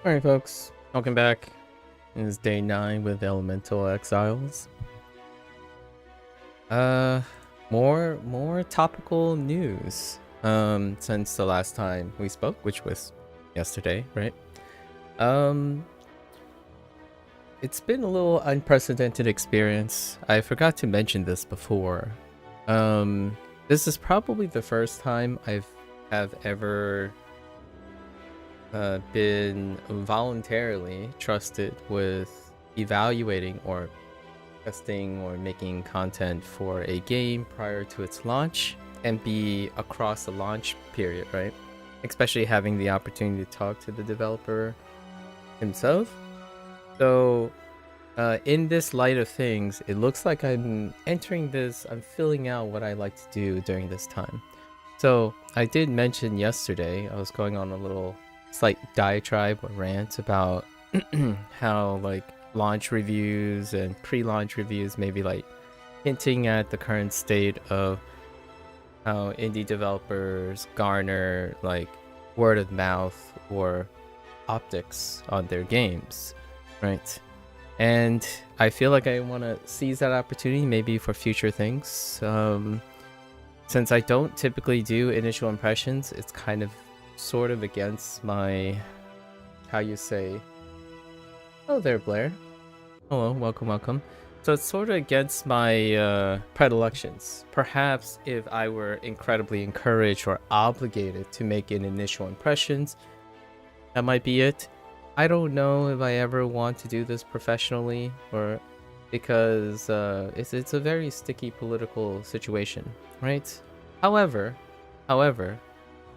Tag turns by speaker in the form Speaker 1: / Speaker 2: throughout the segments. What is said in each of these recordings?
Speaker 1: Alright folks, welcome back. It is day 9 with Elemental Exiles. More topical news since the last time we spoke, which was yesterday, right? It's been a little unprecedented experience. I forgot to mention this before. This is probably the first time have ever been voluntarily trusted with evaluating or testing or making content for a game prior to its launch and be across the launch period, right? Especially having the opportunity to talk to the developer himself. So in this light of things, it looks like I'm filling out what I like to do during this time. So I did mention yesterday, I was going on a little slight diatribe or rant about how like launch reviews and pre-launch reviews maybe like hinting at the current state of how indie developers garner like word of mouth or optics on their games, right? And I feel like I want to seize that opportunity maybe for future things. Since I don't typically do initial impressions, it's kind of sort of against my, how you say, hello there Blair, hello, welcome. So it's sort of against my predilections. Perhaps if I were incredibly encouraged or obligated to make an initial impressions, that might be it. I don't know if I ever want to do this professionally, or because it's a very sticky political situation, right? However,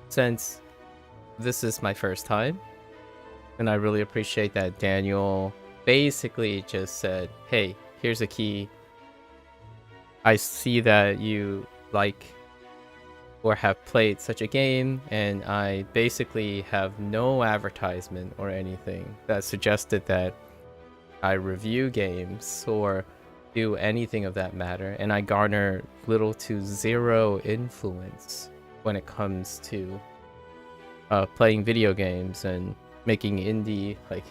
Speaker 1: since this is my first time, and I really appreciate that Daniel basically just said, hey, here's a key. I see that you like or have played such a game, and I basically have no advertisement or anything that suggested that I review games or do anything of that matter, and I garner little to zero influence when it comes to playing video games and making indie, like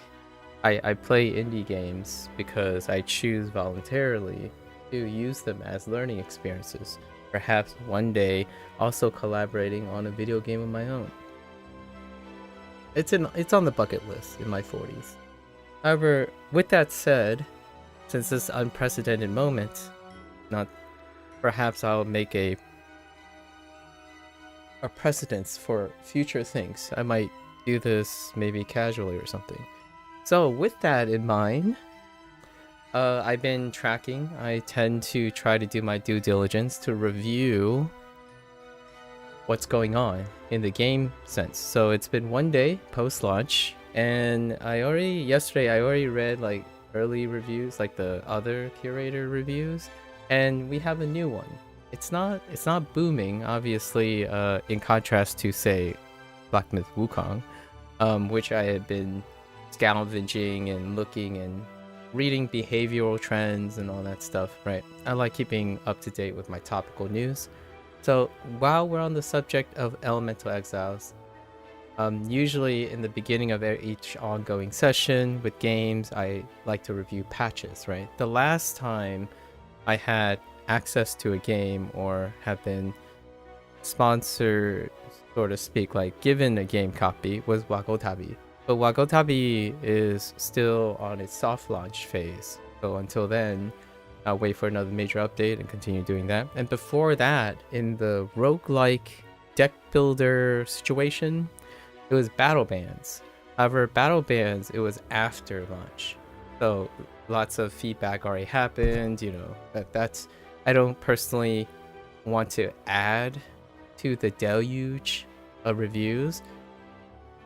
Speaker 1: I play indie games because I choose voluntarily to use them as learning experiences. Perhaps one day also collaborating on a video game of my own. It's on the bucket list in my 40s. However, with that said, since this unprecedented moment, perhaps I'll make a precedence for future things. I might do this maybe casually or something. So with that in mind, I've been tracking. I tend to try to do my due diligence to review what's going on in the game sense. So it's been one day post-launch, and yesterday I already read like early reviews, like the other curator reviews, and we have a new one. It's not booming, obviously, in contrast to say Black Myth Wukong, which I had been scavenging and looking and reading behavioral trends and all that stuff, right? I like keeping up to date with my topical news. So while we're on the subject of Elemental Exiles, usually in the beginning of each ongoing session with games, I like to review patches, right? The last time I had access to a game or have been sponsored, so to speak, like given a game copy, was Wagotabi. But Wagotabi is still on its soft launch phase. So until then, I'll wait for another major update and continue doing that. And before that, in the roguelike deck builder situation, it was battle bands. However, battle bands, it was after launch. So lots of feedback already happened, you know, that's I don't personally want to add to the deluge of reviews.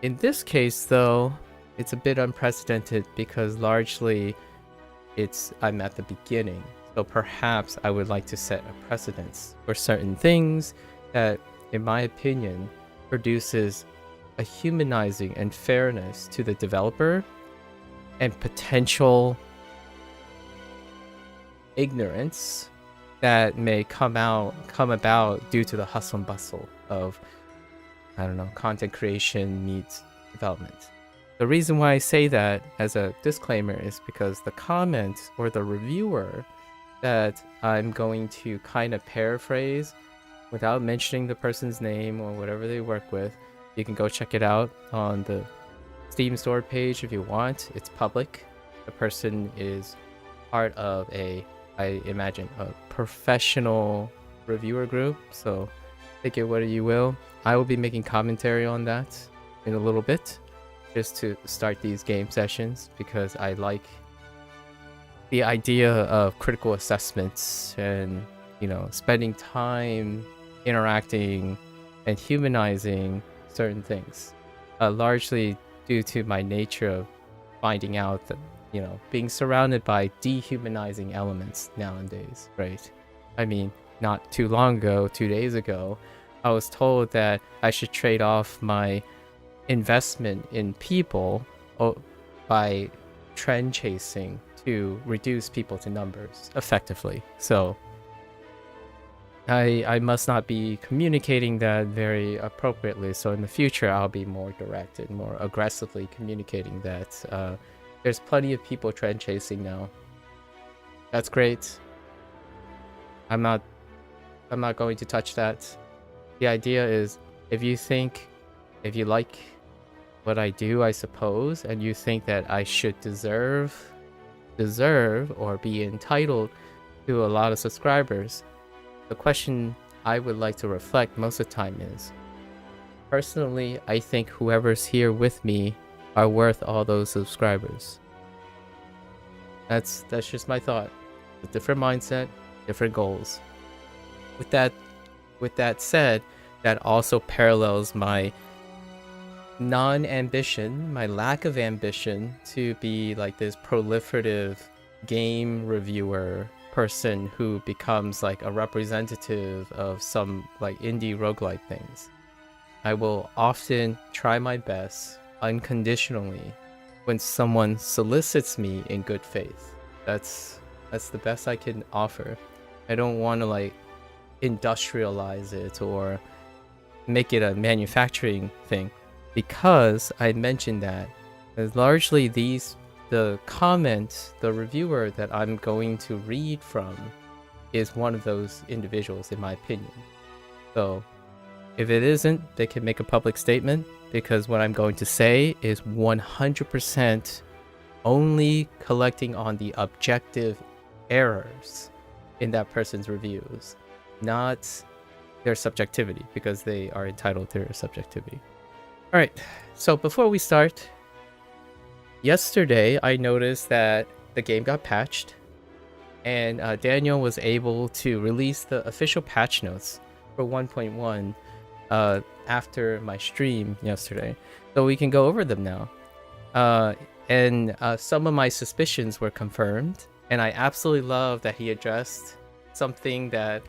Speaker 1: In this case, though, it's a bit unprecedented because largely I'm at the beginning. So perhaps I would like to set a precedence for certain things that, in my opinion, produces a humanizing and fairness to the developer and potential ignorance that may come about due to the hustle and bustle of, I don't know, content creation meets development. The reason why I say that as a disclaimer is because the comment or the reviewer that I'm going to kind of paraphrase without mentioning the person's name or whatever they work with, you can go check it out on the Steam store page if you want. It's public. The person is part of I imagine, a professional reviewer group, so take it what you will. I will be making commentary on that in a little bit, just to start these game sessions, because I like the idea of critical assessments and, spending time interacting and humanizing certain things, largely due to my nature of finding out that, being surrounded by dehumanizing elements nowadays, right? I mean, not too long ago, 2 days ago, I was told that I should trade off my investment in people by trend chasing to reduce people to numbers effectively. So I must not be communicating that very appropriately. So in the future, I'll be more direct and more aggressively communicating that there's plenty of people trend chasing now. That's great. I'm not going to touch that. The idea is, if you like what I do, I suppose, and you think that I should deserve or be entitled to a lot of subscribers, the question I would like to reflect most of the time is, personally, I think whoever's here with me are worth all those subscribers. That's just my thought. A different mindset, different goals. With that said, that also parallels my non-ambition, my lack of ambition to be like this proliferative game reviewer person who becomes like a representative of some like indie roguelike things. I will often try my best unconditionally when someone solicits me in good faith. That's the best I can offer. I don't want to like industrialize it or make it a manufacturing thing, because I mentioned that largely the reviewer that I'm going to read from is one of those individuals, in my opinion. So if it isn't, they can make a public statement, because what I'm going to say is 100% only collecting on the objective errors in that person's reviews, not their subjectivity, because they are entitled to their subjectivity. All right, so before we start, yesterday I noticed that the game got patched, and Daniel was able to release the official patch notes for 1.1 after my stream yesterday, so we can go over them now. And some of my suspicions were confirmed, and I absolutely love that he addressed something that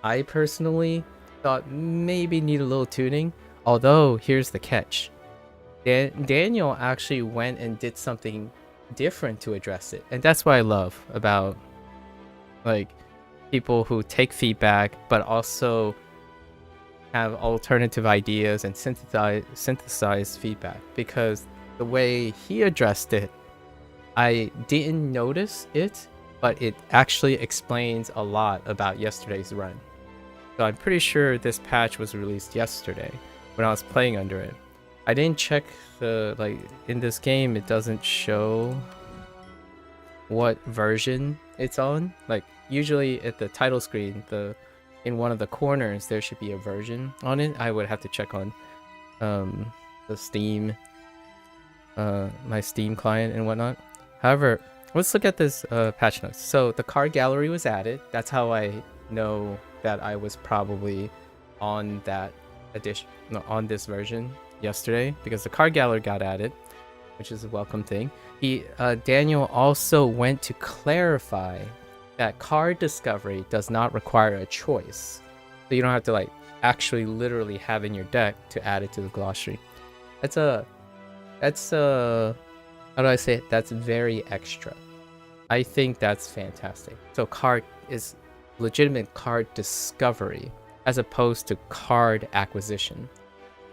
Speaker 1: I personally thought maybe need a little tuning. Although, here's the catch. Daniel actually went and did something different to address it, and that's what I love about like people who take feedback but also have alternative ideas and synthesize feedback, because the way he addressed it, I didn't notice it, but it actually explains a lot about yesterday's run. So I'm pretty sure this patch was released yesterday when I was playing under it. I didn't check in this game it doesn't show what version it's on. Like usually at the title screen, in one of the corners there should be a version on it. I would have to check on the Steam, my Steam client and whatnot. However, let's look at this patch notes. So the card gallery was added. That's how I know that I was probably on that edition, on this version yesterday, because the card gallery got added, which is a welcome thing. Daniel also went to clarify that card discovery does not require a choice, so you don't have to like actually literally have in your deck to add it to the glossary. That's how do I say it? That's very extra. I think that's fantastic. So card is legitimate card discovery as opposed to card acquisition.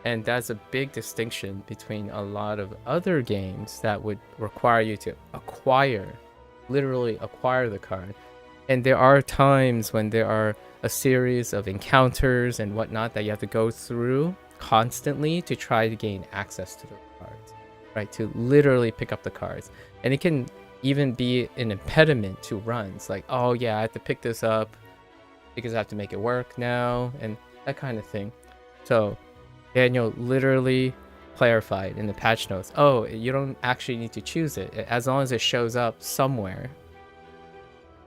Speaker 1: And that's a big distinction between a lot of other games that would require you to literally acquire the card. And there are times when there are a series of encounters and whatnot that you have to go through constantly to try to gain access to those cards, right? To literally pick up the cards. And it can even be an impediment to runs, like, oh yeah, I have to pick this up because I have to make it work now, and that kind of thing. So Daniel literally clarified in the patch notes, oh, you don't actually need to choose it. As long as it shows up somewhere,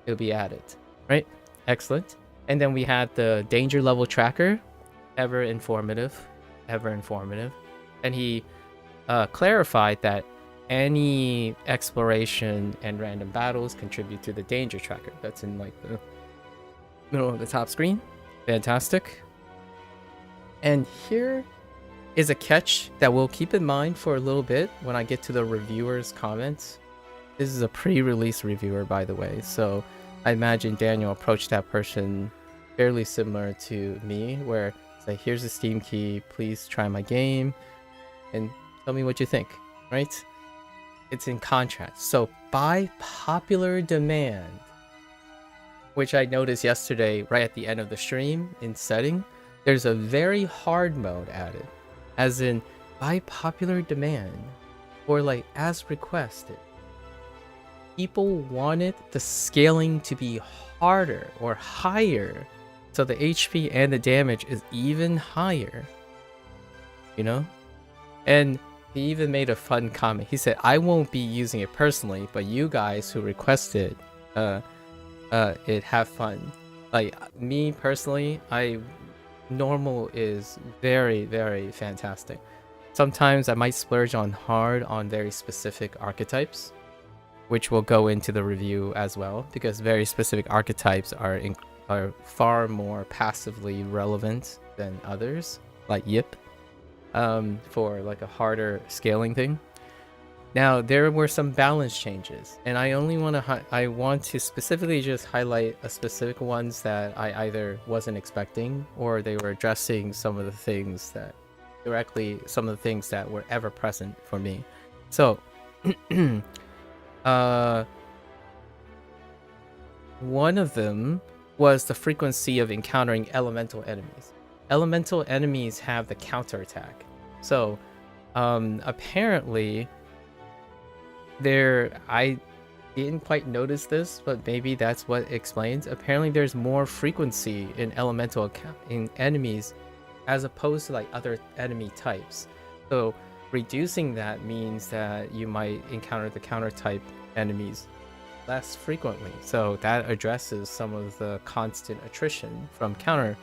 Speaker 1: it'll be added, right? Excellent. And then we had the danger level tracker, ever informative. And he clarified that any exploration and random battles contribute to the danger tracker. That's in like the middle of the top screen. Fantastic. And here is a catch that we'll keep in mind for a little bit when I get to the reviewer's comments. This is a pre-release reviewer, by the way, so I imagine Daniel approached that person fairly similar to me, where it's like, here's the Steam key, please try my game and tell me what you think, right? It's in contrast. So by popular demand, which I noticed yesterday right at the end of the stream in setting, there's a very hard mode added, as in by popular demand, or like as requested. People wanted the scaling to be harder or higher, so the HP and the damage is even higher, you know? And he even made a fun comment. He said, I won't be using it personally, but you guys who requested it, have fun. Like me personally, normal is very, very fantastic. Sometimes I might splurge on hard on very specific archetypes, which will go into the review as well, because very specific archetypes are far more passively relevant than others, like Yip, for like a harder scaling thing. Now, there were some balance changes, and I want to specifically just highlight a specific ones that I either wasn't expecting, or they were addressing some of the things that were ever present for me. So, one of them was the frequency of encountering elemental enemies. Elemental enemies have the counterattack. So, apparently, I didn't quite notice this, but maybe that's what explains. Apparently, there's more frequency in elemental enemies as opposed to like other enemy types. So reducing that means that you might encounter the counter type enemies less frequently. So that addresses some of the constant attrition from counter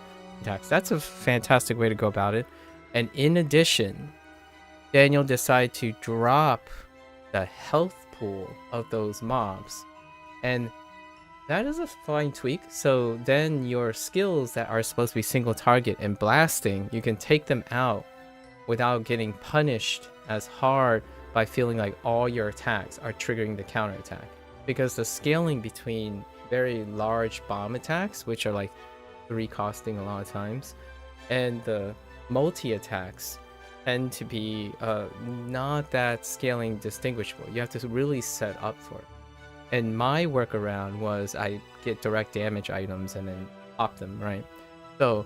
Speaker 1: attacks. That's a fantastic way to go about it. And in addition, Daniel decided to drop the health pool of those mobs, and that is a fine tweak. So then your skills that are supposed to be single target and blasting, you can take them out without getting punished as hard by feeling like all your attacks are triggering the counter attack, because the scaling between very large bomb attacks, which are like 3 costing a lot of times, and the multi attacks tend to be not that scaling distinguishable. You have to really set up for it. And my workaround was I get direct damage items and then pop them, right? So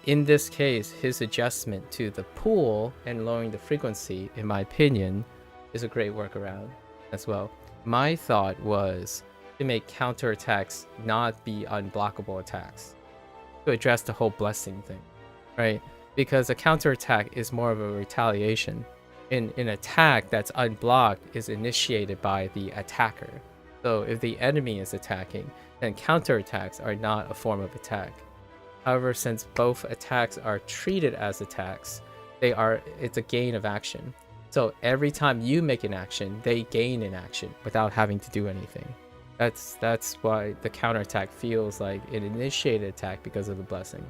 Speaker 1: in this case, his adjustment to the pool and lowering the frequency, in my opinion, is a great workaround as well. My thought was to make counterattacks not be unblockable attacks, to address the whole blessing thing, right? Because a counterattack is more of a retaliation. An attack that's unblocked is initiated by the attacker. So if the enemy is attacking, then counterattacks are not a form of attack. However, since both attacks are treated as attacks, it's a gain of action. So every time you make an action, they gain an action without having to do anything. That's why the counterattack feels like an initiated attack because of the blessing.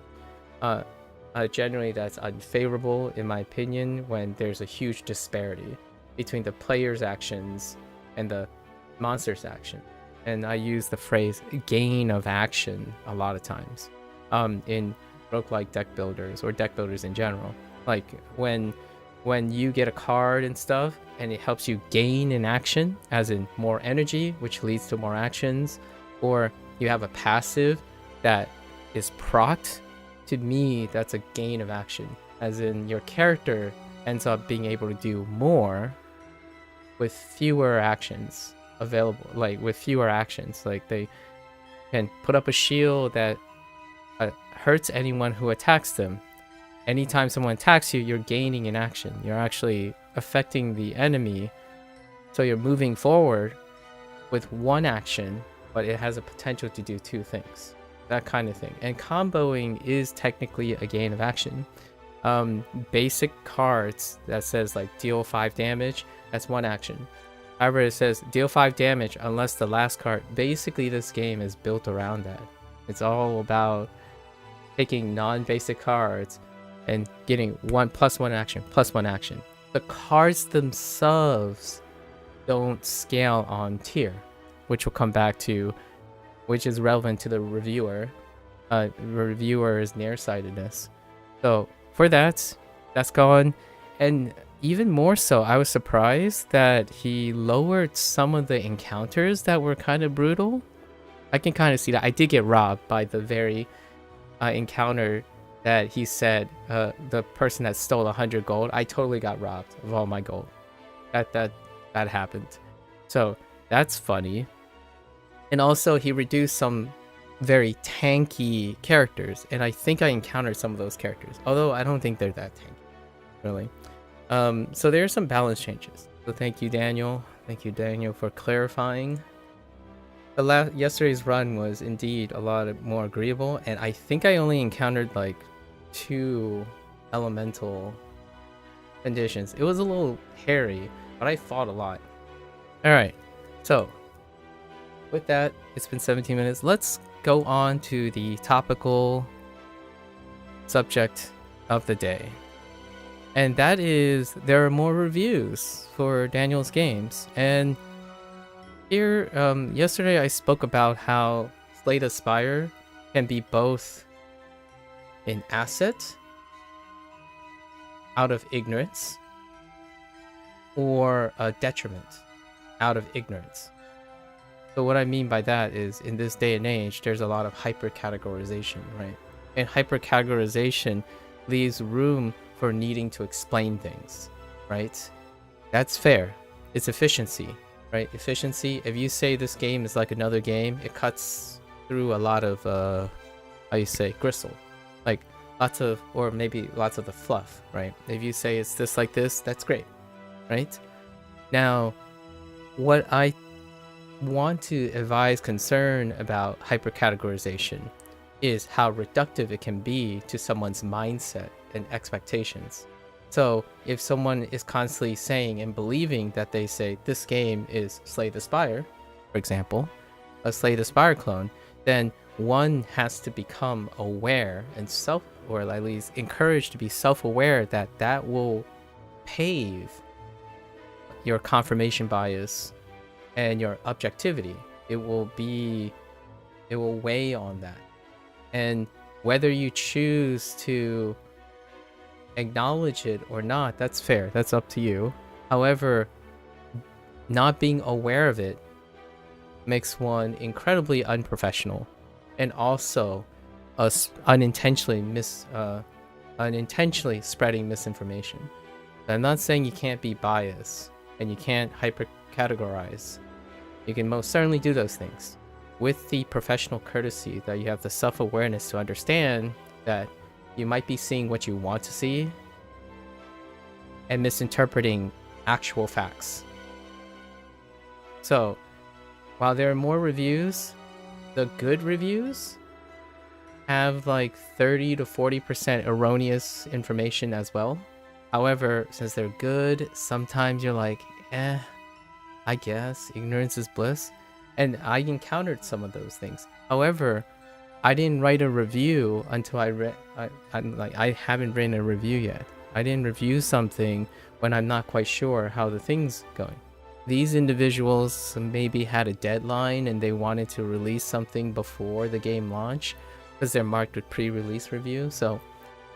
Speaker 1: Generally, that's unfavorable, in my opinion, when there's a huge disparity between the player's actions and the monster's action. And I use the phrase gain of action a lot of times in roguelike deck builders or deck builders in general. Like when you get a card and stuff, and it helps you gain an action, as in more energy, which leads to more actions, or you have a passive that is procced, to me, that's a gain of action. As in, your character ends up being able to do more with fewer actions available. Like, with fewer actions. Like, they can put up a shield that hurts anyone who attacks them. Anytime someone attacks you, you're gaining an action. You're actually affecting the enemy. So you're moving forward with one action, but it has a potential to do two things. That kind of thing. And comboing is technically a gain of action. Basic cards that says like deal 5 damage, that's one action. However, it says deal 5 damage unless the last card. Basically, this game is built around that. It's all about taking non-basic cards and getting plus one action. The cards themselves don't scale on tier, which will come back to, which is relevant to the reviewer's nearsightedness. So for that's gone. And even more so, I was surprised that he lowered some of the encounters that were kind of brutal. I can kind of see that. I did get robbed by the very encounter that he said, the person that stole 100 gold. I totally got robbed of all my gold. That happened. So that's funny. And also, he reduced some very tanky characters, and I think I encountered some of those characters, although I don't think they're that tanky, really. So there are some balance changes. So thank you, Daniel. Thank you, Daniel, for clarifying. Yesterday's run was indeed a lot more agreeable, and I think I only encountered like 2 elemental conditions. It was a little hairy, but I fought a lot. Alright, so with that, it's been 17 minutes. Let's go on to the topical subject of the day. And that is, there are more reviews for Daniel's games. And here, yesterday I spoke about how Slay the Spire can be both an asset out of ignorance or a detriment out of ignorance. So what I mean by that is, in this day and age, there's a lot of hyper-categorization, right? And hyper-categorization leaves room for needing to explain things, right? That's fair. It's efficiency, right? Efficiency. If you say this game is like another game, it cuts through a lot of, gristle. Like, lots of the fluff, right? If you say it's this like this, that's great, right? Now, what I want to advise concern about hypercategorization is how reductive it can be to someone's mindset and expectations. So if someone is constantly saying and believing that they say this game is Slay the Spire, for example, a Slay the Spire clone, then one has to become aware and or at least encouraged to be self-aware that will pave your confirmation bias and your objectivity. It will weigh on that. And whether you choose to acknowledge it or not, that's fair. That's up to you. However, not being aware of it makes one incredibly unprofessional, and also unintentionally spreading misinformation. I'm not saying you can't be biased and you can't hyper-categorize. You can most certainly do those things with the professional courtesy that you have the self-awareness to understand that you might be seeing what you want to see and misinterpreting actual facts. So, while there are more reviews, the good reviews have like 30 to 40% erroneous information as well. However, since they're good, sometimes you're like, I guess ignorance is bliss. And I encountered some of those things. However, I didn't write a review until I haven't written a review yet. I didn't review something when I'm not quite sure how the thing's going. These individuals maybe had a deadline and they wanted to release something before the game launch because they're marked with pre-release review. So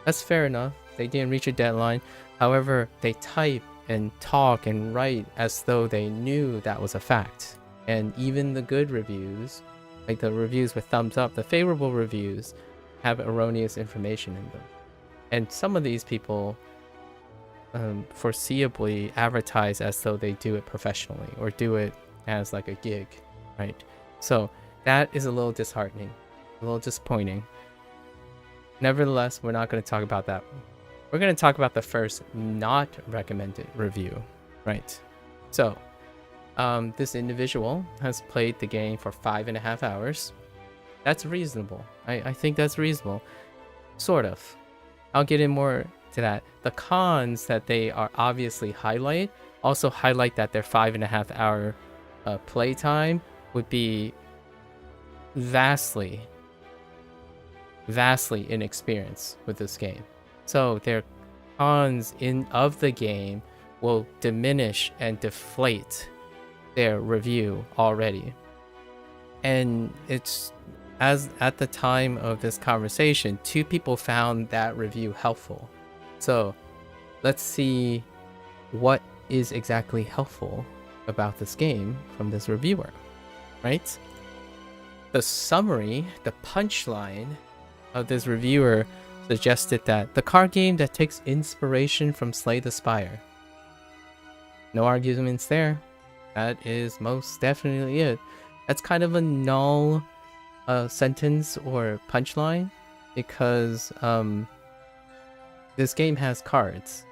Speaker 1: that's fair enough. they didn't reach a deadline. However, they type and talk and write as though they knew that was a fact. And even the good reviews, like the reviews with thumbs up, the favorable reviews, have erroneous information in them. And some of these people foreseeably advertise as though they do it professionally or do it as like a gig, right? So that is a little disheartening, a little disappointing. Nevertheless, we're not going to talk about that. We're going to talk about the first not recommended review, right? So this individual has played the game for 5.5 hours. That's reasonable. I think that's reasonable. Sort of. I'll get in more to that. The cons that they are obviously highlight also highlight that their 5.5 hour playtime would be vastly inexperienced with this game. So their cons of the game will diminish and deflate their review already. And it's as at the time of this conversation, 2 people found that review helpful. So let's see what is exactly helpful about this game from this reviewer, right? The summary, the punchline of this reviewer suggested that the card game that takes inspiration from Slay the Spire. No arguments there. That is most definitely it. That's kind of a null sentence or punchline because this game has cards.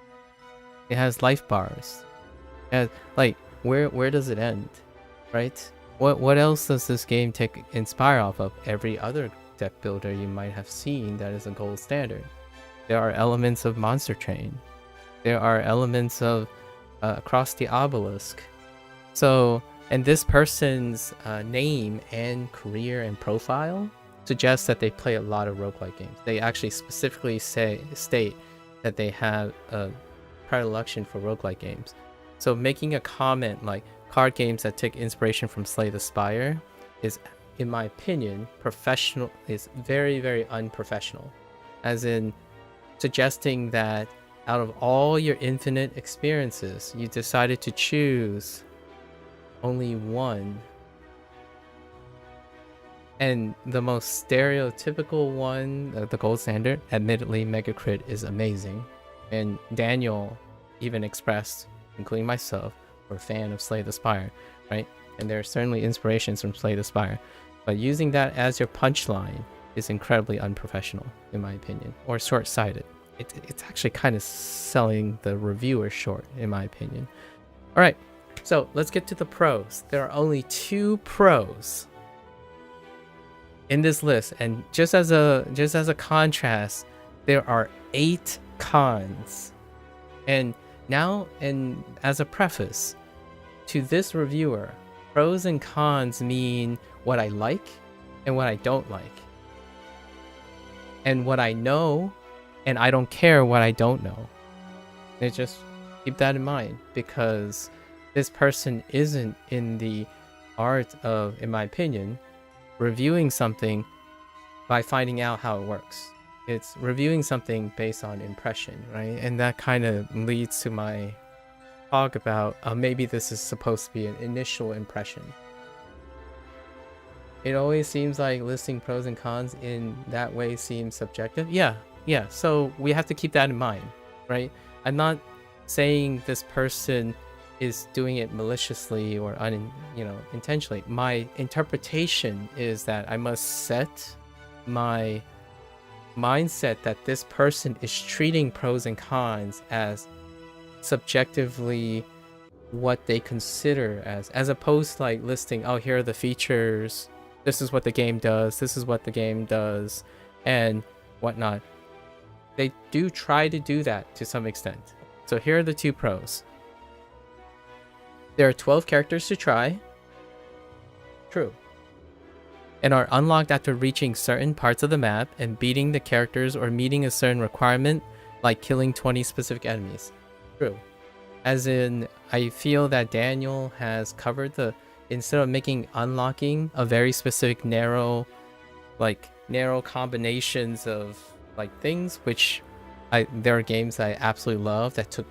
Speaker 1: It has life bars. And like where does it end, right? What else does this game inspire off of? Every other deck builder you might have seen that is a gold standard. There are elements of Monster Train. There are elements of Across the Obelisk. So, and this person's name and career and profile suggests that they play a lot of roguelike games. They actually specifically state that they have a predilection for roguelike games. So making a comment like card games that take inspiration from Slay the Spire is, in my opinion, is very, very unprofessional. As in suggesting that out of all your infinite experiences, you decided to choose only one. And the most stereotypical one, the gold standard, admittedly, Megacrit is amazing. And Daniel even expressed, including myself, we're a fan of Slay the Spire, right? And there are certainly inspirations from Slay the Spire. But using that as your punchline is incredibly unprofessional, in my opinion, or short-sighted. It's actually kind of selling the reviewer short, in my opinion. All right, so let's get to the pros. There are only 2 pros in this list, and just as a contrast, there are 8 cons. And now, and as a preface to this reviewer, pros and cons mean what I like and what I don't like, and what I know, and I don't care what I don't know. And just keep that in mind, because this person isn't in the art of, in my opinion, reviewing something by finding out how it works. It's reviewing something based on impression, right? And that kind of leads to my talk about maybe this is supposed to be an initial impression. It always seems like listing pros and cons in that way seems subjective. Yeah. So we have to keep that in mind, right? I'm not saying this person is doing it maliciously or intentionally. My interpretation is that I must set my mindset that this person is treating pros and cons as subjectively what they consider as opposed to like listing, oh, here are the features, this is what the game does, this is what the game does, and whatnot. They do try to do that to some extent. So here are the 2 pros. There are 12 characters to try. True. And are unlocked after reaching certain parts of the map and beating the characters or meeting a certain requirement, like killing 20 specific enemies. True. As in, I feel that Daniel has covered instead of making unlocking a very specific narrow combinations of like things, which There are games I absolutely love that took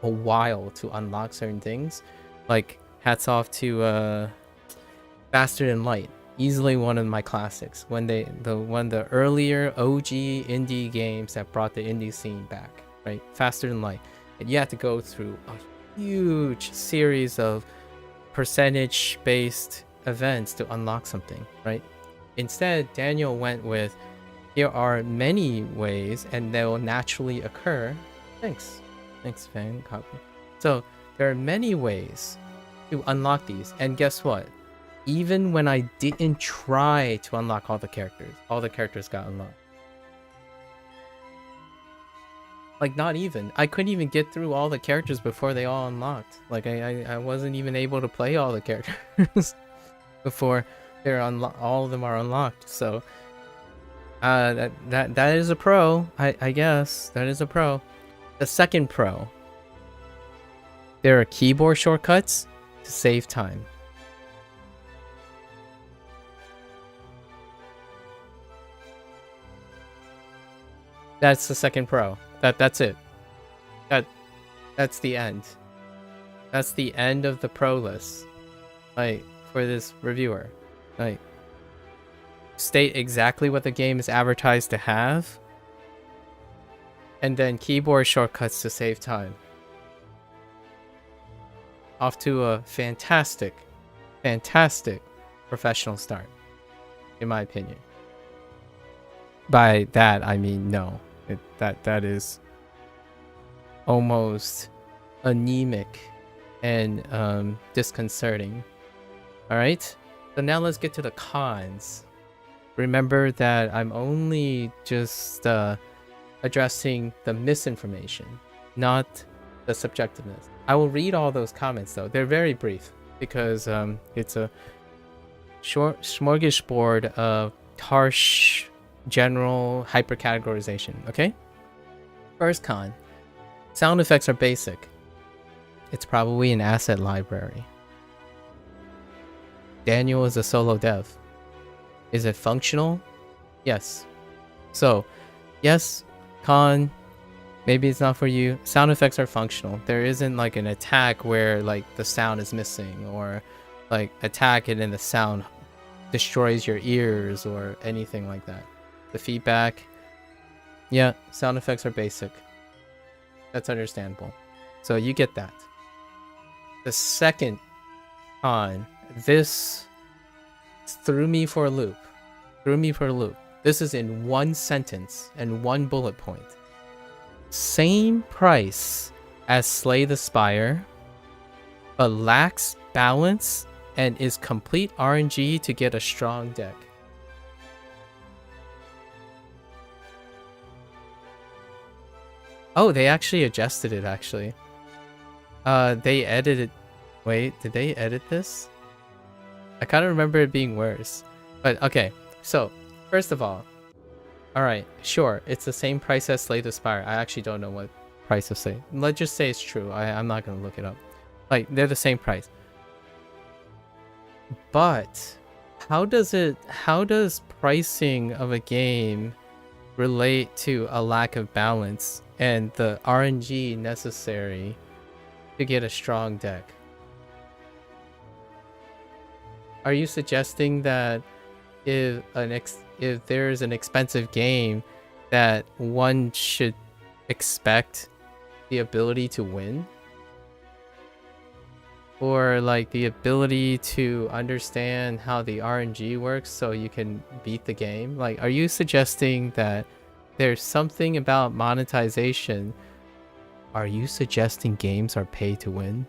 Speaker 1: a while to unlock certain things. Like hats off to Faster Than Light, easily one of my classics. One of the earlier OG indie games that brought the indie scene back, right? Faster Than Light, and you had to go through a huge series of percentage-based events to unlock something, right? Instead, Daniel went with, here are many ways, and they will naturally occur. Thanks, fan copy. So there are many ways to unlock these, and guess what? Even when I didn't try to unlock all the characters got unlocked. Like, not even. I couldn't even get through all the characters before they all unlocked. Like, I wasn't even able to play all the characters before all of them are unlocked. So, that is a pro, I guess. That is a pro. The second pro. There are keyboard shortcuts to save time. That's the second pro. That's it. That's the end. That's the end of the pro list. Like, for this reviewer. Like, state exactly what the game is advertised to have, and then keyboard shortcuts to save time. Off to a fantastic professional start, in my opinion. By that, I mean no. That is almost anemic and disconcerting. Alright? So now let's get to the cons. Remember that I'm only just addressing the misinformation, not the subjectiveness. I will read all those comments though. They're very brief because it's a short smorgasbord of harsh general hypercategorization. Okay? First con. Sound effects are basic. It's probably an asset library. Daniel is a solo dev. Is it functional? Yes. So, yes, con, maybe it's not for you. Sound effects are functional. There isn't like an attack where like the sound is missing, or like attack and then the sound destroys your ears or anything like that. The feedback, yeah, sound effects are basic. That's understandable. So you get that. The second con, this threw me for a loop. This is in one sentence and one bullet point. Same price as Slay the Spire, but lacks balance and is complete RNG to get a strong deck. Oh, they actually adjusted it, actually. They edited... Wait, did they edit this? I kind of remember it being worse. But, okay. So, first of all... Alright, sure. It's the same price as Slay the Spire. I actually don't know what price of Slay. Let's just say it's true. I'm not going to look it up. Like, they're the same price. But, how does pricing of a game relate to a lack of balance and the RNG necessary to get a strong deck? Are you suggesting that if there's an expensive game that one should expect the ability to win? Or like the ability to understand how the RNG works so you can beat the game? Like, are you suggesting that there's something about monetization? Are you suggesting games are pay to win?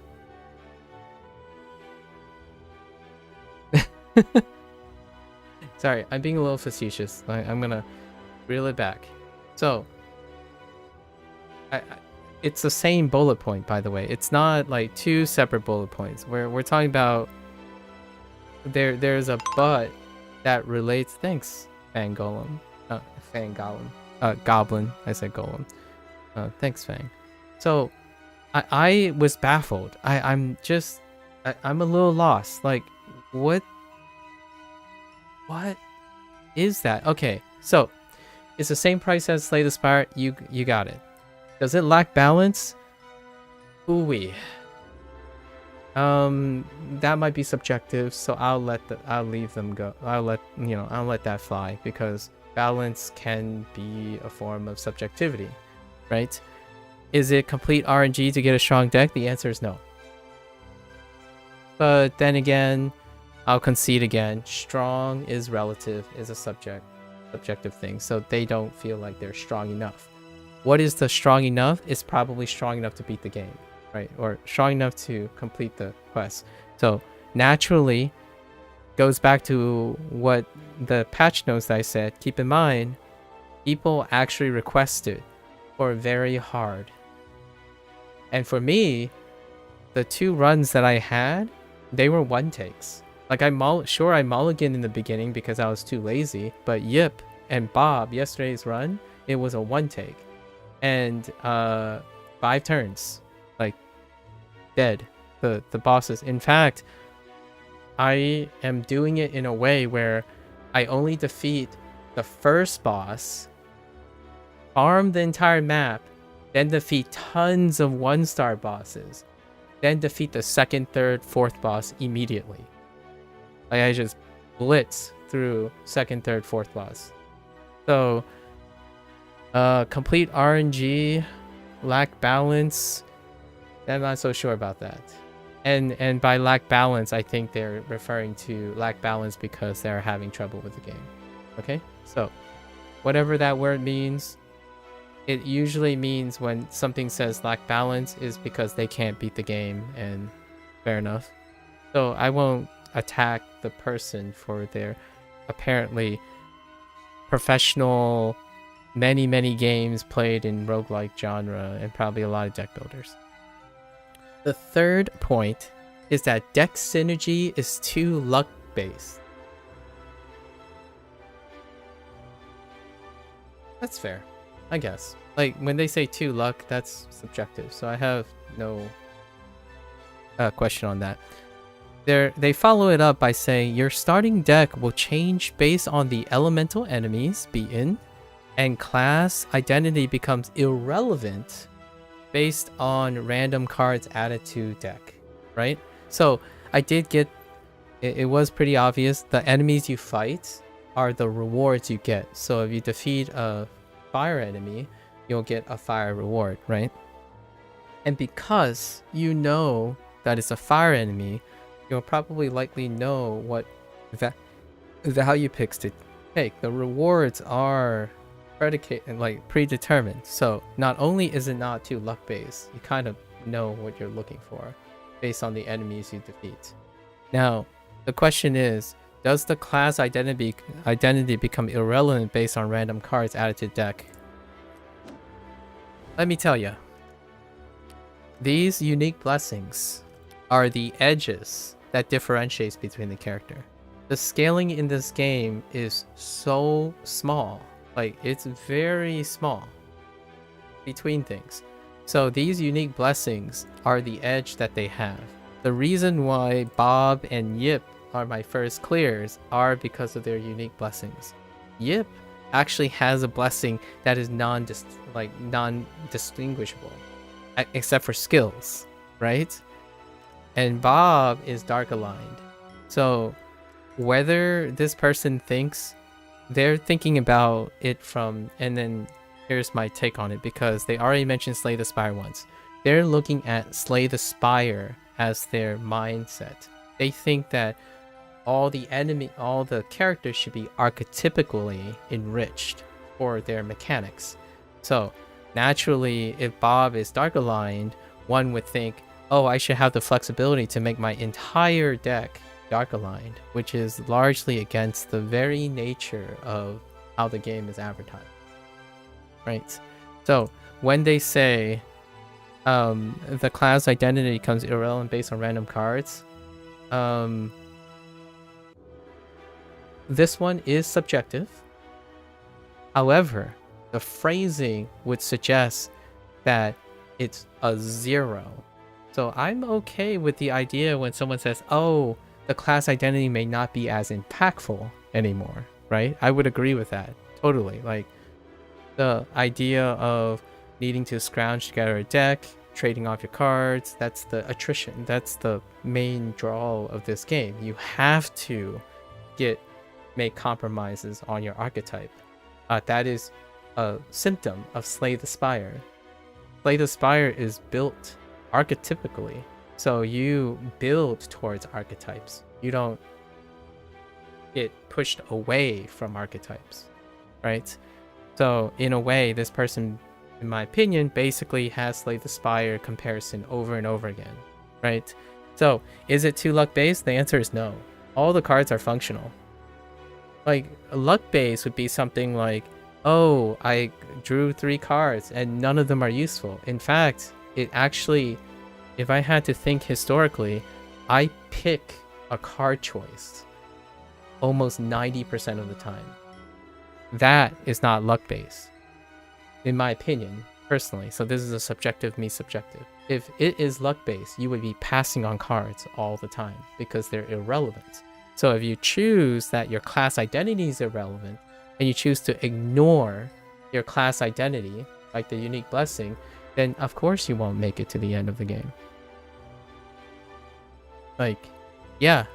Speaker 1: Sorry, I'm being a little facetious. I'm gonna reel it back. So, it's the same bullet point, by the way. It's not like two separate bullet points. We're talking about there's a but that relates. Thanks, Fangolem. Fangolem. Goblin. I said golem. Thanks, Fang. So, I was baffled. I'm a little lost. Like, what is that? Okay, so It's the same price as Slay the Spire. You got it. Does it lack balance? Ooh-wee. That might be subjective, so I'll leave them go. I'll let that fly, because balance can be a form of subjectivity, right? Is it complete RNG to get a strong deck? The answer is no. But then again, I'll concede again. Strong is relative, is a subjective thing, so they don't feel like they're strong enough. What is the strong enough? It's probably strong enough to beat the game, right? Or strong enough to complete the quest. So naturally, goes back to what the patch notes that I said. Keep in mind, people actually requested for very hard. And for me, the 2 runs that I had, they were 1 takes. Like I mulliganed in the beginning because I was too lazy, but Yip and Bob, yesterday's run, it was a 1 take. And 5 turns. Like dead. The bosses. In fact, I am doing it in a way where I only defeat the first boss, farm the entire map, then defeat tons of 1-star bosses, then defeat the 2nd, 3rd, 4th boss immediately. Like I just blitz through 2nd, 3rd, 4th boss. So complete RNG, lack balance. I'm not so sure about that. And by lack balance, I think they're referring to lack balance because they're having trouble with the game. Okay? So whatever that word means, it usually means when something says lack balance is because they can't beat the game, and fair enough. So I won't attack the person for their apparently professional many games played in roguelike genre and probably a lot of deck builders. The third point is that deck synergy is too luck based. That's fair, I guess. Like when they say too luck, that's subjective, so I have no question on that. They follow it up by saying your starting deck will change based on the elemental enemies beaten, and class identity becomes irrelevant based on random cards added to deck, right? So I did get it was pretty obvious. The enemies you fight are the rewards you get. So if you defeat a fire enemy, you'll get a fire reward, right? And because you know that it's a fire enemy, you'll probably likely know what value picks to take. The rewards are predetermined. So not only is it not too luck based, you kind of know what you're looking for based on the enemies you defeat. Now, the question is, does the class identity become irrelevant based on random cards added to deck? Let me tell you. These unique blessings are the edges that differentiates between the character. The scaling in this game is so small. Like, it's very small between things. So these unique blessings are the edge that they have. The reason why Bob and Yip are my first clears are because of their unique blessings. Yip actually has a blessing that is non-distinguishable, except for skills, right? And Bob is dark aligned. So whether this person thinks they're thinking about it from, and then here's my take on it, because they already mentioned Slay the Spire once. They're looking at Slay the Spire as their mindset. They think that all the characters should be archetypically enriched for their mechanics. So naturally, if Bob is dark aligned, one would think, oh, I should have the flexibility to make my entire deck dark aligned, which is largely against the very nature of how the game is advertised, right? So when they say the class identity becomes irrelevant based on random cards, this one is subjective. However, the phrasing would suggest that it's a 0. So I'm okay with the idea when someone says, oh, the class identity may not be as impactful anymore, right? I would agree with that, totally. Like, The idea of needing to scrounge together a deck, trading off your cards, that's the attrition. That's the main draw of this game. You have to make compromises on your archetype. That is a symptom of Slay the Spire. Slay the Spire is built archetypically. So you build towards archetypes. You don't get pushed away from archetypes, right? So in a way, this person, in my opinion, basically has Slay the Spire comparison over and over again, right? So is it too luck based? The answer is no. All the cards are functional. Like luck base would be something like, oh, I drew 3 cards and none of them are useful. In fact, it actually, if I had to think historically, I pick a card choice almost 90% of the time. That is not luck based, in my opinion, personally. So this is a subjective, me subjective. If it is luck based, you would be passing on cards all the time because they're irrelevant. So if you choose that your class identity is irrelevant and you choose to ignore your class identity, like the unique blessing, then of course you won't make it to the end of the game. Like, yeah,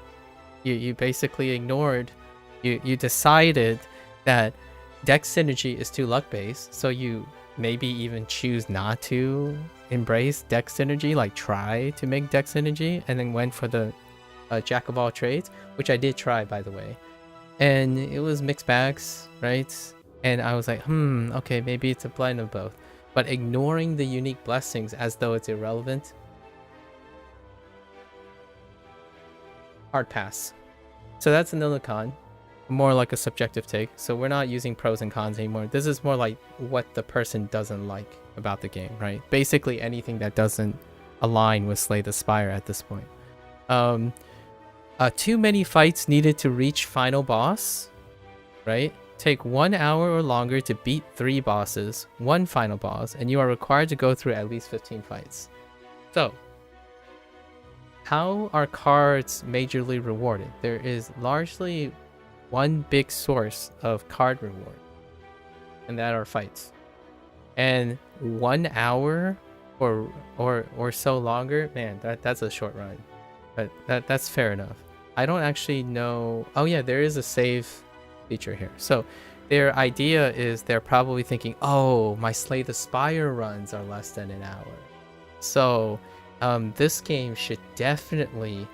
Speaker 1: you basically ignored, you decided that deck synergy is too luck based, so you maybe even choose not to embrace deck synergy, like try to make deck synergy, and then went for the jack of all trades, which I did try, by the way, and it was mixed bags, right? And I was like, okay, maybe it's a blend of both. But ignoring the unique blessings as though it's irrelevant, hard pass. So that's another con, more like a subjective take. So we're not using pros and cons anymore. This is more like what the person doesn't like about the game, right? Basically anything that doesn't align with Slay the Spire at this point. Too many fights needed to reach final boss, right? Take 1 hour or longer to beat 3 bosses, 1 final boss, and you are required to go through at least 15 fights. So, how are cards majorly rewarded? There is largely one big source of card reward, and that are fights. And 1 hour or so longer, man, that's a short run. But that's fair enough. I don't actually know. Oh yeah, there is a save feature here. So their idea is they're probably thinking, oh, my Slay the Spire runs are less than an hour. So this game should definitely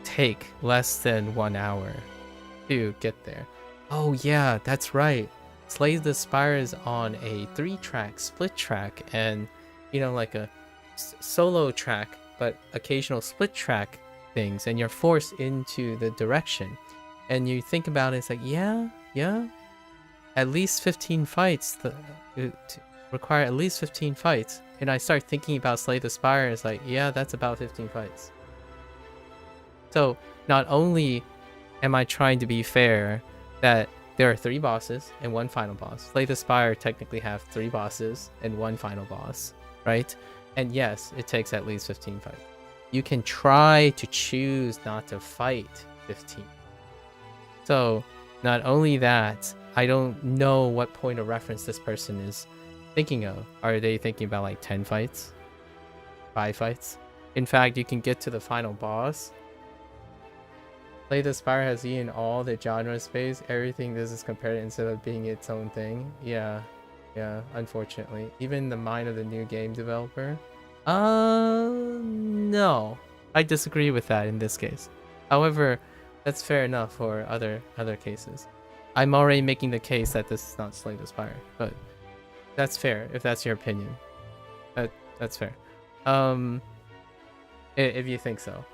Speaker 1: take less than 1 hour to get there. Oh yeah, that's right. Slay the Spire is on a 3-track split track, and you know, like a solo track, but occasional split track things, and you're forced into the direction. And you think about it, it's like, yeah, at least 15 fights, require at least 15 fights. And I start thinking about Slay the Spire, it's like, yeah, that's about 15 fights. So not only am I trying to be fair that there are 3 bosses and 1 final boss. Slay the Spire technically have 3 bosses and 1 final boss, right? And yes, it takes at least 15 fights. You can try to choose not to fight 15. So not only that, I don't know what point of reference this person is thinking of. Are they thinking about like 10 fights? 5 fights? In fact, you can get to the final boss. Slay the Spire has eaten all the genre space. Everything this is compared instead of being its own thing. Yeah, unfortunately. Even the mind of the new game developer. No. I disagree with that in this case. However, that's fair enough for other cases. I'm already making the case that this is not Slay the Spire, but that's fair if that's your opinion. That's fair. If you think so.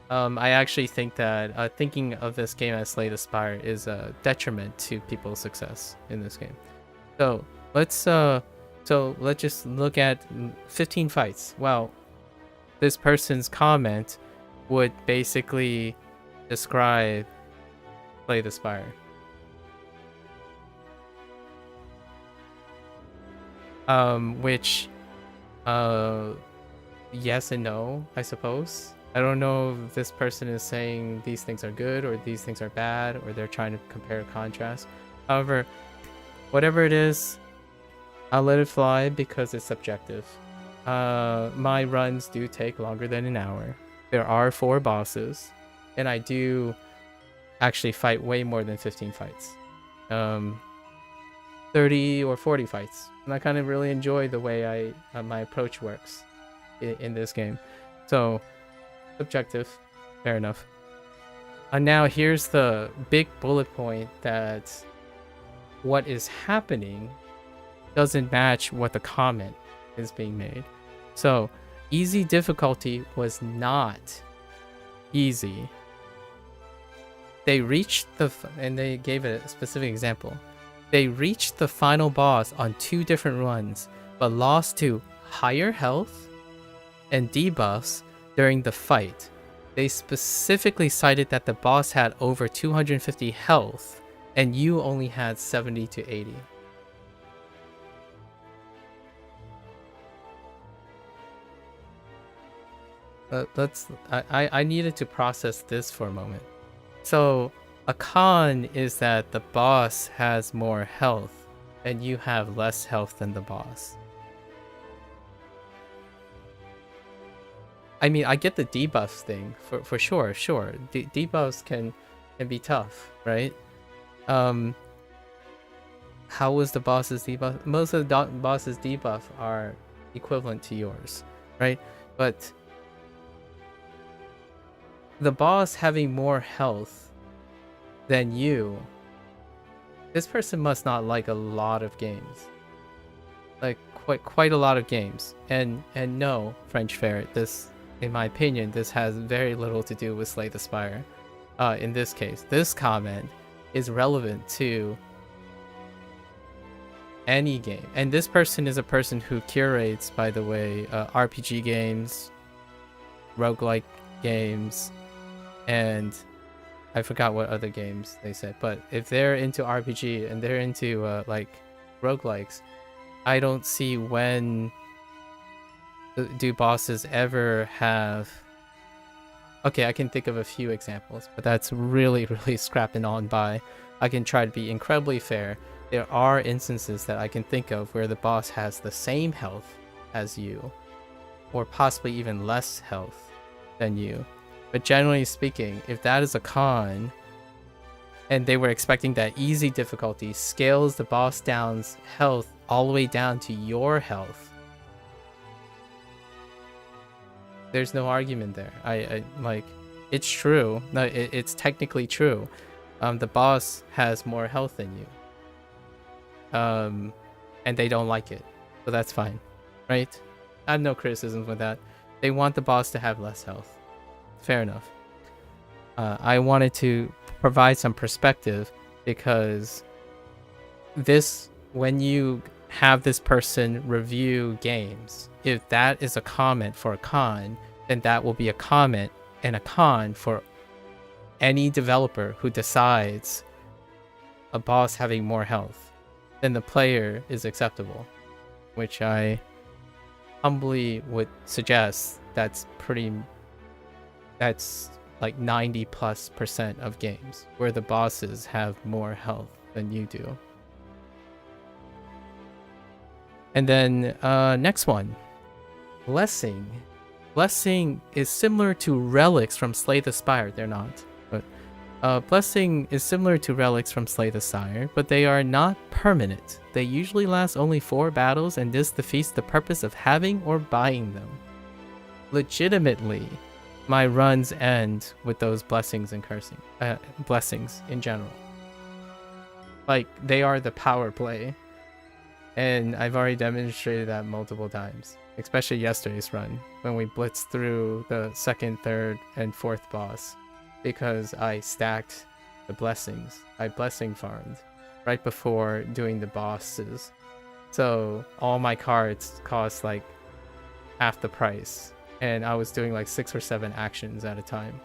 Speaker 1: I actually think that thinking of this game as Slay the Spire is a detriment to people's success in this game. So let's just look at 15 fights. Well, this person's comment would basically describe Slay the Spire. Which yes and no, I suppose. I don't know if this person is saying these things are good or these things are bad, or they're trying to compare and contrast. However, whatever it is, I'll let it fly because it's subjective. My runs do take longer than an hour. There are 4 bosses, and I do actually fight way more than 15 fights. 30 or 40 fights. And I kind of really enjoy the way my approach works in this game. So, subjective, fair enough. And now here's the big bullet point that what is happening doesn't match what the comment is being made. So, easy difficulty was not easy. They reached and they gave a specific example. They reached the final boss on 2 different runs, but lost to higher health and debuffs during the fight. They specifically cited that the boss had over 250 health, and you only had 70 to 80. I needed to process this for a moment. So a con is that the boss has more health and you have less health than the boss. I mean, I get the debuffs thing for sure. Debuffs can be tough, right? How was the boss's debuff? Most of the boss's debuff are equivalent to yours, right? But the boss having more health than you, this person must not like a lot of games, like quite a lot of games. And no, French Ferret, this, in my opinion, this has very little to do with Slay the Spire. In this case, this comment is relevant to any game. And this person is a person who curates, by the way, RPG games, roguelike games, and I forgot what other games they said. But if they're into RPG and they're into like roguelikes, I don't see when do bosses ever have... Okay, I can think of a few examples, but that's really scrapping on by. I can try to be incredibly fair. There are instances that I can think of where the boss has the same health as you, or possibly even less health than you. But generally speaking, if that is a con, and they were expecting that easy difficulty scales the boss down's health all the way down to your health, there's no argument there. I like, it's true. No, it's technically true. The boss has more health than you. And they don't like it. So that's fine, right? I have no criticisms with that. They want the boss to have less health. Fair enough. I wanted to provide some perspective because this, when you have this person review games, if that is a comment for a con, then that will be a comment and a con for any developer who decides a boss having more health, then the player is acceptable, which I humbly would suggest that's like 90+% of games where the bosses have more health than you do. And then next one, Blessing. Blessing is similar to relics from Slay the Spire. They're not, but Blessing is similar to relics from Slay the Spire, but they are not permanent. They usually last only 4 battles, and this defeats the purpose of having or buying them. Legitimately, my runs end with those blessings and cursing. Blessings in general. Like, they are the power play. And I've already demonstrated that multiple times. Especially yesterday's run, when we blitzed through the 2nd, 3rd, and 4th boss. Because I stacked the blessings. I blessing farmed right before doing the bosses. So all my cards cost like half the price. And I was doing like 6 or 7 actions at a time.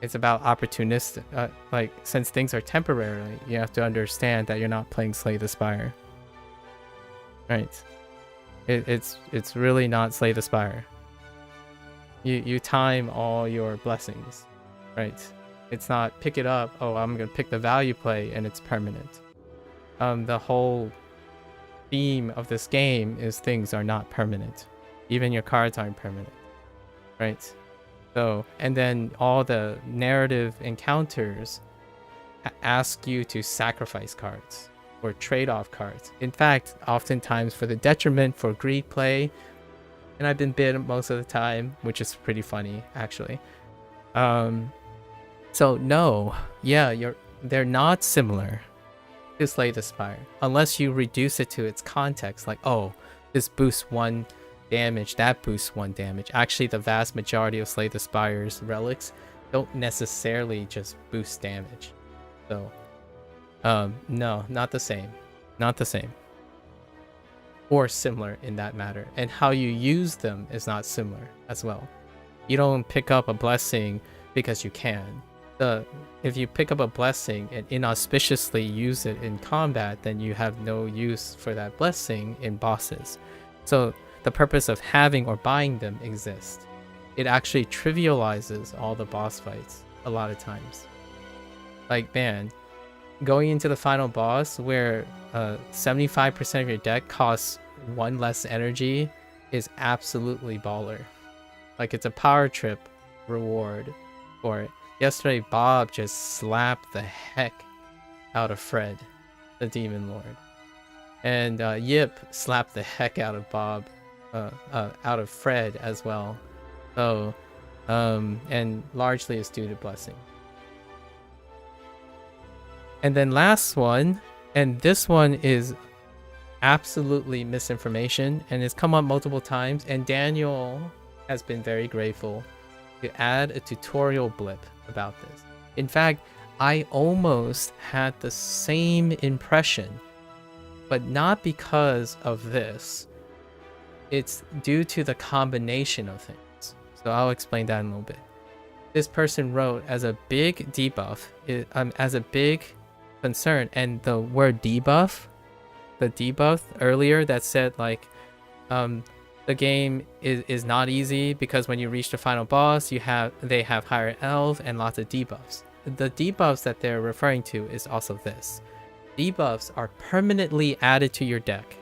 Speaker 1: It's about opportunistic. Like, since things are temporary, you have to understand that you're not playing Slay the Spire. Right. It's really not Slay the Spire. You time all your blessings, right? It's not pick it up, oh, I'm gonna pick the value play and it's permanent. The whole theme of this game is things are not permanent. Even your cards aren't permanent, right? So, and then all the narrative encounters ask you to sacrifice cards or trade off cards. In fact, oftentimes for the detriment for greed play, and I've been bid most of the time, which is pretty funny actually. So no, yeah, they're not similar to Slay the Spire unless you reduce it to its context, like, oh, this boosts 1 damage, that boosts 1 damage. Actually, the vast majority of Slay the Spire's relics don't necessarily just boost damage. So no, not the same, or similar in that matter. And how you use them is not similar as well. You don't pick up a blessing because you can. If you pick up a blessing and inauspiciously use it in combat, then you have no use for that blessing in bosses. So the purpose of having or buying them exists. It actually trivializes all the boss fights a lot of times. Like, man, going into the final boss where 75% of your deck costs 1 less energy is absolutely baller. Like, it's a power trip reward for it. Yesterday, Bob just slapped the heck out of Fred, the Demon Lord. And Yip slapped the heck out of out of Fred as well. So, and largely it's due to blessing. And then last one, and this one is absolutely misinformation and it's come up multiple times, and Daniel has been very grateful to add a tutorial blip about this. In fact, I almost had the same impression, but not because of this. It's due to the combination of things. So I'll explain that in a little bit. This person wrote as a big debuff, as a big concern, and the word debuff, the debuff earlier that said like the game is not easy because when you reach the final boss they have higher elves and lots of debuffs. The debuffs that they're referring to is also this. Debuffs are permanently added to your deck.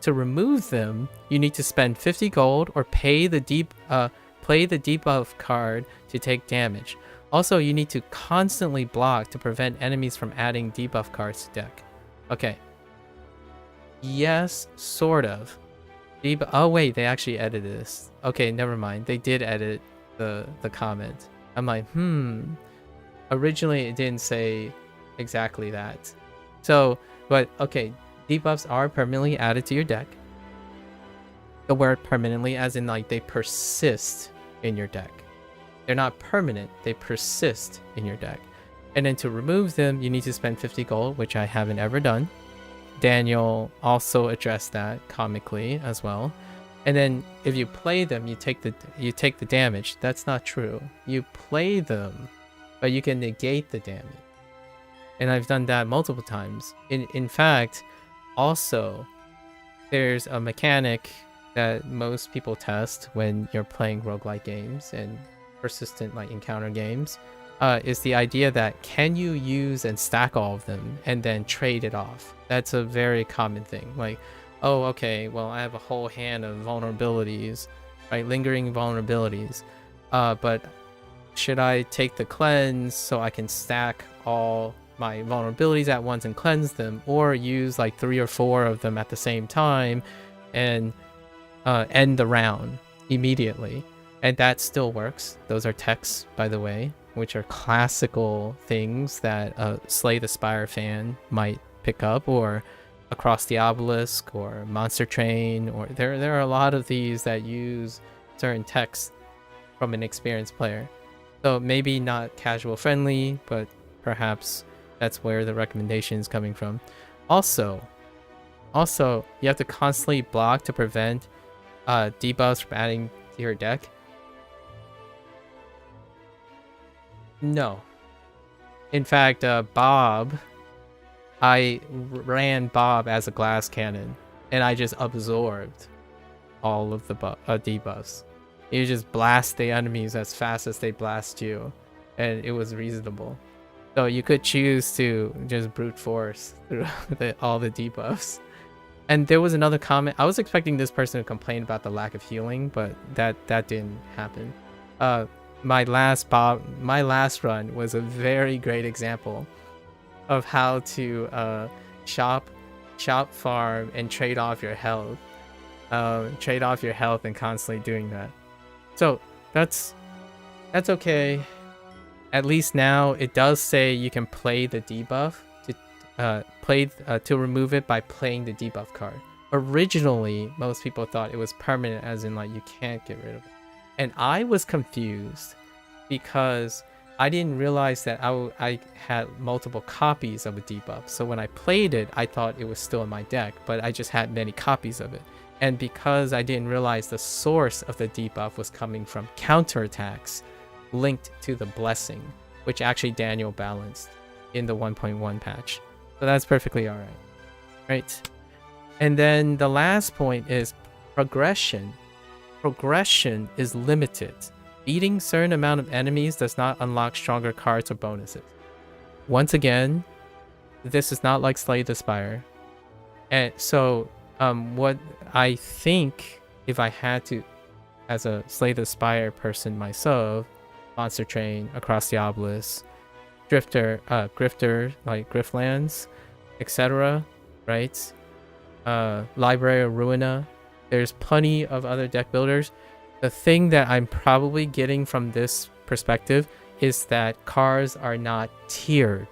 Speaker 1: To remove them, you need to spend 50 gold or play the debuff card to take damage. Also, you need to constantly block to prevent enemies from adding debuff cards to deck. Okay. Yes, sort of. Oh wait, they actually edited this. Okay, never mind. They did edit the comment. I'm like, originally it didn't say exactly that. So, but okay, debuffs are permanently added to your deck. The word permanently as in like they persist in your deck. They're not permanent, they persist in your deck. And then to remove them, you need to spend 50 gold, which I haven't ever done. Daniel also addressed that comically as well. And then if you play them, you take the damage. That's not true. You play them, but you can negate the damage. And I've done that multiple times. In fact, also there's a mechanic that most people test when you're playing roguelike games and persistent like encounter games, is the idea that can you use and stack all of them and then trade it off. That's a very common thing. Like, oh, okay, well, I have a whole hand of vulnerabilities, right? Lingering vulnerabilities. But should I take the cleanse so I can stack all my vulnerabilities at once and cleanse them, or use like 3 or 4 of them at the same time and end the round immediately? And that still works. Those are texts, by the way, which are classical things that a Slay the Spire fan might pick up, or Across the Obelisk, or Monster Train, or there are a lot of these that use certain texts from an experienced player. So maybe not casual friendly, but perhaps that's where the recommendation is coming from. Also, you have to constantly block to prevent debuffs from adding to your deck. No. In fact, Bob, I ran Bob as a glass cannon, and I just absorbed all of the debuffs. You just blast the enemies as fast as they blast you, and it was reasonable. So you could choose to just brute force through all the debuffs. And there was another comment. I was expecting this person to complain about the lack of healing, but that didn't happen. My last run was a very great example of how to shop, farm, and trade off your health. Trade off your health and constantly doing that. So that's okay. At least now it does say you can play the debuff to remove it by playing the debuff card. Originally, most people thought it was permanent, as in like you can't get rid of it. And I was confused because I didn't realize that I had multiple copies of a debuff. So when I played it, I thought it was still in my deck, but I just had many copies of it. And because I didn't realize the source of the debuff was coming from counterattacks linked to the blessing, which actually Daniel balanced in the 1.1 patch. So that's perfectly all right. Right. And then the last point is progression. Progression is limited. Beating certain amount of enemies does not unlock stronger cards or bonuses. Once again, this is not like Slay the Spire. And so what I think, if I had to, as a Slay the Spire person myself, Monster Train, Across the Obelisk, Grifter, like Griftlands, etc., right? Library of Ruina. There's plenty of other deck builders. The thing that I'm probably getting from this perspective is that cards are not tiered.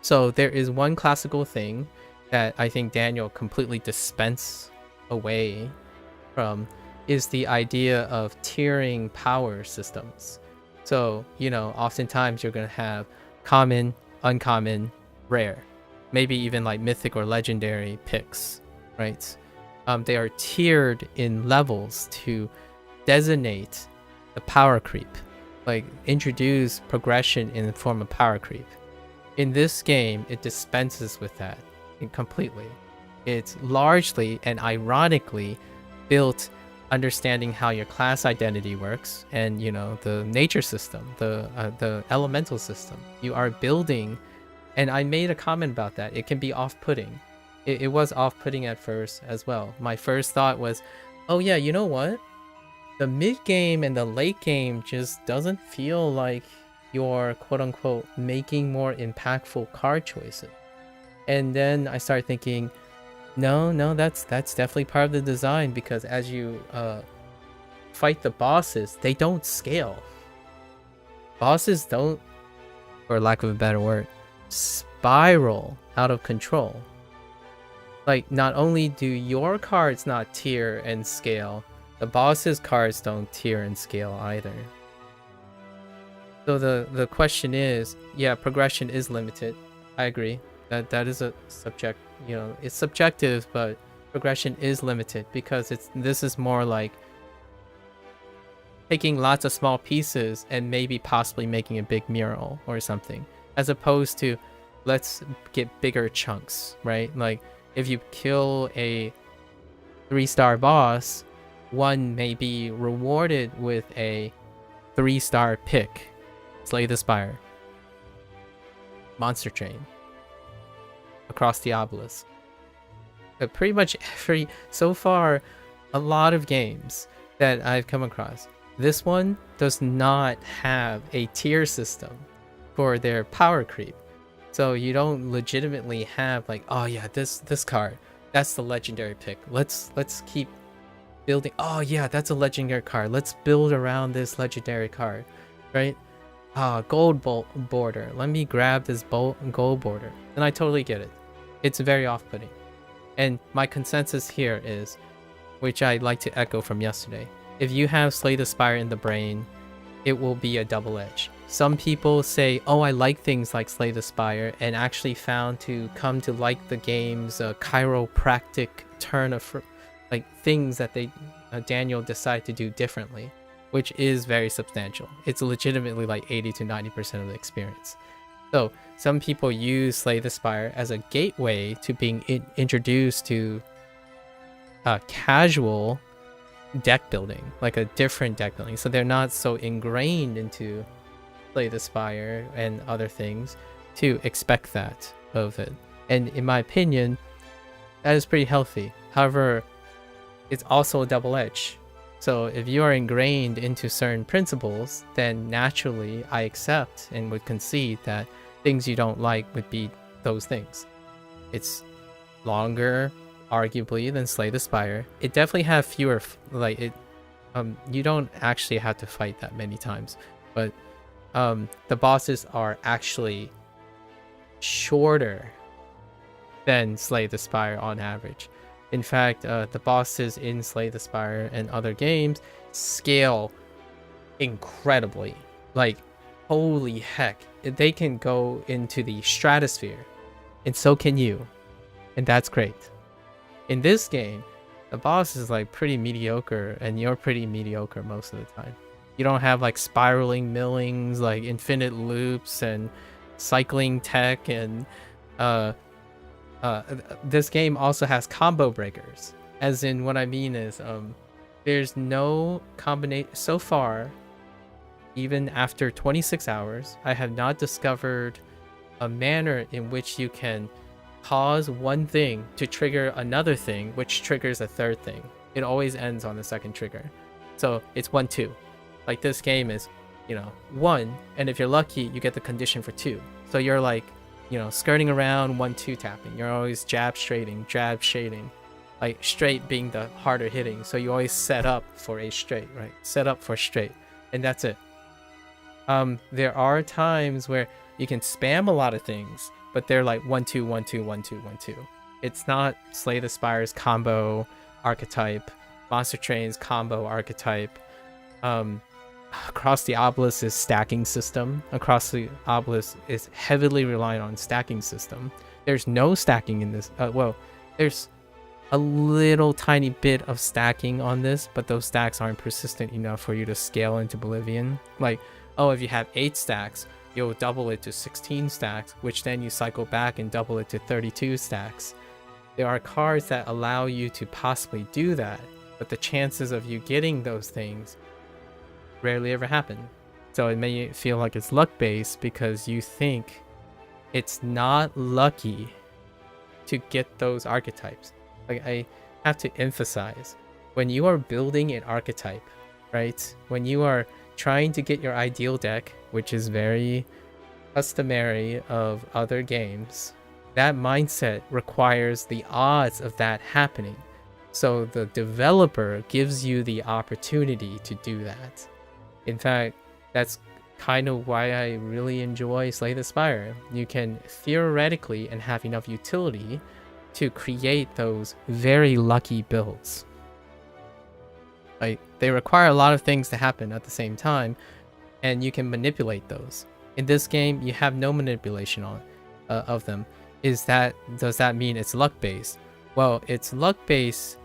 Speaker 1: So there is one classical thing that I think Daniel completely dispensed away from, is the idea of tiering power systems. So, you know, oftentimes you're going to have common, uncommon, rare, maybe even like mythic or legendary picks, right? They are tiered in levels to designate the power creep, like introduce progression in the form of power creep. In this game, it dispenses with that completely. It's largely and ironically built understanding how your class identity works, and you know, the nature system, the elemental system. You are building, and I made a comment about that. It can be off-putting. It was off-putting at first as well. My first thought was, oh yeah, you know what? The mid-game and the late game just doesn't feel like you're quote-unquote making more impactful card choices. And then I started thinking, no, that's definitely part of the design, because as you fight the bosses, they don't scale. Bosses don't, for lack of a better word, spiral out of control. Like, not only do your cards not tier and scale, the boss's cards don't tier and scale either. So the question is, yeah, progression is limited. I agree. That is a subject, you know, it's subjective, but progression is limited because this is more like taking lots of small pieces and maybe possibly making a big mural or something, as opposed to let's get bigger chunks, right? Like if you kill a 3-star boss, one may be rewarded with a 3-star pick. Slay the Spire, Monster Train, Across the Obelisk. Pretty much so far, a lot of games that I've come across, this one does not have a tier system for their power creep. So you don't legitimately have like, oh yeah, this card, that's the legendary pick. Let's keep building. Oh yeah, that's a legendary card. Let's build around this legendary card, right? Gold border. Let me grab this gold border. And I totally get it. It's very off-putting. And my consensus here is, which I'd like to echo from yesterday, if you have Slay the Spire in the brain, it will be a double edge. Some people say, oh, I like things like Slay the Spire, and actually found to come to like the game's chiropractic turn of like things that Daniel decided to do differently, which is very substantial. It's legitimately like 80 to 90% of the experience. So some people use Slay the Spire as a gateway to being introduced to casual deck building, like a different deck building. So they're not so ingrained into Slay the Spire and other things to expect that of it. And in my opinion, That is pretty healthy. However, it's also a double edge. So if you are ingrained into certain principles, then naturally I accept and would concede that things you don't like would be those things. It's longer, arguably, than Slay the Spire. It definitely have fewer, you don't actually have to fight that many times, but the bosses are actually shorter than Slay the Spire on average. In fact, the bosses in Slay the Spire and other games scale incredibly. Like, holy heck. They can go into the stratosphere, and so can you. And that's great. In this game, the boss is like pretty mediocre, and you're pretty mediocre most of the time. You don't have like spiraling millings, like infinite loops and cycling tech, and this game also has combo breakers. As in, what I mean is, there's no combination so far. Even after 26 hours, I have not discovered a manner in which you can pause one thing to trigger another thing, which triggers a third thing. It always ends on the second trigger. So it's 1-2. Like, this game is, 1, and if you're lucky, you get the condition for 2. So you're like, skirting around 1-2 tapping. You're always jab shading, like straight being the harder hitting. So you always set up for a straight, right? Set up for straight, and that's it. There are times where you can spam a lot of things, but they're like 1-2, 1-2, 1-2, 1-2. It's not Slay the Spire's combo archetype, Monster Train's combo archetype. Across the Obelisk is stacking system. Across the Obelisk is heavily reliant on stacking system. There's no stacking in this. There's a little tiny bit of stacking on this, but those stacks aren't persistent enough for you to scale into Oblivion. Like, if you have 8 stacks, you'll double it to 16 stacks, which then you cycle back and double it to 32 stacks. There are cards that allow you to possibly do that, but the chances of you getting those things rarely ever happen. So it may feel like it's luck based because you think it's not lucky to get those archetypes. Like, I have to emphasize, when you are building an archetype, right? When you are trying to get your ideal deck, which is very customary of other games, that mindset requires the odds of that happening. So the developer gives you the opportunity to do that. In fact, that's kind of why I really enjoy Slay the Spire. You can theoretically and have enough utility to create those very lucky builds. Like, they require a lot of things to happen at the same time, and you can manipulate those. In this game, you have no manipulation of them. Does that mean it's luck based? Well, it's luck based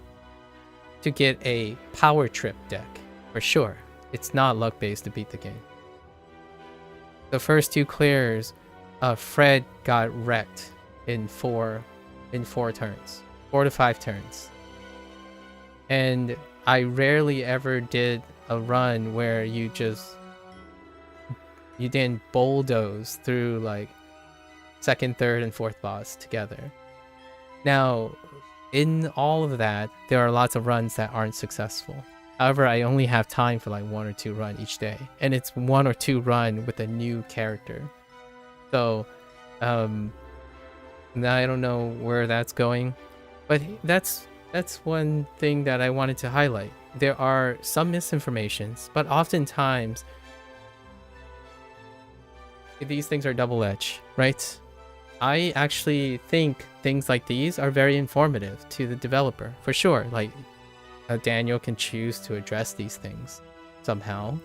Speaker 1: to get a power trip deck, for sure. It's not luck based to beat the game. The first 2 clears, Fred got wrecked in 4 turns, 4 to 5 turns. And I rarely ever did a run where you didn't bulldoze through like 2nd, 3rd, and 4th boss together. Now, in all of that, there are lots of runs that aren't successful. However, I only have time for like 1 or 2 run each day, and it's 1 or 2 run with a new character. So, now I don't know where that's going, but that's one thing that I wanted to highlight. There are some misinformations, but oftentimes these things are double-edged, right? I actually think things like these are very informative to the developer, for sure. Like, Daniel can choose to address these things somehow.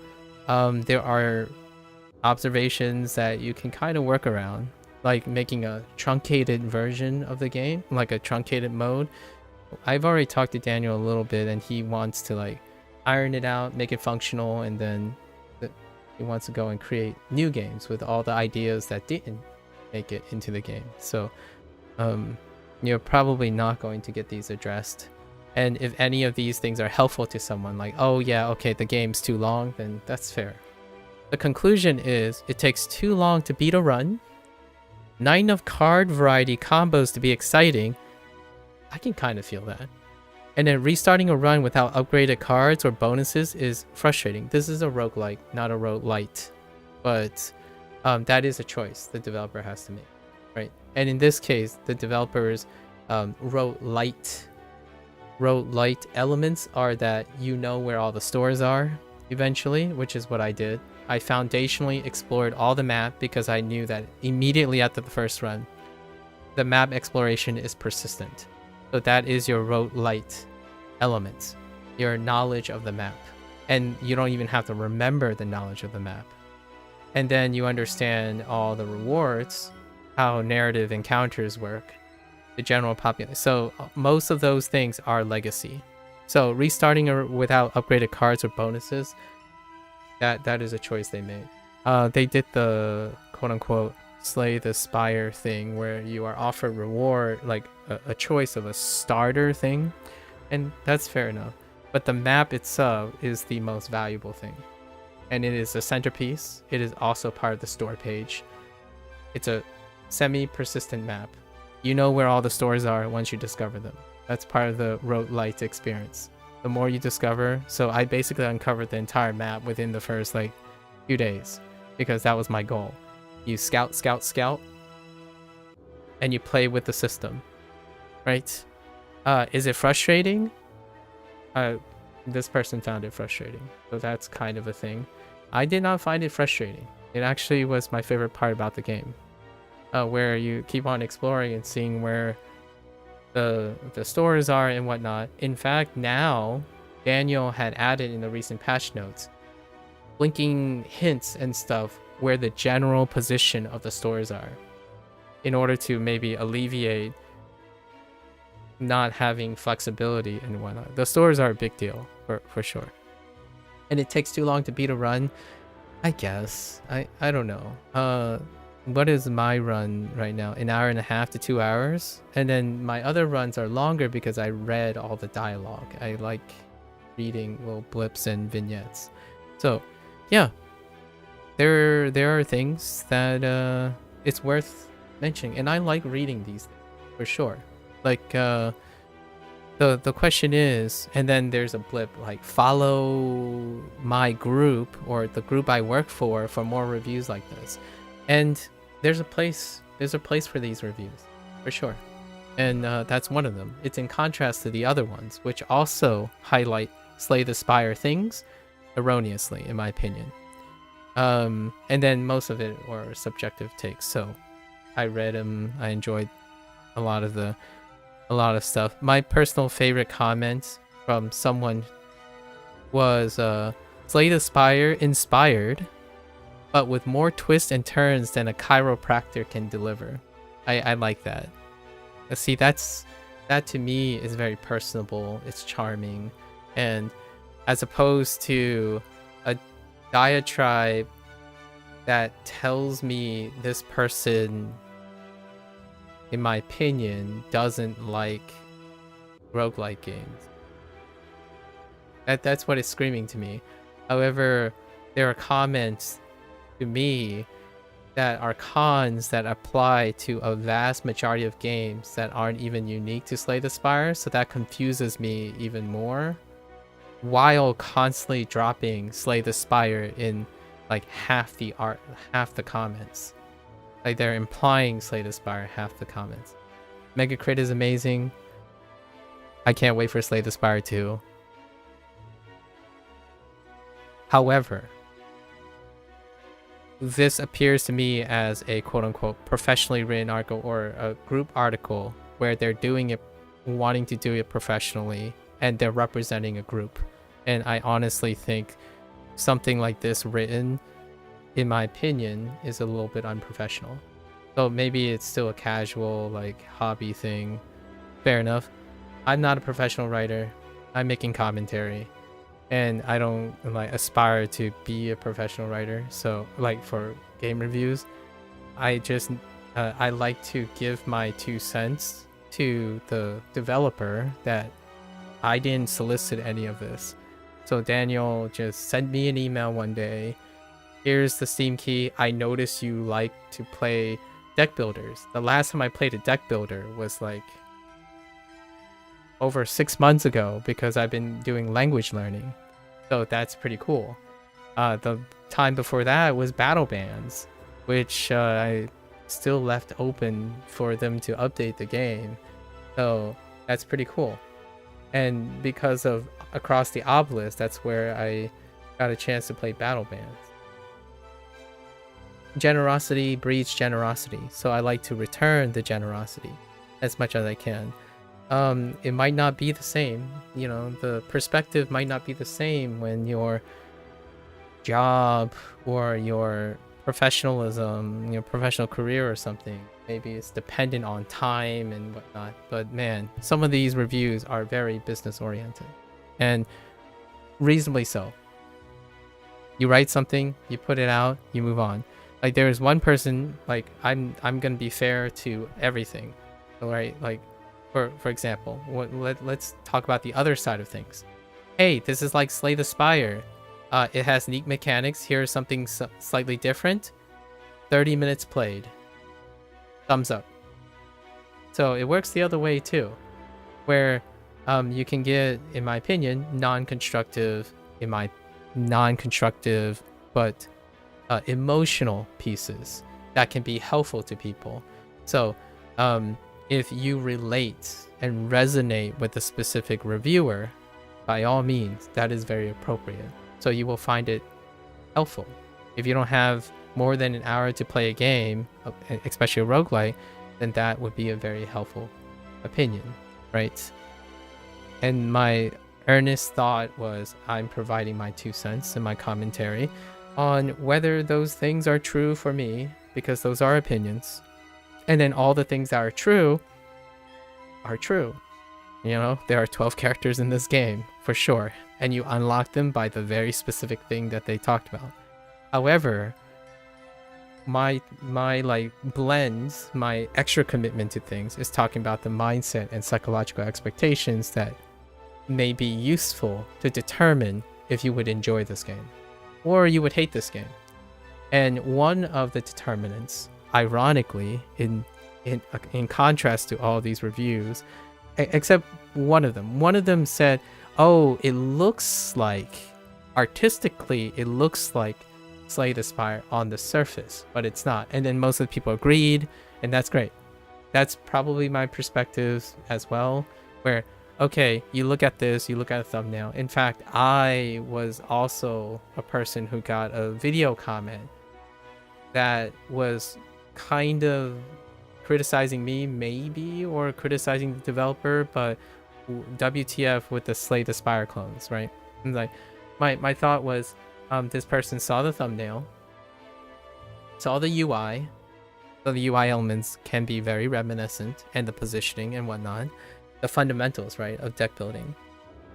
Speaker 1: There are observations that you can kind of work around, like making a truncated version of the game, like a truncated mode. I've already talked to Daniel a little bit, and he wants to like iron it out, make it functional, and then he wants to go and create new games with all the ideas that didn't make it into the game. So you're probably not going to get these addressed. And if any of these things are helpful to someone, like, oh yeah, okay, the game's too long, then that's fair. The conclusion is, it takes too long to beat a run, not enough card variety combos to be exciting, I can kind of feel that. And then restarting a run without upgraded cards or bonuses is frustrating. This is a roguelike, not a roguelite. But that is a choice the developer has to make, right? And in this case, the developers roguelite elements are that you know where all the stores are eventually, which is what I did. I foundationally explored all the map because I knew that immediately after the first run, the map exploration is persistent. So that is your roguelite elements, your knowledge of the map. And you don't even have to remember the knowledge of the map. And then you understand all the rewards, how narrative encounters work, the general population. So most of those things are legacy. So restarting without upgraded cards or bonuses, that is a choice they made. They did the quote-unquote slay the spire thing where you are offered reward, like a choice of a starter thing, and that's fair enough. But the map itself is the most valuable thing, and it is a centerpiece. It is also part of the store page. It's a semi-persistent map. You know where all the stores are once you discover them. That's part of the roguelite experience. The more you discover, so I basically uncovered the entire map within the first like few days because that was my goal. You scout, and you play with the system, right? Is it frustrating? This person found it frustrating, so that's kind of a thing. I did not find it frustrating. It actually was my favorite part about the game, where you keep on exploring and seeing where the stores are and whatnot. In fact, now Daniel had added in the recent patch notes blinking hints and stuff where the general position of the stores are, in order to maybe alleviate not having flexibility and whatnot. The stores are a big deal for sure, and it takes too long to beat a run, I guess. I don't know. What is my run right now? An hour and a half to 2 hours, and then my other runs are longer because I read all the dialogue. I like reading little blips and vignettes. So yeah, there are things that it's worth mentioning, and I like reading these things for sure. Like the question is, and then there's a blip like follow my group or the group I work for more reviews like this. And there's a place for these reviews for sure, and that's one of them. It's in contrast to the other ones, which also highlight slay the spire things erroneously, in my opinion. And then most of it were subjective takes. So I read them. I enjoyed a lot of stuff. My personal favorite comment from someone was slay the spire inspired, but with more twists and turns than a chiropractor can deliver. I like that. See, that to me is very personable. It's charming, and as opposed to a diatribe that tells me this person, in my opinion, doesn't like roguelike games. That's what it's screaming to me. However, there are comments to me that are cons that apply to a vast majority of games that aren't even unique to Slay the Spire, so that confuses me even more, while constantly dropping Slay the Spire in like half the comments. Like they're implying Slay the Spire half the comments. Megacrit is amazing. I can't wait for Slay the Spire 2. However, this appears to me as a quote-unquote professionally written article or a group article where they're doing it, wanting to do it professionally, and they're representing a group. And I honestly think something like this written, in my opinion, is a little bit unprofessional. So maybe it's still a casual, like, hobby thing. Fair enough. I'm not a professional writer. I'm making commentary, and I don't like aspire to be a professional writer. So like for game reviews, I just I like to give my 2 cents to the developer that I didn't solicit any of this. So Daniel just sent me an email one day. Here's the Steam key. I noticed you like to play deck builders. The last time I played a deck builder was like over 6 months ago because I've been doing language learning. So that's pretty cool. The time before that was battle bans, which I still left open for them to update the game. So that's pretty cool. And because of Across the Obelisk, that's where I got a chance to play battle bans. Generosity breeds generosity, so I like to return the generosity as much as I can. It might not be the same, you know, the perspective might not be the same when your job or your professionalism, your professional career or something, maybe it's dependent on time and whatnot. But man, some of these reviews are very business oriented, and reasonably so. You write something, you put it out, you move on. Like there is one person, like I'm gonna be fair to everything, right? Like for example, let's talk about the other side of things. Hey, this is like Slay the Spire. It has neat mechanics. Here's something slightly different. 30 minutes played. Thumbs up. So it works the other way too, where you can get, in my opinion, non-constructive but emotional pieces that can be helpful to people. So if you relate and resonate with a specific reviewer, by all means, that is very appropriate. So you will find it helpful. If you don't have more than an hour to play a game, especially a roguelike, then that would be a very helpful opinion, right? And my earnest thought was I'm providing my 2 cents in my commentary on whether those things are true for me, because those are opinions. And then all the things that are true are true. You know, there are 12 characters in this game, for sure. And you unlock them by the very specific thing that they talked about. However, my like blends, my extra commitment to things is talking about the mindset and psychological expectations that may be useful to determine if you would enjoy this game or you would hate this game. And one of the determinants, ironically, in contrast to all these reviews, except one of them said, oh, it looks like, artistically, it looks like Slay the Spire on the surface, but it's not. And then most of the people agreed, and that's great. That's probably my perspective as well, where, okay, you look at this, you look at a thumbnail. In fact, I was also a person who got a video comment that was kind of criticizing me, maybe, or criticizing the developer, but WTF with the Slay the Spire clones, right? And like, my thought was, this person saw the thumbnail, saw the UI, so the UI elements can be very reminiscent, and the positioning and whatnot, the fundamentals, right, of deck building,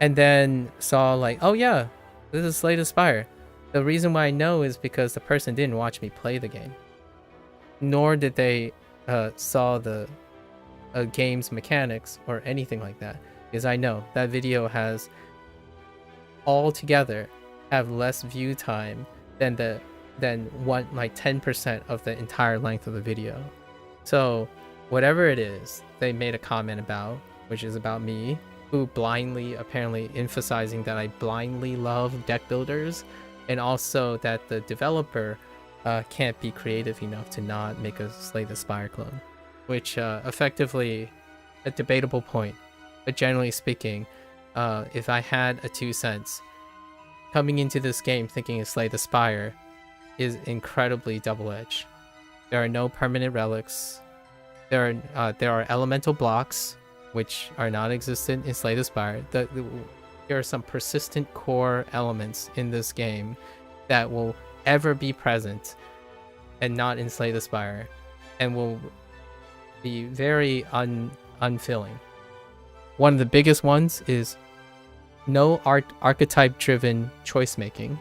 Speaker 1: and then saw like, oh yeah, this is Slay the Spire. The reason why I know is because the person didn't watch me play the game, nor did they saw the game's mechanics or anything like that, because I know that video has altogether have less view time than 10% of the entire length of the video. So whatever it is they made a comment about, which is about me, who blindly, apparently emphasizing that I blindly love deck builders, and also that the developer can't be creative enough to not make a Slay the Spire clone, which effectively a debatable point. But generally speaking, if I had a 2 cents, coming into this game thinking of Slay the Spire is incredibly double-edged. There are no permanent relics. There are elemental blocks, which are not existent in Slay the Spire. There are some persistent core elements in this game that will ever be present and not in Slay the Spire, and will be very unfilling. One of the biggest ones is no archetype-driven choice making,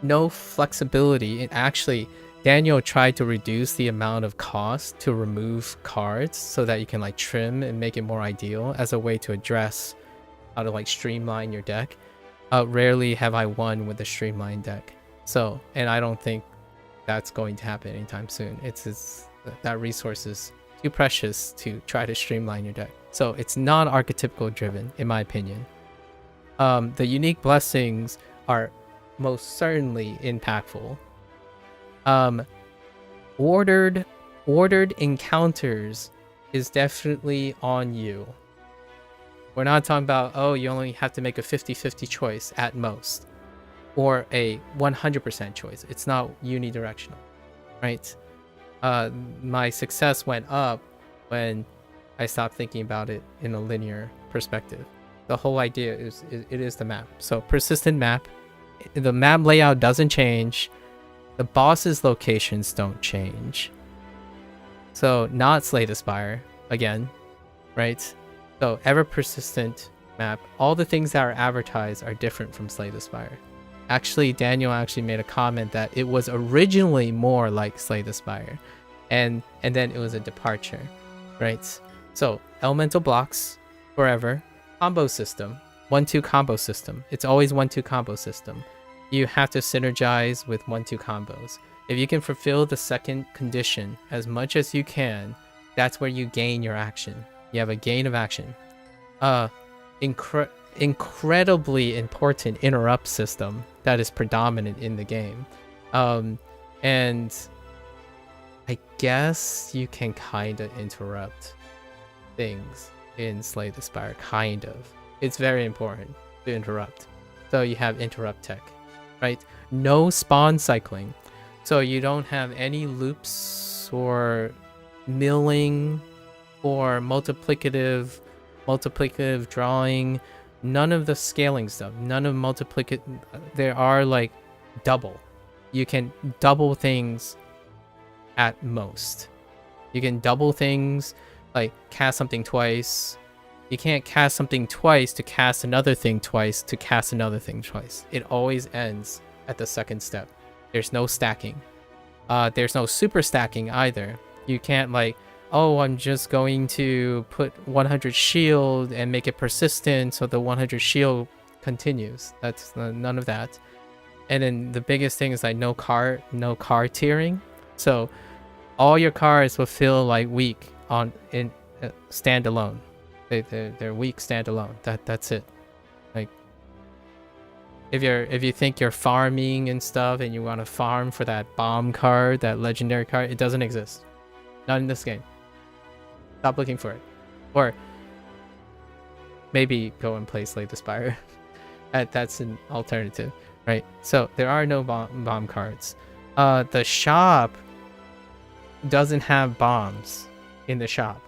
Speaker 1: no flexibility. And actually, Daniel tried to reduce the amount of cost to remove cards so that you can like trim and make it more ideal as a way to address how to like streamline your deck. Rarely have I won with a streamlined deck. So, and I don't think that's going to happen anytime soon. It's that resource is too precious to try to streamline your deck. So it's non-archetypical driven, in my opinion. The unique blessings are most certainly impactful. Ordered encounters is definitely on you. We're not talking about, oh, you only have to make a 50-50 choice at most, or a 100% choice. It's not unidirectional, right? My success went up when I stopped thinking about it in a linear perspective. The whole idea is it is the map. So persistent map, the map layout doesn't change. The boss's locations don't change. So not Slay the Spire again, right? So ever persistent map. All the things that are advertised are different from Slay the Spire. Actually, Daniel actually made a comment that it was originally more like Slay the Spire, and then it was a departure, right? So elemental blocks forever, combo system, 1-2 combo system. It's always 1-2 combo system. You have to synergize with 1-2 combos. If you can fulfill the second condition as much as you can, that's where you gain your action. You have a gain of action. Incredibly important interrupt system that is predominant in the game. And I guess you can kind of interrupt things in Slay the Spire, kind of. It's very important to interrupt. So you have interrupt tech, right? No spawn cycling. So you don't have any loops or milling or multiplicative drawing, none of the scaling stuff, none of multiplicative. There are like double. You can double things at most. You can double things, like cast something twice. You can't cast something twice to cast another thing twice to cast another thing twice. It always ends at the second step. There's no stacking. There's no super stacking either. You can't like, oh, I'm just going to put 100 shield and make it persistent so the 100 shield continues. That's none of that. And then the biggest thing is like no car tiering. So all your cars will feel like weak in standalone. They're weak standalone. That's it. Like if you think you're farming and stuff and you want to farm for that bomb card, that legendary card, it doesn't exist. Not in this game. Stop looking for it. Or maybe go and play Slay the Spire. That's an alternative, right? So there are no bomb cards. The shop doesn't have bombs in the shop.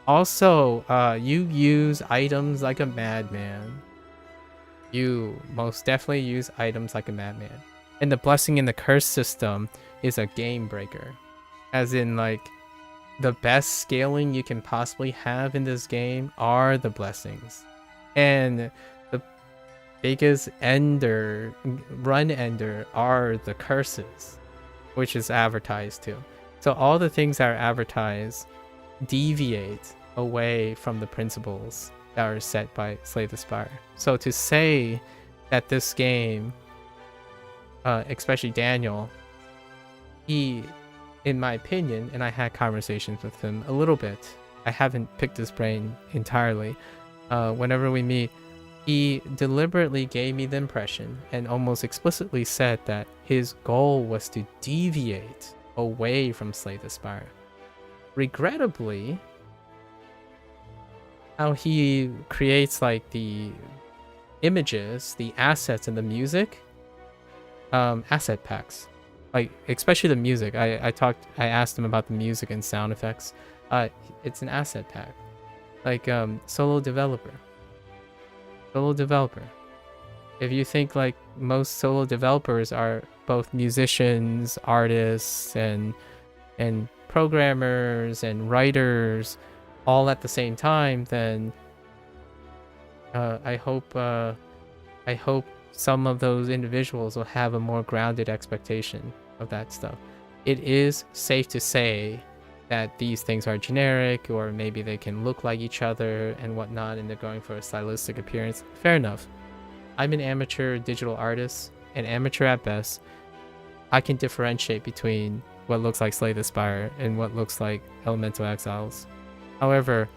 Speaker 1: Also, you use items like a madman. You most definitely use items like a madman. And the blessing and the curse system is a game breaker. As in, like, the best scaling you can possibly have in this game are the blessings. And the biggest run ender are the curses, which is advertised too. So all the things that are advertised deviate away from the principles that are set by Slay the Spire. So to say that this game, especially Daniel, he, in my opinion, and I had conversations with him a little bit, I haven't picked his brain entirely. Whenever we meet, he deliberately gave me the impression and almost explicitly said that his goal was to deviate away from Slay the Spire. Regrettably, how he creates like the images, the assets, and the music, asset packs, like especially the music. I asked him about the music and sound effects. It's an asset pack, like solo developer. If you think like most solo developers are both musicians, artists, and programmers and writers all at the same time, then I hope some of those individuals will have a more grounded expectation of that stuff. It is safe to say that these things are generic, or maybe they can look like each other and whatnot, and they're going for a stylistic appearance. Fair enough. I'm an amateur digital artist, and amateur at best. I can differentiate between what looks like Slay the Spire and what looks like Elemental Exiles. However,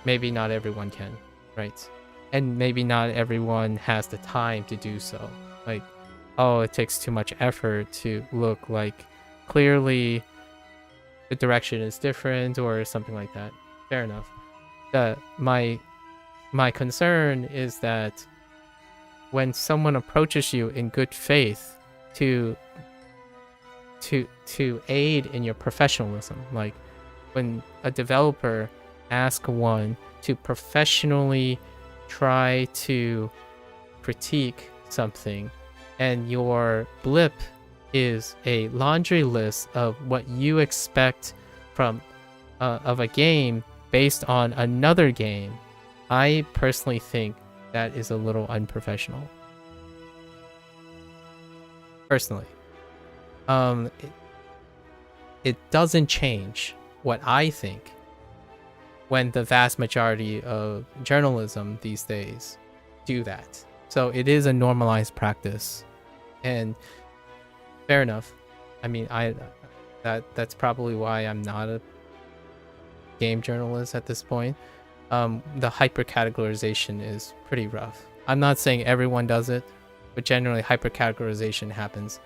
Speaker 1: maybe not everyone can, right? And maybe not everyone has the time to do so. Like, oh, it takes too much effort to look like clearly the direction is different or something like that. Fair enough. My concern is that when someone approaches you in good faith to aid in your professionalism, like when a developer asks one to professionally try to critique something, and your blip is a laundry list of what you expect from of a game based on another game, I personally think that is a little unprofessional. Personally, it doesn't change what I think when the vast majority of journalism these days do that. So it is a normalized practice, and fair enough. I mean, that's probably why I'm not a game journalist at this point. The hyper categorization is pretty rough. I'm not saying everyone does it, but generally hyper categorization happens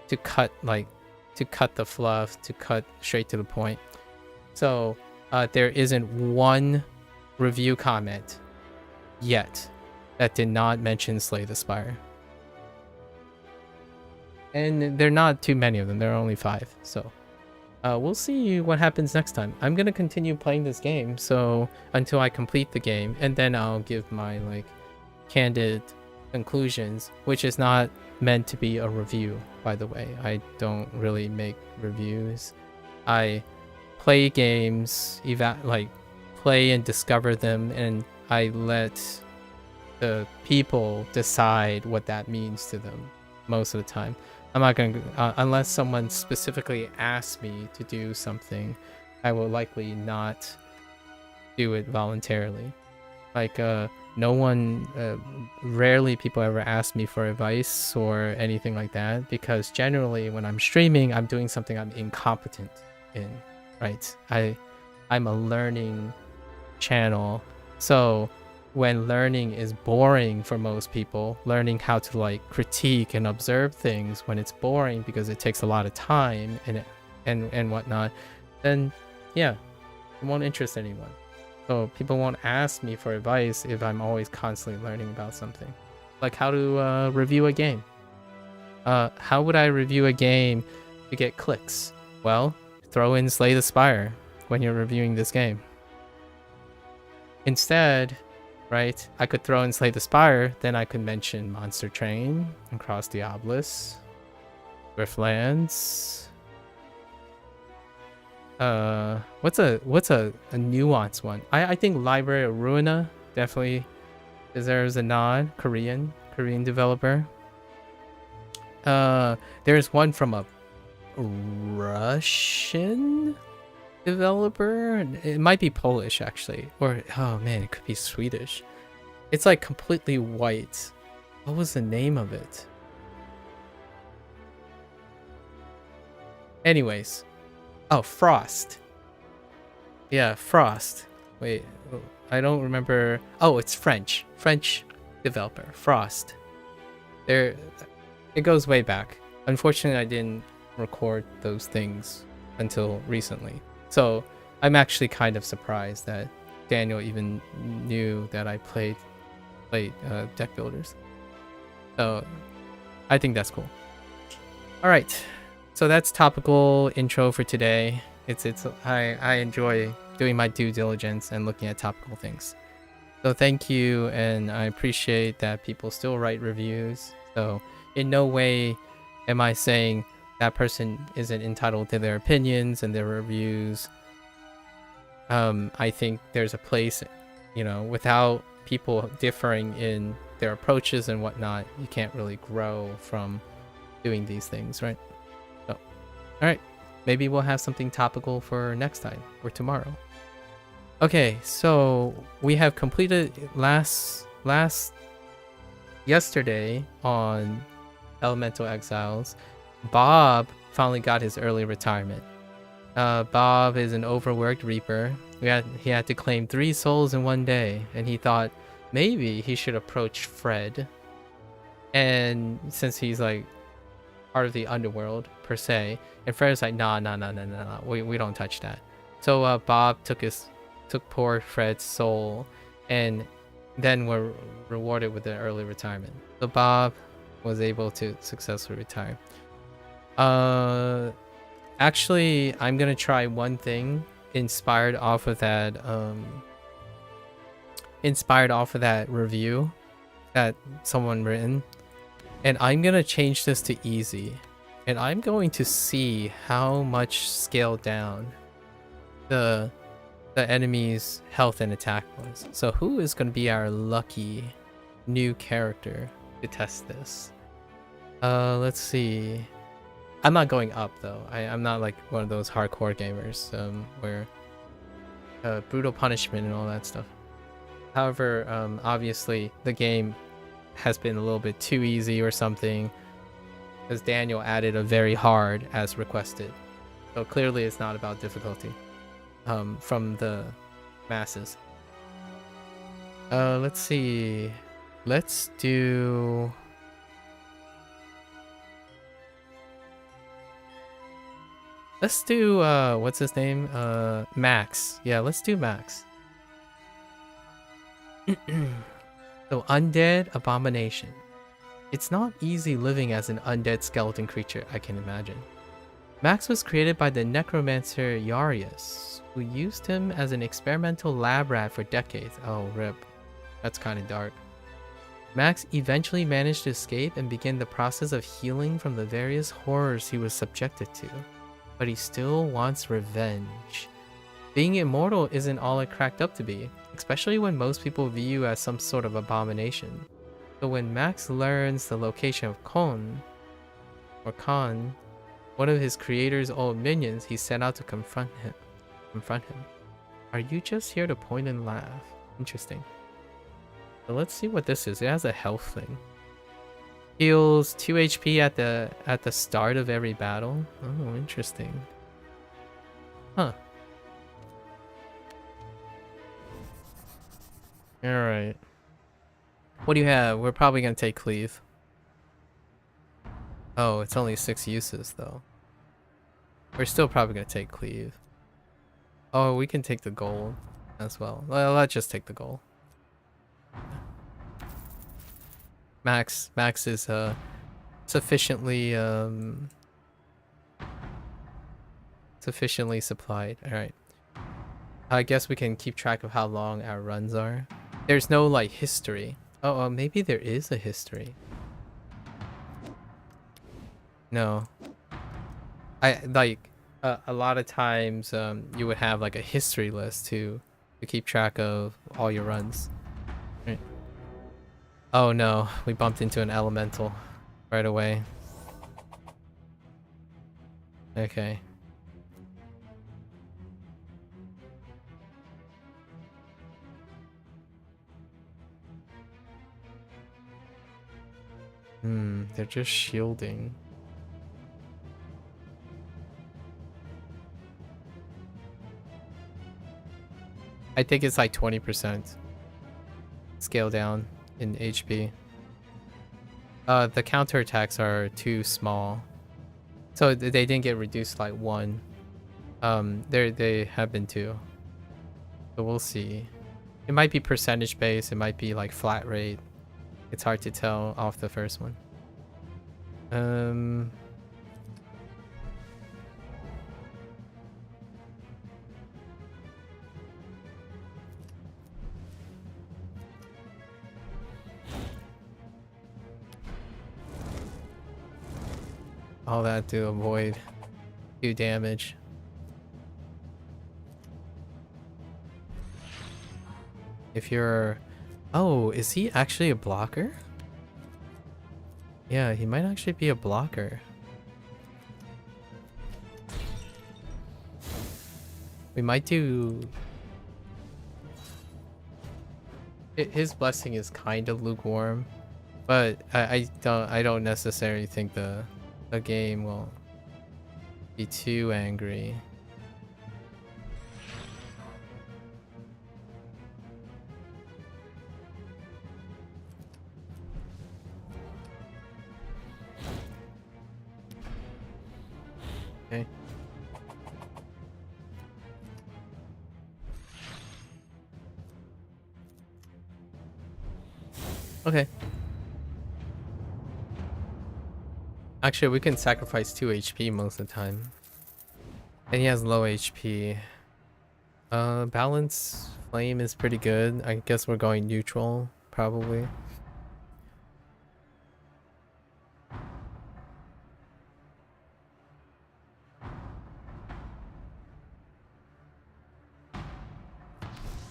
Speaker 1: to cut the fluff, to cut straight to the point. So there isn't one review comment yet that did not mention Slay the Spire. And there are not too many of them. There are only 5. So we'll see what happens next time. I'm going to continue playing this game so until I complete the game, and then I'll give my candid conclusions, which is not meant to be a review, by the way. I don't really make reviews. I play games, play and discover them, and I let the people decide what that means to them most of the time. I'm not going to, unless someone specifically asks me to do something, I will likely not do it voluntarily. No one, rarely people ever ask me for advice or anything like that, because generally when I'm streaming, I'm doing something I'm incompetent in, right? I'm a learning channel. So when learning is boring for most people, learning how to critique and observe things when it's boring because it takes a lot of time and whatnot, then yeah, it won't interest anyone. So people won't ask me for advice if I'm always constantly learning about something. Like how to review a game. How would I review a game to get clicks? Well, throw in Slay the Spire when you're reviewing this game. Instead, right, I could throw in Slay the Spire, then I could mention Monster Train, Across the Obelisk, Riftlands. What's a nuanced one? I think Library of Ruina definitely deserves a nod. Korean developer. There's one from a Russian developer. It might be Polish actually, or oh man, it could be Swedish. It's completely white. What was the name of it? Anyways. Oh, Frost. Yeah, Frost. Wait, I don't remember. Oh, it's French developer, Frost. It goes way back. Unfortunately, I didn't record those things until recently. So I'm actually kind of surprised that Daniel even knew that I played deck builders. So I think that's cool. All right. So that's topical intro for today. I enjoy doing my due diligence and looking at topical things. So thank you, and I appreciate that people still write reviews. So in no way am I saying that person isn't entitled to their opinions and their reviews. I think there's a place, without people differing in their approaches and whatnot, you can't really grow from doing these things, right? So, all right, maybe we'll have something topical for next time or tomorrow. Okay, so we have completed yesterday on Elemental Exiles. Bob finally got his early retirement. Bob is an overworked Reaper. He had to claim 3 souls in one day, and he thought maybe he should approach Fred. And since he's like part of the underworld per se, and Fred's like, nah, we don't touch that. So Bob took poor Fred's soul, and then were rewarded with an early retirement. So Bob was able to successfully retire. Actually, I'm gonna try one thing inspired off of that review that someone written, and I'm gonna change this to easy, and I'm going to see how much scaled down the enemy's health and attack was. So who is gonna be our lucky new character to test this? Let's see. I'm not going up though. I'm not like one of those hardcore gamers where brutal punishment and all that stuff. However, obviously the game has been a little bit too easy or something, because Daniel added a very hard as requested. So clearly it's not about difficulty from the masses. Let's see. Let's do... what's his name? Max. Yeah, let's do Max. So, Undead Abomination. It's not easy living as an undead skeleton creature, I can imagine. Max was created by the necromancer Yarius, who used him as an experimental lab rat for decades. Oh, rip. That's kind of dark. Max eventually managed to escape and begin the process of healing from the various horrors he was subjected to. But he still wants revenge. Being immortal isn't all it cracked up to be, especially when most people view you as some sort of abomination. So when Max learns the location of Khan, one of his creator's old minions, he set out to confront him. Are you just here to point and laugh? Interesting. So let's see what this is. It has a health thing. Heals 2 HP at the start of every battle. Oh, interesting. Huh. Alright. What do you have? We're probably gonna take Cleave. Oh, it's only 6 uses though. We're still probably gonna take Cleave. Oh, we can take the gold as well. Well, let's just take the gold. Max is sufficiently supplied. All right. I guess we can keep track of how long our runs are. There's no like history. Oh, maybe there is a history. No. I like a lot of times you would have like a history list to keep track of all your runs. Right. Oh no, we bumped into an elemental right away. Okay. They're just shielding. I think it's like 20% scale down in HP. The counterattacks are too small, so they didn't get reduced like 1. They have been 2. So we'll see. It might be percentage based. It might be like flat rate. It's hard to tell off the first one. All that to avoid 2 damage. If you're... Oh, is he actually a blocker? Yeah, he might actually be a blocker. We might do... His blessing is kind of lukewarm, but I don't necessarily think the game will be too angry. Okay. Okay. Actually, we can sacrifice 2 HP most of the time. And he has low HP. Balance flame is pretty good. I guess we're going neutral, probably.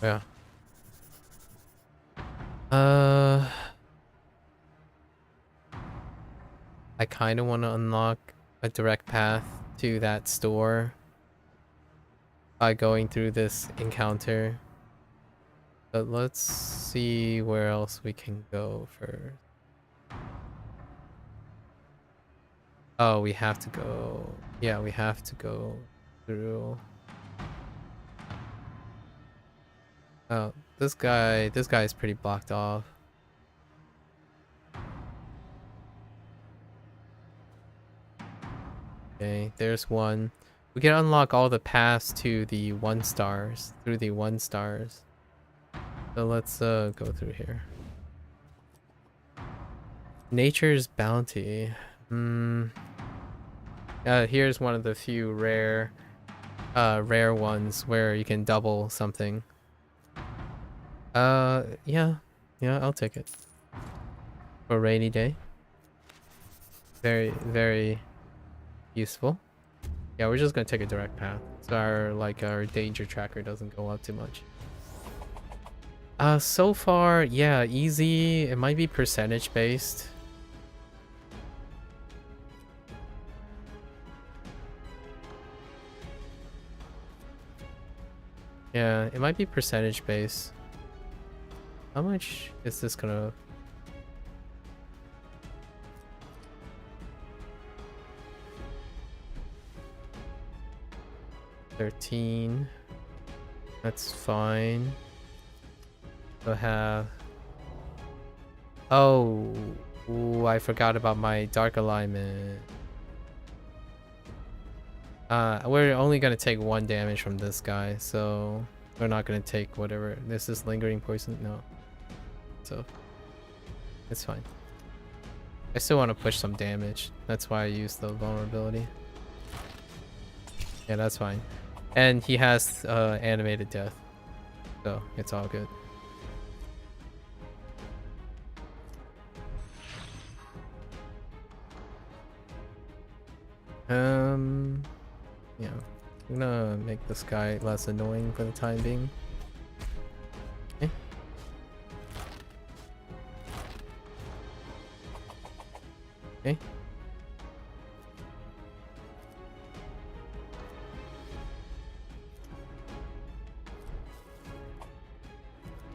Speaker 1: Yeah. I kind of want to unlock a direct path to that store by going through this encounter. But let's see where else we can go first. Oh, we have to go. Yeah, we have to go through. Oh, this guy is pretty blocked off. Okay, there's one. We can unlock all the paths to the 1 stars through the 1 stars. So let's go through here. Nature's Bounty. Here's one of the few rare ones where you can double something. Yeah, I'll take it. For a rainy day. Very, very useful. Yeah, we're just gonna take a direct path, so our danger tracker doesn't go up too much. So far, yeah, easy. It might be percentage based. Yeah, it might be percentage based. How much is this gonna... $13. That's fine. We'll have... Oh, ooh, I forgot about my dark alignment. We're only gonna take 1 damage from this guy, so we're not gonna take whatever. This is lingering poison? No. So, it's fine. I still want to push some damage. That's why I used the vulnerability. Yeah, that's fine. And he has animated death, so it's all good. Yeah, I'm gonna make this guy less annoying for the time being. Okay. Okay.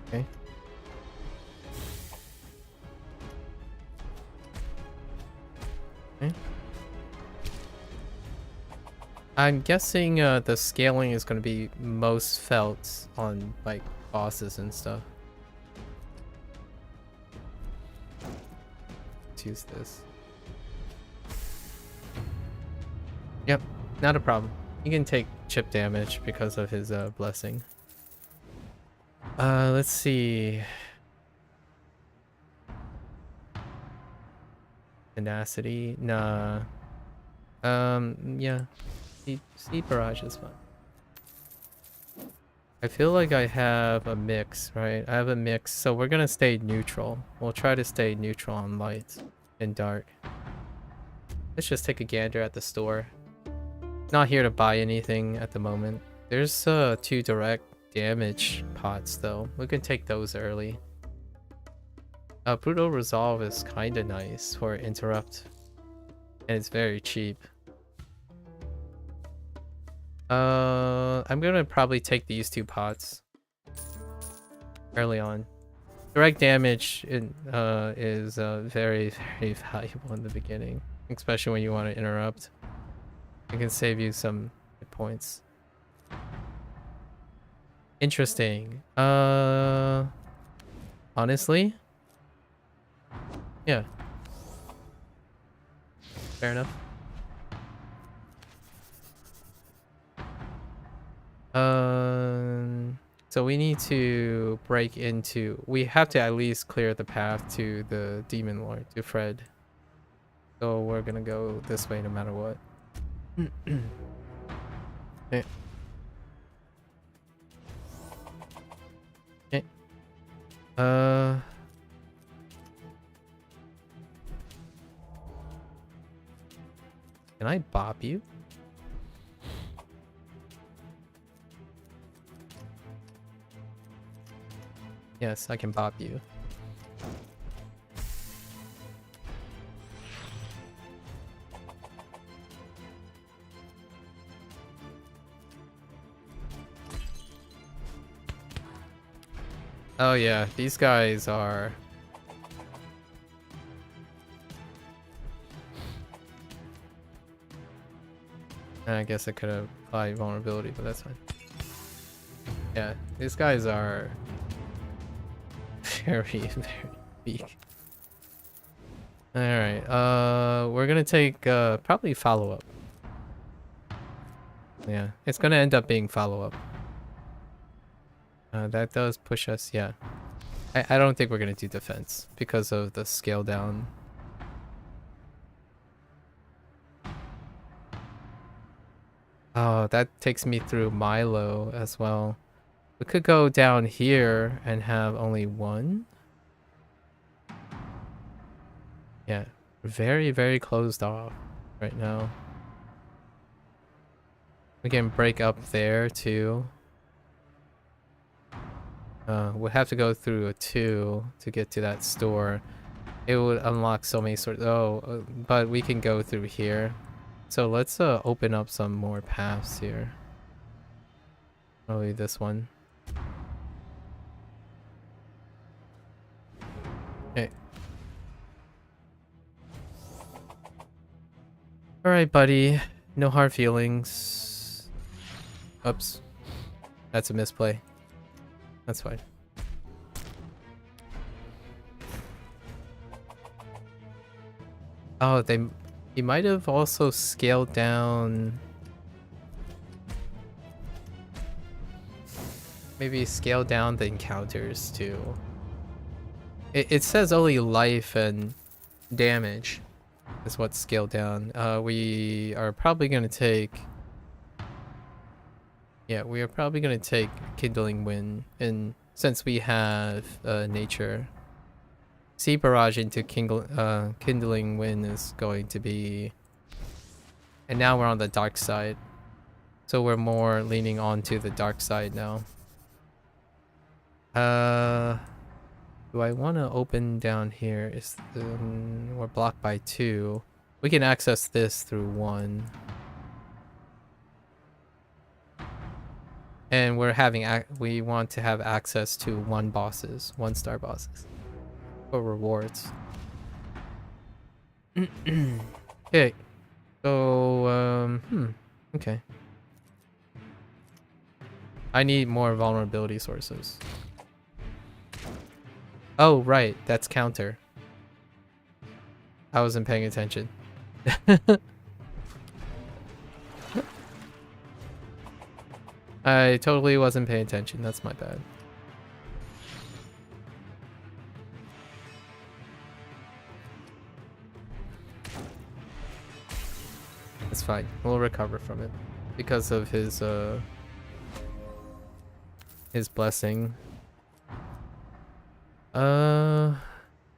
Speaker 1: Okay. Okay. I'm guessing the scaling is going to be most felt on like bosses and stuff. Let's use this. Yep, not a problem. He can take chip damage because of his blessing. Let's see. Tenacity? Nah. Yeah. Steep barrage is fine. I feel like I have a mix, right? I have a mix, so we're gonna stay neutral. We'll try to stay neutral on light and dark. Let's just take a gander at the store. Not here to buy anything at the moment. There's 2 direct damage pots though. We can take those early. Brutal Resolve is kinda nice for interrupt. And it's very cheap. I'm gonna probably take these 2 pots early on. Direct damage is very, very valuable in the beginning, especially when you want to interrupt. It can save you some hit points. Interesting. Honestly, yeah. Fair enough. So we need to break into. We have to at least clear the path to the Demon Lord, to Fred. So we're gonna go this way no matter what. Okay. Okay. Can I bop you? Yes, I can bop you. Oh yeah, these guys are... I guess I could have applied vulnerability, but that's fine. Yeah, these guys are very, very weak. Alright, we're gonna take probably follow-up. Yeah, it's gonna end up being follow-up. That does push us, yeah. I don't think we're gonna do defense because of the scale down. Oh, that takes me through Milo as well. We could go down here and have only one. Yeah, very, very closed off right now. We can break up there too. We'll have to go through a 2 to get to that store. It would unlock so many sorts. Oh, but we can go through here. So let's open up some more paths here. Probably this one. Okay. Alright, buddy. No hard feelings. Oops. That's a misplay. That's fine. Oh, he might have also scaled down. Maybe scale down the encounters too. It says only life and damage is what's scaled down. We are probably gonna take. Yeah, we are probably gonna take Kindling Wind, and since we have nature, Sea Barrage into Kindling Wind is going to be, and now we're on the dark side, so we're more leaning onto the dark side now. Do I want to open down here? We're blocked by 2. We can access this through 1. And we want to have access to 1-star bosses for rewards. Okay. So, okay. I need more vulnerability sources. Oh, right. That's counter. I wasn't paying attention. I totally wasn't paying attention. That's my bad. It's fine. We'll recover from it because of his blessing.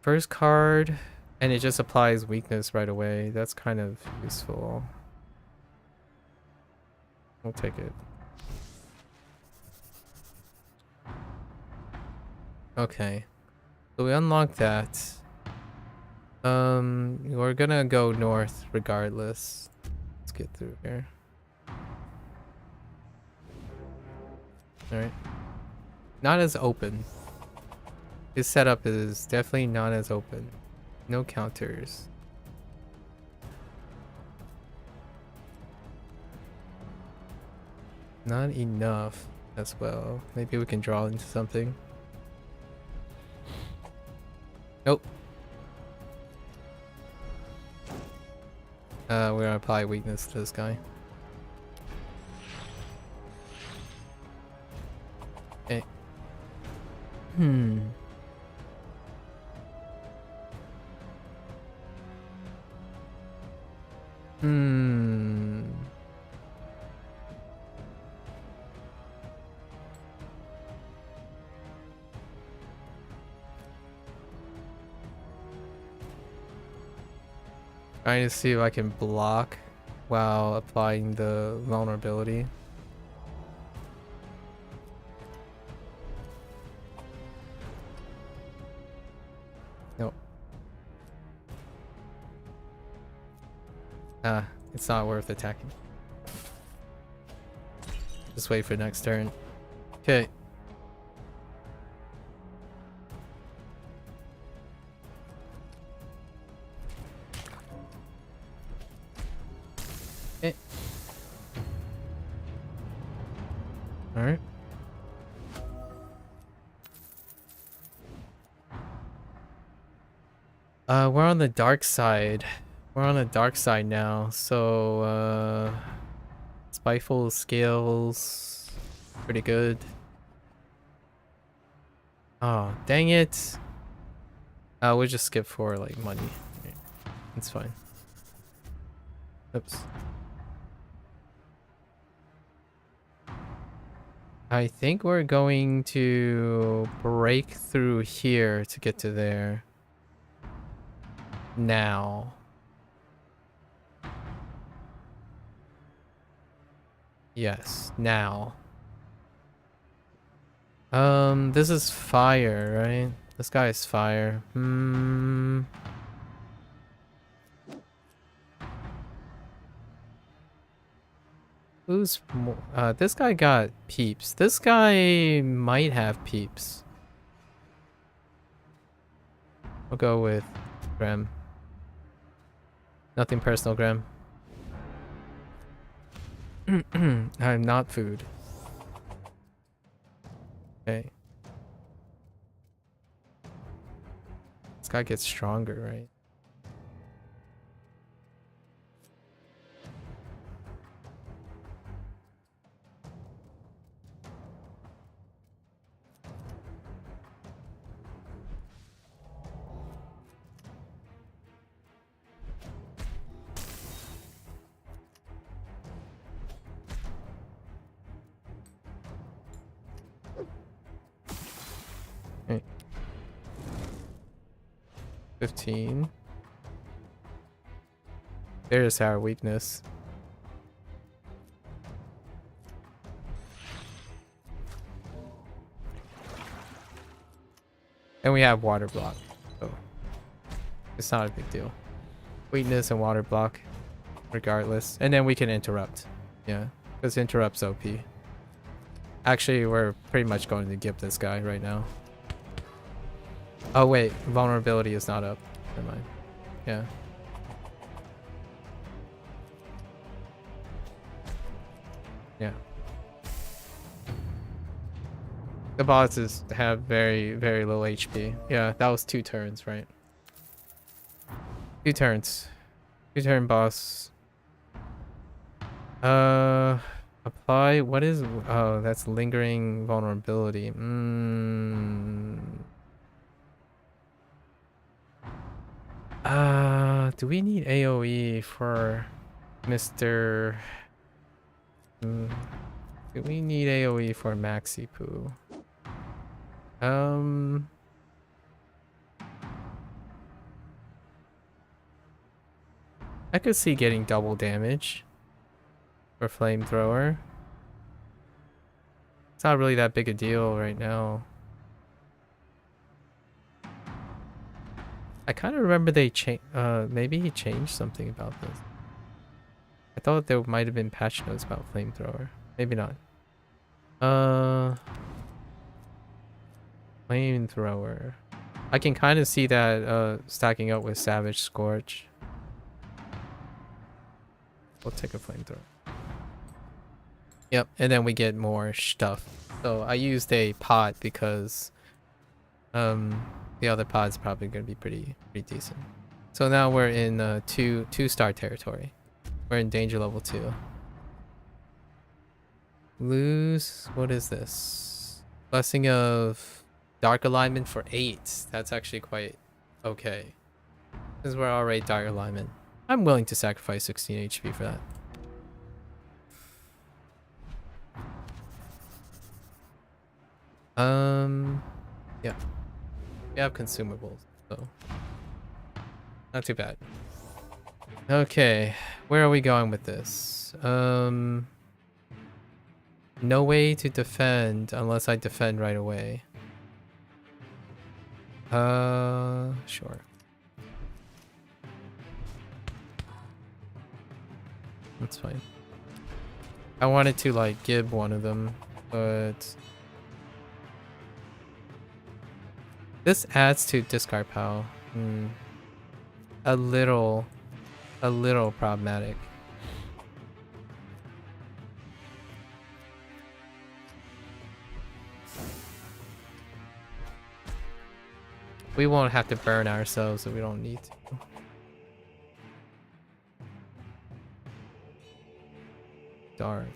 Speaker 1: First card, and it just applies weakness right away. That's kind of useful. We'll take it. Okay, so we unlocked that. We're gonna go north regardless. Let's get through here. Alright. Not as open. His setup is definitely not as open. No counters. Not enough as well. Maybe we can draw into something. Nope. We're gonna apply weakness to this guy. Trying to see if I can block while applying the vulnerability. Nope. It's not worth attacking. Just wait for next turn. Okay. Alright. We're on the dark side. We're on the dark side now, so Spiteful Scales, pretty good. Oh, dang it. We'll just skip for like money. It's fine. Oops. I think we're going to break through here to get to there. Now. Yes, now. This is fire, right? This guy is fire. Who's more? This guy got peeps. This guy might have peeps. I'll go with Graham. Nothing personal, Graham. I'm not food. Okay. This guy gets stronger, right? Okay. 15. There's our weakness. And we have water block, so it's not a big deal. Weakness and water block, regardless. And then we can interrupt. Yeah, because interrupt's OP. Actually, we're pretty much going to give this guy right now. Oh wait, vulnerability is not up. Never mind. Yeah. Yeah. The bosses have very, very low HP. Yeah, that was 2 turns, right? 2 turns. 2-turn boss. Apply. What is? Oh, that's lingering vulnerability. Do we need AoE for Mr. Do we need AoE for Maxi Poo? I could see getting double damage for flamethrower. It's not really that big a deal right now. I kind of remember they changed. Maybe he changed something about this. I thought there might have been patch notes about flamethrower. Maybe not. Flamethrower. I can kind of see that stacking up with Savage Scorch. We'll take a flamethrower. Yep, and then we get more stuff. So I used a pot because the other pod's probably gonna be pretty decent. So now we're in two-star territory. We're in danger level 2. Lose. What is this? Blessing of Dark alignment for 8. That's actually quite okay. Because we're already dark alignment. I'm willing to sacrifice 16 HP for that. Yeah. We have consumables, so not too bad. Okay, where are we going with this? No way to defend unless I defend right away. Sure. That's fine. I wanted to like give one of them, but this adds to discard pile. A little problematic. We won't have to burn ourselves if we don't need to. Dark.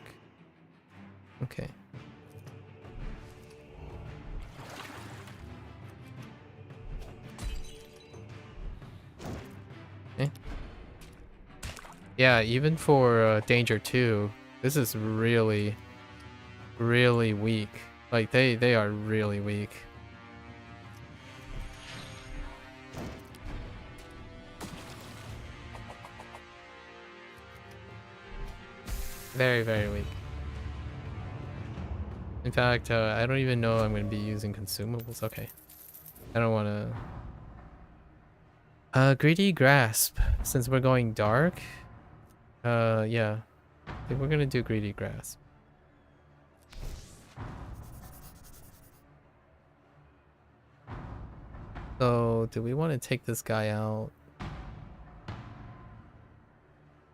Speaker 1: Okay. Okay. Yeah, even for Danger 2, this is really weak. Like, they are really weak. Very weak. In fact, I don't even know I'm going to be using consumables. Okay. I don't want to... Greedy Grasp. Since we're going dark. Yeah. I think we're going to do Greedy Grasp. So, do we want to take this guy out?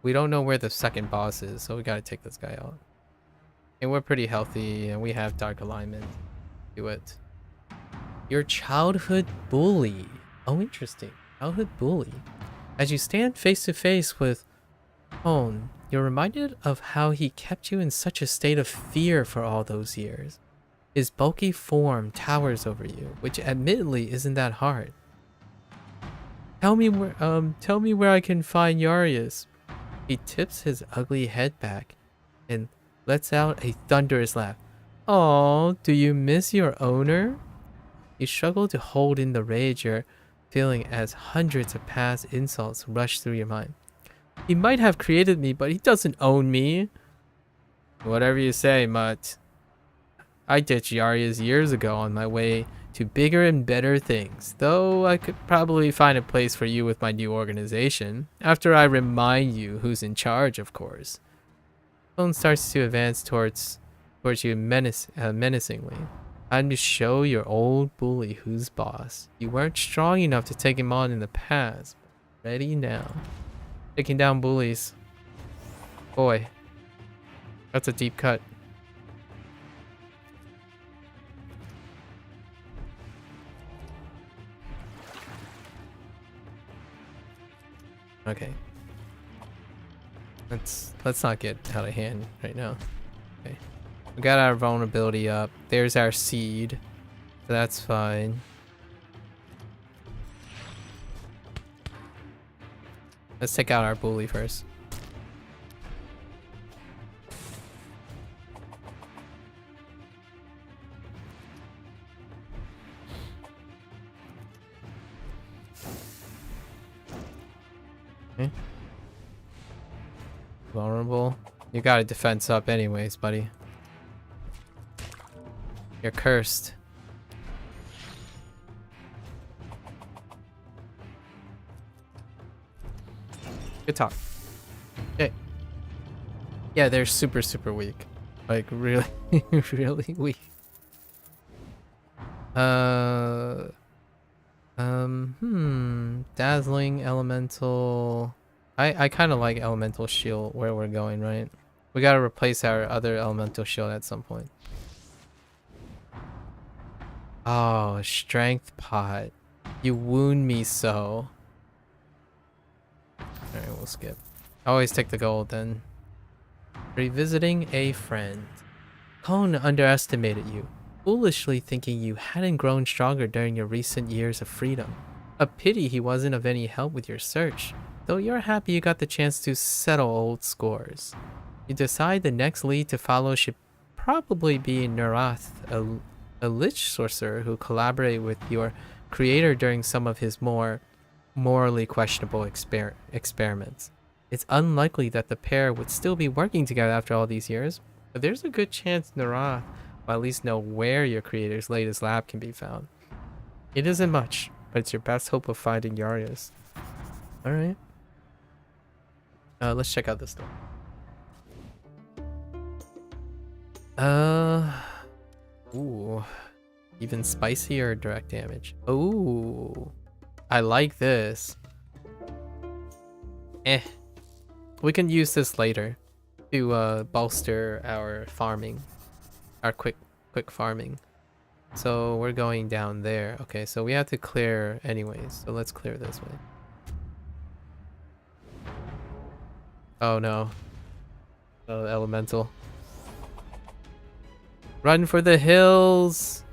Speaker 1: We don't know where the second boss is, so we gotta take this guy out. And we're pretty healthy, and we have dark alignment. Do it. Your childhood bully. Oh, interesting. Childhood bully. As you stand face to face with Hone, you're reminded of how he kept you in such a state of fear for all those years. His bulky form towers over you, which admittedly isn't that hard. Tell me where I can find Yarius. He tips his ugly head back and lets out a thunderous laugh. Oh, do you miss your owner? You struggle to hold in the rage you're feeling as hundreds of past insults rush through your mind. He might have created me, but he doesn't own me. Whatever you say, Mutt. I ditched Yarius years ago on my way to bigger and better things, though I could probably find a place for you with my new organization, after I remind you who's in charge, of course. Phone starts to advance towards you menacingly. Time to show your old bully who's boss. You weren't strong enough to take him on in the past, but ready now. Taking down bullies. Boy, that's a deep cut. Okay. Let's not get out of hand right now. Okay. We got our vulnerability up. There's our seed. So that's fine. Let's take out our bully first. Okay. Vulnerable. You got a defense up anyways, buddy. You're cursed. Good talk. Okay. Yeah, they're super weak. Like really really weak. Dazzling elemental. I kind of like elemental shield where we're going, right? We gotta replace our other elemental shield at some point. Oh, strength pot. You wound me so. Alright, we'll skip. I always take the gold then. Revisiting a friend. Cone underestimated you. foolishly thinking you hadn't grown stronger during your recent years of freedom. A pity he wasn't of any help with your search, though you're happy you got the chance to settle old scores. You decide the next lead to follow should probably be Narath, a lich sorcerer who collaborated with your creator during some of his more morally questionable experiments. It's unlikely that the pair would still be working together after all these years, but there's a good chance Narath will at least know where your creator's latest lab can be found. It isn't much, but it's your best hope of finding Yarius. Alright. Let's check out this door. Ooh. Even spicier direct damage. Ooh. I like this. We can use this later to bolster our farming. Our quick farming. So we're going down there. Okay, so we have to clear anyways. So let's clear this way. Oh no. Oh, elemental. Run for the hills!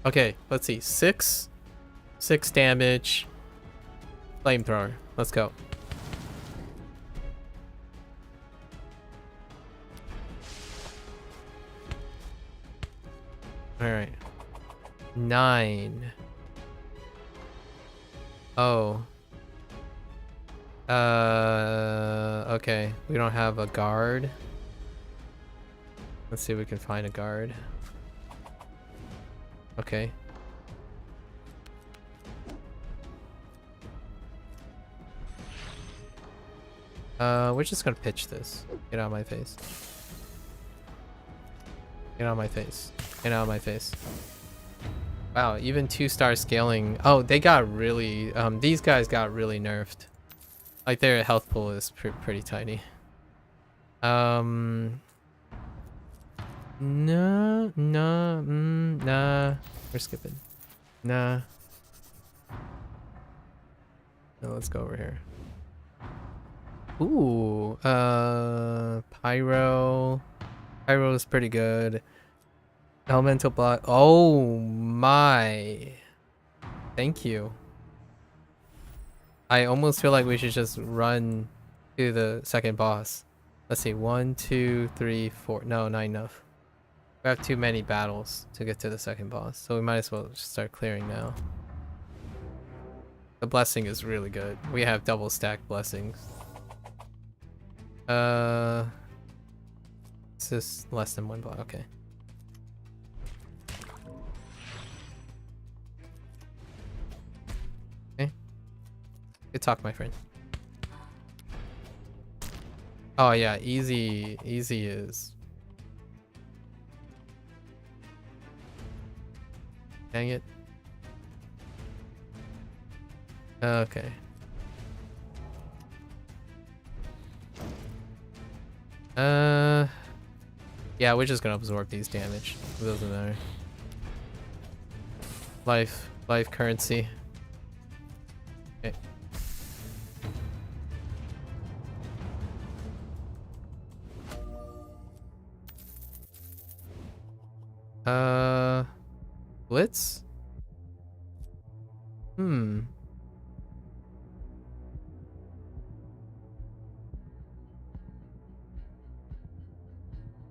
Speaker 1: Okay, let's see. 6 damage. Flamethrower. Let's go. Alright. 9. Oh. Okay. We don't have a guard. Let's see if we can find a guard. Okay. We're just gonna pitch this. Get out of my face. Get out of my face. Get out of my face. Wow, even 2-star scaling. Oh, they got really, these guys got really nerfed. Like, their health pool is pretty tiny. No, nah. We're skipping. Nah. No, let's go over here. Ooh, Pyro. Pyro is pretty good. Elemental block. Oh my. Thank you. I almost feel like we should just run to the second boss. Let's see. 1, 2, 3, 4. No, not enough. We have too many battles to get to the second boss, so we might as well just start clearing now. The blessing is really good. We have double stacked blessings. This is less than 1 block. Okay. Okay. Good talk, my friend. Oh yeah, easy is. Dang it. Okay. Yeah, we're just gonna absorb these damage. It doesn't matter. Life currency. Okay. Blitz?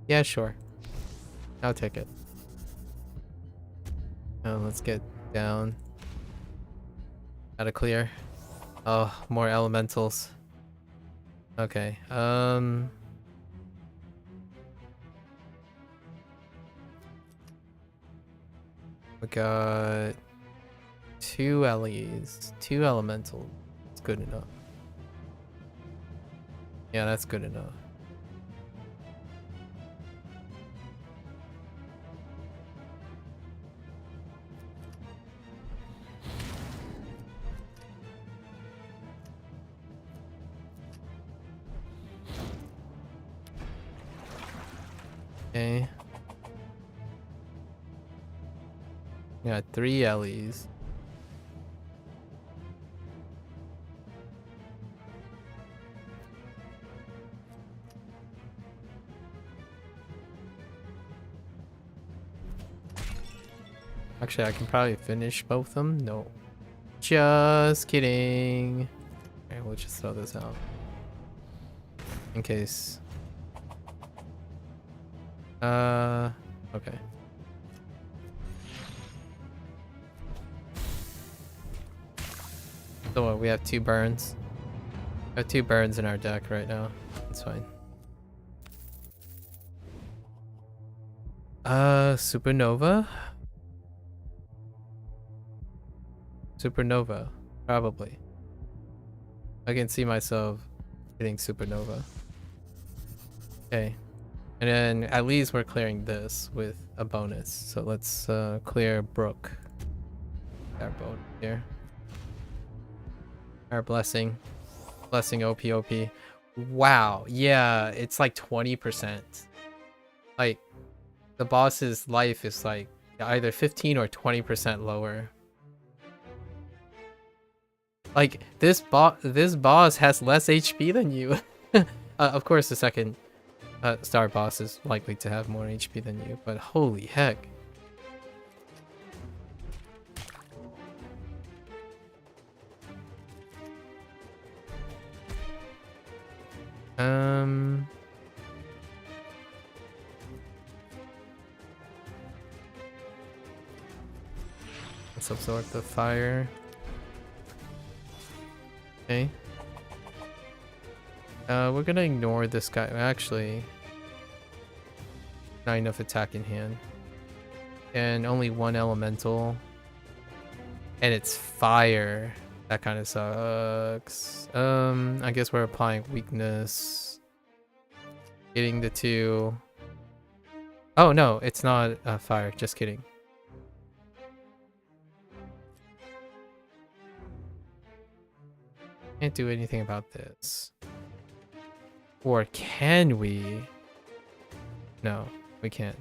Speaker 1: Yeah, sure. I'll take it. Let's get down. Gotta clear. Oh, more elementals. Okay. We got 2 LEs, 2 elementals. That's good enough. Yeah, that's good enough. Okay. Yeah, 3 LEs. Actually, I can probably finish both of them. No. Just kidding. Alright, we'll just throw this out. In case. Okay. So what, we have 2 burns. We have 2 burns in our deck right now. That's fine. Supernova? Supernova, probably. I can see myself hitting Supernova. Okay. And then at least we're clearing this with a bonus. So let's clear Brook. Our boat here. Our blessing. Blessing OP. Wow. Yeah, it's like 20%. Like, the boss's life is like either 15 or 20% lower. Like, this boss has less HP than you. Of course, the second star boss is likely to have more HP than you, but holy heck. Let's absorb the fire. Okay. We're gonna ignore this guy. Actually, not enough attack in hand. And only 1 elemental. And it's fire. That kind of sucks. I guess we're applying weakness. Getting the 2. Oh no, it's not fire. Just kidding. Can't do anything about this. Or can we? No, we can't.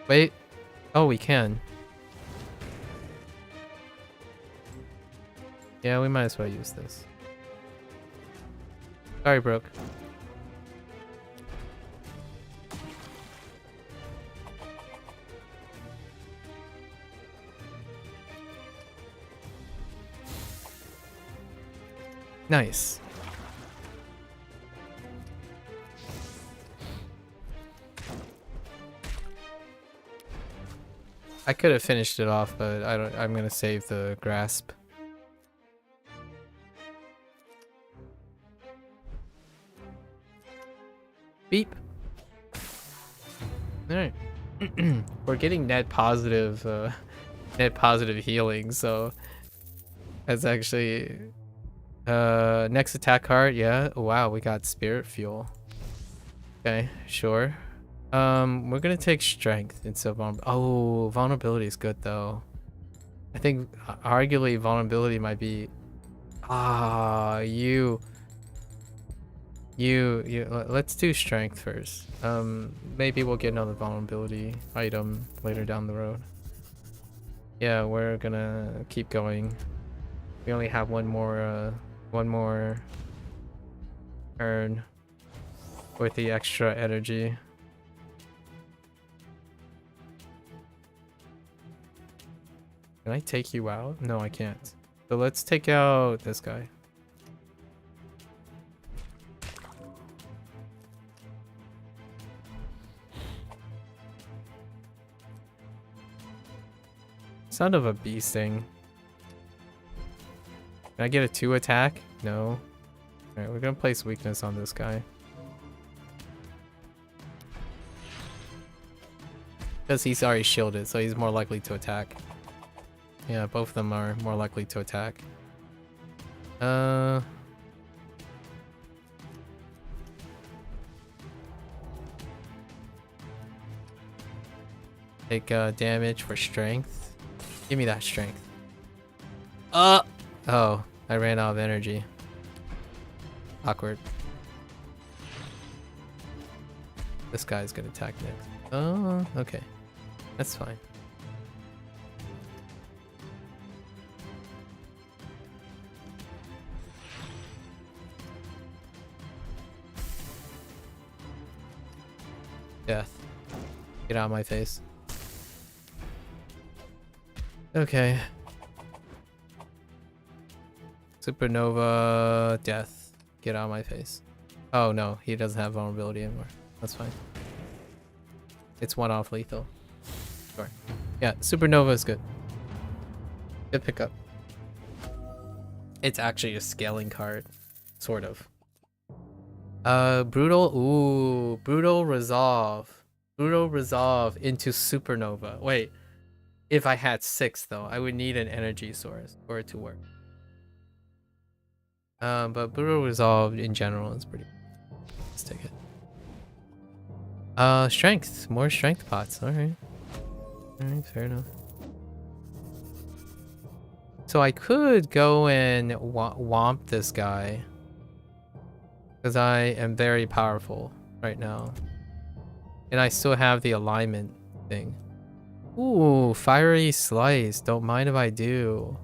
Speaker 1: Wait. Oh, we can. Yeah, we might as well use this. Sorry, Brooke. Nice. I could have finished it off, but I'm gonna save the grasp. Beep. All right. We're getting net positive healing, so that's actually next attack card. Yeah. Wow, we got spirit fuel. Okay, sure. We're gonna take strength instead of vulnerability is good though. I think arguably vulnerability might be. Let's do strength first. Maybe we'll get another vulnerability item later down the road. Yeah, we're gonna keep going. We only have one more turn with the extra energy. Can I take you out? No, I can't. So let's take out this guy. Son of a bee sting. Can I get a 2 attack? No. Alright, we're gonna place weakness on this guy. Because he's already shielded, so he's more likely to attack. Yeah, both of them are more likely to attack. Take damage for strength. Give me that strength. Oh, I ran out of energy. Awkward. This guy's gonna attack next. Oh, okay. That's fine. Death. Get out of my face. Okay. Supernova. Death. Get out of my face. Oh no, he doesn't have vulnerability anymore. That's fine. It's one off lethal. Sure. Yeah, Supernova is good. Good pickup. It's actually a scaling card. Sort of. Brutal. Ooh, Brutal Resolve. Brutal Resolve into Supernova. Wait. If I had 6 though, I would need an energy source for it to work. But Brutal Resolve in general is pretty. Let's take it. Strength. More strength pots. Alright. Alright, fair enough. So I could go and womp this guy. Because I am very powerful right now. And I still have the alignment thing. Ooh, Fiery Slice. Don't mind if I do.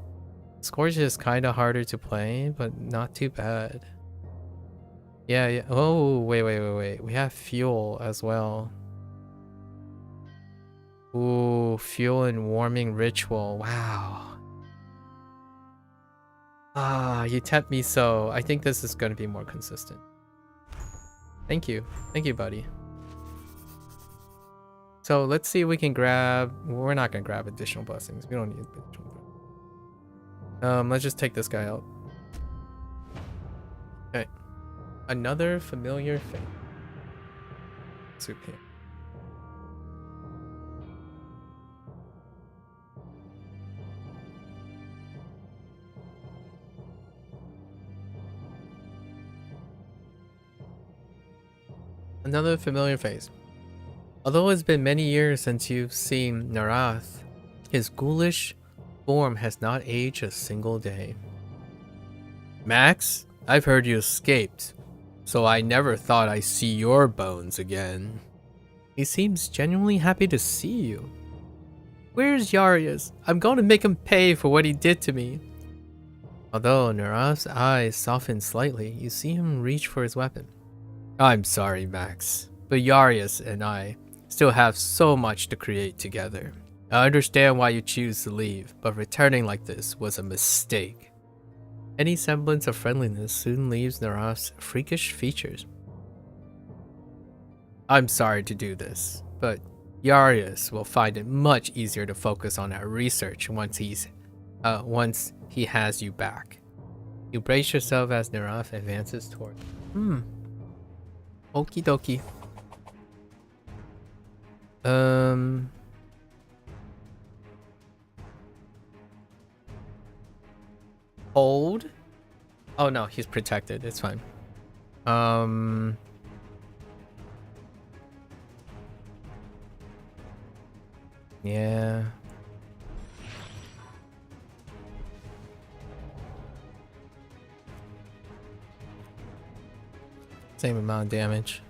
Speaker 1: Scourge is kind of harder to play, but not too bad. Yeah, yeah. Oh, wait. We have Fuel as well. Ooh, Fuel and Warming Ritual. Wow. Ah, you tempt me so. I think this is going to be more consistent. Thank you. Thank you, buddy. So let's see if we can grab... We're not going to grab additional blessings. We don't need additional blessings. Let's just take this guy out. Okay. Another familiar fate. Soup here. Another familiar face. Although it's been many years since you've seen Narath, his ghoulish form has not aged a single day. Max, I've heard you escaped, so I never thought I'd see your bones again. He seems genuinely happy to see you. Where's Yarius? I'm going to make him pay for what he did to me. Although Narath's eyes soften slightly, you see him reach for his weapon. I'm sorry, Max, but Yarius and I still have so much to create together. I understand why you choose to leave, but returning like this was a mistake. Any semblance of friendliness soon leaves Narath's freakish features. I'm sorry to do this, but Yarius will find it much easier to focus on our research once he has you back. You brace yourself as Narath advances toward. Okie dokie. Hold? Oh no, he's protected. It's fine. Yeah. Same amount of damage.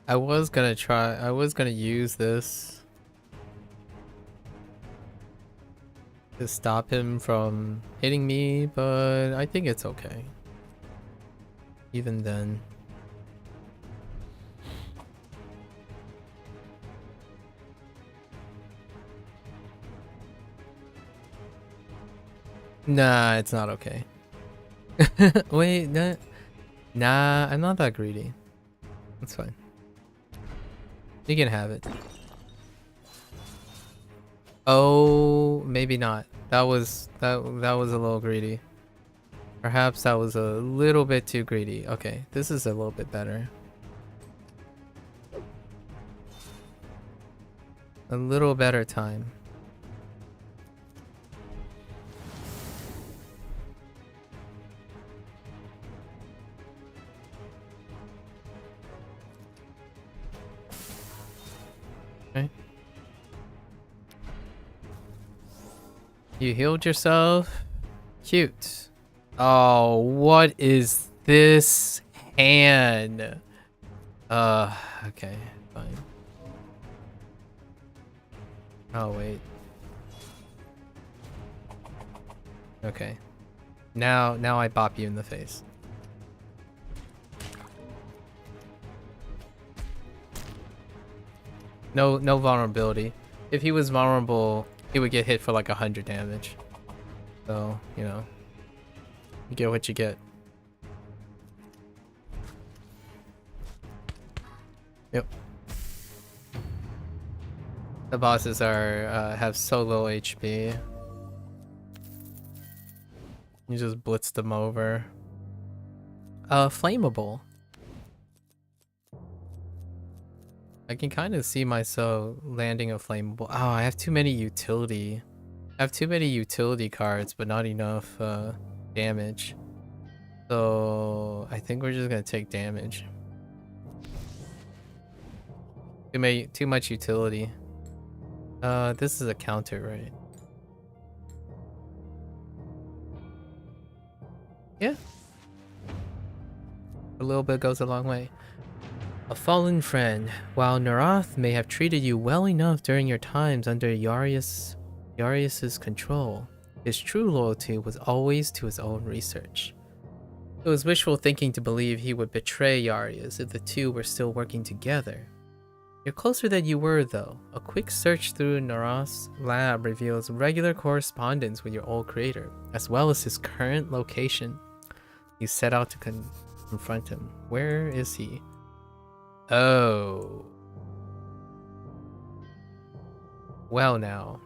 Speaker 1: I was gonna use this to stop him from hitting me, but I think it's okay. Even then. Nah, it's not okay. Wait, nah, I'm not that greedy. That's fine. You can have it. Oh, maybe not. That was a little greedy. Perhaps that was a little bit too greedy. Okay, this is a little bit better. A little better time. Okay. You healed yourself. Cute. Oh, what is this hand? Okay, fine. Oh, wait. Okay. Now I bop you in the face. No vulnerability. If he was vulnerable, he would get hit for like 100 damage. So, you know, you get what you get. Yep. The bosses are have so low HP. You just blitz them over. Flammable. I can kind of see myself landing a flammable. Oh, I have too many utility. I have too many utility cards, but not enough damage. So I think we're just gonna take damage. Too much utility. This is a counter, right? Yeah. A little bit goes a long way. A fallen friend. While Narath may have treated you well enough during your times under Yarius's control, his true loyalty was always to his own research. It was wishful thinking to believe he would betray Yarius if the two were still working together. You're closer than you were, though. A quick search through Narath's lab reveals regular correspondence with your old creator, as well as his current location. You set out to confront him. Where is he? Oh. Well now.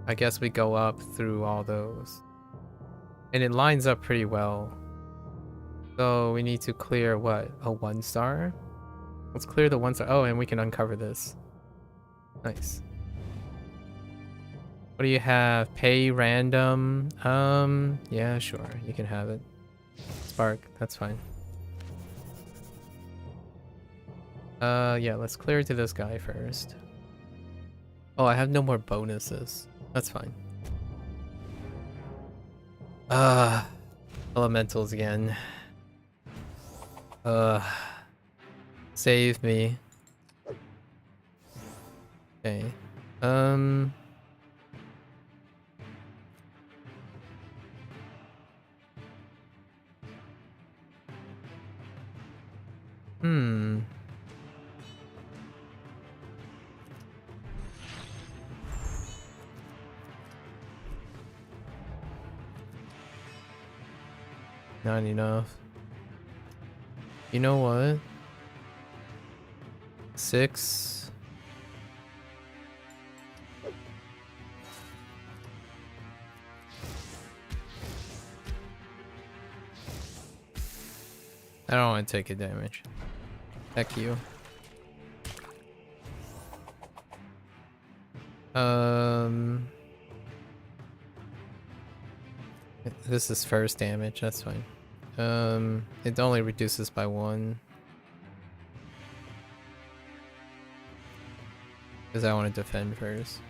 Speaker 1: I guess we go up through all those. And it lines up pretty well. So we need to clear what? A 1-star? Let's clear the 1-star. Oh, and we can uncover this. Nice. What do you have? Pay random? Yeah, sure. You can have it. Spark, that's fine. Yeah, let's clear to this guy first. Oh, I have no more bonuses. That's fine. Elementals again. Save me. Okay. Not enough. You know what? 6. I don't want to take a damage. Heck you. This is first damage, that's fine. It only reduces by 1. Because I want to defend first.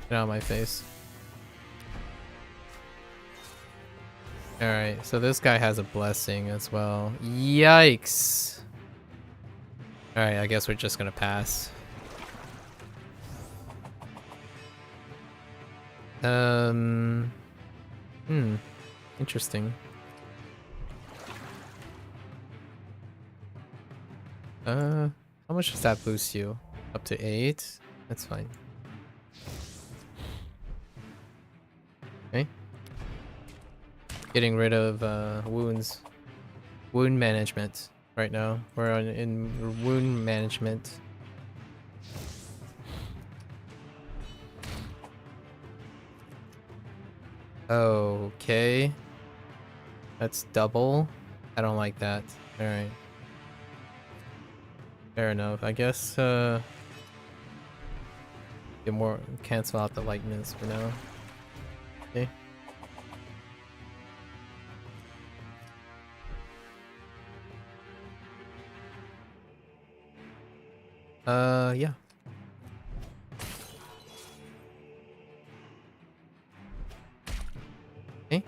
Speaker 1: Get out of my face. Alright, so this guy has a blessing as well. Yikes! Alright, I guess we're just gonna pass. Interesting. How much does that boost you? Up to 8? That's fine. Okay. Getting rid of wounds. Wound management right now. We're in wound management. Okay. That's double. I don't like that. Alright. Fair enough. I guess get more cancel out the lightness for now. Okay. Yeah. Okay.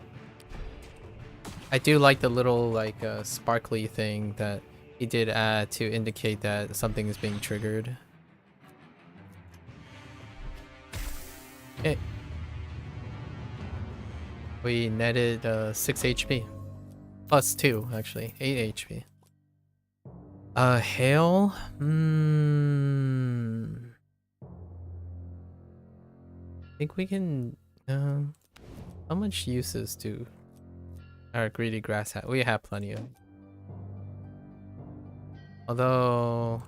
Speaker 1: I do like the little like sparkly thing that he did add to indicate that something is being triggered. Okay. We netted 6 HP. Plus 2, actually. 8 HP. Hail? I think we can... how much uses do our greedy grass have? We have plenty of. Although...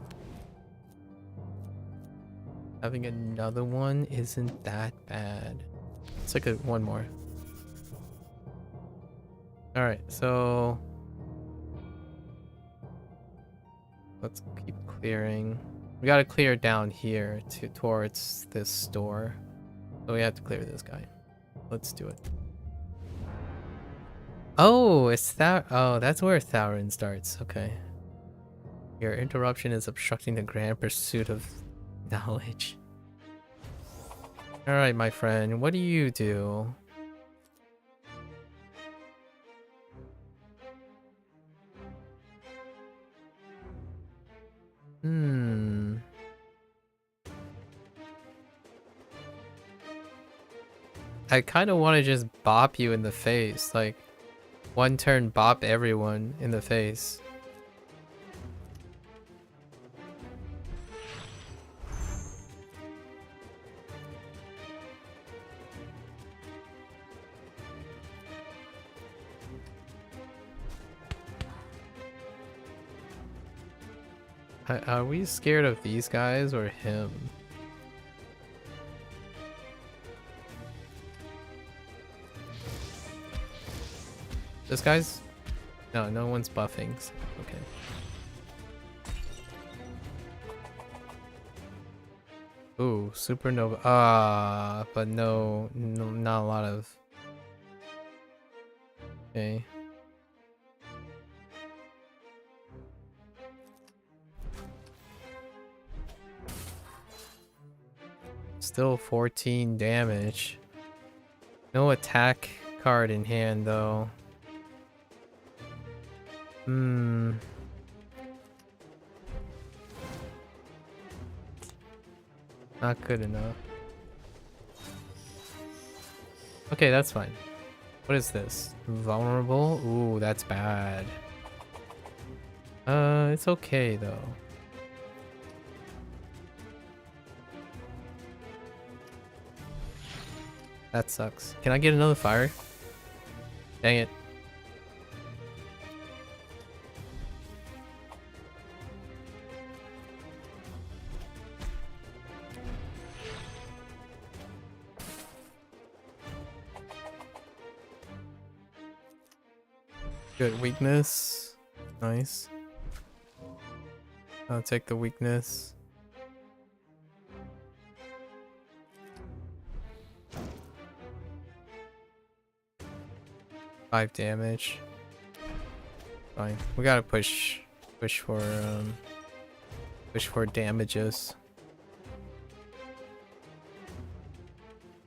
Speaker 1: having another one isn't that bad. Let's look at one more. Alright, so... let's keep clearing. We gotta clear down here towards this store. So we have to clear this guy. Let's do it. Oh, it's that. Oh, that's where Severin starts. Okay. Your interruption is obstructing the grand pursuit of knowledge. Alright, my friend. What do you do? I kind of want to just bop you in the face. Like, one turn bop everyone in the face. Are we scared of these guys or him? This guy's... no one's buffing. So okay. Ooh, supernova. But no, not a lot of... okay. Still 14 damage. No attack card in hand though. Not good enough. Okay, that's fine. What is this? Vulnerable? Ooh, that's bad. It's okay though. That sucks. Can I get another fire? Dang it. Good weakness. Nice. I'll take the weakness. Five damage. Fine. We gotta push for damages.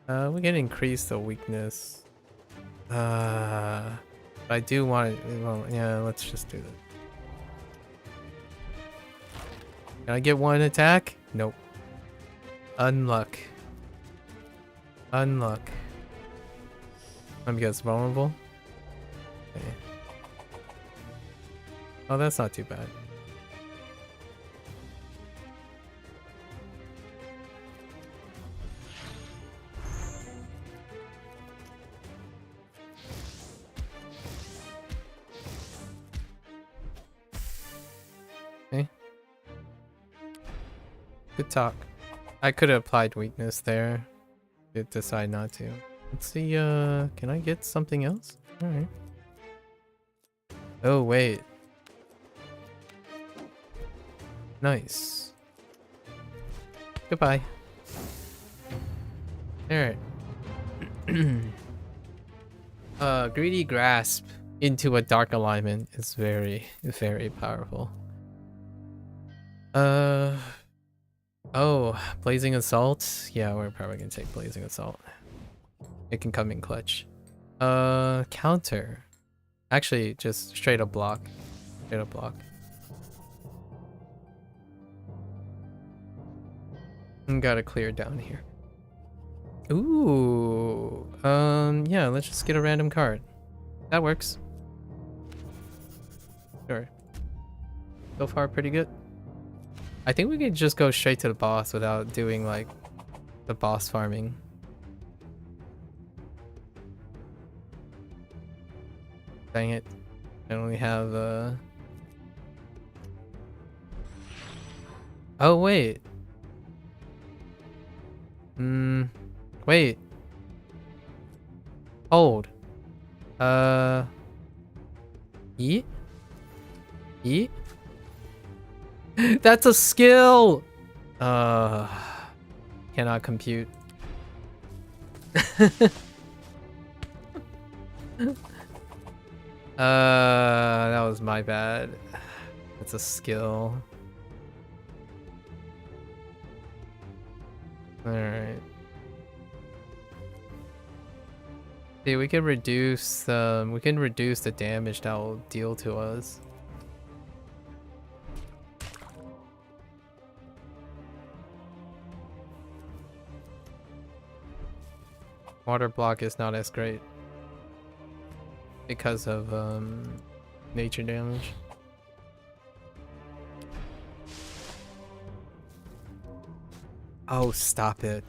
Speaker 1: We can increase the weakness. But I do want it. Well, yeah, let's just do that. Can I get one attack? Nope. Unluck. Unluck. I'm because vulnerable. Okay. Oh, that's not too bad. Okay. Good talk. I could have applied weakness there. Did decide not to. Let's see, can I get something else? Alright. Oh, wait. Nice. Goodbye. Alright. Greedy Grasp into a dark alignment is very, very powerful. Oh, Blazing Assault? Yeah, we're probably gonna take Blazing Assault. It can come in clutch. Counter. Actually, just straight up block. Straight up block. Gotta clear down here. Ooh. Yeah, let's just get a random card. That works. Sure. So far, pretty good. I think we could just go straight to the boss without doing, like, the boss farming. Dang it. I only have, Oh, wait. Wait. Hold. Yeet? Yeet? That's a skill! Cannot compute. That was my bad. It's a skill. Alright. See, we can reduce the damage that will deal to us. Water block is not as great because of nature damage. Oh, stop it.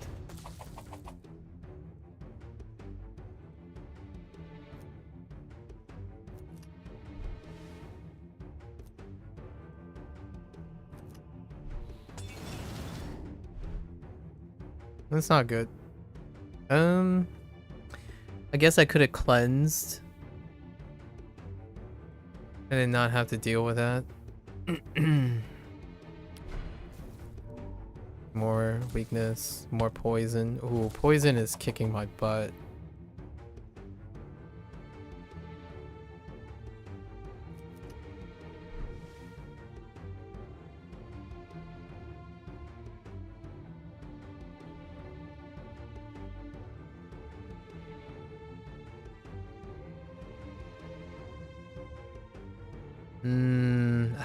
Speaker 1: That's not good. I guess I could have cleansed and then not have to deal with that. More weakness, more poison. Ooh, poison is kicking my butt.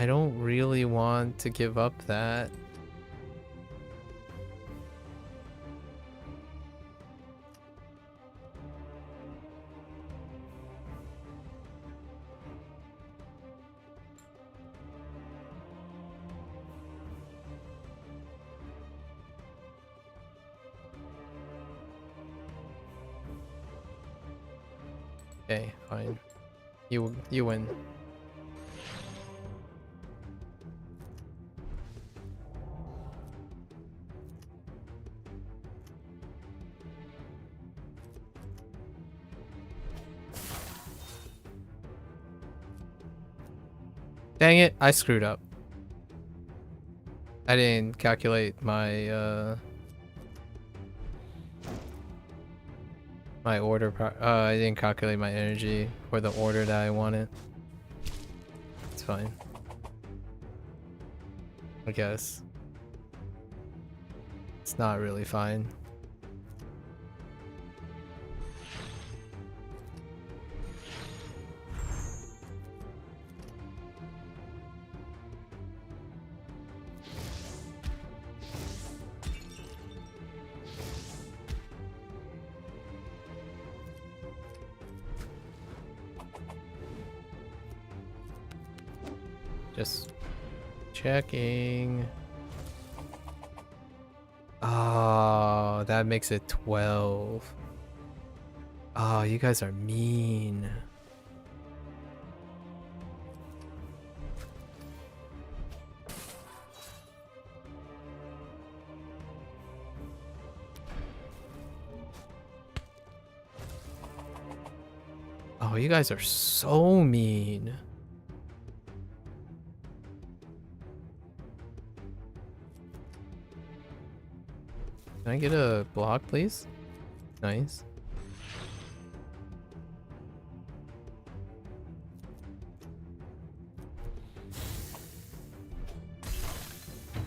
Speaker 1: I don't really want to give up that. Okay, fine. You win. Dang it, I screwed up. I didn't calculate my my order I didn't calculate my energy for the order that I wanted. It's fine. I guess. It's not really fine. Just checking. Oh, that makes it 12. Oh, you guys are mean. Oh, you guys are so mean. Can I get a block, please? Nice.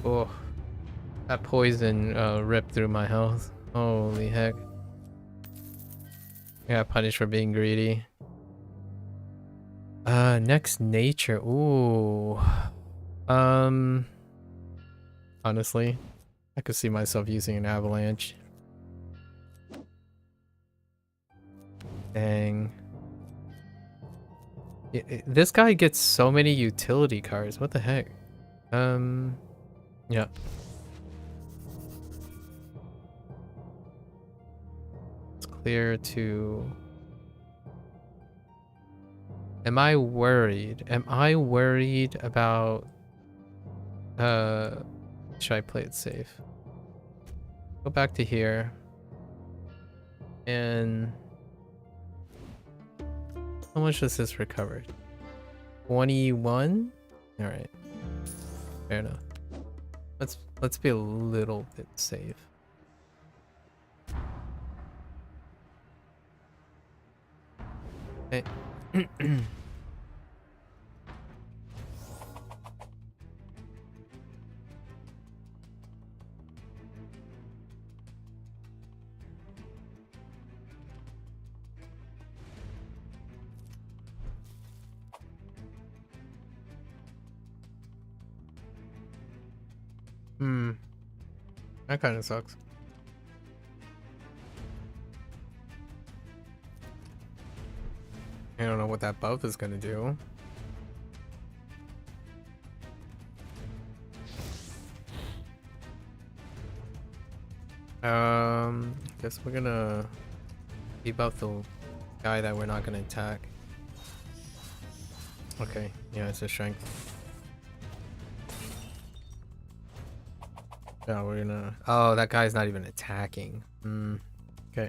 Speaker 1: Oh, that poison ripped through my health. Holy heck. I got punished for being greedy. Next nature. Ooh. Honestly, I could see myself using an avalanche. Dang. This guy gets so many utility cards. What the heck? Yeah. It's clear to... Am I worried? Am I worried about... Should I play it safe? Go back to here. And... How much does this recover? 21? Alright. Fair enough. Let's be a little bit safe. Okay. That kind of sucks. I don't know what that buff is gonna do. Guess we're gonna debuff the guy that we're not gonna attack. Okay, yeah, it's a strength. Yeah, we're gonna... Oh, that guy's not even attacking. Okay.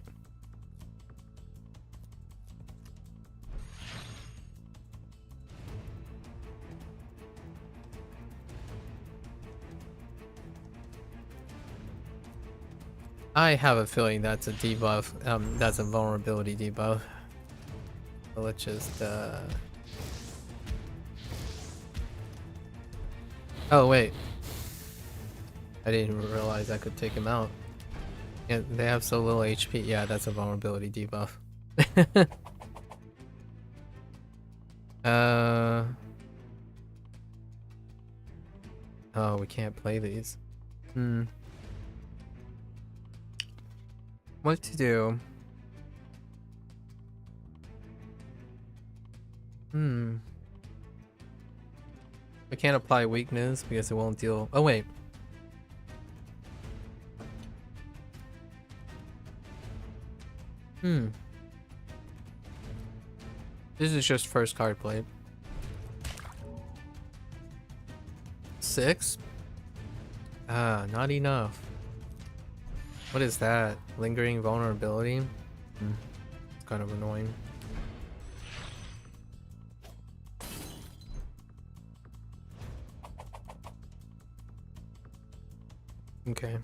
Speaker 1: I have a feeling that's a debuff. That's a vulnerability debuff. So let's just, Oh, wait. I didn't realize I could take him out. Yeah, they have so little HP. Yeah, that's a vulnerability debuff. Oh, we can't play these. What to do? We can't apply weakness because it won't deal... Oh, wait. This is just first card played. 6? Ah, not enough. What is that? Lingering vulnerability? It's kind of annoying. Okay.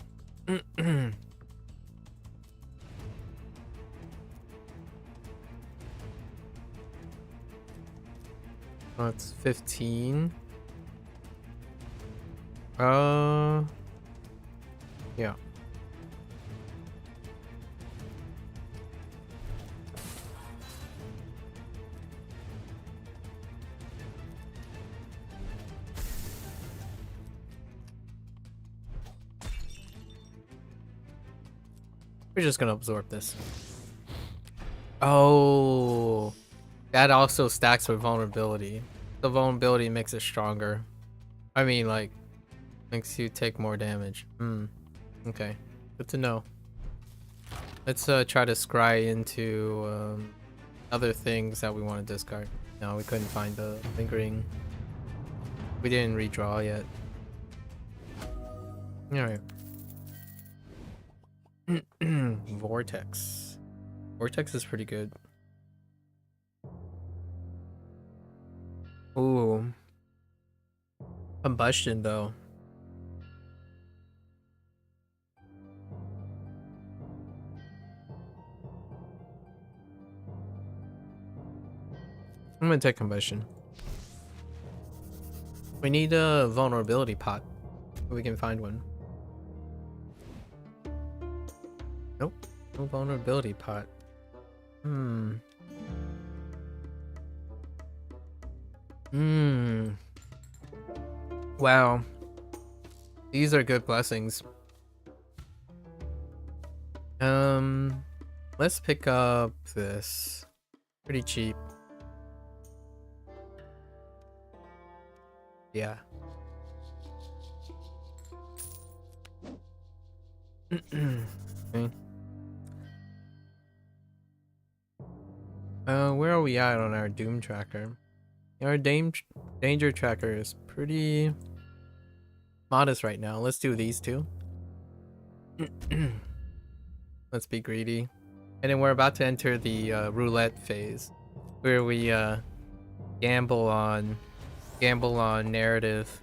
Speaker 1: That's 15. Yeah. We're just gonna absorb this. Oh, that also stacks with vulnerability. The vulnerability makes it stronger. I mean, like, makes you take more damage. Okay, good to know. Let's try to scry into other things that we want to discard. No, we couldn't find the lingering. We didn't redraw yet. Alright. Vortex. Vortex is pretty good. Ooh. Combustion, though. I'm gonna take combustion. We need a vulnerability pot. If we can find one. Nope. No vulnerability pot. Wow. These are good blessings. Let's pick up this. Pretty cheap. Yeah. Okay. Where are we at on our Doom tracker? Our danger tracker is pretty modest right now. Let's do these two. Let's be greedy. And then we're about to enter the roulette phase, where we gamble on narrative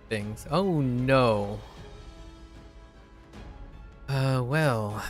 Speaker 1: things. Oh no. Well.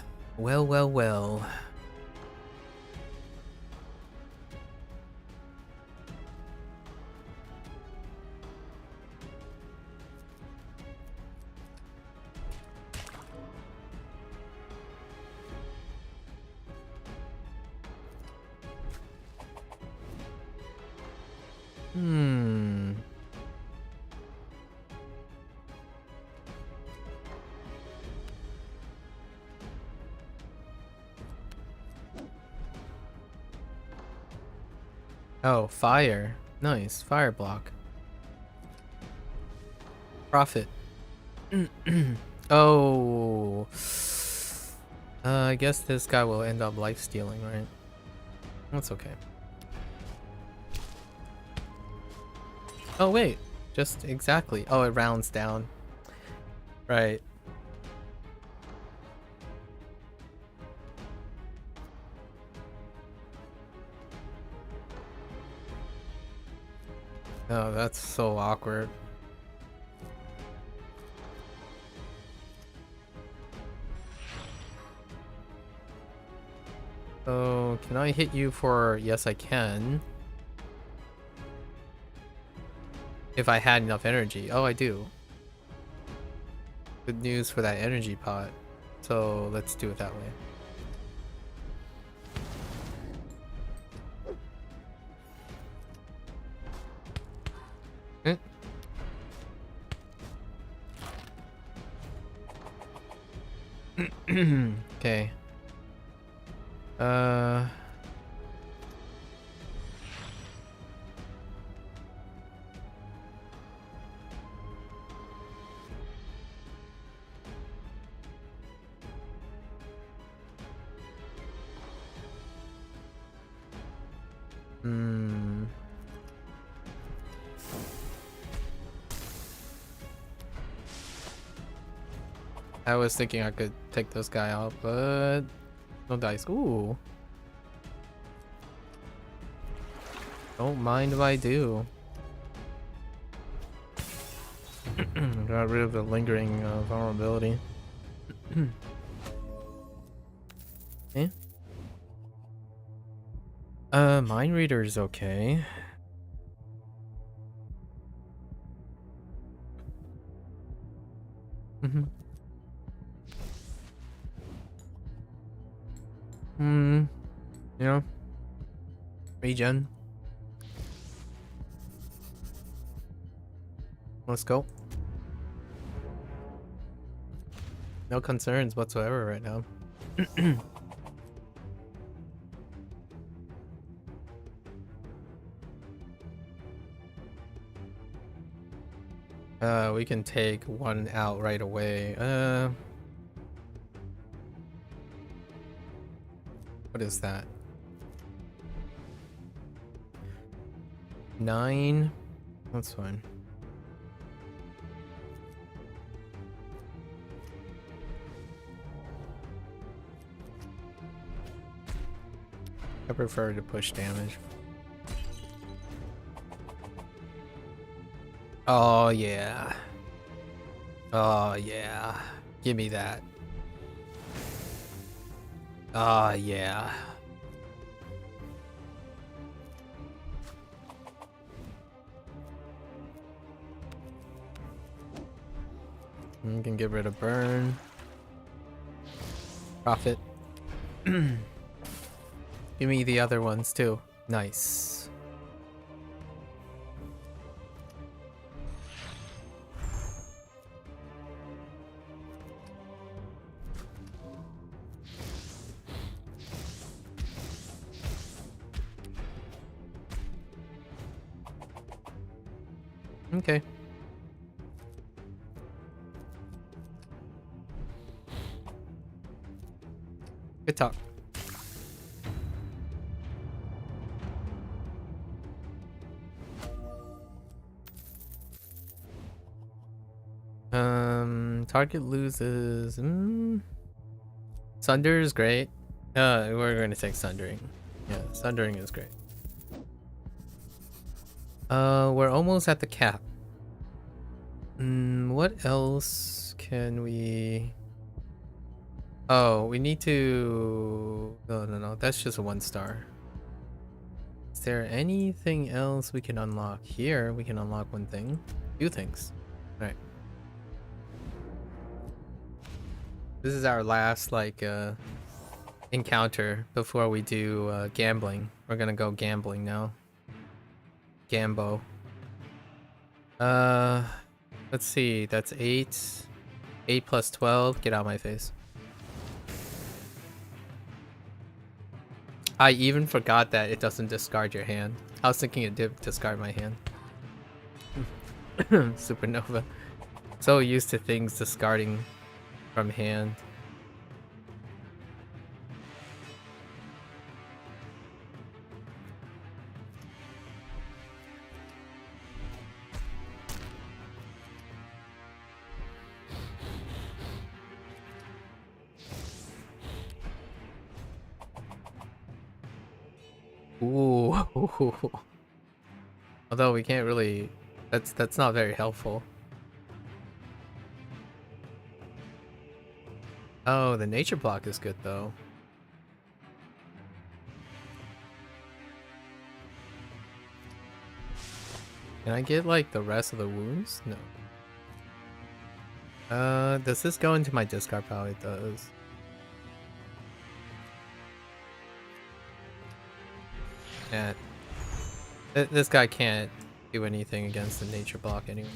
Speaker 1: Oh, fire. Nice. Fire block. Profit. Oh. I guess this guy will end up life stealing, right? That's okay. Oh, wait. Just exactly. Oh, it rounds down. Right. Oh, that's so awkward. Oh, can I hit you for... Yes, I can. If I had enough energy. Oh, I do. Good news for that energy pot. So let's do it that way. Okay. I was thinking I could take this guy out, but no dice. Ooh. Don't mind if I do. Got rid of the lingering vulnerability. Okay. Mind reader is okay. Yeah. Regen. Let's go. No concerns whatsoever right now. We can take one out right away. What is that? 9? That's fine. I prefer to push damage. Oh yeah. Oh yeah. Give me that. Oh yeah. You can get rid of burn. Profit. Give me the other ones too. Nice. Okay. Good talk. Target loses. Sunder is great. We're going to take Sundering. Yeah, Sundering is great. We're almost at the cap. What else can we... Oh, we need to... No. That's just a 1-star. Is there anything else we can unlock? Here, we can unlock one thing. 2 things. Alright. This is our last, like, encounter before we do gambling. We're gonna go gambling now. Gambo. Let's see. That's 8. 8 plus 12. Get out of my face. I even forgot that it doesn't discard your hand. I was thinking it did discard my hand. Supernova. So used to things discarding from hand. Ooh. Although we can't really... That's not very helpful. Oh, the nature block is good though. Can I get like the rest of the wounds? No. Does this go into my discard pile? It does. Yeah. This guy can't do anything against the nature block anyway.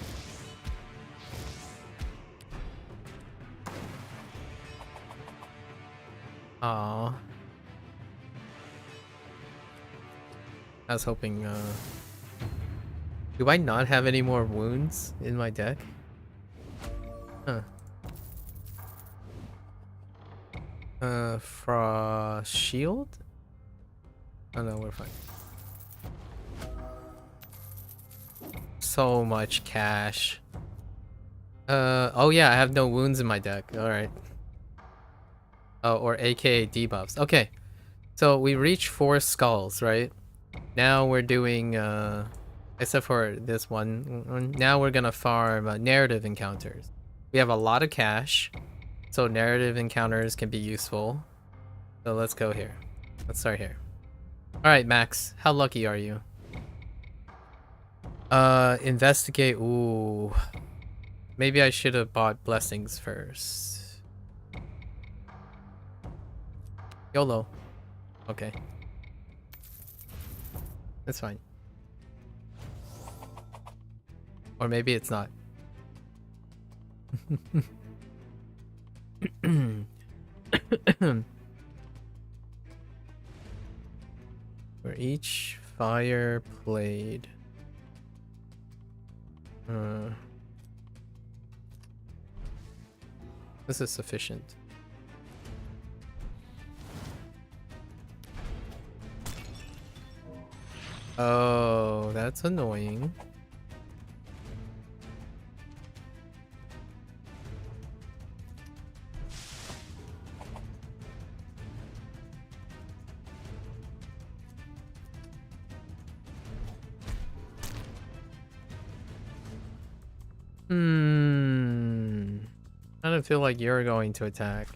Speaker 1: Aww. I was hoping, do I not have any more wounds in my deck? Huh. Frost shield? Oh no, we're fine. So much cash. Oh yeah, I have no wounds in my deck. Alright. Oh, or aka debuffs. Okay. So we reached 4 skulls, right? Now we're doing, except for this one, now we're gonna farm narrative encounters. We have a lot of cash, so narrative encounters can be useful. So let's go here. Let's start here. Alright, Max, how lucky are you? Investigate. Ooh. Maybe I should have bought blessings first. YOLO. Okay. That's fine. Or maybe it's not. For each fire played. This is sufficient. Oh, that's annoying. I don't feel like you're going to attack.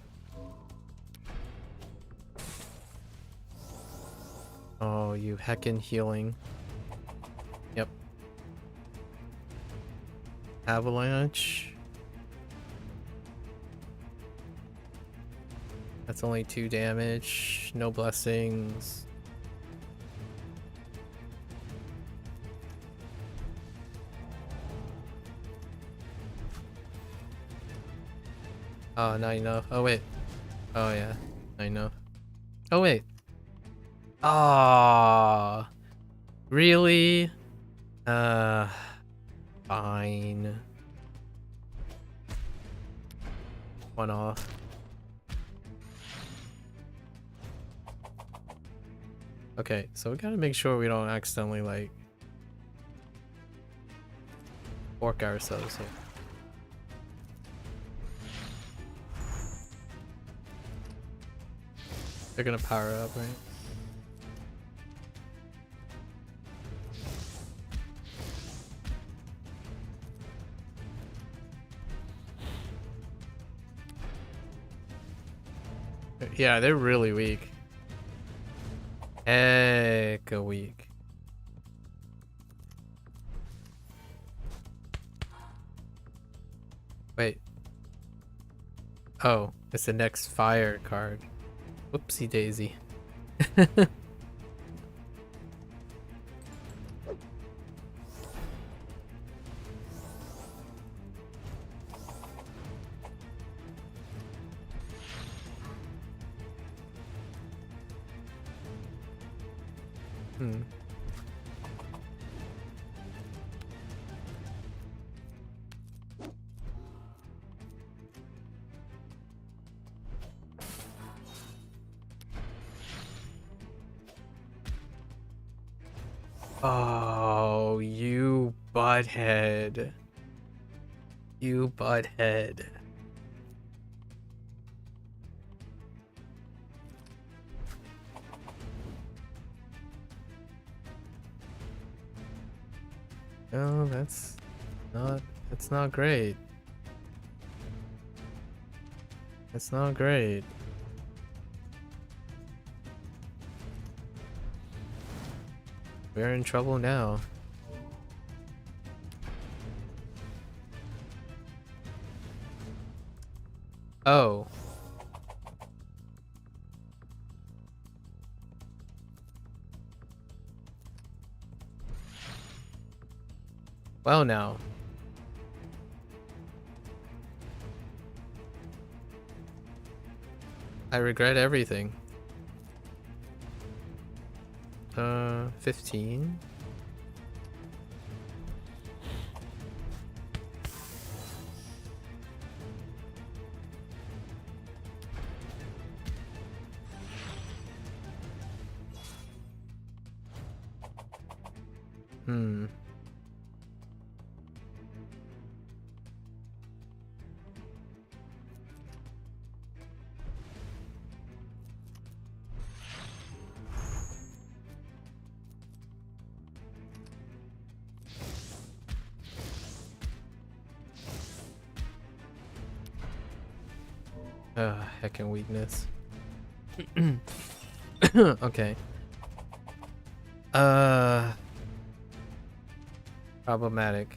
Speaker 1: Oh, you heckin' healing. Yep. Avalanche. That's only 2 damage. No blessings. Oh, not enough. Oh, wait. Oh, yeah. Not enough. Oh, wait. Ah, really? Fine. One off. Okay, so we gotta make sure we don't accidentally like fork ourselves here. They're gonna power up, right? Yeah, they're really weak. Hecka weak. Wait. Oh, it's the next fire card. Whoopsie daisy. Oh, you butthead. You butthead. No, that's not great. That's not great. We're in trouble now. Oh. Well now. I regret everything. 15. Heckin' weakness. Okay. Problematic.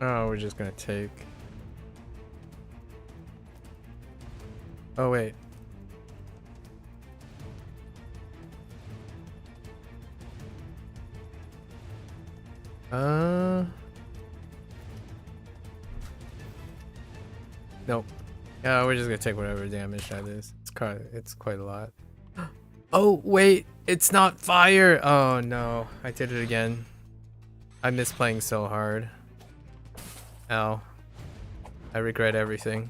Speaker 1: Oh, we're just gonna take. Oh, wait. Nope. Yeah, we're just gonna take whatever damage that is. It's quite a lot. Oh, wait. It's not fire. Oh, no. I did it again. I miss playing so hard. Ow. I regret everything.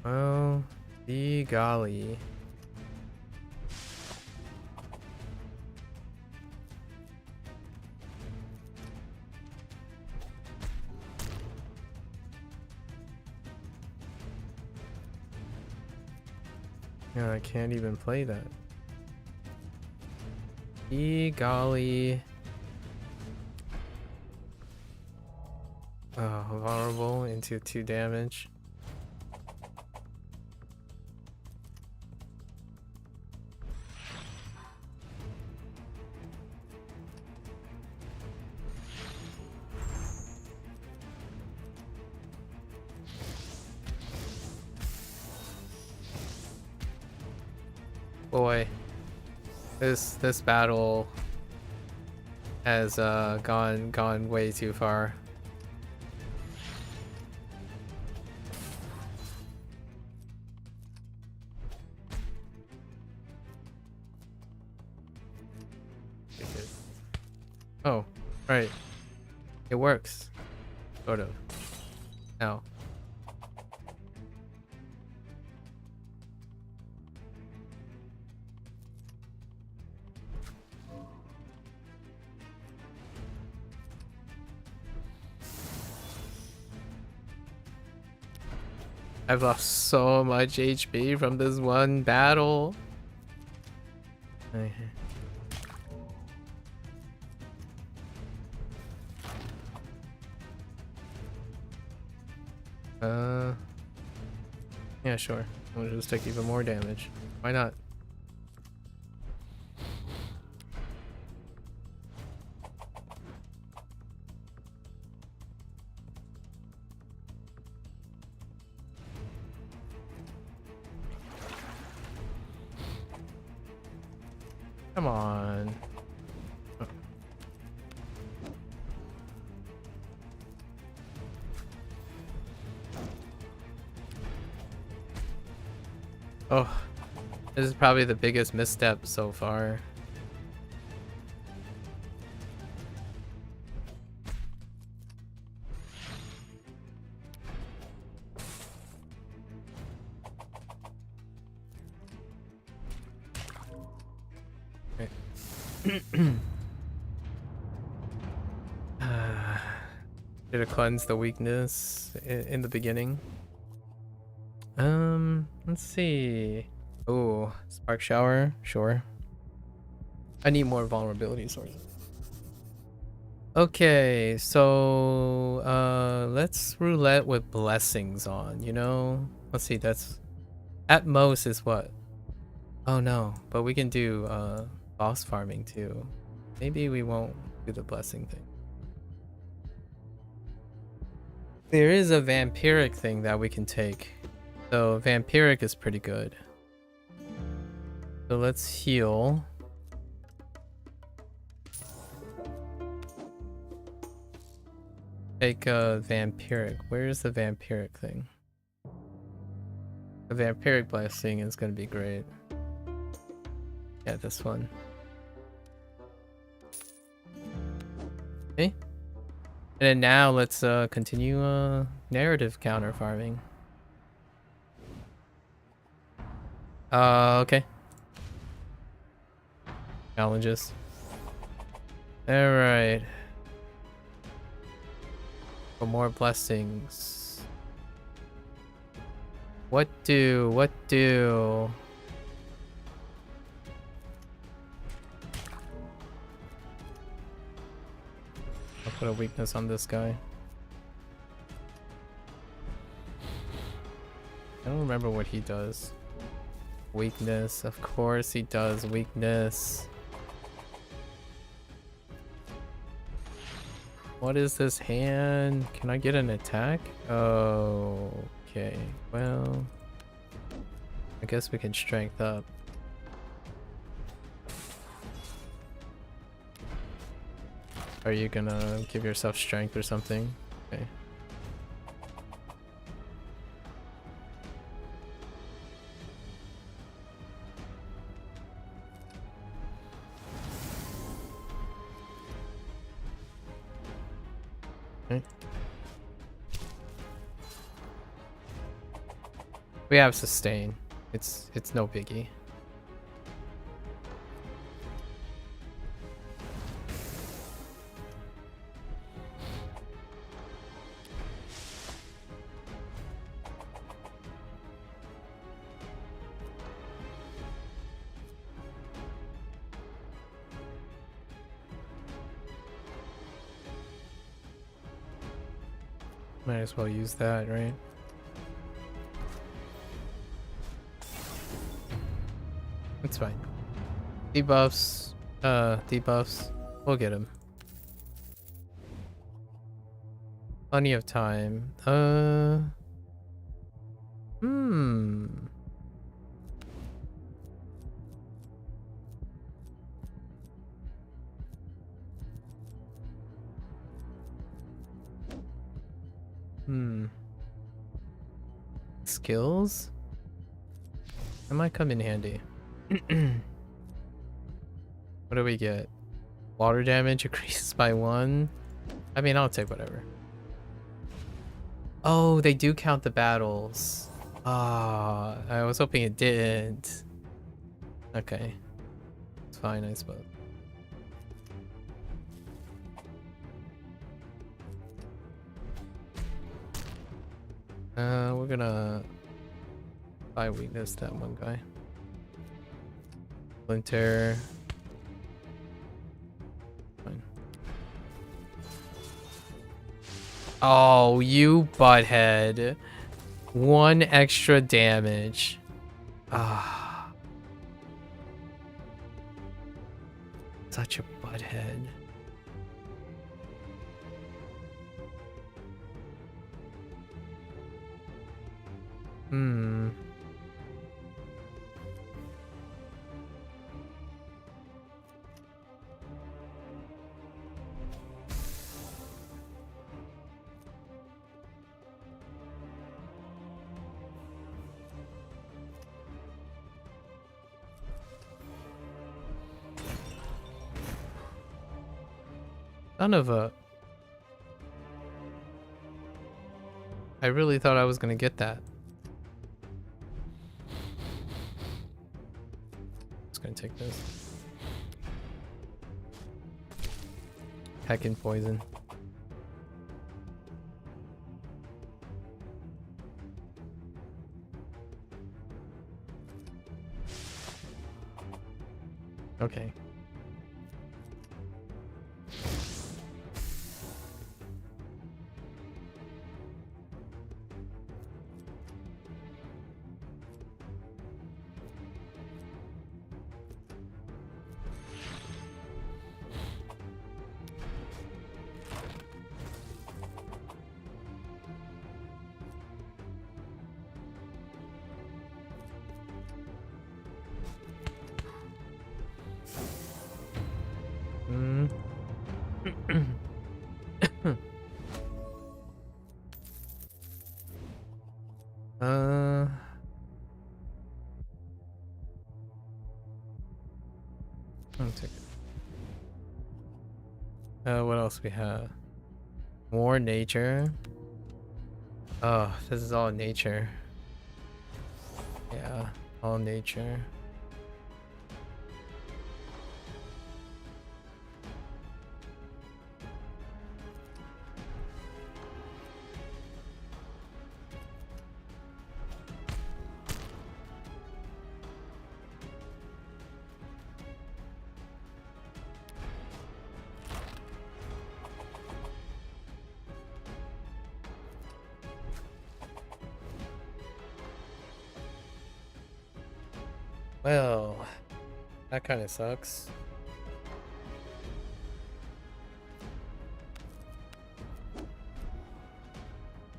Speaker 1: Oh, the golly. Yeah, I can't even play that. The golly. Oh, vulnerable into 2 damage. Boy, this battle has gone way too far. Oh, right. It works. Sort of. Now. I've lost so much HP from this one battle. Okay. Yeah, sure. We'll just take even more damage. Why not? Come on. Oh, this is probably the biggest misstep so far. Okay. Should have cleansed the weakness in the beginning. Let's see. Oh, spark shower, sure. I need more vulnerability sources. Okay, so let's roulette with blessings on, you know? Let's see, that's at most is what? Oh no, but we can do boss farming too. Maybe we won't do the blessing thing. There is a vampiric thing that we can take. So vampiric is pretty good. So let's heal. Take a vampiric. Where's the vampiric thing? The vampiric blessing is gonna be great. Yeah, this one. Okay. And then now let's continue narrative counter farming. Okay. Challenges. Alright. For more blessings. What do? I'll put a weakness on this guy. I don't remember what he does. Weakness, of course he does weakness. What is this hand? Can I get an attack? Oh, okay. Well, I guess we can strength up. Are you gonna give yourself strength or something? Okay. Okay. We have sustain. It's no biggie. Might as well use that, right? It's fine. Debuffs, debuffs. We'll get him. Plenty of time. Skills? That might come in handy. What do we get? Water damage increases by 1. I mean, I'll take whatever. Oh, they do count the battles. Ah, I was hoping it didn't. Okay. It's fine, I suppose. We're gonna buy weakness that one guy. Splinter. Fine. Oh, you butthead. 1 extra damage. Ah. Such a butthead. Son of a... I really thought I was gonna get that. Just gonna take this. Heckin' poison. Okay. I'll take it. What else we have? More nature. Oh, this is all nature. Yeah, all nature. Well, that kind of sucks.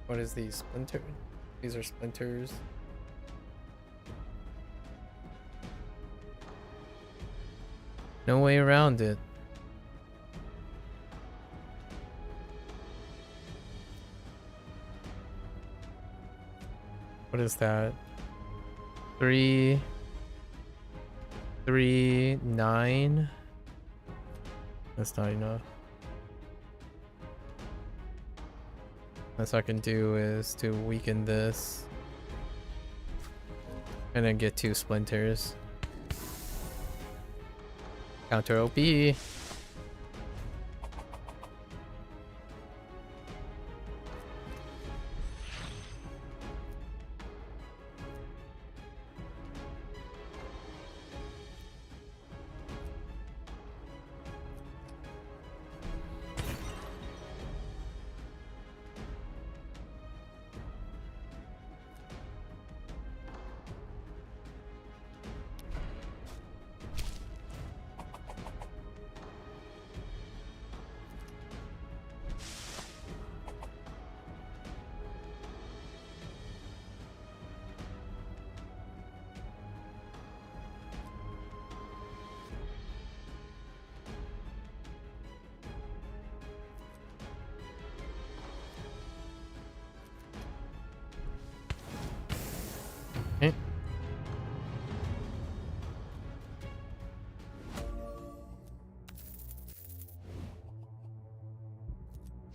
Speaker 1: What is these? Splinter? These are splinters. No way around it. What is that? 3, 9. That's not enough. Best I can do is to weaken this and then get 2 splinters. Counter OP.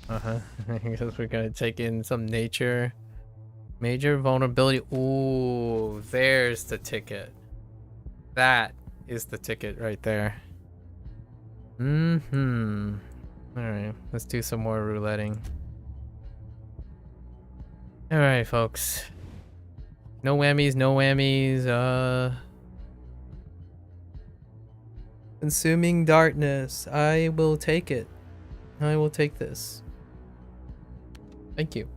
Speaker 1: I guess we're gonna take in some nature. Major vulnerability. Ooh, there's the ticket. That is the ticket right there. Mm-hmm. Alright, let's do some more rouletting. Alright, folks. No whammies, no whammies. Consuming darkness. I will take it. I will take this. Thank you.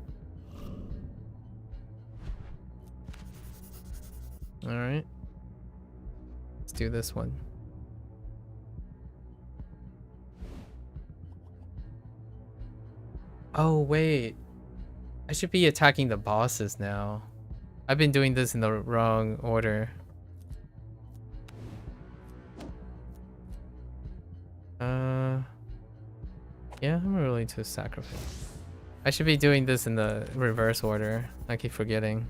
Speaker 1: Alright. Let's do this one. Oh, wait. I should be attacking the bosses now. I've been doing this in the wrong order. Yeah, I'm willing to sacrifice. I should be doing this in the reverse order. I keep forgetting.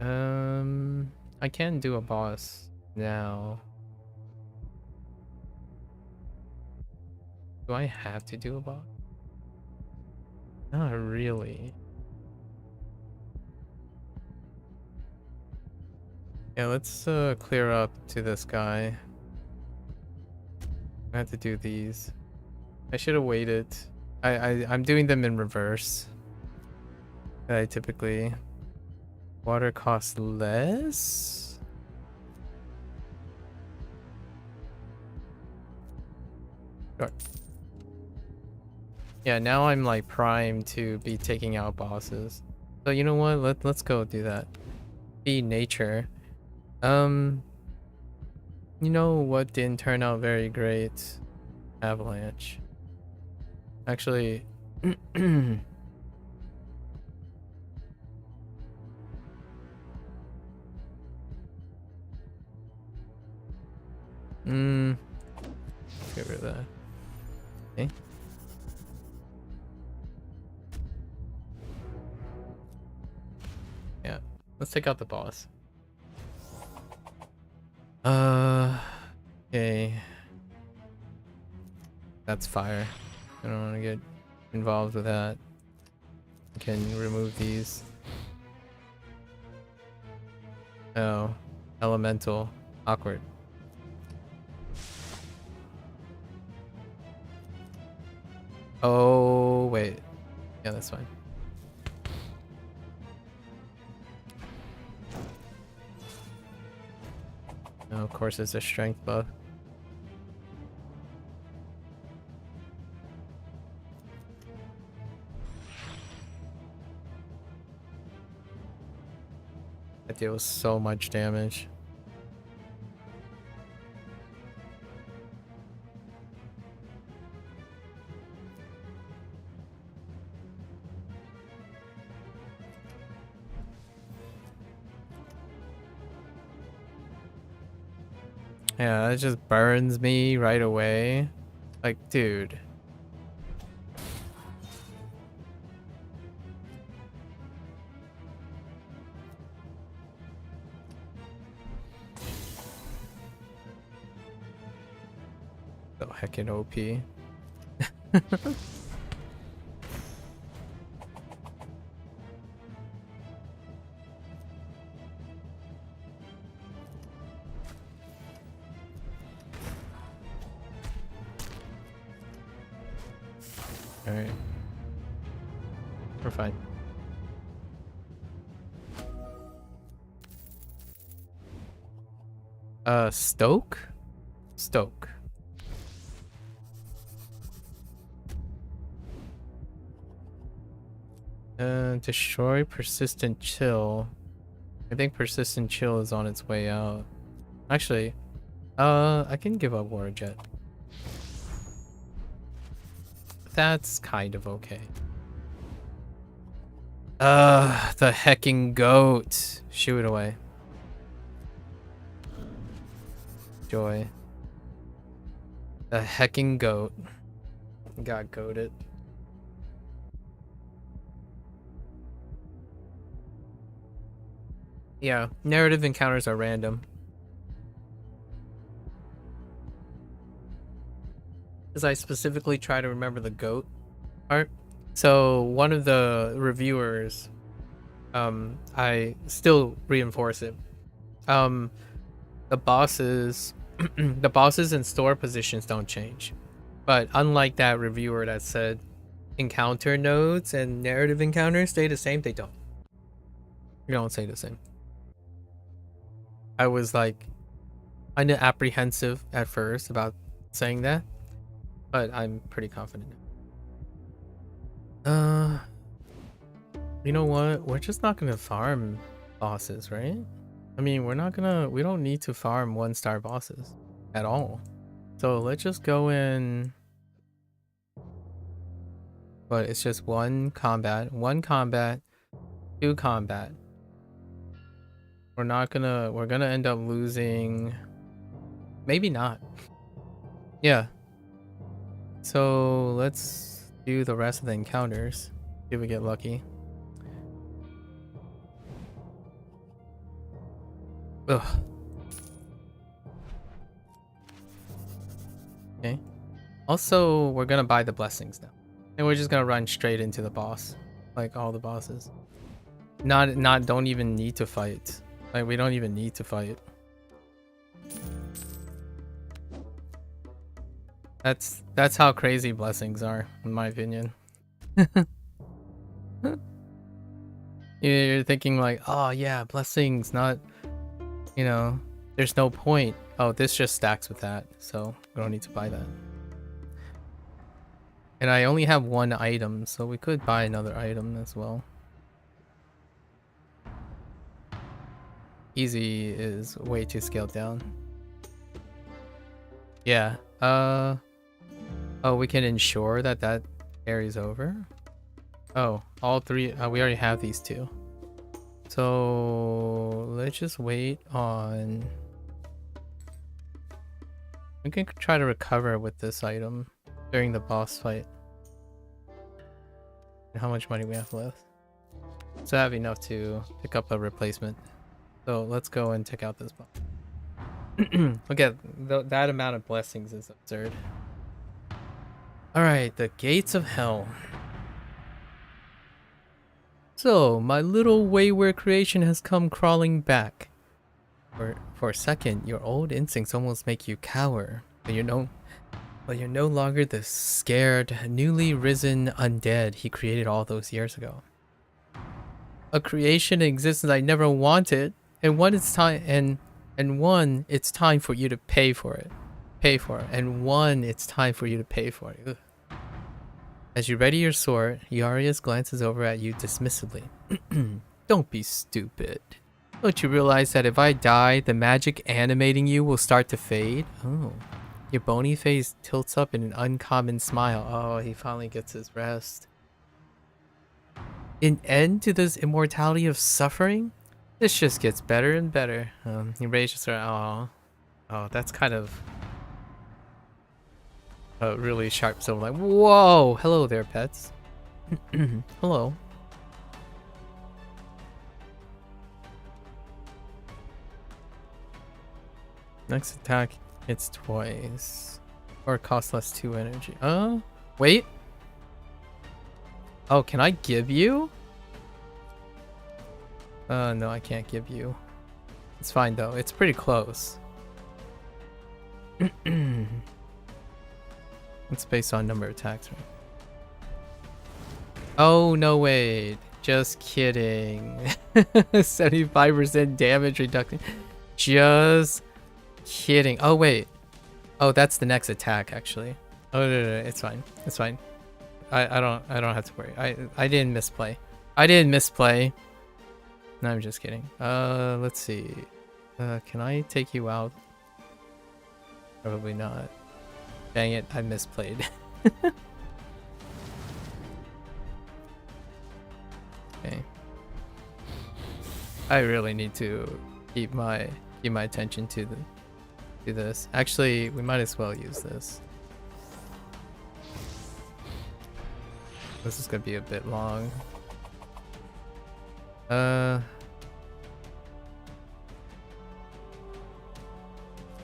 Speaker 1: I can do a boss now. Do I have to do a boss? Not really. Yeah, let's clear up to this guy. I have to do these. I should have waited. I'm doing them in reverse. I typically. Water costs less? Sure. Yeah, now I'm like primed to be taking out bosses. So you know what? Let's go do that. Be nature. You know what didn't turn out very great? Avalanche. Actually, get rid of that. Okay. Yeah, let's take out the boss. Okay. That's fire. I don't want to get involved with that. I can remove these. Oh, elemental. Awkward. Oh, wait. Yeah, that's fine. Oh, of course, it's a strength buff. That deals so much damage. Yeah, it just burns me right away. Like, dude. So heckin' OP. Alright. We're fine. Stoke? Stoke. Destroy persistent chill. I think persistent chill is on its way out. Actually, I can give up War Jet. That's kind of okay. The hecking goat. Shoo it away. Joy. The hecking goat. Got goated. Yeah, narrative encounters are random. because I specifically try to remember the goat part. So one of the reviewers, I still reinforce it. The bosses, the bosses and store positions don't change, but unlike that reviewer that said encounter nodes and narrative encounters stay the same, they don't. They don't stay the same. I was like kind of apprehensive at first about saying that, but I'm pretty confident. You know what? We're just not gonna farm bosses, right? I mean, we don't need to farm 1-star bosses at all. So let's just go in. But it's just 1 combat, 2 combat. We're gonna end up losing. Maybe not. Yeah. So let's do the rest of the encounters. See if we get lucky. Ugh. Okay. Also, we're gonna buy the blessings now. And we're just gonna run straight into the boss. Like all the bosses. Don't even need to fight. Like, we don't even need to fight. That's how crazy blessings are, in my opinion. You're thinking like, oh yeah, blessings, not, you know, there's no point. Oh, this just stacks with that, so we don't need to buy that. And I only have 1 item, so we could buy another item as well. Easy is way too scaled down. Yeah. Oh, we can ensure that that carries over. Oh, all 3. We already have these 2. So let's just wait on. We can try to recover with this item during the boss fight. And how much money we have left? So I have enough to pick up a replacement. So let's go and check out this boss. Look at that amount of blessings is absurd. Alright, the gates of hell. So, my little wayward creation has come crawling back. For a second, your old instincts almost make you cower. But you're no longer the scared, newly risen undead he created all those years ago. A creation in existence I never wanted, and it's time for you to pay for it. It's time for you to pay for it. Ugh. As you ready your sword, Yarius glances over at you dismissively. Don't be stupid. Don't you realize that if I die, the magic animating you will start to fade? Oh. Your bony face tilts up in an uncommon smile. Oh, he finally gets his rest. An end to this immortality of suffering? This just gets better and better. He raises her. Oh, that's kind of really sharp. So like, whoa, hello there, pets. Hello. Next attack hits twice, or costs less 2 energy. Wait. Oh, can I give you? No, I can't give you. It's fine though. It's pretty close. It's based on number of attacks, right? Oh, no, wait. Just kidding. 75% damage reduction. Just kidding. Oh, wait. Oh, that's the next attack, actually. Oh, no, it's fine. It's fine. I don't have to worry. I didn't misplay. No, I'm just kidding. Let's see. Can I take you out? Probably not. Dang it, I misplayed. Okay. I really need to keep my attention to this. Actually, we might as well use this. This is gonna be a bit long.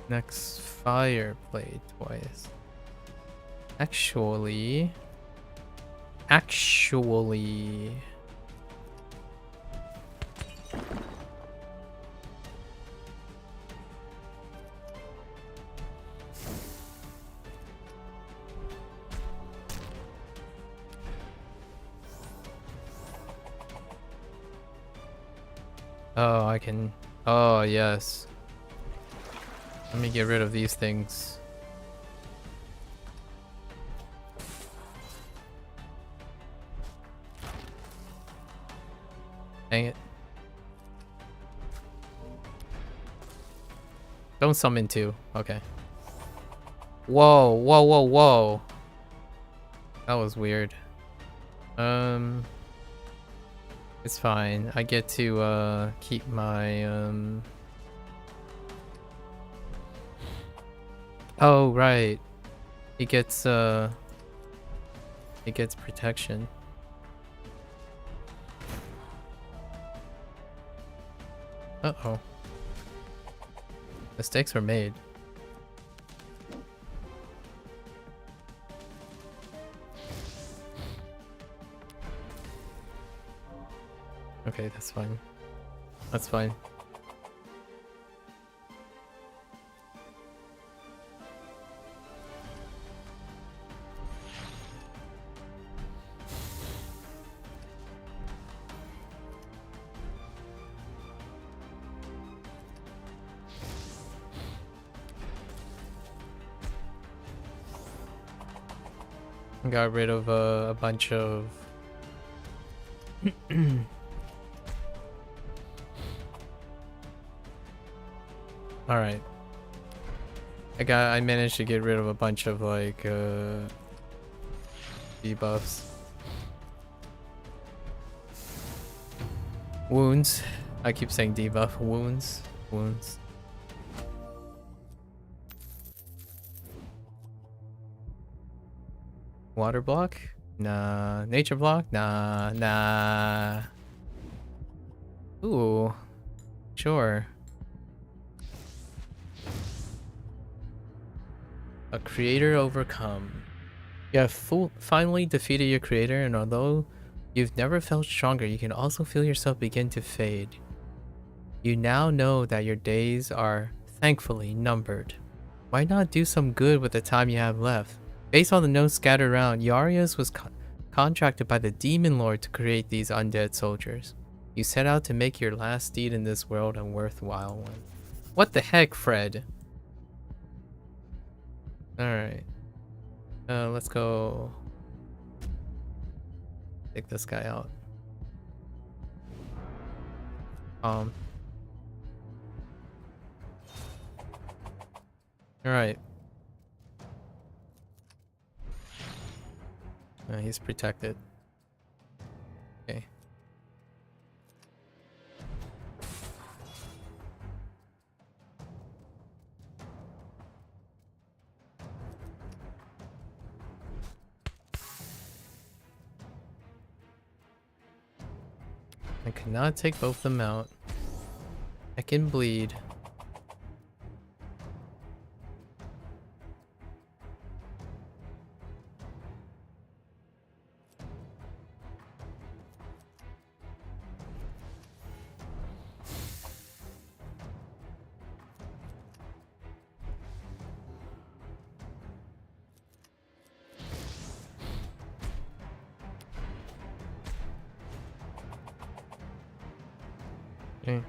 Speaker 1: Next fire blade twice. Actually... Oh, I can... Oh, yes. Let me get rid of these things. Dang it. Don't summon two. Okay. Whoa, whoa, whoa, whoa. That was weird. It's fine. I get to keep my Oh, right. He gets protection. Uh-oh. Mistakes were made. Okay, that's fine. That's fine. Got rid of a bunch of all right. I managed to get rid of a bunch of like debuffs. Wounds. I keep saying debuff. Wounds. Wounds. Water block? Nah. Nature block? Nah. Nah. Ooh. Sure. A creator overcome. You have finally defeated your creator, and although you've never felt stronger, you can also feel yourself begin to fade. You now know that your days are thankfully numbered. Why not do some good with the time you have left? Based on the notes scattered around, Yarius was contracted by the Demon Lord to create these undead soldiers. You set out to make your last deed in this world a worthwhile one. What the heck, Fred? Alright. Let's go take this guy out. Alright. He's protected. Okay. I cannot take both of them out. I can bleed. Okay.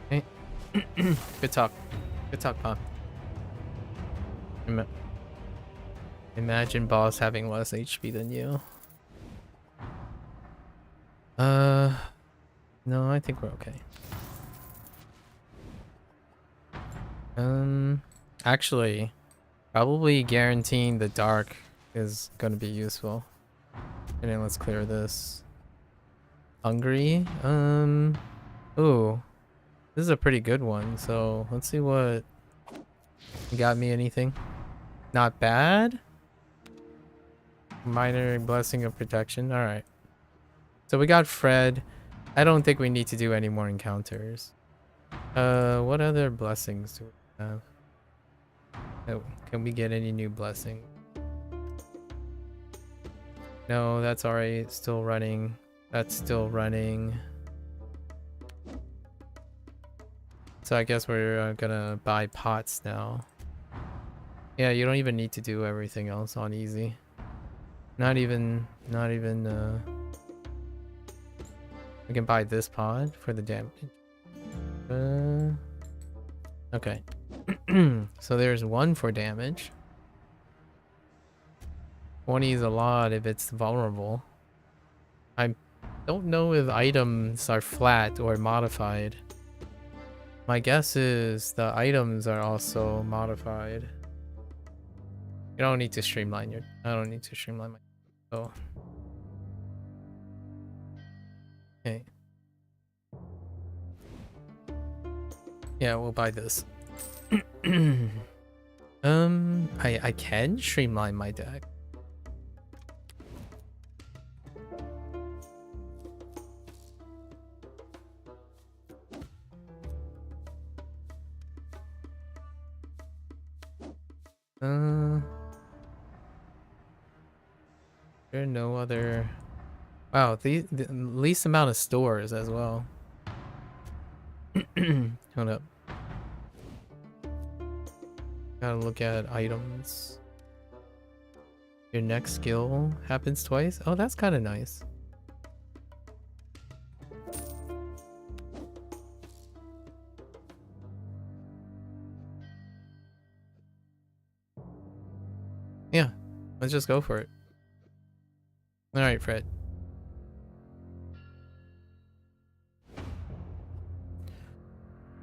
Speaker 1: Hey. Good talk. Good talk, Pop. Imagine boss having less HP than you. No, I think we're okay. Actually, probably guaranteeing the dark is gonna be useful. And then let's clear this. Hungry? Ooh. This is a pretty good one, so let's see what... You got me anything? Not bad? Minor blessing of protection. Alright. So we got Fred. I don't think we need to do any more encounters. What other blessings do we have? Oh, can we get any new blessing? No, that's already still running. That's still running. So I guess we're gonna buy pots now. Yeah, you don't even need to do everything else on easy. Not even, we can buy this pod for the damage. Okay. So there's one for damage. 20 is a lot if it's vulnerable. I don't know if items are flat or modified. My guess is the items are also modified. You don't need to streamline your... I don't need to streamline my... Oh. Okay. Yeah, we'll buy this. I can streamline my deck. There are no other... Wow, the least amount of stores as well. Hold up. Gotta look at items. Your next skill happens twice? Oh, that's kind of nice. Yeah, let's just go for it. Alright, Fred.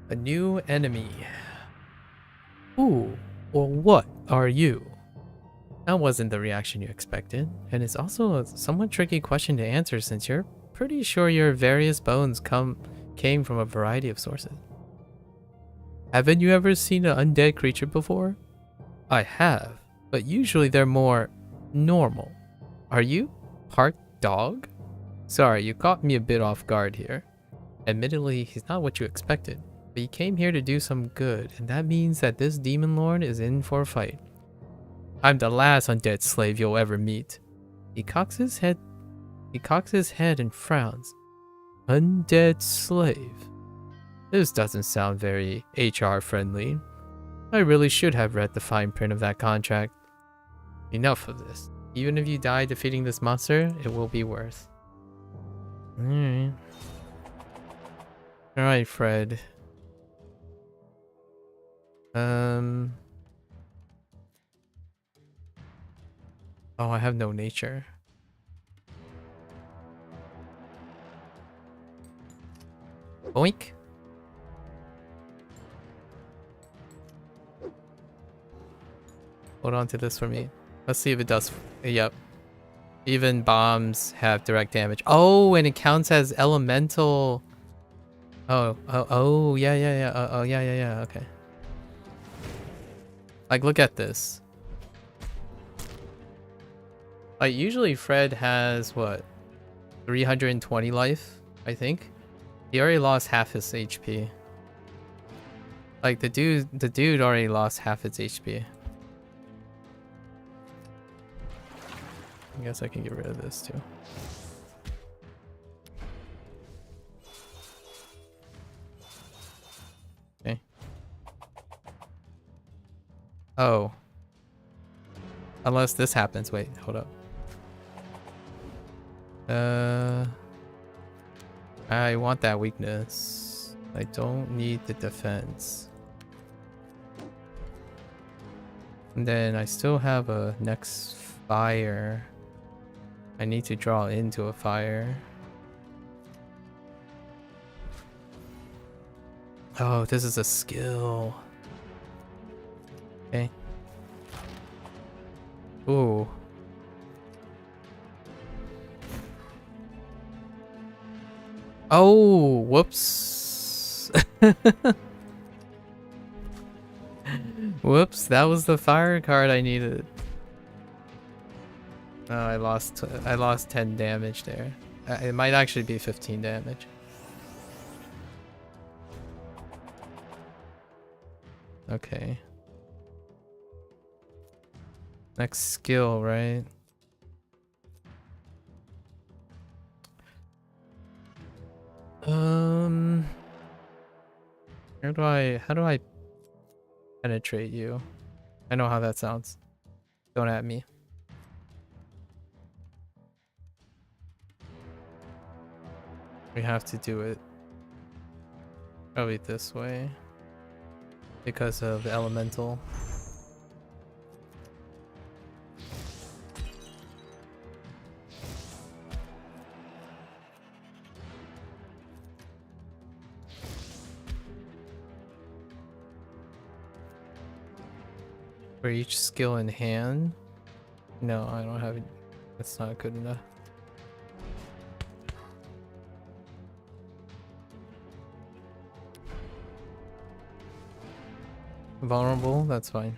Speaker 1: A new enemy. Who or what are you? That wasn't the reaction you expected, and it's also a somewhat tricky question to answer since you're pretty sure your various bones came from a variety of sources. Haven't you ever seen an undead creature before? I have, but usually they're more normal. Are you part dog? Sorry, you caught me a bit off guard here. Admittedly, he's not what you expected, but he came here to do some good, and that means that this demon lord is in for a fight. I'm the last undead slave you'll ever meet. He cocks his head and frowns. Undead slave. This doesn't sound very HR friendly. I really should have read the fine print of that contract. Enough of this. Even if you die defeating this monster, it will be worth. Alright, Fred. Oh, I have no nature. Boink. Hold on to this for me. Let's see if it does. Yep. Even bombs have direct damage. Oh, and it counts as elemental. Oh, yeah. Okay. Like, look at this. Like, usually Fred has, what? 320 life, I think. He already lost half his HP. Like, the dude already lost half his HP. I guess I can get rid of this too. Okay. Oh. Unless this happens. Wait, hold up. I want that weakness. I don't need the defense. And then I still have a next fire. I need to draw into a fire. Oh, this is a skill. Okay. Ooh. Oh, whoops. Whoops, that was the fire card I needed. Oh, I lost 10 damage there. It might actually be 15 damage. Okay. Next skill, right? How do I penetrate you? I know how that sounds. Don't at me. We have to do it probably this way because of the elemental. For each skill in hand? No, I don't have it. That's not good enough. Vulnerable? That's fine.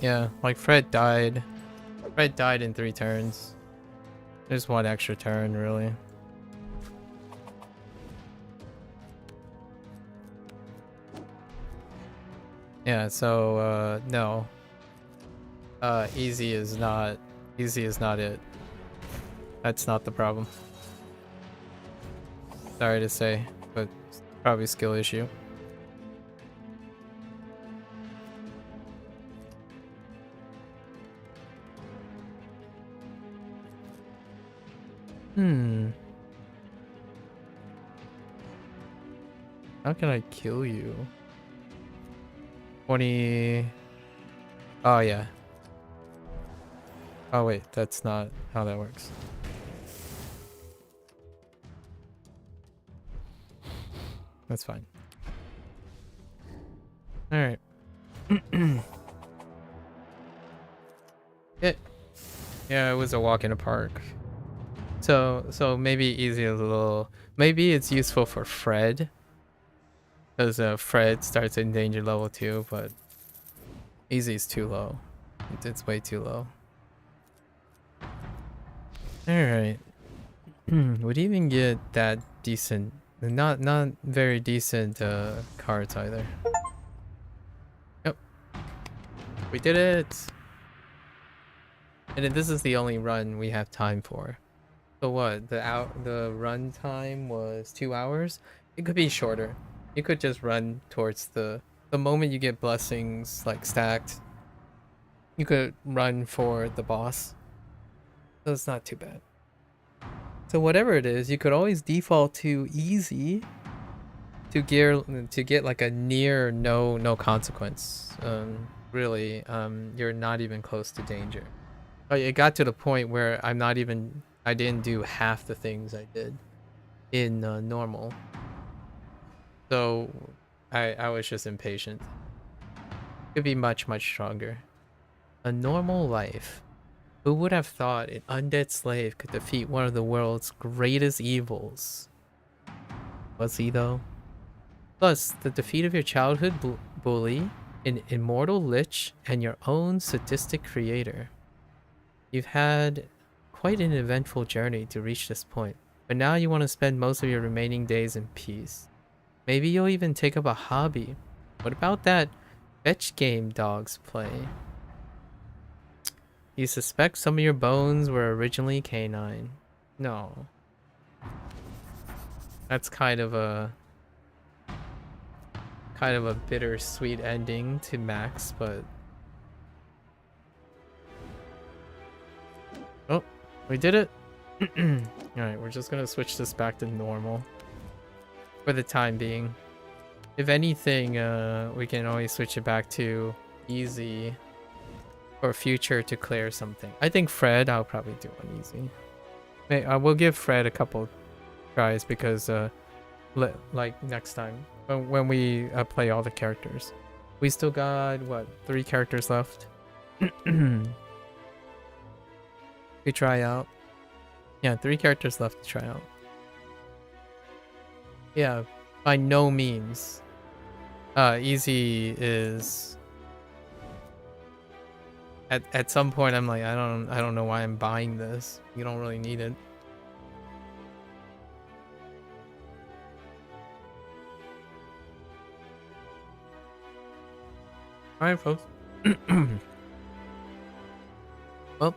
Speaker 1: Yeah, like Fred died. Fred died in 3 turns. There's 1 extra turn, really. Yeah, so no. Easy is not it. That's not the problem. Sorry to say, but it's probably a skill issue. How can I kill you? 20. Oh, yeah. Oh, wait, that's not how that works. That's fine. Alright. Yeah, it was a walk in the park. So maybe easy is a little... Maybe it's useful for Fred. Because Fred starts in danger level 2, but easy is too low. It's way too low. Alright. Would even get that decent... Not very decent cards either. Yep. We did it! And then this is the only run we have time for. So what? The run time was 2 hours? It could be shorter. You could just run towards the moment you get blessings like stacked. You could run for the boss. So it's not too bad. So whatever it is, you could always default to easy to get like a near no consequence. Really, you're not even close to danger. But it got to the point where I didn't do half the things I did in normal. So I was just impatient. Could be much stronger. A normal life. Who would have thought an undead slave could defeat one of the world's greatest evils? Was he though? Plus, the defeat of your childhood bully, an immortal lich, and your own sadistic creator. You've had quite an eventful journey to reach this point, but now you want to spend most of your remaining days in peace. Maybe you'll even take up a hobby. What about that fetch game dogs play? You suspect some of your bones were originally canine. No. That's kind of a bittersweet ending to Max, but... Oh, we did it! Alright, we're just gonna switch this back to normal. For the time being. If anything, we can always switch it back to easy for future to clear something. I think Fred, I'll probably do on easy. I will give Fred a couple tries because, like next time when we play all the characters, we still got what 3 characters left. to try out. Yeah, 3 characters left to try out. Yeah, by no means. Easy is at some point I'm like, I don't know why I'm buying this. You don't really need it. Alright, folks. Well,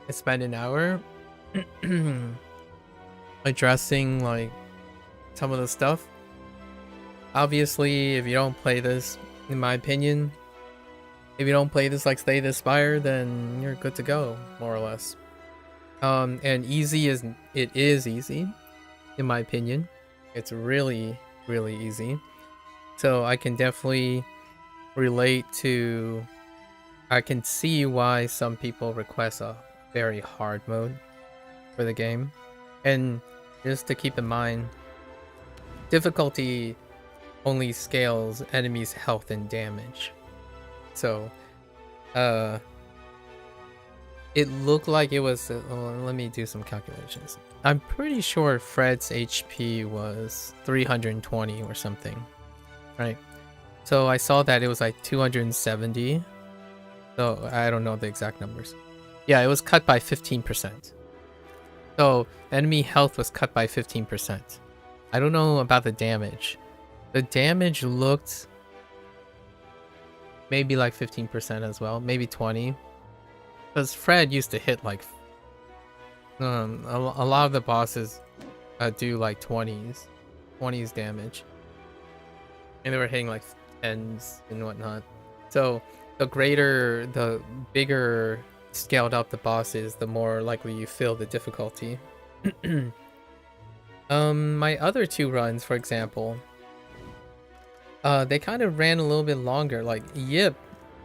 Speaker 1: I spent an hour addressing like some of the stuff. Obviously, if you don't play this, in my opinion, if you don't play this like Slay the Spire, then you're good to go, more or less. And easy is easy, in my opinion. It's really, really easy. So I can definitely relate to. I can see why some people request a very hard mode for the game, and just to keep in mind, difficulty only scales enemies' health and damage. So, it looked like it was. Let me do some calculations. I'm pretty sure Fred's HP was 320 or something, right? So I saw that it was like 270. So I don't know the exact numbers. Yeah, it was cut by 15%. So enemy health was cut by 15%. I don't know about the damage. The damage looked maybe like 15% as well, maybe 20. Because Fred used to hit like a lot of the bosses do like 20s damage, and they were hitting like 10s and whatnot. So the bigger scaled up the boss is, the more likely you feel the difficulty. My other 2 runs, for example, they kind of ran a little bit longer. Like, yep,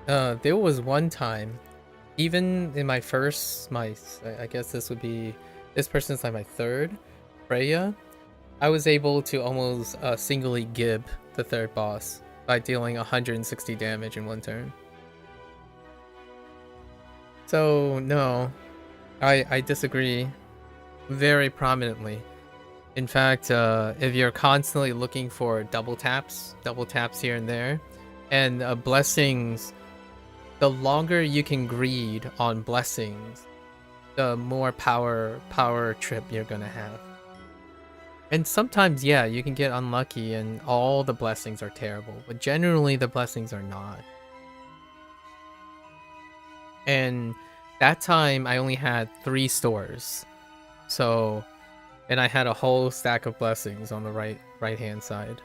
Speaker 1: there was one time, even in my first, I guess this person's like my 3rd, Freya, I was able to almost singly gib the 3rd boss by dealing 160 damage in 1 turn. So no, I disagree very prominently. In fact, if you're constantly looking for double taps here and there, and blessings, the longer you can greed on blessings, the more power trip you're gonna have. And sometimes, yeah, you can get unlucky and all the blessings are terrible, but generally the blessings are not. And that time I only had 3 stores. So, and I had a whole stack of blessings on the right hand side.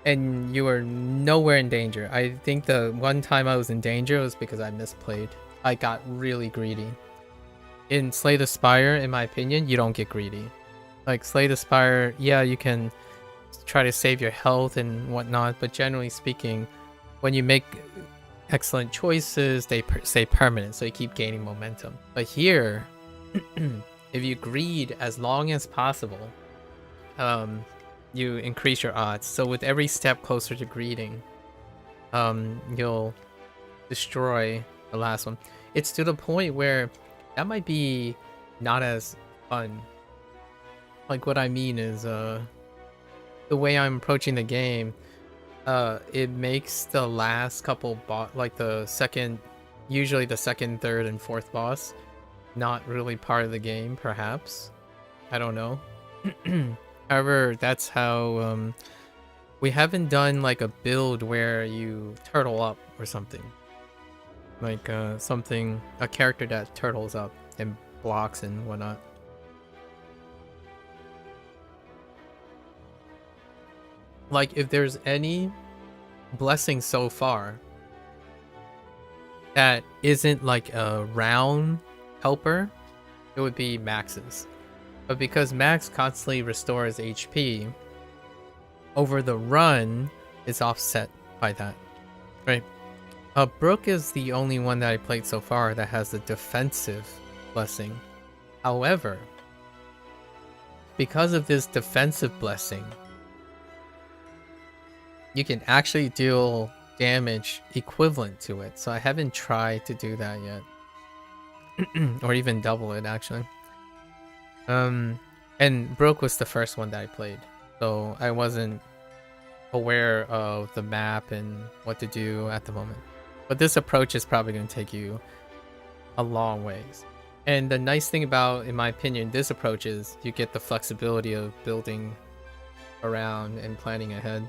Speaker 1: And you were nowhere in danger. I think the one time I was in danger was because I misplayed. I got really greedy. In Slay the Spire, in my opinion, you don't get greedy. Like, Slay the Spire, yeah, you can try to save your health and whatnot, but generally speaking, when you make excellent choices, they stay permanent, so you keep gaining momentum. But here, if you greed as long as possible, you increase your odds. So with every step closer to greeding, you'll destroy the last one. It's to the point where that might be not as fun. Like, what I mean is, the way I'm approaching the game, it makes the last couple usually the second, third, and fourth boss, not really part of the game, perhaps. I don't know. However, that's how, we haven't done like a build where you turtle up or something. Like, a character that turtles up and blocks and whatnot. Like, if there's any blessing so far that isn't like a round helper, it would be Max's. But because Max constantly restores HP, over the run, it's offset by that, right? Brooke is the only one that I played so far that has the defensive blessing. However, because of this defensive blessing, you can actually deal damage equivalent to it. So I haven't tried to do that yet. Or even double it, actually. And Broke was the first one that I played. So I wasn't aware of the map and what to do at the moment. But this approach is probably going to take you a long ways. And the nice thing about, in my opinion, this approach is you get the flexibility of building around and planning ahead.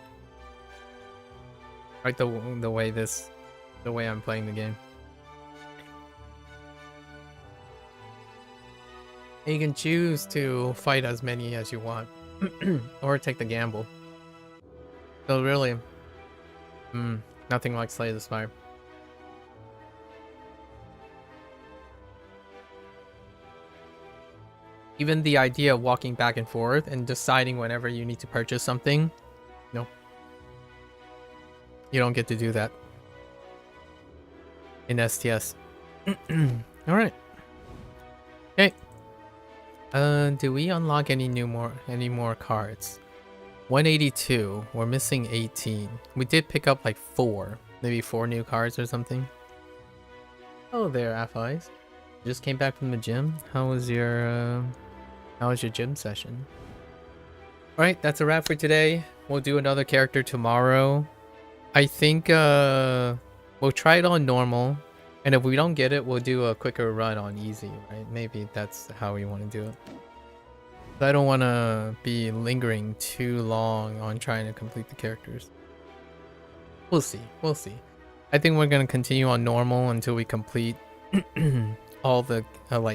Speaker 1: Like the way I'm playing the game. And you can choose to fight as many as you want, or take the gamble. So really, nothing like Slay the Spire. Even the idea of walking back and forth and deciding whenever you need to purchase something, no. You don't get to do that in STS. Alright. Okay. Do we unlock any more cards? 182. We're missing 18. We did pick up like 4. Maybe 4 new cards or something. Oh there, Affeyes. Just came back from the gym. How was your gym session? Alright, that's a wrap for today. We'll do another character tomorrow. I think we'll try it on normal. And if we don't get it, we'll do a quicker run on easy, right? Maybe that's how we want to do it. I don't want to be lingering too long on trying to complete the characters. We'll see. We'll see. I think we're going to continue on normal until we complete all the,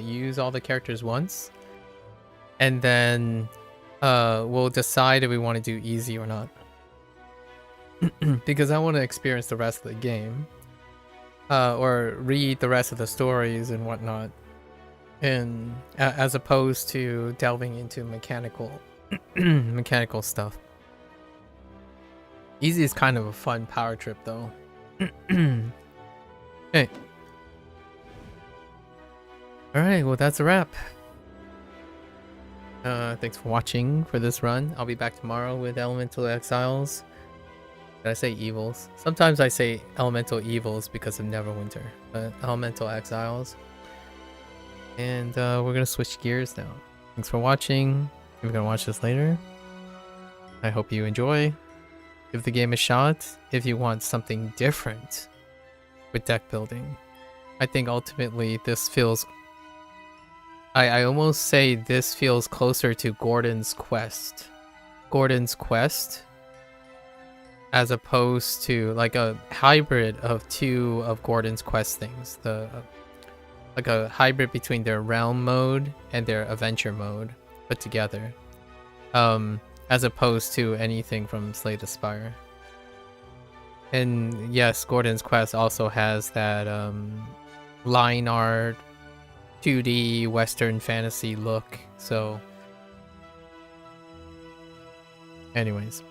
Speaker 1: use all the characters once. And then we'll decide if we want to do easy or not. Because I want to experience the rest of the game. Or read the rest of the stories and whatnot. And as opposed to delving into mechanical stuff. Easy is kind of a fun power trip though. Okay. Alright, well that's a wrap. Thanks for watching for this run. I'll be back tomorrow with Elemental Exiles. Did I say Evils? Sometimes I say Elemental Evils because of Neverwinter. But Elemental Exiles. And we're gonna switch gears now. Thanks for watching. If you're gonna watch this later, I hope you enjoy. Give the game a shot if you want something different with deck building. I think ultimately this feels... I almost say this feels closer to Gordon's Quest. Gordon's Quest, as opposed to like a hybrid of 2 of Gordon's Quest things. Like a hybrid between their realm mode and their adventure mode put together. As opposed to anything from Slay the Spire. And yes, Gordon's Quest also has that line art 2D Western fantasy look, so anyways.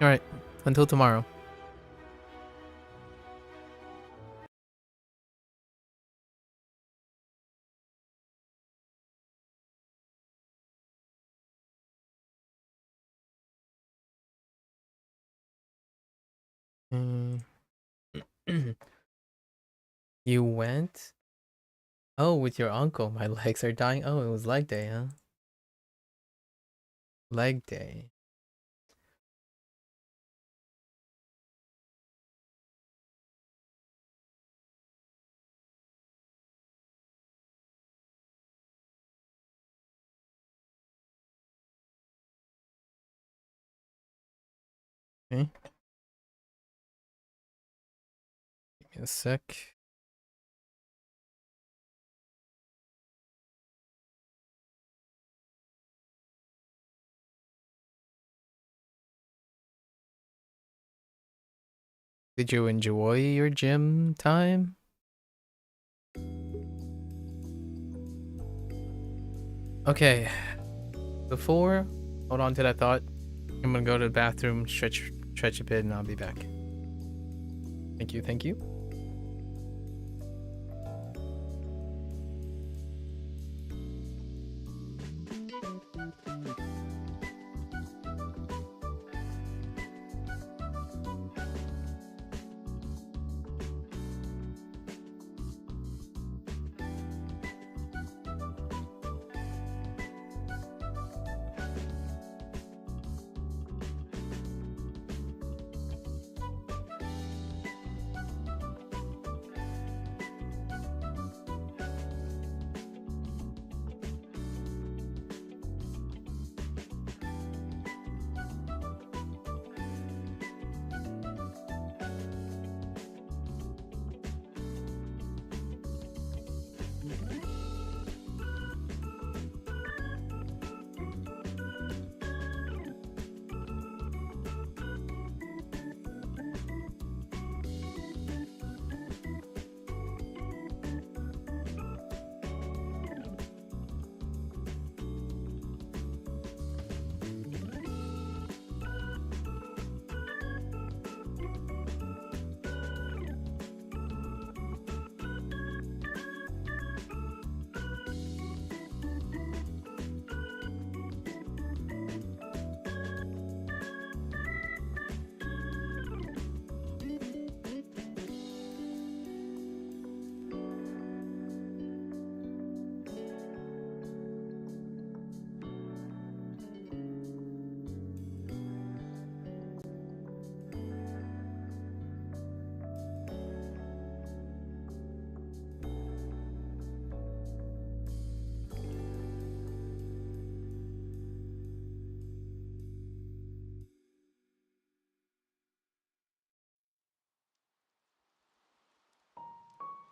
Speaker 1: Alright, until tomorrow. You went? Oh, with your uncle. My legs are dying. Oh, it was leg day, huh? Leg day. Okay. Give me a sec. Did you enjoy your gym time? Okay. Before, hold on to that thought. I'm gonna go to the bathroom, stretch a bit, and I'll be back. Thank you, thank you.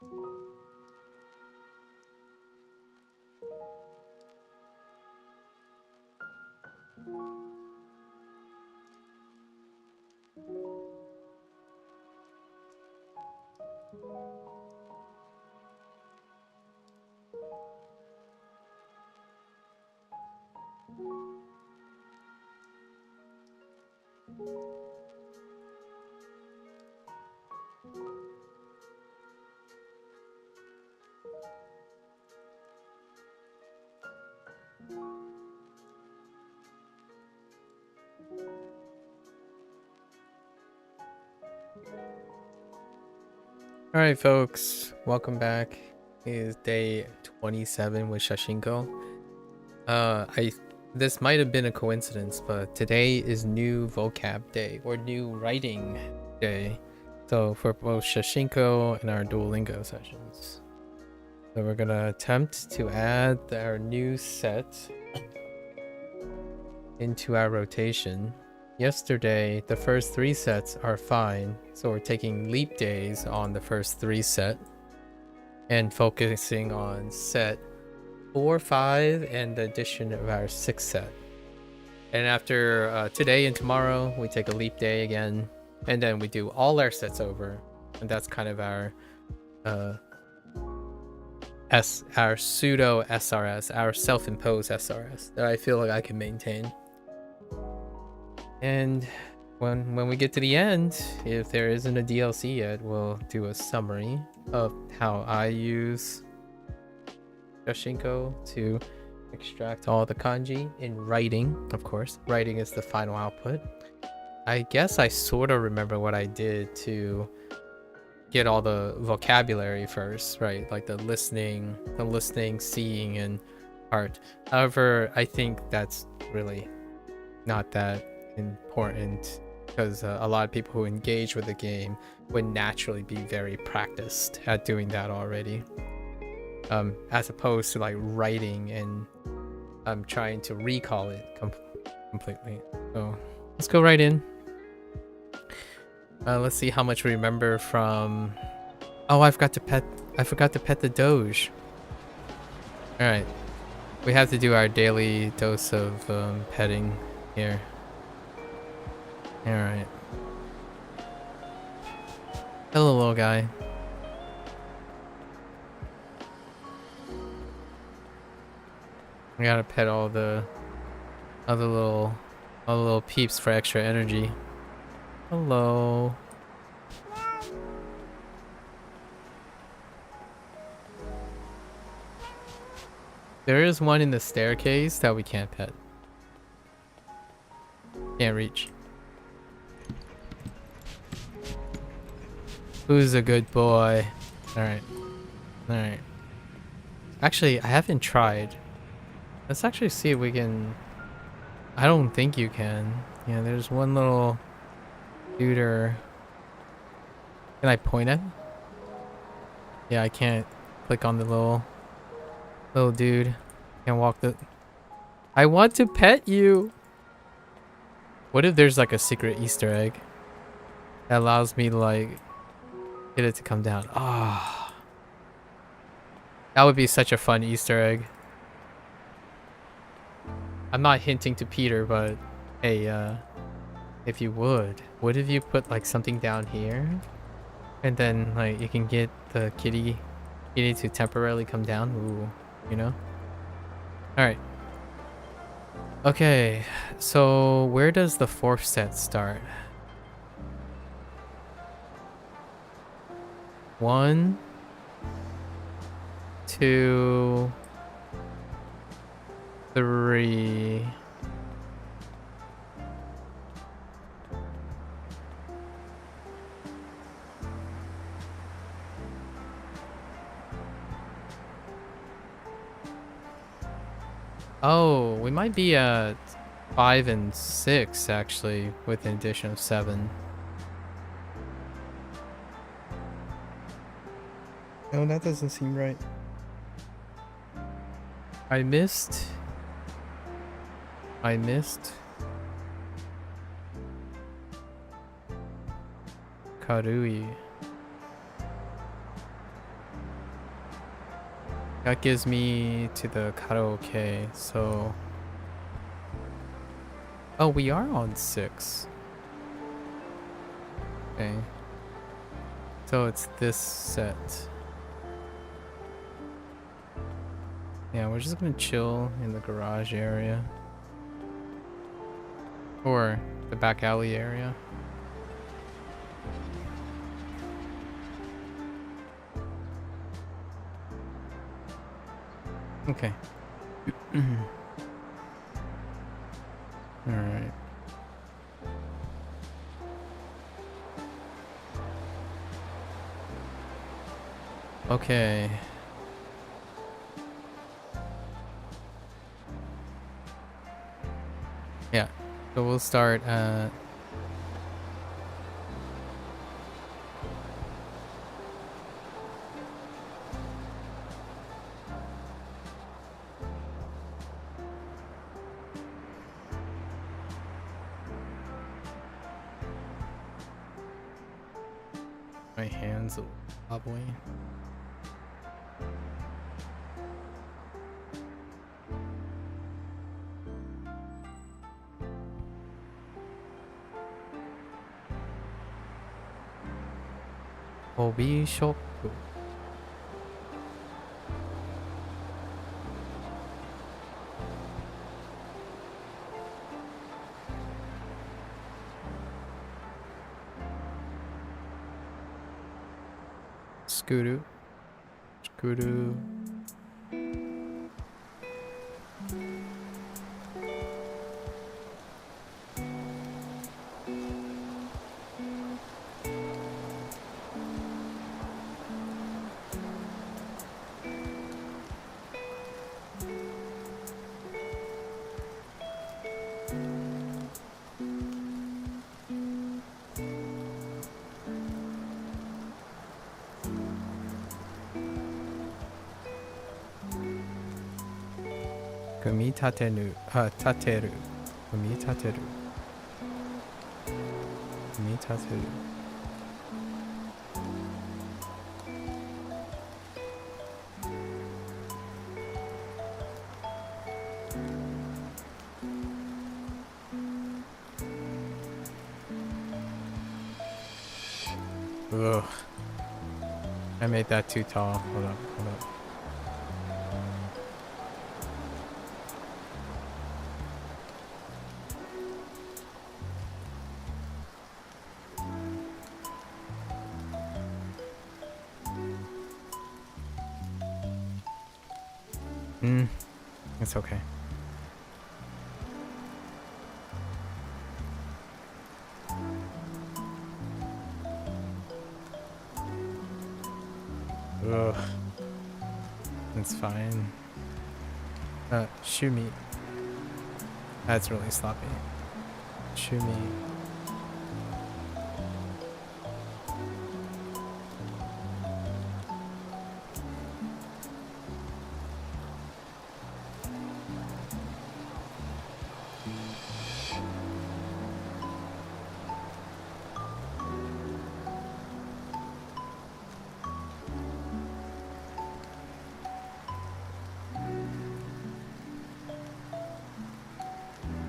Speaker 1: All right, folks, welcome back. It is day 27 with Shashingo. This might have been a coincidence, but today is new vocab day or new writing day. So for both Shashingo and our Duolingo sessions. So we're gonna attempt to add our new set into our rotation. Yesterday, the first 3 sets are fine, so we're taking leap days on the first 3 set and focusing on set 4, 5, and the addition of our 6th set. And after today and tomorrow, we take a leap day again, and then we do all our sets over, and that's kind of our our pseudo SRS, our self-imposed SRS that I feel like I can maintain. And when we get to the end, if there isn't a DLC yet, we'll do a summary of how I use Shashingo to extract all the kanji in writing. Of course, writing is the final output. I guess I sort of remember what I did to get all the vocabulary first, right? Like the listening, seeing, and art. However, I think that's really not that important because a lot of people who engage with the game would naturally be very practiced at doing that already, as opposed to like writing and trying to recall it completely. So let's go right in. Let's see how much we remember from... Oh, I forgot to pet the Doge. All right, we have to do our daily dose of petting here. All right. Hello, little guy. I gotta pet all the little peeps for extra energy. Hello. There is one in the staircase that we can't pet. Can't reach. Who's a good boy? Alright. Alright. Actually, I haven't tried. Let's actually see if we can... I don't think you can. Yeah, there's one little duder. Can I point it? Yeah, I can't click on the little dude. Can't walk the... I want to pet you! What if there's like a secret Easter egg that allows me to like get it to come down? Ah, that would be such a fun Easter egg. I'm not hinting to Peter, but hey, if you would, what if you put like something down here and then like you can get the kitty to temporarily come down? Ooh, you know? All right. Okay, so where does the 4th set start? 1, 2, 3. Oh, we might be at 5 and 6 actually, with an addition of 7. No, that doesn't seem right. I missed Karui. That gives me to the karaoke, so... Oh, we are on 6. Okay. So it's this set. Yeah, we're just gonna chill in the garage area. Or the back alley area. Okay. Alright. Okay. Yeah. So we'll start at... My hands a little wobbly. Hobby shop. Scooter. Scooter. Kumitateru. Tateru. Kumitateru. Kumitateru. Ugh. I made that too tall. Hold up, hold up. It's okay. Ugh. It's fine. Shumi. That's really sloppy. Shumi.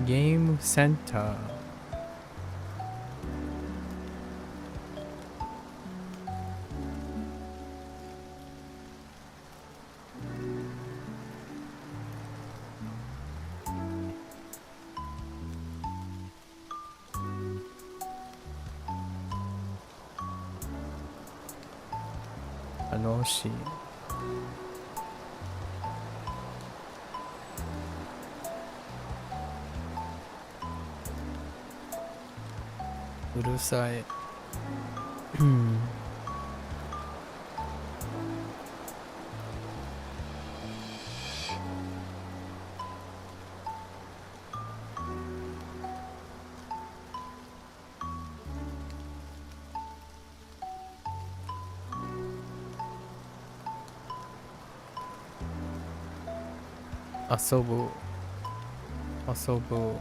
Speaker 1: Game Center. Anoshi. Urusai. Asobu. Asobu.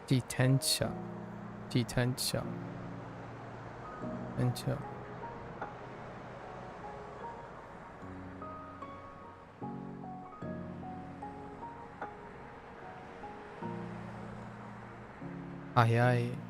Speaker 1: 自転車自転車自転車早い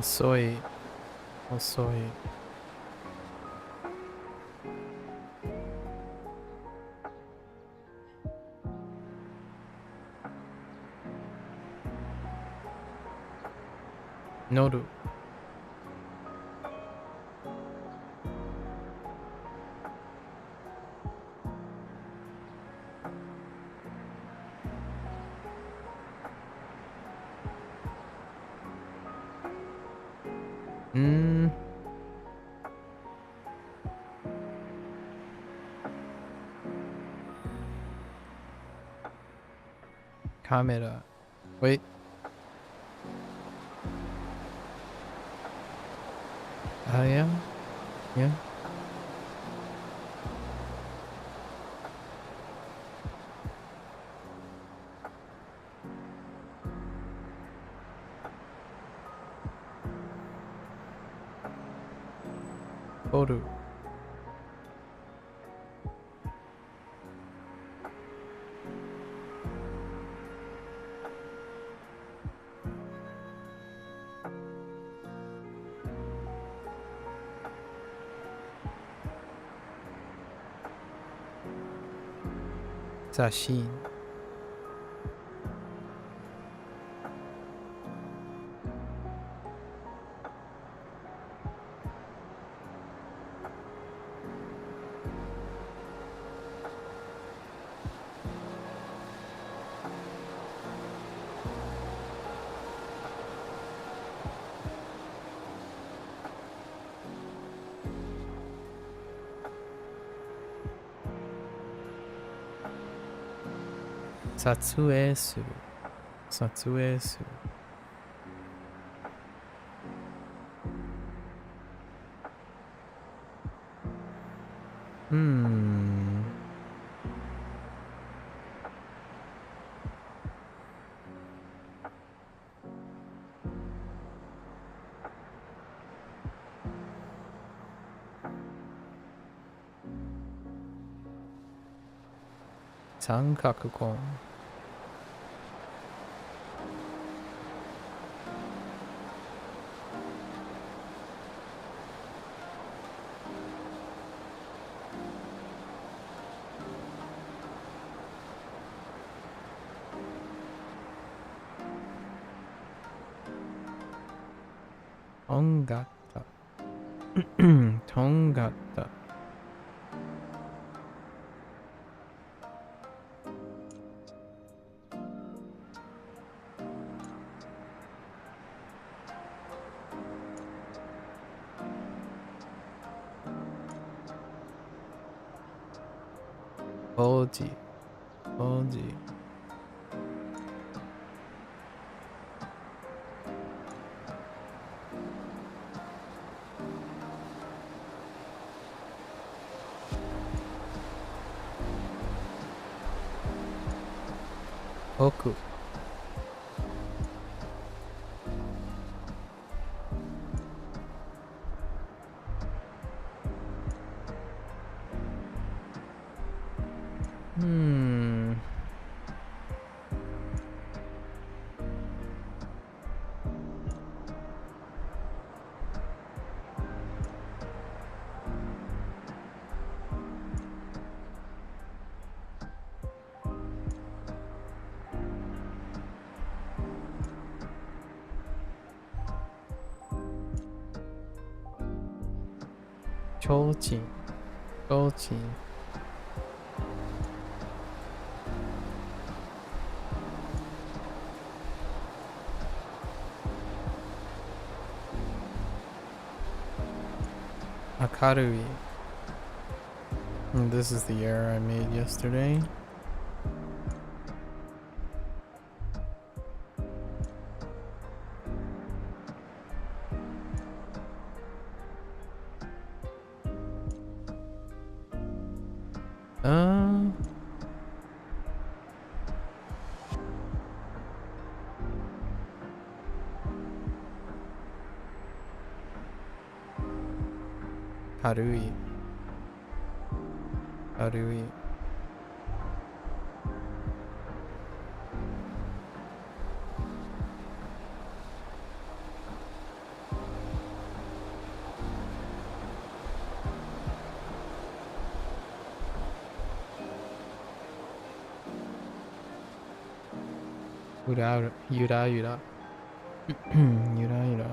Speaker 1: 遅い遅い乗るカメラ Wait yeah yeah撮る写真撮影する撮影する三角コーンとんがったとんがった王子王子奥提灯提灯 Akarui. And this is the error I made yesterday. Harui. Harui. Yura yura. Yura yura.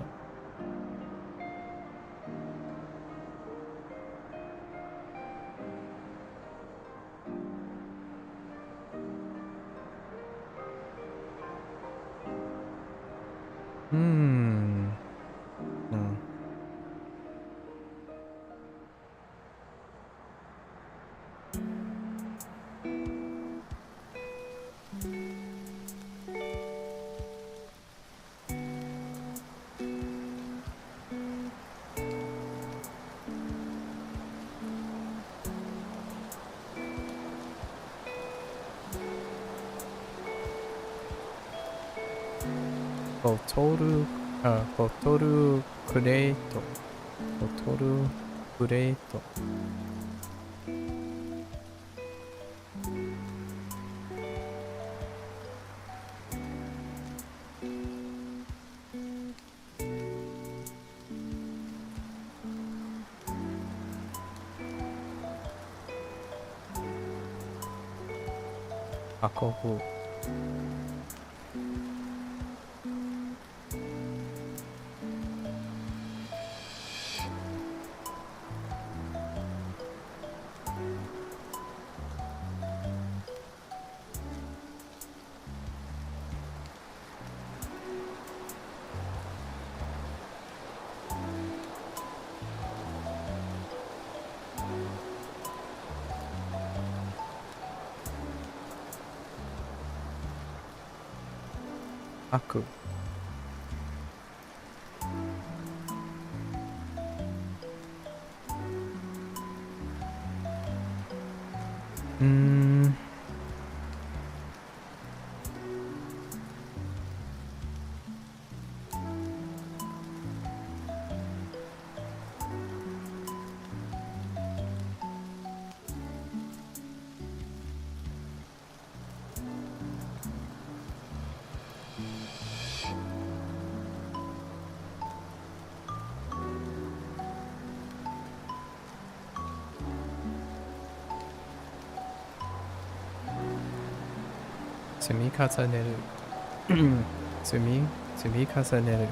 Speaker 1: No. Botoru kureito. Botoru kureito. Akobu. Aku. Sumikasaneru. Sumikasaneru.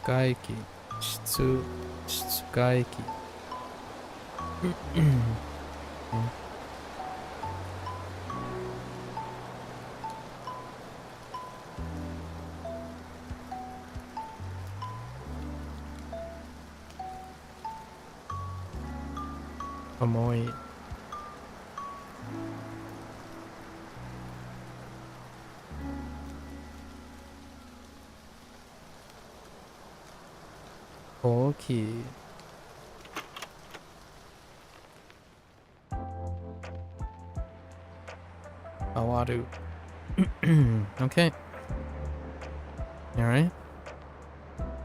Speaker 1: Gaiki. Gaiki. Omoi. Oki. Awaru. Okay. Alright.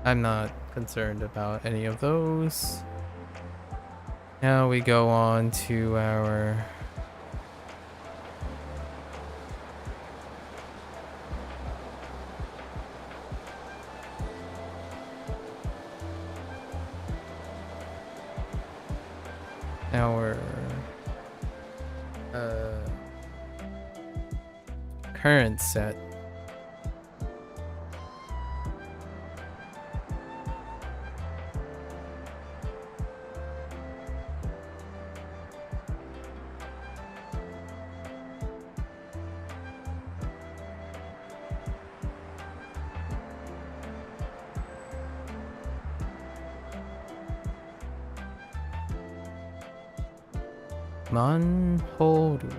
Speaker 1: I'm not concerned about any of those. Now we go on to our our current set. Manhoru.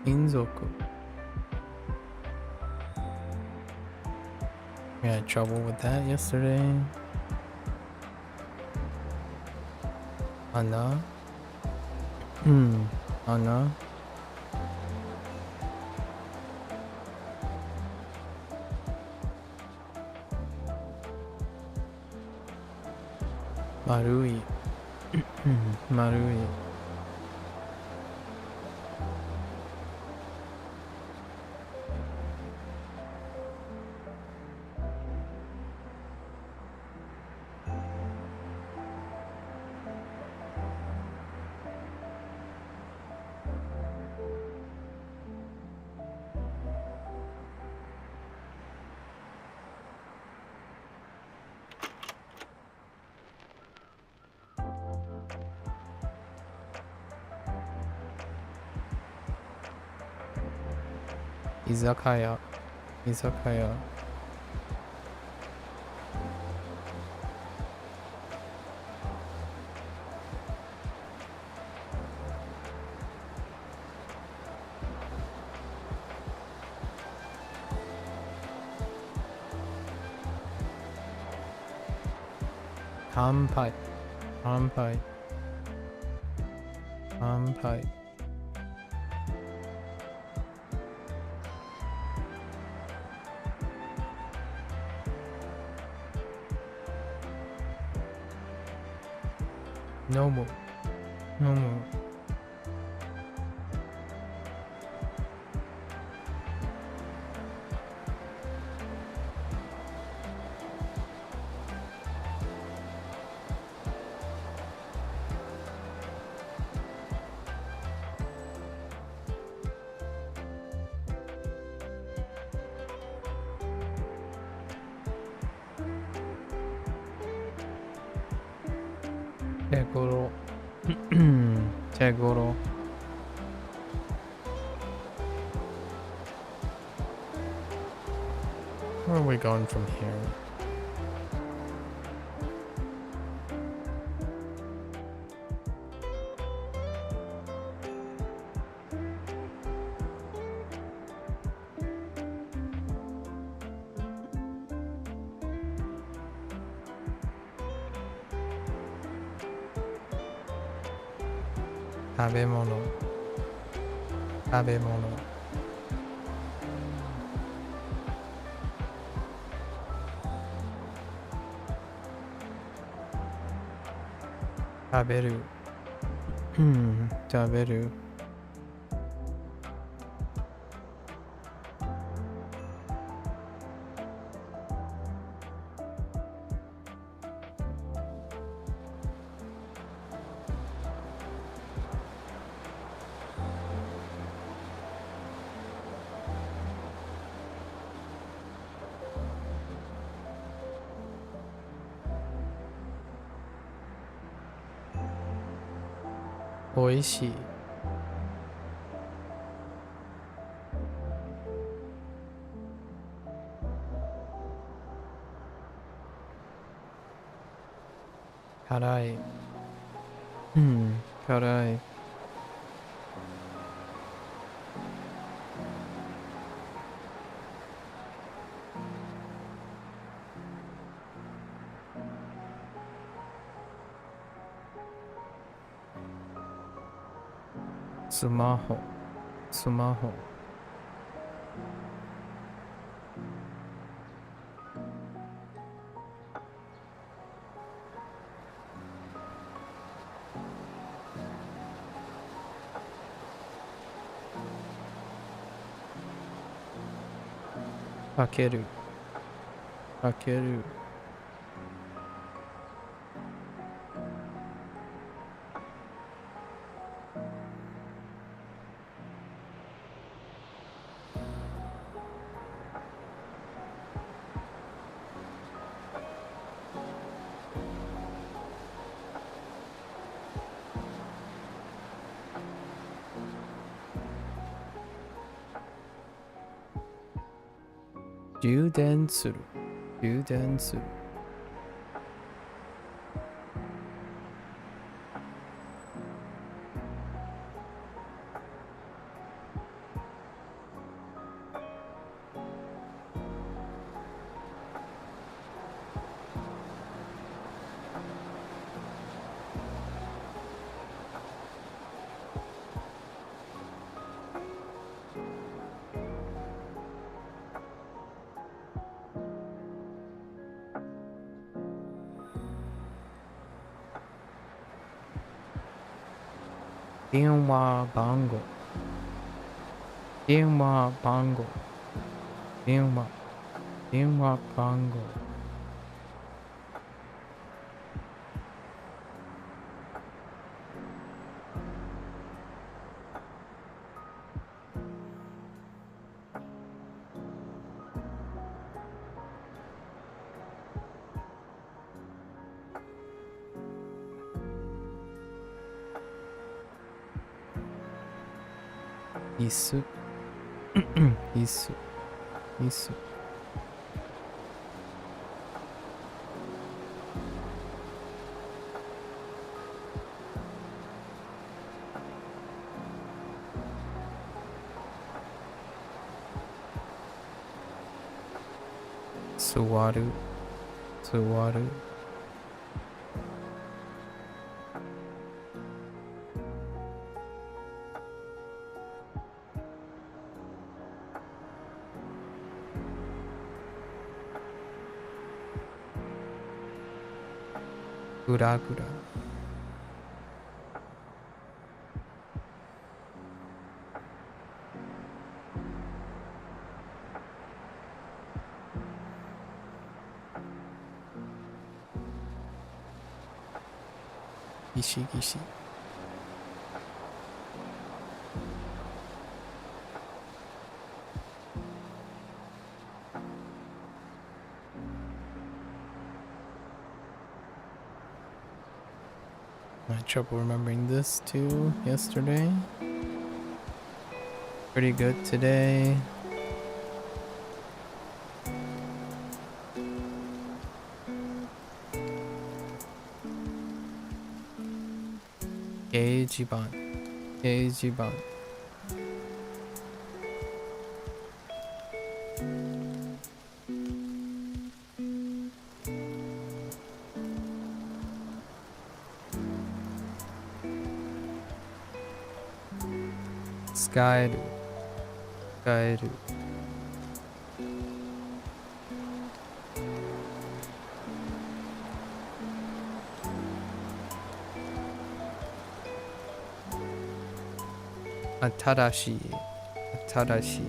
Speaker 1: Kinzoku. We had trouble with that yesterday. Ana. Ana. Marui. Marui. Izakaya. Kanpai. No more. Tegoro. Where are we going from here? Tabemono. Taberu. Taberu. Oishii. Karai. Karai. Sumaho. Sumaho. Kakeru. Kakeru. Juden suru. Juden suru. Denwa bango. Denwa bango. Denwa. Denwa bango. Isu. Isu. Isu. Suwaru. Suwaru. Gura gura. Gishi gishi. I had trouble remembering this too yesterday. Pretty good today. Geijiban. Geijiban. Skairu. Skairu. Atarashi. Atarashi.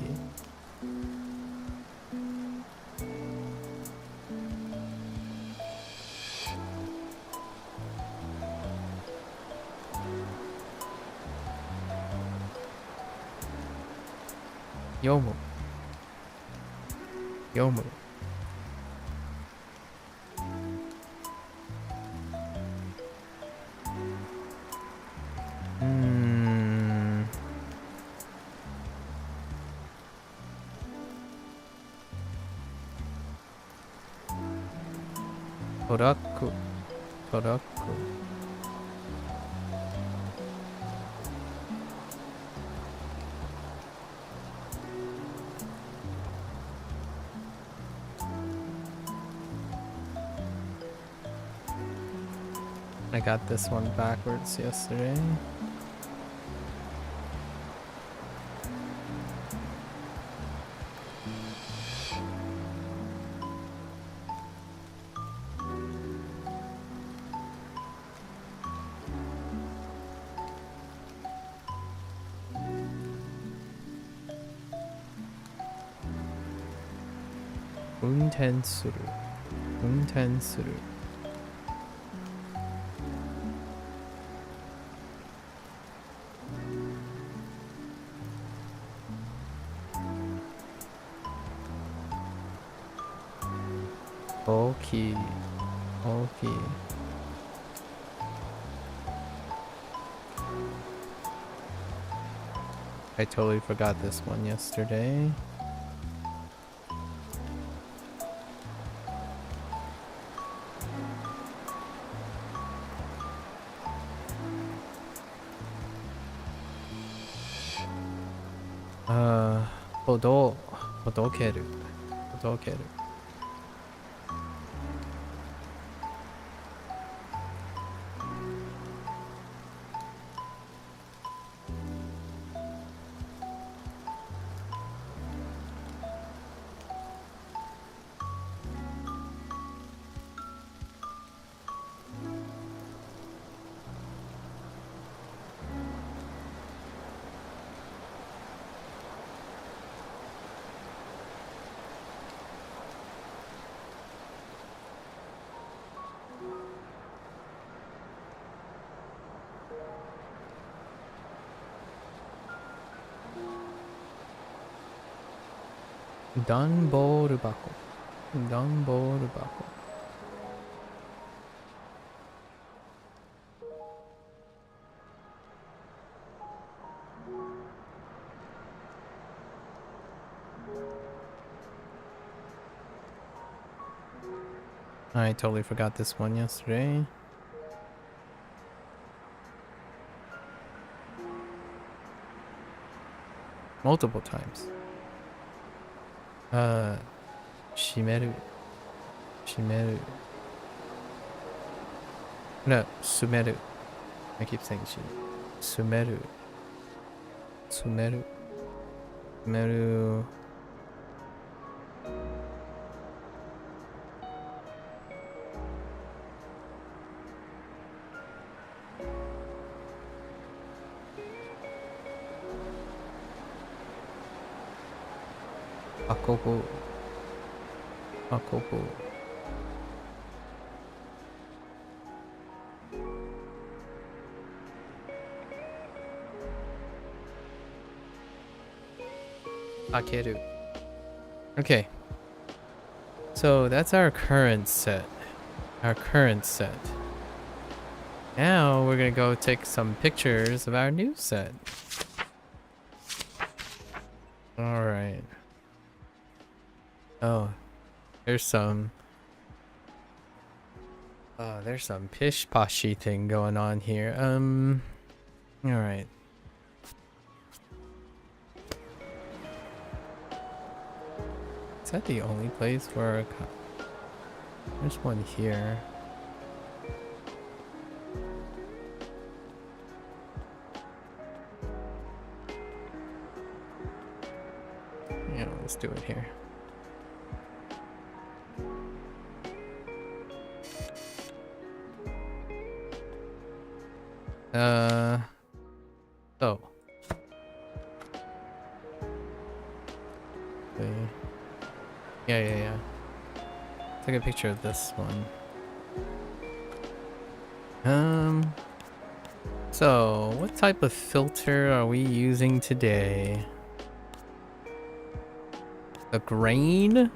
Speaker 1: Yomu. Yomu. Toraku. Toraku. I got this one backwards yesterday. Unten suru. Unten suru. Okay. Okay. I totally forgot this one yesterday. Hodokeru. Hodokeru. Danboru bako. Danboru bako. I totally forgot this one yesterday. Multiple times. Shimeru. Shimeru. No, sumeru. I keep saying sumeru. Sumeru. Sumeru. Akobo. Akobo. Akeru. Okay. So that's our current set. Now we're gonna go take some pictures of our new set. Alright. Oh, there's some pish poshy thing going on here. Alright. Is that the only place where there's one here? Yeah, let's do it here. Oh. Okay. Yeah. Take a picture of this one. So what type of filter are we using today? A grain?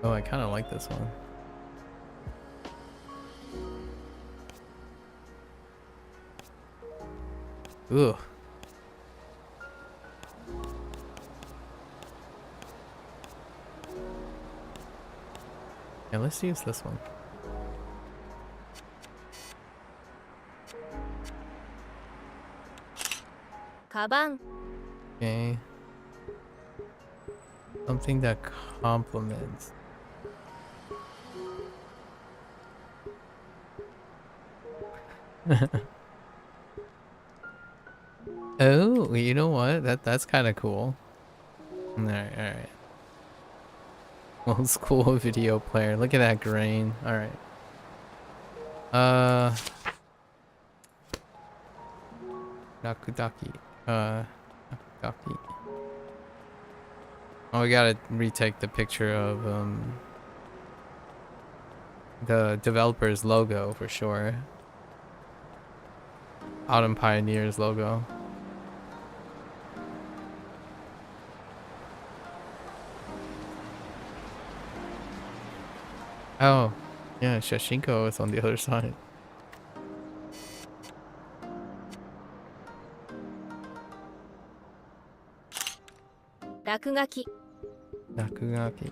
Speaker 1: Oh, I kind of like this one. Ooh. Yeah, let's use this one.
Speaker 2: 가방,
Speaker 1: Okay. Something that complements. Oh, you know what? That's kind of cool. Alright, alright. Old school video player. Look at that grain. Alright. Nakudaki. Nakudaki. Oh, we gotta retake the picture of the developer's logo for sure. Autumn Pioneers logo. Oh, yeah, Shashingo is on the other side.
Speaker 2: Rakugaki,
Speaker 1: Nakugaki.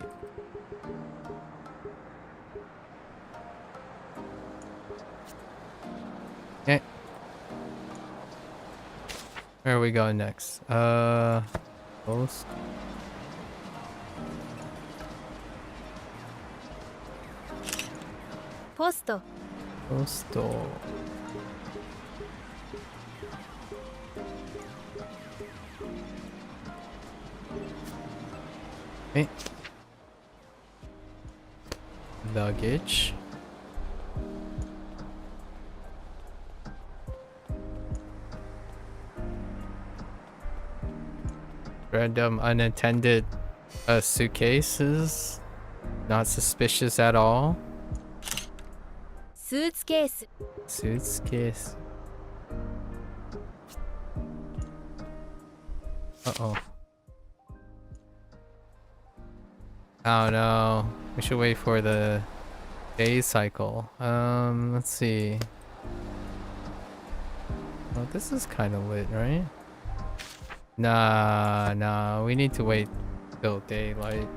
Speaker 1: Okay. Where are we going next? Post.
Speaker 2: posto,
Speaker 1: Postal. Okay. Luggage. Random unattended suitcases. Not suspicious at all.
Speaker 2: スーツケース、
Speaker 1: Suitcase. Uh-oh. Oh no. We should wait for the day cycle. Let's see. Oh, this is kind of lit, right? Nah, we need to wait till daylight.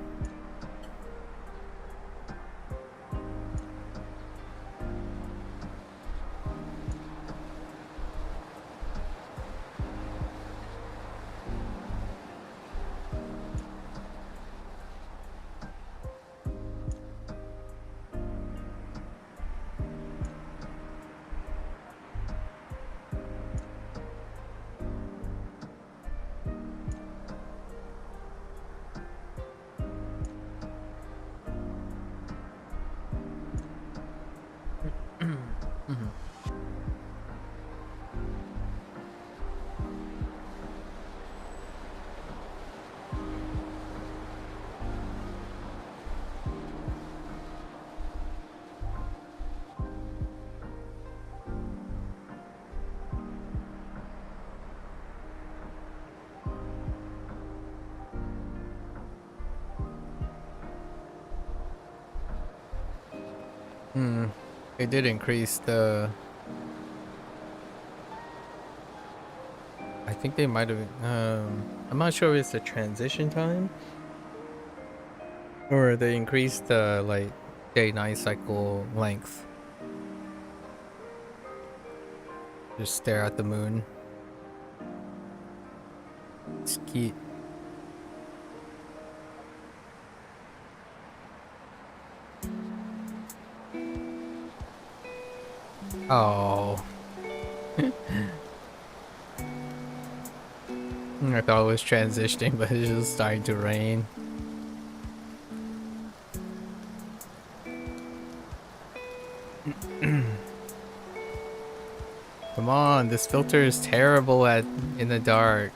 Speaker 1: They did increase the... I think they might have... I'm not sure if it's the transition time or they increased the like day-night cycle length. Just stare at the moon. Skeet. Oh. I thought it was transitioning, but it's just starting to rain. Come on, this filter is terrible in the dark.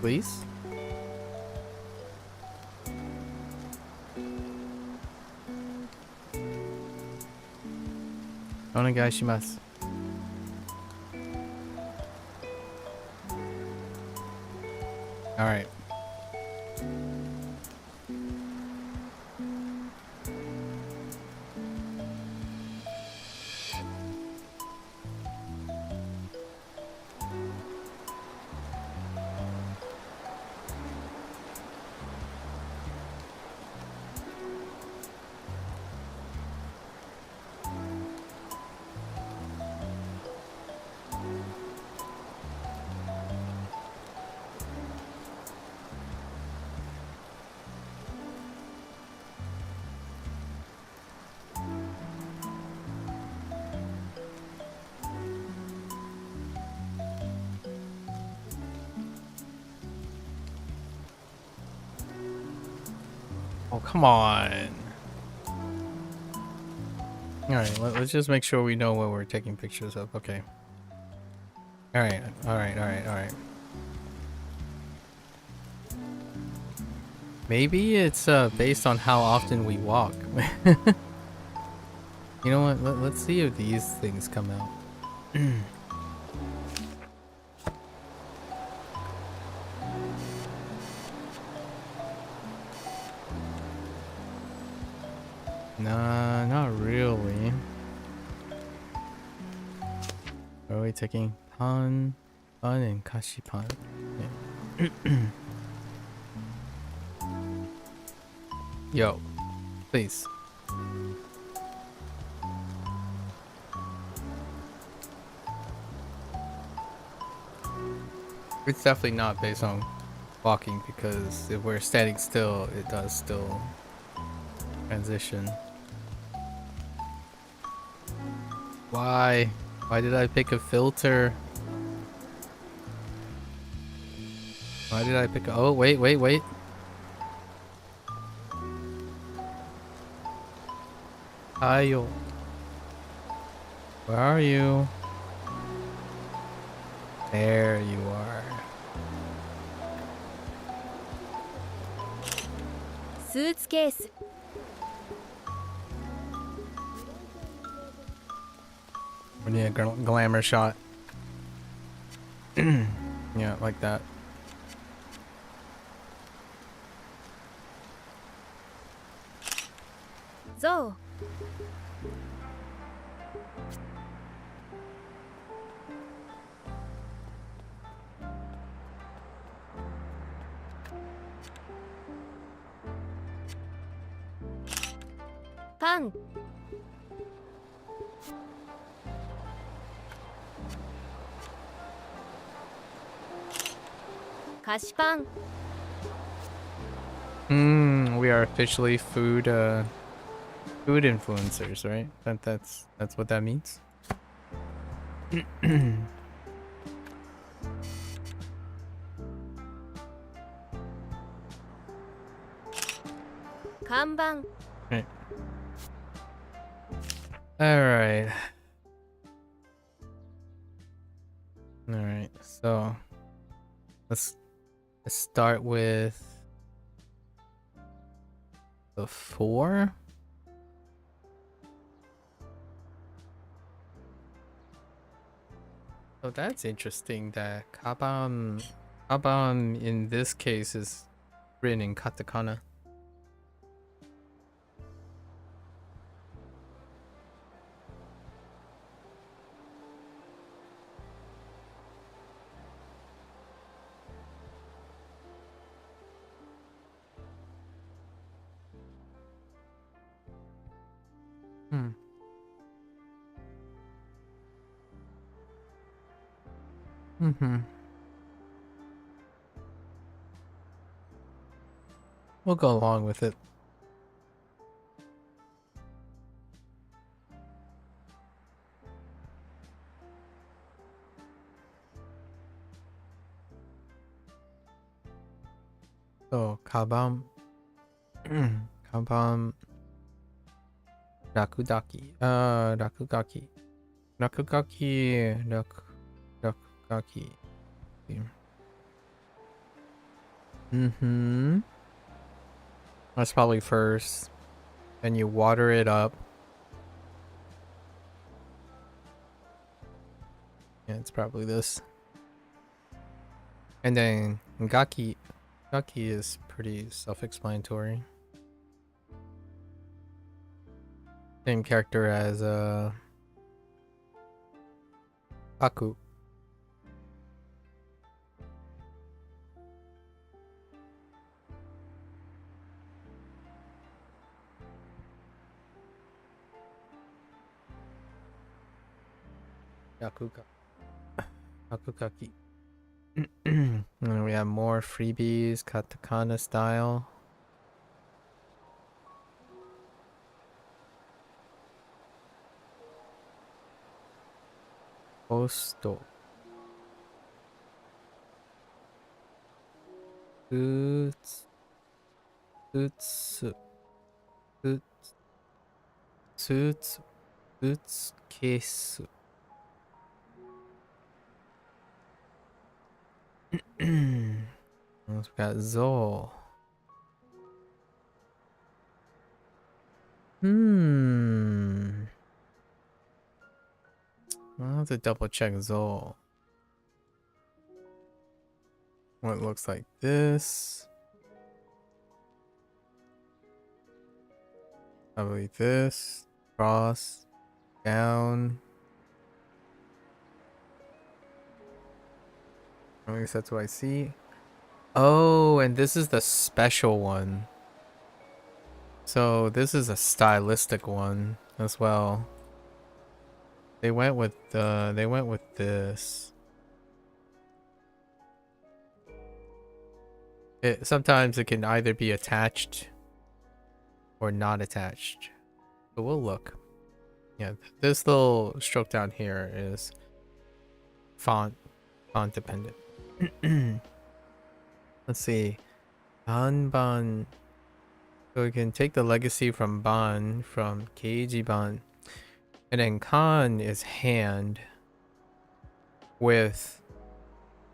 Speaker 1: Please? Onegaishimasu. All right.
Speaker 3: Oh, come on. Alright, let's just make sure we know what we're taking pictures of. Okay. Alright, alright. Maybe it's based on how often we walk. You know what? Let's see if these things come out. Nah, not really. Are we taking pan and kashipan? Yeah. Yo, please. It's definitely not based on walking, because if we're standing still, it does still transition. Why? Why did I pick a filter? Why did I pick a— oh, wait. Ayo. Where are you? There you are.
Speaker 2: スーツケース
Speaker 3: We need a glamour shot. Yeah, like that.
Speaker 2: ゾウ パン 菓子パン
Speaker 3: We are officially food influencers, right? That's what that means.
Speaker 2: 看板
Speaker 3: Right. Alright. Alright, so let's start with the 4. So that's interesting that kabam in this case is written in katakana. We'll go along with it. So kabam kabam rakudaki rakugaki rakugaki. That's probably first. Then you water it up. Yeah, it's probably this. And then gaki is pretty self-explanatory. Same character as Aku. Akugaki. And then we have more freebies, katakana style. Posto. Boots. Suits. Suits. Suits. Suits. Case. We got Zol. I'll have to double check Zol. What looks like this. Probably this. Cross. Down. At least that's what I see. Oh, and this is the special one. So this is a stylistic one as well. They went with this. Sometimes it can either be attached or not attached. But we'll look. Yeah, this little stroke down here is font dependent. Let's see. Ban. So we can take the legacy from Ban, from Keiji Ban. And then Kan is hand with...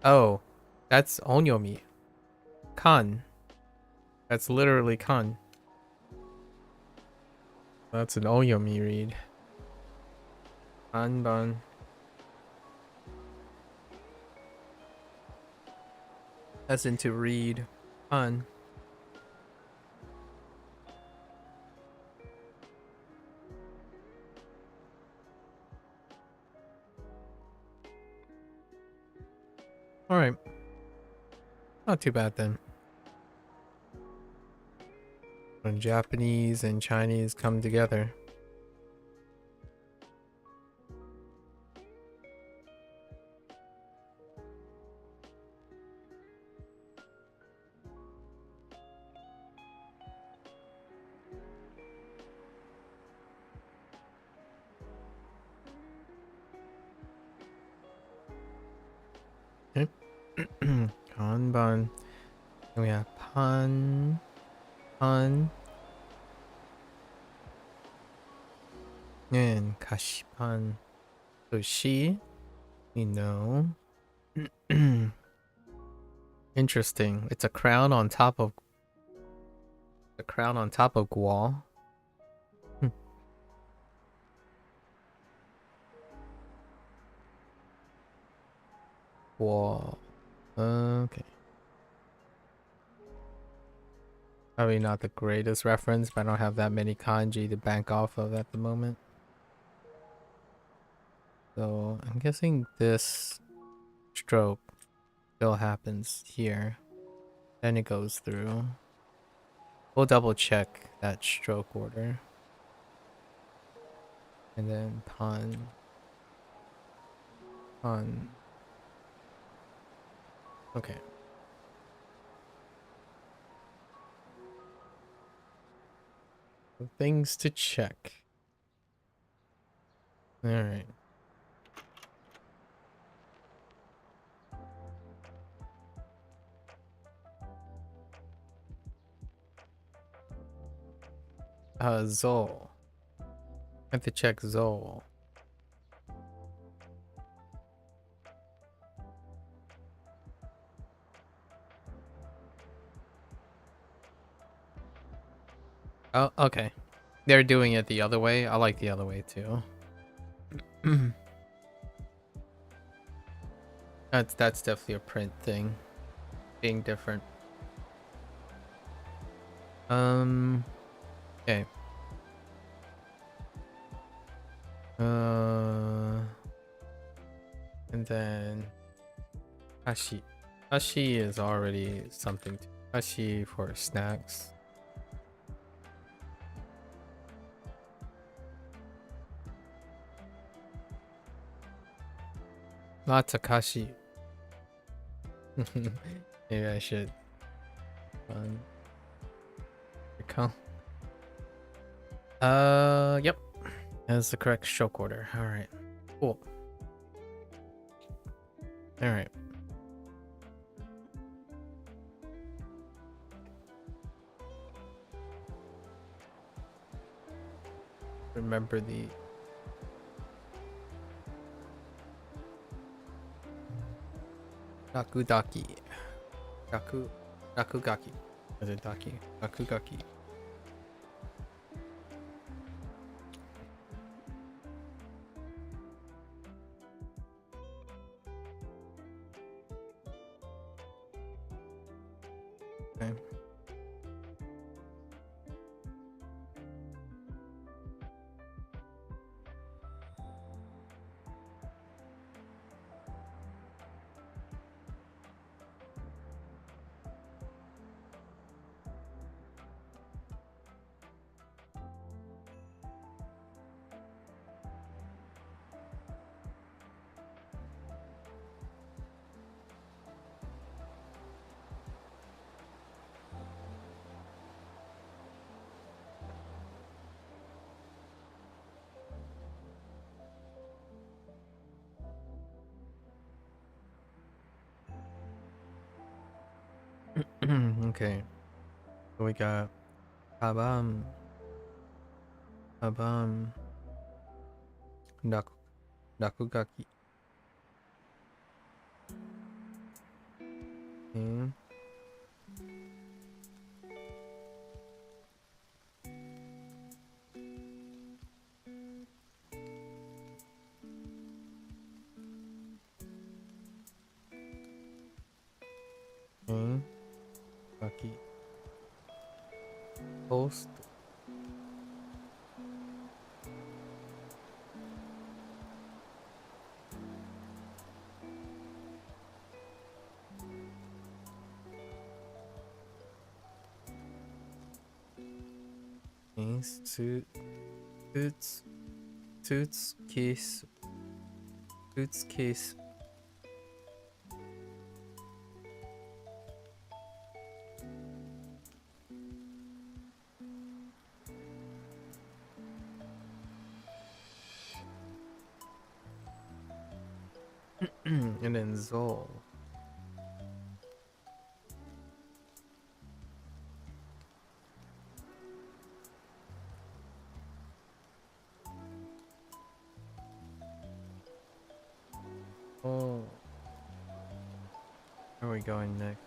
Speaker 3: Oh, that's Onyomi. Kan. That's literally Kan. That's an Onyomi read. Ban. As in to read. Kan. Alright. Not too bad then. When Japanese and Chinese come together. Okay. Kanban. We have Pan. And Kashipan. So she, you know. Interesting. It's a crown on top of Guo. Guo. Okay. Probably not the greatest reference, but I don't have that many kanji to bank off of at the moment. So I'm guessing this stroke still happens here. Then it goes through. We'll double check that stroke order. And then pan. Okay. Things to check. Alright. Zol. I have to check Zol. Oh, okay. They're doing it the other way. I like the other way too. That's definitely a print thing. Being different. Okay. And then Hashi. Hashi is already something. Hashi for snacks. Not Takashi. Maybe I should. Recall. Yep. That's the correct stroke order. Alright. Cool. Alright. remember the Rakudaki. Rakugaki. Is it Daki? Rakugaki. Okay. Okay. So we got Habam. Nakugaki. Okay. Okay. Gaki. Post. Okay. Suits case. Suits case. And then Zol. Oh. Where are we going next?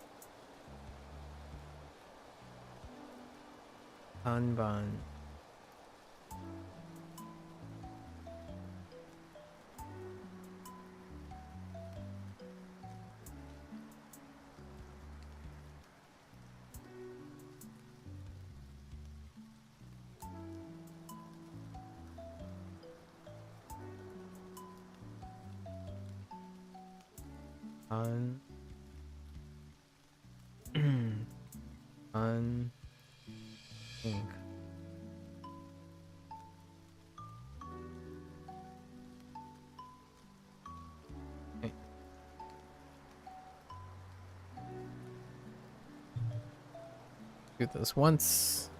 Speaker 3: Kanban. Un think. Okay. Do this once.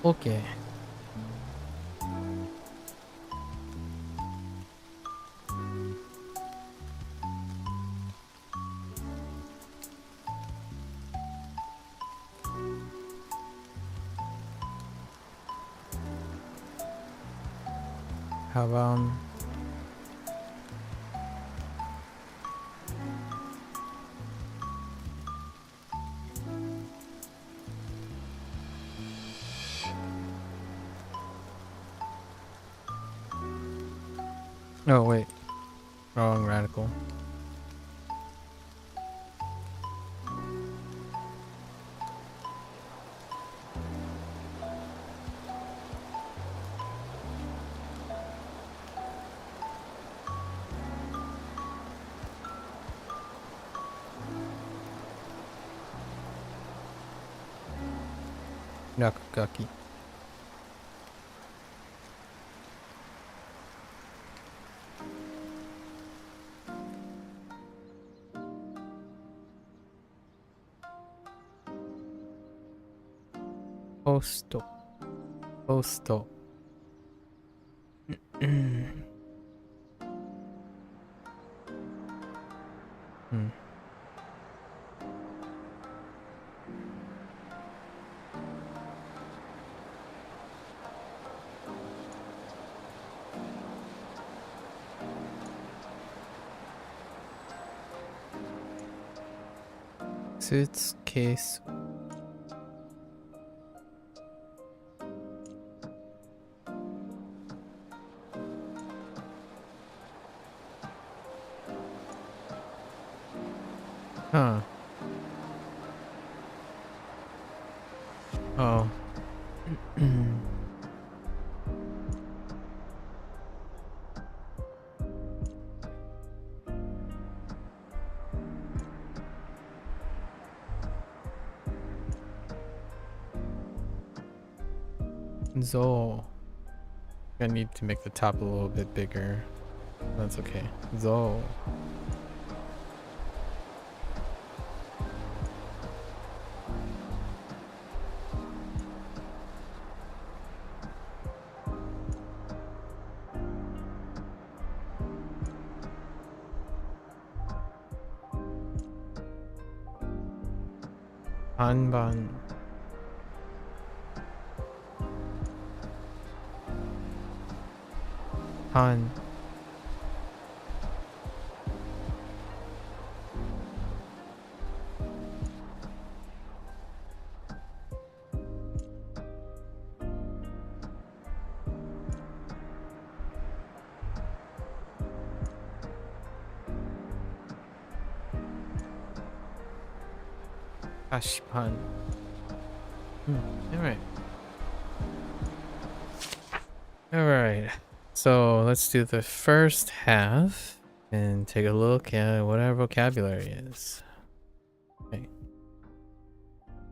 Speaker 3: Okay. Have oh wait, wrong radical. Nakugaki. Posto. Hmm. Suitcase. Huh. Oh. Zo. I need to make the top a little bit bigger. That's okay. Zo. Anban. Han. Ashpan. Alright. Alright. So let's do the first half and take a look at what our vocabulary is. Okay.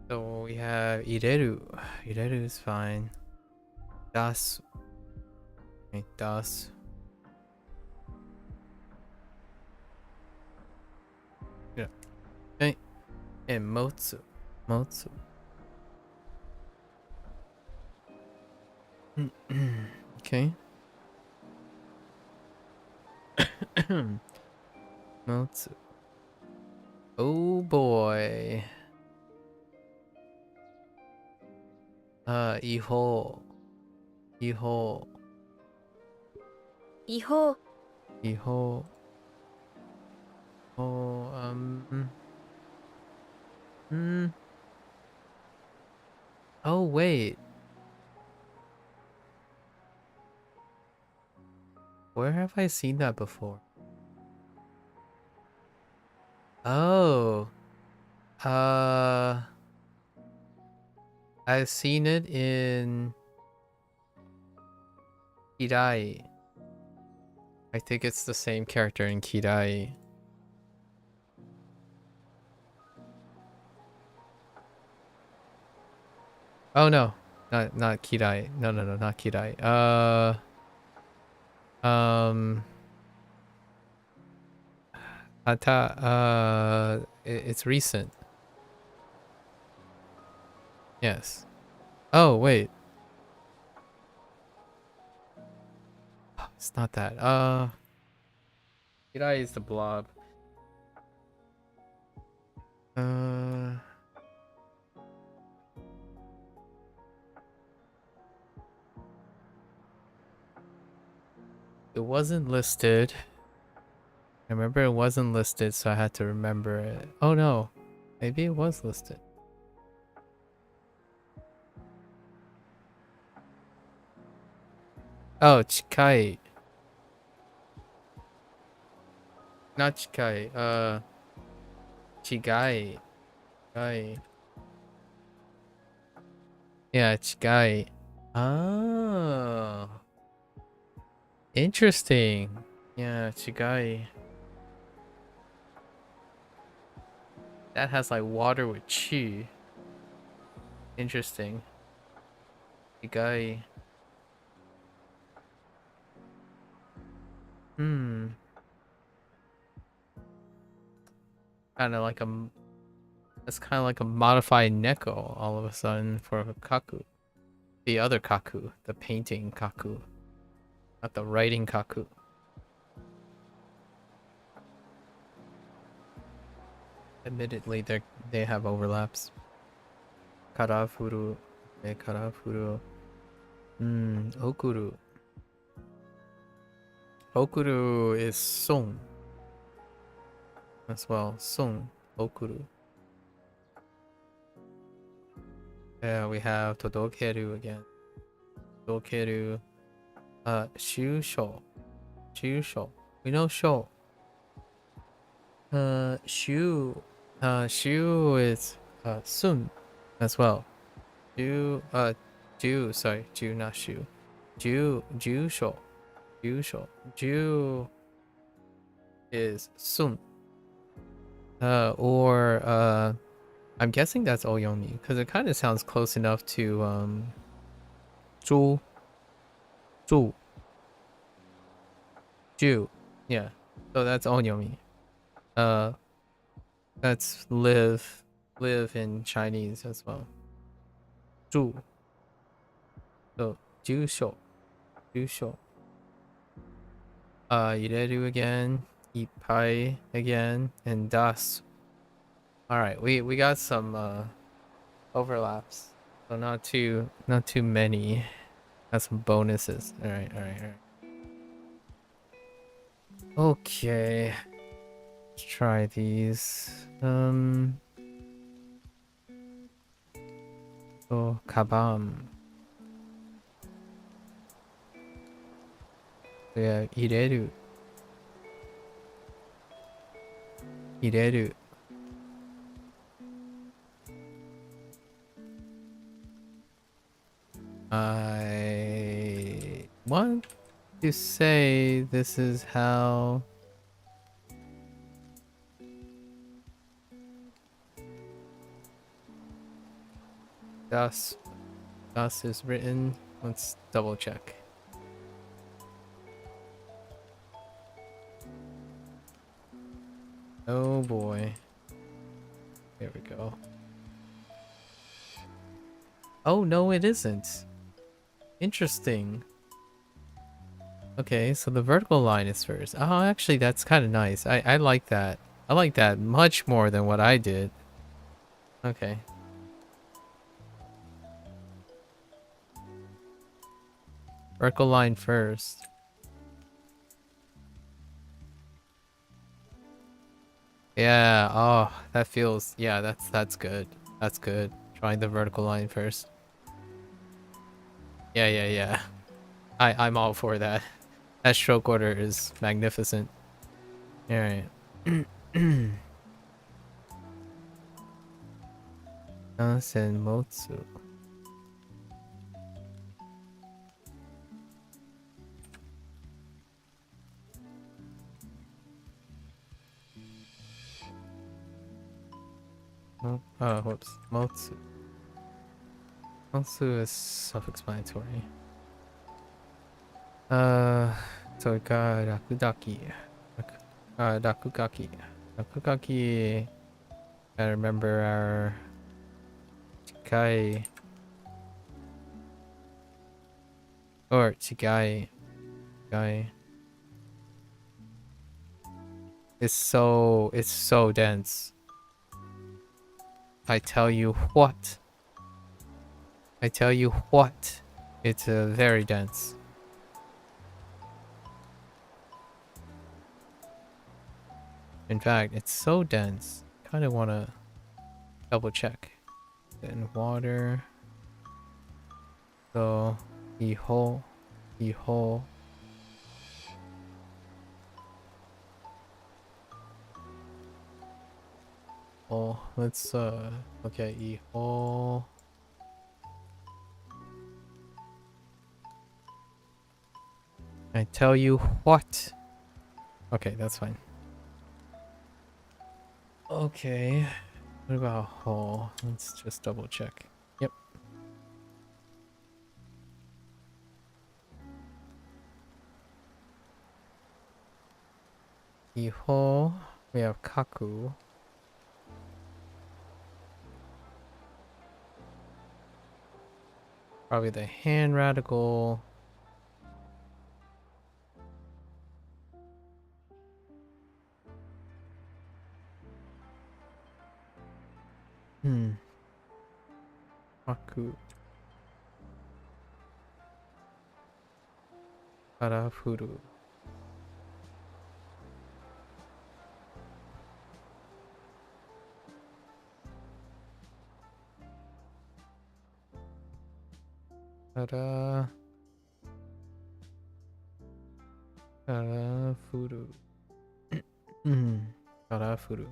Speaker 3: So we have ireru. Ireru is fine. Das. Okay, das. Yeah. Okay. And motsu. Motsu. Okay. Motsu. Oh boy. Iho. Iho.
Speaker 2: 違法
Speaker 3: Iho. Oh, Oh, wait. Where have I seen that before? Oh. I've seen it in Kirai. I think it's the same character in Kirai. Oh no. Not Kirai. No, not Kirai. It's recent. Yes. Oh, wait. It's not that. Kirai is the blob. It wasn't listed. I remember it wasn't listed, so I had to remember it. Oh no. Maybe it was listed. Oh, Chikai. Not Chikai. Chigai. Chigai. Yeah, Chigai. Oh. Interesting. Yeah, Chigai. That has like water with chi. Interesting. Chigai. Kind of like a... It's kind of like a modified Neko all of a sudden for Kaku. The other Kaku. The painting Kaku. Not the writing Kaku. Admittedly, they have overlaps. Karafuru, karafuru. Okuru. Okuru is song as well. Song, okuru. Yeah, we have todokeru again. Todokeru. Shusho. Shusho. We know sho. Shu. Shu is sun as well. Ju. Ju. Sorry, Ju, not shu. Jusho. Jusho. Ju is sun. I'm guessing that's Oyomi because it kind of sounds close enough to Zhu. Zhu. Ju. Yeah. So that's Oyomi. That's live in Chinese as well. Zhu. So Jusho. Jusho. Ireru again. Eat pie again. And das. Alright, we got some overlaps. So not too many. Got some bonuses. Alright. Okay. Let's try these. So kabam. Yeah, ireru. Ireru. I want to say this is how das is written. Let's double check. Oh boy. There we go. Oh no, it isn't. Interesting. Okay, so the vertical line is first. Oh, actually, that's kind of nice. I like that. I like that much more than what I did. Okay. Vertical line first. Yeah, oh, that feels, yeah, that's good. That's good. Trying the vertical line first. Yeah. I'm all for that. That stroke order is magnificent. Alright. Motsu. Oh, whoops. Motsu. Motsu is self-explanatory. Toika Rakudaki. Rakugaki. Rakugaki. I remember our Chikai. Or Chigai. Chigai. It's so dense. I tell you what. It's very dense. In fact, it's so dense. Kind of want to double check. Then water. So, iho. Oh, let's okay, iho. I tell you what. Okay, that's fine. Okay. What about ho? Let's just double check. Yep. Iho. We have kaku. Probably the hand radical. Aku. Karafuru. Karafuru. Karafuru.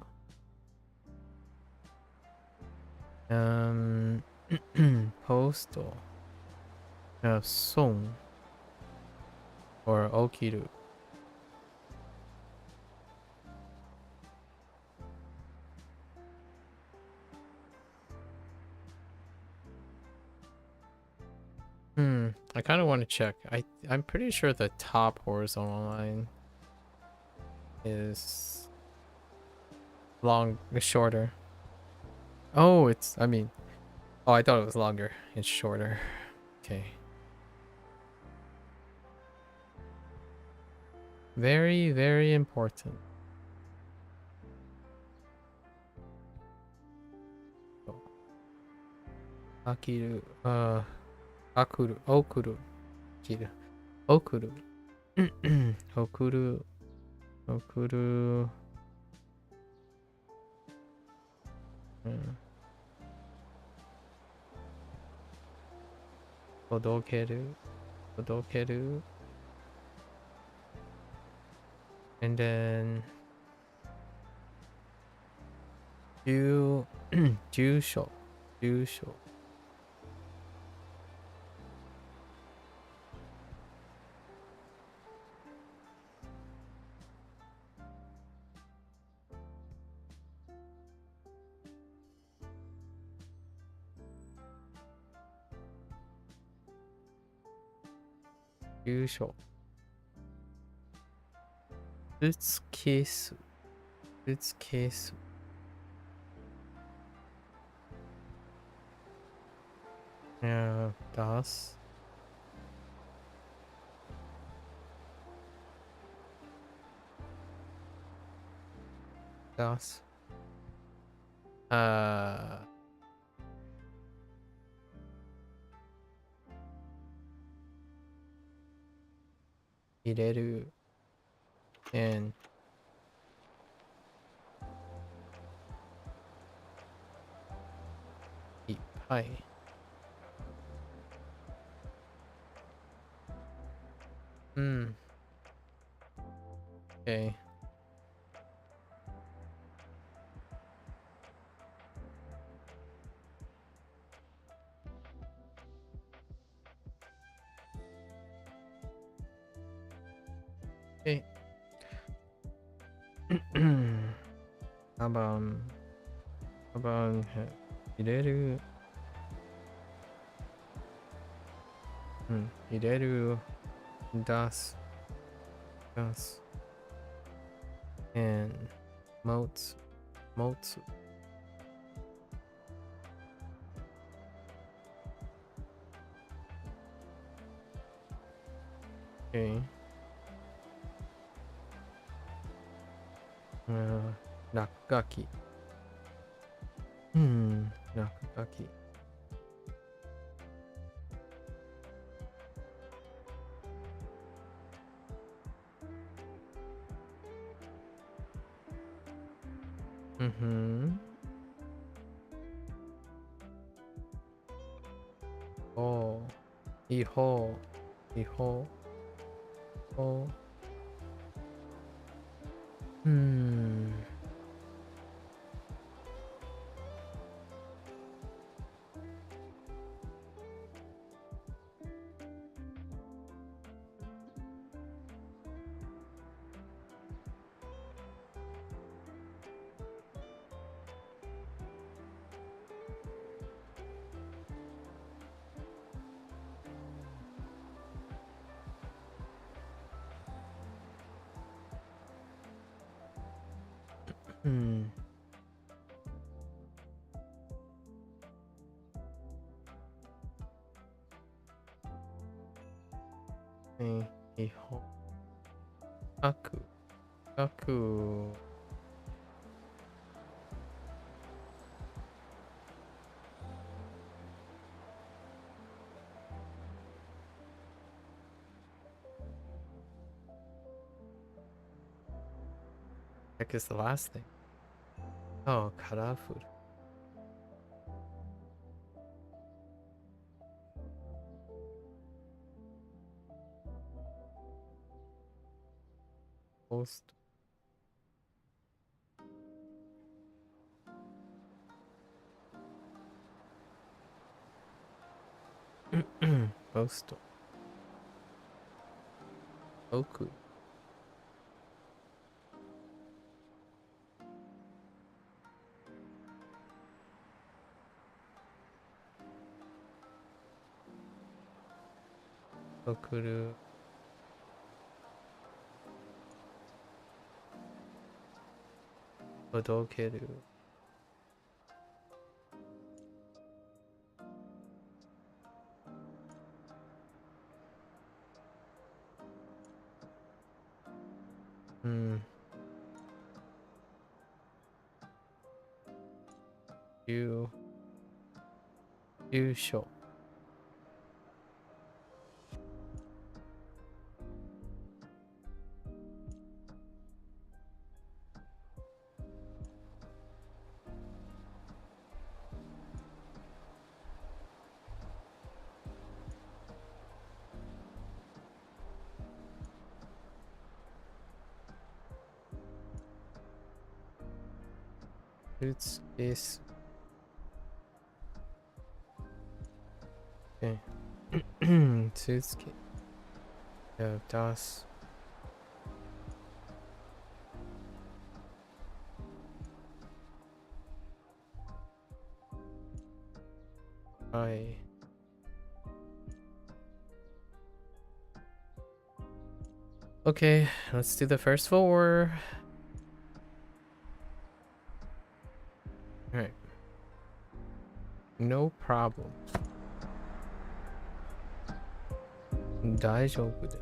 Speaker 3: Postal. Song. Or Okiru. I kind of want to check. I'm pretty sure the top horizontal line is shorter. Oh, oh, I thought it was longer. It's shorter. Okay. Very, very important. Akiru, akuru, okuru, kiru, okuru, okuru, okuru, todokeru, todokeru, and then jusho, jusho. Jusho. Suitcase. Suitcase. Yeah, das. Das. Ireru. And ippai. Okay. Okay. How about ireru? Ireru, das, and motsu. Okay. Nakaki. Nakaki. Oh. Iho. Oh. Iho. Aku.
Speaker 1: Heck is the last thing? Oh, karafu. Post. Postal. Oku. Okuru. Odokeru. You show. Roots is okay. Suitsuke. Yeah, das. I. Okay, let's do the first 4. Alright. No problem. 大丈夫で。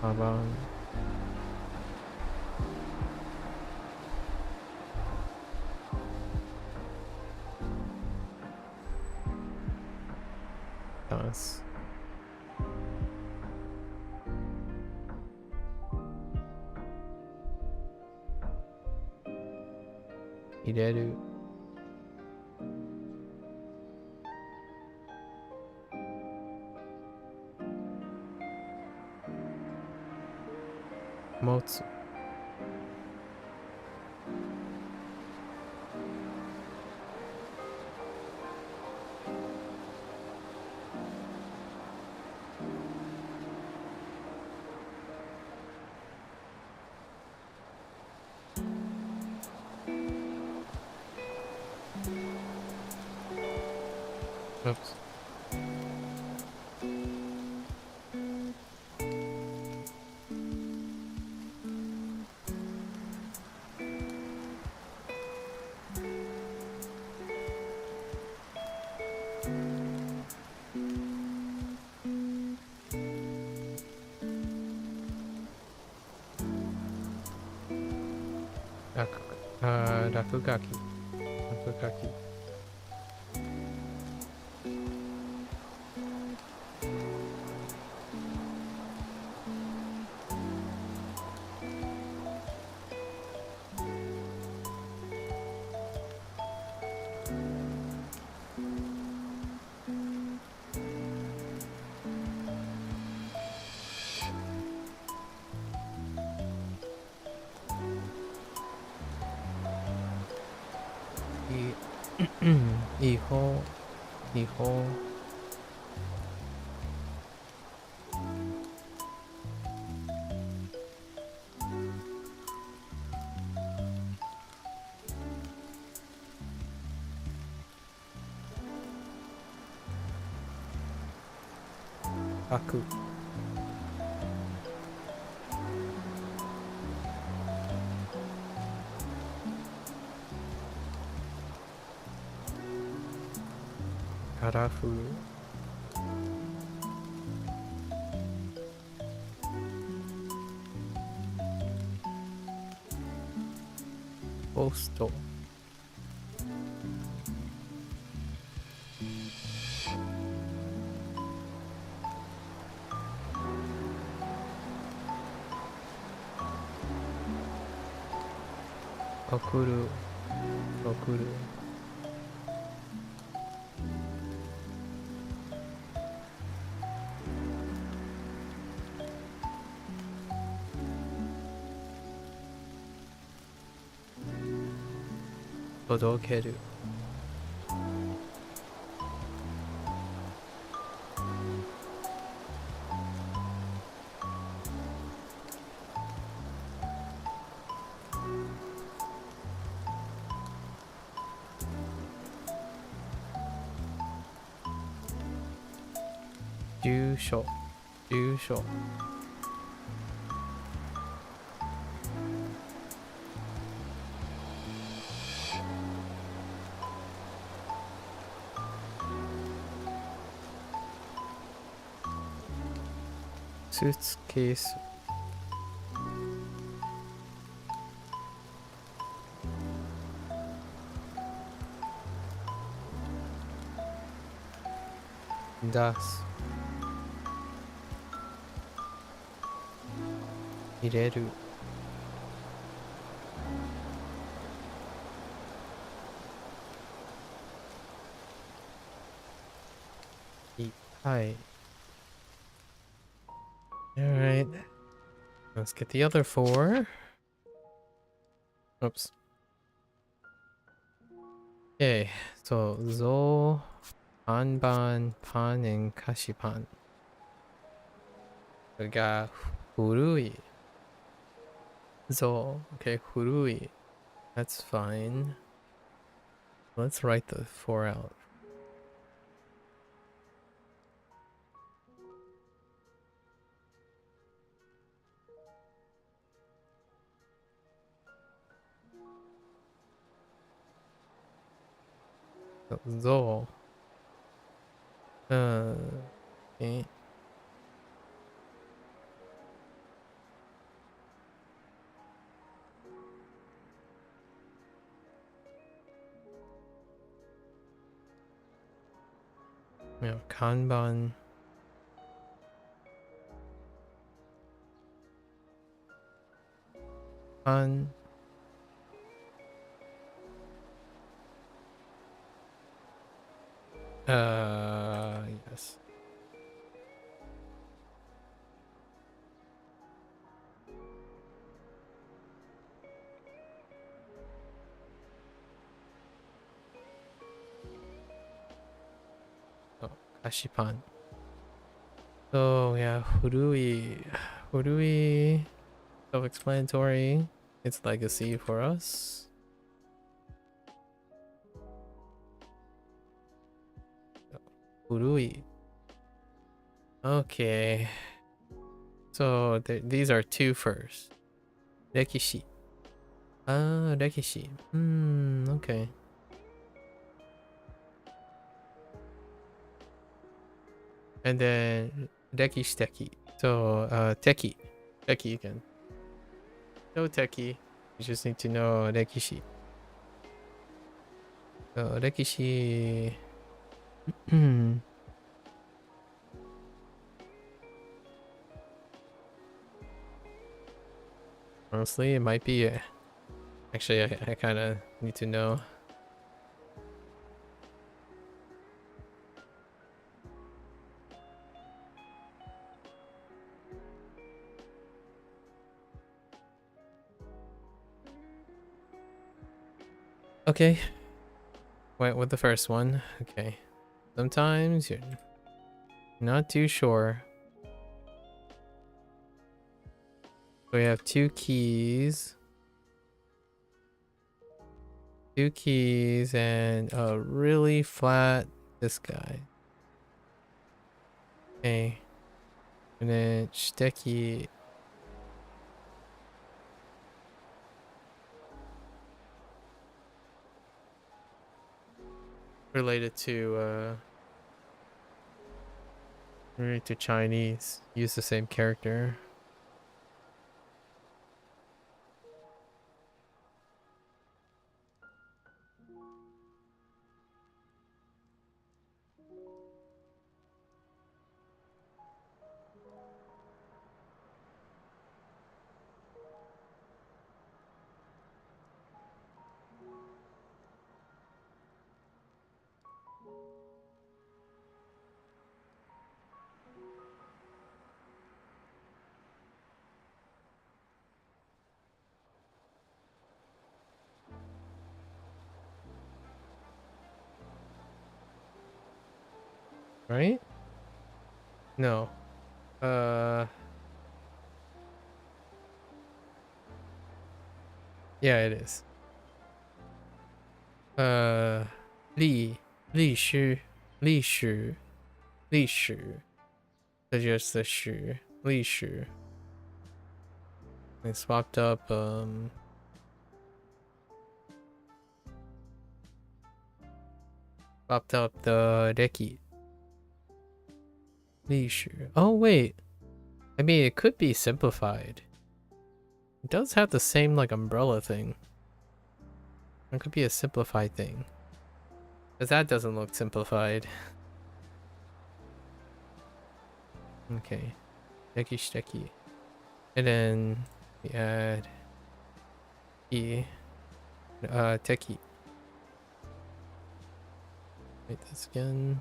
Speaker 1: カバン。ダンス。入れる。持つ。Oops. Rakugaki. Rakugaki. Hijo. Aku. Karafu. Postal. Okuru. Okuru. Todokeru. Jusho. Jusho. Suitcase. Das. 入れる。はい。Alright. Let's get the other 4. Oops. Okay, so Zo, Anban, Pan, and Kashipan. We got Hurui. Zo, okay, Hurui. That's fine. Let's write the 4 out. Zo. Okay. We have Kanban. Kan. Yes. Oh, Kashipan. So yeah, Hurui. Hurui. Self-explanatory. It's legacy for us. Hurui. Okay. So these are 2 first. Rekishi. Rekishi. Okay. And then Rekishiteki. So Teki. Teki again. No Teki. You just need to know Rekishi. So Rekishi. Honestly, it might be. Actually, I kind of need to know. Okay. Went with the first one. Okay. Sometimes you're not too sure. We have 2 keys. 2 keys and a really flat this guy. Okay. And then Shiteki. Related to
Speaker 3: Read to Chinese. Use the same character. Right? No. Yeah, it is. 历史，这就是史，历史。I swapped up the Deki. 历史. Oh wait. I mean, it could be simplified. It does have the same like umbrella thing. It could be a simplified thing. Because that doesn't look simplified. Okay. Deki Shteki. And then we add Teki. Wait, this again.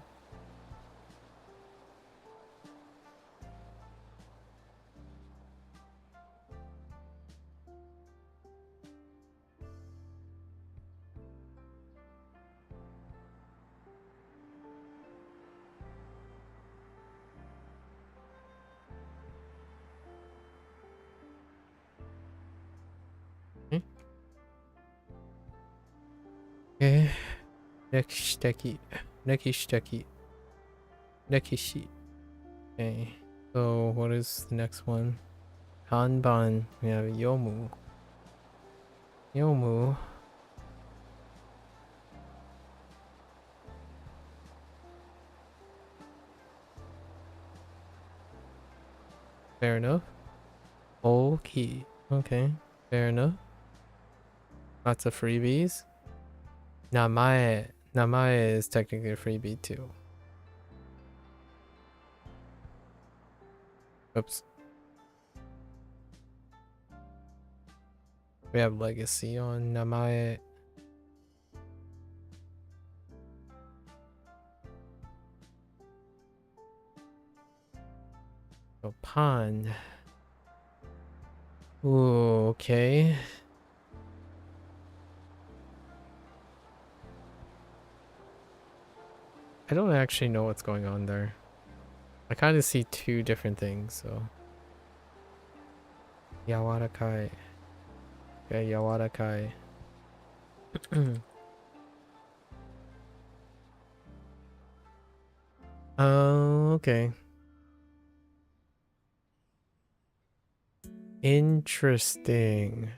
Speaker 3: Okay. Nekishi. Okay. So what is the next one? Kanban. We have Yomu. Fair enough. Okay. Okay. Fair enough. Lots of freebies. Namae is technically a freebie too. Oops. We have legacy on Namae. Oh, Pan. Ooh, okay. I don't actually know what's going on there. I kind of see two different things, so. Yawarakai. Okay, Yawarakai. Oh, okay. Interesting.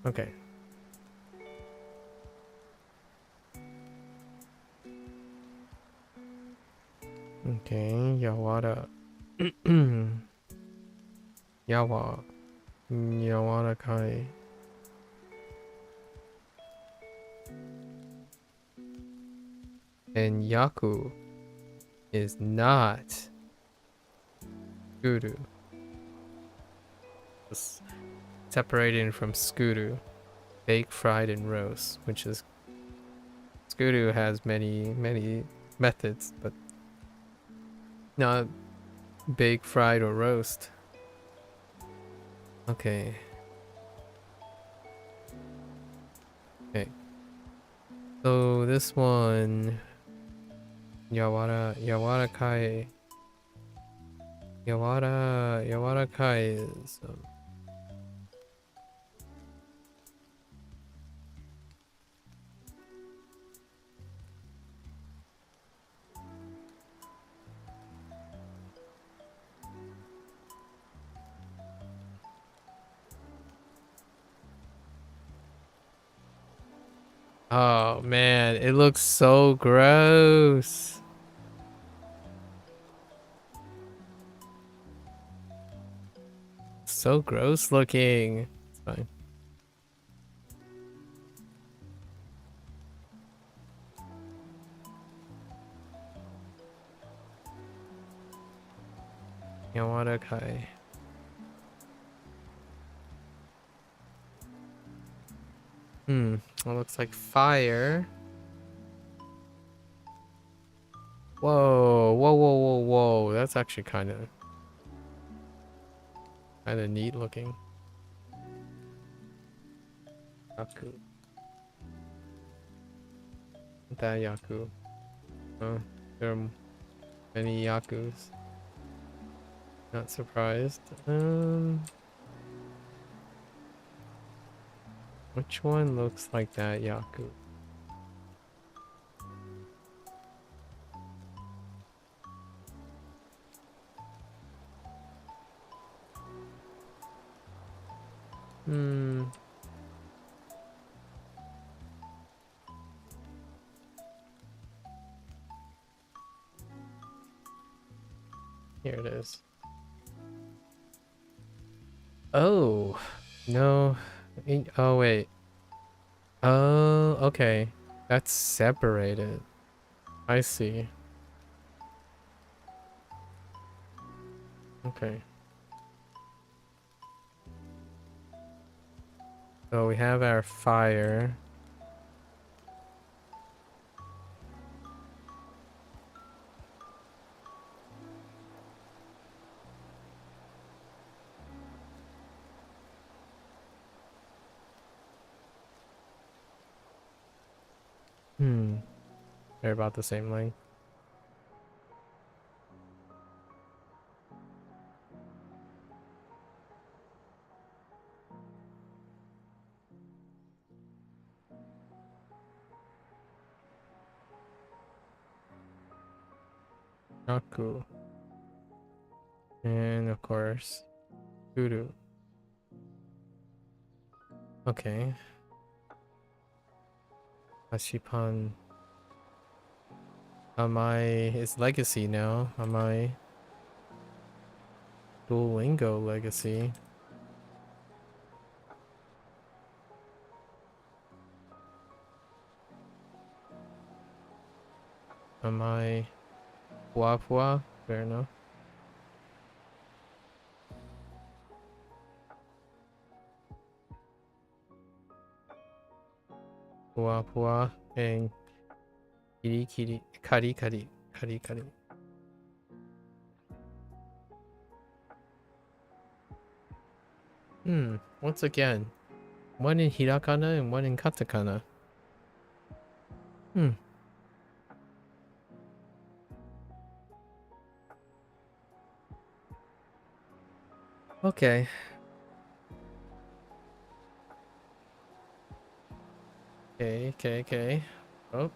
Speaker 3: Okay. Okay, Yawara. Yawarakai. And Yaku is not Guru. It's separated from Skuru. Bake, fried, and roast, which is Skuru has many methods, but not bake, fried, or roast. Okay. Okay. So this one, Yawarakai is oh man, it looks so gross. so gross looking. It's fine. Yawarakai. It looks like fire. Whoa, whoa, whoa, whoa, whoa. That's actually kind of neat looking. Yaku. That Yaku. Oh, there are many Yakus. Not surprised. Which one looks like that Yaku? Here it is. Oh, no. Oh, wait. Oh, okay. That's separated. I see. Okay. So we have our fire. They're about the same length. Yaku. And of course, Guru. Okay. Hashipan. Am I his legacy now? Am I Duolingo legacy? Am I Pua? Fair enough. Pua and Kari. Once again, one in Hirakana and one in Katakana. Okay. Okay. Oh.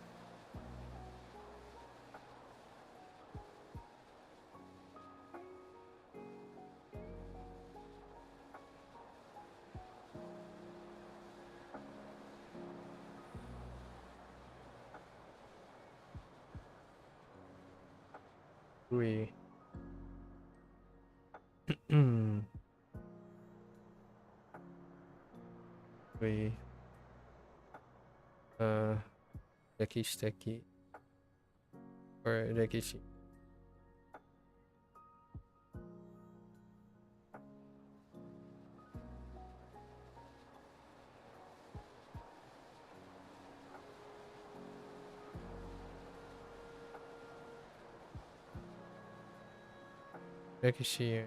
Speaker 3: We. We. Rekishiteki. Or Rekishi. Rekishi.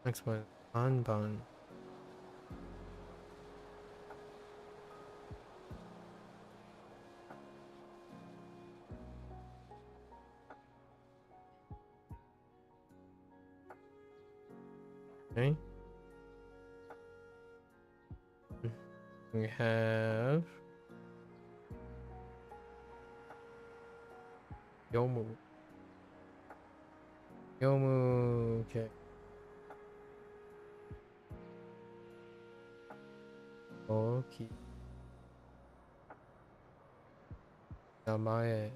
Speaker 3: Next one. Anban. Okay. We have Yomu. Okay. Okay. Namae.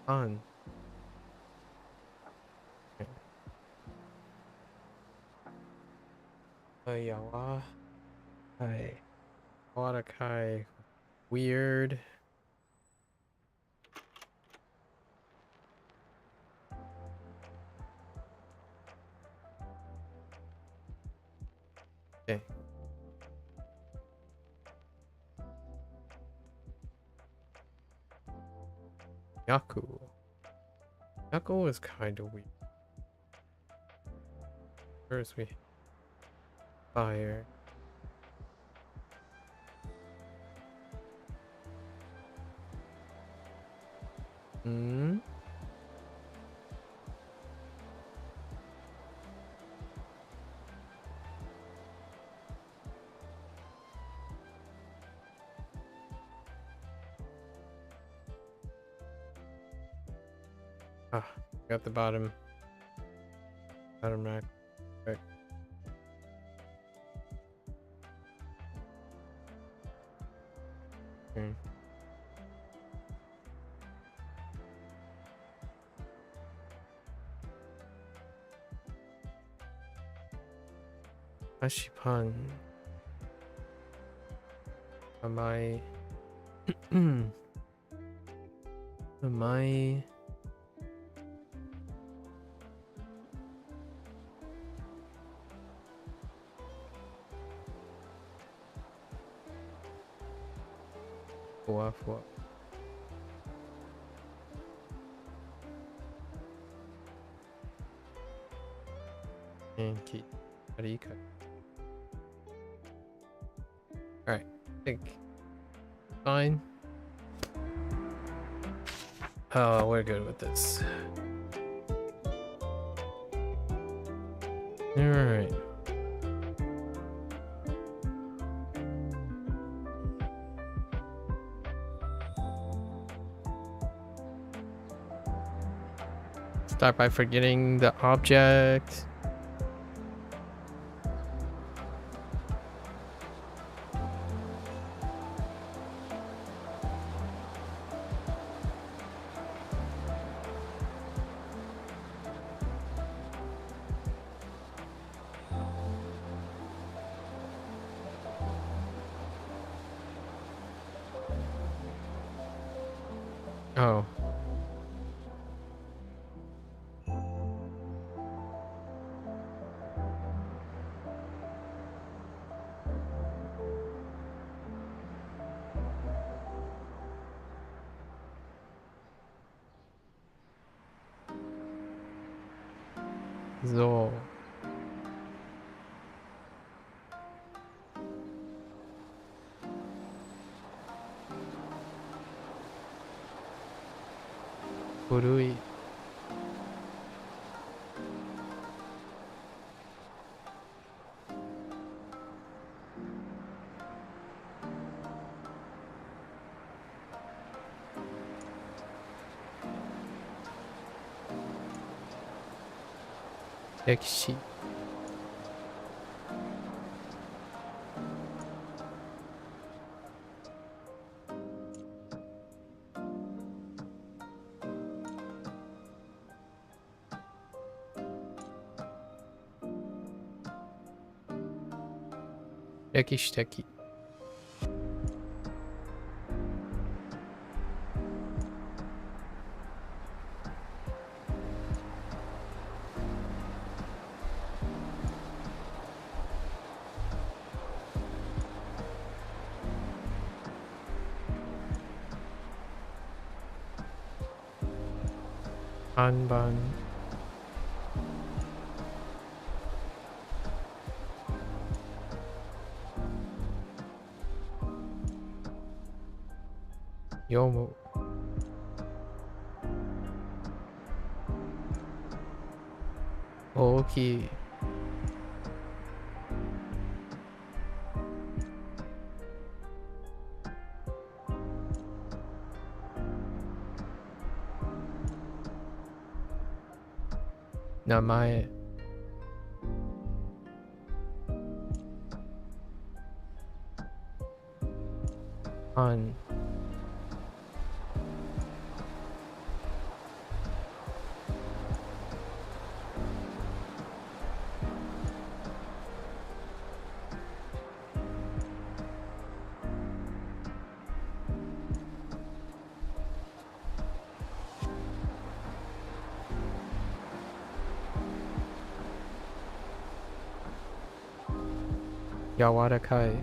Speaker 3: on. Yawa. Hi. Watakai. Weird. Okay. Yaku. Yaku is kind of weird. First we fire. Hmm. Ah, got the bottom rack. Right. Okay. Ashipan. Am I? Am I? What? And keep Arika. Alright, I think fine. Oh, we're good with this. Alright. Start by forgetting the object. Oh. So. Kurui. Exiles. Ekishteki. Anban. Yomu. Oki. Namae. On. Yawarakai.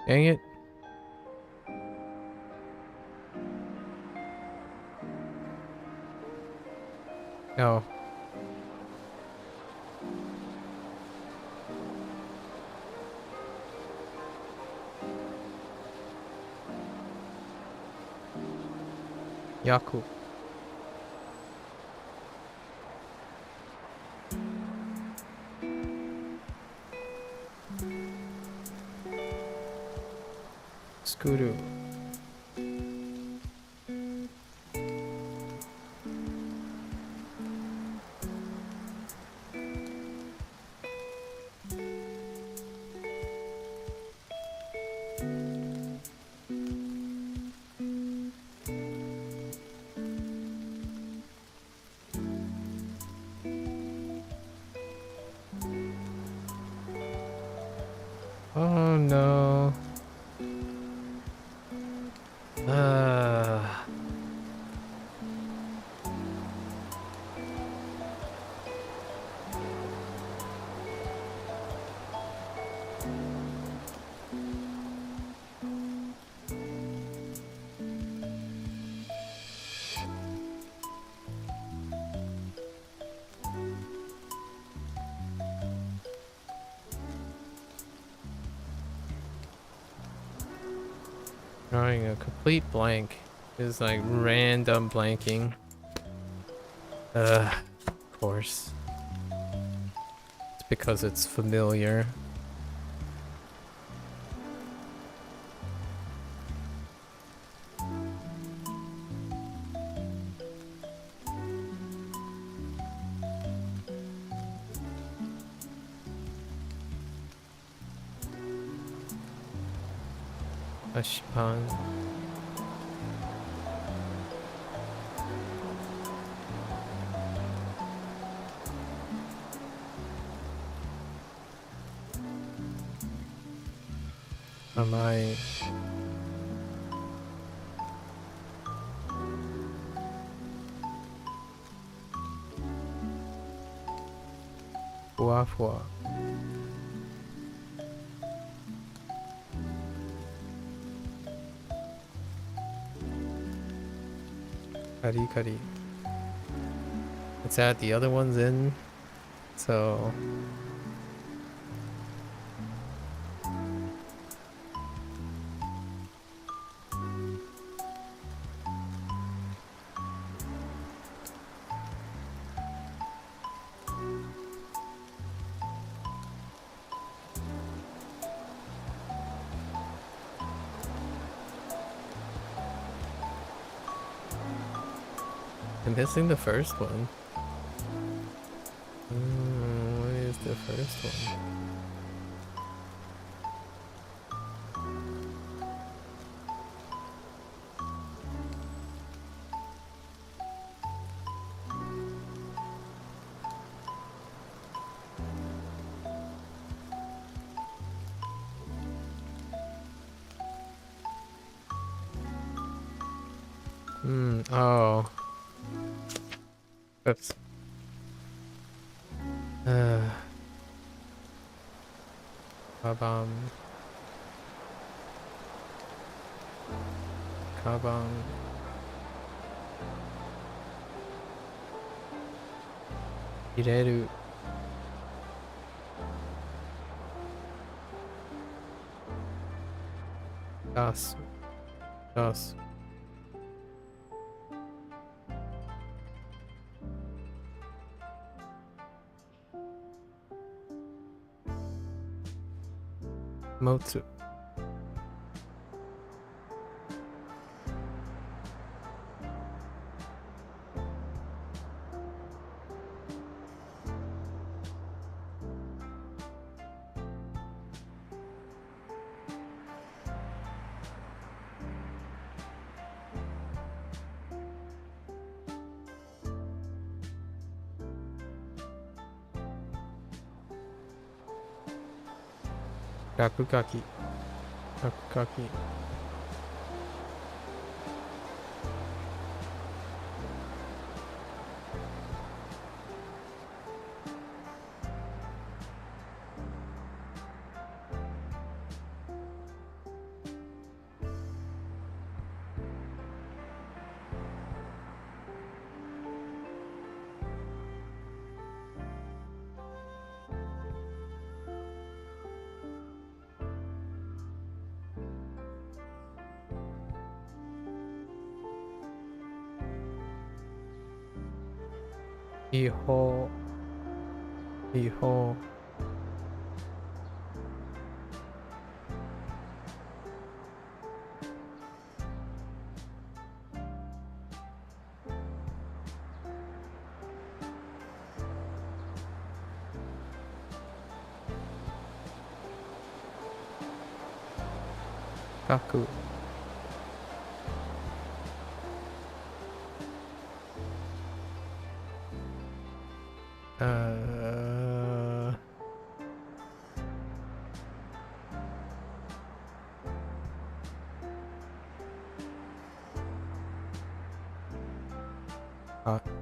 Speaker 3: Dang it. No. Yaku. Skuru. Oh no. Drawing a complete blank is like random blanking. Of course. It's because it's familiar. Ashipan. Am I? Fuafua. Kari kari. Let's add the other ones in. So. I'm missing the first one. What is the first one? Oh. Oops. Kabam. Kabam. Ireru. Das. Das. Motsu. Rakugaki. Rakugaki. Iho. Iho. Kaku.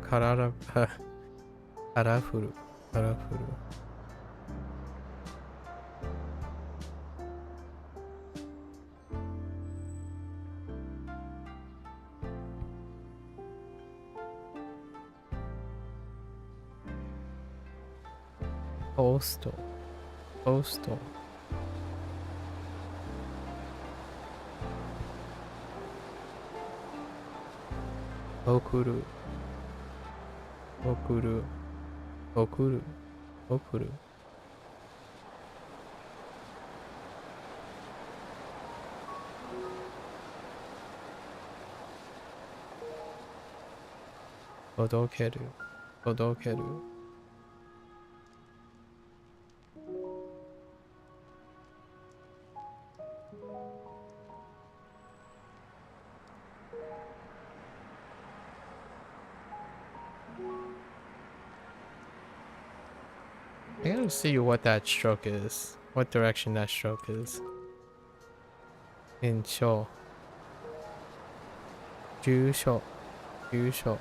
Speaker 3: Karara. Karafuru. Karafuru. Postal. Postal. Okuru. Okuru. Okuru. Okuru. Odokeru. Odokeru. I gotta see what that stroke is. What direction that stroke is. In sho. Jusho. Jusho.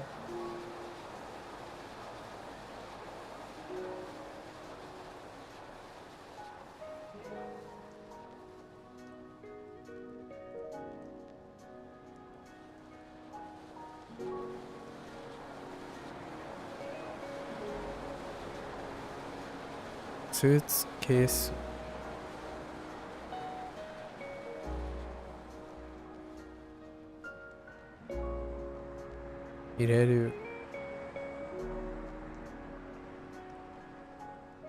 Speaker 3: Suitcase. Ireru.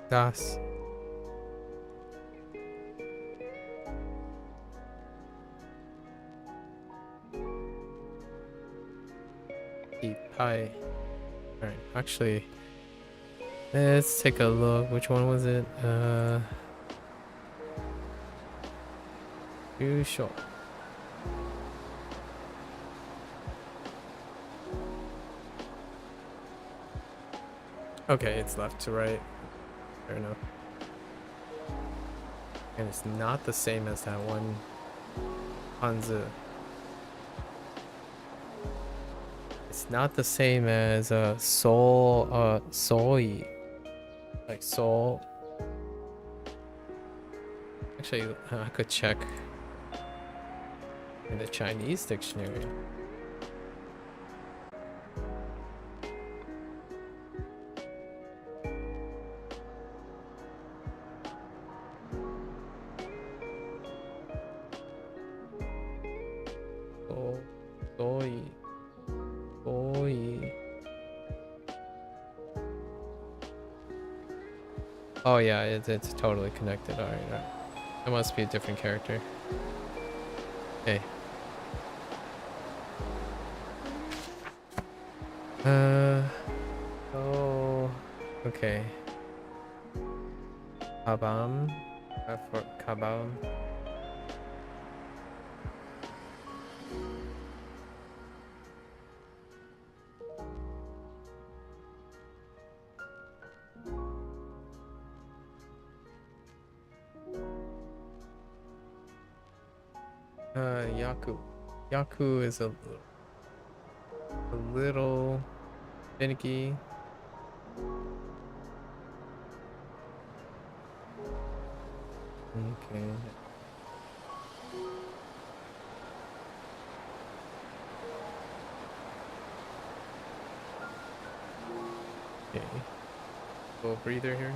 Speaker 3: Das. Ipai. Alright, actually, let's take a look. Which one was it? Yusho. Okay, it's left to right. Fair enough. And it's not the same as that one Hanzu. It's not the same as Soi. Like soul. Actually, I could check in the Chinese dictionary. Soy. Soy. Oh yeah, it's totally connected. Alright, alright. It must be a different character. Okay. Oh. Okay. Kabam. For Kabam. Yaku. Yaku is a little finicky. Okay. Okay. Little breather here.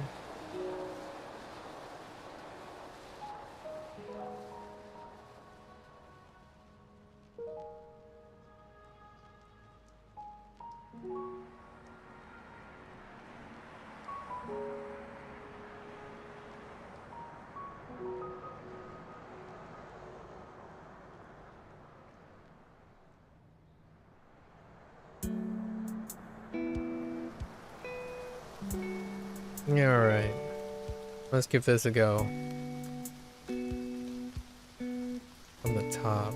Speaker 3: Yeah, alright. Let's give this a go. From the top.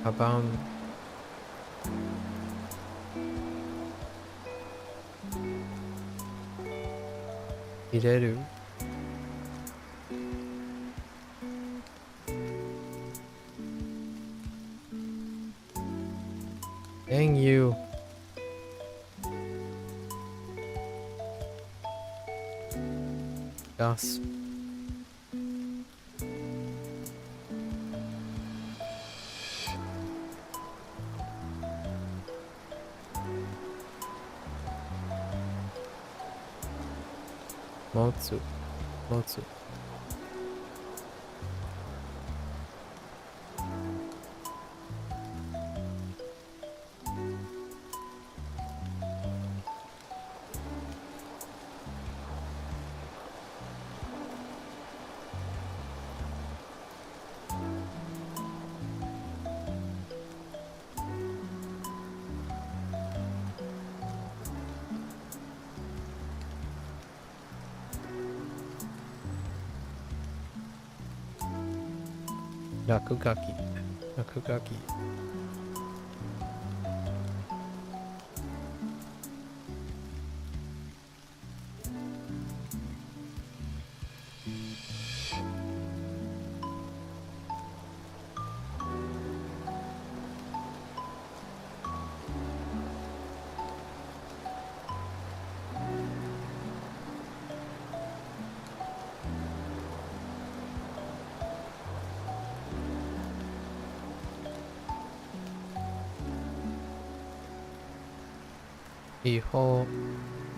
Speaker 3: How about Ireru? Dang you. Gasp. Motsu. Motsu. Nakugaki. Nakugaki. Iho.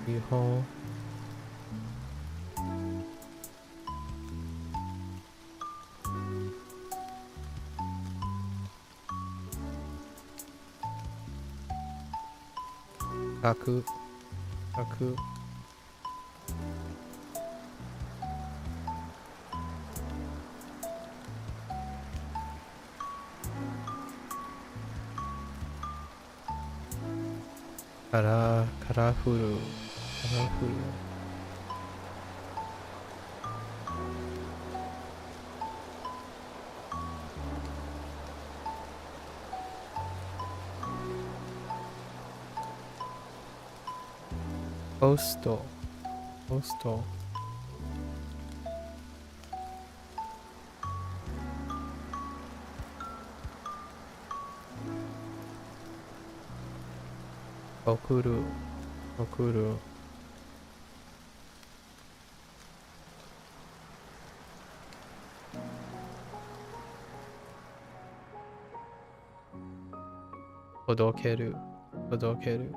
Speaker 3: Iho. Kaku. Kaku. Karafuru. Karafuru. Postal. Postal. Okuru. Okuru. Hodokeru. Hodokeru.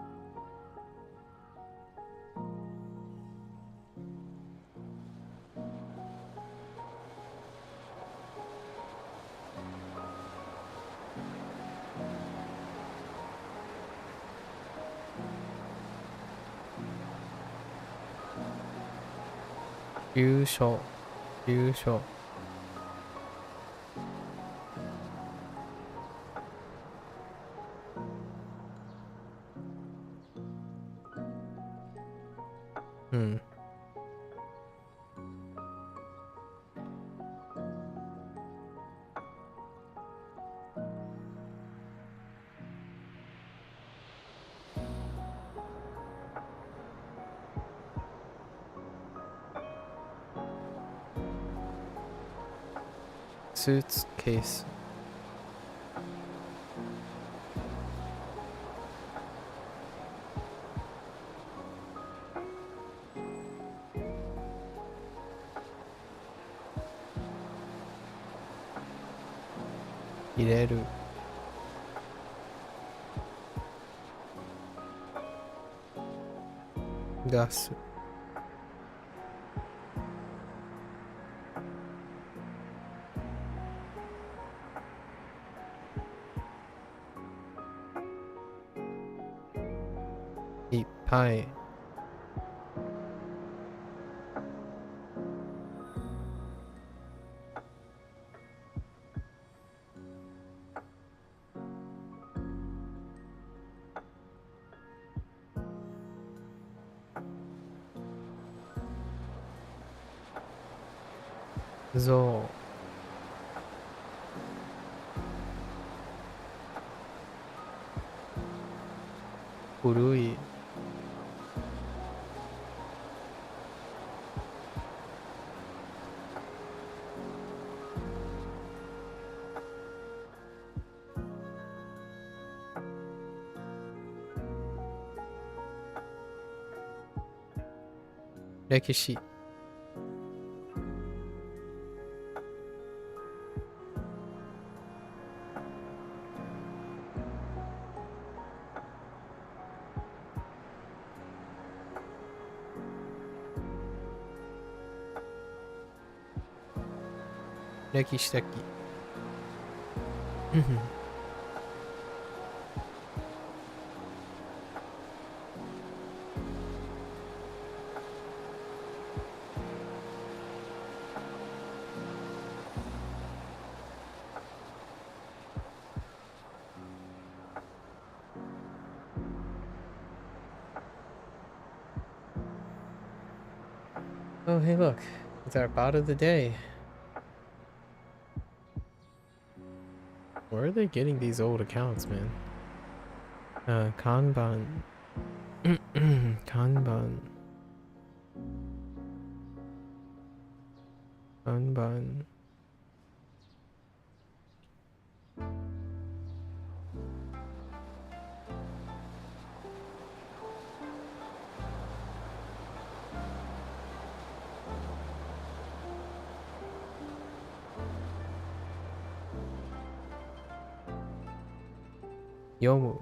Speaker 3: Yusho. Yusho. Hmm.
Speaker 1: suitcase. Ireru. Gasu. Ippai. Zo. Urui. Rekishi. Rekishiteki. Oh, hey, look. It's our bot of the day. Where are they getting these old accounts, man? Kanban. Kanban. Kanban. Yomu.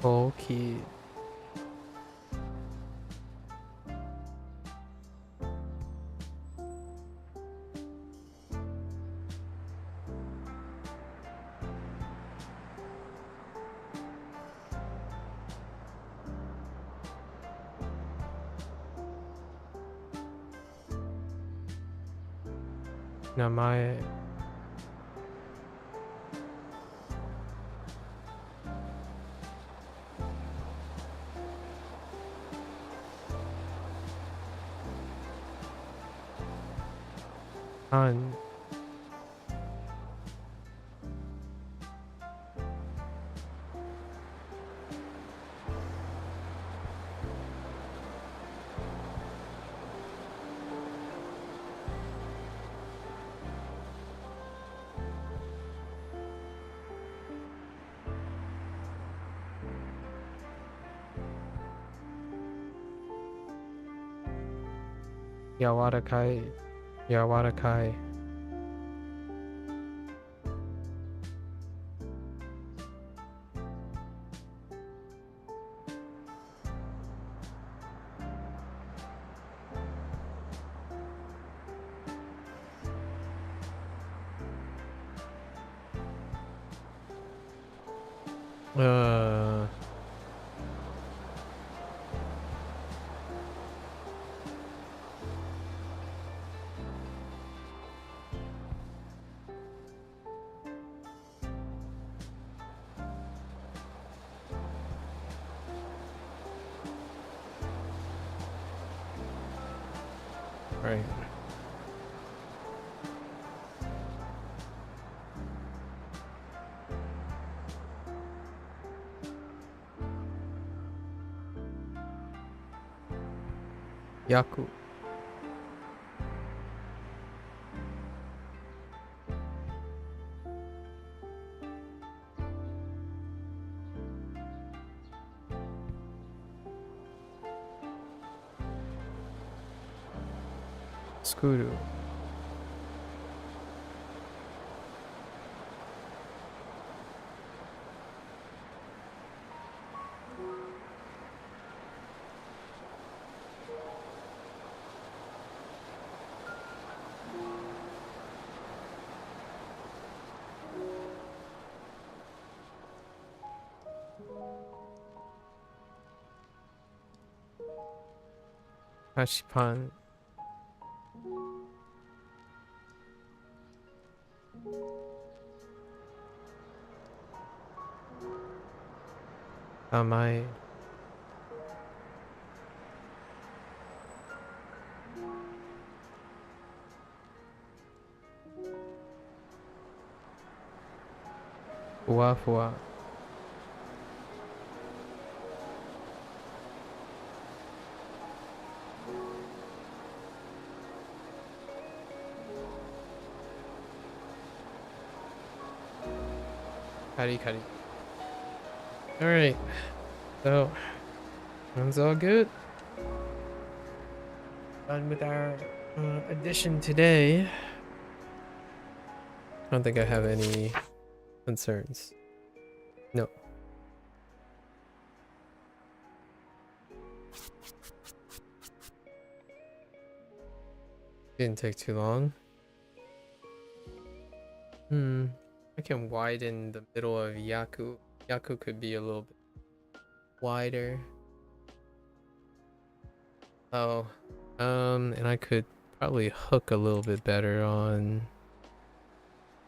Speaker 1: Okay. Namae. Han. Yawarakai. Yawarakai. Uh. Right.
Speaker 3: Yaku. Skuru. Hashipan. Amai. Fua fua. Kari kari. Alright. So, that's all good. Done with our addition today. I don't think I have any concerns. No. Didn't take too long. I can widen the middle of Yaku. Yaku could be a little bit wider. Oh, and I could probably hook a little bit better on.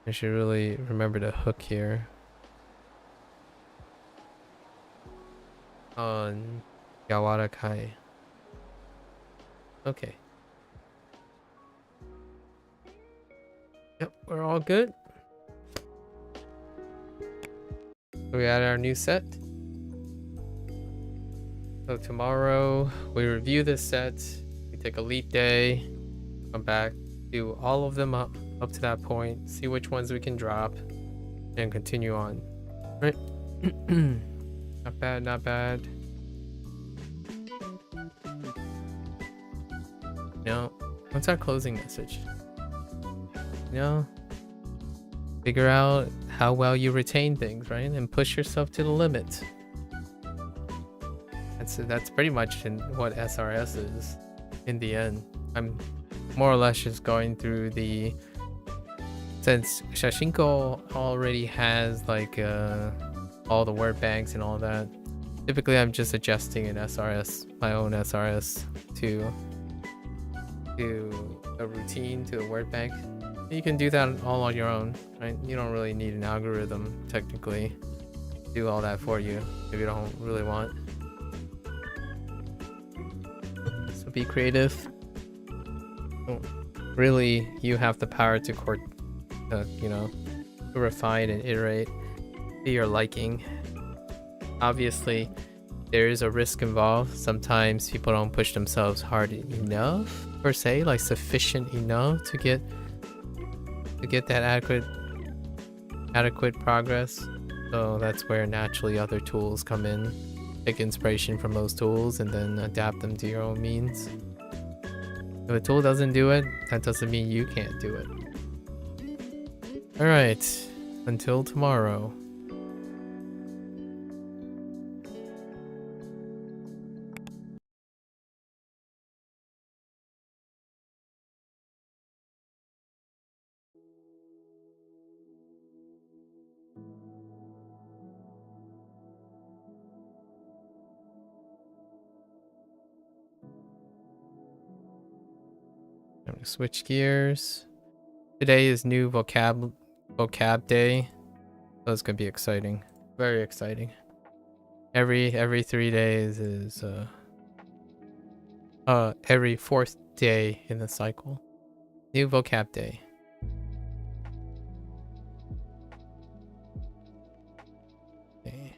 Speaker 3: I should really remember to hook here. On Yawarakai. Okay. Yep, we're all good. We add our new set. So tomorrow we review this set. We take a leap day. Come back, do all of them up to that point. See which ones we can drop, and continue on. Right? Not bad, not bad. No. What's our closing message? No. Figure out how well you retain things, right? And push yourself to the limit. That's pretty much what SRS is in the end. I'm more or less just going through the... Since Shashingo already has like all the word banks and all that, typically I'm just adjusting an SRS, my own SRS to a routine, to the word bank. You can do that all on your own, right? You don't really need an algorithm technically to do all that for you if you don't really want. So be creative. Really, you have the power to to refine and iterate to your liking. Obviously, there is a risk involved. Sometimes people don't push themselves hard enough, per se, like sufficient enough to get that adequate progress. So that's where naturally other tools come in. Take inspiration from those tools and then adapt them to your own means. If a tool doesn't do it, that doesn't mean you can't do it. Alright, until tomorrow. I'm gonna switch gears. Today is new vocab day. So it's gonna be exciting. Very exciting. Every 3 days is every 4th day in the cycle. New vocab day. Okay.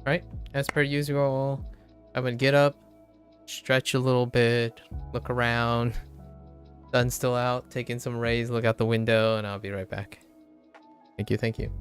Speaker 1: Alright, as per usual, I would get up, stretch a little bit, look around. Sun's still out, take in some rays, look out the window, and I'll be right back. Thank you, thank you.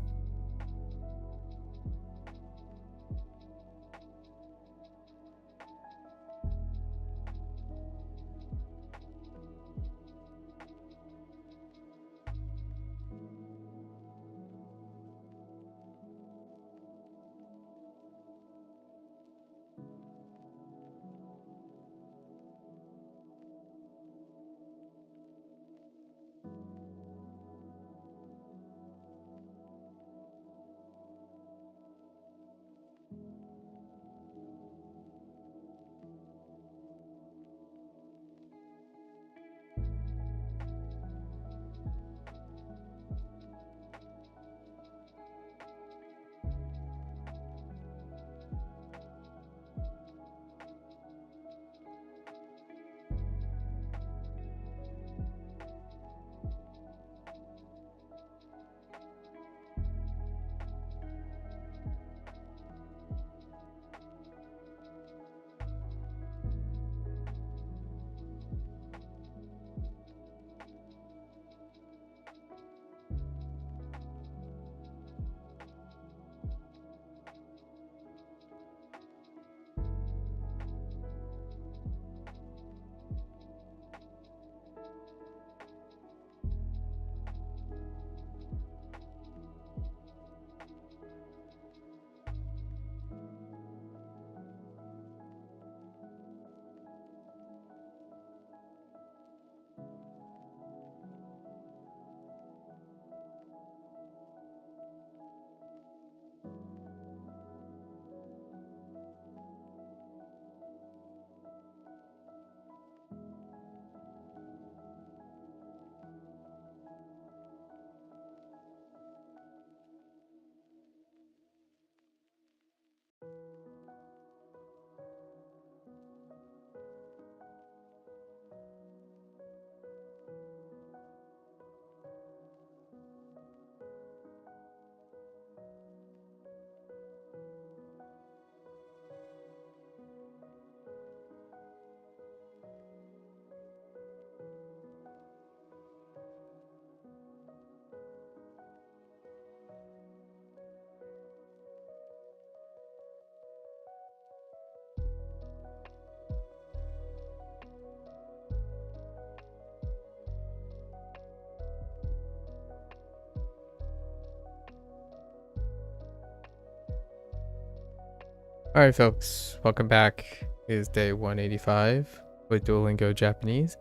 Speaker 1: Alright folks, welcome back. It is day 185 with Duolingo Japanese.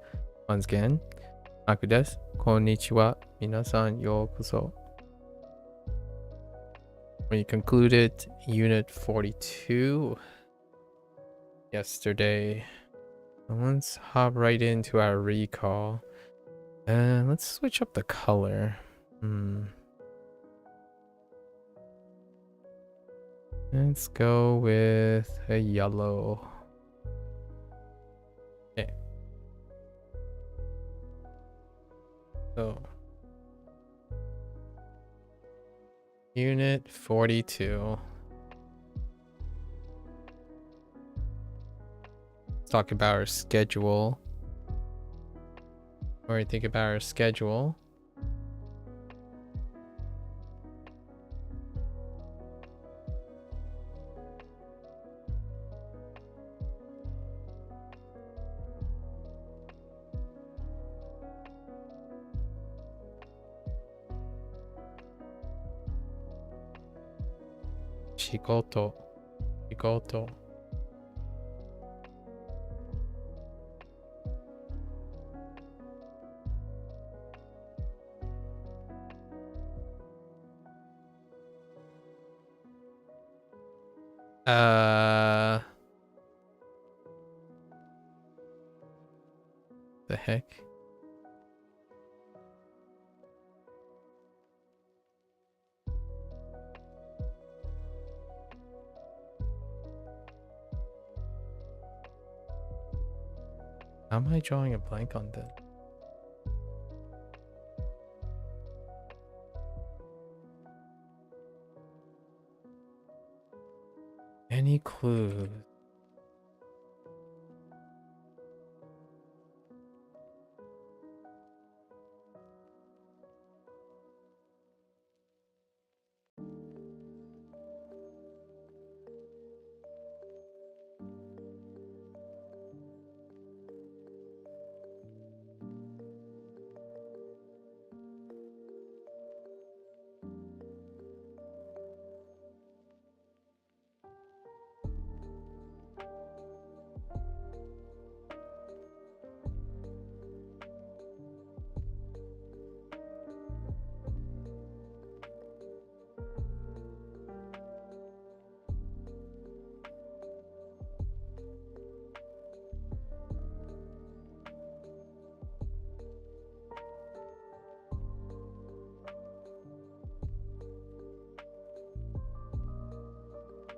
Speaker 1: Once again, Aku desu. Konnichiwa. Minasan yokoso. We concluded unit 42 yesterday. Let's hop right into our recall. Let's switch up the color. Let's go with a yellow. Okay. So, unit 42. Let's talk about our schedule. Or think about our schedule. Shigoto. Shigoto. The heck? How am I drawing a blank on that?
Speaker 3: Any clues?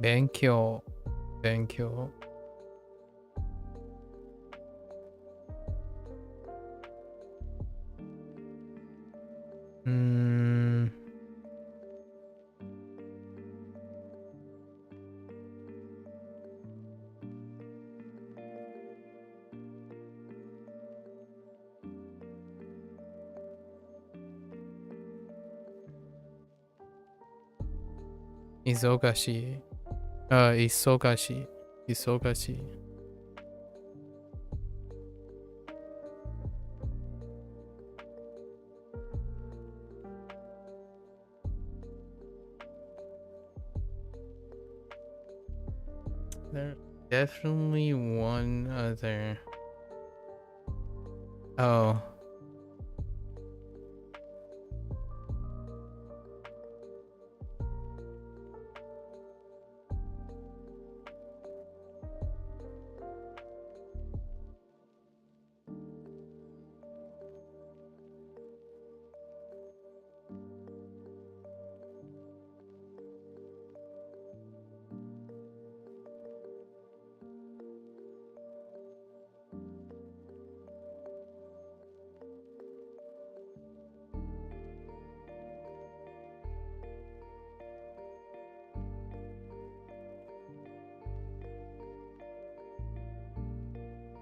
Speaker 3: Benkyo. Benkyo. Hmm. Izogashi. Isogashi. Isogashi. There's definitely one other. Oh.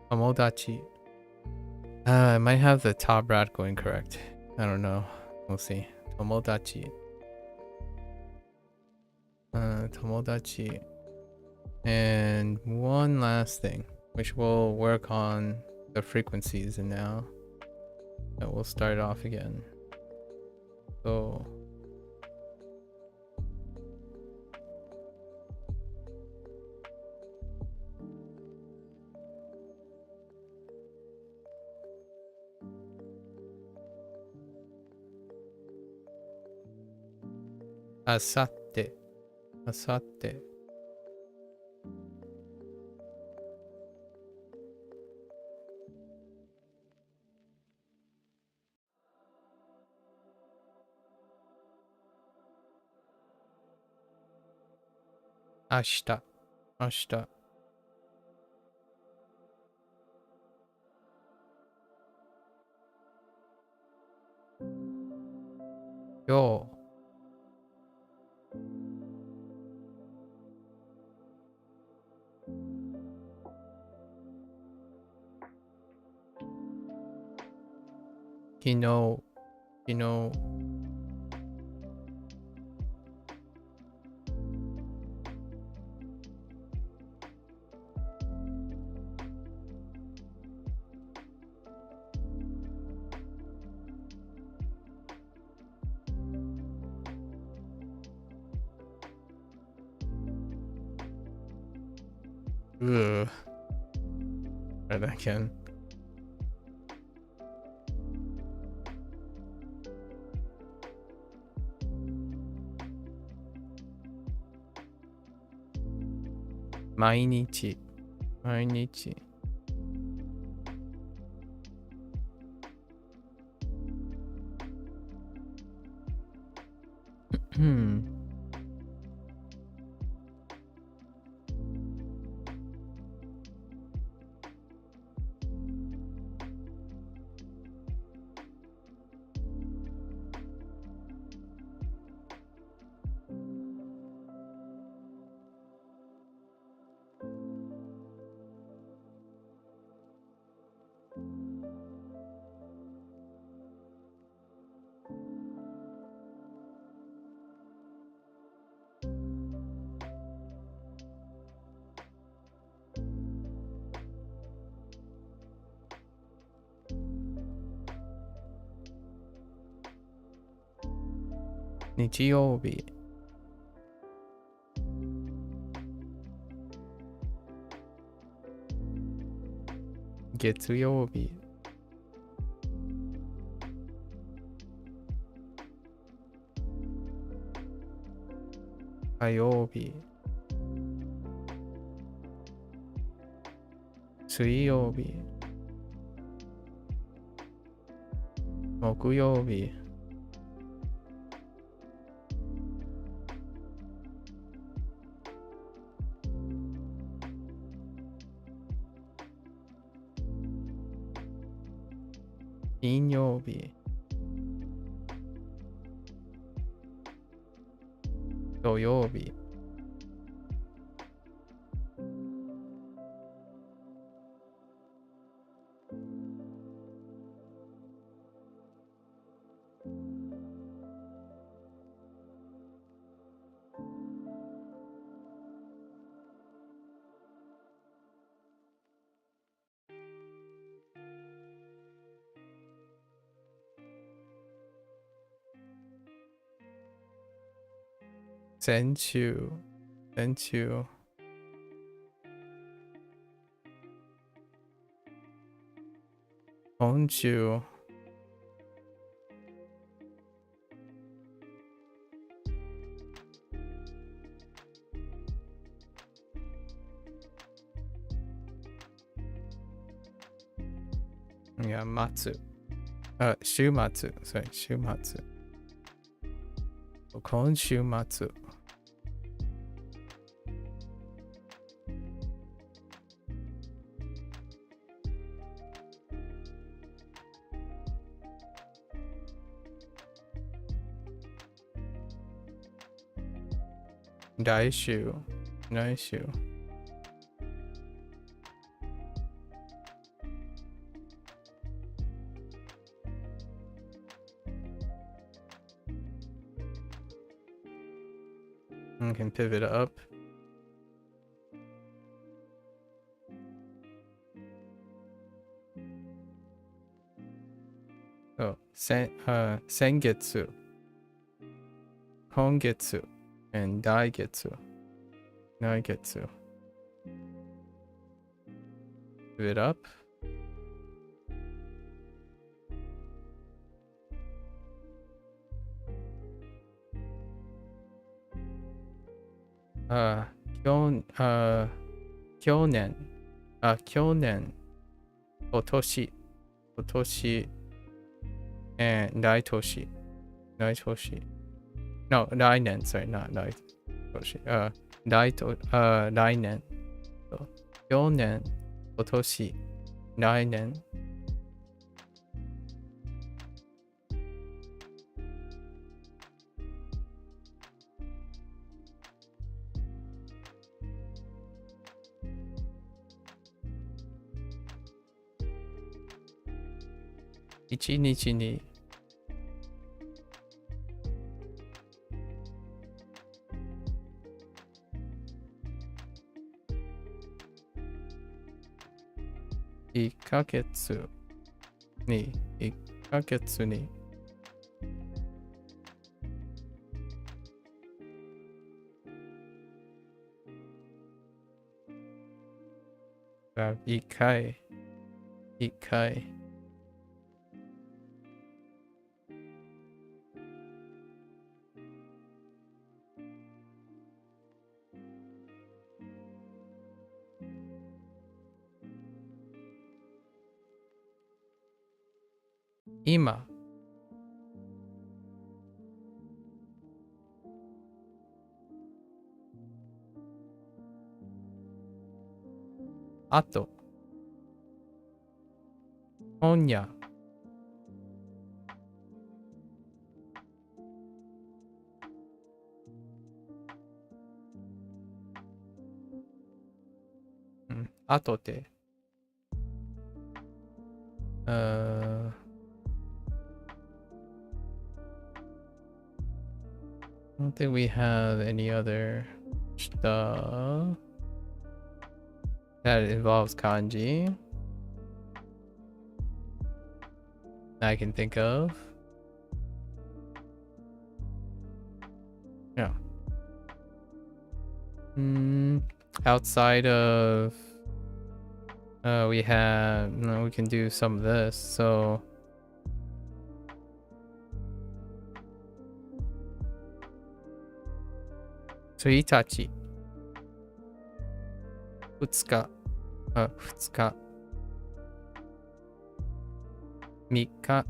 Speaker 3: Tomodachi. I might have the top rat going correct. I don't know. We'll see. Tomodachi. Tomodachi. And one last thing, which we'll work on the frequencies and now. And we'll start off again. So Asate. Asate. Ashita. Ashita. Yo. Kino. Kino. Ugh. Try that again. Mainichi. Mainichi. Hmm.
Speaker 1: 日曜日。月曜日。火曜日。水曜日。木曜日。金曜日。土曜日。先週。先週。今週。いや、末。あ、週末。それ、週末。今週末。来週。来週。I can pivot up. Oh, 先月、今月、and 来月、来月。Pivot up. Uh, 去年、去年、今年、今年、来年、来年。No, 来年、sorry, not 来年。来年。去年、今年、来年。一日に1ヶ月に1ヶ月に1回1回今あと今夜あとでI don't think we have any other stuff that involves kanji I can think of.
Speaker 3: Yeah. Outside of we have no, we can do some of this. So Itachi 2日2日3日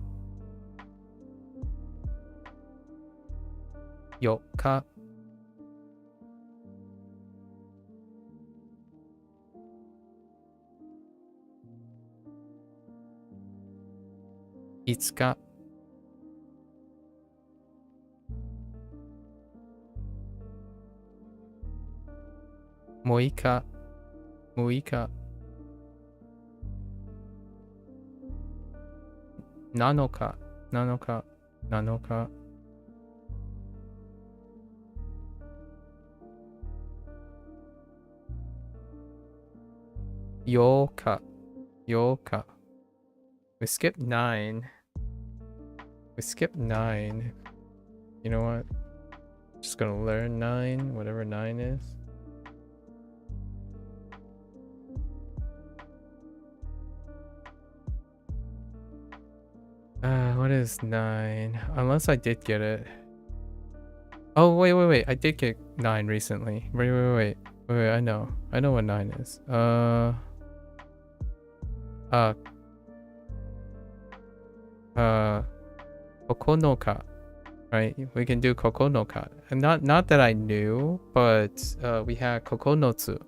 Speaker 3: 4日5日6日6日7日7日7日8日8日 We skipped 9. We skipped 9. You know what? Just gonna learn 9, whatever 9 is. What is 9? Unless I did get it. Oh, wait. I did get 9 recently. Wait. I know what 9 is. Kokonoka, right? We can do kokonoka. And not that I knew, but we had kokonotsu.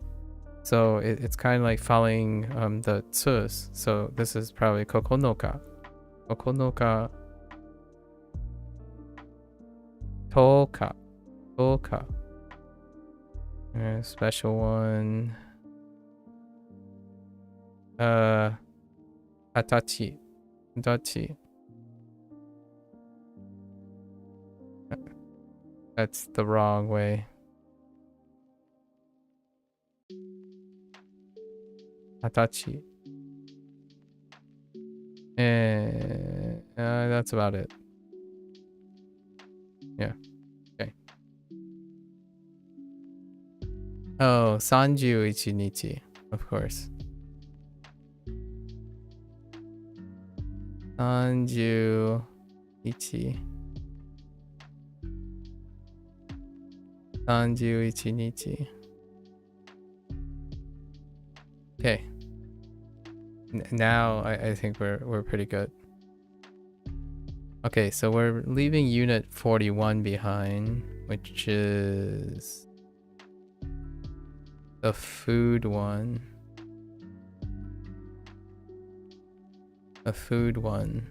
Speaker 3: So it's kind of like following the tsus. So this is probably kokonoka. Kokonoka. Toka. Special one. Hatachi. That's the wrong way. Hatachi. And that's about it. Yeah. Okay. Oh, Sanju Ichinichi, of course. Sanju Ichi. Sanju Ichinichi. Okay. Now I think we're pretty good. Okay, so we're leaving unit 41 behind, which is the food one. A food one.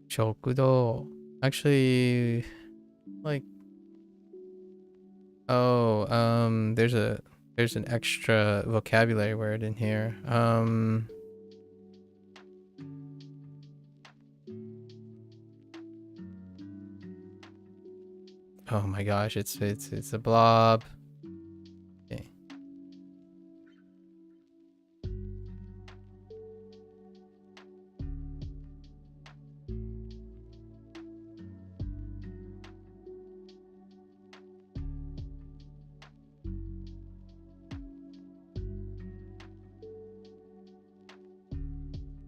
Speaker 3: Shokudo. Actually, like, oh, there's an extra vocabulary word in here. Oh my gosh, it's a blob. Okay.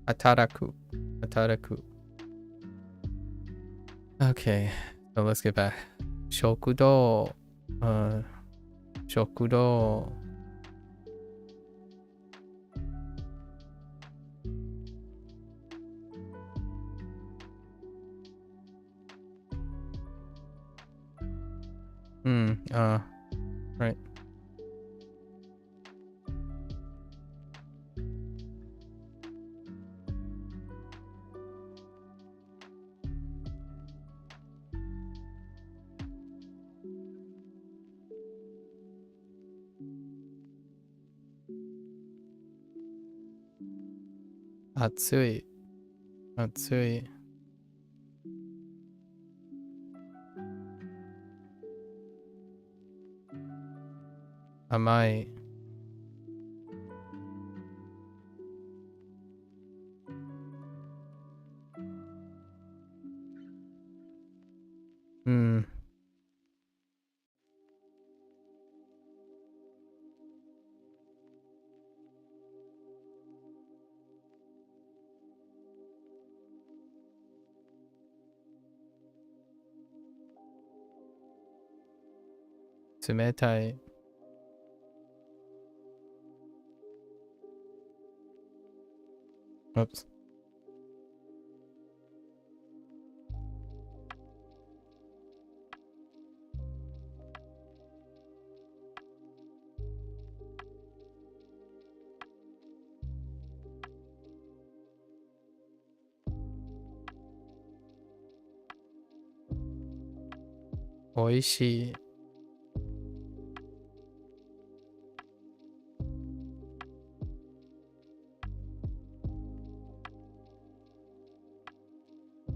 Speaker 3: Ataraku. Okay, so let's get back. Shokudo. Shokudo. Right. Atsui. Matsui. Amai. Hmm. Tsumetai. Oops. Oishii.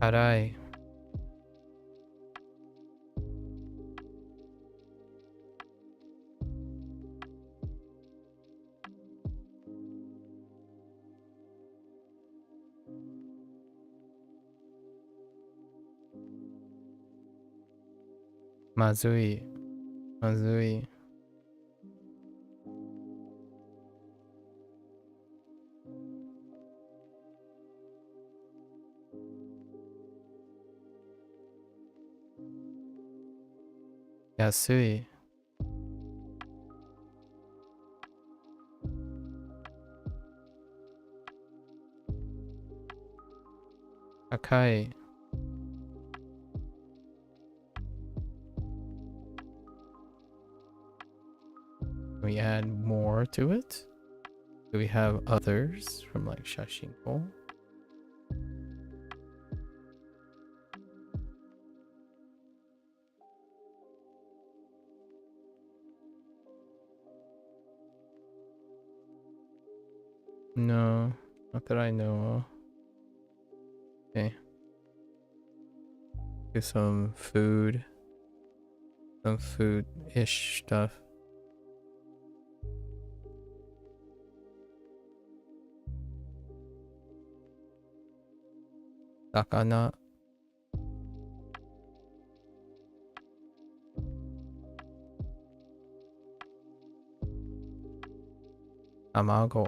Speaker 3: Arai. Mazui. Mazui. Yasui. Akai. Can we add more to it? Do we have others from like Shashingo? No, not that I know of. Okay. Get some food. Some food-ish stuff. Sakana. Tamago.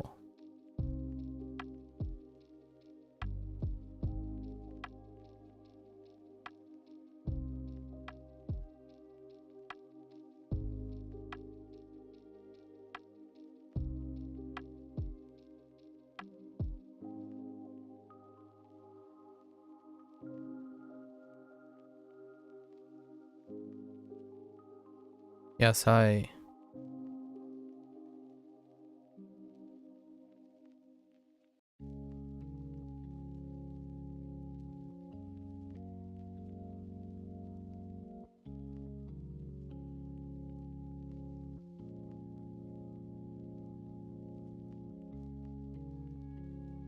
Speaker 3: Yasai.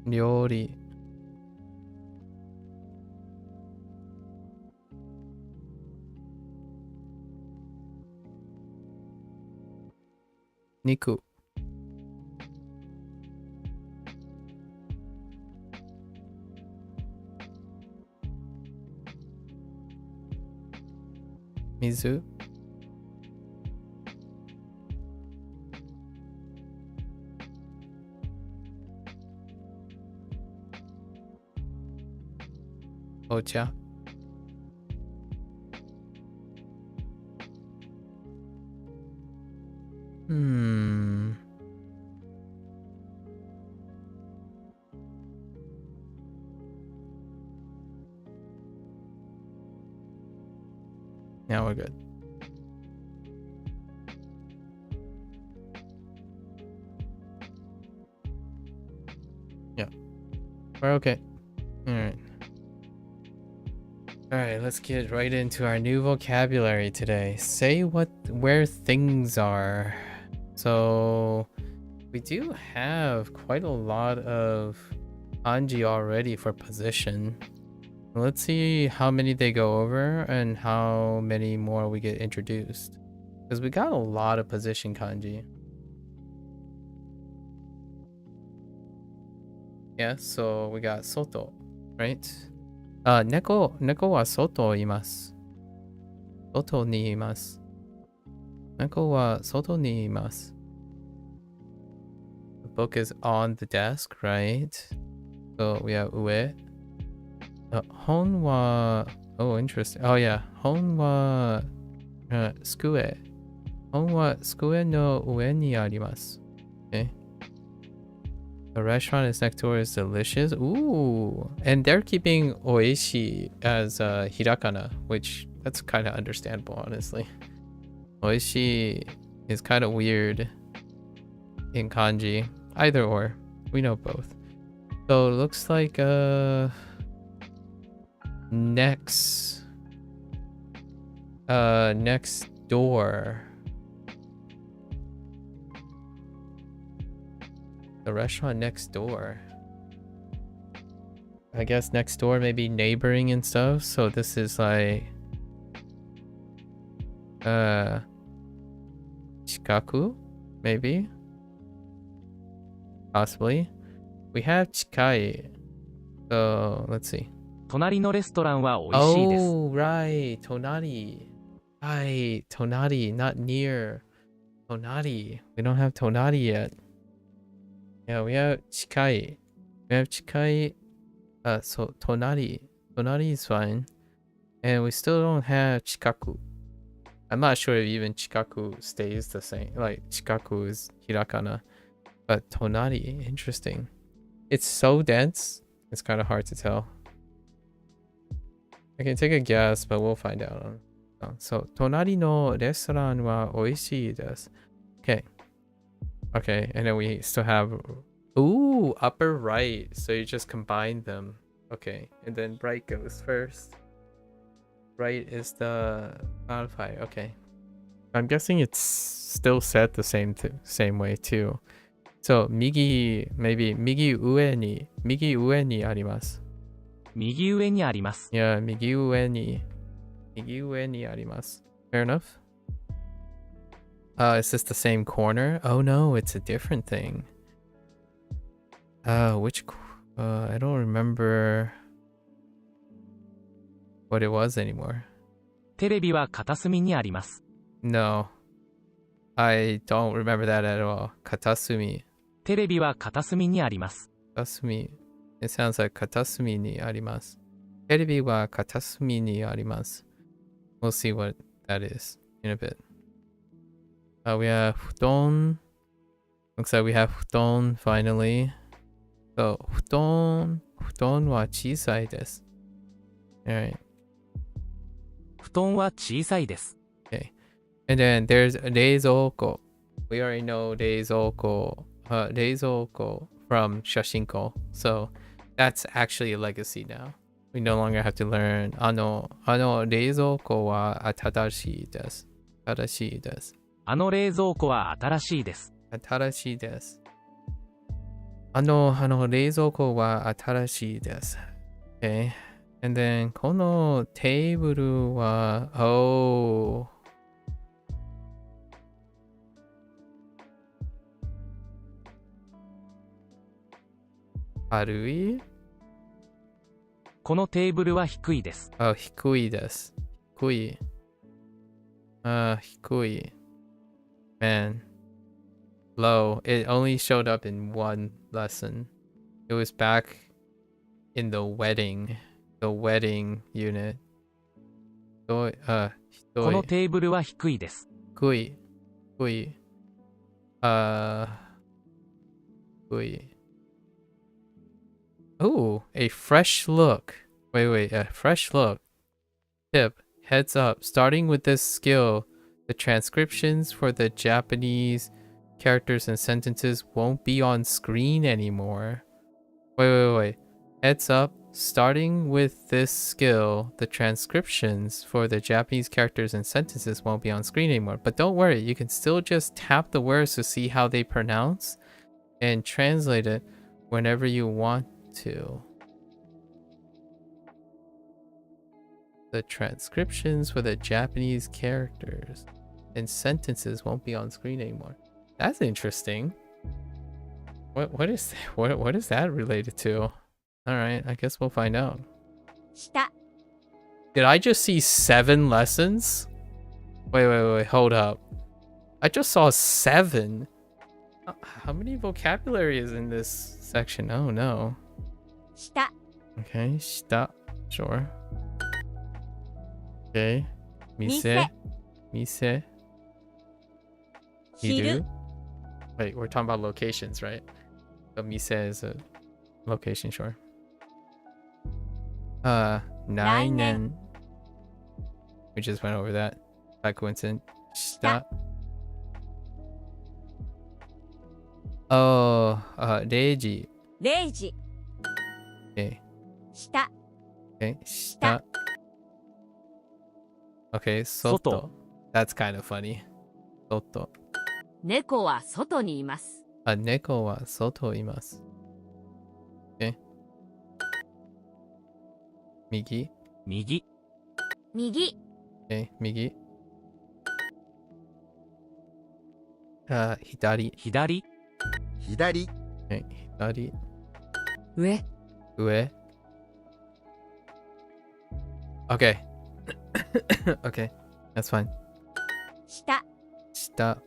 Speaker 3: Ryori. Niku. Mizu. Ocha. Hmm. Now we're good. Yeah. We're okay. Alright. Alright, let's get right into our new vocabulary today. Say where things are. So we do have quite a lot of
Speaker 1: kanji already for position. Let's see how many they go over and how many more we get introduced. Because we got a lot of position kanji. Yeah, so we got soto, right? Neko wa soto imasu. Soto ni imasu. Neko wa soto ni imasu. The book is on the desk, right? So we have ue. Hon wa... Oh, interesting. Oh, yeah. Hon wa... skue. Hon wa skue no ue ni arimasu. Okay. The restaurant is next door is delicious. Ooh. And they're keeping oishi as hirakana, which that's kind of understandable, honestly. Oishi is kind of weird in kanji. Either or. We know both. So it looks like next door. The restaurant next door. I guess next door, maybe neighboring and stuff. So this is like chikaku, maybe, possibly. We have chikai. So let's see.
Speaker 4: 隣のレストランは美味しいです。
Speaker 1: Oh, right. Tonari. Right. Tonari, not near. Tonari. We don't have Tonari yet. Yeah, we have chikai. We have chikai. So tonari. Tonari is fine. And we still don't have chikaku. I'm not sure if even chikaku stays the same. Like, chikaku is hirakana. But tonari, interesting. It's so dense, it's kind of hard to tell. I can take a guess, but we'll find out. So, tonari no restaurant wa oishii desu. Okay. Okay, and then we still have... Ooh, upper right. So you just combine them. Okay, and then right goes first. Right is the modifier. Okay. I'm guessing it's still set the same way too. So, migi, maybe migi ue ni arimasu.
Speaker 4: 右上にあります。
Speaker 1: Yeah, migi ue ni arimasu. Fair enough. Is this the same corner? Oh no, it's a different thing. Which... I don't remember what it was anymore.
Speaker 4: テレビは片隅にあります。
Speaker 1: No. I don't remember that at all. Katasumi.
Speaker 4: テレビは片隅にあります。
Speaker 1: Katasumi. It sounds like katasumi ni arimasu. Terebi wa katasumi ni arimasu. We'll see what that is in a bit. We have futon. Looks like we have futon finally. So, futon wa chisai desu. Alright.
Speaker 4: 布団は小さいです。
Speaker 1: Okay. And then there's reizouko. We already know reizouko from Shashingo. So, that's actually a legacy now. We no longer have to learn 冷蔵庫は新しいです。新しいです。
Speaker 4: あの冷蔵庫は新しいです。
Speaker 1: 新しいです。冷蔵庫は新しいです。Okay. And then このテーブルは、oh. 軽い？
Speaker 4: このテーブルは低いです。
Speaker 1: あ、低いです。低い。低い。Man. Low. It only showed up in one lesson. It was back in the wedding unit.
Speaker 4: このテーブルは低いです。
Speaker 1: 低い。低い。低い。Oh, a fresh look. Wait, a fresh look. Tip, heads up. Starting with this skill, the transcriptions for the Japanese characters and sentences won't be on screen anymore. Wait. Heads up. Starting with this skill, the transcriptions for the Japanese characters and sentences won't be on screen anymore. But don't worry, you can still just tap the words to see how they pronounce and translate it whenever you want to. The transcriptions for the Japanese characters and sentences won't be on screen anymore. That's interesting. What is that related to? All right, I guess we'll find out.
Speaker 2: 下
Speaker 1: Did I just see 7 lessons? Wait, hold up. I just saw 7. How many vocabulary is in this section? Oh no.
Speaker 2: 下
Speaker 1: Okay, shita. Sure. Okay. Mise. Mise.
Speaker 2: Hiru.
Speaker 1: Wait, we're talking about locations, right? So mise is a location, sure. Nainen. We just went over that by coincidence. Shita. Oh, Reiji.
Speaker 2: 0時
Speaker 1: Okay.
Speaker 2: 下
Speaker 1: Okay. Shita. Okay, soto. That's kind of funny. Soto.
Speaker 2: 猫は外にいます
Speaker 1: Neko wa soto imasu. Okay. Migi.
Speaker 4: 右
Speaker 2: 右
Speaker 1: Okay, migi. Hidari.
Speaker 4: 左
Speaker 5: 左
Speaker 1: Okay, hidari.
Speaker 2: 上
Speaker 1: Ue. Okay. Okay, that's fine.
Speaker 2: 下
Speaker 1: Shita.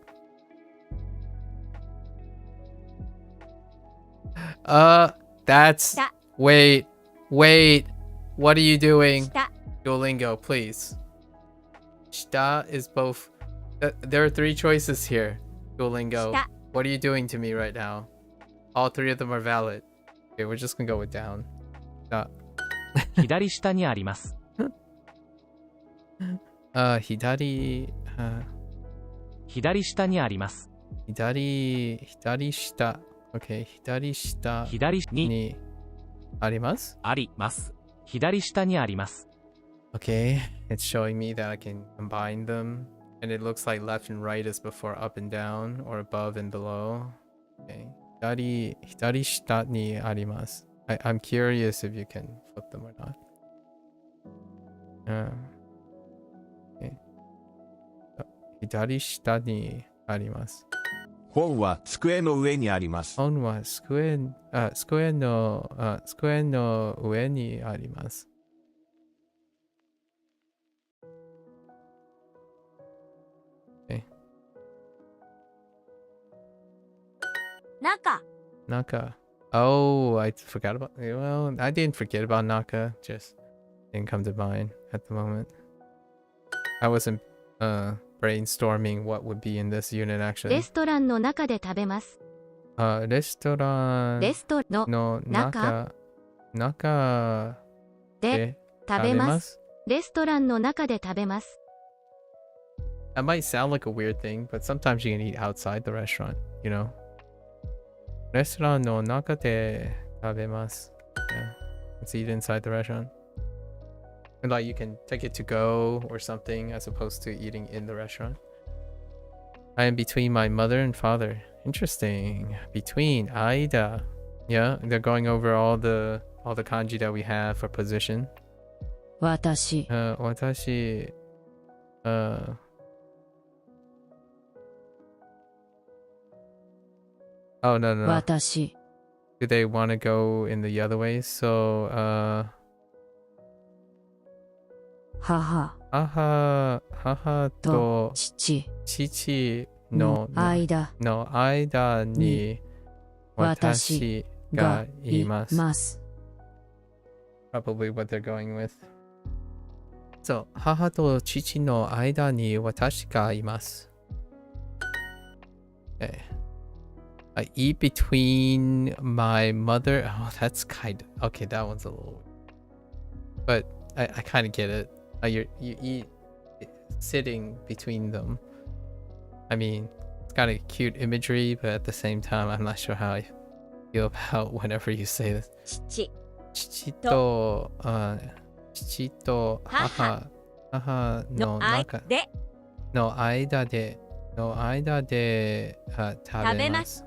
Speaker 1: That's...
Speaker 2: Shita.
Speaker 1: Wait. What are you doing?
Speaker 2: 下
Speaker 1: Duolingo, please. Shita is both... There are 3 choices here, Duolingo.
Speaker 2: Shita.
Speaker 1: What are you doing to me right now? All 3 of them are valid. Okay, we're just gonna go with down. Shita.
Speaker 4: 左下にあります
Speaker 1: Hidari...
Speaker 4: 左下にあります
Speaker 1: Hidari shita. Okay, hidari shita
Speaker 4: 左に
Speaker 1: ni arimasu?
Speaker 4: あります左下にあります
Speaker 1: Okay, it's showing me that I can combine them. And it looks like left and right is before up and down, or above and below. Okay, hidari shita ni arimasu. I'm curious if you can flip them or not. Okay. Hidari shita ni arimasu.
Speaker 5: 本は机の上にあります。
Speaker 1: 本は机の上にあります. Okay.
Speaker 2: 中
Speaker 1: Naka. Oh, I forgot about... Well, I didn't forget about Naka. Just didn't come to mind at the moment. I wasn't brainstorming what would be in this unit,
Speaker 2: レ
Speaker 1: actually.
Speaker 2: ストランの中で食べます
Speaker 1: レストラン
Speaker 2: レストの
Speaker 1: の中
Speaker 2: で
Speaker 1: で
Speaker 2: 食べますレストランの中で食べます
Speaker 1: That might sound like a weird thing, but sometimes you can eat outside the restaurant, you know? レストランの中で食べます. Yeah. Let's eat inside the restaurant. And like you can take it to go or something as opposed to eating in the restaurant. I am between my mother and father. Interesting. Between Aida. Yeah, they're going over all the kanji that we have for position.
Speaker 2: 私
Speaker 1: Watashi. Oh no.
Speaker 2: 私
Speaker 1: Do they want to go in the other way? So
Speaker 2: 母
Speaker 1: 母
Speaker 2: と
Speaker 1: と
Speaker 2: 父
Speaker 1: 父
Speaker 2: の間
Speaker 1: の間に私がいます. Probably what they're going with. So, 母と父の間に私がいます. Okay. I eat between my mother. Oh, that's kind of... Okay, that one's a little... But I kind of get it. You eat sitting between them. I mean, it's got a cute imagery, but at the same time, I'm not sure how I feel about whenever you say this.
Speaker 2: 父
Speaker 1: 父と母の中
Speaker 2: で
Speaker 1: の間で食べます.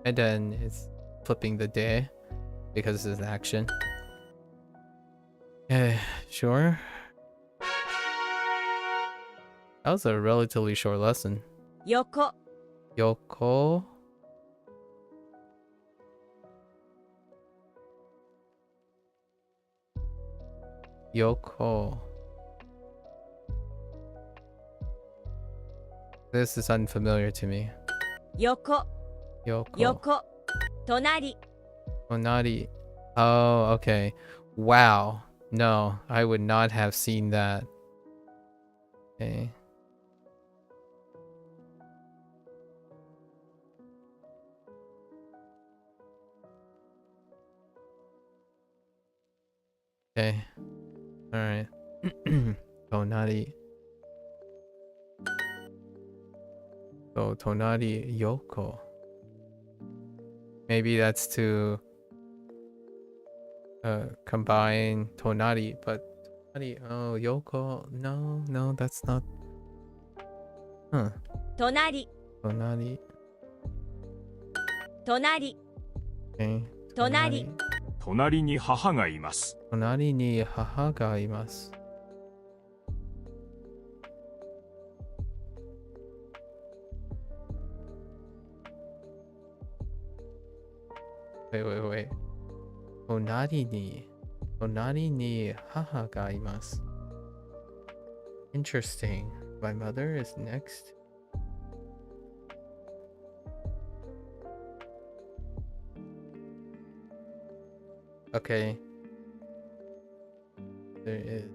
Speaker 1: And then it's flipping the day. because it's action. Sure. That was a relatively short lesson.
Speaker 2: Yoko.
Speaker 1: Yoko. Yoko. This is unfamiliar to me.
Speaker 2: Yoko.
Speaker 1: Yoko.
Speaker 2: Yoko. Tonari.
Speaker 1: Tonari. Oh, okay. Wow. No, I would not have seen that. Okay. Okay. Alright. Tonari. So, Tonari Yoko. Maybe that's to combine Tonari, but Tonari, oh, Yoko. No, that's not. Huh.
Speaker 2: Tonari.
Speaker 1: Tonari.
Speaker 2: Tonari.
Speaker 1: Okay.
Speaker 2: 隣。
Speaker 6: 隣に母がいます。
Speaker 1: 隣に母がいます。Wait. 隣に母がいます。Interesting. My mother is next. Okay. There is.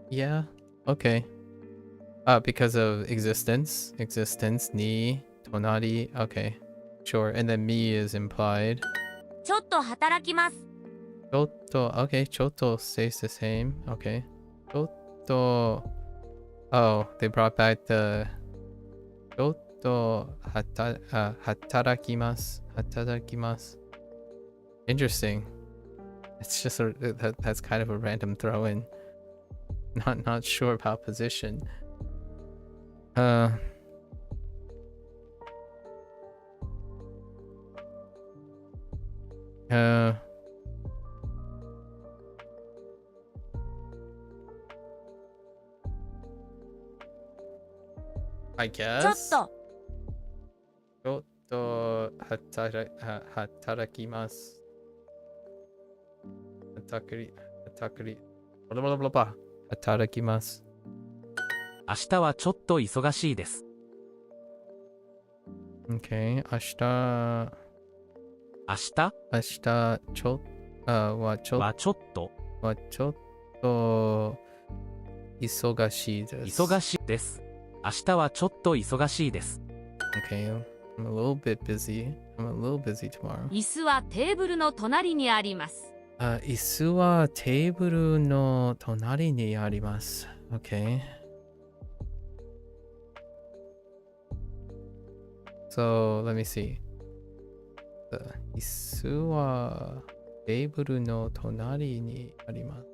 Speaker 1: Yeah. Okay. Because of existence. Existence. Ni. Tonari. Okay. Sure. And then me is implied.
Speaker 2: ちょっと働きます。
Speaker 1: Chotto. Okay. Chotto stays the same. Okay. Chotto. Oh, they brought back the. Chotto. Hatarakimasu. Hatarakimasu. Interesting. It's just that's kind of a random throw in. Not sure about position. I guess.
Speaker 2: ちょっと。
Speaker 1: Hatarakimasu. Hatakuri. Blah blah blah blah. Hatarakimasu.
Speaker 4: 明日はちょっと忙しいです。
Speaker 1: Okay. 明日ちょっと忙しいです。
Speaker 4: 忙しいです。明日はちょっと忙しいです。
Speaker 1: Okay. I'm a little bit busy. I'm a little busy tomorrow.
Speaker 2: 椅子はテーブルの隣にあります。
Speaker 1: 椅子はテーブルの隣にあります。Okay. So, let me see. 椅子はテーブルの隣にあります。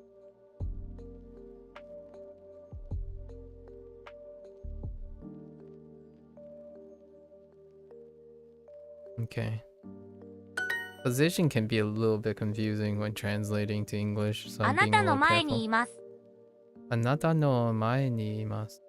Speaker 1: Okay. Position can be a little bit confusing when translating to English, so
Speaker 2: あ
Speaker 1: I'm
Speaker 2: な
Speaker 1: being
Speaker 2: た
Speaker 1: a
Speaker 2: の
Speaker 1: little
Speaker 2: 前に
Speaker 1: careful.
Speaker 2: います。
Speaker 1: あなたの前にいます。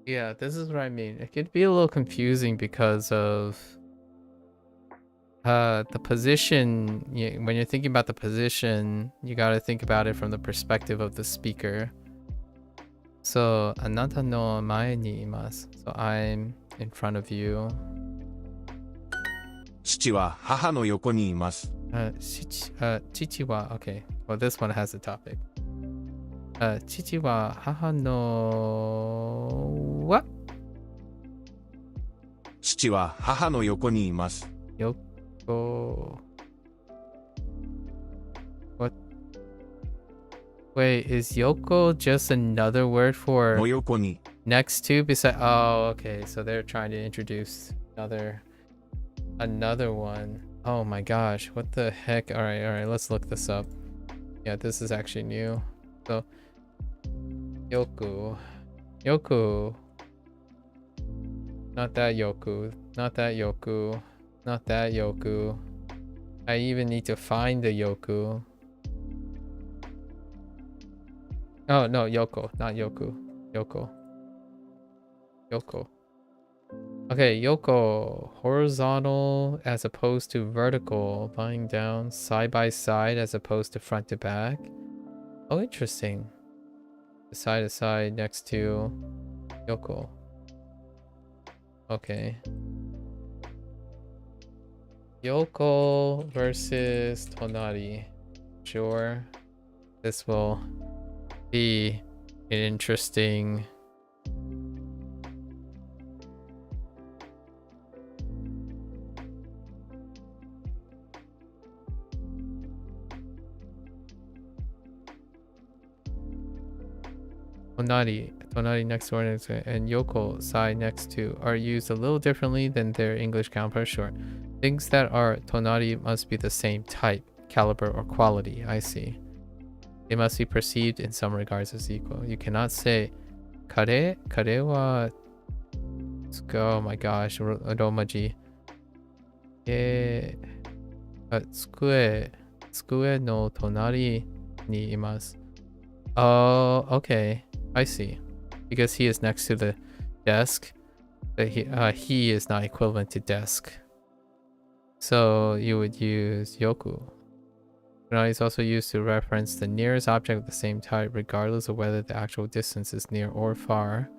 Speaker 1: Yeah, this is what I mean. It could be a little confusing because of the position. When you're thinking about the position, you gotta think about it from the perspective of the speaker. So, あなたの前にいます. So, I'm in front of you.
Speaker 5: 父は母の横にいます。
Speaker 1: 父は okay. Well, this one has a topic. 父は母の
Speaker 5: 父は母の横にいます。
Speaker 1: 横。What? Wait, is yoko just another word for
Speaker 5: の横に
Speaker 1: next to beside? Oh, okay. So they're trying to introduce another one. Oh my gosh, what the heck? All right, let's look this up. Yeah, this is actually new. So yoku, not that yoku, not that yoku, not that yoku. I even need to find the yoku. Oh no, yoko, not yoku. Yoko. Okay, yoko. Horizontal as opposed to vertical. Lying down side by side as opposed to front to back. Oh, interesting. Side to side next to yoko. Okay. Yoko versus tonari. Sure. This will be an interesting tonari next door and yoko side next to are used a little differently than their English counterparts. Sure. Things that are tonari must be the same type, caliber, or quality. I see. They must be perceived in some regards as equal. You cannot say kare wa oh my gosh, romaji. Tsukue no tonari ni imasu. Oh, okay. I see. Because he is next to the desk, but he is not equivalent to desk. So you would use yoku. Now is also used to reference the nearest object of the same type, regardless of whether the actual distance is near or far.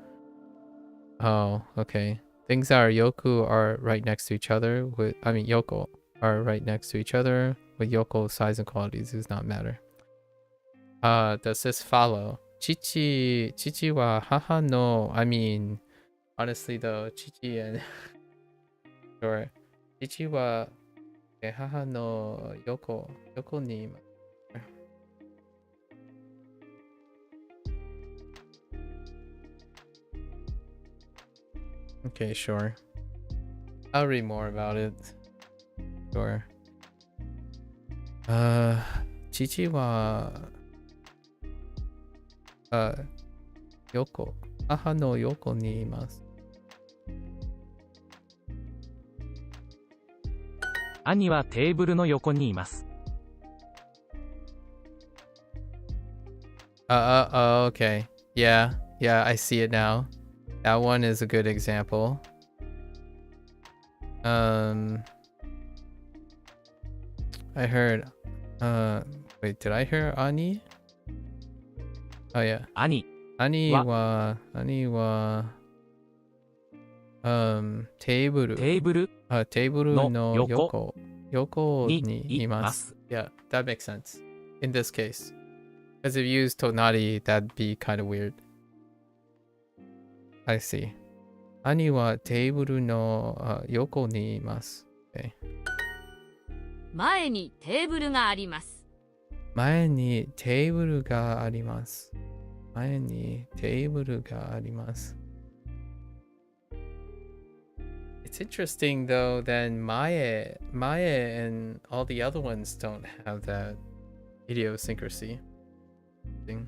Speaker 1: Oh, okay. Things that are yoku are right next to each other. Yoko are right next to each other. With yoko, size and qualities does not matter. Does this follow? Chichi wa haha no. Honestly though, chichi and sure. Chichi wa haha no yoko ni. Okay, sure. I'll read more about it. Sure. Chichi wa yoko. Haha no yoko ni imasu.
Speaker 4: 兄はテーブルの横にいます。
Speaker 1: Okay. Yeah, I see it now. That one is a good example. I heard wait, did I hear ani? Oh yeah.
Speaker 4: Ani
Speaker 1: wa table.
Speaker 4: テーブル
Speaker 1: Table no yoko. Yoko
Speaker 4: ni
Speaker 1: ni imasu.
Speaker 4: imasu.
Speaker 1: Yeah, that makes sense. In this case. Because if you use tonari, that'd be kind of weird. I see. Ani wa table no yoko ni imasu. Okay.
Speaker 2: 前にテーブルがあります。
Speaker 1: 前にテーブルがあります。前にテーブルがあります。It's interesting though that Mae and all the other ones don't have that idiosyncrasy thing.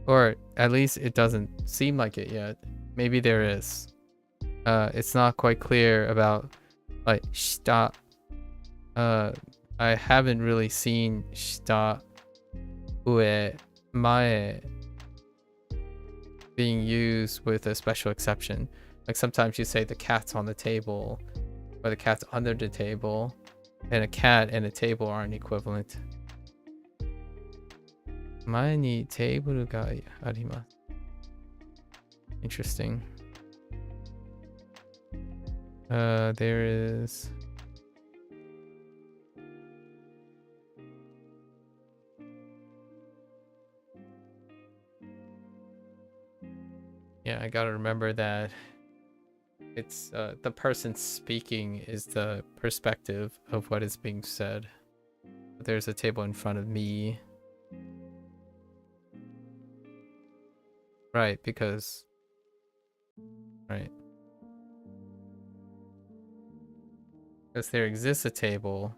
Speaker 1: Or at least it doesn't seem like it yet. Maybe there is. It's not quite clear about like shita. I haven't really seen shita ue mae being used with a special exception. Like sometimes you say the cat's on the table or the cat's under the table, and a cat and a table aren't equivalent. 前にテーブルがあります。Interesting. There is yeah, I gotta remember that It's the person speaking is the perspective of what is being said. There's a table in front of me. Right, because... Right. Because there exists a table,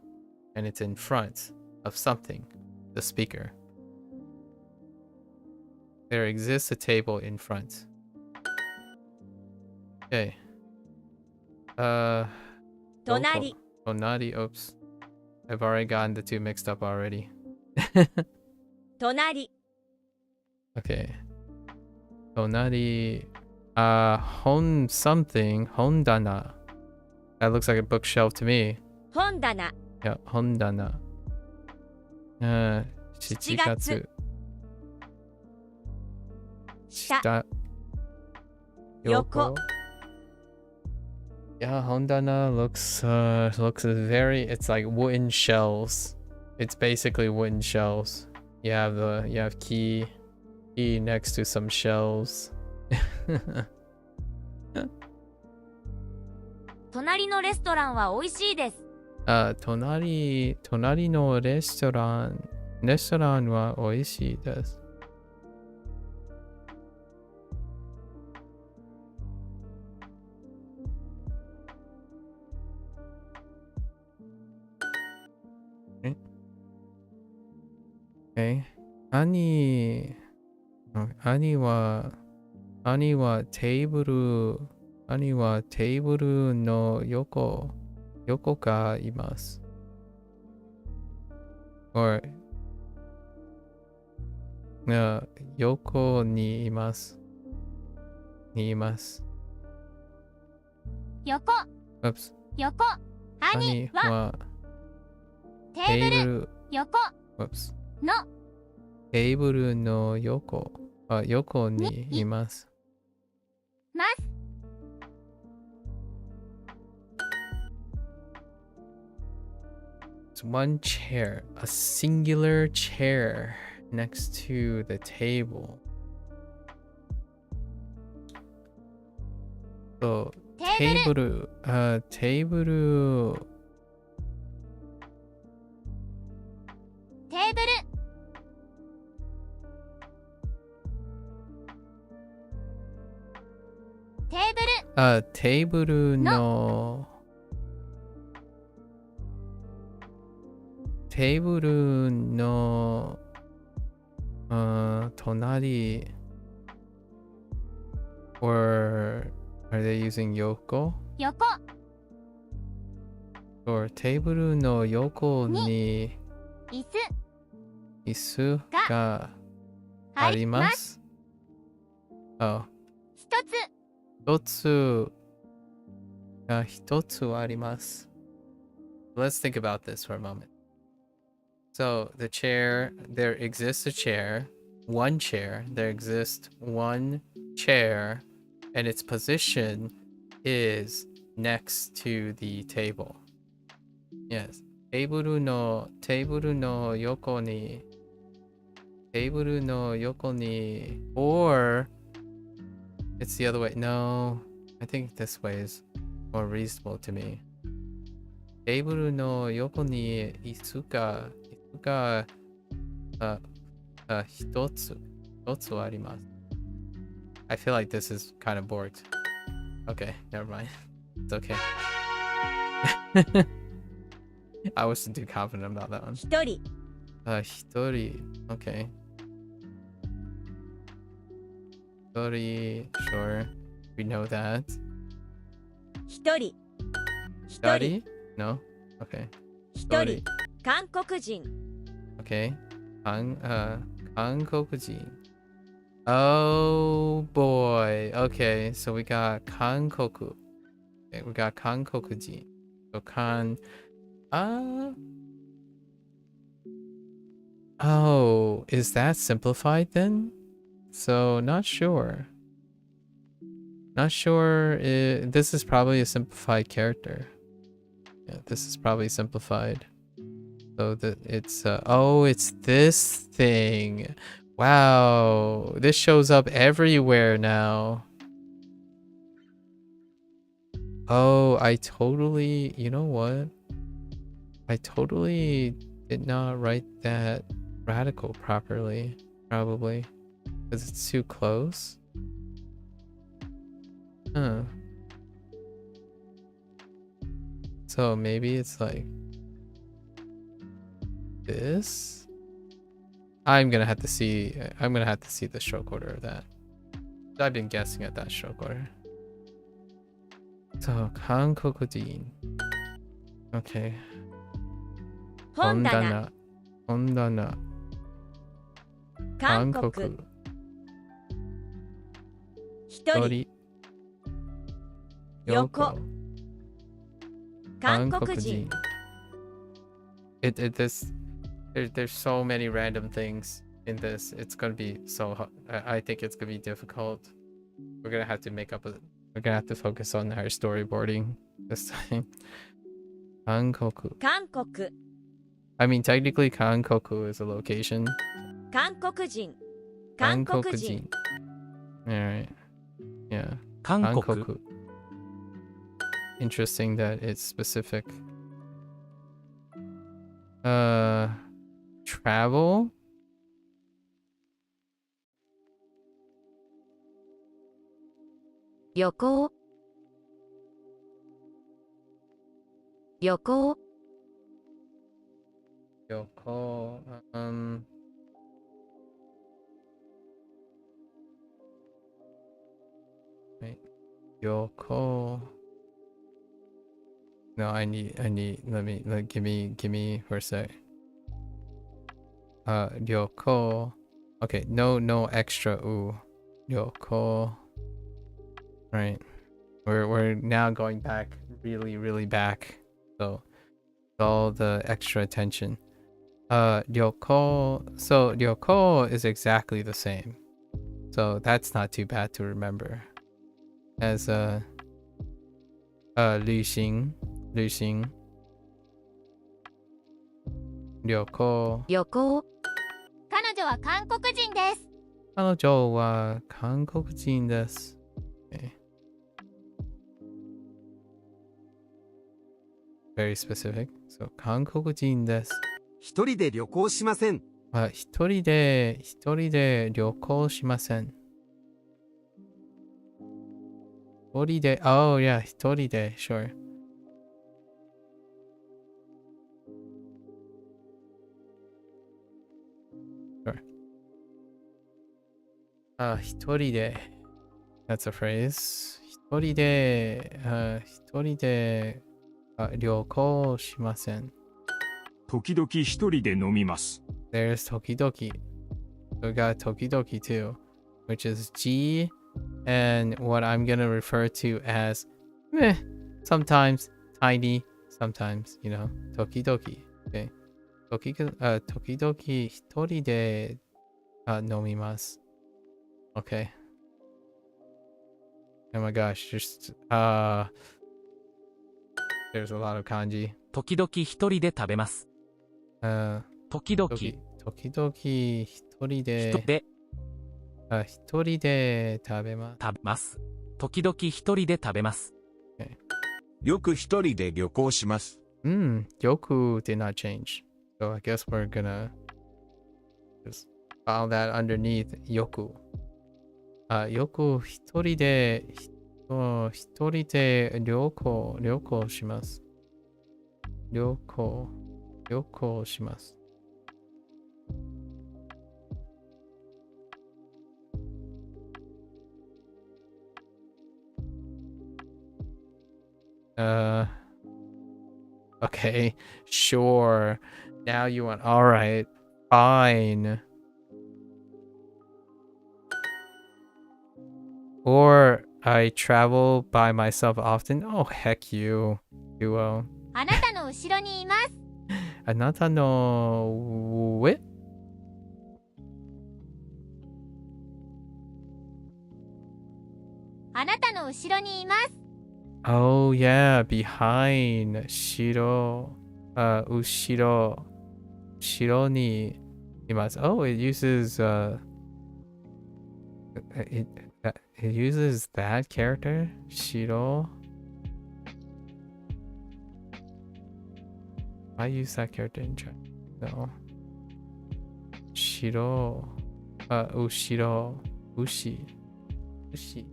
Speaker 1: and it's in front of something, the speaker. There exists a table in front. Okay.
Speaker 7: Tonari.
Speaker 1: Tonari, oops. I've already gotten the two mixed up already.
Speaker 7: Tonari.
Speaker 1: Okay. Tonari, hon something, hondana. That looks like a bookshelf to me.
Speaker 7: Hondana.
Speaker 1: Yeah, hondana. 7月。下。
Speaker 7: 横。
Speaker 1: Yeah, hondana looks very, it's like wooden shelves. It's basically wooden shelves. You have key next to some shelves.
Speaker 7: 隣のレストランは美味しいです。
Speaker 1: 隣のレストランは美味しいです。Okay. 兄はテーブルの横がいます。or 横にいます。
Speaker 7: 横。
Speaker 1: Oops.
Speaker 7: 横。兄は
Speaker 1: テーブル
Speaker 7: 横
Speaker 1: Oops.
Speaker 7: の
Speaker 1: テーブルの横にいます。
Speaker 7: ます。
Speaker 1: It's one chair, a singular chair next to the table. So, テーブル。テーブル。テーブルの隣 or are they using 横 or テーブルの横に椅子があります。一つあります。Let's think about this for a moment. So the chair, there exists a chair, one chair, there exists one chair, and its position is next to the table. Yes. テーブルの横に or it's the other way. No, I think this way is more reasonable to me. テーブルの横に椅子が一つあります。I feel like this is kind of bored. Okay, never mind. It's okay. I wasn't too confident about that one.
Speaker 7: 一人。
Speaker 1: 一人。Okay. 一人。Sure. We know that.
Speaker 7: 一人。
Speaker 1: Study? No? Okay.
Speaker 7: 一人。韓国人。
Speaker 1: Okay. 韓国人。Oh boy. Okay, so we got 韓国。Okay, we got 韓国人. So Oh, is that simplified then? So not sure. This is probably a simplified character. Yeah, this is probably simplified. So that it's it's this thing. Wow, this shows up everywhere now.
Speaker 3: Oh, you know what? I totally did not write that radical properly, probably. Because it's too close. Huh. So maybe it's like this? I'm gonna have to see the stroke order of that. I've been guessing at that stroke order. So, Hankokujin. Okay.
Speaker 7: 本棚
Speaker 3: Hondana.
Speaker 7: 韓国
Speaker 3: Hankoku.
Speaker 7: 一人
Speaker 3: Tori.
Speaker 7: 横 韓国
Speaker 3: Hankokujin.
Speaker 7: 人
Speaker 3: There's so many random things in this. It's gonna be so hard. I think it's gonna be difficult. We're gonna have to we're gonna have to focus on our storyboarding this time. Hankoku.
Speaker 7: 韓国
Speaker 3: I mean, technically, Kankoku is a location.
Speaker 7: 韓国人韓国人
Speaker 3: Alright. Yeah.
Speaker 4: 韓国
Speaker 3: Kankoku. Interesting that it's specific. Travel?
Speaker 2: 旅行旅行
Speaker 3: Yoko. Wait. Yoko. No, give me for a sec. Ryoko. Okay, no extra ooh. Ryoko. Right. We're now going back really back. So all the extra attention. Ryoko. So Ryoko is exactly the same. So that's not too bad to remember. As Luxing.
Speaker 2: 旅行
Speaker 7: 彼女は韓国人です
Speaker 3: 彼女は韓国人です。Okay. Very specific. So 韓国人です。
Speaker 8: 一人で旅行しません。
Speaker 3: 一人で旅行しません。一人で Oh yeah, 一人で Sure. Hitoride. That's a phrase. Hitoride. Hitoride. Ryoko shimasen.
Speaker 6: 時々一人で飲みます。
Speaker 3: There's tokidoki. So we got tokidoki too, which is G and what I'm gonna refer to as meh, sometimes tiny, sometimes, you know, tokidoki. Okay. Tokidoki hitoride nomimasu. Okay. Oh my gosh, there's a lot of kanji.
Speaker 4: 時々一人で食べます。時々
Speaker 3: 一人で
Speaker 4: 人で
Speaker 3: 一人で食べます。
Speaker 4: 食べます。時々一人で食べます。
Speaker 5: よく一人で旅行します。
Speaker 3: Yoku did not change. So I guess we're gonna just file that underneath Yoku. よく一人で旅行します。旅行します。Okay, sure. Now you want, alright, fine. Or I travel by myself often. Oh, heck you, Duo.
Speaker 7: あなたの後ろにいます
Speaker 3: あなたの上
Speaker 7: あなたの後ろにいます
Speaker 3: Oh yeah, behind. 後ろにいます。Oh, it uses it uses that character. 後ろ I use that character in chat. No. Shiro. Ushiro. Ushi. Ushi.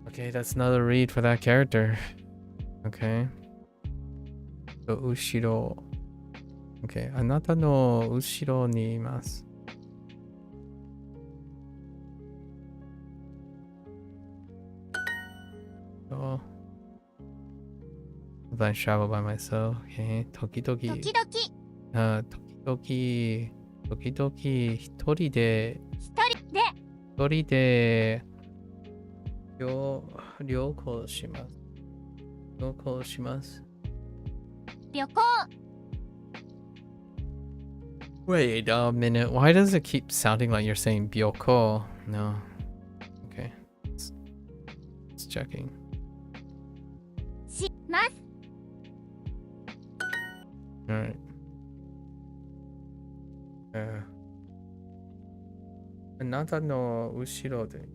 Speaker 3: Okay, that's another read for that character. Okay. So, Ushiro. Okay. あなたの後ろにいます。Oh. Sometimes travel by myself. Okay. 時々。
Speaker 7: 時々。
Speaker 3: 時々一人で。一人で。旅行します。旅行します。
Speaker 7: 旅行。
Speaker 3: Wait a minute. Why does it keep sounding like you're saying byoko? No. Okay. It's checking.
Speaker 7: します。
Speaker 3: Alright. あなたの後ろで、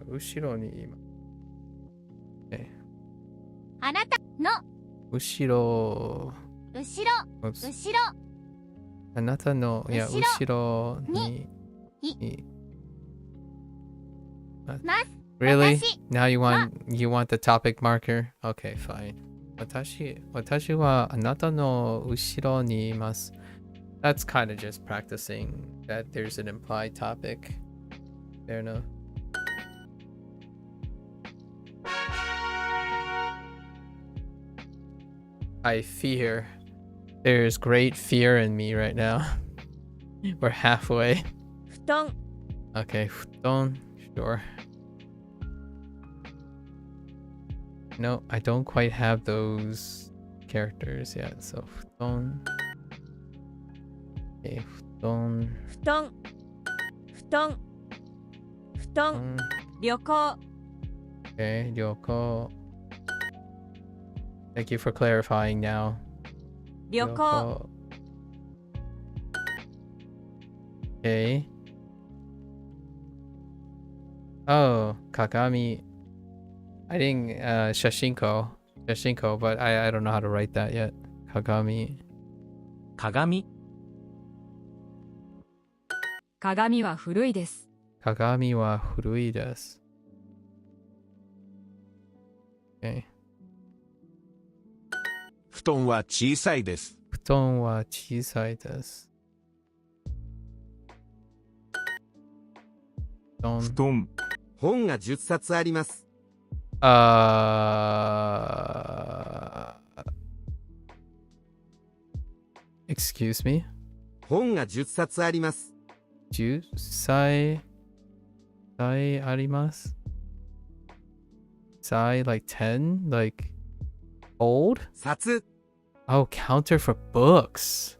Speaker 3: 後ろに今。
Speaker 7: あなたの
Speaker 3: 後ろ。
Speaker 7: 後ろ。後ろ。
Speaker 3: あなたの、いや、後ろに。
Speaker 7: ます。
Speaker 3: Really? Now you want the topic marker? Okay, fine. 私はあなたの後ろにいます。That's kind of just practicing that there's an implied topic. Fair enough. I fear. There's great fear in me right now. We're halfway.
Speaker 7: 布団。
Speaker 3: Okay, 布団. Sure. No, I don't quite have those characters yet. So, 布団. Okay, 布団.
Speaker 7: 布団。布団。布団。旅行。
Speaker 3: Okay, 旅行. Thank you for clarifying now.
Speaker 7: 旅行。
Speaker 3: Okay. Oh, Kagami. I didn't Shashingo, but I don't know how to write that yet. Kagami.
Speaker 4: 鏡。
Speaker 2: 鏡は古いです。
Speaker 3: 鏡は古いです。Okay.
Speaker 5: 布団は小さいです。
Speaker 3: 布団は小さいです。
Speaker 6: 布団。
Speaker 8: 本が10冊あります。
Speaker 3: Excuse me?
Speaker 8: 本が10冊あります。
Speaker 3: 10歳あります。歳 like 10? Like old?
Speaker 8: 冊。
Speaker 3: Oh, counter for books.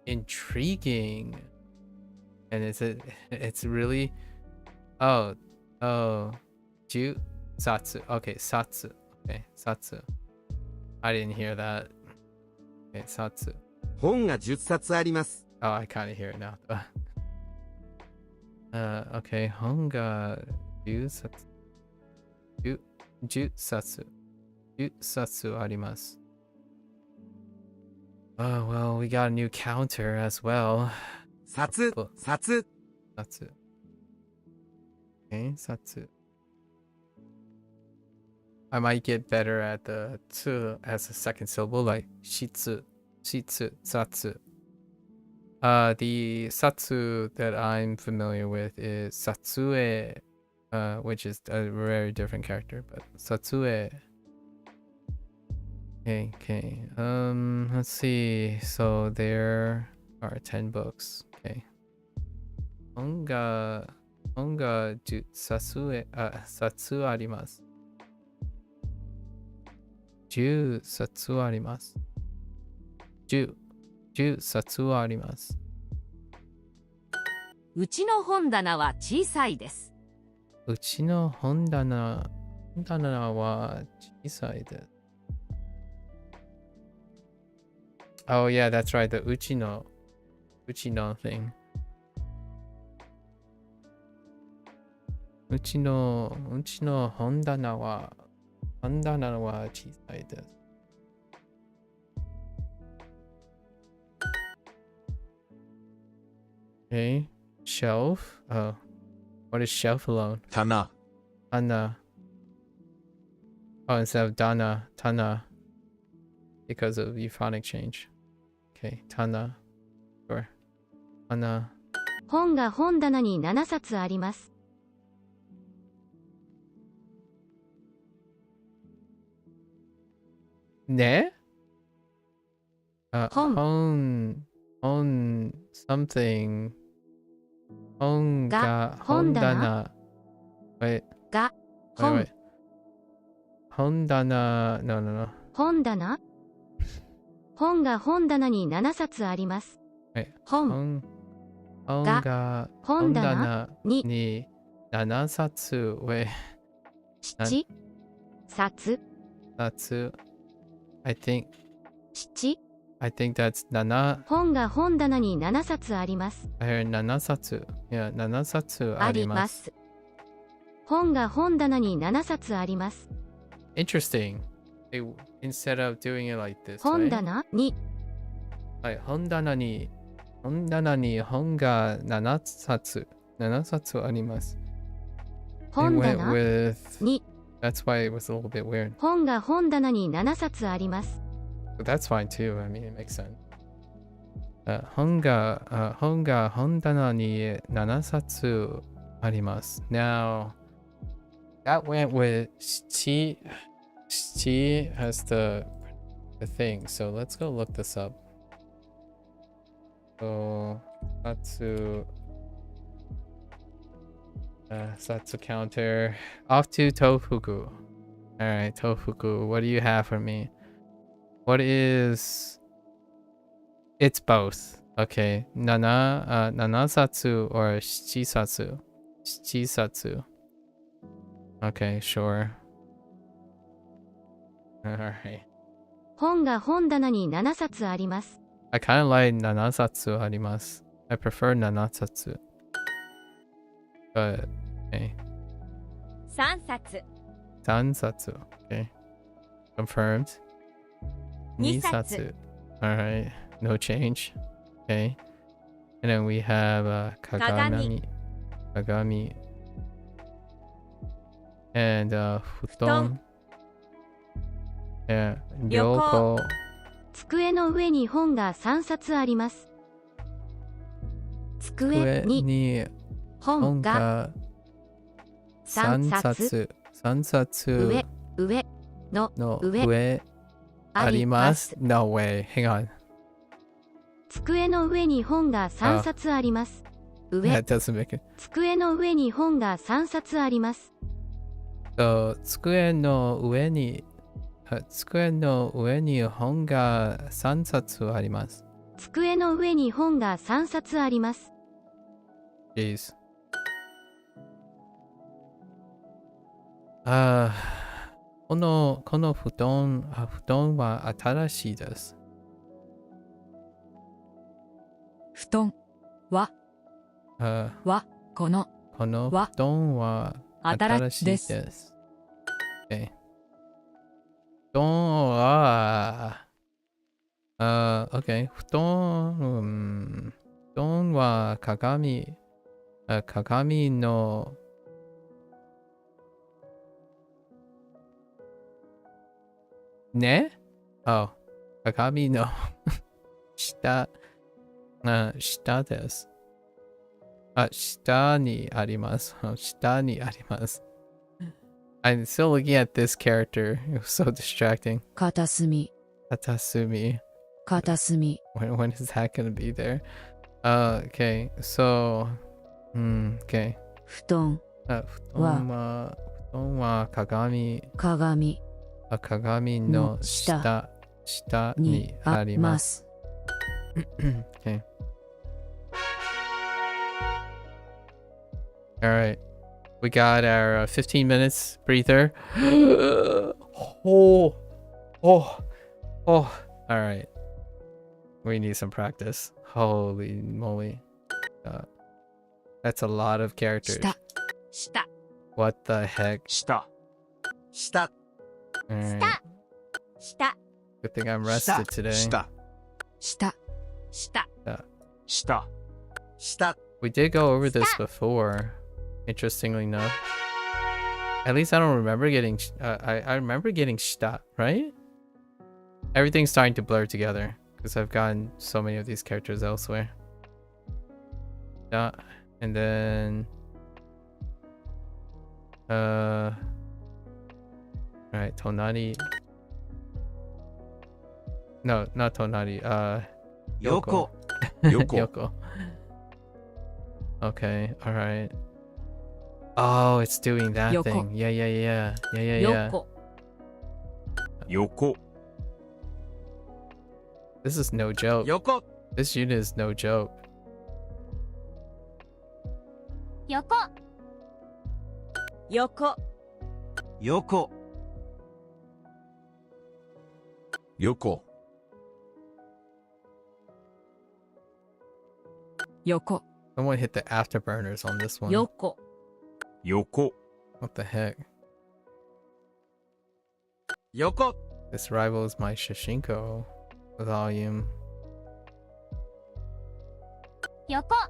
Speaker 3: Intriguing. And it's really oh ju satsu. Okay, satsu. Okay, satsu. I didn't hear that. Okay, satsu.
Speaker 8: 本が10冊あります。
Speaker 3: Oh, I kind of hear it now. Okay, 本が10冊。10冊。10冊あります。Oh, well, we got a new counter as well.
Speaker 8: 冊。冊。
Speaker 3: Satsu. Okay, satsu. I might get better at the tsu as a second syllable, like shitsu, satsu. The satsu that I'm familiar with is satsue, which is a very different character, but satsue. Okay. Let's see. So there are 10 books. Okay. 本が10冊あります。10冊あります。10冊あります。
Speaker 2: うちの本棚は小さいです。
Speaker 3: うちの本棚は小さいです。Oh yeah, that's right. The うちの thing. うちの本棚は小さいです。
Speaker 1: Okay. Shelf. Oh. What is shelf alone?
Speaker 5: 棚
Speaker 1: Tana. Oh, instead of Dana, Tana. Because of euphonic change. Okay, Tana. Sure. Tana.
Speaker 9: 本が本棚に7冊あります。
Speaker 1: Ne?
Speaker 9: 本
Speaker 1: hon something. Hon
Speaker 9: が
Speaker 1: ga
Speaker 9: 本棚
Speaker 1: hondana. Wait,
Speaker 9: が
Speaker 1: wait,
Speaker 9: 本
Speaker 1: wait. Hondana. No, no, no.
Speaker 9: 本棚本が本棚に7冊あります。
Speaker 1: Wait.
Speaker 9: 本
Speaker 1: Hon
Speaker 9: が
Speaker 1: ga
Speaker 9: 本棚
Speaker 1: hondana
Speaker 9: に
Speaker 1: ni nanasatsu. Wait.
Speaker 9: 7冊
Speaker 1: Satsu. I think
Speaker 9: 7
Speaker 1: that's nana.
Speaker 9: 本が本棚に7冊あります。
Speaker 1: I heard nanasatsu. Yeah, nanasatsu
Speaker 9: ありま
Speaker 1: arimasu.
Speaker 9: す。本が本棚に7冊あります。
Speaker 1: Interesting. Instead of doing it like this.
Speaker 9: 本
Speaker 1: Right?
Speaker 9: 棚に
Speaker 1: Like, 本棚に本が7冊あります。
Speaker 9: 本
Speaker 1: It went
Speaker 9: 棚
Speaker 1: with...
Speaker 9: に
Speaker 1: That's why it was a little bit weird.
Speaker 9: 本が本棚に7冊あります。
Speaker 1: But that's fine too. I mean, it makes sense. 本が本棚に7冊あります。Now, that went with 七 as the thing. So let's go look this up. So, Satsu counter. Off to Tofuku. Alright, Tofuku. What do you have for me? What is... It's both. Okay. Nanasatsu or Shichisatsu? Shichisatsu. Okay, sure. Alright.
Speaker 9: 本が本棚に7冊あります。
Speaker 1: I kind of like nanasatsu arimasu. I prefer nanasatsu. But, okay.
Speaker 7: 3冊
Speaker 1: Sansatsu. Okay. Confirmed.
Speaker 7: 2冊
Speaker 1: Nisatsu. Alright. No change. Okay. And then we have Kagami. Kagami. And Futon. Yeah. Ryoko.
Speaker 9: 机の上に本が3冊あります。机に
Speaker 1: に
Speaker 9: 本が3冊
Speaker 1: 3冊
Speaker 9: 上の
Speaker 1: の
Speaker 9: 上
Speaker 1: 上あります。No way. Hang on.
Speaker 9: 机の上に本が3冊あります。上
Speaker 1: That doesn't make it.
Speaker 9: 机の上に本が3冊あります。
Speaker 1: So, 机の上に本が3冊あります。
Speaker 9: 机の上に本が3冊あります。
Speaker 1: Jeez. この布団は新しいです。
Speaker 2: 布団はこの
Speaker 1: 布団は新しいです。Okay. 布団はokay. 布団は鏡のね Oh, 鏡の下です。下にあります。下にあります。I'm still looking at this character. It was so distracting.
Speaker 2: 片隅
Speaker 1: Katasumi.
Speaker 2: 片隅
Speaker 1: When is that gonna be there? Okay, so... okay.
Speaker 2: 布団
Speaker 1: 布団は鏡の下にあります。Okay. Alright. We got our 15 minutes breather. Alright. We need some practice. Holy moly. That's a lot of characters.
Speaker 2: 下
Speaker 1: What the heck?
Speaker 6: 下
Speaker 8: 下
Speaker 1: Alright.
Speaker 7: 下
Speaker 1: Good thing I'm rested today.
Speaker 5: 下
Speaker 2: 下
Speaker 6: 下
Speaker 8: 下
Speaker 1: We did go over this before, interestingly enough. At least I don't remember getting... I remember getting shita, right? Everything's starting to blur together because I've gotten so many of these characters elsewhere. Yeah, and then... Alright, Tonari... No, not Tonari. Yoko. Yoko. Okay, alright. Oh, it's doing that
Speaker 2: Yoko.
Speaker 1: thing. Yeah.
Speaker 2: Yoko.
Speaker 6: Yoko.
Speaker 1: This is no joke.
Speaker 8: Yoko.
Speaker 1: This unit is no joke.
Speaker 7: Yoko. Yoko.
Speaker 8: Yoko.
Speaker 5: Yoko.
Speaker 2: Yoko.
Speaker 1: Someone hit the afterburners on this one.
Speaker 2: Yoko.
Speaker 6: Yoko.
Speaker 1: What the heck?
Speaker 8: Yoko.
Speaker 1: This rivals my Shashingo volume.
Speaker 7: Yoko.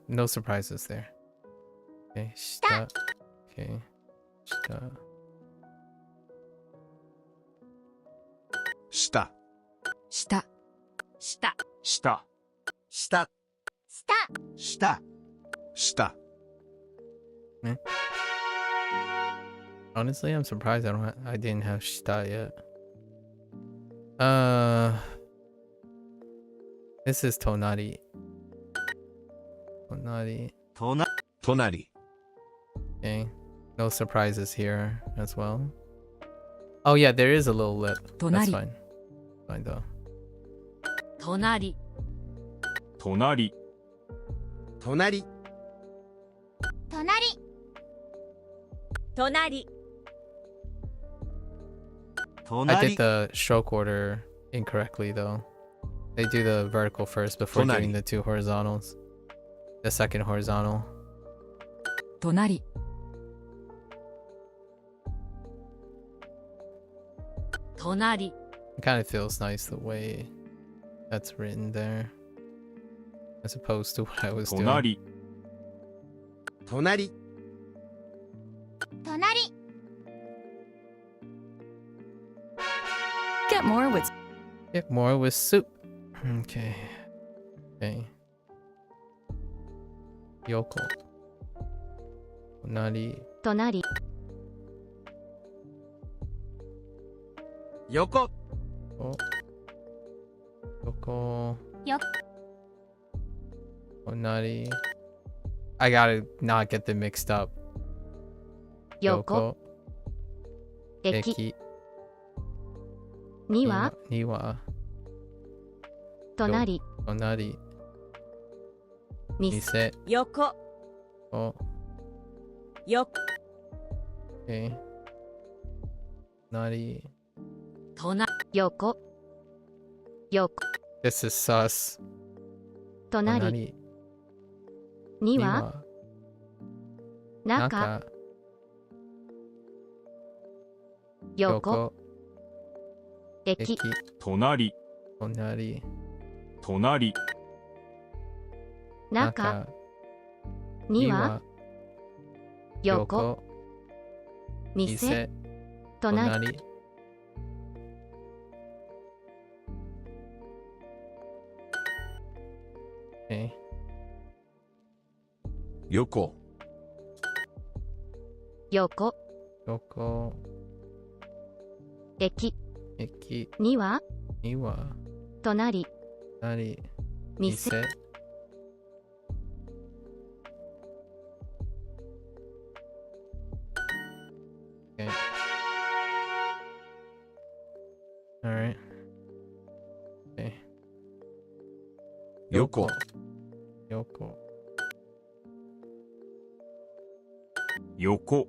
Speaker 1: No surprises there. Okay, shita. Okay, shita.
Speaker 5: Shita.
Speaker 2: Shita.
Speaker 7: Shita.
Speaker 6: Shita.
Speaker 8: Shita.
Speaker 7: Shita.
Speaker 5: Shita.
Speaker 1: Honestly, I'm surprised I didn't have shita yet. This is Tonari. Tonari.
Speaker 5: Tonari.
Speaker 1: Okay. No surprises here as well. Oh yeah, there is a little lip. That's
Speaker 2: Tonari.
Speaker 1: fine. Fine though.
Speaker 2: Tonari.
Speaker 6: Tonari.
Speaker 8: Tonari.
Speaker 7: Tonari. Tonari.
Speaker 1: I did the stroke order incorrectly though. They do the vertical first before
Speaker 5: Tonari.
Speaker 1: doing the two horizontals. The second horizontal.
Speaker 2: Tonari. Tonari.
Speaker 1: It kind of feels nice the way that's written there, as opposed to what I was doing.
Speaker 6: Tonari.
Speaker 8: Tonari.
Speaker 7: Tonari.
Speaker 2: Get more with
Speaker 1: Get more with soup. Okay. Okay. Yoko. Tonari.
Speaker 9: 隣
Speaker 8: Yoko.
Speaker 1: Oh. Yoko.
Speaker 7: Yoko.
Speaker 1: Tonari. I gotta not get them mixed up.
Speaker 9: 横駅
Speaker 1: Eki.
Speaker 9: には
Speaker 1: Niwa.
Speaker 9: 隣
Speaker 1: Tonari.
Speaker 9: 店
Speaker 1: Mise.
Speaker 7: Yoko.
Speaker 1: Oh.
Speaker 7: Yoko.
Speaker 1: Okay. Tonari.
Speaker 2: 隣。
Speaker 9: 横横
Speaker 1: This is sus.
Speaker 9: 隣
Speaker 1: Tonari.
Speaker 9: には
Speaker 1: Niwa.
Speaker 9: 中 横 駅
Speaker 1: Eki.
Speaker 6: 隣。
Speaker 1: Tonari.
Speaker 6: 隣。
Speaker 9: 中には 横 店 隣
Speaker 1: Tonari. Okay.
Speaker 5: Yoko.
Speaker 9: 横
Speaker 1: Yoko.
Speaker 9: 駅
Speaker 1: Eki.
Speaker 9: には
Speaker 1: Niwa.
Speaker 9: 隣
Speaker 1: Tonari.
Speaker 9: 店
Speaker 1: Mise. Okay. Alright. Okay.
Speaker 5: Yoko.
Speaker 1: Yoko.
Speaker 6: 横。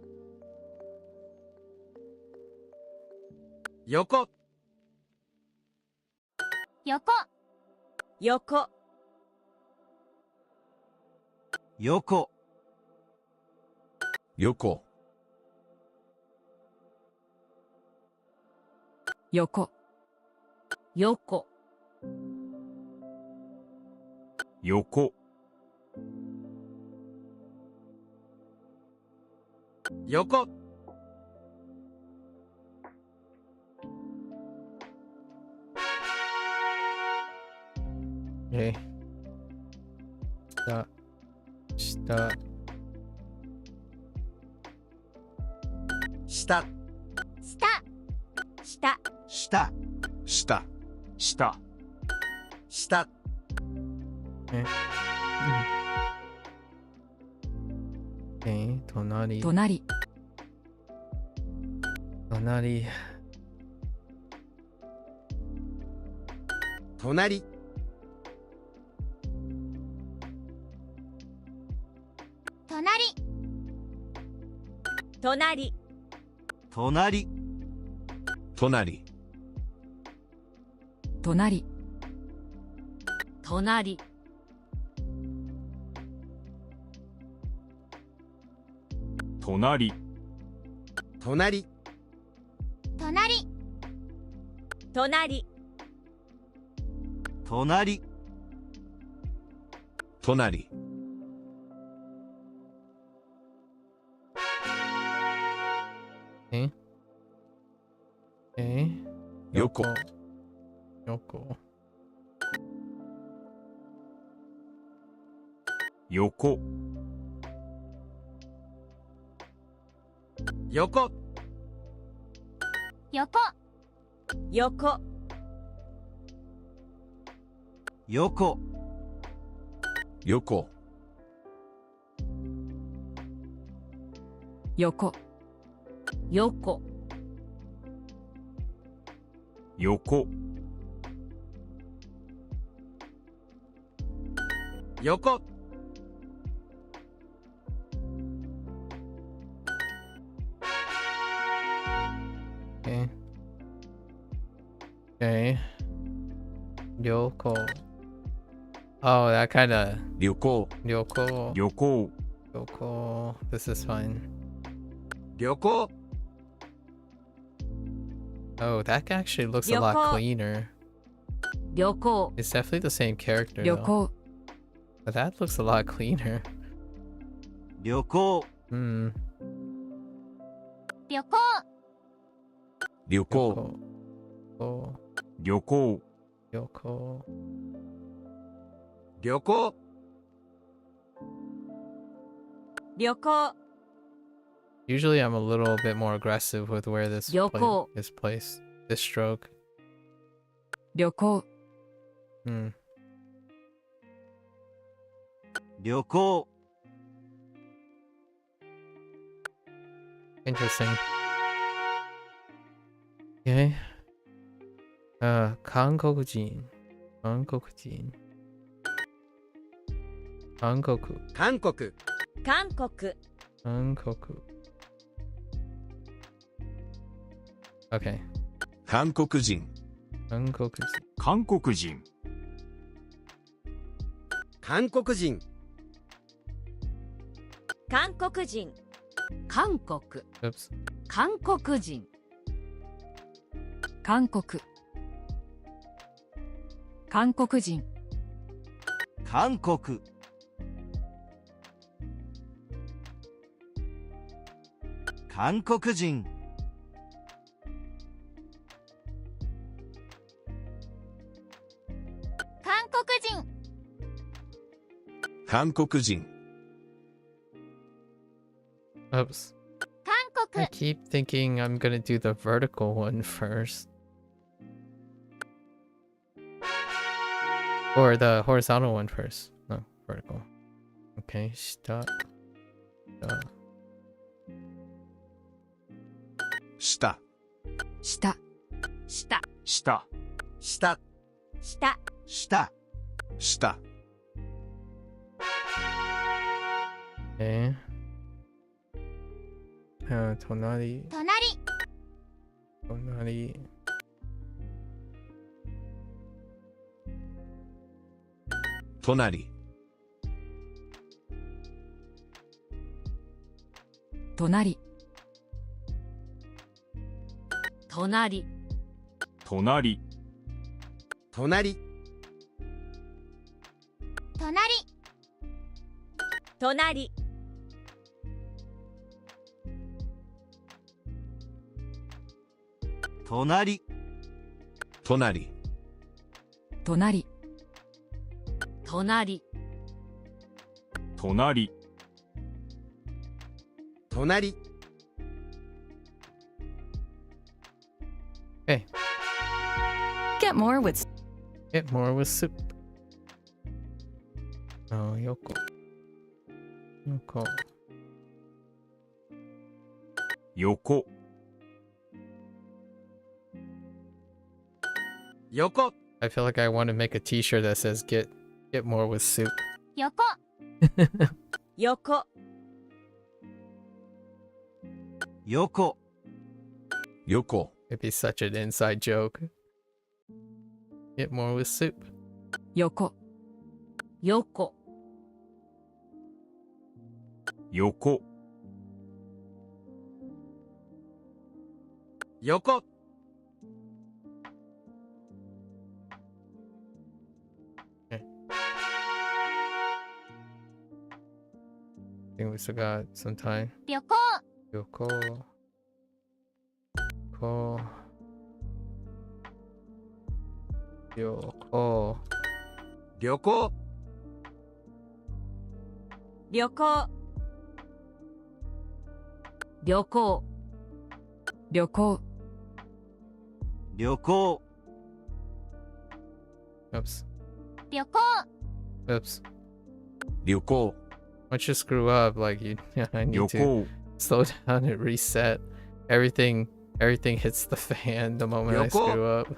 Speaker 8: 横。
Speaker 7: Yoko. Yoko.
Speaker 8: Yoko.
Speaker 5: Yoko.
Speaker 2: 横横
Speaker 6: 横
Speaker 8: 横
Speaker 1: Okay. 下
Speaker 8: 下
Speaker 7: 下下
Speaker 8: 下
Speaker 5: 下
Speaker 6: 下
Speaker 8: 下
Speaker 1: Okay. 隣
Speaker 2: 隣
Speaker 1: 隣
Speaker 8: 隣
Speaker 7: 隣
Speaker 8: 隣
Speaker 5: 隣
Speaker 2: 隣隣
Speaker 6: 隣
Speaker 8: 隣
Speaker 7: 隣隣
Speaker 8: 隣
Speaker 5: 隣
Speaker 1: Okay. Okay.
Speaker 5: 横
Speaker 1: 横
Speaker 6: 横
Speaker 8: 横
Speaker 7: 横横
Speaker 8: 横
Speaker 5: 横
Speaker 2: 横横
Speaker 6: 横
Speaker 8: 横
Speaker 1: Okay. Okay. Ryoko. Oh, that kind of
Speaker 5: 旅行
Speaker 1: Ryoko.
Speaker 6: 旅行
Speaker 1: Ryoko. This is fine.
Speaker 8: 旅行
Speaker 1: Oh, that actually looks a lot
Speaker 7: Ryoko.
Speaker 1: cleaner.
Speaker 2: 旅行
Speaker 1: It's definitely the same character
Speaker 2: 旅
Speaker 1: though.
Speaker 2: 行
Speaker 1: But that looks a lot cleaner.
Speaker 8: 旅行
Speaker 1: Hmm.
Speaker 7: 旅行
Speaker 5: 旅行
Speaker 1: Oh.
Speaker 6: 旅行
Speaker 1: Ryoko.
Speaker 8: 旅行
Speaker 7: 旅行
Speaker 1: Usually I'm a little bit more aggressive with where this
Speaker 2: Ryoko.
Speaker 1: is placed. This stroke.
Speaker 2: 旅行
Speaker 1: Hmm.
Speaker 8: 旅行
Speaker 1: Interesting. Okay. 韓国人。韓国人。韓国。
Speaker 8: 韓国
Speaker 7: 韓国
Speaker 1: 韓国。Okay.
Speaker 5: 韓国人
Speaker 1: 韓国人。
Speaker 6: 韓国人
Speaker 8: 韓国人
Speaker 7: 韓国人
Speaker 2: 韓国
Speaker 1: Oops.
Speaker 2: 韓国人韓国韓国人
Speaker 8: 韓国韓国人
Speaker 7: 韓国人
Speaker 5: 韓国人
Speaker 1: Oops.
Speaker 7: 韓
Speaker 1: I
Speaker 7: 国
Speaker 1: keep thinking I'm gonna do the vertical one first. Or the horizontal one first. No, vertical. Okay, stop.
Speaker 5: 下
Speaker 2: 下
Speaker 6: 下
Speaker 2: 下
Speaker 8: 下
Speaker 7: 下
Speaker 8: 下
Speaker 5: 下
Speaker 1: Okay. 隣。
Speaker 7: 隣
Speaker 1: 隣。
Speaker 5: 隣
Speaker 2: 隣隣
Speaker 6: 隣、
Speaker 8: 隣、
Speaker 7: 隣、隣、
Speaker 8: 隣、
Speaker 5: 隣、
Speaker 2: 隣、隣、
Speaker 6: 隣、
Speaker 8: 隣。
Speaker 10: Get more with
Speaker 3: Get more with soup. Oh, Yoko. Yoko.
Speaker 6: 横、
Speaker 8: 横、
Speaker 3: I feel like I want to make a T-shirt that says "Get more with soup."
Speaker 7: 横、横、
Speaker 8: 横、
Speaker 5: 横、
Speaker 3: It'd be such an inside joke. Get more with soup.
Speaker 2: 横、横、
Speaker 6: 横、
Speaker 8: 横。
Speaker 3: I think we still got some time.
Speaker 7: 旅行、
Speaker 3: Yoko. Yoko. Yoko.
Speaker 8: 旅行、
Speaker 7: 旅行、
Speaker 2: 旅行、旅行、
Speaker 8: 旅行、
Speaker 3: Oops.
Speaker 7: 旅行、
Speaker 3: Oops.
Speaker 5: 旅行、
Speaker 3: Once you screw up, like you, I need
Speaker 6: 旅
Speaker 3: to
Speaker 6: 行、
Speaker 3: slow down and reset. Everything hits the fan the moment I
Speaker 8: Yoko.
Speaker 3: screw up.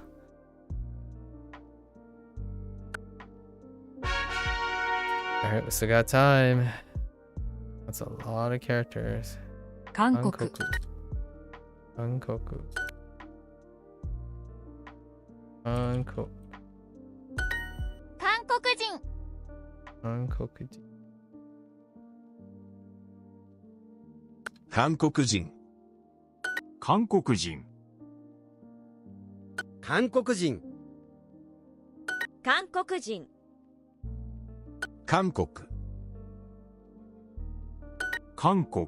Speaker 3: Alright, we still got time. That's a lot of characters.
Speaker 2: 韓国、
Speaker 3: Hankoku. Hankoku.
Speaker 7: 韓国人、
Speaker 3: Hankoku.
Speaker 5: 韓国人、
Speaker 6: 韓国人、
Speaker 8: 韓国人、
Speaker 7: 韓国人、
Speaker 5: 韓国、
Speaker 6: 韓国、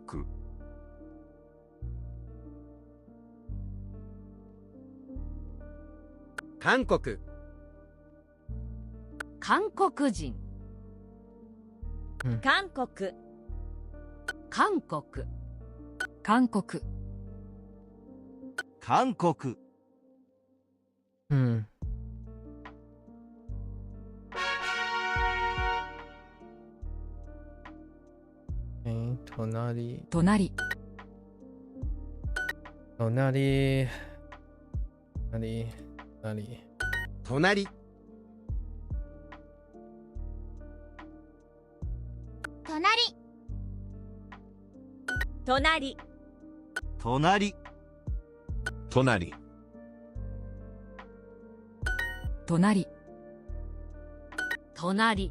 Speaker 8: 韓国、
Speaker 2: 韓国人、
Speaker 7: 韓国、
Speaker 2: 韓国、韓国、
Speaker 8: 韓国、
Speaker 3: Hmm. Okay, Tonari.
Speaker 2: 隣、
Speaker 3: Tonari. Tonari. Tonari.
Speaker 8: 隣、
Speaker 7: 隣、隣、
Speaker 8: 隣、
Speaker 5: 隣、
Speaker 2: 隣、隣、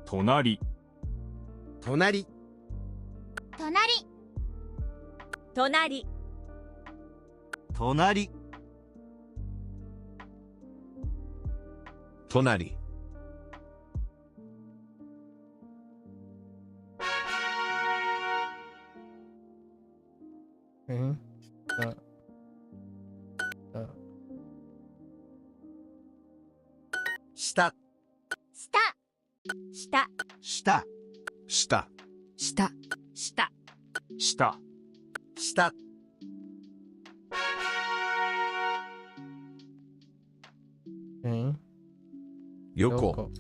Speaker 6: 隣、
Speaker 8: 隣、
Speaker 7: 隣、隣、
Speaker 8: 隣、
Speaker 5: 隣、
Speaker 3: Okay.
Speaker 8: 下、
Speaker 7: 下、下、
Speaker 8: 下、
Speaker 5: 下、
Speaker 2: 下、
Speaker 7: 下、
Speaker 6: 下、
Speaker 8: 下、
Speaker 3: Okay.
Speaker 5: 横、
Speaker 6: 横、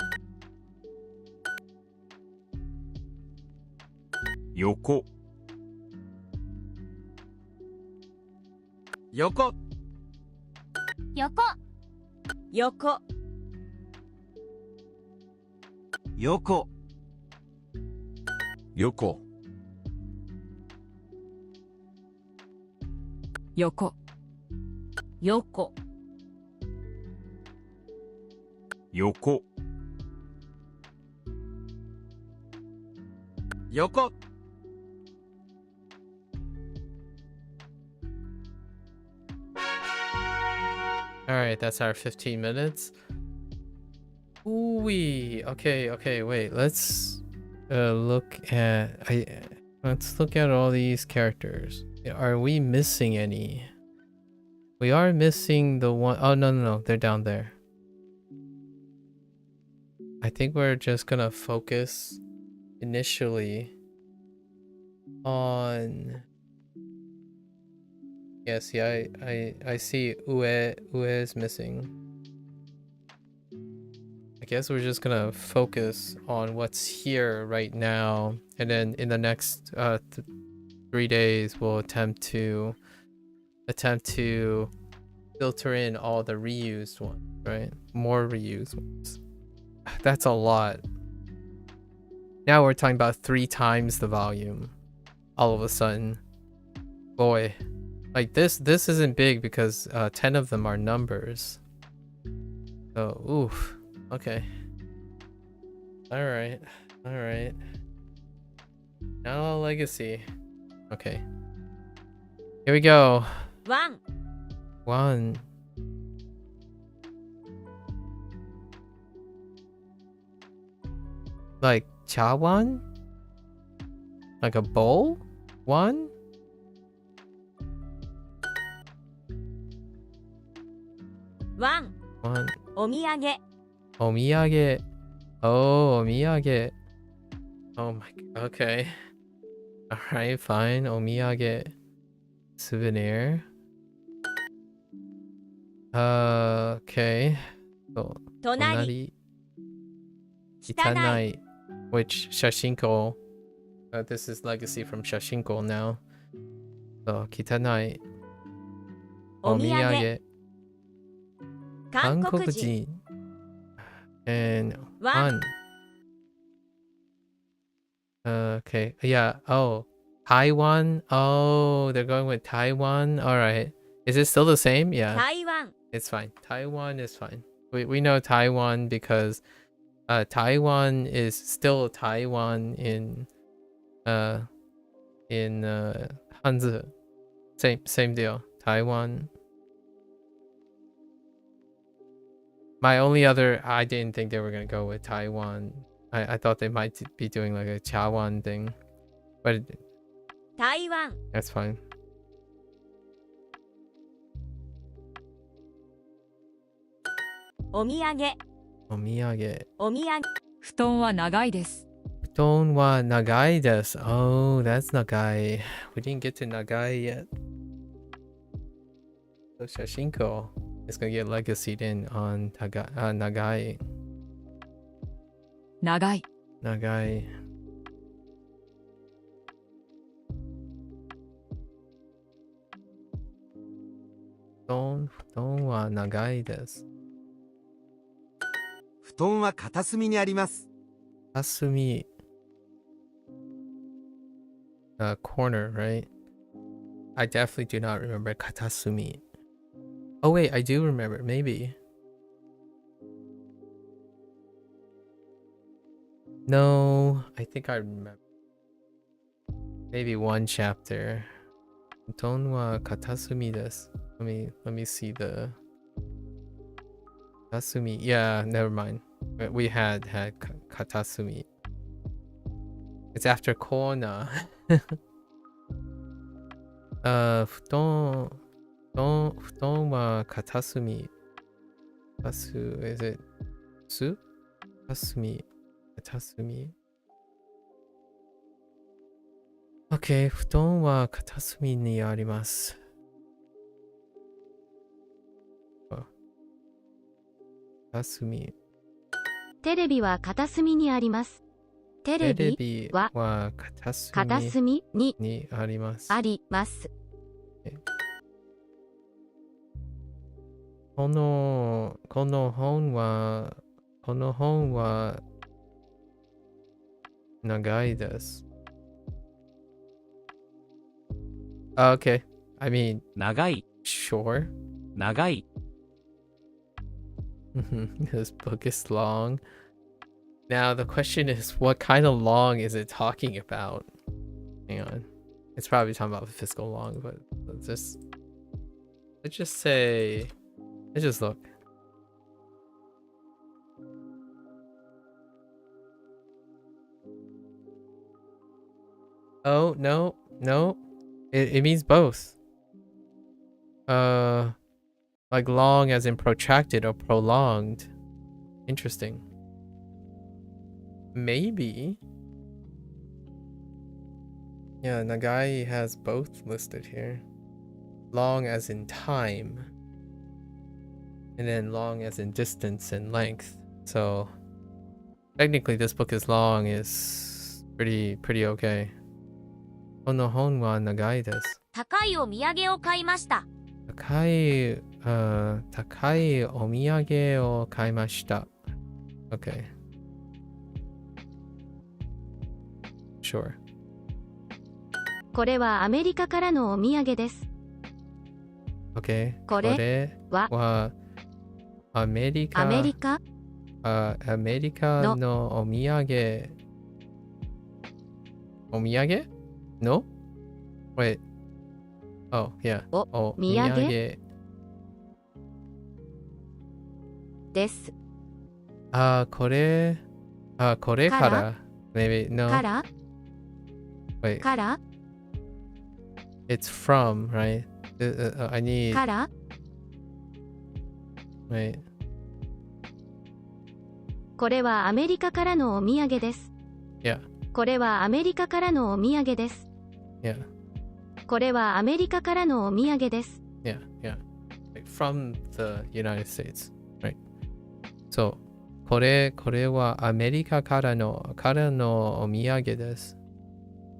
Speaker 8: 横、
Speaker 7: 横、横、
Speaker 8: 横、
Speaker 5: 横、
Speaker 2: 横、横、
Speaker 6: 横、
Speaker 8: 横、
Speaker 3: Alright, that's our 15 minutes. Ooh-wee. Okay, wait. Let's look at let's look at all these characters. Are we missing any? We are missing the one. Oh no, they're down there. I think we're just gonna focus initially on. Yes, yeah, I see Ue is missing. I guess we're just gonna focus on what's here right now, and then in the next 3 days we'll attempt to filter in all the reused ones, right? More reused ones. That's a lot. Now we're talking about 3 times the volume. All of a sudden, boy, like this isn't big because 10 of them are numbers. So oof. Okay. All right. Now legacy. Okay. Here we go. 1. Like chawan? Like a bowl? 1?
Speaker 7: 1 お土産
Speaker 3: Omiyage. Oh, omiyage. Oh my god. Okay. Alright, fine. Omiyage. Souvenir. Okay. So,
Speaker 7: 隣
Speaker 3: Kitanai. Which Shashingo. This is legacy from Shashingo now. So, Kitanai.
Speaker 7: お土産
Speaker 3: Omiyage.
Speaker 7: 韓国人
Speaker 3: And
Speaker 7: 1
Speaker 3: 1. Okay. Yeah. Oh. Taiwan. Oh, they're going with Taiwan. All right. Is it still the same? Yeah.
Speaker 7: 台湾
Speaker 3: It's fine. Taiwan is fine. We know Taiwan because Taiwan is still Taiwan in Hanzi. Same deal. Taiwan. My only other, I didn't think they were gonna go with Taiwan. I thought they might be doing like a Chawan thing, but
Speaker 7: 台湾
Speaker 3: that's fine.
Speaker 7: お土産
Speaker 3: Omiyage.
Speaker 7: お土産
Speaker 2: 布団は長いです。
Speaker 3: Futon wa nagai desu. Oh, that's nagai. We didn't get to nagai yet. So Shashinko is gonna get legacied in on nagai.
Speaker 2: 長い。
Speaker 3: Nagai. Futon wa nagai desu.
Speaker 8: 布団は片隅にあります。
Speaker 3: Asumi. Corner, right? I definitely do not remember Katasumi. Oh wait, I do remember. Maybe. No, I think I remember. Maybe 1 chapter. Futon wa katasumi desu. Let me see the Katasumi. Yeah, never mind. We had Katasumi. It's after Kona. Futon wa katasumi. Kasu, is it su? Katasumi. Katasumi. Okay, futon wa katasumi ni arimasu. Katasumi.
Speaker 9: テレビは片隅にあります。テレビは片隅に
Speaker 3: あります。
Speaker 9: あります。
Speaker 3: この本は長いです。Okay. I mean,
Speaker 4: 長い。
Speaker 3: sure.
Speaker 4: 長い。
Speaker 3: This book is long. Now the question is, what kind of long is it talking about? Hang on. It's probably talking about physical long, but let's just say
Speaker 1: Let's just look. Oh, no, no. It means both. Like long as in protracted or prolonged. Interesting. Maybe. Yeah, Nagai has both listed here. Long as in time. And then long as in distance and length. So technically this book is long is pretty okay. この本は長いです。
Speaker 7: 高いお土産を買いました。
Speaker 1: 高いお土産を買いました。Okay. Sure.
Speaker 9: これはアメリカからのお土産です。
Speaker 1: Okay.
Speaker 9: これは
Speaker 1: アメリカのお土産。お土産 No? Wait. Oh, yeah.
Speaker 9: お土産です。
Speaker 1: これから Maybe, no.
Speaker 9: から
Speaker 1: Wait.
Speaker 9: から
Speaker 1: It's from, right? I need...
Speaker 9: から
Speaker 1: Wait.
Speaker 9: これはアメリカからのお土産です。
Speaker 1: Yeah.
Speaker 9: これはアメリカからのお土産です。
Speaker 1: Yeah.
Speaker 9: これはアメリカからのお土産です。
Speaker 1: Yeah. Like from the United States, right? So, これはアメリカからのお土産です。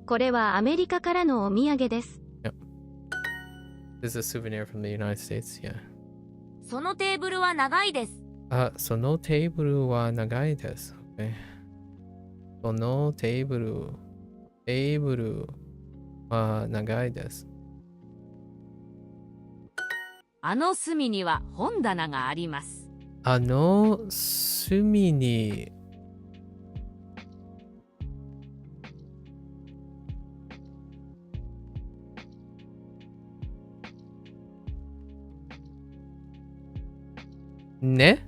Speaker 9: これはアメリカからのお土産です。
Speaker 1: Yeah. This is a souvenir from the United States, yeah.
Speaker 7: そのテーブルは長いです。
Speaker 1: そのテーブルは長いです。Okay. そのテーブルは長いです。
Speaker 2: あの隅には本棚があります。
Speaker 1: あの隅にね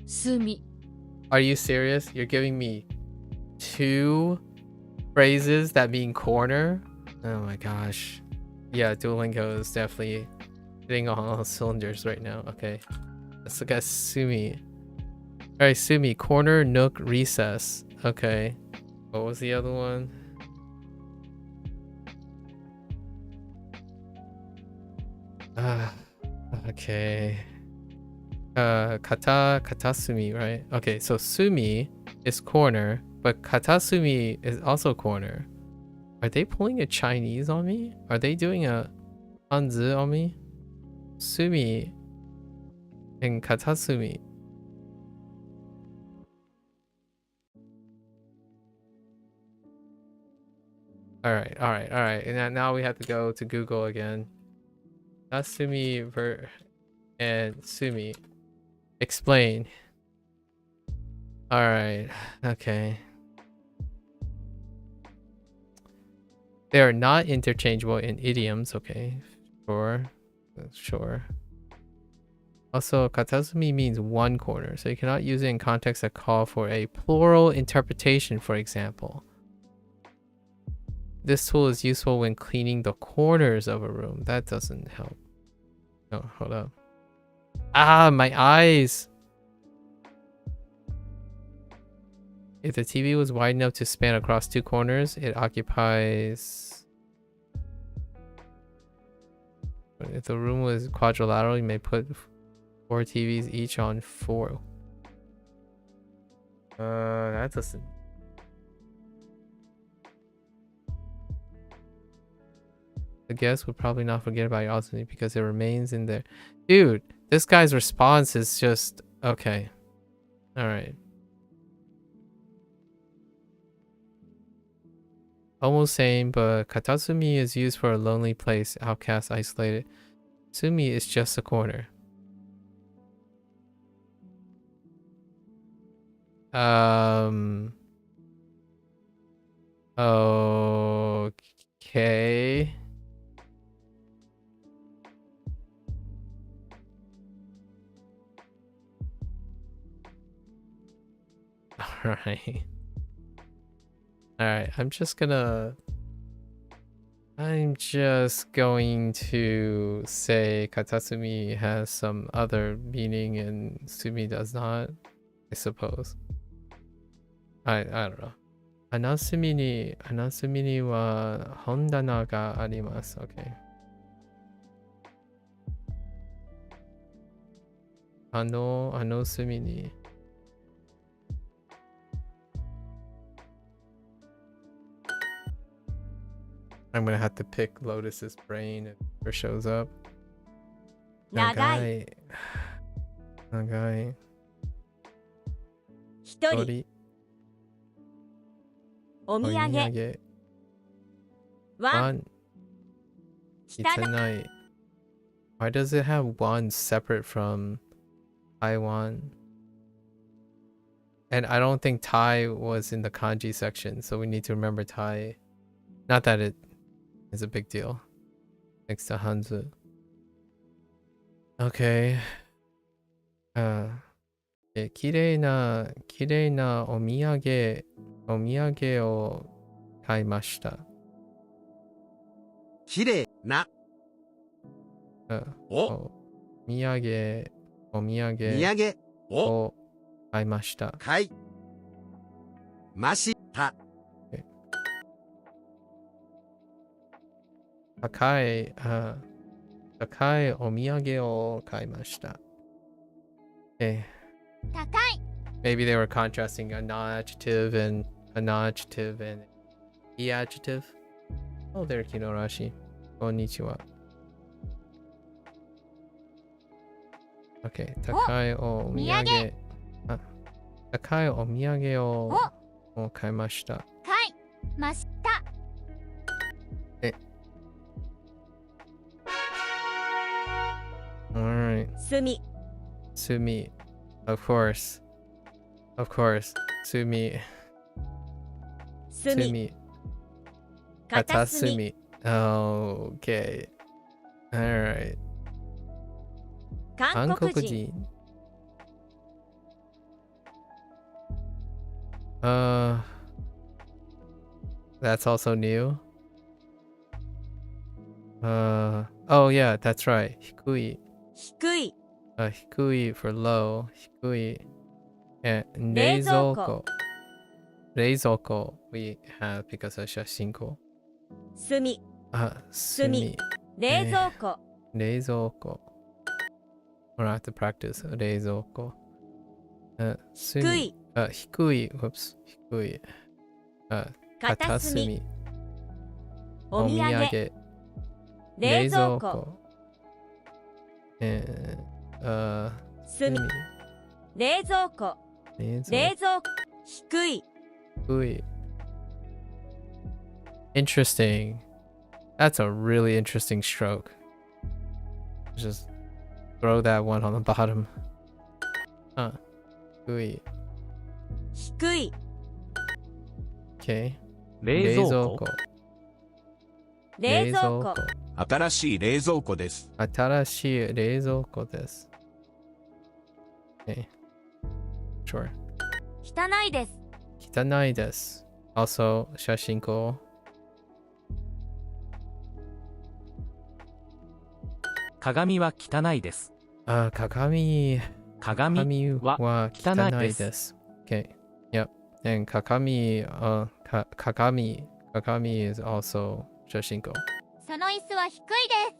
Speaker 2: 隅
Speaker 1: Are you serious? You're giving me 2 phrases that mean corner? Oh my gosh. Yeah, Duolingo is definitely hitting on all cylinders right now. Okay. Let's look at Sumi. Alright, Sumi. Corner, nook, recess. Okay. What was the other one? Okay. Katasumi, right? Okay, so Sumi is corner, but Katasumi is also corner. Are they pulling a Chinese on me? Are they doing a Hanzi on me? Sumi and Katasumi. Alright. And now we have to go to Google again. Katasumi and Sumi. Explain. Alright, okay. They are not interchangeable in idioms, okay. Sure. Also, katasumi means one corner, so you cannot use it in contexts that call for a plural interpretation, for example. This tool is useful when cleaning the corners of a room. That doesn't help. No, hold up. Ah, my eyes! If the TV was wide enough to span across 2 corners, it occupies... If the room was quadrilateral, you may put 4 TVs each on 4. That doesn't... The guest would probably not forget about your alternate because it remains in there. Dude, this guy's response is just... Okay. Alright. Almost same, but Katasumi is used for a lonely place, outcast, isolated. Sumi is just a corner. Okay.
Speaker 3: Alright. Alright, I'm just going to say katasumi has some other meaning and sumi does not, I suppose. I don't know. Anasumi ni wa hondana ga arimasu. Okay. Anosumi ni. I'm gonna have to pick Lotus's brain if it shows up. Nagai. Nagai. Hitori. Omiyage. One. Kitanai. Why does it have one separate from Taiwan? And I don't think Thai was in the kanji section, so we need to remember Thai. Not that it is a big deal. Next to Hanzu. Okay. 綺麗なお土産を買いました。
Speaker 8: 綺麗な
Speaker 3: お土産を買いました。
Speaker 8: 買いました。
Speaker 3: 高いお土産を買いました。Okay.
Speaker 7: 高い
Speaker 3: Maybe they were contrasting a non-adjective and a non-adjective and the adjective. Oh, there, Kinorashi. Konnichiwa. Okay. 高いお土産。高いお土産を買いました。
Speaker 7: 買いました。
Speaker 3: Alright. Sumi. Of course. Sumi. Katasumi. Okay. Alright. 韓国人. That's also new. Oh yeah, that's right. 低い. 低い for low. 低い. And 冷蔵庫 we have because of Shashingo.
Speaker 7: 炭
Speaker 3: Sumi.
Speaker 7: 冷蔵庫
Speaker 3: 冷蔵庫 We'll have to practice 冷蔵庫
Speaker 7: 低い
Speaker 3: 低い Whoops 低い 片隅 お土産 冷蔵庫
Speaker 7: 炭 冷蔵庫 冷蔵庫 低い
Speaker 3: Interesting. That's a really interesting stroke. Just throw that one on the bottom. Hui.
Speaker 7: 低い
Speaker 3: Okay.
Speaker 4: 冷蔵庫
Speaker 7: 冷蔵庫
Speaker 5: 新しい冷蔵庫です。
Speaker 3: 新しい冷蔵庫です。Okay. Sure.
Speaker 7: 汚いです。
Speaker 3: 汚いです。Also, Shashingo.
Speaker 4: 鏡は汚いです。
Speaker 3: 鏡は汚い
Speaker 4: で
Speaker 3: です。Okay. Yep. And鏡 is also Shashingo.
Speaker 7: その椅子は低いです。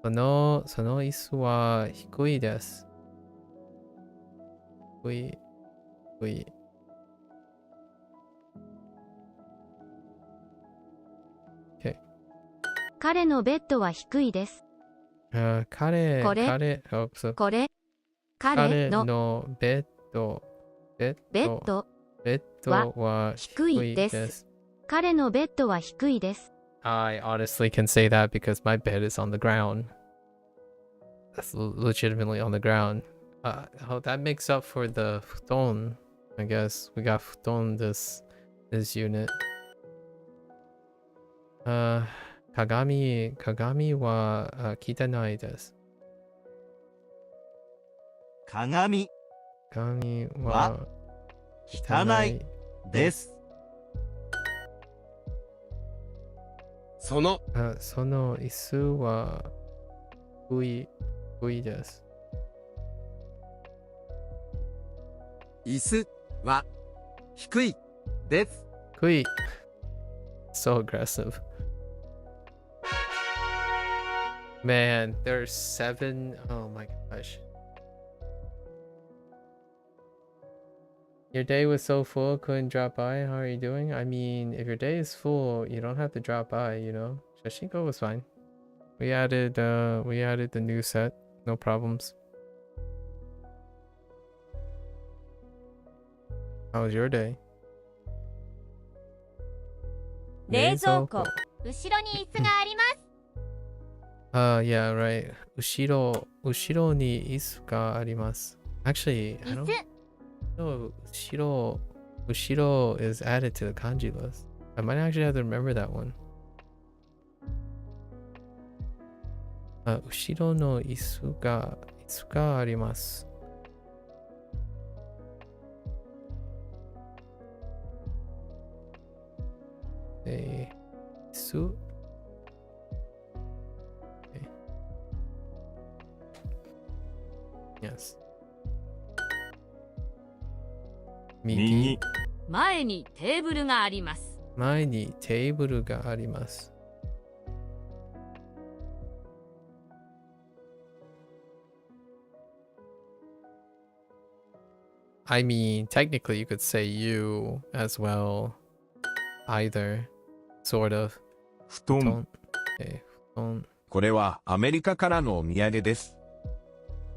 Speaker 3: その椅子は低いです。低い。Okay.
Speaker 9: 彼のベッドは低いです。彼の
Speaker 3: ベッドは低いです。
Speaker 9: 彼のベッドは低いです。
Speaker 3: I honestly can say that because my bed is on the ground. That's legitimately on the ground. That makes up for the futon. I guess we got futon this unit. 鏡は汚いです。
Speaker 8: 鏡
Speaker 3: は汚い
Speaker 8: です。その
Speaker 3: 椅子は低いです。
Speaker 8: 椅子は低いです。
Speaker 3: 低い。So aggressive. Man, there's 7. Oh my gosh. Your day was so full, couldn't drop by. How are you doing? I mean, if your day is full, you don't have to drop by, you know? Shashingo was fine. We added the new set. No problems. How was your day?
Speaker 7: 冷蔵庫。後ろに椅子があります。
Speaker 3: Yeah, right. 後ろに椅子があります。Actually, I don't know. 後ろ is added to the kanji list. I might actually have to remember that one. 後ろの椅子があります。椅子 Okay. Yes.
Speaker 6: 右。
Speaker 2: 前にテーブルがあります。
Speaker 3: 前にテーブルがあります。I mean, technically you could say you as well. Either. Sort of.
Speaker 6: 布団。
Speaker 3: Okay. 布団。
Speaker 5: これはアメリカからのお土産です。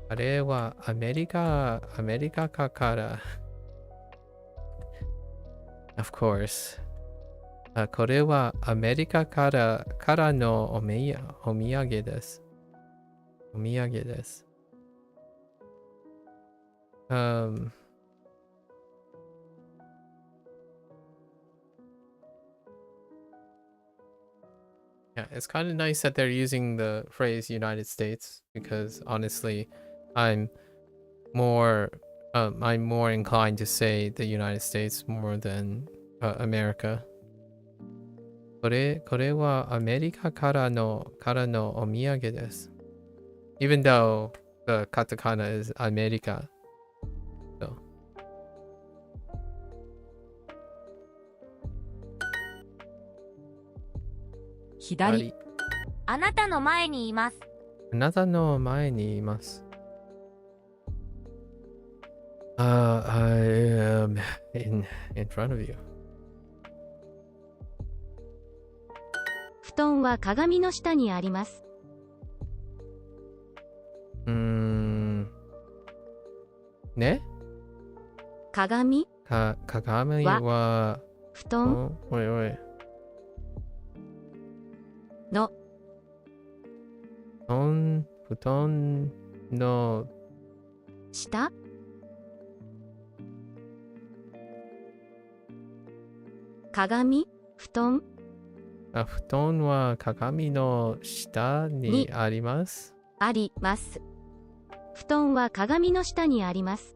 Speaker 3: あれはアメリカから。Of course. これはアメリカからのお土産です。お土産です。Yeah, it's kind of nice that they're using the phrase United States because honestly, I'm more inclined to say the United States more than America. これはアメリカからのお土産です。Even though the katakana is America. So.
Speaker 7: 左。あなたの前にいます。
Speaker 3: あなたの前にいます。I am in front of you.
Speaker 9: 布団は鏡の下にあります。
Speaker 3: ね？
Speaker 9: 鏡
Speaker 3: は
Speaker 9: 布団
Speaker 3: おいおい
Speaker 9: の
Speaker 3: 布団の
Speaker 9: 下鏡布団
Speaker 3: 布団は鏡の下にあります。
Speaker 9: あります。布団は鏡の下にあります。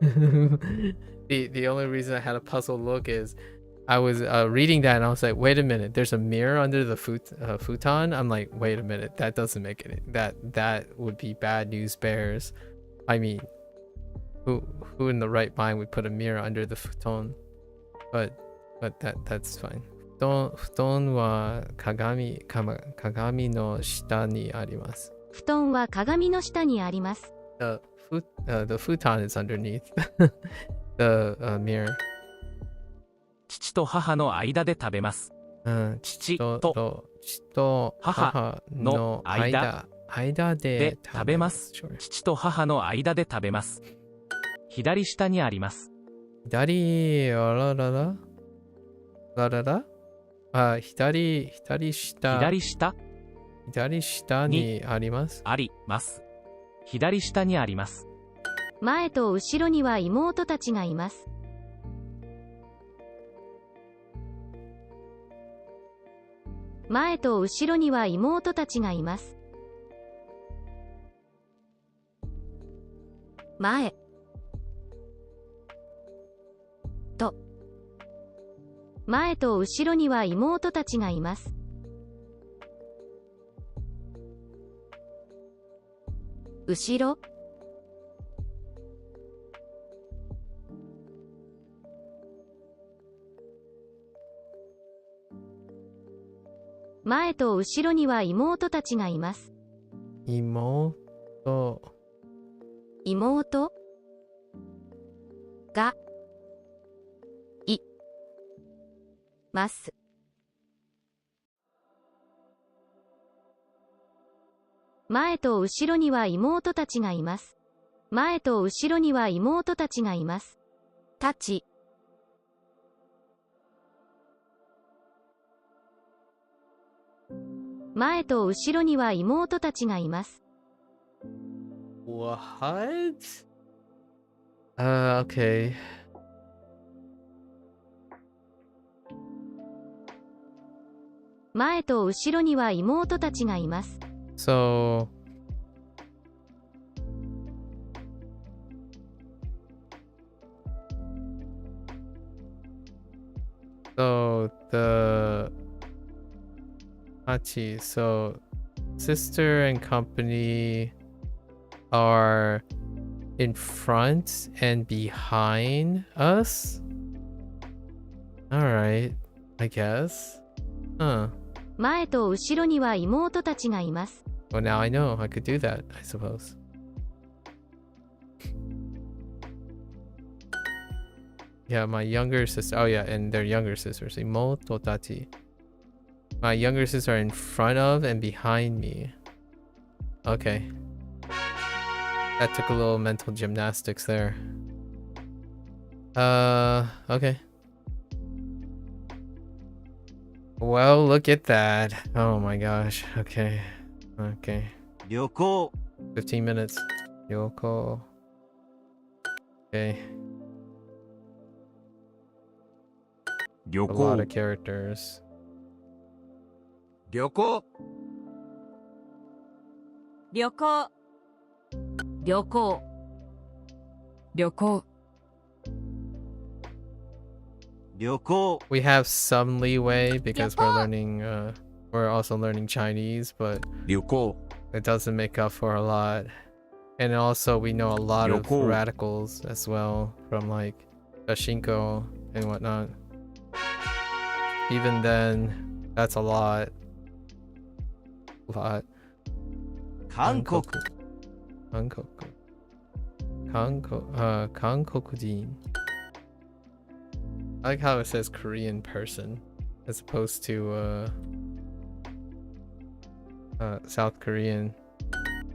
Speaker 3: The only reason I had a puzzled look is I was reading that and I was like, wait a minute, there's a mirror under the futon. I'm like, wait a minute, that doesn't make it. That would be bad news bears. I mean, who in the right mind would put a mirror under the futon? But that's fine. 布団は鏡の下にあります。
Speaker 9: 布団は鏡の下にあります。
Speaker 3: The futon is underneath the mirror.
Speaker 4: 父と母の間で食べます。父と母の間で食べます。父と母の間で食べます。左下にあります。
Speaker 3: 左下にあります。
Speaker 4: あります。左下にあります。
Speaker 9: 前と後ろには妹たちがいます。前と後ろには妹たちがいます。前と前と後ろには妹たちがいます。後ろ。前と後ろには妹たちがいます。
Speaker 1: 妹。
Speaker 9: 妹がいます。前と後ろには妹たちがいます。前と後ろには妹たちがいます。たち。前と後ろには妹たちがいます。
Speaker 1: What? Okay.
Speaker 9: 前と後ろには妹たちがいます。
Speaker 1: So the Hachi, so sister and company are in front and behind us? Alright, I guess. Huh.
Speaker 9: 前と後ろには妹たちがいます。
Speaker 1: Well, now I know I could do that, I suppose. Yeah, my younger sister. Oh yeah, and their younger sisters. Imoto tachi. My younger sisters are in front of and behind me. Okay. That took a little mental gymnastics there. Okay. Well, look at that. Oh my gosh. Okay. Okay.
Speaker 5: 旅行
Speaker 1: 15 minutes. Yoko. Okay.
Speaker 6: 旅
Speaker 1: A lot
Speaker 6: 行
Speaker 1: of characters.
Speaker 8: 旅行
Speaker 7: 旅行
Speaker 2: 旅行
Speaker 10: 旅行
Speaker 5: 旅行
Speaker 1: We have some leeway because we're also learning Chinese, but
Speaker 5: 旅行
Speaker 1: it doesn't make up for a lot. And also we know a lot of
Speaker 5: Yoko.
Speaker 1: radicals as well from like Shashingo and whatnot. Even then, that's a lot.
Speaker 5: Hankoku
Speaker 1: Hankokujin. I like how it says Korean person as opposed to South Korean.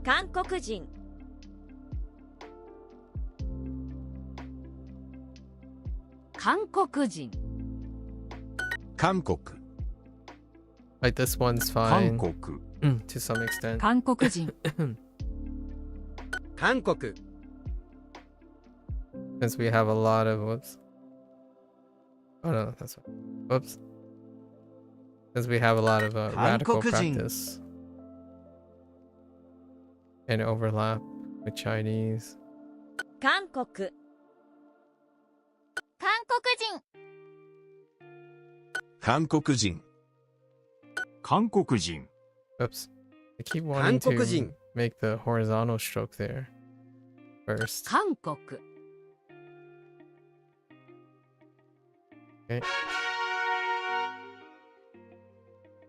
Speaker 7: 韓国人
Speaker 2: 韓国人
Speaker 5: 韓国
Speaker 1: Like this one's fine
Speaker 5: 韓国
Speaker 1: to some extent.
Speaker 10: 韓国人
Speaker 8: 韓国
Speaker 1: Since we have a lot of whoops. Oh no, that's whoops. Since we have a lot of radical
Speaker 5: Hankokujin.
Speaker 1: practice and overlap with Chinese.
Speaker 7: 韓国韓国人
Speaker 5: 韓国人
Speaker 6: 韓国人
Speaker 1: Oops. I keep wanting to
Speaker 8: Hankokujin.
Speaker 1: make the horizontal stroke there first.
Speaker 2: 韓国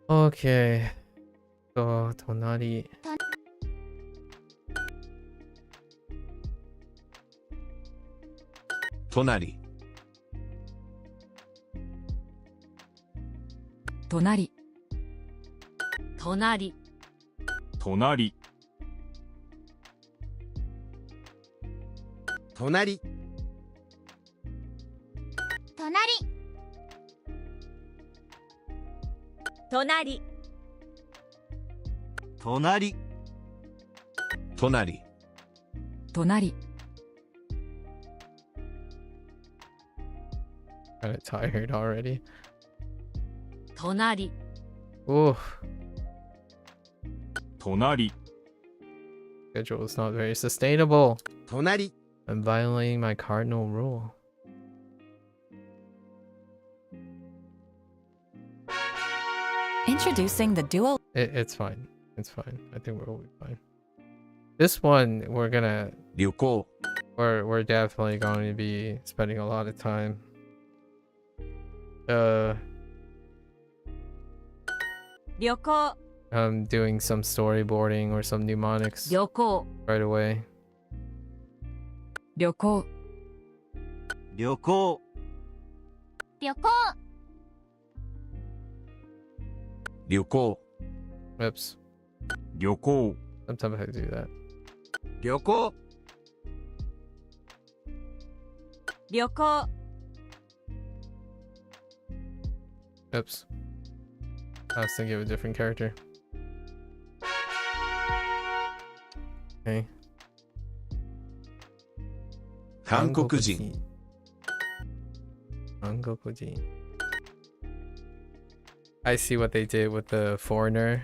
Speaker 1: Okay. So, tonari.
Speaker 5: 隣
Speaker 10: 隣
Speaker 2: 隣
Speaker 6: 隣
Speaker 8: 隣
Speaker 7: 隣
Speaker 5: 隣隣
Speaker 10: 隣
Speaker 1: Kind of tired already.
Speaker 2: 隣
Speaker 1: Ooh.
Speaker 6: 隣
Speaker 1: Schedule is not very sustainable.
Speaker 8: 隣
Speaker 1: I'm violating my cardinal rule.
Speaker 11: Introducing the Duo.
Speaker 3: It's fine. It's fine. I think we'll be fine. This one, we're gonna...
Speaker 5: 旅行
Speaker 3: We're definitely going to be spending a lot of time. Doing some storyboarding or some mnemonics
Speaker 2: 旅行
Speaker 3: right away.
Speaker 10: 旅行
Speaker 12: 旅行
Speaker 7: 旅行
Speaker 5: 旅行
Speaker 3: Oops.
Speaker 6: 旅行
Speaker 3: Sometimes I do that.
Speaker 8: 旅行
Speaker 7: 旅行
Speaker 3: Oops. I was thinking of a different character. Okay.
Speaker 5: 韓国人
Speaker 3: 韓国人 I see what they did with the foreigner.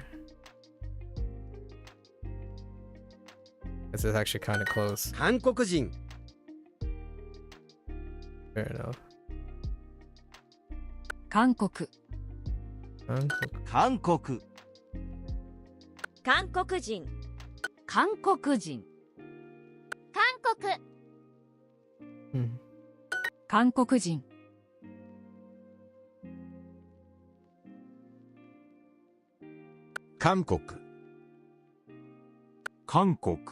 Speaker 3: This is actually kind of close.
Speaker 8: 韓国人
Speaker 3: Fair enough.
Speaker 10: 韓国
Speaker 3: 韓国
Speaker 12: 韓国
Speaker 7: 韓国人
Speaker 2: 韓国人
Speaker 7: 韓国
Speaker 10: 韓国人
Speaker 5: 韓国
Speaker 6: 韓国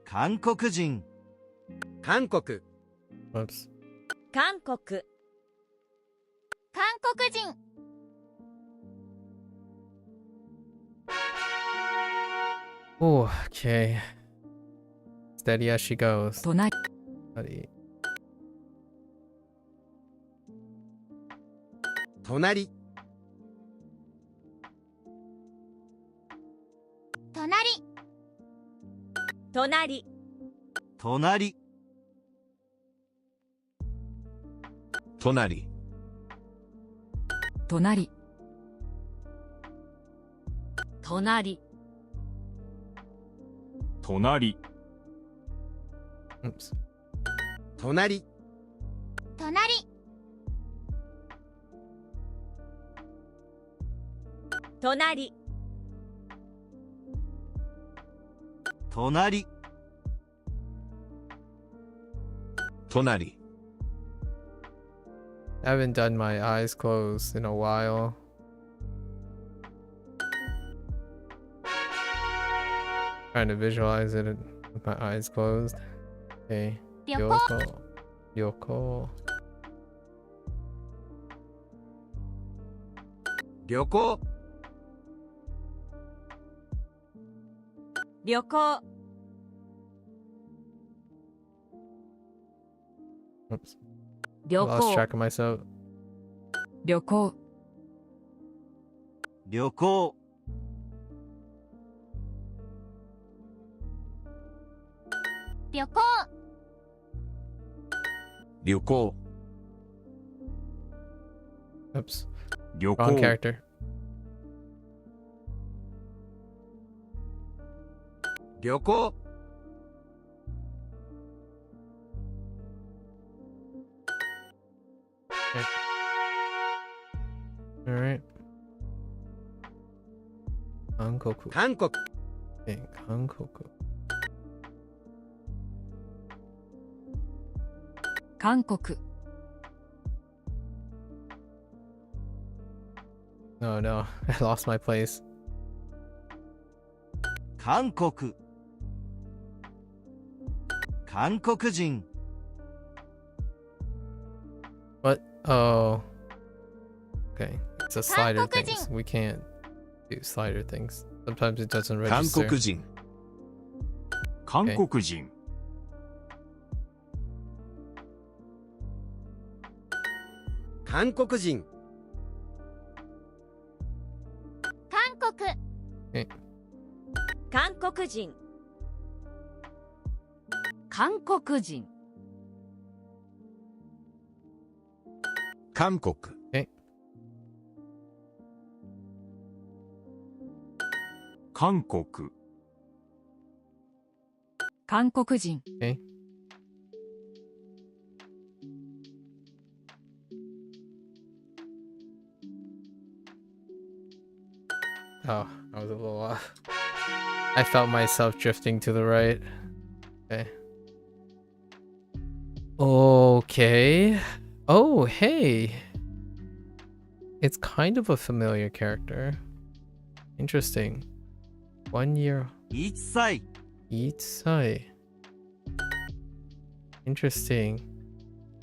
Speaker 12: 韓国人
Speaker 8: 韓国
Speaker 3: Oops.
Speaker 7: 韓国韓国人
Speaker 3: Oh, okay. Steady as she goes.
Speaker 10: 隣
Speaker 3: Steady.
Speaker 8: 隣
Speaker 7: 隣隣
Speaker 12: 隣
Speaker 5: 隣
Speaker 10: 隣
Speaker 2: 隣
Speaker 6: 隣
Speaker 3: Oops.
Speaker 8: 隣
Speaker 7: 隣隣
Speaker 12: 隣
Speaker 5: 隣
Speaker 3: I haven't done my eyes closed in a while. Trying to visualize it with my eyes closed. Okay.
Speaker 7: 旅行
Speaker 3: Yoko.
Speaker 8: 旅行
Speaker 7: 旅行
Speaker 3: Oops.
Speaker 2: 旅
Speaker 3: Lost
Speaker 2: 行
Speaker 3: track of myself.
Speaker 10: 旅行
Speaker 12: 旅行
Speaker 7: 旅行
Speaker 5: 旅行
Speaker 3: Oops.
Speaker 6: 旅
Speaker 3: Wrong
Speaker 6: 行
Speaker 3: character.
Speaker 8: 旅行
Speaker 3: Alright. Hankoku.
Speaker 8: 韓国
Speaker 3: Okay, Hankoku.
Speaker 10: 韓国
Speaker 3: Oh no, I lost my place.
Speaker 12: 韓国韓国人
Speaker 3: What? Oh. Okay. It's a slider
Speaker 7: Hankoku
Speaker 3: thing. We can't do slider things. Sometimes it doesn't
Speaker 5: 韓
Speaker 3: register.
Speaker 5: 国人
Speaker 6: 韓国人
Speaker 8: 韓国人
Speaker 7: 韓国
Speaker 3: え
Speaker 7: 韓国人
Speaker 2: 韓国人
Speaker 5: 韓国
Speaker 3: Okay.
Speaker 6: 韓国
Speaker 10: 韓国人
Speaker 3: Okay.
Speaker 1: Oh, I was a little off. I felt myself drifting to the right. Okay. Okay. Oh, hey. It's kind of a familiar character. Interesting. 1 year.
Speaker 12: 1歳
Speaker 1: Itsai. Interesting.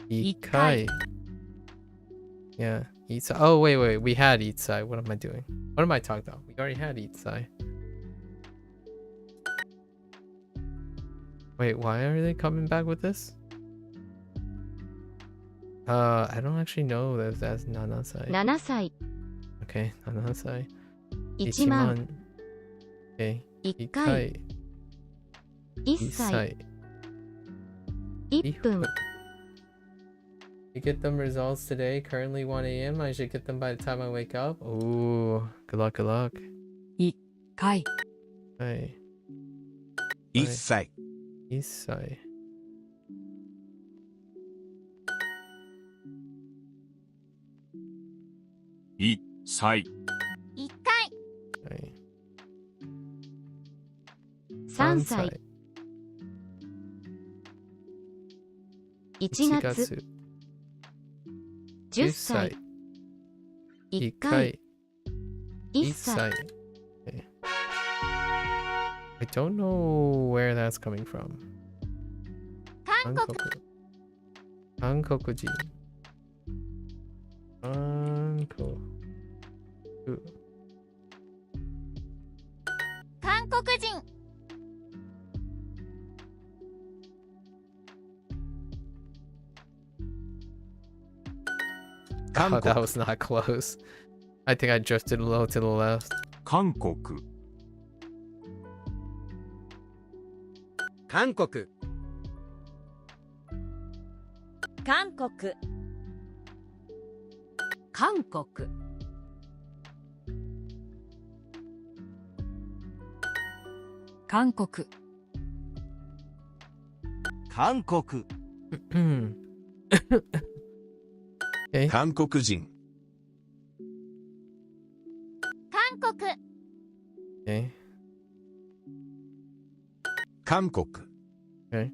Speaker 2: 一回
Speaker 1: Ikai. Yeah. Itsai. Oh, wait. We had Itsai. What am I doing? What am I talking about? We already had Itsai. Wait, why are they coming back with this? I don't actually know if that's Nanasai.
Speaker 9: 7歳
Speaker 1: Okay, Nanasai.
Speaker 9: 1万
Speaker 1: Okay.
Speaker 9: 1回 1歳 1分
Speaker 1: You get them results today. Currently 1 a.m. I should get them by the time I wake up. Ooh, good luck, good luck.
Speaker 10: 1回
Speaker 1: Hey.
Speaker 5: 1歳
Speaker 1: Isai.
Speaker 6: 1歳
Speaker 7: 1回
Speaker 1: Hey.
Speaker 9: 3歳 1月 10歳 1回 1歳
Speaker 1: Okay. I don't know where that's coming from.
Speaker 7: 韓国
Speaker 1: Hankoku人 Hankoku
Speaker 7: 韓国人
Speaker 1: Oh, that was not close. I think I drifted a little to the left.
Speaker 6: 韓国
Speaker 8: 韓国
Speaker 7: 韓国
Speaker 2: 韓国
Speaker 10: 韓国
Speaker 12: 韓国
Speaker 1: Okay.
Speaker 5: 韓国人
Speaker 7: 韓国
Speaker 1: Okay.
Speaker 5: 韓国
Speaker 1: Okay.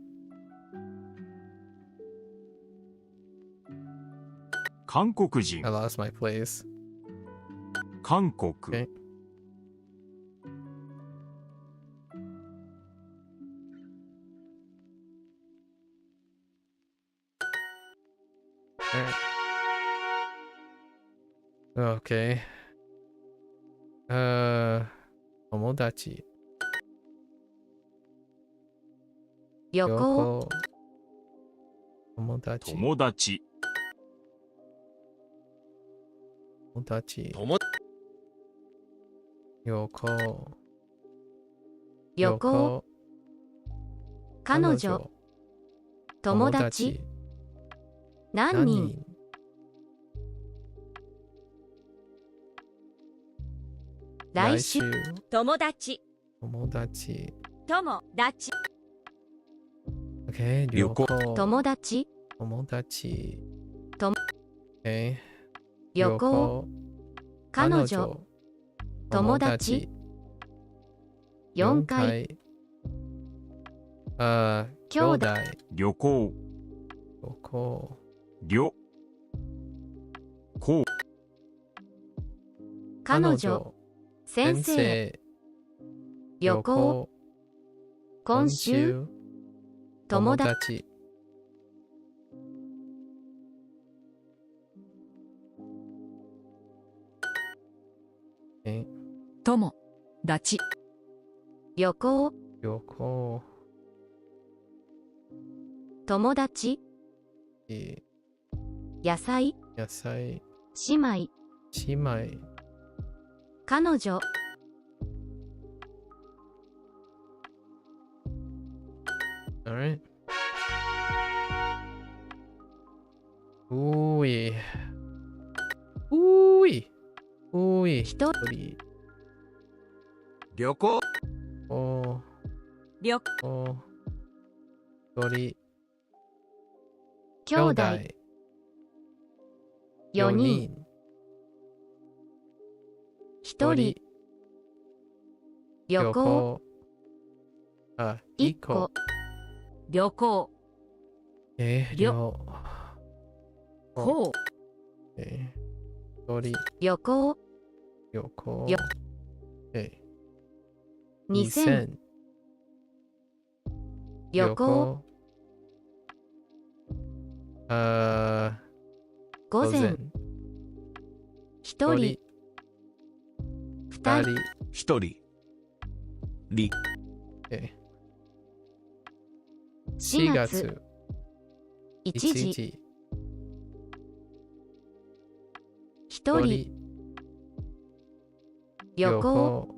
Speaker 6: 韓国人
Speaker 1: I lost my place.
Speaker 6: 韓国
Speaker 1: Okay. Alright. Okay. Tomodachi.
Speaker 9: 旅行
Speaker 1: Yoko. Tomodachi.
Speaker 6: 友達
Speaker 1: Tomodachi.
Speaker 8: とも
Speaker 1: Yoko.
Speaker 9: 旅行 彼女友達何人来週
Speaker 7: 友達
Speaker 1: 友達
Speaker 7: 友達
Speaker 1: Okay.
Speaker 5: 旅行
Speaker 1: Ryoko.
Speaker 9: 友達
Speaker 1: Tomodachi.
Speaker 9: Tom-
Speaker 1: Okay.
Speaker 9: 旅行
Speaker 1: Ryoko.
Speaker 9: 彼女友達4回兄弟
Speaker 6: 旅行
Speaker 1: 旅行
Speaker 6: 旅行
Speaker 9: 彼女先生旅行今週友達
Speaker 10: 友達
Speaker 9: 旅行
Speaker 1: 旅行
Speaker 9: 友達野菜
Speaker 1: 野菜
Speaker 9: 姉妹
Speaker 1: 姉妹
Speaker 9: 彼女
Speaker 1: Alright. Ooh. Ooh. Ooh.
Speaker 9: 人
Speaker 8: 旅行
Speaker 1: Oh.
Speaker 7: 旅
Speaker 1: Oh. 一人
Speaker 9: 兄弟4人1人旅行。
Speaker 1: 一個。
Speaker 2: 旅行。
Speaker 1: 旅
Speaker 2: 行。
Speaker 1: 一人。
Speaker 9: 旅行。
Speaker 1: 旅行。
Speaker 9: 2000。旅行。午前。一人。二人。
Speaker 5: 一人。り。
Speaker 9: 4月。1時。一人。旅行。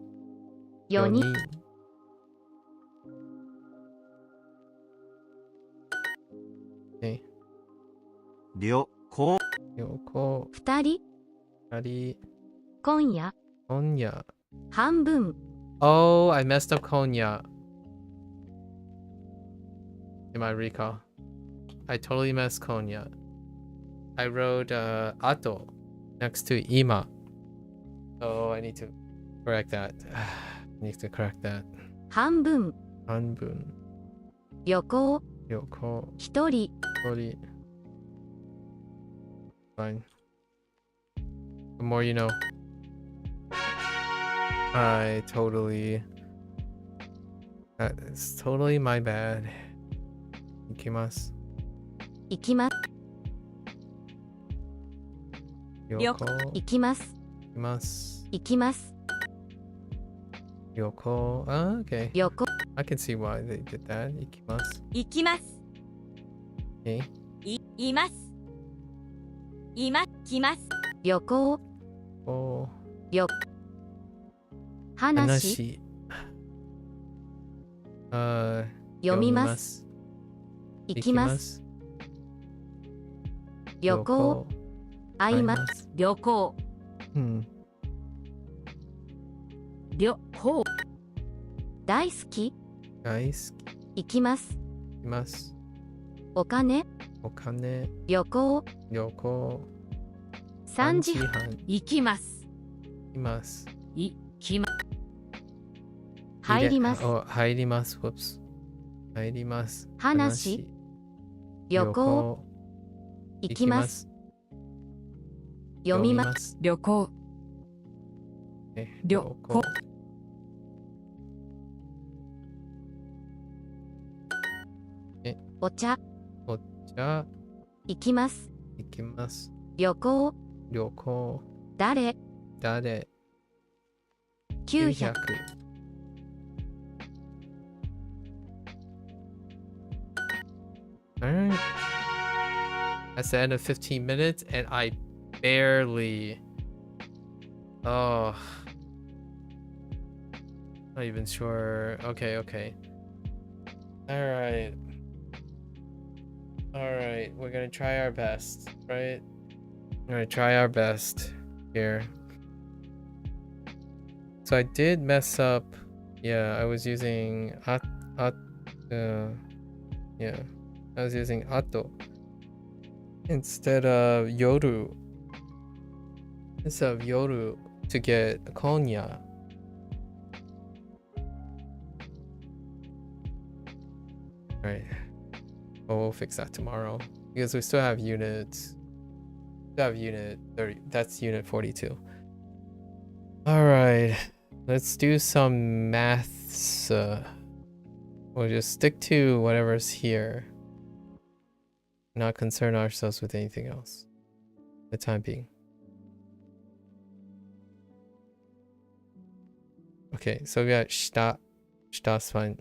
Speaker 9: 4人。
Speaker 12: 旅行。
Speaker 1: 旅行。
Speaker 9: 2人。
Speaker 1: 二人。
Speaker 9: 今夜。
Speaker 1: 今夜。
Speaker 9: 半分。
Speaker 1: Oh, I messed up Konya. In my recall. I totally messed Konya. I wrote Ato next to Ima. So I need to correct that. I need to correct that.
Speaker 9: 半分。
Speaker 1: 半分。
Speaker 9: 旅行。
Speaker 1: 旅行。
Speaker 9: 一人。
Speaker 1: 一人。Fine. The more you know. I totally... That is totally my bad. 行きます。
Speaker 9: 行きます。
Speaker 1: 旅行。
Speaker 9: 行きます。
Speaker 1: 行きます。
Speaker 9: 行きます。
Speaker 1: 旅行。Ah, okay.
Speaker 9: 旅行。
Speaker 1: I can see why they did that. 行きます。
Speaker 7: 行きます。います。来ます。
Speaker 9: 旅行。話。読みます。行きます。旅行。会います。
Speaker 2: 旅行。旅行。
Speaker 9: 大好き。
Speaker 1: 大好き。
Speaker 9: 行きます。
Speaker 1: 行きます。
Speaker 9: お金。
Speaker 1: お金。
Speaker 9: 旅行。
Speaker 1: 旅行。
Speaker 9: 3時半。
Speaker 2: 行きます。
Speaker 1: 行きます。
Speaker 2: 行きます。
Speaker 9: 入ります。
Speaker 1: 入ります。Whoops. 入ります。
Speaker 9: 話。旅行。行きます。読みます。
Speaker 10: 旅行。旅行。
Speaker 9: お茶。
Speaker 1: お茶。
Speaker 9: 行きます。
Speaker 1: 行きます。
Speaker 9: 旅行。
Speaker 1: 旅行。
Speaker 9: 誰。
Speaker 1: 誰。
Speaker 9: 900。
Speaker 1: Alright. That's the end of 15 minutes, and I barely... Oh. Not even sure. Okay, okay. Alright. Alright, we're gonna try our best, right? We're gonna try our best here. So I did mess up. Yeah, I was using yeah. I was using Ato instead of Yoru. Instead of Yoru to get Konya. Alright. Well, we'll fix that tomorrow. Because we still have units. We still have unit 30. That's unit 42. Alright. Let's do some maths. We'll just stick to whatever's here. Not concern ourselves with anything else for the time being. Okay, so we got shita. Shita's fine.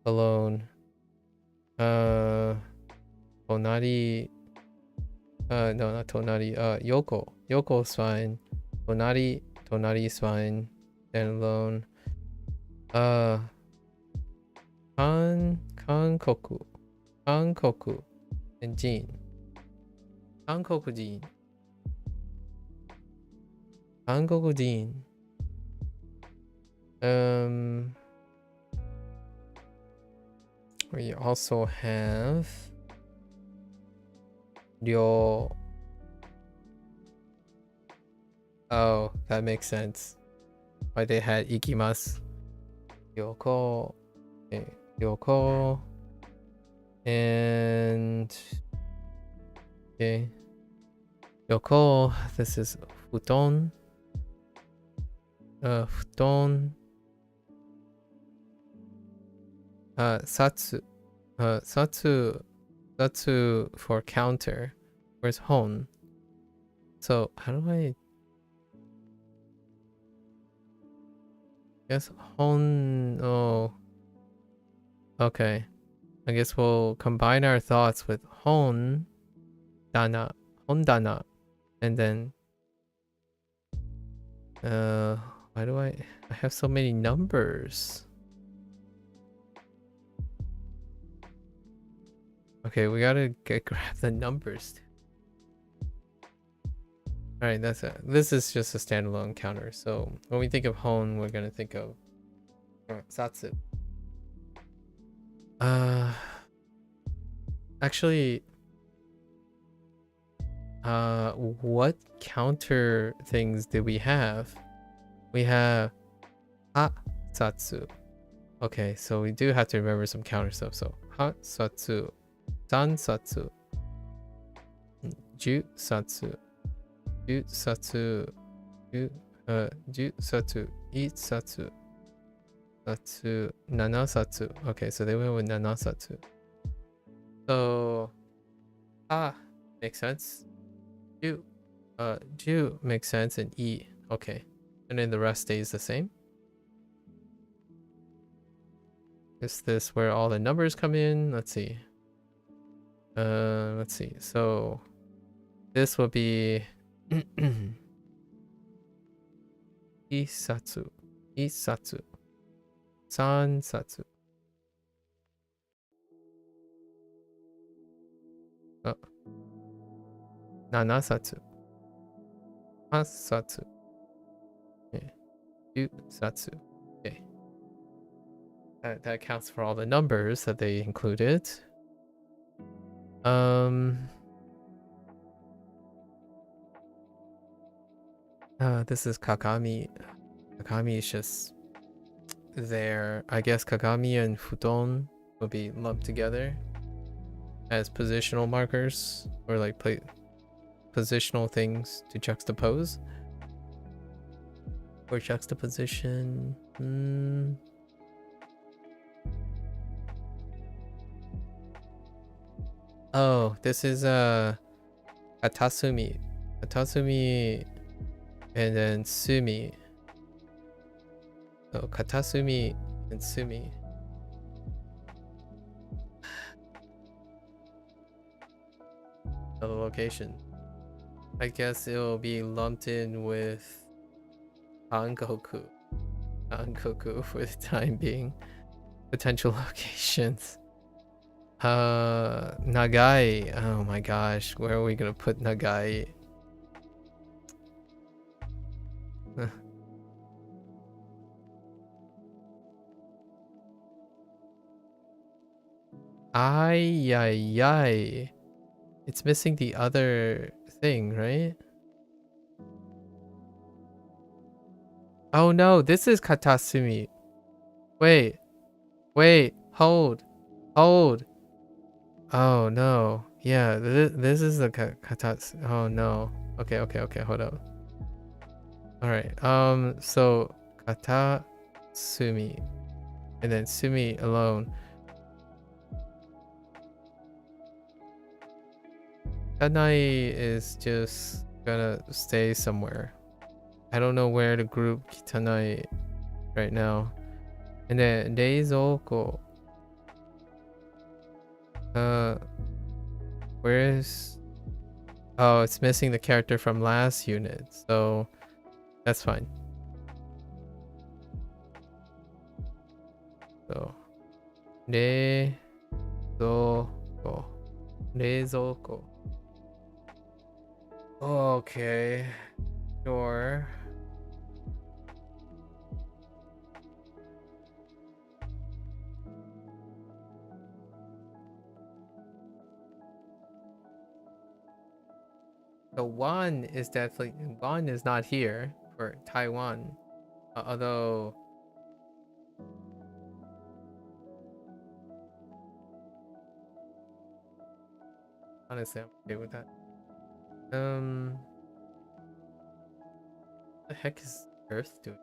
Speaker 1: Alone. Tonari. No, not Tonari. Yoko. Yoko's fine. Tonari. Tonari's fine. Then alone. Kankoku. Kankoku. And Jin. Kankoku Jin. Kankoku Jin. We also have Ryo. Oh, that makes sense. Why they had ikimasu. Ryoko. Okay, Ryoko. And okay. Ryoko, this is futon. Futon. Satsu. Satsu for counter. Where's hon? So how do I guess hon? Oh, okay. I guess we'll combine our thoughts with hon dana, and then why do I have so many numbers? Okay, we gotta grab the numbers. All right, that's it. This is just a standalone counter. So when we think of hon, we're gonna think of satsu. Actually, what counter things do we have? We have ha satsu. Okay, so we do have to remember some counter stuff. So ha satsu, san satsu, ju satsu, ju satsu, ju satsu, i satsu, satsu, nana satsu. Okay, so they went with nana satsu. So makes sense. Ju makes sense, and E. Okay. And then the rest stays the same. Is this where all the numbers come in? Let's see. Let's see. So this will be Isatsu. Isatsu. Sansatsu. Nanasatsu. Asatsu. Okay. Satsu. Okay. That accounts for all the numbers that they included. This is Kagami. Kagami is just there. I guess Kagami and Futon will be lumped together as positional markers, or like positional things to juxtapose. Or juxtaposition. Oh, this is Katasumi. Katasumi and then Sumi. So Katasumi and Sumi. The location. I guess it will be lumped in with Angoku. Angoku for the time being. Potential locations. Nagai. Oh my gosh, where are we gonna put Nagai? Ay. It's missing the other thing, right? Oh no, this is Katasumi. Wait, hold. Oh no, yeah, this is the Katasumi. Oh no. Okay, hold up. All right, so Katasumi, and then Sumi alone. Kanai is just gonna stay somewhere. I don't know where to group Kitanai right now. And then Reizouko. Where is... Oh, it's missing the character from last unit, so that's fine. So Reizouko. Okay, sure. So one is not here for Taiwan, although Honestly, I'm okay with that. What the heck is Earth doing?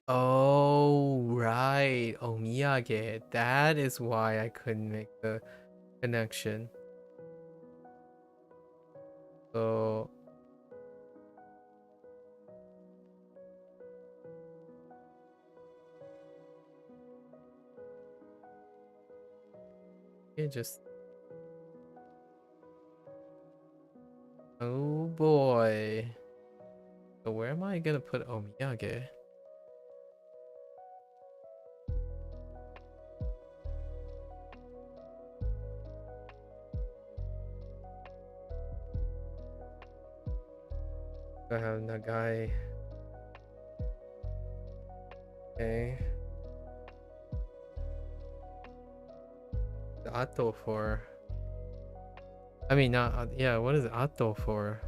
Speaker 1: Oh, right. Omiyage. That is why I couldn't make the connection. So it just, oh boy. So where am I gonna put Omiyage? I have Nagai. Okay. The Atto for. I mean, not. Yeah, what is Atto for?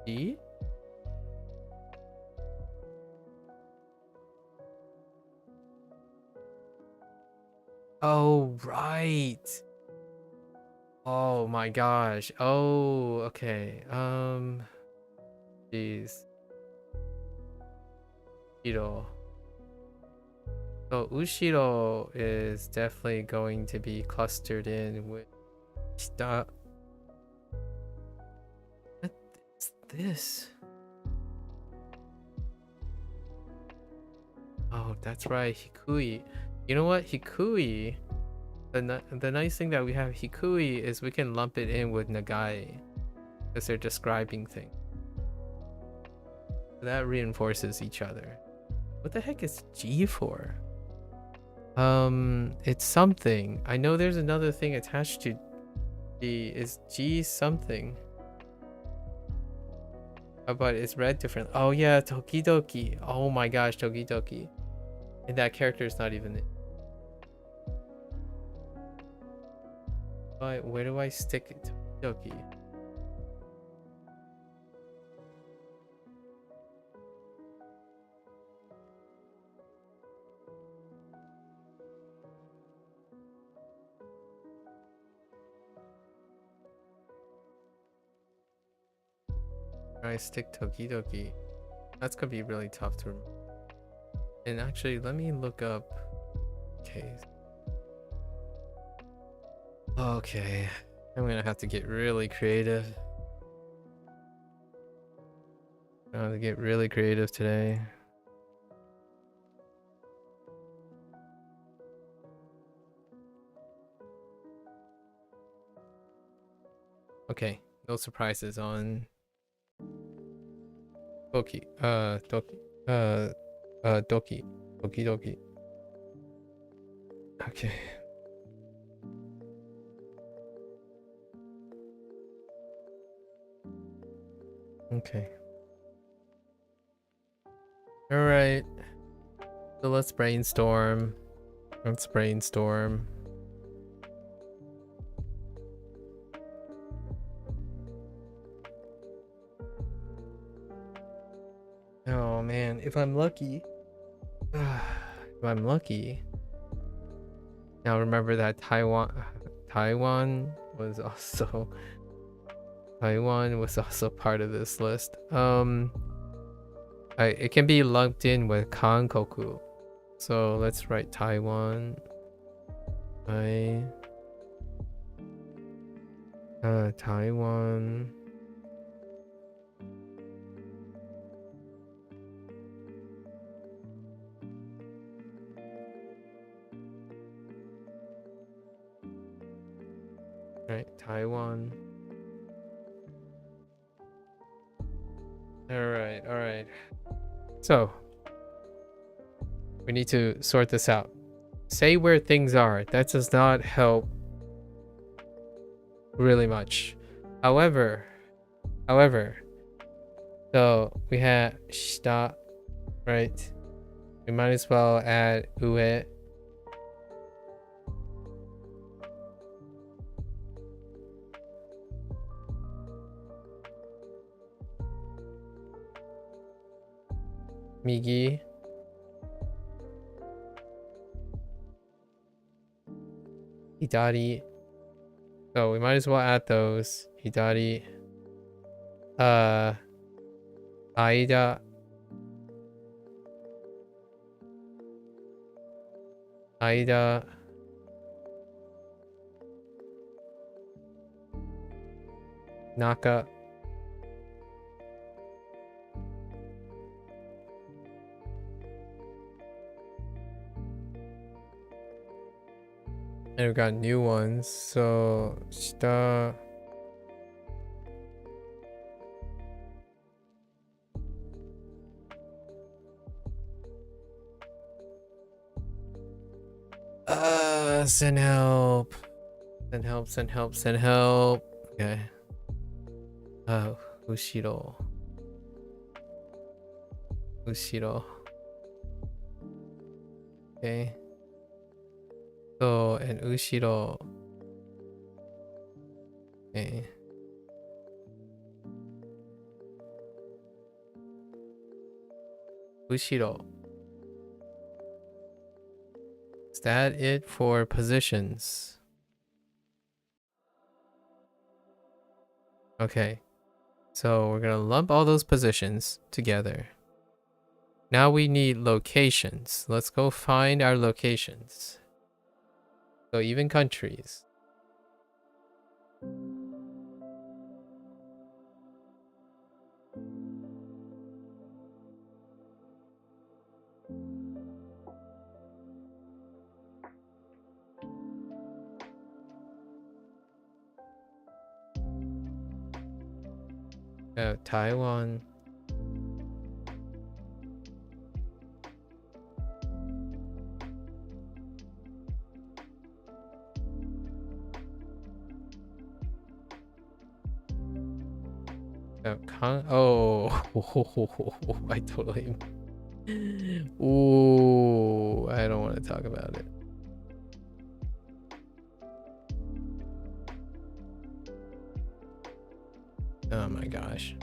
Speaker 1: E? Oh, right. Oh my gosh. Oh, okay. Jeez. Ushiro. So Ushiro is definitely going to be clustered in with Shita. What is this? Oh, that's right, Hikui. You know what? Hikui, the nice thing that we have Hikui is we can lump it in with Nagai because they're describing things. That reinforces each other. What the heck is G for? It's something. I know there's another thing attached to G. Is G something? But it's read different. Oh yeah, Tokidoki. Oh my gosh, Tokidoki. And that character is not even it. Where do I stick Tokidoki? I stick Tokidoki. That's gonna be really tough to remember. And actually, let me look up. Okay. Okay. I'm gonna have to get really creative. I'm gonna get really creative today. Okay, no surprises on Doki. Doki. Okay. Okay. All right. So let's brainstorm. Oh man, if I'm lucky. If I'm lucky. Now remember that Taiwan was also part of this list. It can be lumped in with Kankoku. So let's write Taiwan. Taiwan. Right, Taiwan. All right. So we need to sort this out. Say where things are. That does not help really much. However, so we have shita, right? We might as well add ue. Migi. Hidari. So we might as well add those. Hidari. Aida. Aida. Naka. And we've got new ones. So, shita. Send help. Send help, send help, send help. Okay. Oh, Ushiro. Ushiro. Okay. So, and Ushiro. Okay. Ushiro. Is that it for positions? Okay. So we're gonna lump all those positions together. Now we need locations. Let's go find our locations. So even countries. Taiwan. Oh, I totally. Ooh, I don't want to talk about it. Oh my gosh.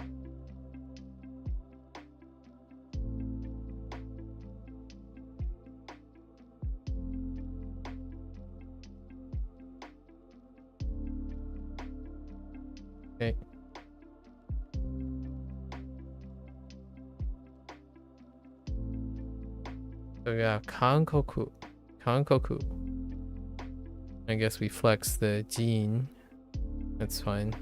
Speaker 1: Okay. So we got Kankoku. Kankoku. I guess we flex the gene. That's fine.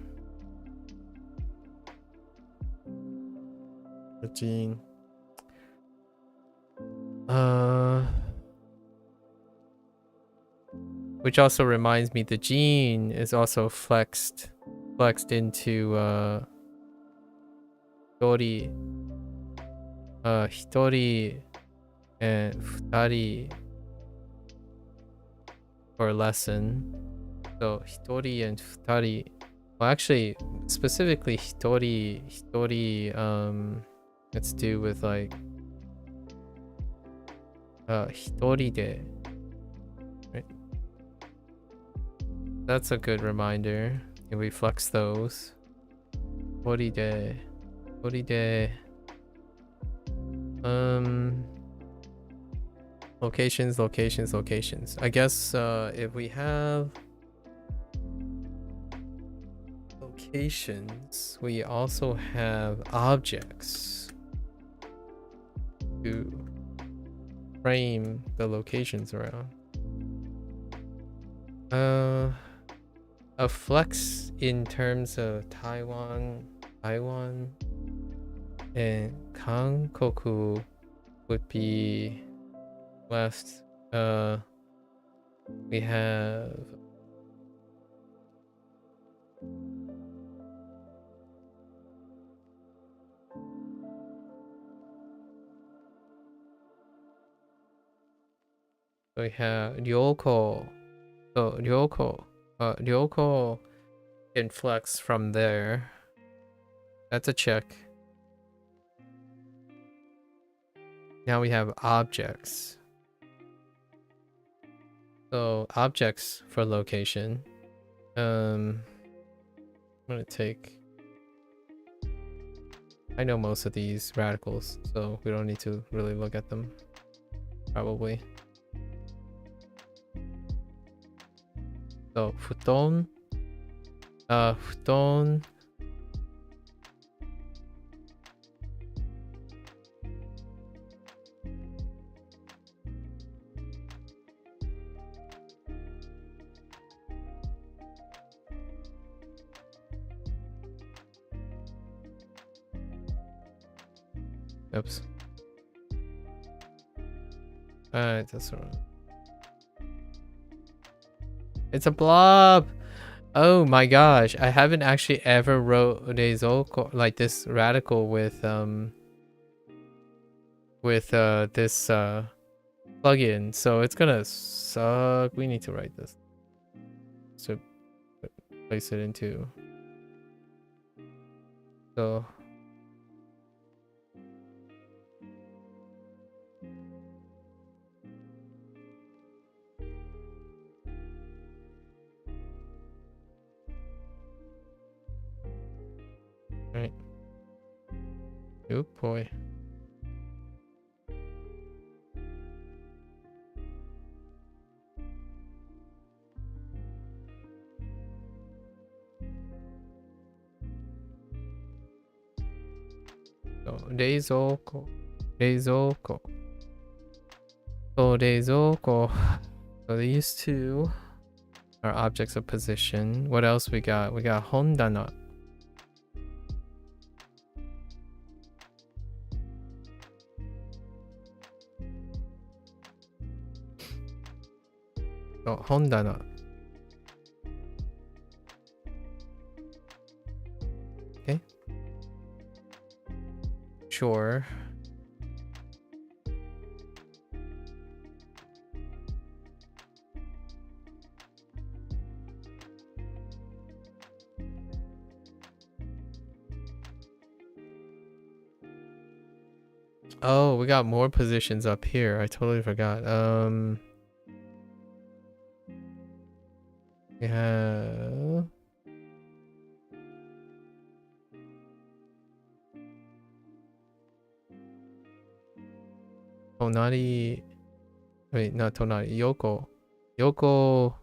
Speaker 1: The gene. Which also reminds me, the gene is also flexed into Hitori, Hitori and Futari for lesson. So Hitori and Futari. Well, actually, specifically Hitori, let's do with like Hitori de. Right? That's a good reminder. If we flex those. Hitori de. Hitori de. Locations. I guess if we have locations, we also have objects to frame the locations around. A flex in terms of Taiwan and Kankoku would be left. We have Ryoko. So Ryoko can flex from there. That's a check. Now we have objects. So objects for location. I'm gonna take. I know most of these radicals, so we don't need to really look at them. Probably. So, futon. Futon. Oops. Alright, that's wrong. It's a blob! Oh my gosh, I haven't actually ever wrote Reizouko like this radical with this plugin, so it's gonna suck. We need to write this. So place it into so right. Oh boy. So, 冷蔵庫。冷蔵庫。So, 冷蔵庫. So these two are objects of position. What else we got? We got hondana. So, hondana. Okay. Sure. Oh, we got more positions up here. I totally forgot. We have Tonari. Wait, not Tonari. Yoko. Yoko.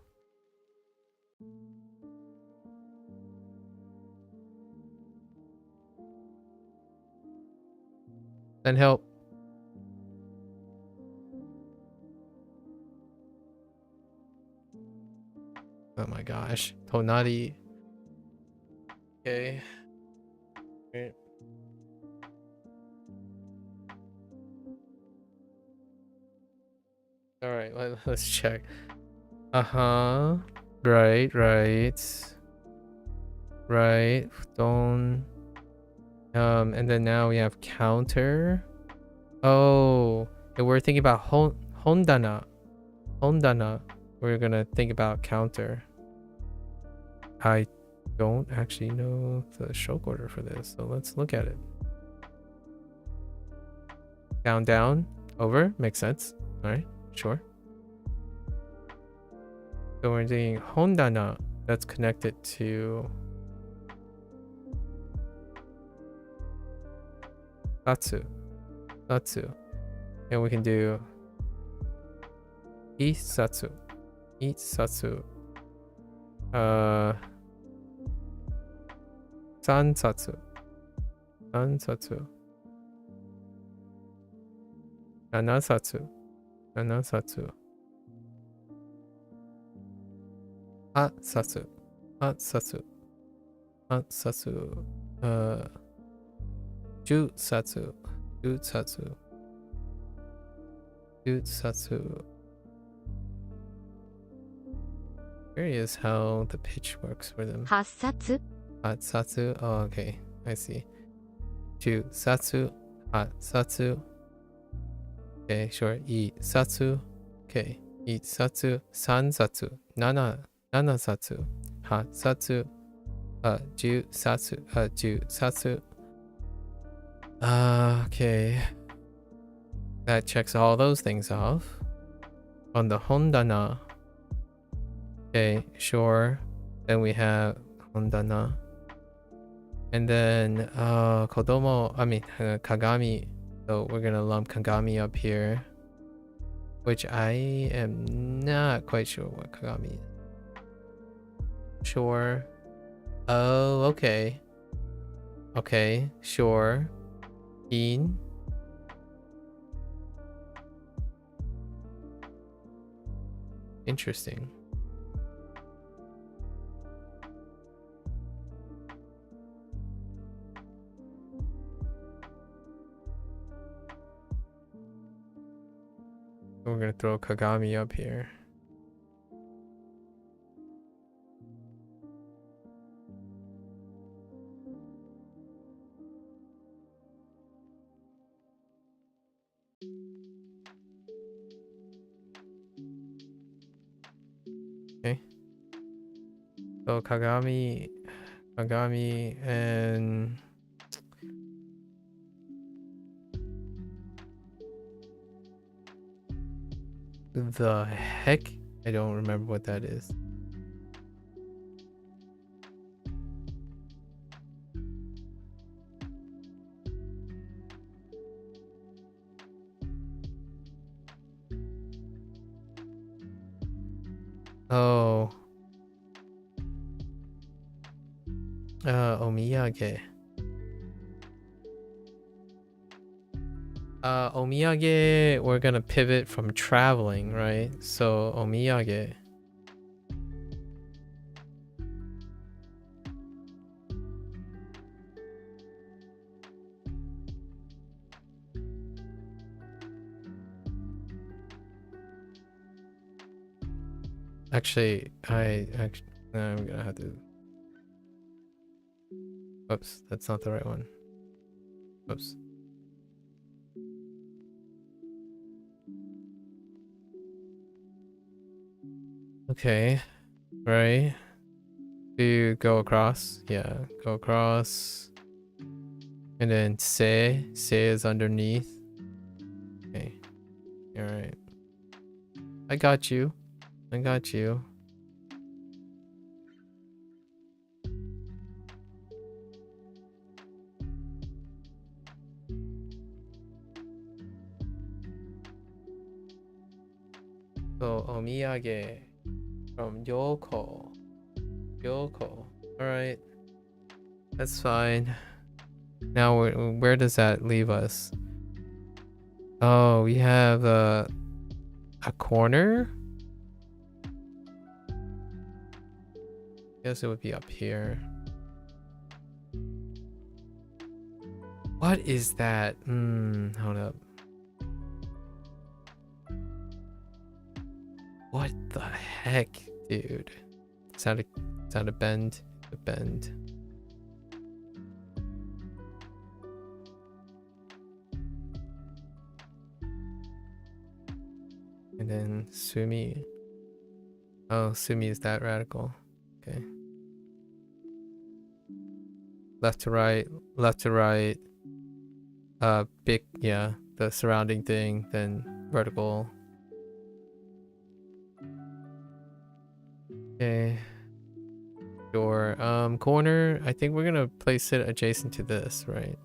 Speaker 1: Send help. Oh my gosh. Tonari. Okay. Right. Alright, let's check. Uh-huh. Right. Right. Don't. And then now we have counter. Oh, and we're thinking about hondana. Hondana. We're gonna think about counter. I don't actually know the stroke order for this, so let's look at it. Down, over, makes sense. Alright, sure. So we're doing hondana, that's connected to Satsu. And we can do Isatsu. Sansatsu. Nanasatsu. Hatsatsu. Jutsatsu. Curious how the pitch works for them.
Speaker 9: Hatsatsu.
Speaker 1: Hatsatsu. Oh, okay. I see. Jusatsu. Hatsatsu. Okay, sure. Isatsu. Okay. Isatsu. Sansatsu. Nanasatsu. Hatsatsu. Jusatsu. Okay. That checks all those things off. On the hondana. Okay, sure. Then we have hondana. And then kagami. So we're gonna lump kagami up here. Which I am not quite sure what kagami is. Sure. Oh, okay. Okay, sure. In. Interesting. We're gonna throw Kagami up here. Okay. So Kagami, and the heck? I don't remember what that is. Oh. Omiyage. Omiyage, we're gonna pivot from traveling, right? So, omiyage. Actually, I'm gonna have to... Oops, that's not the right one. Oops. Okay, right. Do you go across? Yeah, go across. And then se is underneath. Okay, alright. I got you. I got you. So, omiyage from Yoko. Alright. That's fine. Now, where does that leave us? Oh, we have a corner? Guess it would be up here. What is that? Hold up. What the heck, dude? It's not a bend. A bend. And then Sumi. Oh, Sumi is that radical. Okay. Left to right. Big, yeah, the surrounding thing, then vertical. Okay. Sure. Corner, I think we're gonna place it adjacent to this, right?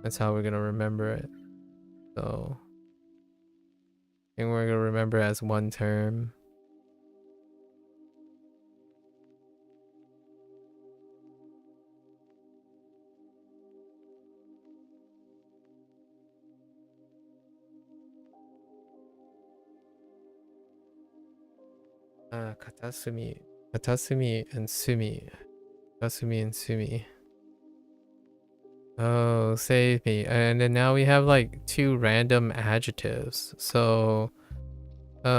Speaker 1: That's how we're gonna remember it. So I think we're gonna remember it as one term. Katasumi and Sumi. Katasumi and Sumi. Oh, save me. And then now we have like 2 random adjectives. So, we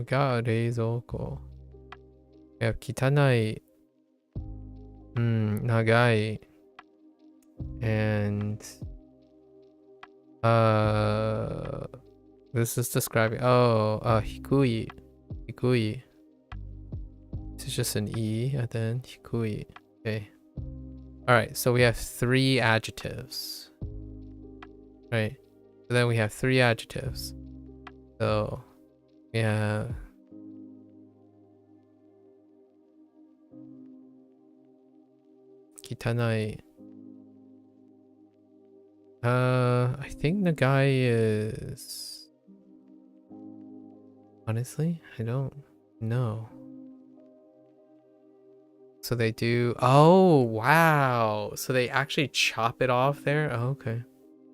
Speaker 1: got reizouko. We have kitanai, nagai, and this is describing hikui. This is just an E and then hikui. Okay. Alright, so we have 3 adjectives. Right. So then we have 3 adjectives. So yeah. Kitanai. I think the guy is... Honestly, I don't know. So they do. Oh, wow. So they actually chop it off there? Oh, okay.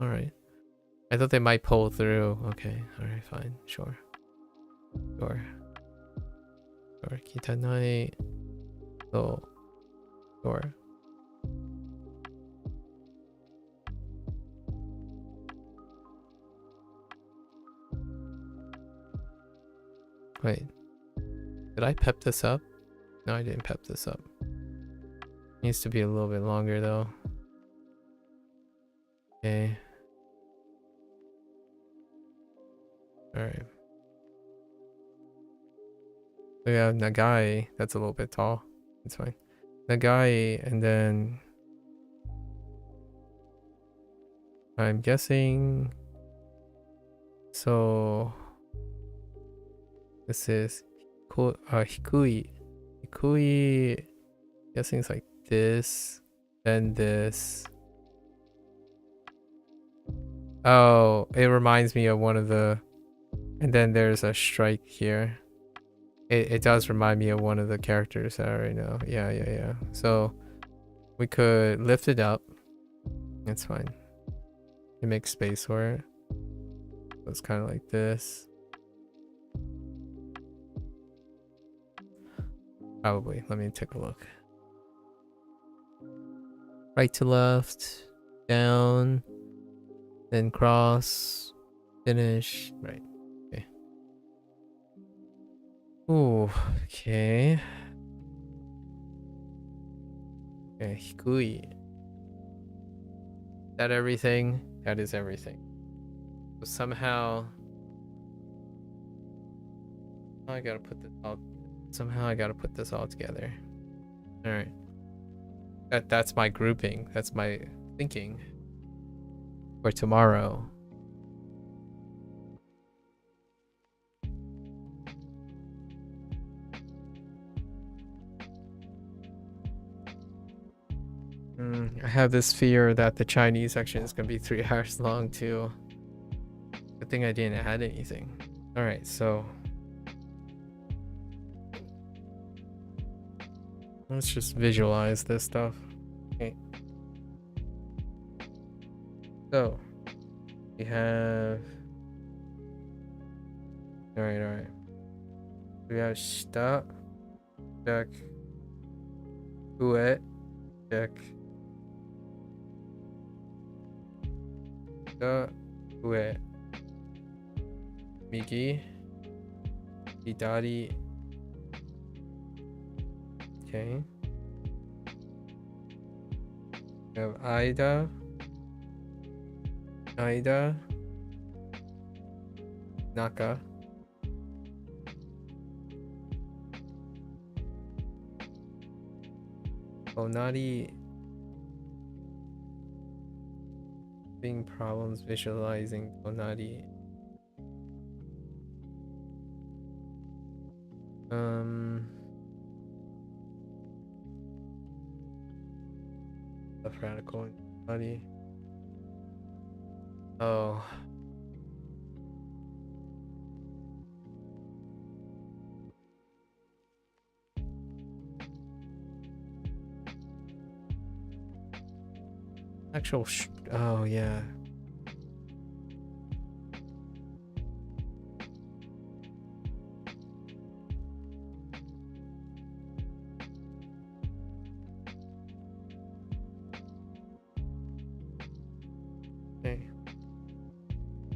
Speaker 1: All right. I thought they might pull through. Okay. All right, fine. Sure. Sure. Sure. Kitanai. So. Sure. Wait. Did I pep this up? No, I didn't pep this up. Needs to be a little bit longer though. Okay. Alright. We have Nagai. That's a little bit tall. It's fine. Nagai, and then I'm guessing. So this is Hikui. Hikui, guessing it's like this, then this. Oh, it reminds me of one of the, and then there's a strike here. It does remind me of one of the characters that I already know. Yeah. So we could lift it up. It's fine. You make space for it. So it's kind of like this. Probably. Let me take a look. Right to left, down, then cross, finish. Right. Okay. Ooh, okay. Okay, hikui. Is that everything? That is everything. So somehow I gotta put this all. Somehow I gotta put this all together. All right. That's my grouping. That's my thinking for tomorrow. I have this fear that the Chinese section is gonna be 3 hours long too. Good thing I didn't add anything. All right, so let's just visualize this stuff. Okay. So we have. All right. We have shita, check, ue, check, shita, ue, migi, hidari. Okay. We have Aida, Naka, Onari. Having problems visualizing Onari. Left radical body. Oh. Actual oh yeah. Okay.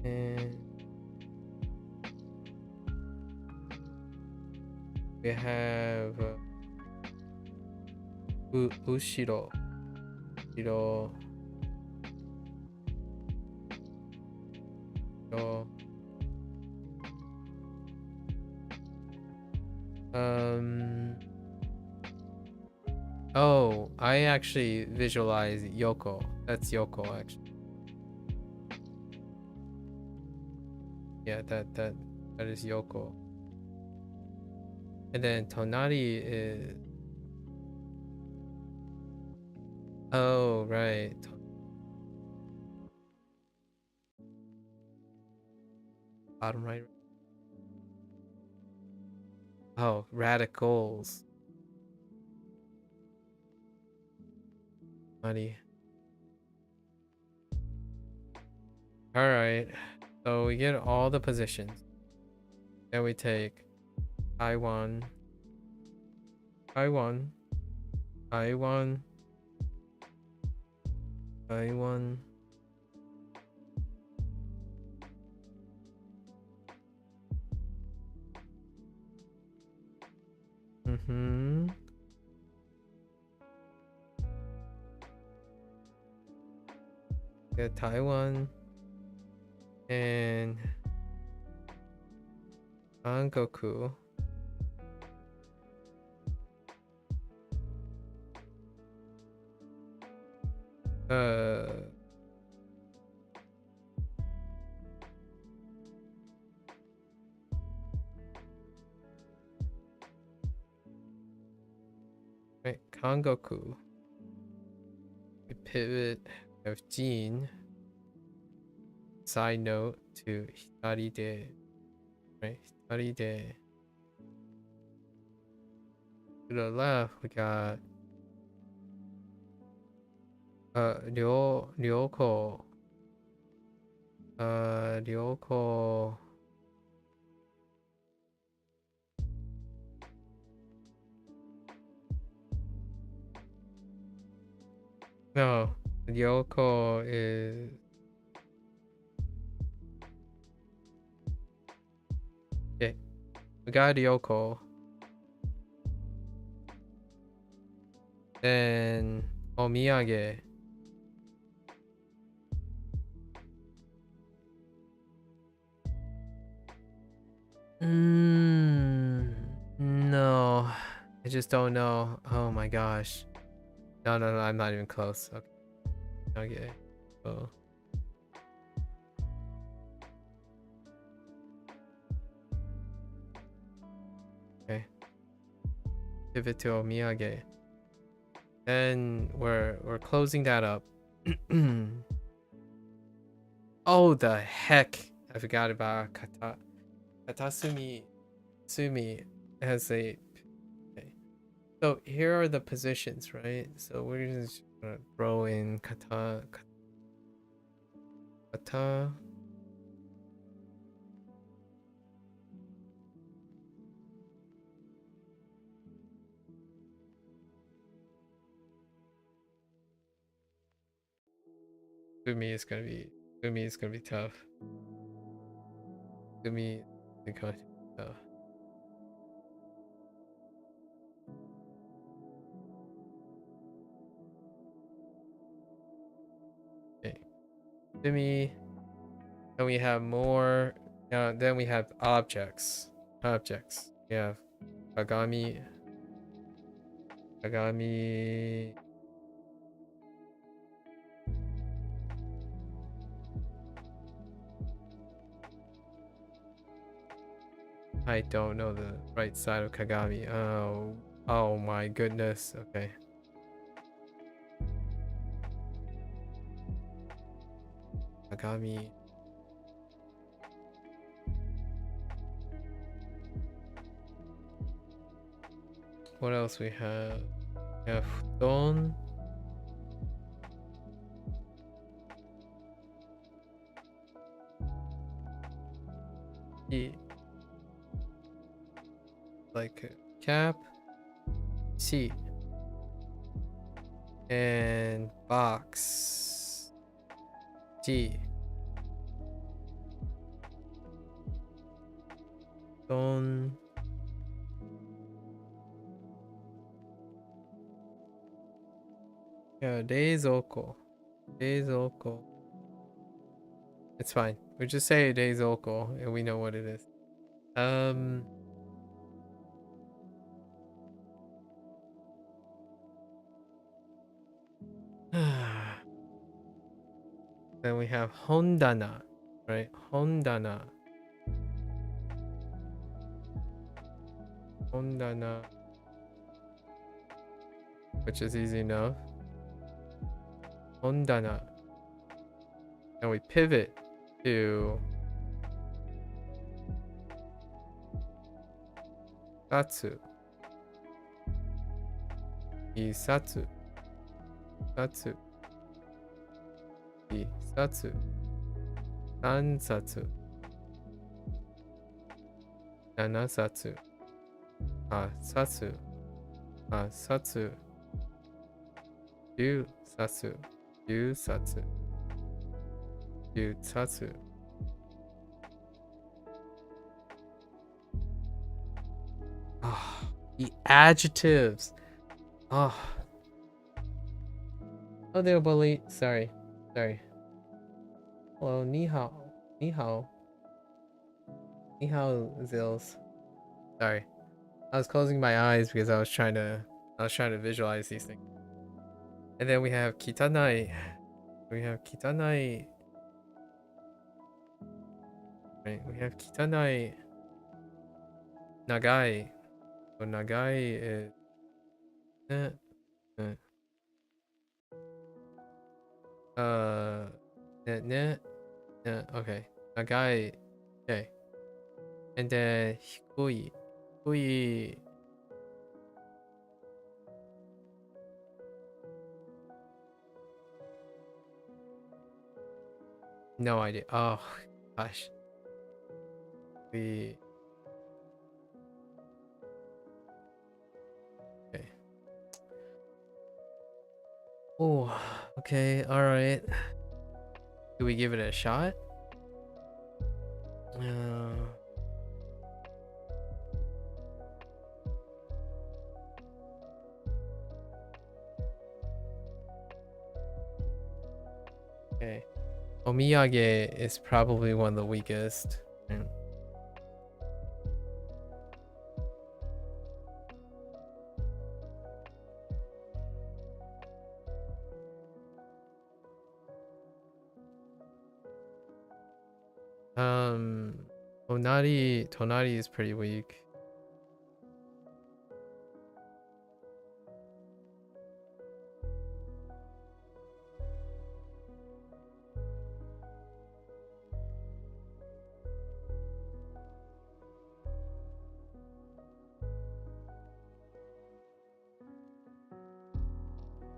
Speaker 1: And we have Ushiro. Oh, I actually visualize Yoko. That's Yoko actually. Yeah, that is Yoko. And then Tonari is. Oh, right. Bottom right. Oh, radicals. Money. Alright. So we get all the positions. Then we take Taiwan. Taiwan. Taiwan. Taiwan. Mm-hmm. Get Taiwan and Angoku. Right, Kangoku. We pivot of Jin. Side note to Hitari de. Right, Hitari de. To the left, we got Ryoko. Ryoko. No, Ryoko is. Okay, we got Ryoko. Then Omiyage. No, I just don't know. Oh my gosh. No, I'm not even close. Okay. Oh. Okay. Pivot to Omiyage. And we're closing that up. Oh, the heck. I forgot about Katasumi. Sumi has a. Okay. So here are the positions, right? So we're just gonna throw in kata. Sumi is gonna be tough. Sumi is gonna be tough. Okay. Sumi. Then we have more. Then we have objects. We have Kagami. I don't know the right side of Kagami. Oh my goodness. Okay. Kagami. What else we have? We have Futon. Like a cap. C. And box. G. Don. Yeah, Deizoko. It's fine. We just say Deizoko and we know what it is. Then we have Hondana, right? Hondana, which is easy enough. Hondana. And we pivot to satsu, isatsu, satsu, isatsu, sansatsu, nanasatsu, asatsu, asatsu, yusatsu, yusatsu, yutsatsu. Ah, the adjectives. Oh. Oh, there, bully. Sorry. Hello, ni hao. Ni hao. Ni hao, Zills. Sorry. I was closing my eyes because I was trying to visualize these things. And then we have kitanai. Right, we have kitanai. Nagai. So nagai is okay. Nagai. Okay. And then hikui. Hikui. No idea. Oh gosh. Okay. Oh, okay. All right. Do we give it a shot? Okay. Omiyage is probably one of the weakest. Tonari is pretty weak.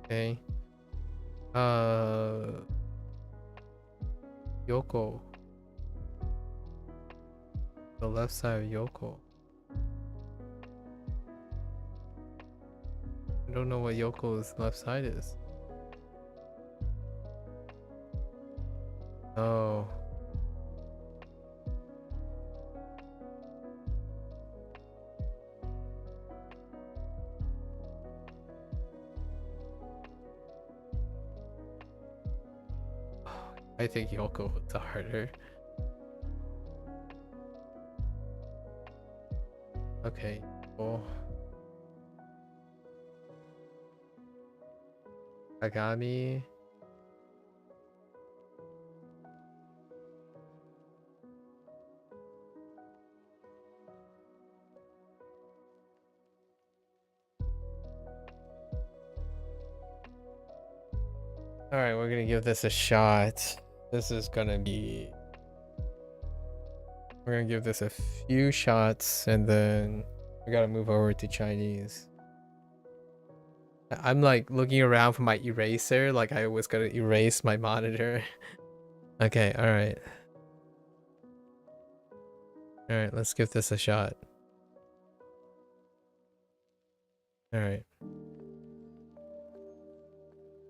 Speaker 1: Okay. Yoko. The left side of Yoko. I don't know what Yoko's left side is. Oh. I think Yoko was harder. Okay, cool. Kagami. Alright, we're gonna give this a shot. This is gonna be... We're gonna give this a few shots and then we gotta move over to Chinese. I'm like looking around for my eraser, like I was gonna erase my monitor. Okay, alright. Alright, let's give this a shot. Alright.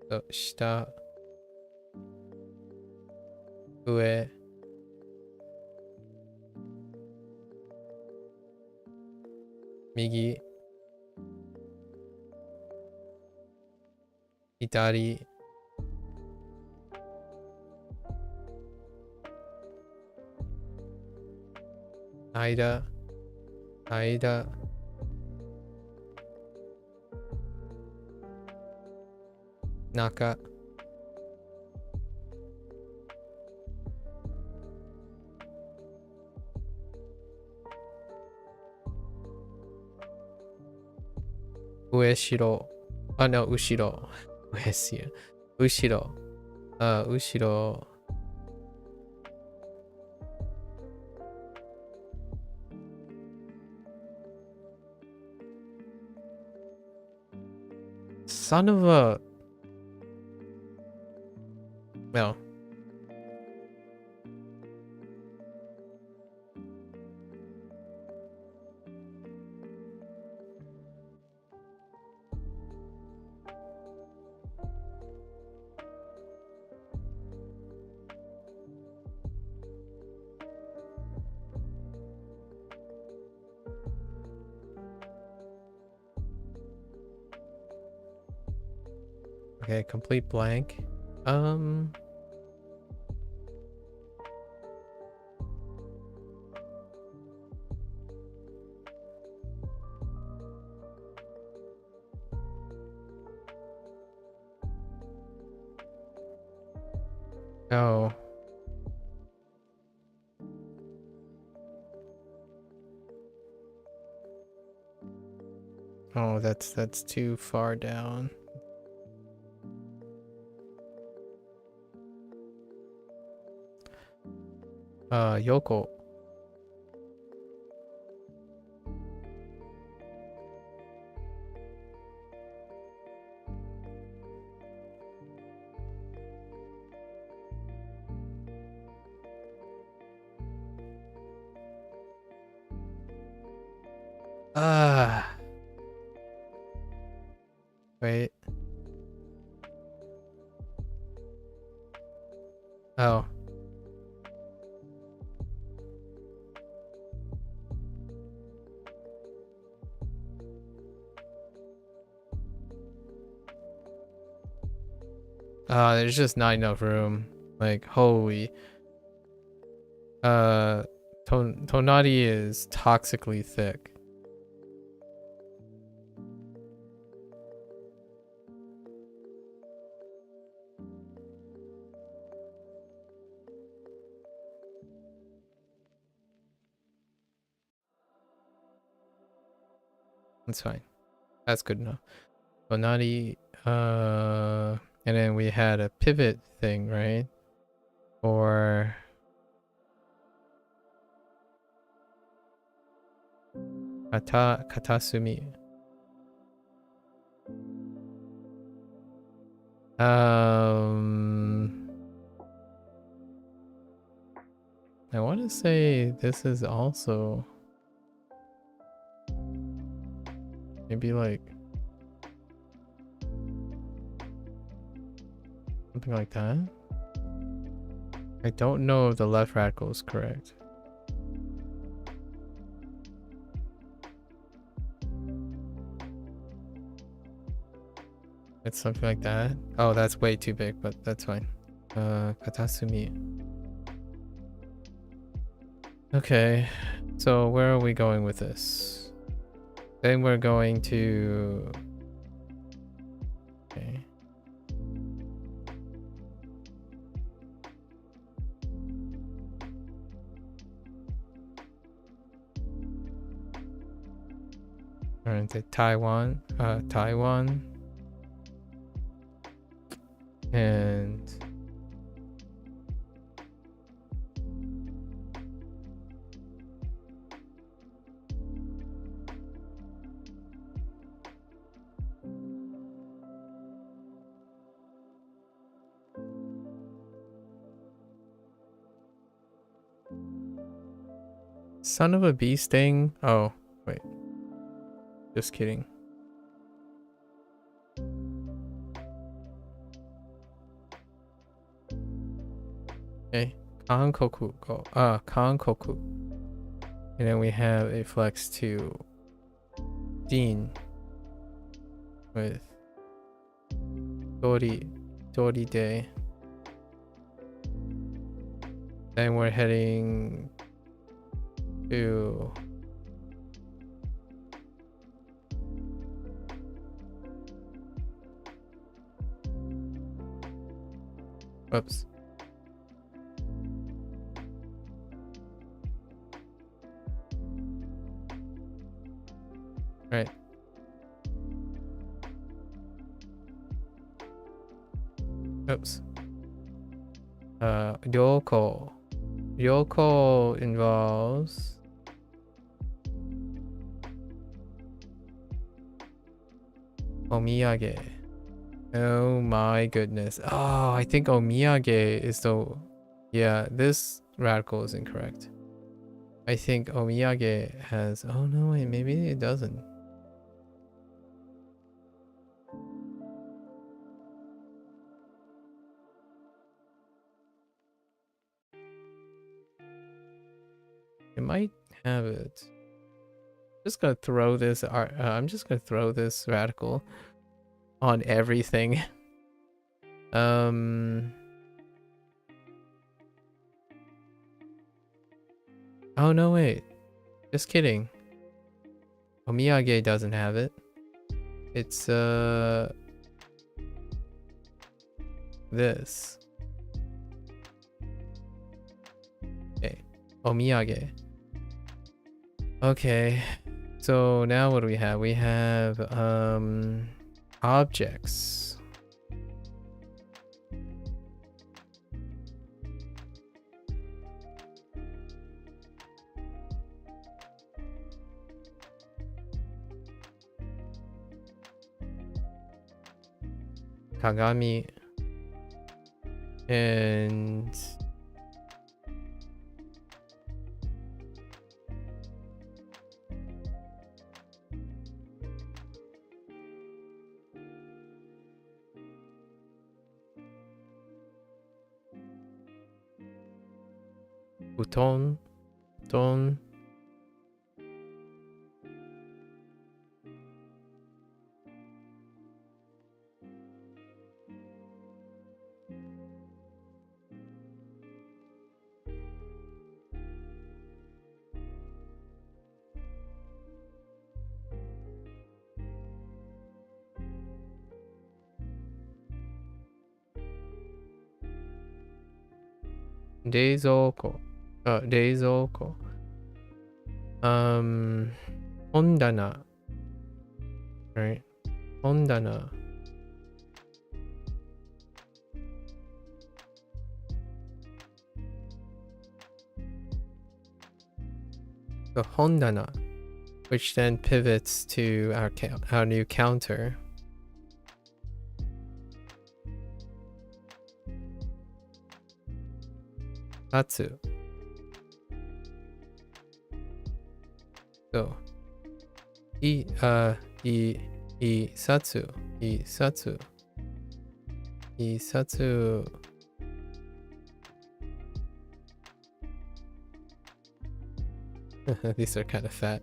Speaker 1: So, shita. Ue. Migi. Hitari. Aida. Aida. Naka. Ueshiro. Oh no, Ushiro. Ueshiro. Ushiro. Ushiro.
Speaker 3: Son of a... No. Okay, complete blank. Oh. Oh, that's too far down. Yoko. Wait. Oh. There's just not enough room. Like, holy. Tonari is toxically thick. That's fine. That's good enough. Tonari, and then we had a pivot thing, right? Or katasumi. I want to say this is also maybe like something like that. I don't know if the left radical is correct. It's something like that. Oh, that's way too big, but that's fine. Katasumi. Okay, so where are we going with this? Then we're going to... Okay. We're into Taiwan. Taiwan. And... Son of a bee sting? Oh, wait. Just kidding. Okay. Kankoku. Go. Kankoku. And then we have a flex to Dean with Dori Day. Then we're heading to oops. Right. Oops. Ryoko. Ryoko involves omiyage. Oh my goodness. Oh, I think omiyage is the... Yeah, this radical is incorrect. I think omiyage has... Oh no, wait, maybe it doesn't. It might have it. Just gonna throw this I'm just gonna throw this radical on everything. Oh no, wait. Just kidding. Omiyage doesn't have it. It's this. Okay. Omiyage. Okay. So now what do we have? We have objects. Kagami and Uton. Reizouko. Reizouko. Hondana. Right. Hondana. The hondana, which then pivots to our new counter. Satsu. So, satsu. These are kind of fat.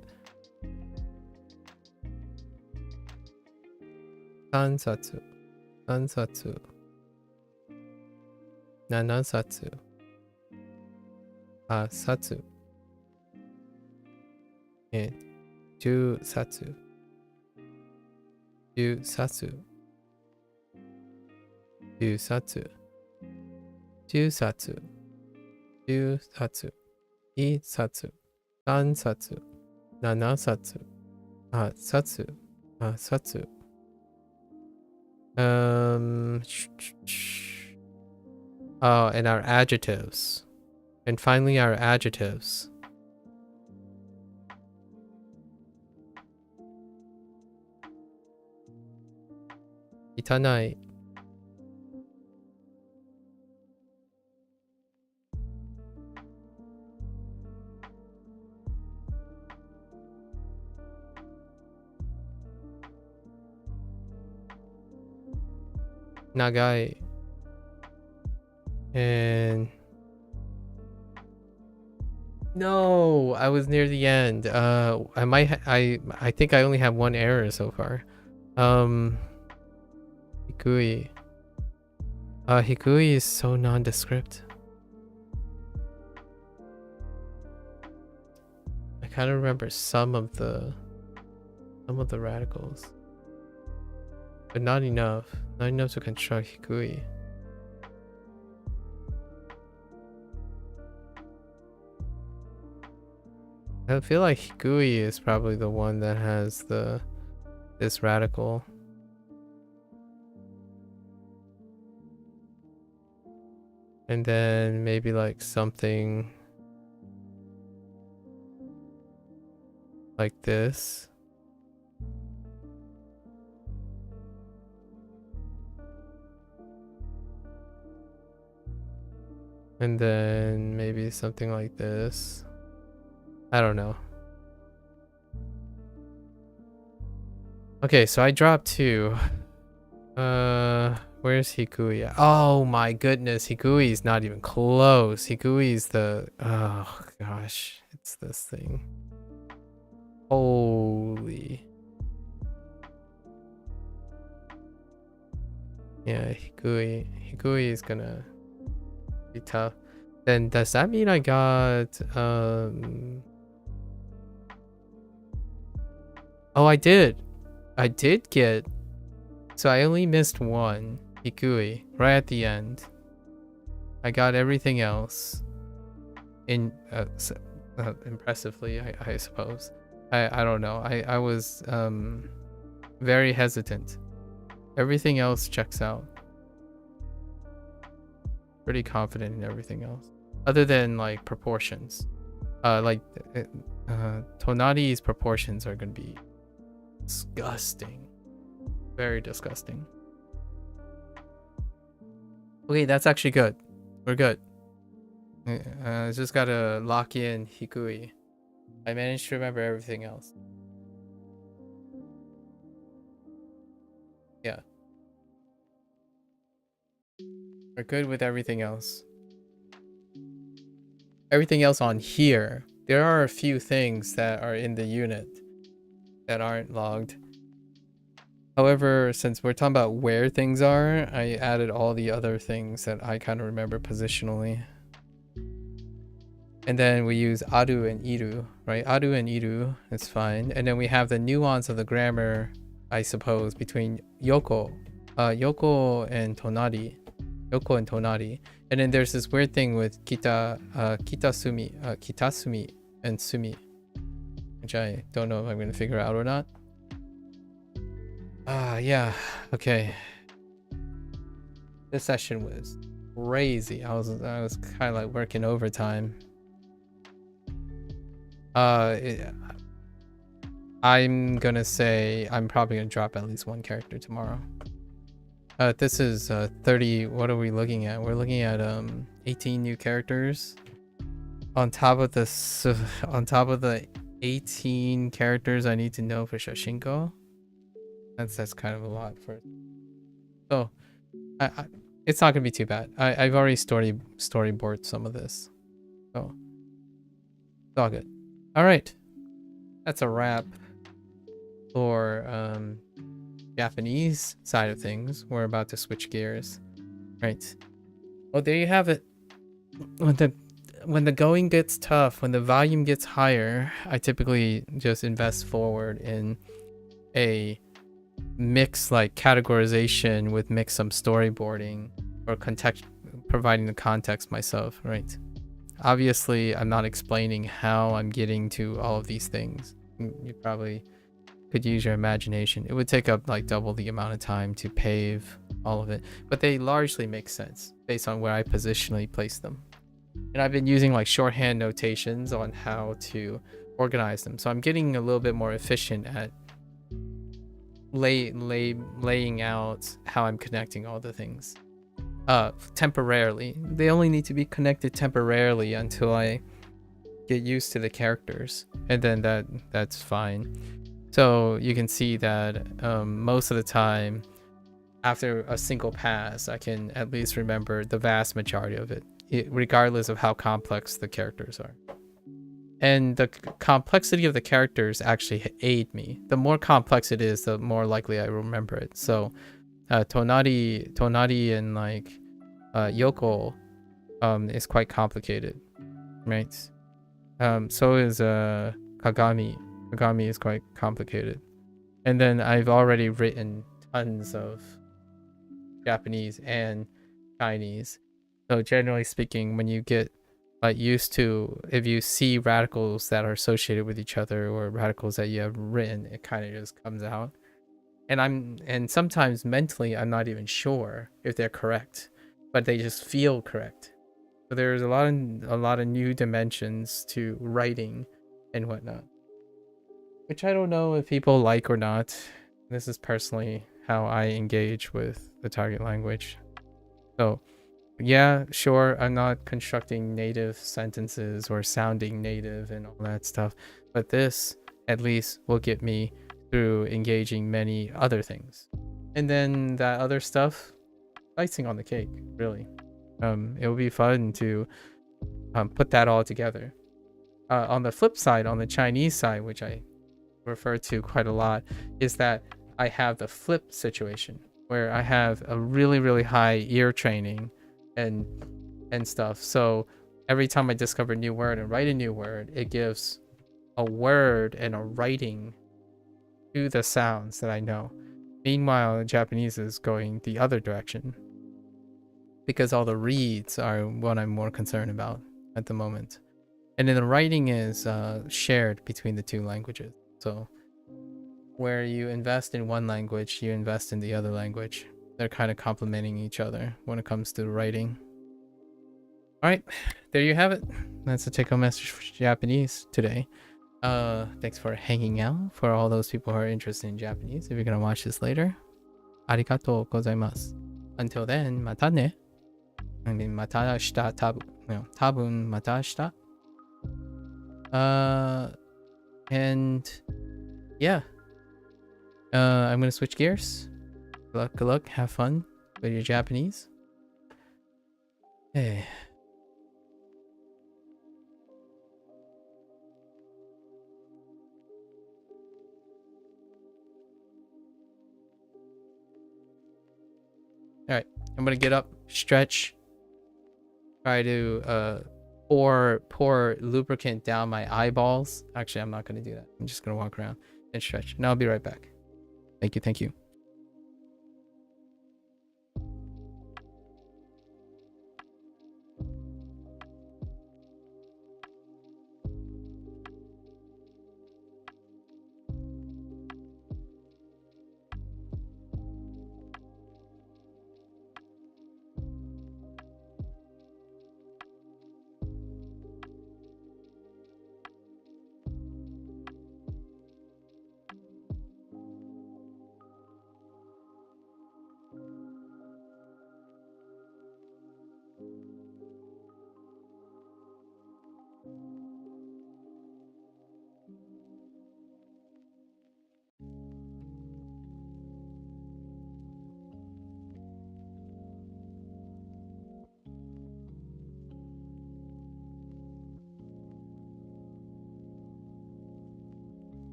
Speaker 3: Sansatsu. Nanasatsu. Satsu. And Jusatsu. Jusatsu. Isatsu. Sansatsu. Nanasatsu. Satsu. Satsu. Oh, and our adjectives. And finally our adjectives. Itanai. Nagai. And no, I was near the end. I think I only have one error so far. Hikui. Hikui is so nondescript. I kind of remember some of the radicals, but not enough. Not enough to construct Hikui. I feel like Hikui is probably the one that has this radical. And then maybe like something like this. And then maybe something like this. I don't know. Okay, so I dropped 2. Where's Hikui at? Oh my goodness, Hikui's not even close. Hikui's the... Oh gosh, it's this thing. Holy... Yeah, Hikui is gonna be tough. Then does that mean I got oh, I did get, so I only missed 1 Hikui right at the end. I got everything else in impressively, I suppose. I don't know. I was very hesitant. Everything else checks out. Pretty confident in everything else, other than like proportions. Tonari's proportions are gonna be disgusting, very disgusting. Okay, that's actually good. We're good. Just gotta lock in Hikui. I managed to remember everything else. Yeah. We're good with everything else. Everything else on here. There are a few things that are in the unit that aren't logged. However, since we're talking about where things are, I added all the other things that I kind of remember positionally. And then we use aru and iru, right? Aru and iru, it's fine. And then we have the nuance of the grammar, I suppose, between yoko and tonari. Yoko and tonari. And then there's this weird thing with kitasumi and sumi, which I don't know if I'm going to figure out or not. Yeah, okay. This session was crazy. I was kind of like working overtime. I'm gonna say I'm probably gonna drop at least 1 character tomorrow. This is 30. What are we looking at? We're looking at 18 new characters on top of this, on top of the 18 characters I need to know for Shashingo. That's kind of a lot for. So, it's not gonna be too bad. I've already storyboarded some of this, so it's all good. All right, that's a wrap for Japanese side of things. We're about to switch gears, right? Well, there you have it. When the going gets tough, when the volume gets higher, I typically just invest forward in a mix like categorization with mix some storyboarding or context, providing the context myself, right? Obviously, I'm not explaining how I'm getting to all of these things. You probably could use your imagination. It would take up like double the amount of time to pave all of it, but they largely make sense based on where I positionally place them. And I've been using like shorthand notations on how to organize them, so I'm getting a little bit more efficient at laying out how I'm connecting all the things temporarily. They only need to be connected temporarily until I get used to the characters, and then that's fine. So you can see that most of the time after a single pass I can at least remember the vast majority of it, regardless of how complex the characters are. And the complexity of the characters actually aid me. The more complex it is, the more likely I remember it. So Tonari and like Yoko is quite complicated, right? So is Kagami. Kagami is quite complicated. And then I've already written tons of Japanese and Chinese. So generally speaking, when you get like used to, if you see radicals that are associated with each other or radicals that you have written, it kind of just comes out. And sometimes mentally I'm not even sure if they're correct, but they just feel correct. So there's a lot of new dimensions to writing and whatnot, which I don't know if people like or not. This is personally how I engage with the target language. So
Speaker 1: yeah, sure, I'm not constructing native sentences or sounding native and all that stuff, but this at least will get me through engaging many other things. And then that other stuff, icing on the cake, really. It will be fun to put that all together. On the flip side, on the Chinese side, which I refer to quite a lot, is that I have the flip situation where I have a really, really high ear training and stuff. So every time I discover a new word and write a new word, it gives a word and a writing to the sounds that I know. Meanwhile, Japanese is going the other direction because all the reads are what I'm more concerned about at the moment. And then the writing is shared between the two languages. So where you invest in one language, you invest in the other language. They're kind of complementing each other when it comes to writing. All right, there you have it. That's the take-home message for Japanese today. Thanks for hanging out. For all those people who are interested in Japanese, if you're gonna watch this later, arigatou gozaimasu. Until then, mata ne. I mean, mata shita tabun mata shita. And yeah. I'm gonna switch gears. Good luck, have fun with your Japanese. Hey. Alright, I'm gonna get up, stretch, try to pour lubricant down my eyeballs. Actually, I'm not gonna do that. I'm just gonna walk around and stretch. And I'll be right back. Thank you.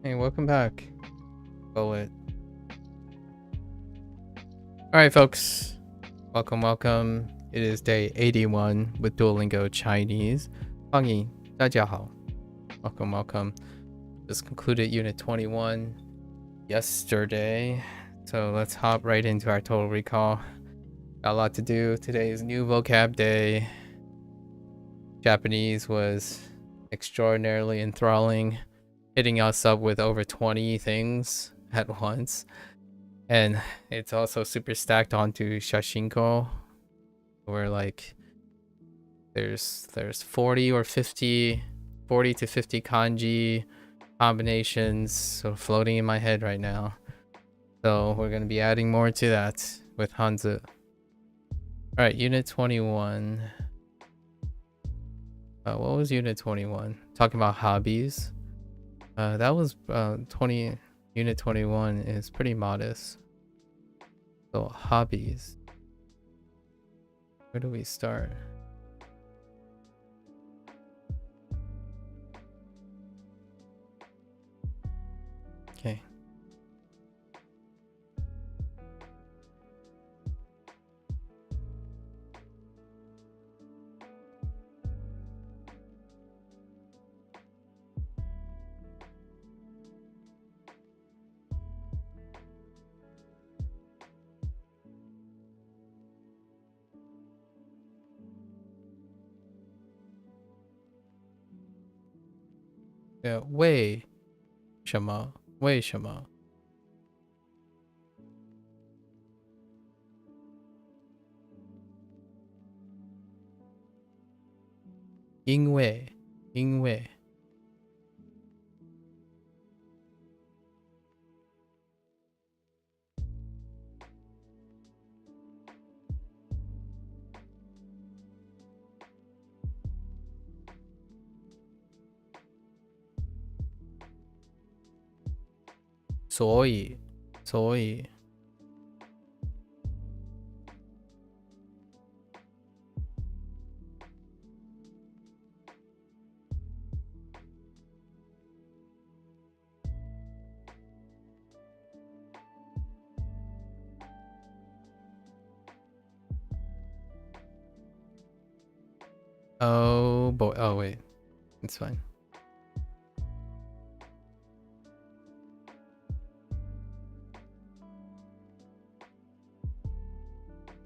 Speaker 1: Hey, welcome back. Bullet. Alright, folks. Welcome. It is day 81 with Duolingo Chinese. 欢迎大家好. Welcome. Just concluded Unit 21 yesterday. So let's hop right into our total recall. Got a lot to do. Today is new vocab day. Japanese was extraordinarily enthralling, hitting us up with over 20 things at once. And it's also super stacked onto Shashingo, where like there's 40 to 50 kanji combinations sort of floating in my head right now. So we're going to be adding more to that with Hanzi. All right, Unit 21. What was Unit 21? Talking about hobbies. That was 20. Unit 21 is pretty modest. So hobbies. Where do we start? Okay. Yeah, 为什么？为什么？因为所以Oh boy. Oh wait. It's fine.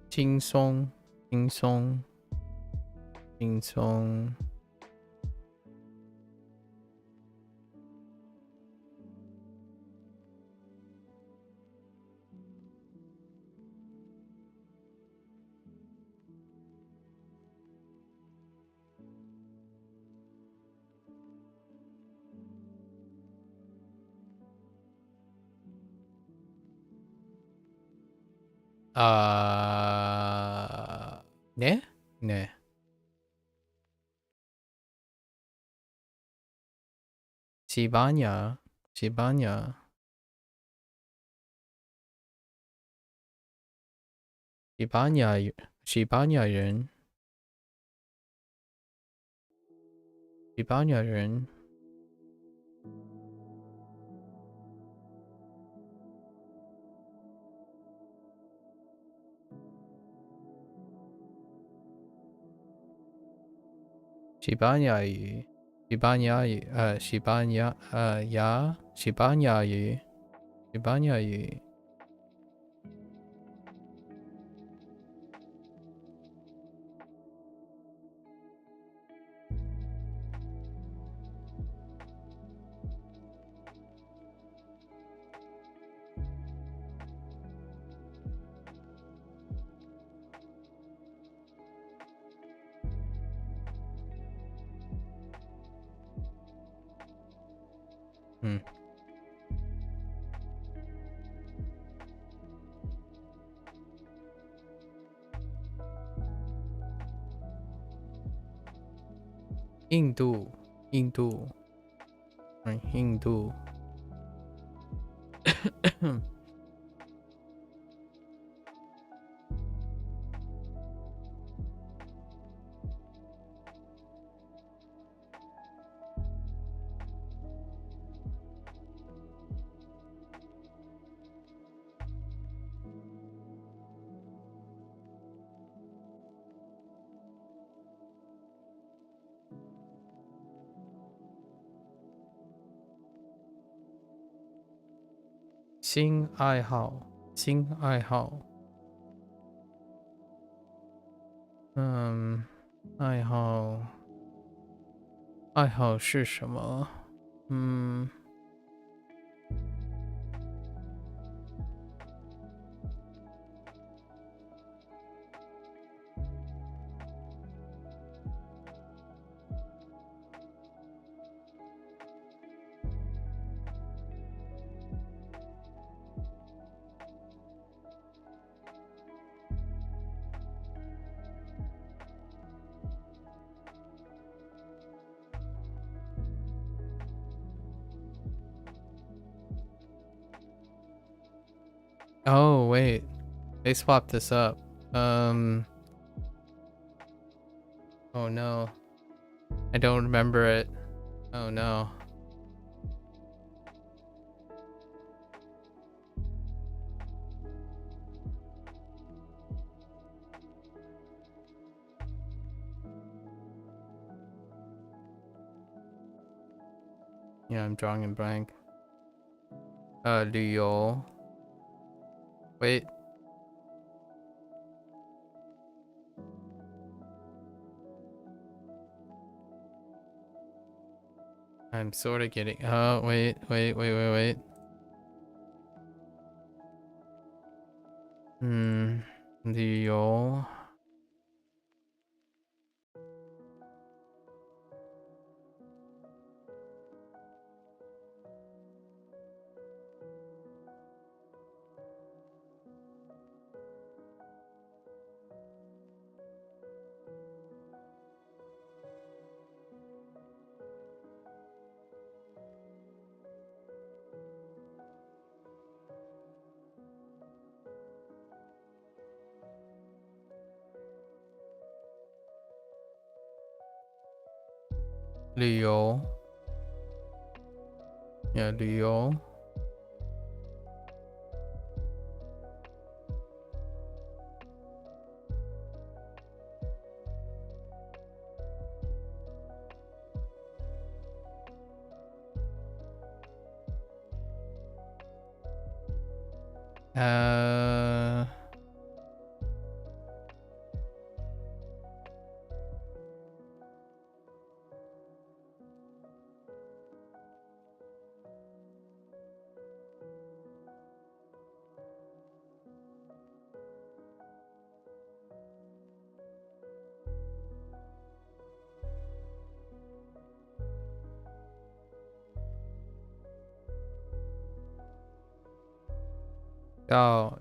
Speaker 1: 轻松ね 西班牙人西班牙语西班牙语印度新爱好，新爱好。爱好，爱好是什么？Oh, wait. They swapped this up. Oh no. I don't remember it. Oh no. Yeah, I'm drawing in blank. 旅游. Wait. I'm sort of getting. Oh, wait. 旅游. Yeah, 旅游.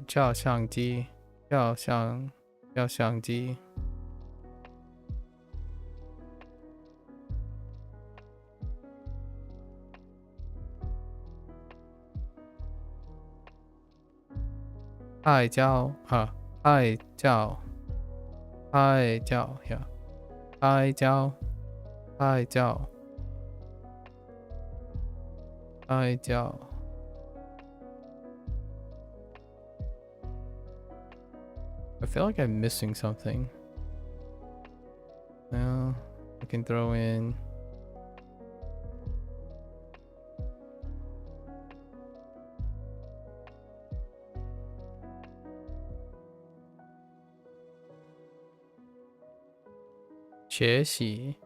Speaker 1: 照相机. 拍照. Yeah. 拍照. I feel like I'm missing something. Well, I can throw in.学习.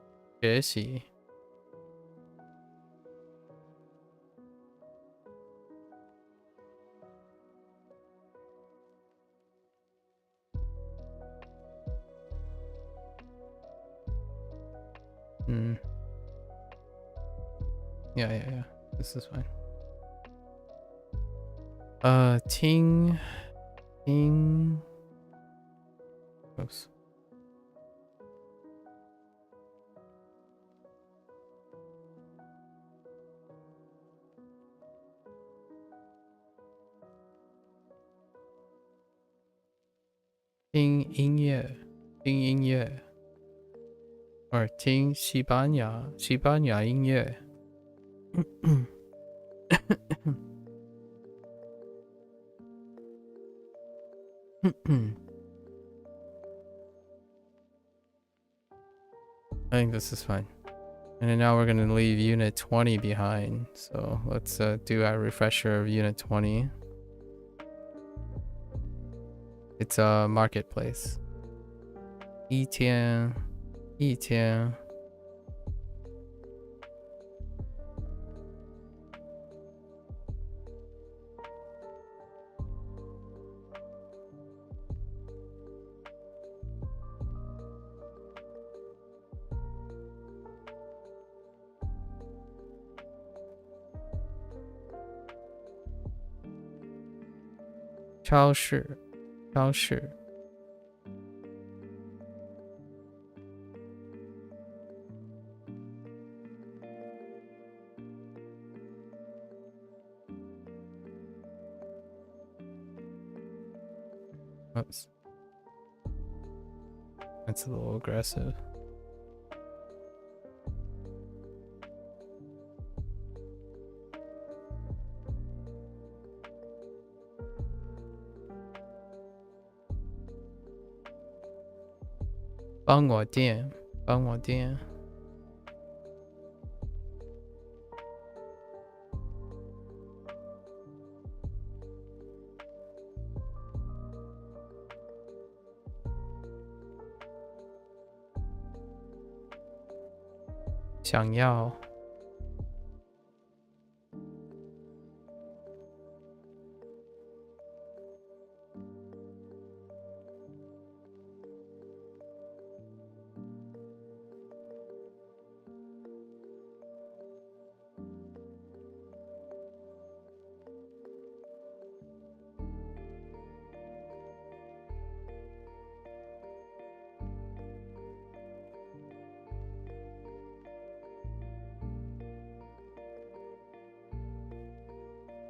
Speaker 1: Yeah. This is fine. 听. Oops. 听音乐. 听西班牙音乐. I think this is fine. And then now we're going to leave Unit 20 behind. So let's do a refresher of Unit 20.
Speaker 3: It's a marketplace. 一天一天超市超市Oops. That's a little aggressive. Bang我店想要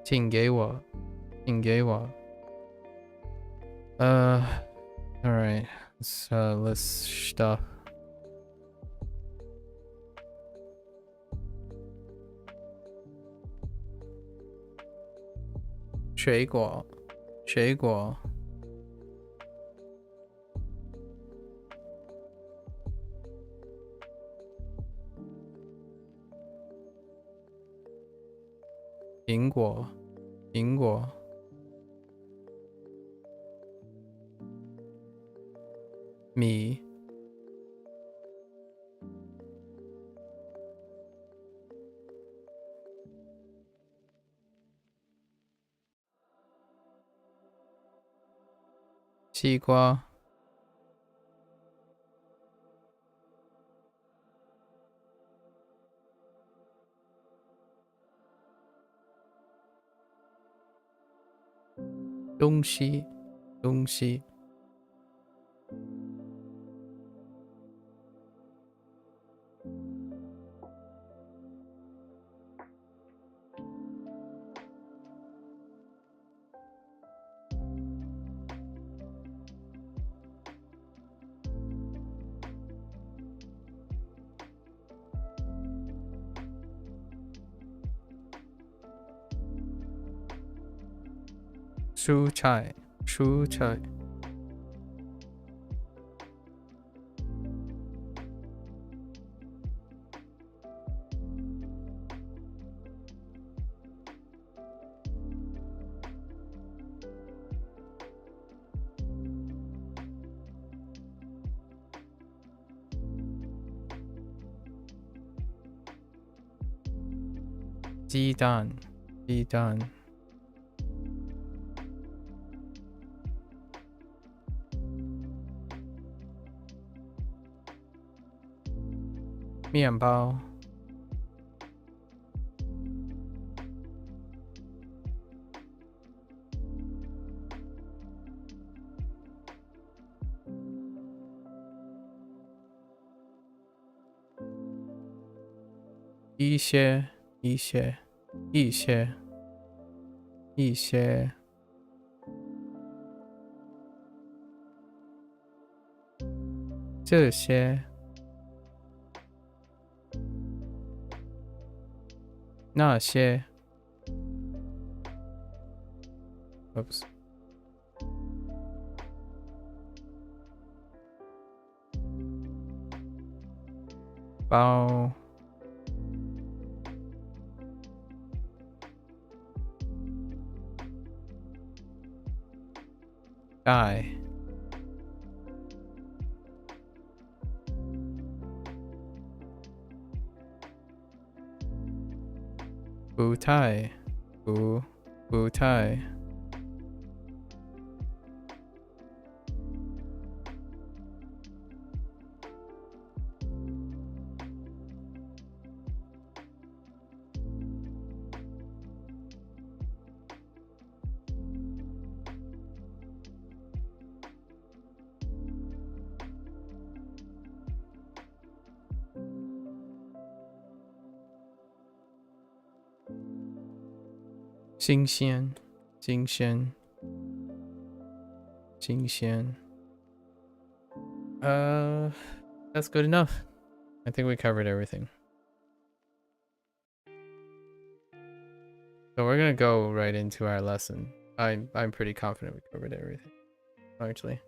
Speaker 3: 请给我 Alright, let's stop. 水果苹果米西瓜东西蔬菜鸡蛋面包一些这些那些 Oops. 包盖不太不太新鲜新鲜新鲜 that's good enough. I think we covered everything. So we're gonna go right into our lesson. I'm pretty confident we covered everything, actually.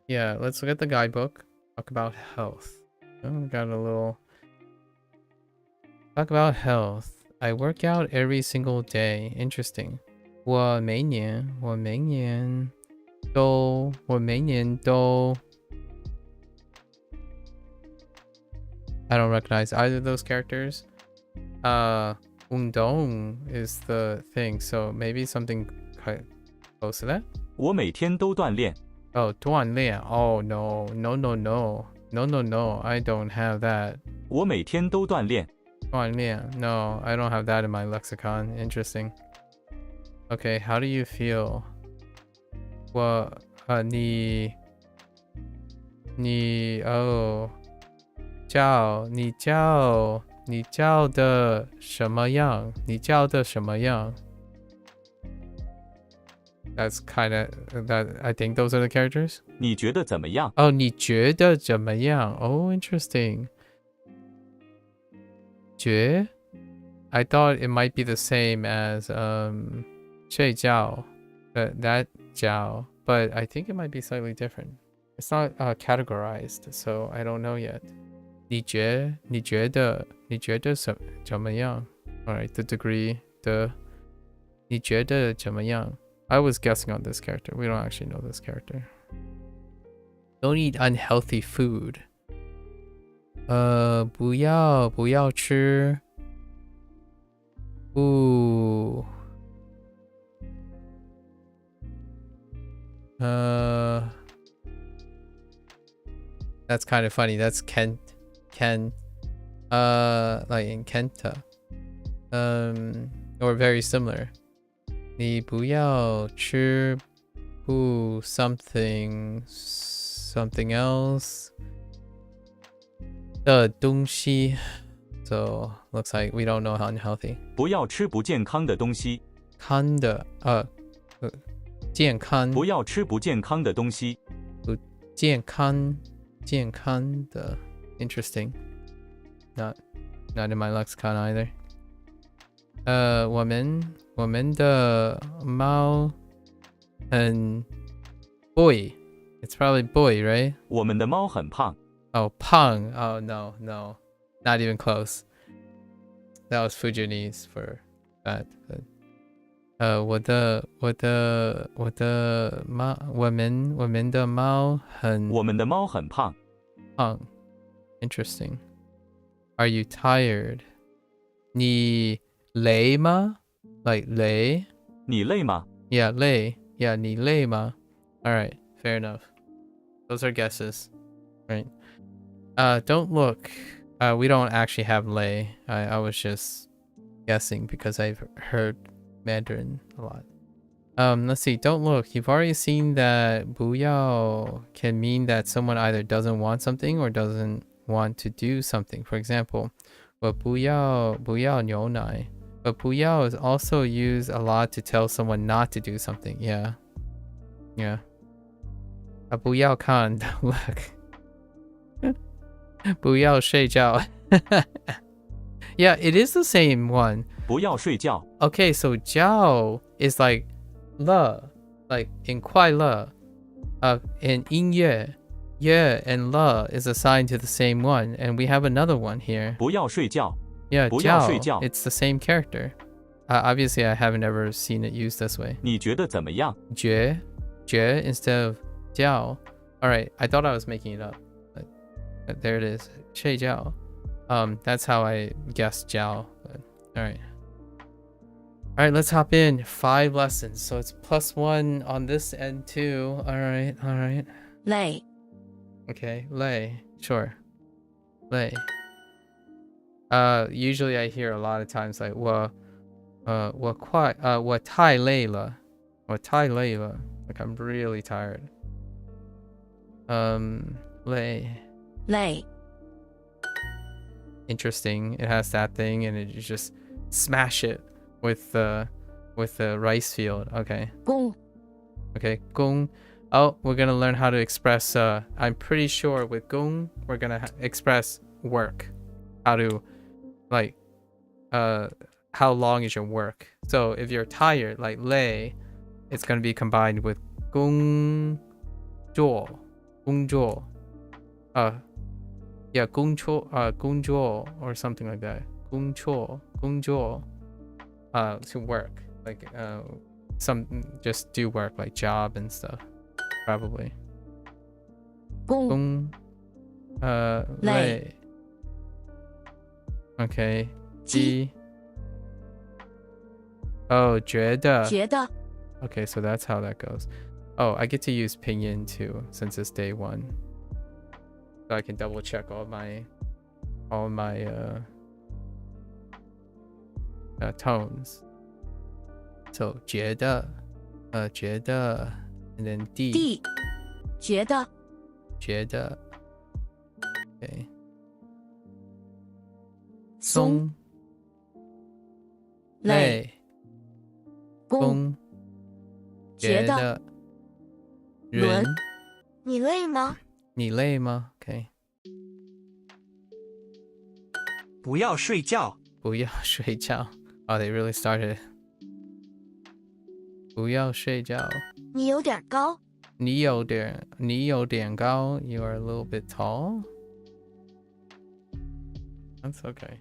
Speaker 3: Yeah, let's look at the guidebook. Talk about health. Oh, we got a little talk about health. I work out every single day. Interesting. 我每年都 I don't recognize either of those characters. 운동 is the thing, so maybe something close to that.
Speaker 4: 我每天都锻炼。
Speaker 3: Oh, 锻炼. Oh no, I don't have that.
Speaker 4: 我每天都锻炼。
Speaker 3: No, I don't have that in my lexicon. Interesting. Okay, how do you feel? 你叫的什么样? That's kind of that. I think those are the characters.
Speaker 4: 你觉得怎么样?
Speaker 3: Oh, 你觉得怎么样? Oh, interesting. 觉? I thought it might be the same as 睡觉, that 觉, but I think it might be slightly different. It's not categorized, so I don't know yet. 你觉得怎么样? All right, the degree, 你觉得怎么样? I was guessing on this character. We don't actually know this character. Don't eat unhealthy food. 不要吃不 That's kind of funny. That's Ken like in Kenta. Or very similar. 你不要吃不 something else 的东西. So looks like we don't know how unhealthy.
Speaker 4: 不要吃不健康的东西。
Speaker 3: 健康。
Speaker 4: 不要吃不健康的东西。
Speaker 3: 不健康的 interesting. Not in my lexicon either. 我们的猫很 boy. It's probably boy, right?
Speaker 4: 我们的猫很胖。
Speaker 3: Oh, 胖. Oh no, not even close. That was Fujianese for that.我们的猫很胖。Interesting. Are you tired? 你累吗? Like 累?
Speaker 4: 你累吗?
Speaker 3: Yeah, 累. Yeah, 你累吗? All right, fair enough. Those are guesses, right? Don't look. We don't actually have lei. I was just guessing because I've heard Mandarin a lot. Let's see. Don't look. You've already seen that 不要 can mean that someone either doesn't want something or doesn't want to do something. For example, 我不要牛奶. But 不要 is also used a lot to tell someone not to do something. Yeah. 不要看 look. 不要睡觉. Yeah, it is the same one.
Speaker 4: 不要睡觉.
Speaker 3: Okay, so 觉 is like 乐, like in 快乐. In 音乐, 乐 and 乐 is assigned to the same one, and we have another one here.
Speaker 4: 不要睡觉.
Speaker 3: Yeah,
Speaker 4: 不要睡觉.
Speaker 3: It's the same character. Obviously, I haven't ever seen it used this way.
Speaker 4: 你觉得怎么样?
Speaker 3: 觉 instead of 觉. All right, I thought I was making it up. But there it is. 睡觉. That's how I guessed 觉.
Speaker 1: All right. All right, let's hop in. 5 lessons. So it's +1 on this end too. All right. All right.
Speaker 7: Lay.
Speaker 1: Okay, lay. Sure. Lay. Usually I hear a lot of times like 我太累了. Like I'm really tired. Lay.
Speaker 7: Lay.
Speaker 1: Interesting. It has that thing and you just smash it with the rice field. Okay.
Speaker 7: Gong.
Speaker 1: Okay, gong. Oh, we're gonna learn how to express I'm pretty sure with gong we're gonna express work. How to like how long is your work? So if you're tired, like lay, it's gonna be combined with gong zhuo. Yeah, gong zhuo or something like that. Gong zhuo. To work. Like some just do work like job and stuff. Probably. Gong lay. Okay. Ji. Oh, 觉得. Okay, so that's how that goes. Oh, I get to use pinyin too since it's day 1. So I can double check all my tones. So 觉得 and then D.
Speaker 7: 觉得
Speaker 1: Okay.
Speaker 7: 松
Speaker 1: 累
Speaker 7: 公 觉得
Speaker 1: 人
Speaker 7: 你累吗？
Speaker 1: 你累吗 Okay.
Speaker 12: 不要睡觉。
Speaker 1: 不要睡觉 Oh, they really started. 不要睡觉
Speaker 7: 你有点高。
Speaker 1: 你有点高 You are a little bit tall. That's okay.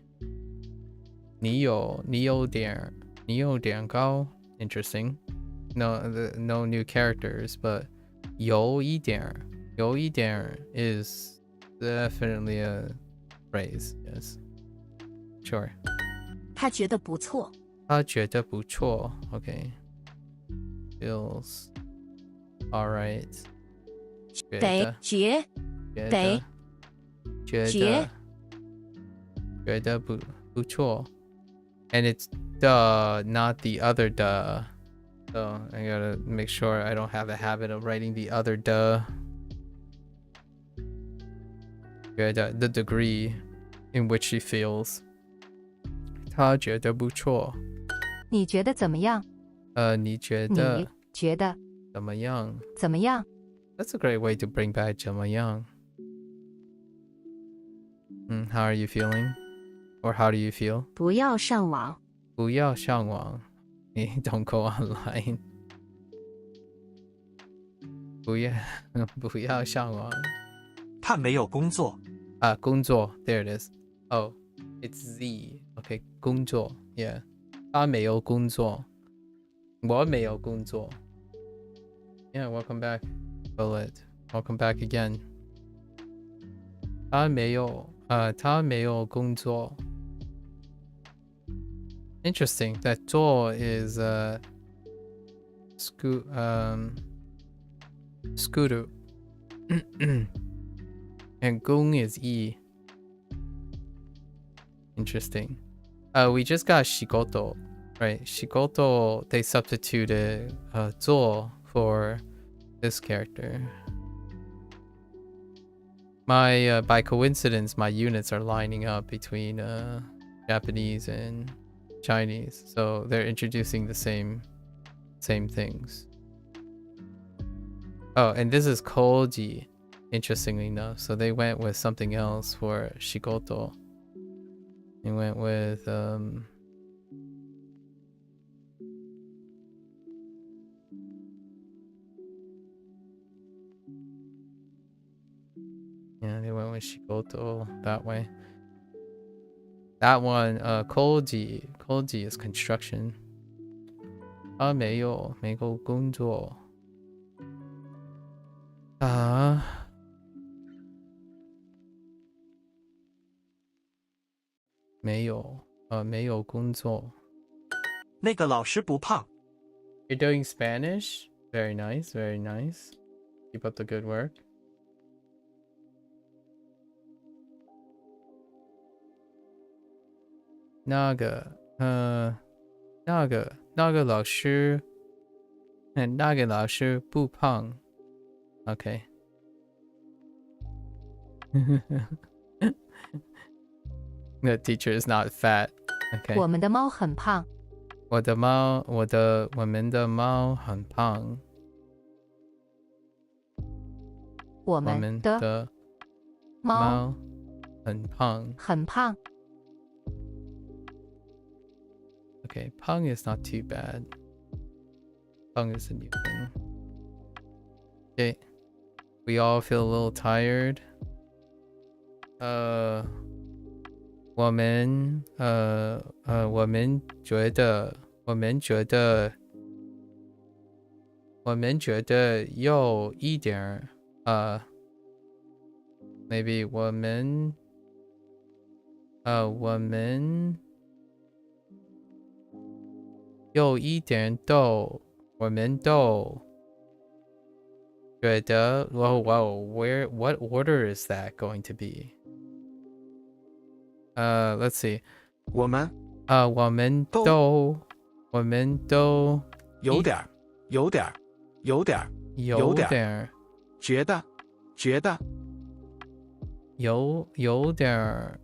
Speaker 1: 你有点高 Interesting. No new characters, but 有一点 is definitely a phrase. Yes. Sure.
Speaker 7: 他觉得不错。
Speaker 1: 他觉得不错 Okay. Feels alright.
Speaker 7: 得觉得
Speaker 1: 不错 And it's the, not the other duh. So I gotta make sure I don't have a habit of writing the other duh. The degree in which she feels. 他觉得不错。
Speaker 9: 你觉得怎么样？
Speaker 1: 你觉得
Speaker 9: 你觉得
Speaker 1: 怎么样？
Speaker 9: 怎么样？
Speaker 1: That's a great way to bring back 怎么样。How are you feeling? Or how do you feel?
Speaker 9: 不要上网。
Speaker 1: 不要上网。Don't go online. 不要上网。
Speaker 12: 他没有工作。
Speaker 1: 工作 There it is. Oh, it's Z. Okay, 工作 Yeah. 他没有工作。我没有工作。Yeah, welcome back, Bullet. Welcome back again. 他没有工作。Interesting. That 做 is scooter. And 工 is E. Interesting. We just got shigoto, right? Shigoto, they substituted 做 for this character. By coincidence, my units are lining up between Japanese and Chinese, so they're introducing the same things. Oh, and this is koji, interestingly enough. So they went with something else for shigoto. They went with yeah, they went with shigoto that way. That one, koji is construction. 他没有工作。没有没有工作。
Speaker 12: 那个老师不胖。
Speaker 1: You're doing Spanish? Very nice, very nice. Keep up the good work. 那个老师不胖。Okay. The teacher is not fat. Okay.
Speaker 9: 我们的猫很胖。
Speaker 1: 我们的猫很胖。
Speaker 9: 我们的猫
Speaker 1: 很胖。
Speaker 9: 很胖。
Speaker 1: Okay, pang is not too bad. Pang is a new thing. Okay. We all feel a little tired. 我们觉得有一点maybe 我们有一点都我们都觉得 what order is that going to be? Let's see.
Speaker 8: 我们
Speaker 1: 都
Speaker 8: 有点觉得
Speaker 1: 有点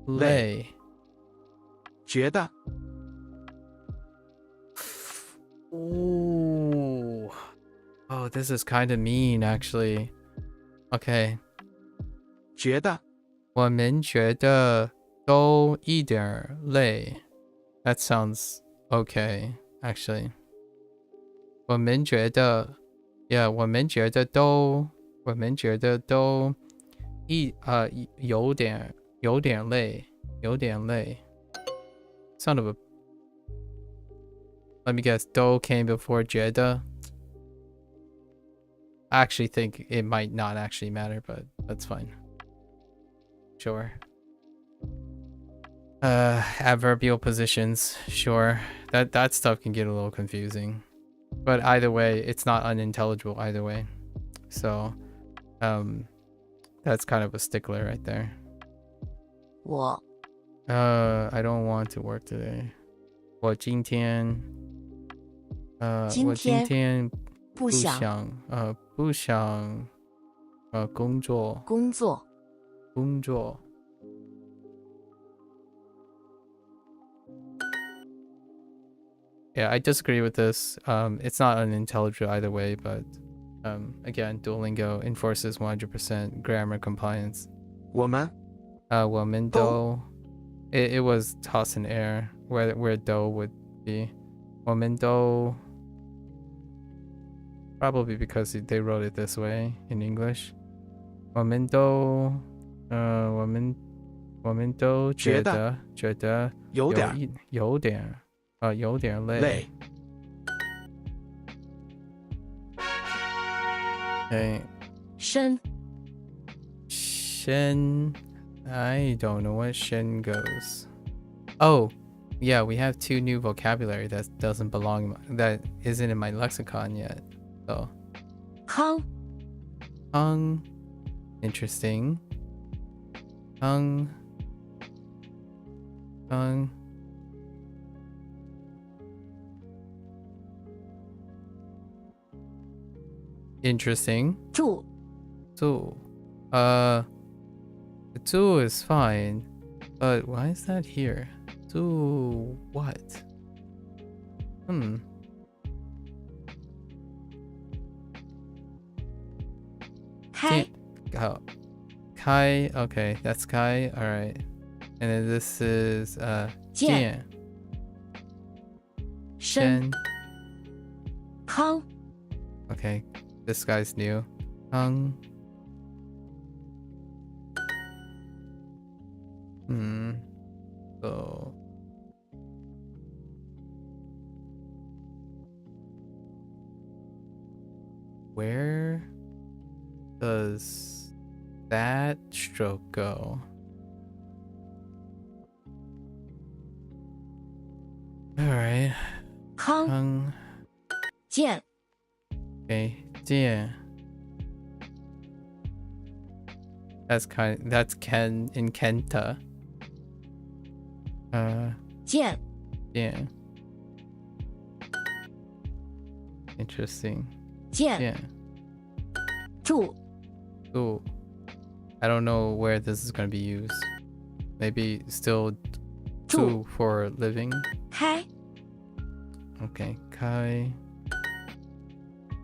Speaker 1: 累
Speaker 8: 觉得
Speaker 1: Ooh. Oh, this is kind of mean, actually. Okay.
Speaker 8: 觉得
Speaker 1: 我们觉得都一点累 That sounds okay, actually. 我们觉得有点累 Son of a Let me guess, do came before 觉得 I actually think it might not actually matter, but that's fine. Sure. Adverbial positions, sure. That stuff can get a little confusing. But either way, it's not unintelligible either way. So, that's kind of a stickler right there. I don't want to work today. 我今天不想工作。Yeah, I disagree with this. It's not unintelligible either way, but again, Duolingo enforces 100% grammar compliance.
Speaker 8: 我们
Speaker 1: 都 it was toss in air where do would be. 我们都 probably because they wrote it this way in English. 我们都觉得有点累。Okay.
Speaker 9: 深
Speaker 1: I don't know what shen goes. Oh, yeah, we have two new vocabulary that doesn't belong, that isn't in my lexicon yet. So,
Speaker 9: hung
Speaker 1: interesting. Interesting.
Speaker 9: 住
Speaker 1: two is fine, but why is that here? Two what?
Speaker 9: Kai.
Speaker 1: Kai, okay, that's Kai, alright. And then this is 剑
Speaker 9: 深 hung
Speaker 1: Okay, this guy's new. Hung. So where does that stroke go? Alright.
Speaker 7: 康见
Speaker 1: Okay. 见. That's Ken in Kenta.
Speaker 7: 见
Speaker 1: Yeah. Interesting.
Speaker 7: 见
Speaker 1: Yeah.
Speaker 7: 住
Speaker 1: Ooh. I don't know where this is going to be used. Maybe still
Speaker 7: 住
Speaker 1: for living.
Speaker 7: 开
Speaker 1: Okay. Kai.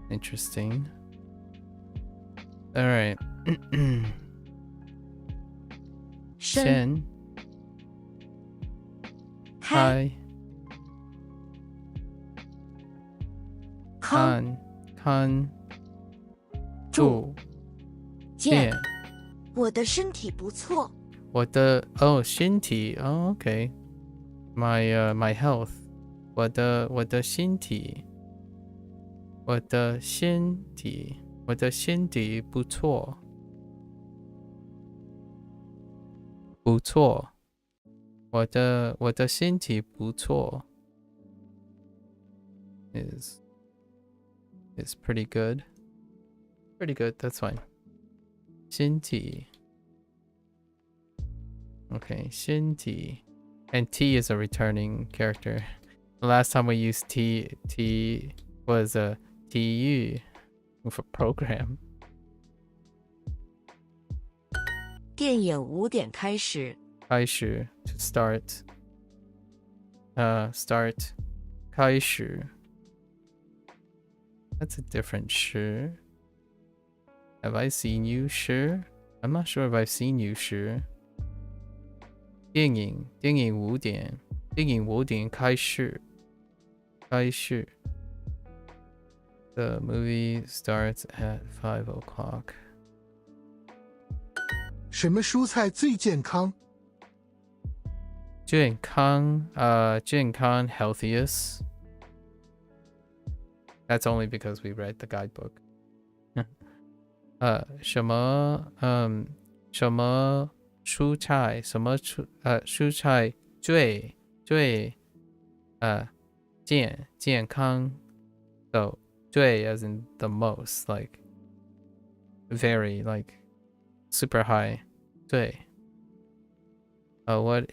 Speaker 1: Interesting. Alright.
Speaker 7: 深
Speaker 1: Shen.
Speaker 7: 开
Speaker 1: Kai.
Speaker 7: 康
Speaker 1: Kan.
Speaker 7: 住
Speaker 1: Zu.
Speaker 7: 见
Speaker 1: 见
Speaker 7: 我的身体不错
Speaker 1: 身体 Oh, okay. My health. 我的身体不错我的身体不错 is pretty good. Pretty good, that's fine. 身体 Okay, 身体 And T is a returning character. The last time we used T was a TU for program.
Speaker 7: 电影5点开始
Speaker 1: 开始 to start. Start. 开始 That's a different 时 Have I seen you 时 I'm not sure if I've seen you 时电影5点开始 The movie starts at 5 o'clock.
Speaker 11: 什么蔬菜最健康？
Speaker 1: 健康 healthiest. That's only because we read the guidebook. 什么蔬菜蔬菜最健康 So 最 as in the most, like very, like super high 最 what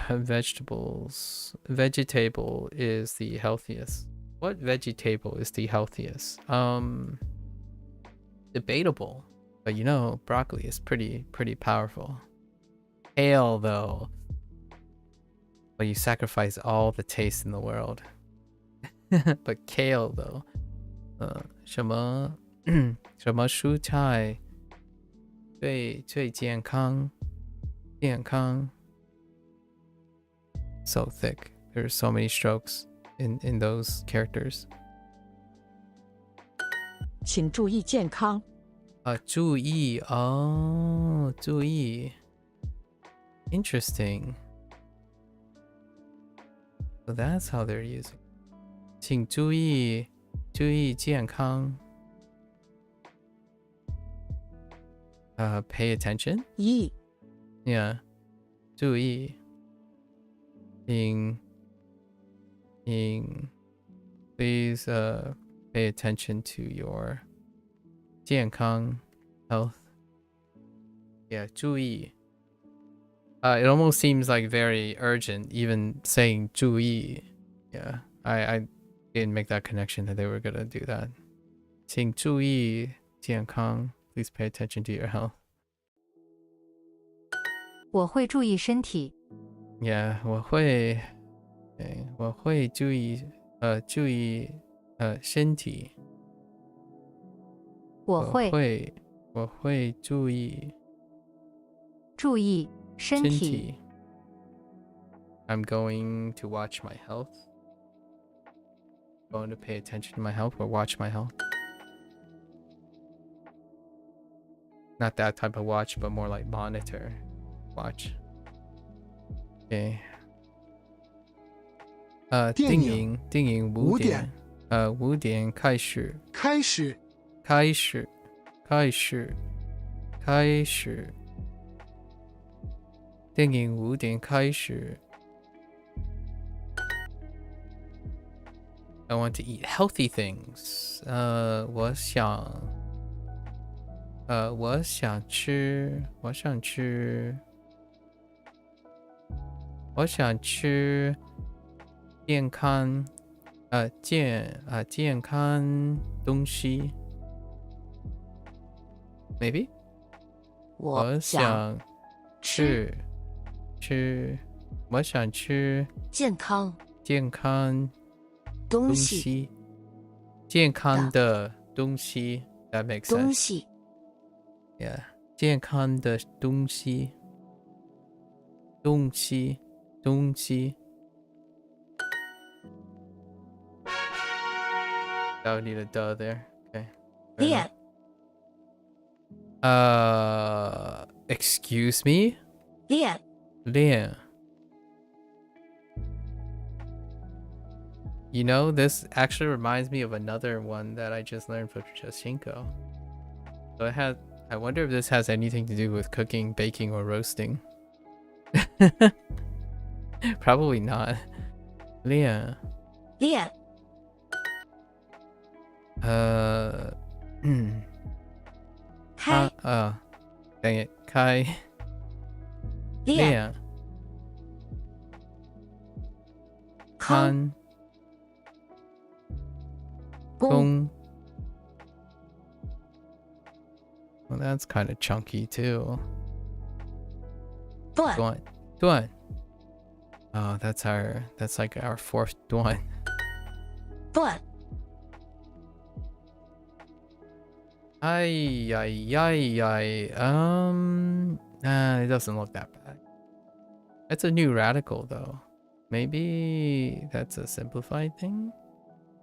Speaker 1: vegetable is the healthiest? What vegetable is the healthiest? Debatable. But you know, broccoli is pretty powerful. Kale though. But you sacrifice all the taste in the world. But kale though. 什么蔬菜最健康 So thick. There's so many strokes in those characters.
Speaker 7: 请注意健康
Speaker 1: 注意 注意 Interesting. So that's how they're using. 请注意健康 Pay attention?
Speaker 7: 一
Speaker 1: Yeah. 注意 Please pay attention to your 健康 health. Yeah, 注意 It almost seems like very urgent, even saying 注意 Yeah, I didn't make that connection that they were gonna do that. 请注意健康 Please pay attention to your health.
Speaker 9: 我会注意身体。
Speaker 1: Yeah, 我会注意身体。
Speaker 9: 我会
Speaker 1: 注意
Speaker 9: 身体。
Speaker 1: I'm going to watch my health. Going to pay attention to my health or watch my health. Not that type of watch, but more like monitor watch. Okay. 电影5点5点开始电影5点开始
Speaker 3: I want to eat healthy things. 我想吃健康东西 maybe 我想吃健康东西健康的东西 that makes sense 东西 yeah 健康的东西 I would need a duh there. Okay.
Speaker 7: Yeah.
Speaker 3: Excuse me?
Speaker 7: Yeah.
Speaker 3: You know, this actually reminds me of another one that I just learned from Shashingo. So I wonder if this has anything to do with cooking, baking, or roasting. Probably not. Leah.
Speaker 7: Yeah.
Speaker 3: Kai. Dang it. Kai.
Speaker 7: Yeah.
Speaker 3: Kan. Gong. Well, that's kind of chunky too. Duan. Oh, that's like our fourth duan.
Speaker 7: Duan.
Speaker 3: It doesn't look that bad. It's a new radical though. Maybe that's a simplified thing?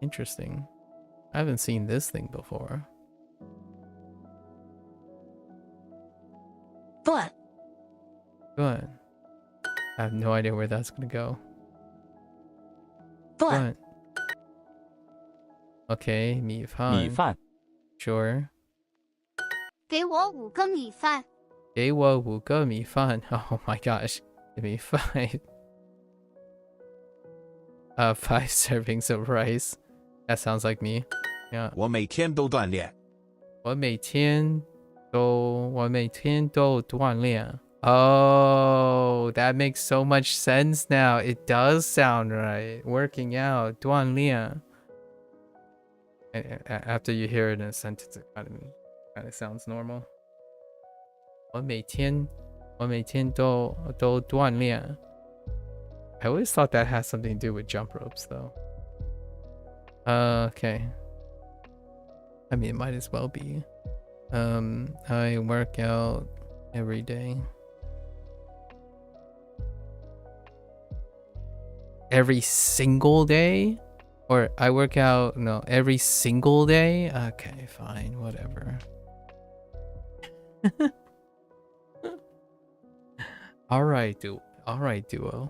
Speaker 3: Interesting. I haven't seen this thing before.
Speaker 7: Duan.
Speaker 3: Duan. I have no idea where that's gonna go.
Speaker 7: Duan.
Speaker 3: Okay, 米饭. Sure.
Speaker 13: 给我5个米饭。
Speaker 3: 给我5个米饭. Oh my gosh. Give me 5. 5 servings of rice. That sounds like me. Yeah.
Speaker 5: 我每天都锻炼。
Speaker 3: 我每天都锻炼. Oh, that makes so much sense now. It does sound right. Working out, 锻炼. After you hear it in a sentence, it kind of sounds normal. 我每天都锻炼. I always thought that has something to do with jump ropes, though. Okay. I mean, it might as well be. I work out every day. Every single day? Or I work out, no, every single day? Okay, fine, whatever. Alright, duo.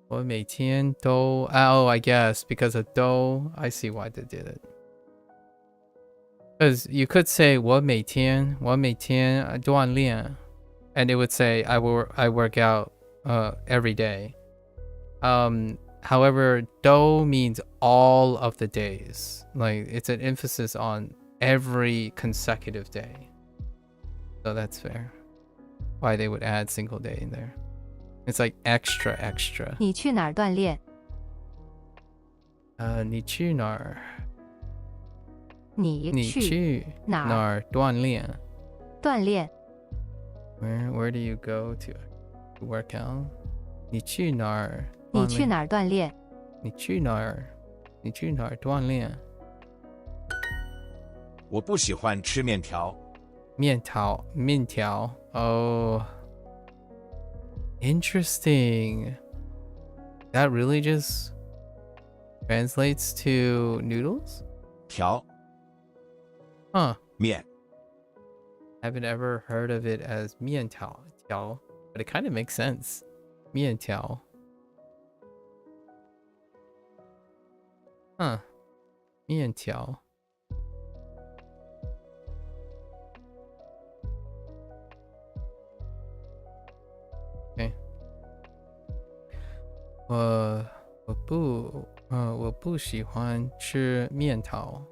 Speaker 3: 我每天都, oh, I guess, because of do, I see why they did it. Because you could say 我每天锻炼, and it would say I work out every day. However, do means all of the days. Like, it's an emphasis on every consecutive day. So that's fair. Why they would add single day in there. It's like extra.
Speaker 14: 你去哪儿锻炼？
Speaker 3: 你去哪儿？
Speaker 14: 你去哪儿
Speaker 3: 锻炼？
Speaker 14: 锻炼。
Speaker 3: Where do you go to work out? 你去哪儿？
Speaker 14: 你去哪儿锻炼？
Speaker 3: 你去哪儿锻炼？
Speaker 5: 我不喜欢吃面条。
Speaker 3: 面条。Oh, interesting. That really just translates to noodles?
Speaker 5: 条.
Speaker 3: Huh.
Speaker 5: 面.
Speaker 3: Haven't ever heard of it as 面条, but it kind of makes sense. 面条. Huh. 面条. Okay. 我不喜欢吃面条。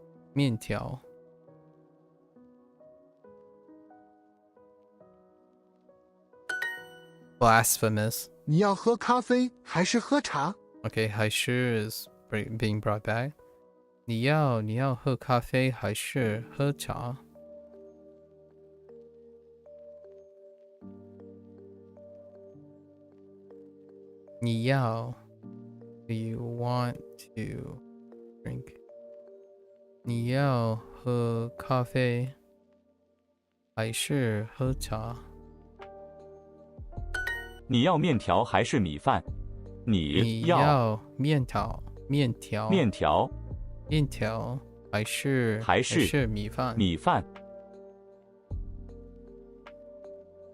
Speaker 3: Blasphemous.
Speaker 11: 你要喝咖啡还是喝茶？
Speaker 3: Okay, 还是 is being brought back. 你要喝咖啡还是喝茶？你要 Do you want to drink? 你要喝咖啡还是喝茶？
Speaker 4: 你要面条还是米饭？
Speaker 3: 你要面条还是米饭？
Speaker 4: 米饭。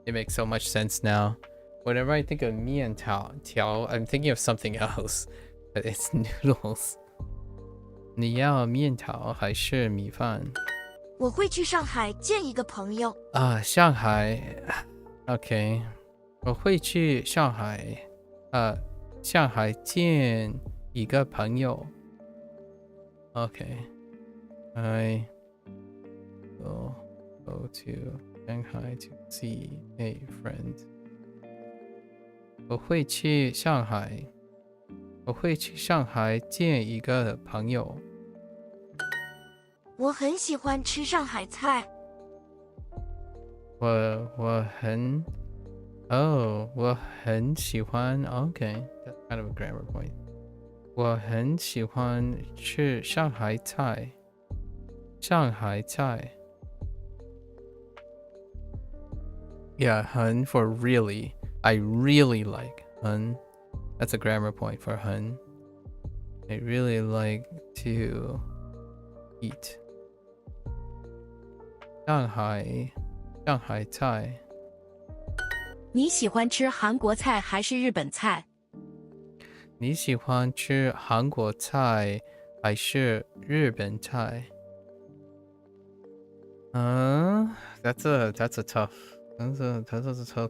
Speaker 3: It makes so much sense now. Whenever I think of 面条, I'm thinking of something else, but it's noodles. 你要面条还是米饭？
Speaker 13: 我会去上海见一个朋友。
Speaker 3: 上海 ，OK， 我会去上海，上海见一个朋友。OK， I will go to Shanghai to see a friend. 我会去上海见一个朋友。
Speaker 13: 我很喜欢吃上海菜。
Speaker 3: 我很喜欢 OK, that's kind of a grammar point. 我很喜欢吃上海菜。Yeah, 很 for really. I really like 很. That's a grammar point for 很. I really like to eat. 上海菜。
Speaker 13: 你喜欢吃韩国菜还是日本菜？
Speaker 3: 你喜欢吃韩国菜还是日本菜？That's a tough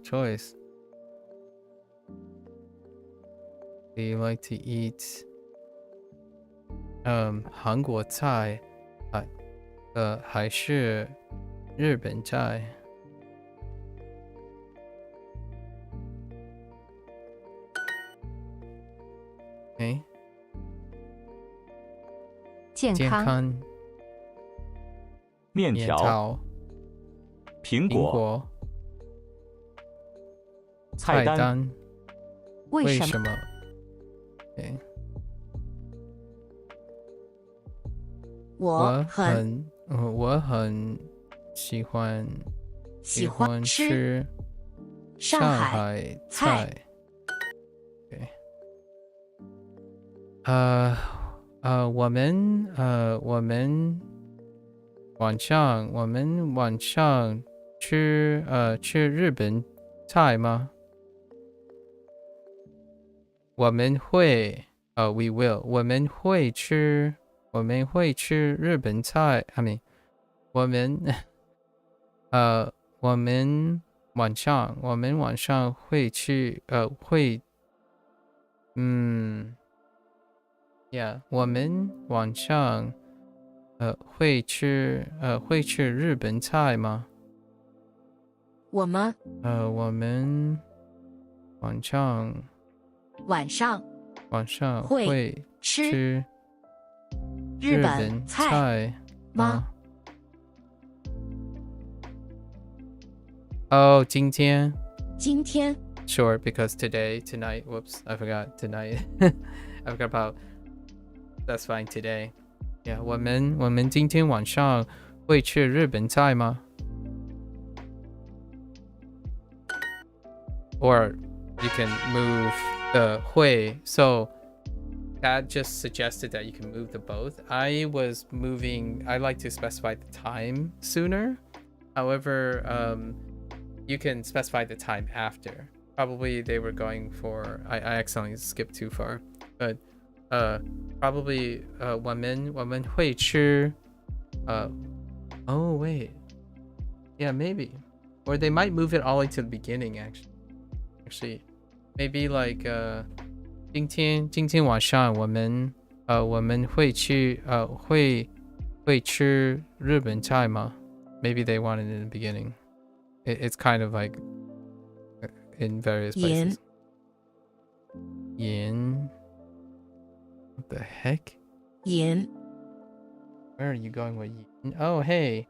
Speaker 3: choice. Do you like to eat 韩国菜还是日本菜
Speaker 14: 健康
Speaker 4: 面条苹果菜单
Speaker 14: 为什么
Speaker 13: 我很
Speaker 3: 喜欢
Speaker 13: 吃
Speaker 3: 上海菜。我们晚上吃日本菜吗？我们会we will 我们会吃日本菜。I mean 我们晚上会吃Yeah, 我们晚上会吃日本菜吗？
Speaker 13: 我们
Speaker 3: 晚上会吃日本菜吗？今天 Sure, because tonight, whoops, I forgot tonight. I forgot about that's fine today. Yeah, 我们今天晚上会吃日本菜吗？ Or you can move the 会 so that just suggested that you can move the both. I like to specify the time sooner. However, you can specify the time after. Probably they were going for I accidentally skipped too far. But probably 我们会吃oh wait. Yeah, maybe. Or they might move it all the way to the beginning actually. Maybe like 今天晚上我们我们会吃日本菜吗 Maybe they want it in the beginning. It's kind of like in various places. Yin. What the heck?
Speaker 13: Yin.
Speaker 3: Where are you going with yin? Oh, hey.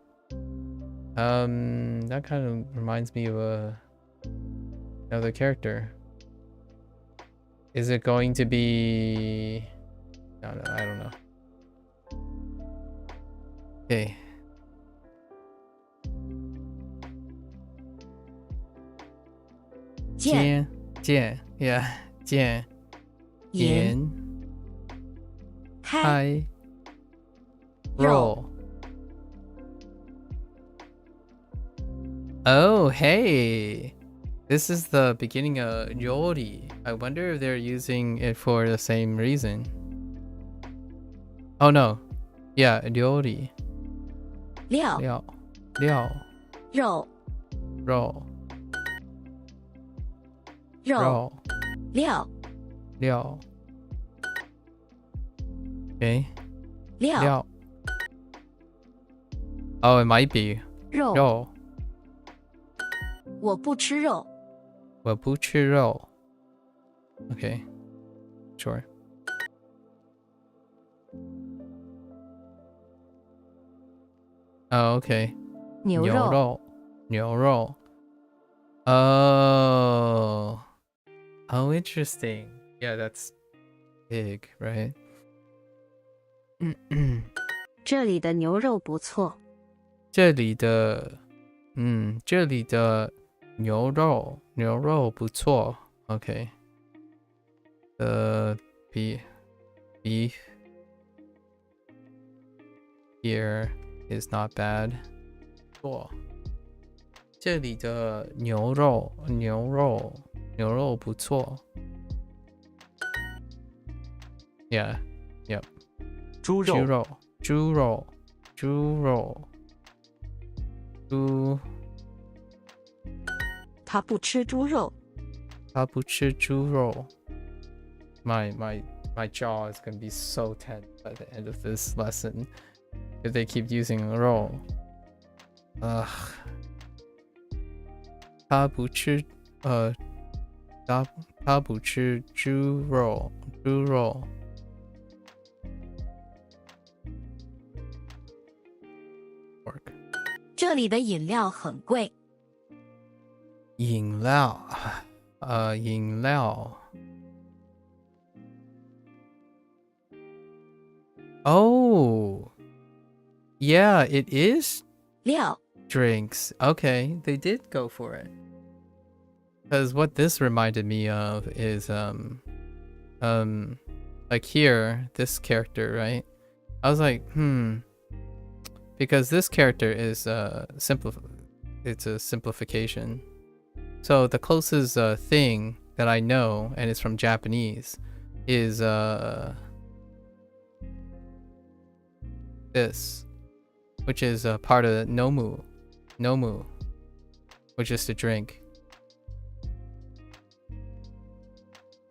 Speaker 3: That kind of reminds me of another character. Is it going to be... No, I don't know. Okay. Jian. Yeah. Jian. Yin. Kai. Roll. Oh, hey. This is the beginning of Yori. I wonder if they're using it for the same reason. Oh no. Yeah, Yori. Liao.
Speaker 13: Rou. Liao.
Speaker 3: Okay.
Speaker 13: Liao.
Speaker 3: Oh, it might be.
Speaker 13: 肉. 我不吃肉.
Speaker 3: 我不吃肉. Okay. Sure. Oh, okay.
Speaker 13: 牛肉.
Speaker 3: Oh. Oh, interesting. Yeah, that's big, right?
Speaker 13: 这里的牛肉不错.
Speaker 3: 这里的牛肉不错. Okay. The beef here is not bad. 错。这里的牛肉不错. Yeah. Yep. 猪肉.
Speaker 13: 他不吃猪肉.
Speaker 3: My jaw is gonna be so tense by the end of this lesson if they keep using roll. Ugh. 他不吃猪肉. Work.
Speaker 13: 这里的饮料很贵.
Speaker 3: 饮料. Oh, yeah, it is
Speaker 13: 料.
Speaker 3: Drinks. Okay, they did go for it. Because what this reminded me of is like here, this character, right? I was like, because this character is it's a simplification. So the closest thing that I know, and it's from Japanese, is this, which is part of nomu, which is to drink.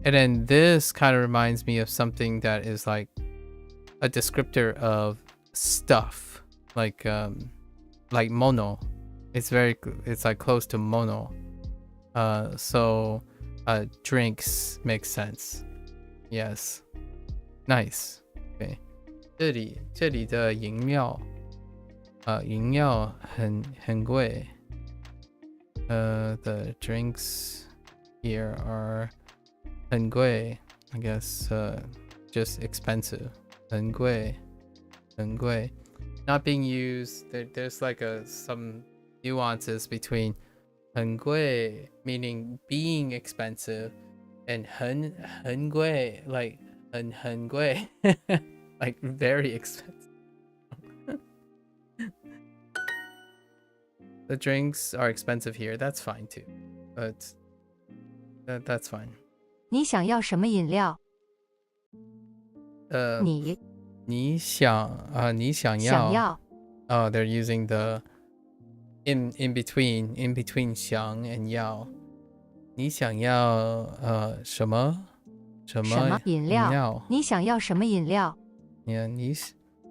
Speaker 3: And then this kind of reminds me of something that is like a descriptor of stuff, like mono. It's like close to mono. So drinks make sense. Yes. Nice. Okay. 这里的饮料很贵. The drinks here are 很贵. I guess just expensive. 很贵. Not being used. There's like some nuances between 很贵 meaning being expensive and 很贵 like 很贵 like very expensive. The drinks are expensive here. That's fine too. But that's fine.
Speaker 13: 你想要什么饮料?
Speaker 3: 你想要 Oh, they're using the in between 想 and 要. 你想要什么?
Speaker 14: 什么饮料？你想要什么饮料？
Speaker 1: Yeah,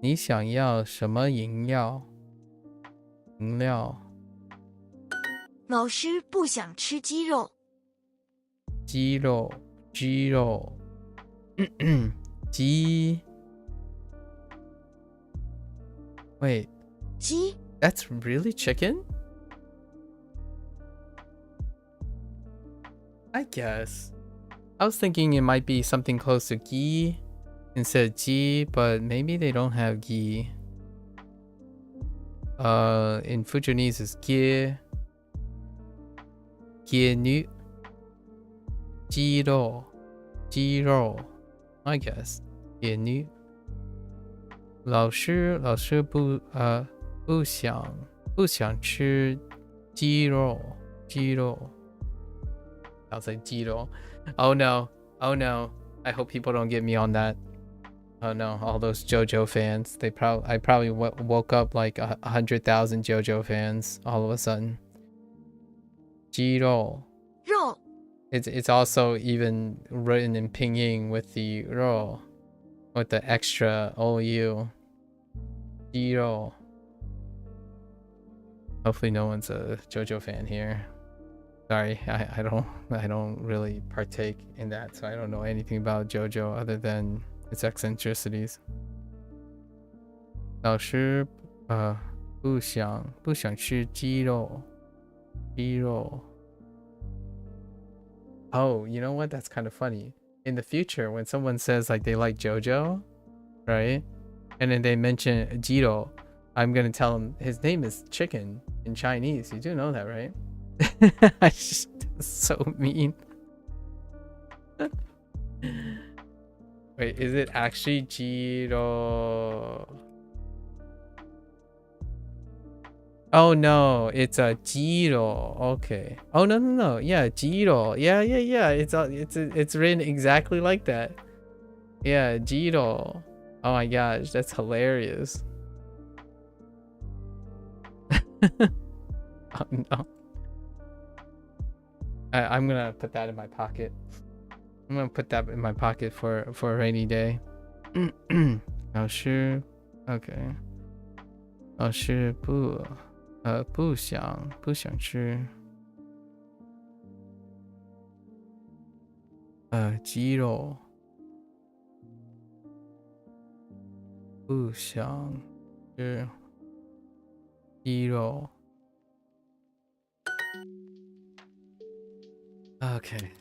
Speaker 1: 你想要什么饮料？饮料。
Speaker 13: 老师不想吃鸡肉。
Speaker 1: 鸡肉，鸡肉，鸡。Wait.
Speaker 13: 鸡
Speaker 1: That's really chicken? I guess. I was thinking it might be something close to ghee instead of ji, but maybe they don't have ghee. In Fujianese is gie, gie nu, jiro, jiro. I guess gie nu. 老师不想吃鸡肉。I'll say 鸡肉. Oh no. I hope people don't get me on that. Oh no, all those JoJo fans. I probably woke up like 100,000 JoJo fans all of a sudden. 鸡肉. It's also even written in pinyin with the ro, with the extra ou. 鸡肉. Hopefully no one's a JoJo fan here. Sorry, I don't really partake in that, so I don't know anything about JoJo other than its eccentricities. 老师不想吃鸡肉。 Oh, you know what? That's kind of funny. In the future, when someone says like they like JoJo, right? And then they mention Jiro, I'm gonna tell him his name is Chicken in Chinese. You do know that, right? That's so mean. Wait, is it actually Jiro? Oh no, it's a Jiro. Okay. Oh no. Yeah, Jiro. Yeah. It's written exactly like that. Yeah, Jiro. Oh my gosh, that's hilarious. Oh no. I'm gonna put that in my pocket. I'm gonna put that in my pocket for a rainy day. 老师 okay. 老师不想吃鸡肉。不想吃鸡肉。 Okay.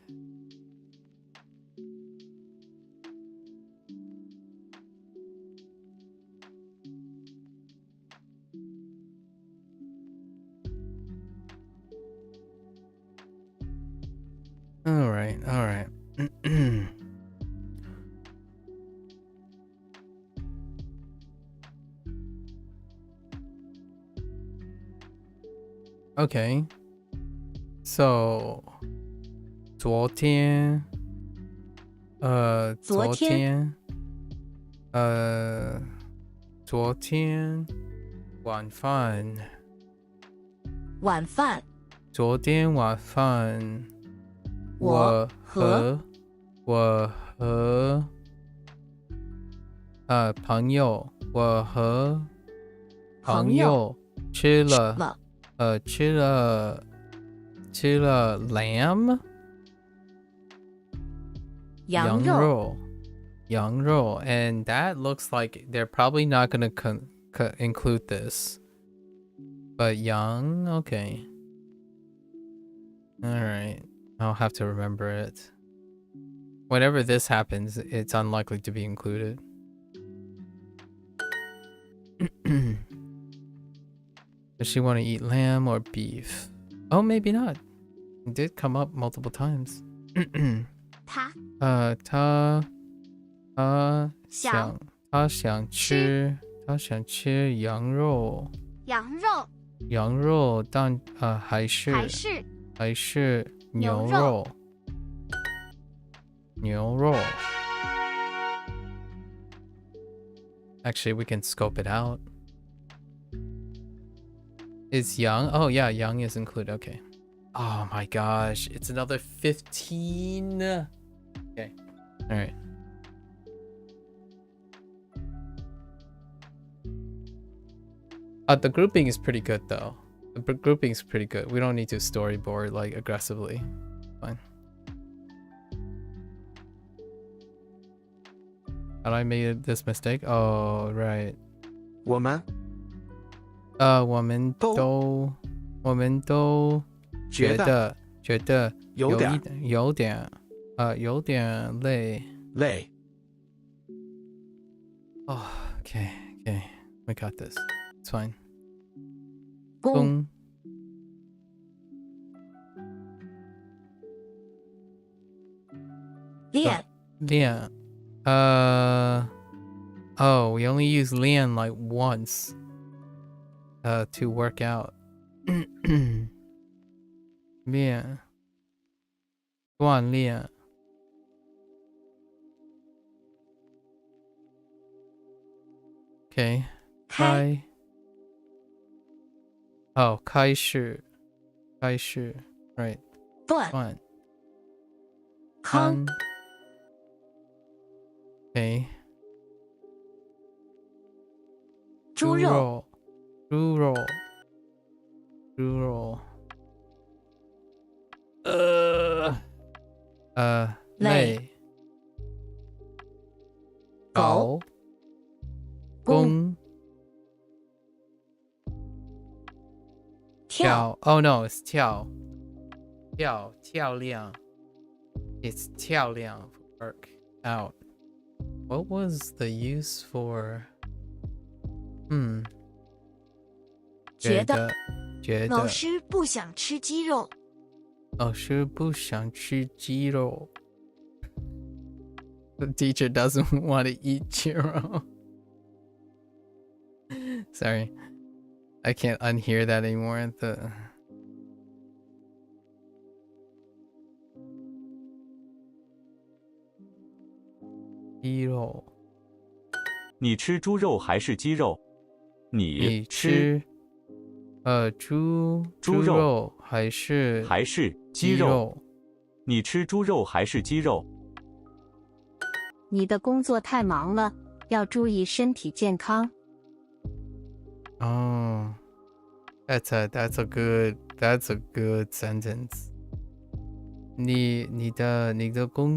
Speaker 1: All right. Okay. So 昨天晚饭昨天晚饭我和朋友吃了 lamb 羊肉 and that looks like they're probably not gonna include this, but yang, okay, all right, I'll have to remember it. Whenever this happens, it's unlikely to be included. Does she want to eat lamb or beef? Oh, maybe not. It did come up multiple times. 他想吃羊肉，但还是牛肉。Actually, we can scope it out. Is yang? Oh yeah, yang is included. Okay. Oh my gosh, it's another 15. Okay. All right. The grouping is pretty good though. The grouping is pretty good. We don't need to storyboard like aggressively. Fine. Had I made this mistake? Oh, right.
Speaker 8: 我们
Speaker 1: 我们都觉得有点累。Oh, okay. We got this. It's fine.
Speaker 13: 公练
Speaker 1: Oh, we only use 练 like once to work out. 练锻炼 Okay. 开 Oh, 开始 Right.
Speaker 13: 断
Speaker 1: 康 Okay.
Speaker 13: 猪肉
Speaker 1: 累
Speaker 13: 狗
Speaker 1: 公
Speaker 13: 跳
Speaker 1: Oh no, it's 跳亮 It's 跳亮 work out. What was the use for
Speaker 13: 觉得
Speaker 7: 老师不想吃鸡肉。
Speaker 1: 老师不想吃鸡肉 The teacher doesn't want to eat churro. Sorry. I can't unhear that anymore.鸡肉
Speaker 6: 你吃猪肉还是鸡肉？你吃
Speaker 1: 猪肉还是
Speaker 6: 鸡肉？你吃猪肉还是鸡肉？
Speaker 14: 你的工作太忙了，要注意身体健康。
Speaker 1: Oh, that's a good sentence. 你的工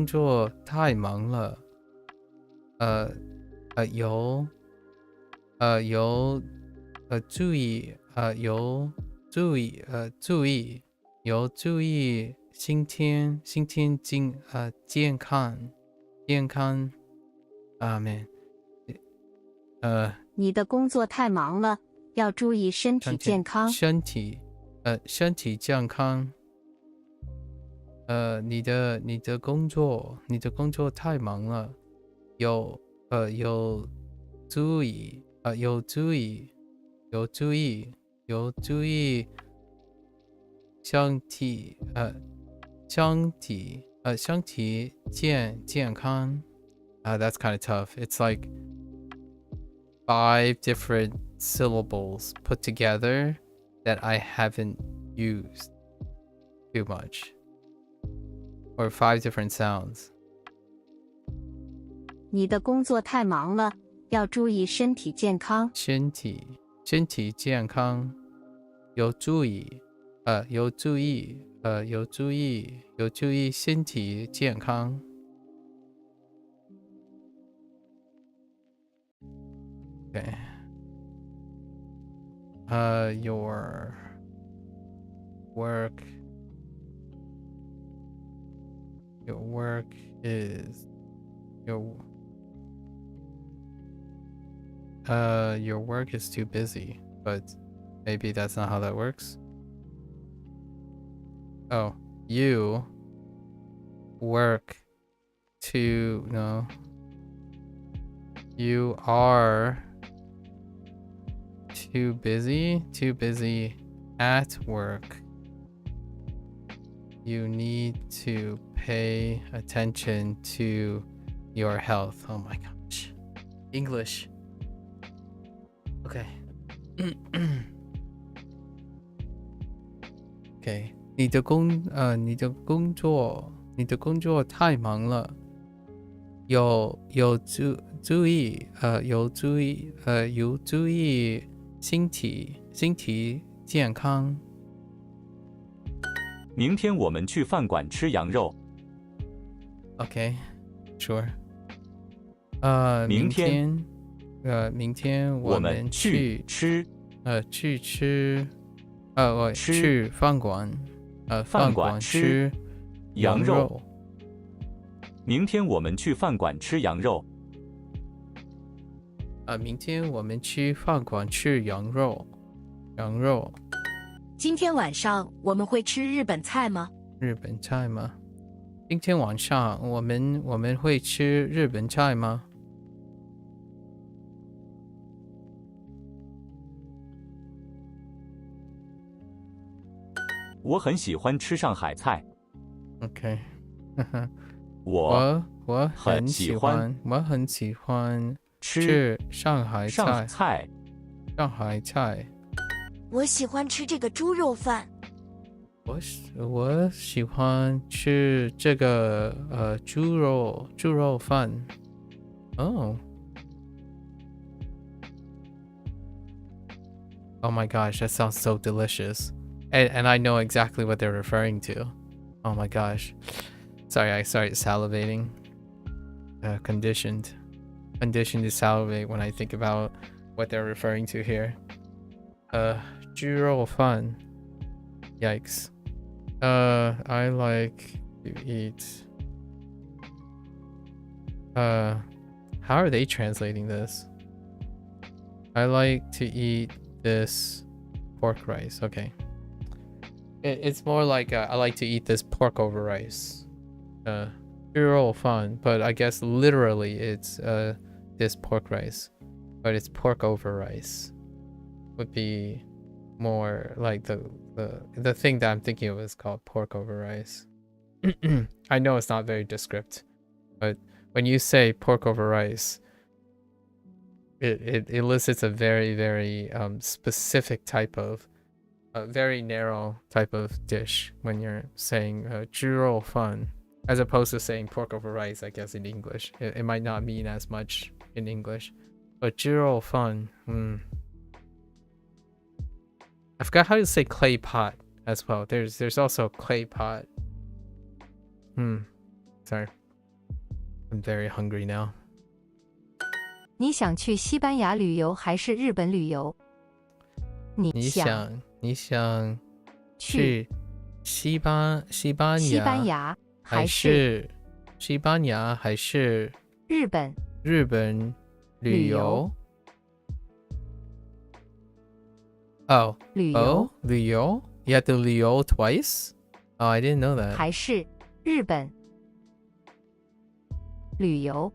Speaker 1: 作太忙了。注意心天健康。man.
Speaker 14: 你的工作太忙了，要注意身体健康。
Speaker 1: 身体健康。你的工作太忙了，有注意身体健康。That's kind of tough. It's like 5 different syllables put together that I haven't used too much. Or 5 different sounds.
Speaker 14: 你的工作太忙了，要注意身体健康。
Speaker 1: 身体健康，有注意身体健康。Okay. Your work is your work is too busy, but maybe that's not how that works. Oh, you work too, no. You are too busy at work. You need to pay attention to your health. Oh my gosh. English. Okay. Okay. 你的工作
Speaker 3: 你的工作太忙了，有注意身体健康。
Speaker 6: 明天我们去饭馆吃羊肉。
Speaker 3: Okay, sure. 明天我们去吃饭馆吃羊肉。
Speaker 6: 明天我们去饭馆吃羊肉。
Speaker 3: 明天我们去饭馆吃羊肉。
Speaker 13: 今天晚上我们会吃日本菜吗？
Speaker 3: 今天晚上我们会吃日本菜吗？
Speaker 6: 我很喜欢吃上海菜。
Speaker 3: Okay.
Speaker 6: 我
Speaker 3: 很喜欢吃上海菜。
Speaker 13: 我喜欢吃这个猪肉饭。
Speaker 3: 我喜欢吃这个猪肉饭。Oh my gosh, that sounds so delicious. And I know exactly what they're referring to. Oh my gosh. Sorry, I started salivating. Conditioned to salivate when I think about what they're referring to here. 猪肉饭. Yikes. I like to eat. How are they translating this? I like to eat this pork rice. Okay. It's more like I like to eat this pork over rice. 猪肉饭, but I guess literally it's this pork rice, but it's pork over rice. Would be more like the thing that I'm thinking of is called pork over rice. I know it's not very descriptive, but when you say pork over rice, it elicits a very, very specific type of, very narrow type of dish when you're saying 猪肉饭, as opposed to saying pork over rice, I guess in English. It might not mean as much in English, but 猪肉饭, I forgot how to say clay pot as well. There's also clay pot. Sorry. I'm very hungry now.
Speaker 9: 你想去西班牙旅游还是日本旅游？你
Speaker 3: 想去西班牙还是
Speaker 9: 日本
Speaker 3: 旅游？Oh,
Speaker 9: 旅游
Speaker 3: You have to 旅游 twice? Oh, I didn't know that.
Speaker 9: 还是日本旅游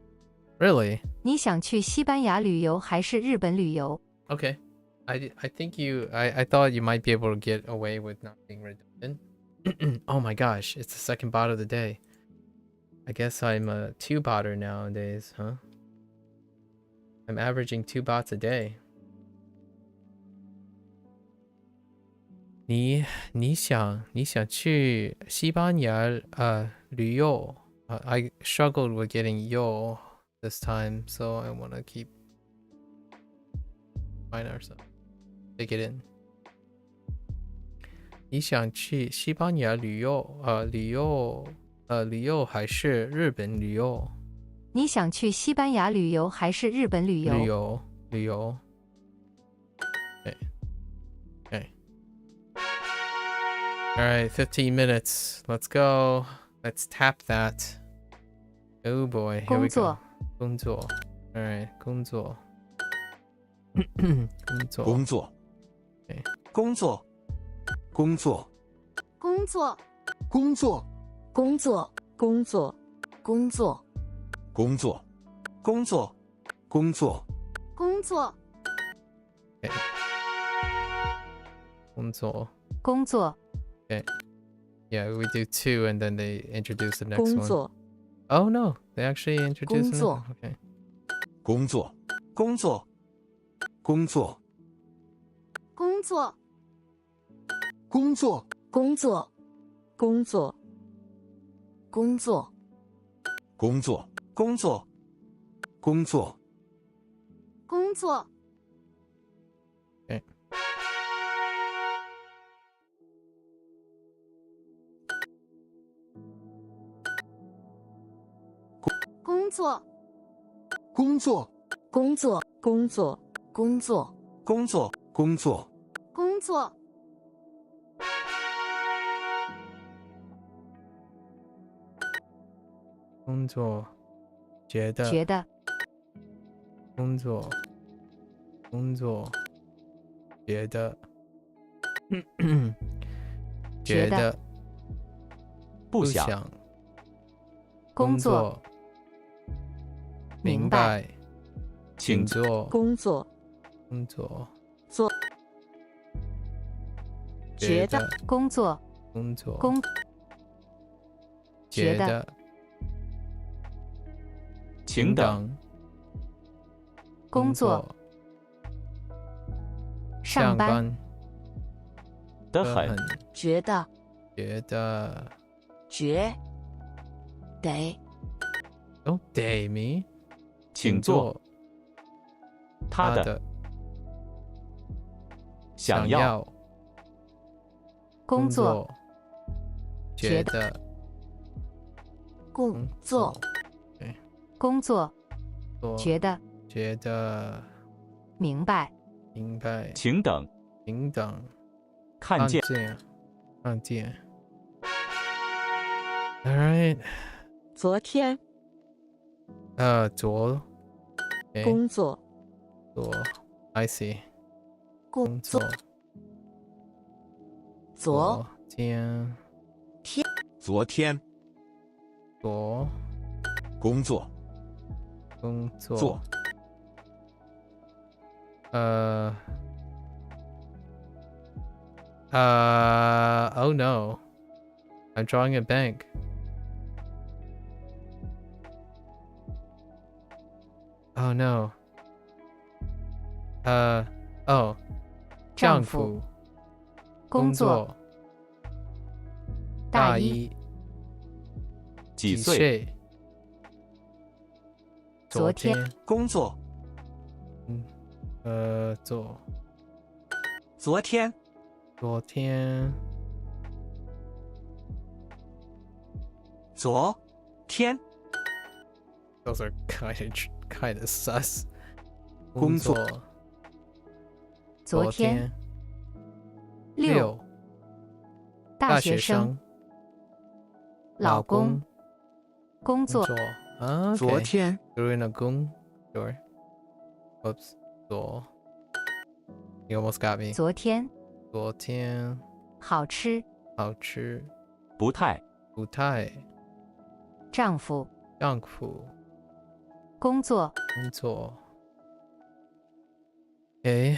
Speaker 3: Really?
Speaker 9: 你想去西班牙旅游还是日本旅游？
Speaker 3: Okay. I think I thought you might be able to get away with not being redundant. Oh my gosh, it's the second bot of the day. I guess I'm a 2-botter nowadays, huh? I'm averaging 2 bots a day. 你想去西班牙旅游 I struggled with getting yo this time, so I want to keep find ourselves. Take it in. 你想去西班牙旅游还是日本旅游？
Speaker 9: 你想去西班牙旅游还是日本旅游？
Speaker 3: 旅游。Okay. All right, 15 minutes. Let's go. Let's tap that. Oh boy, here we go. 工作。All right, 工作。
Speaker 8: 工作。
Speaker 3: Okay.
Speaker 12: 工作。
Speaker 14: 工作。工作。
Speaker 10: 工作。
Speaker 14: 工作。工作。工作。
Speaker 8: 工作。
Speaker 12: 工作。
Speaker 14: 工作。工作。
Speaker 3: Okay. 工作。
Speaker 9: 工作。
Speaker 3: Okay. Yeah, we do 2 and then they introduce the next
Speaker 14: 工
Speaker 3: one.
Speaker 14: 作。
Speaker 3: Oh no, they actually introduced
Speaker 14: 工作。
Speaker 3: Okay.
Speaker 8: 工作。
Speaker 12: 工作。
Speaker 14: 工作。工作。工作。工作。工作。
Speaker 13: 工作，
Speaker 5: 工作，
Speaker 12: 工作，
Speaker 8: 工作，
Speaker 14: 工作，工作，
Speaker 11: 工作，
Speaker 13: 工作，
Speaker 14: 工作，
Speaker 13: 工作，
Speaker 12: 工作，
Speaker 8: 工作，
Speaker 14: 工作，
Speaker 3: 工作，觉得，
Speaker 9: 觉得，
Speaker 3: 工作，工作，觉得，觉得，
Speaker 6: 不想，
Speaker 9: 工作，
Speaker 3: 作，明白，请做，
Speaker 14: 工作，
Speaker 3: 工作，
Speaker 14: 做，
Speaker 3: 觉得，
Speaker 9: 工作，
Speaker 3: 工作，
Speaker 9: 工，
Speaker 3: 觉得
Speaker 9: 觉得，
Speaker 6: 请等，
Speaker 9: 工作，上班，
Speaker 6: 得很，
Speaker 13: 觉得，
Speaker 3: 觉得，
Speaker 13: 觉得，
Speaker 3: 哦，day me，
Speaker 6: 请坐，他的，想要，
Speaker 9: 工作，
Speaker 3: 觉得，
Speaker 13: 工作，
Speaker 9: 工作，觉得，
Speaker 3: 觉得，
Speaker 9: 明白，
Speaker 3: 明白，
Speaker 6: 请等，
Speaker 3: 平等，
Speaker 6: 看见，
Speaker 3: 看见。All right，
Speaker 14: 昨天，
Speaker 3: 昨，
Speaker 14: 工作，
Speaker 3: 昨 ，I see，
Speaker 13: 工作，昨
Speaker 3: 天，
Speaker 5: 昨天，
Speaker 3: 昨，
Speaker 5: 工作，
Speaker 3: 工作，
Speaker 5: 做，oh
Speaker 3: no, I'm drawing a blank. Oh no. Oh. 丈夫，
Speaker 9: 工作，大一，
Speaker 6: 几岁？
Speaker 9: 昨天，
Speaker 12: 工作，
Speaker 3: 做，
Speaker 12: 昨天，
Speaker 3: 昨天，
Speaker 12: 昨天，
Speaker 3: Those are kind of sus.
Speaker 8: 工作，
Speaker 9: 昨天，六，大学生，老公，工作，
Speaker 8: 昨天
Speaker 3: doing a 工 sure. Oops. 昨 You almost got me.
Speaker 9: 昨天，
Speaker 3: 昨天，
Speaker 9: 好吃，
Speaker 3: 好吃，
Speaker 6: 不太，
Speaker 3: 不太，
Speaker 9: 丈夫，
Speaker 3: 丈夫，
Speaker 9: 工作，
Speaker 3: 工作。诶，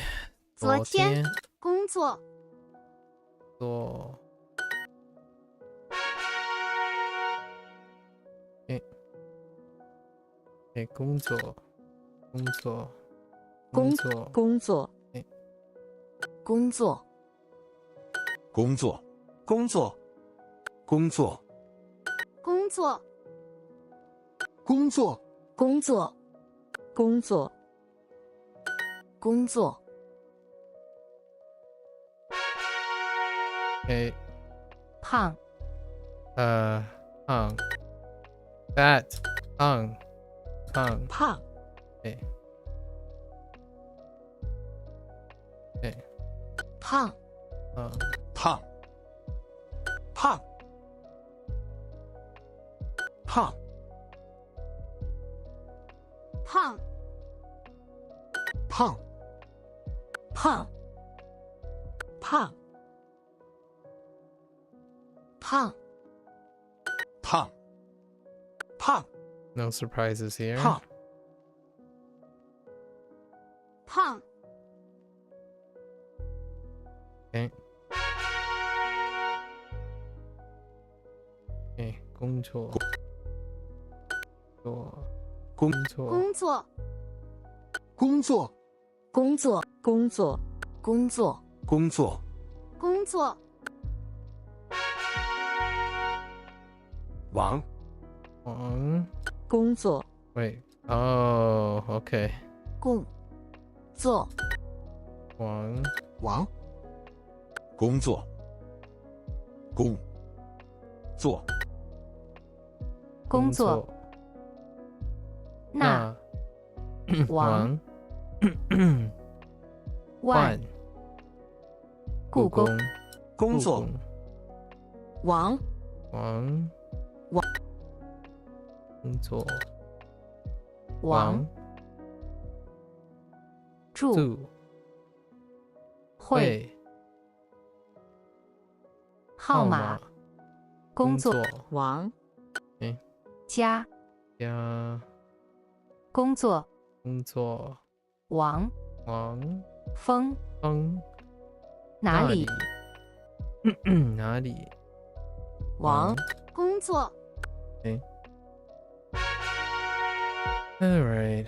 Speaker 14: 昨天，工作，
Speaker 3: 做，工作，工作，工作，
Speaker 14: 工作，
Speaker 13: 工作，
Speaker 5: 工作，
Speaker 12: 工作，
Speaker 8: 工作，
Speaker 14: 工作，
Speaker 11: 工作，
Speaker 13: 工作，
Speaker 14: 工作，
Speaker 13: 工作，
Speaker 9: 胖，
Speaker 3: 胖 ，fat， 胖，胖，
Speaker 13: 胖，胖，
Speaker 5: 胖，
Speaker 12: 胖，胖，
Speaker 14: 胖，
Speaker 11: 胖，
Speaker 13: 胖，胖，胖，
Speaker 12: 胖，胖，
Speaker 3: No surprises here.
Speaker 12: 胖，
Speaker 14: 胖，
Speaker 3: 工作，
Speaker 8: 工
Speaker 3: 作，
Speaker 14: 工作，
Speaker 11: 工作，
Speaker 13: 工作，
Speaker 14: 工作，
Speaker 13: 工作，
Speaker 8: 工作，
Speaker 14: 工作，
Speaker 12: 王
Speaker 14: 工作
Speaker 1: Wait. Oh, okay.
Speaker 13: 工作
Speaker 11: 王
Speaker 12: 工作
Speaker 14: 工作那王万故宫
Speaker 12: 工作
Speaker 13: 王
Speaker 1: 工作
Speaker 14: 王住会号码工作
Speaker 13: 王
Speaker 14: 家工作王风哪里
Speaker 1: 哪里
Speaker 13: 王
Speaker 14: 工作
Speaker 1: All right.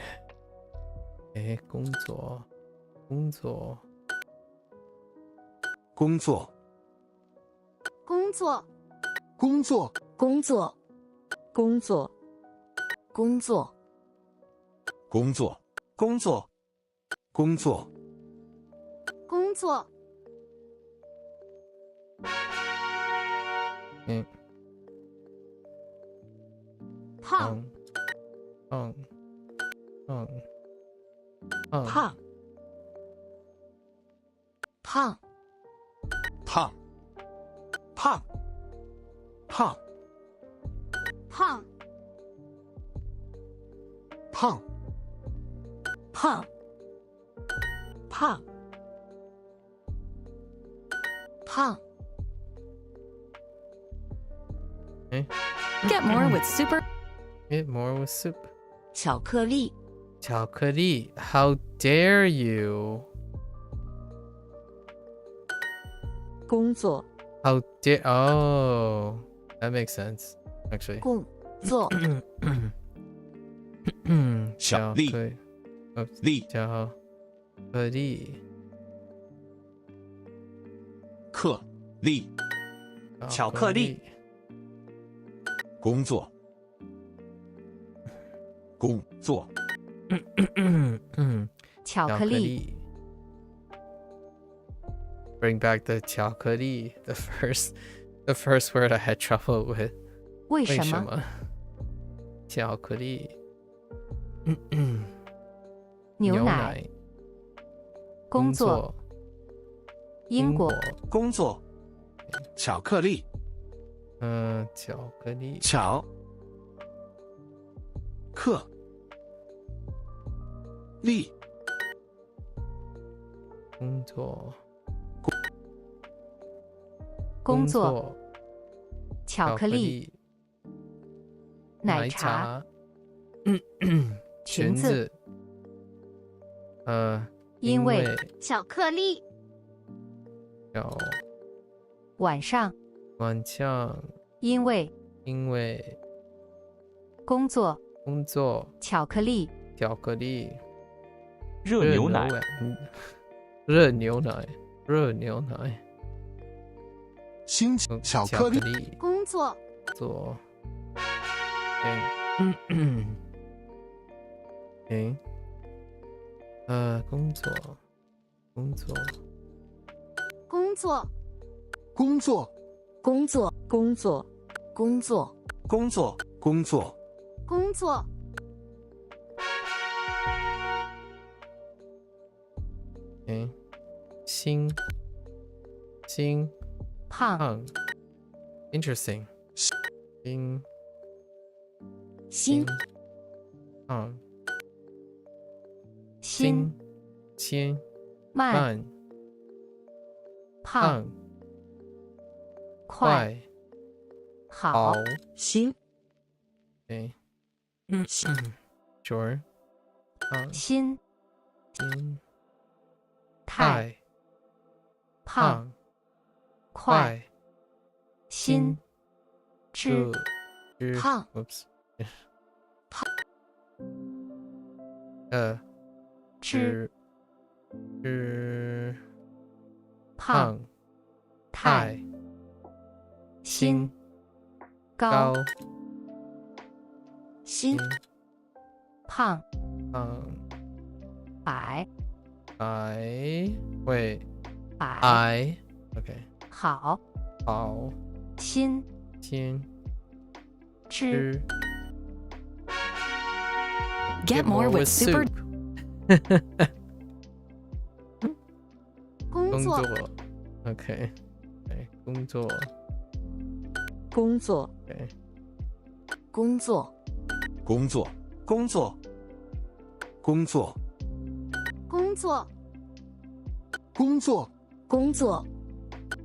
Speaker 1: 工作
Speaker 12: 工作
Speaker 14: 工作
Speaker 11: 工作
Speaker 13: 工作
Speaker 14: 工作
Speaker 12: 工作工作工作
Speaker 14: 胖
Speaker 1: 胖
Speaker 13: 胖
Speaker 10: Get more with super.
Speaker 1: Get more with soup.
Speaker 13: 巧克力
Speaker 1: 巧克力 How dare you?
Speaker 14: 工作
Speaker 1: How dare? Oh, that makes sense. Actually.
Speaker 13: 工作
Speaker 12: 巧力力
Speaker 1: 巧克力
Speaker 12: 克力巧克力工作
Speaker 14: 巧克力
Speaker 1: Bring back the 巧克力 the first word I had trouble with.
Speaker 14: 为什么
Speaker 1: 巧克力
Speaker 14: 牛奶工作英国
Speaker 12: 工作巧克力
Speaker 1: 巧克力
Speaker 12: 巧克力
Speaker 14: 工作巧克力奶茶裙子因为巧克力晚上因为工作巧克力
Speaker 6: 热牛奶
Speaker 1: 热牛奶
Speaker 11: 心情巧克力
Speaker 14: 工作
Speaker 1: 工作
Speaker 14: 工作
Speaker 11: 工作
Speaker 13: 工作工作工作
Speaker 12: 工作
Speaker 14: 工作
Speaker 1: 心
Speaker 14: 胖
Speaker 1: Interesting
Speaker 13: 心
Speaker 1: 胖心
Speaker 14: 慢胖快好
Speaker 13: 心
Speaker 1: Sure
Speaker 14: 心太胖快心智
Speaker 13: 胖
Speaker 1: Oops
Speaker 14: 智
Speaker 1: 胖太
Speaker 14: 心
Speaker 1: 高
Speaker 14: 心胖
Speaker 1: 百
Speaker 14: 百
Speaker 1: wait
Speaker 14: 百
Speaker 1: I okay
Speaker 14: 好
Speaker 1: 好
Speaker 14: 亲
Speaker 1: 亲
Speaker 14: 吃
Speaker 10: Get more with super.
Speaker 11: 工作
Speaker 1: okay 工作
Speaker 14: 工作
Speaker 1: okay
Speaker 12: 工作工作工作工作
Speaker 11: 工作
Speaker 14: 工作工作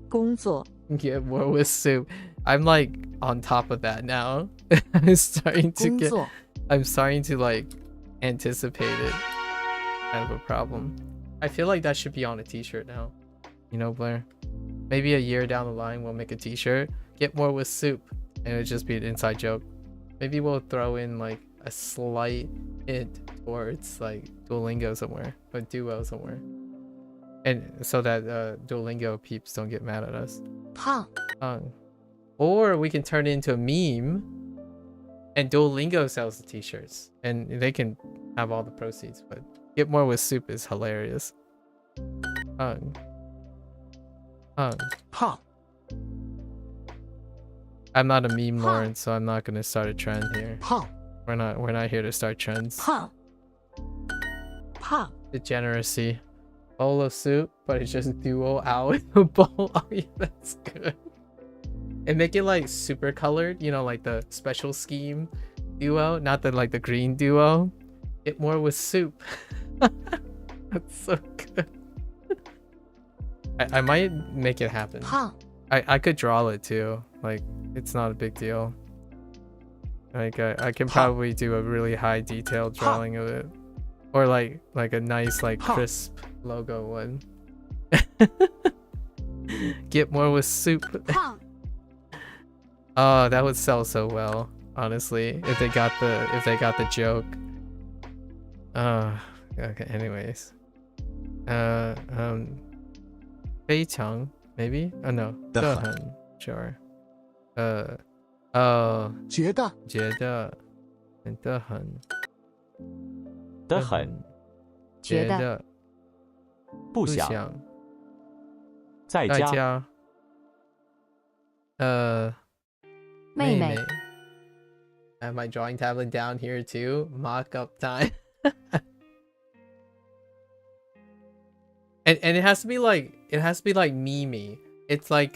Speaker 14: 工作
Speaker 1: get more with soup. I'm like on top of that now. I'm starting to like anticipate it. Kind of a problem. I feel like that should be on a t-shirt now. You know, Blair? Maybe a year down the line we'll make a t-shirt. Get more with soup. And it'll just be an inside joke. Maybe we'll throw in like a slight hint towards like Duolingo somewhere. Or Duo somewhere. And so that Duolingo peeps don't get mad at us.
Speaker 14: 胖
Speaker 1: Or we can turn it into a meme. And Duolingo sells the t-shirts. And they can have all the proceeds. But get more with soup is hilarious.
Speaker 12: 胖
Speaker 1: I'm not a meme lord, so I'm not gonna start a trend here.
Speaker 12: 胖
Speaker 1: We're not here to start trends.
Speaker 14: 胖胖
Speaker 1: Degeneracy. Bowl of soup, but it's just duo out in the bowl. Oh yeah, that's good. And make it like super colored, you know, like the special scheme duo, not the like the green duo. Get more with soup. That's so good. I might make it happen.
Speaker 14: 胖
Speaker 1: I could draw it too. Like it's not a big deal. Like I can probably do a really high detailed drawing of it, or like a nice like crisp logo one. Get more with soup. Oh, that would sell so well, honestly, if they got the joke. Okay. Anyways, 非常 maybe? Oh no,
Speaker 12: 的很
Speaker 1: sure.
Speaker 11: 觉得
Speaker 1: 的很
Speaker 14: 觉得
Speaker 6: 不想在
Speaker 1: 在
Speaker 6: 家
Speaker 14: 妹妹
Speaker 1: I have my drawing tablet down here too. Mock up time. and it has to be like memey. It's like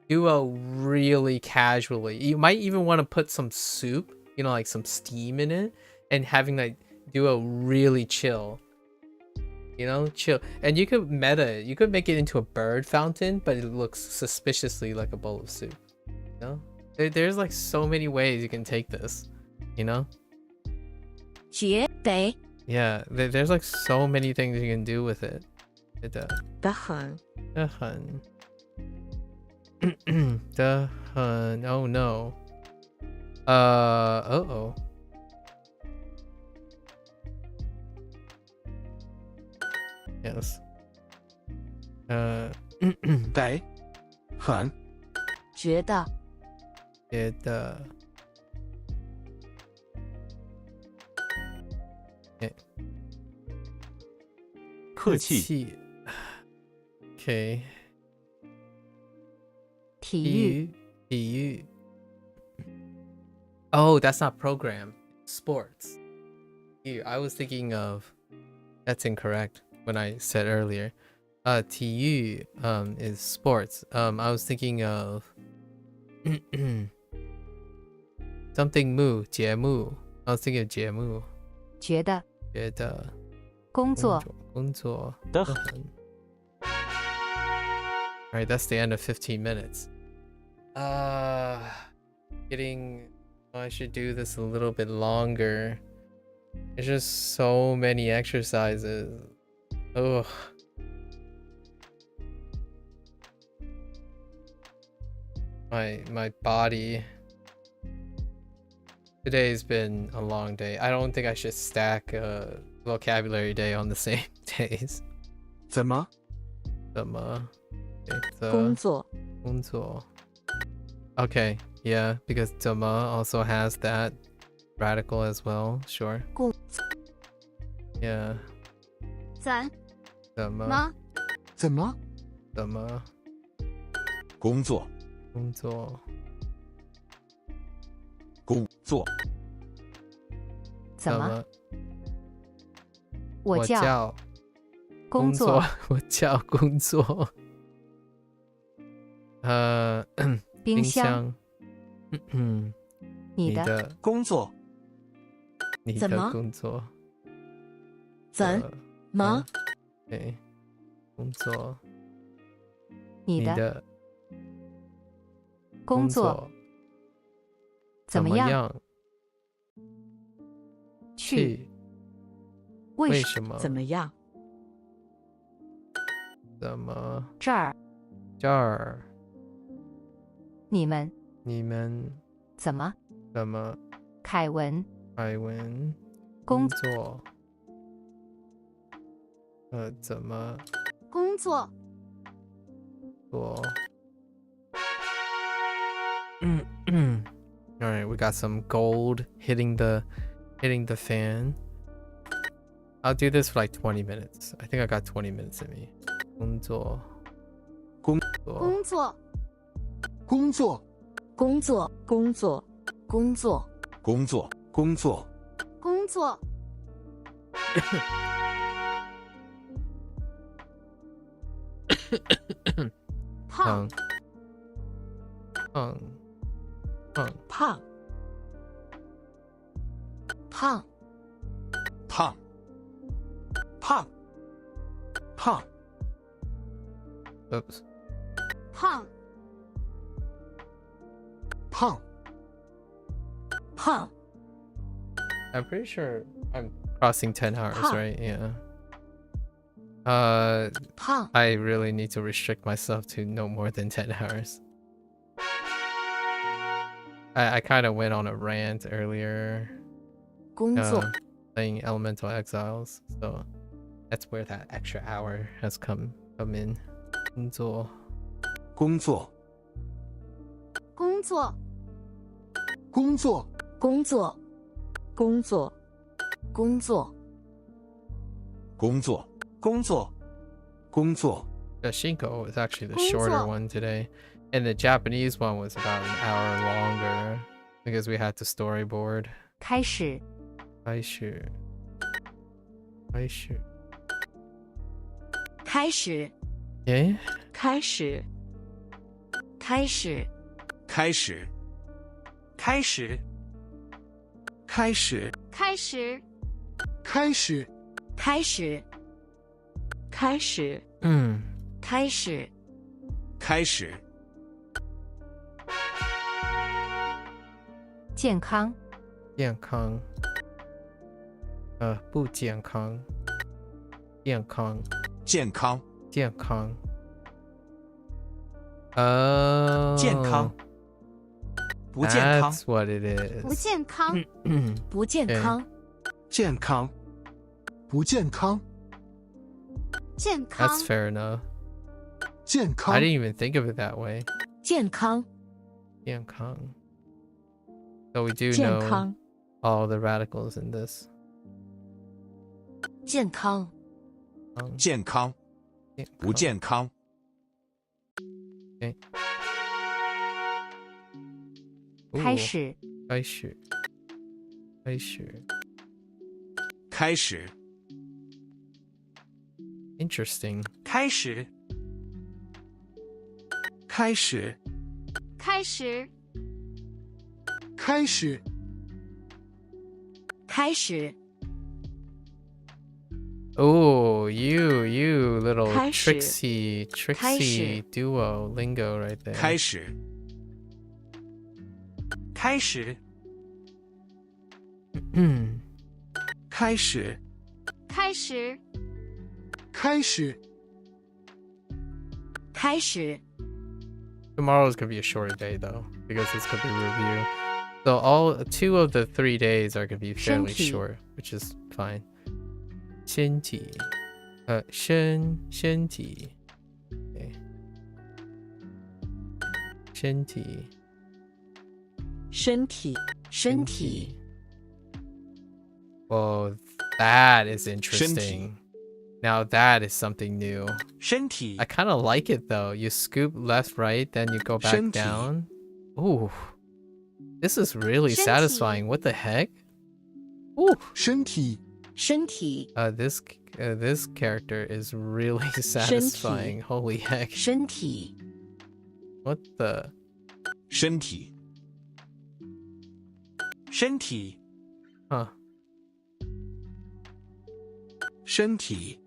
Speaker 1: duo really casually. You might even want to put some soup, you know, like some steam in it, and having like duo really chill. You know, chill. And you could meta it. You could make it into a bird fountain, but it looks suspiciously like a bowl of soup. You know? There's like so many ways you can take this, you know?
Speaker 14: 绝得
Speaker 1: Yeah, there's like so many things you can do with it.
Speaker 14: 的很
Speaker 1: 的很的很 oh no. Uh-oh. Yes.
Speaker 12: 得很
Speaker 14: 觉得
Speaker 1: 觉得
Speaker 6: 客气
Speaker 1: Okay.
Speaker 14: 体育
Speaker 1: Oh, that's not program. Sports. I was thinking of... That's incorrect when I said earlier. 体育 is sports. I was thinking of... something 节目 I was thinking of 节目
Speaker 14: 觉得工作
Speaker 6: 的很
Speaker 1: Alright, that's the end of 15 minutes. I should do this a little bit longer. There's just so many exercises. Ugh. My body. Today's been a long day. I don't think I should stack vocabulary day on the same days.
Speaker 12: 怎么
Speaker 14: 工作
Speaker 1: Okay, yeah, because 怎么 also has that. radical as well. Sure. Yeah.
Speaker 11: 怎么
Speaker 5: 工作
Speaker 14: 怎么？
Speaker 1: 我叫
Speaker 14: 工作。
Speaker 1: 我叫工作。冰箱。
Speaker 14: 你的
Speaker 12: 工作。
Speaker 1: 你
Speaker 13: 怎么
Speaker 1: 的工作。
Speaker 13: 怎么？
Speaker 1: 对，工作。
Speaker 14: 你的
Speaker 1: 的
Speaker 14: 工作怎么样？去。
Speaker 1: 为什么？
Speaker 13: 怎么样？
Speaker 1: 怎么？
Speaker 14: 这儿。
Speaker 1: 这儿。
Speaker 14: 你们怎么？凯文工
Speaker 1: 作。怎么？
Speaker 11: 工作。
Speaker 1: 做。All right, we got some gold hitting the fan. I'll do this for like 20 minutes. I think I got 20 minutes in me. 工作。
Speaker 11: 工作。
Speaker 12: 工作。
Speaker 13: 工作。工作。工作。
Speaker 5: 工作。
Speaker 12: 工作。
Speaker 11: 工作。
Speaker 1: 胖。
Speaker 13: 胖。
Speaker 12: 胖。
Speaker 1: Oops.
Speaker 11: 胖。
Speaker 1: I'm pretty sure I'm crossing 10 hours, right? Yeah. I really need to restrict myself to no more than 10 hours. I kind of went on a rant earlier.
Speaker 13: 工作。
Speaker 1: Playing Elemental Exiles, so that's where that extra hour has come in. 工作。
Speaker 12: 工作。
Speaker 11: 工作。
Speaker 12: 工作。
Speaker 13: 工作。工作。工作。
Speaker 5: 工作。
Speaker 12: 工作。工作。
Speaker 1: Shashingo was actually the shorter one today, and the Japanese one was about an hour longer because we had to storyboard.
Speaker 14: 开始。
Speaker 1: 开始。开始。
Speaker 13: 开始。
Speaker 1: Yeah?
Speaker 13: 开始。开始。
Speaker 5: 开始。
Speaker 12: 开始。开始。
Speaker 11: 开始。
Speaker 12: 开始。
Speaker 13: 开始。开始。开始。
Speaker 5: 开始。
Speaker 14: 健康。
Speaker 1: 健康。不健康。健康。
Speaker 5: 健康。
Speaker 1: 健康。
Speaker 12: 健康。不健康。
Speaker 1: That's what it is.
Speaker 11: 不健康。
Speaker 13: 不健康。
Speaker 12: 健康。不健康。
Speaker 11: 健康。
Speaker 1: That's fair enough.
Speaker 12: 健康。
Speaker 1: I didn't even think of it that way.
Speaker 13: 健康。
Speaker 1: 健康. So we do
Speaker 13: 健
Speaker 1: know
Speaker 13: 康。
Speaker 1: all the radicals in this.
Speaker 13: 健康。
Speaker 5: 健康。不健康。
Speaker 1: Okay.
Speaker 14: 开始。
Speaker 1: 开始。开始。
Speaker 5: 开始。
Speaker 1: Interesting.
Speaker 12: 开始。开始。
Speaker 11: 开始。
Speaker 12: 开始。
Speaker 13: 开始。
Speaker 1: Oh, you little
Speaker 13: 开始。
Speaker 1: tricksy
Speaker 13: 开始。
Speaker 1: Duolingo right there.
Speaker 5: 开始。
Speaker 12: 开始。开始。
Speaker 11: 开始。
Speaker 12: 开始。
Speaker 13: 开始。
Speaker 1: Tomorrow's gonna be a shorter day though, because it's gonna be review. So 2 of the 3 days are gonna be fairly
Speaker 14: 身体。
Speaker 1: short, which is fine. 身体。身体。Okay. 身体。
Speaker 13: 身体。身体。
Speaker 3: Well, that is interesting. Now that is something new.
Speaker 12: 身体
Speaker 3: I kind of like it though. You scoop left, right, then you go back down. Ooh. This is really satisfying. What the heck? Ooh.
Speaker 12: 身体
Speaker 13: 身体
Speaker 3: This character is really satisfying. Holy heck.
Speaker 13: 身体
Speaker 3: What the?
Speaker 5: 身体
Speaker 12: 身体
Speaker 3: Huh.
Speaker 12: 身体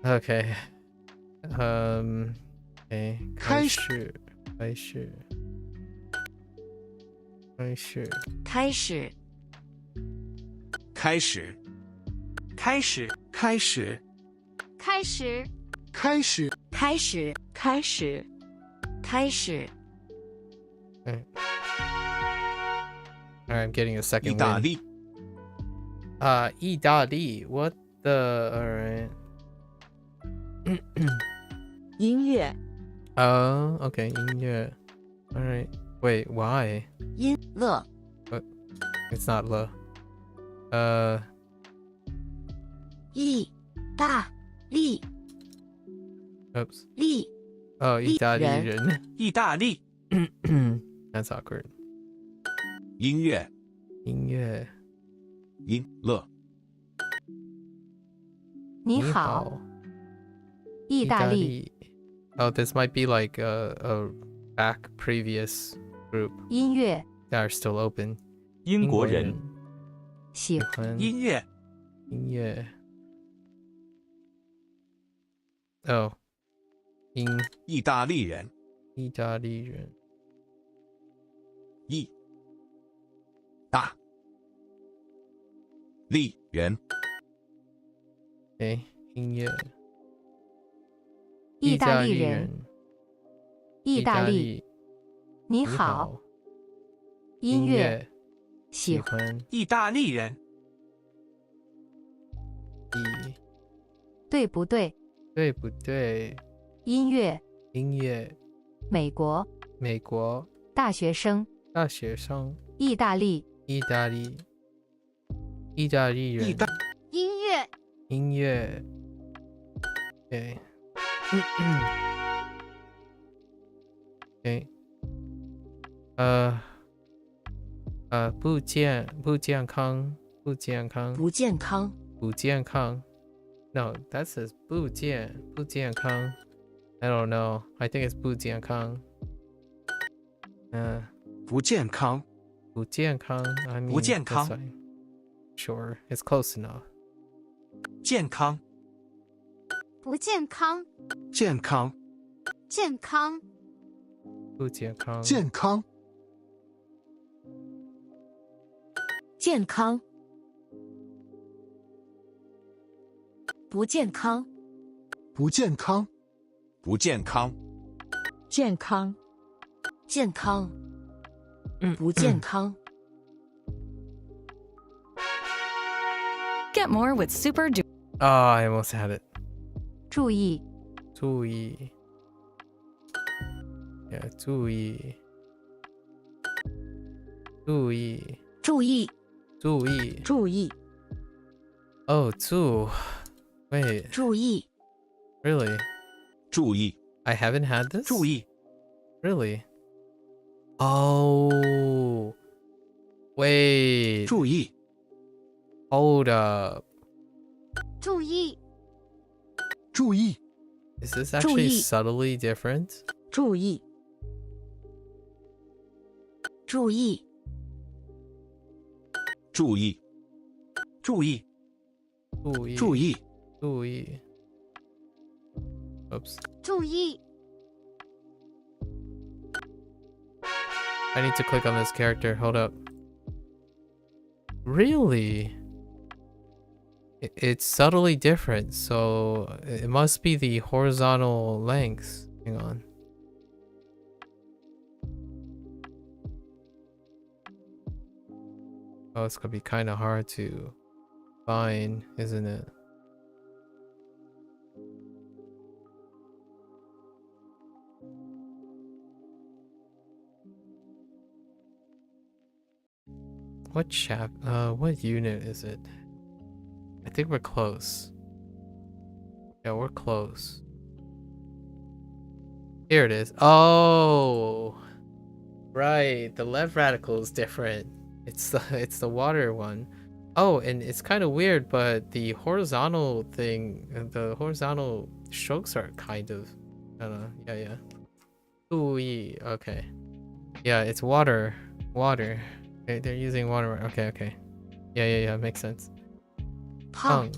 Speaker 3: Okay. Okay.
Speaker 12: 开
Speaker 3: 始
Speaker 13: 开始
Speaker 5: 开始
Speaker 12: 开始开始开始
Speaker 11: 开始
Speaker 12: 开始
Speaker 13: 开始开始开始
Speaker 3: Okay. Alright, I'm getting a
Speaker 5: 意
Speaker 3: second
Speaker 5: 大
Speaker 3: win.
Speaker 5: 利
Speaker 3: 意大利 What the? Alright.
Speaker 13: 音乐
Speaker 3: Oh, okay. 音乐 Alright. Wait, why?
Speaker 13: 音乐
Speaker 3: It's not le.
Speaker 13: 意大利
Speaker 3: Oops.
Speaker 13: 利
Speaker 3: Oh, 意大利人
Speaker 12: 意大利
Speaker 3: That's awkward.
Speaker 5: 音乐
Speaker 3: 音乐
Speaker 5: 音乐
Speaker 13: 你好意大利
Speaker 3: Oh, this might be like a back previous group
Speaker 13: 音乐
Speaker 3: that are still open.
Speaker 6: 英国人
Speaker 13: 喜欢
Speaker 12: 音乐
Speaker 3: 音乐 Oh.
Speaker 5: 意大利人
Speaker 3: 意大利人
Speaker 5: 意大利人
Speaker 3: Okay. 音乐
Speaker 13: 意大利人意大利
Speaker 3: 意
Speaker 13: 你好音乐喜
Speaker 3: 欢
Speaker 12: 意大利人
Speaker 13: 对不对
Speaker 3: 对不对
Speaker 13: 音乐
Speaker 3: 音乐
Speaker 13: 美国大学生意大利
Speaker 3: 意大利人
Speaker 11: 音乐
Speaker 3: 音乐 Okay. Okay. 不健康 No, that says 不健康 I don't know. I think it's 不健康
Speaker 12: 不健康
Speaker 3: 不健康 I mean,
Speaker 12: 不健康
Speaker 3: that's fine. Sure, it's close enough.
Speaker 12: 健康
Speaker 11: 不健康
Speaker 12: 健康
Speaker 11: 健康
Speaker 3: 不健康
Speaker 12: 健康
Speaker 13: 健康不健康
Speaker 12: 不健康
Speaker 5: 不健康
Speaker 13: 健康健康不健康
Speaker 10: Get more with Super Du.
Speaker 3: Oh, I almost had it.
Speaker 13: 注意
Speaker 3: 注意 Yeah, 注意注意
Speaker 13: 注意
Speaker 3: 注意
Speaker 13: 注意
Speaker 3: Oh, 注 Wait,
Speaker 13: 注意
Speaker 3: really?
Speaker 5: 注意
Speaker 3: I haven't had this?
Speaker 12: 注意
Speaker 3: Really? Oh. Wait.
Speaker 12: 注意
Speaker 3: Hold up.
Speaker 11: 注意
Speaker 12: 注意
Speaker 3: Is this actually
Speaker 13: 注意
Speaker 3: subtly different?
Speaker 13: 注意注意
Speaker 5: 注意
Speaker 12: 注意
Speaker 3: 注意
Speaker 12: 注意
Speaker 3: 注意 Oops.
Speaker 11: 注意
Speaker 3: I need to click on this character. Hold up. Really? It's subtly different, so it must be the horizontal length. Hang on. Oh, it's gonna be kind of hard to find, isn't it? What unit is it? I think we're close. Yeah, we're close. Here it is. Oh, right. The left radical is different. It's the water one. Oh, and it's kind of weird, but the horizontal thing, the horizontal strokes are kind of, I don't know. Yeah. Ooh, okay. Yeah, it's water. They're using water. Okay. Yeah. Makes sense. Pong.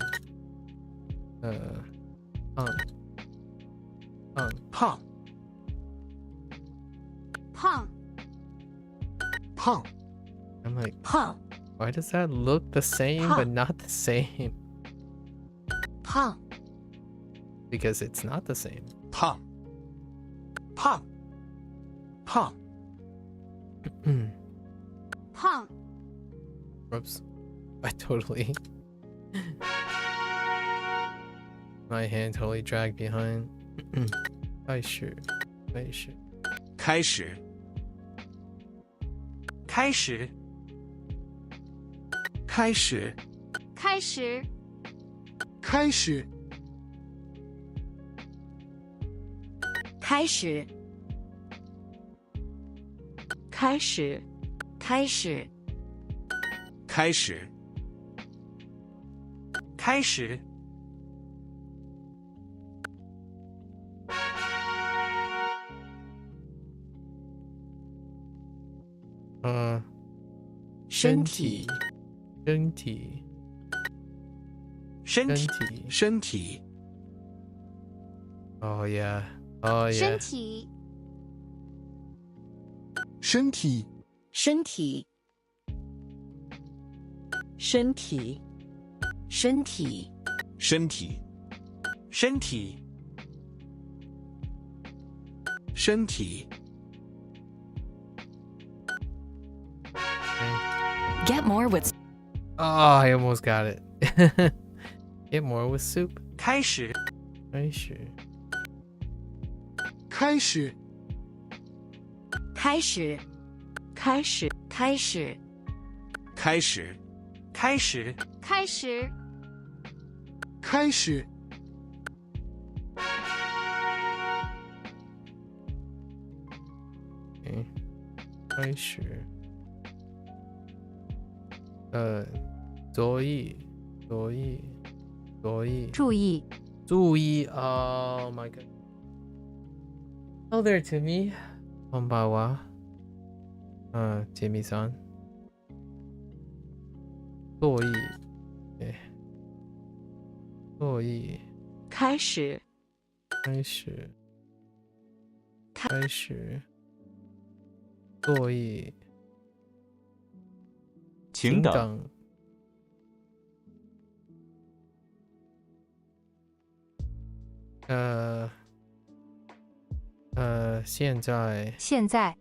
Speaker 12: Pong.
Speaker 3: I'm like, why does that look the same but not the same? Because it's not the same.
Speaker 12: Pong.
Speaker 3: Whoops. I totally... My hand totally dragged behind. 开始。
Speaker 5: 开始。
Speaker 11: 开始。
Speaker 12: 开始。
Speaker 11: 开始。
Speaker 12: 开始。
Speaker 14: 开始。开始。开始。
Speaker 5: 开始。
Speaker 11: 开始。
Speaker 3: 身体。Oh yeah.
Speaker 11: 身体。
Speaker 12: 身体。
Speaker 14: 身体。身体。身体。
Speaker 5: 身体。
Speaker 11: 身体。
Speaker 12: 身体。
Speaker 10: Get more with.
Speaker 3: Oh, I almost got it. Get more with soup.
Speaker 11: 开始。
Speaker 12: 开始。
Speaker 14: 开始。开始。开始。开始。
Speaker 5: 开始。
Speaker 11: 开始。开始。
Speaker 12: 开始。
Speaker 3: 开始。注意。
Speaker 13: 注意。
Speaker 3: Oh my god. Hello there, Timmy. こんばんは。Timmy さん。注意。
Speaker 14: 开始。
Speaker 3: 注意。
Speaker 6: 请等。
Speaker 3: 现在。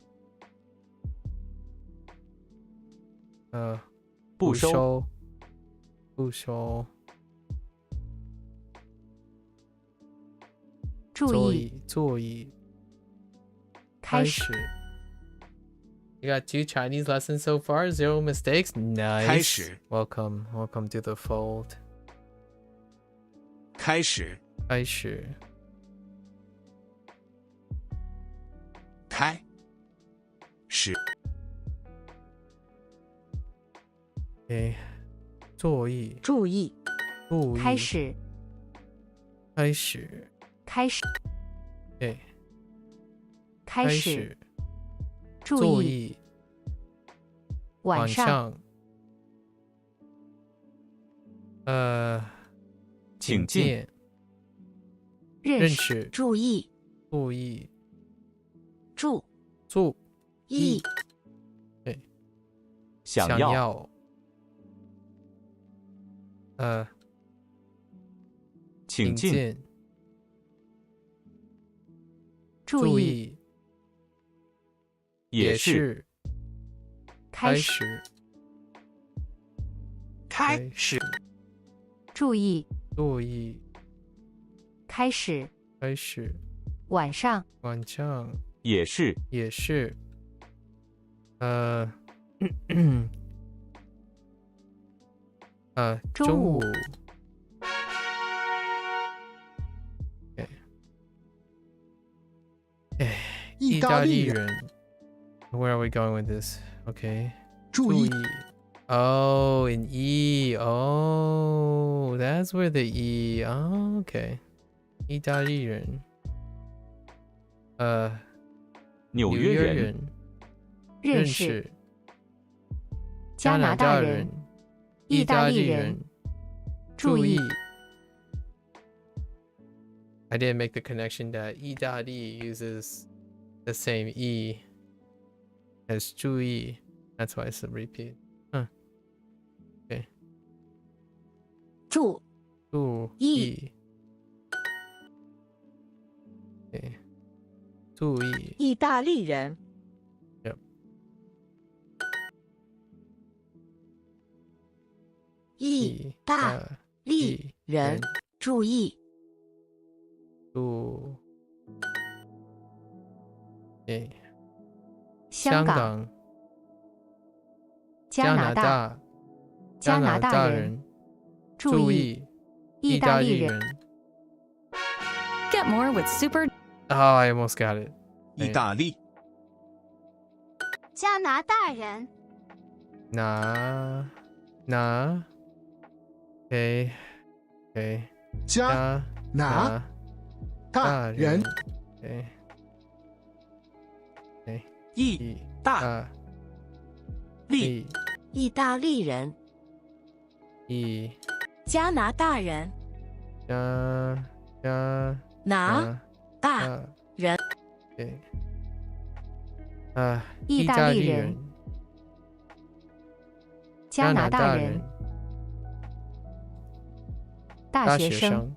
Speaker 3: 不收。注意。开始。You got 2 Chinese lessons so far, 0 mistakes. Nice.
Speaker 5: 开始。
Speaker 3: Welcome to the fold.
Speaker 5: 开始。
Speaker 3: 开始。
Speaker 5: 开始。
Speaker 3: 注意。
Speaker 13: 开始。
Speaker 3: 开始。
Speaker 13: 开始。
Speaker 3: 注意。
Speaker 13: 晚上。
Speaker 6: 请进。
Speaker 3: 认识。
Speaker 14: 注意。
Speaker 3: 注意。
Speaker 6: 想要。请进。
Speaker 13: 注意。
Speaker 3: 也是。
Speaker 13: 开始。注意。开始。晚上。
Speaker 6: 也是。
Speaker 3: 中午 Okay. 意大利人 Where are we going with this? Okay.
Speaker 12: 注意
Speaker 3: Oh, an E. Oh, that's where the E. Oh, okay. 意大利人
Speaker 6: 纽约人
Speaker 13: 认识加拿大人意大利人注意
Speaker 3: I didn't make the connection that 意大利 uses the same E as 注意 That's why it's a repeat. Okay.
Speaker 14: 注
Speaker 3: 意 Okay. 注意
Speaker 7: 意大利人
Speaker 3: Yep.
Speaker 14: 意大利人注意
Speaker 3: Okay.
Speaker 13: 香港加拿大人注意意大利人
Speaker 10: Get more with super.
Speaker 3: Oh, I almost got it.
Speaker 5: 意大利
Speaker 7: 加拿大人
Speaker 3: 拿 Okay. Okay.
Speaker 12: 加拿大人
Speaker 3: Okay. Okay.
Speaker 11: 意大利
Speaker 14: 意大利人加拿大人拿大人
Speaker 3: Okay.
Speaker 13: 意大利人加拿大人大学生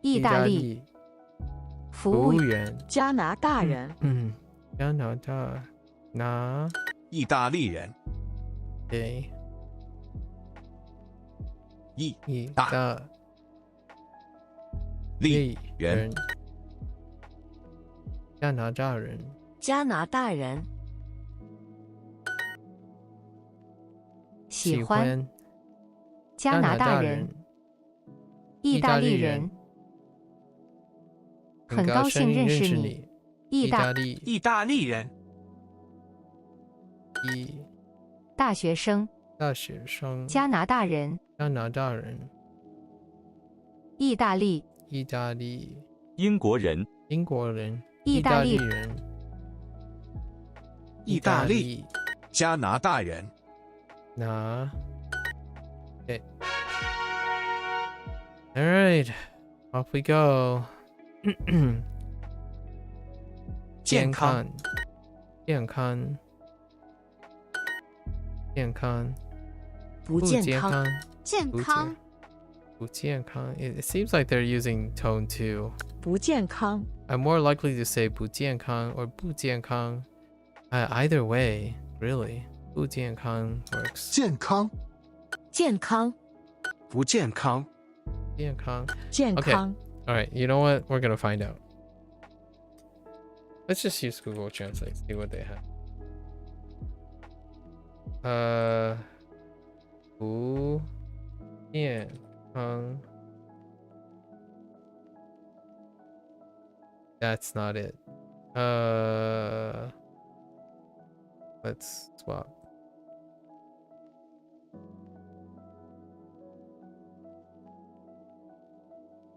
Speaker 13: 意大利服务员
Speaker 7: 加拿大人
Speaker 3: 加拿大
Speaker 5: 意大利人
Speaker 3: Okay.
Speaker 5: 意
Speaker 3: 大
Speaker 5: 利人
Speaker 3: 加拿大人
Speaker 14: 加拿大人
Speaker 13: 喜欢加拿大人意大利人很高兴认识你意
Speaker 11: 大利人
Speaker 13: 大学生加拿大人意大利
Speaker 6: 英国人
Speaker 13: 意大利人
Speaker 5: 意大利加拿大人
Speaker 3: Okay. All right, off we go. 健康
Speaker 14: 不健康
Speaker 7: 健康
Speaker 3: 不健康 It seems like they're using tone too.
Speaker 7: 不健康
Speaker 3: I'm more likely to say 不健康 or 不健康 either way, really. 不健康 works.
Speaker 12: 健康
Speaker 5: 不健康
Speaker 3: 健康
Speaker 7: Okay.
Speaker 3: All right, you know what? We're gonna find out. Let's just use Google Translate, see what they have. 不健康 That's not it. Let's swap.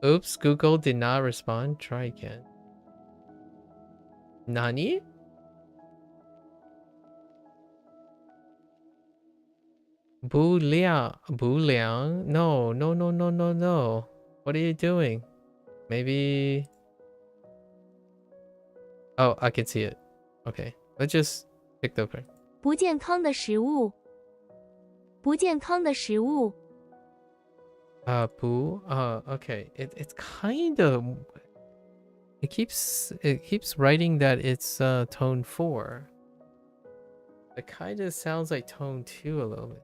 Speaker 3: Oops, Google did not respond. Try again. Nani? Bu Liang? No. What are you doing? Maybe... Oh, I can see it. Okay, let's just pick the part.
Speaker 14: 不健康的食物
Speaker 3: Okay. It's kind of... It keeps writing that it's tone 4. It kind of sounds like tone 2 a little bit.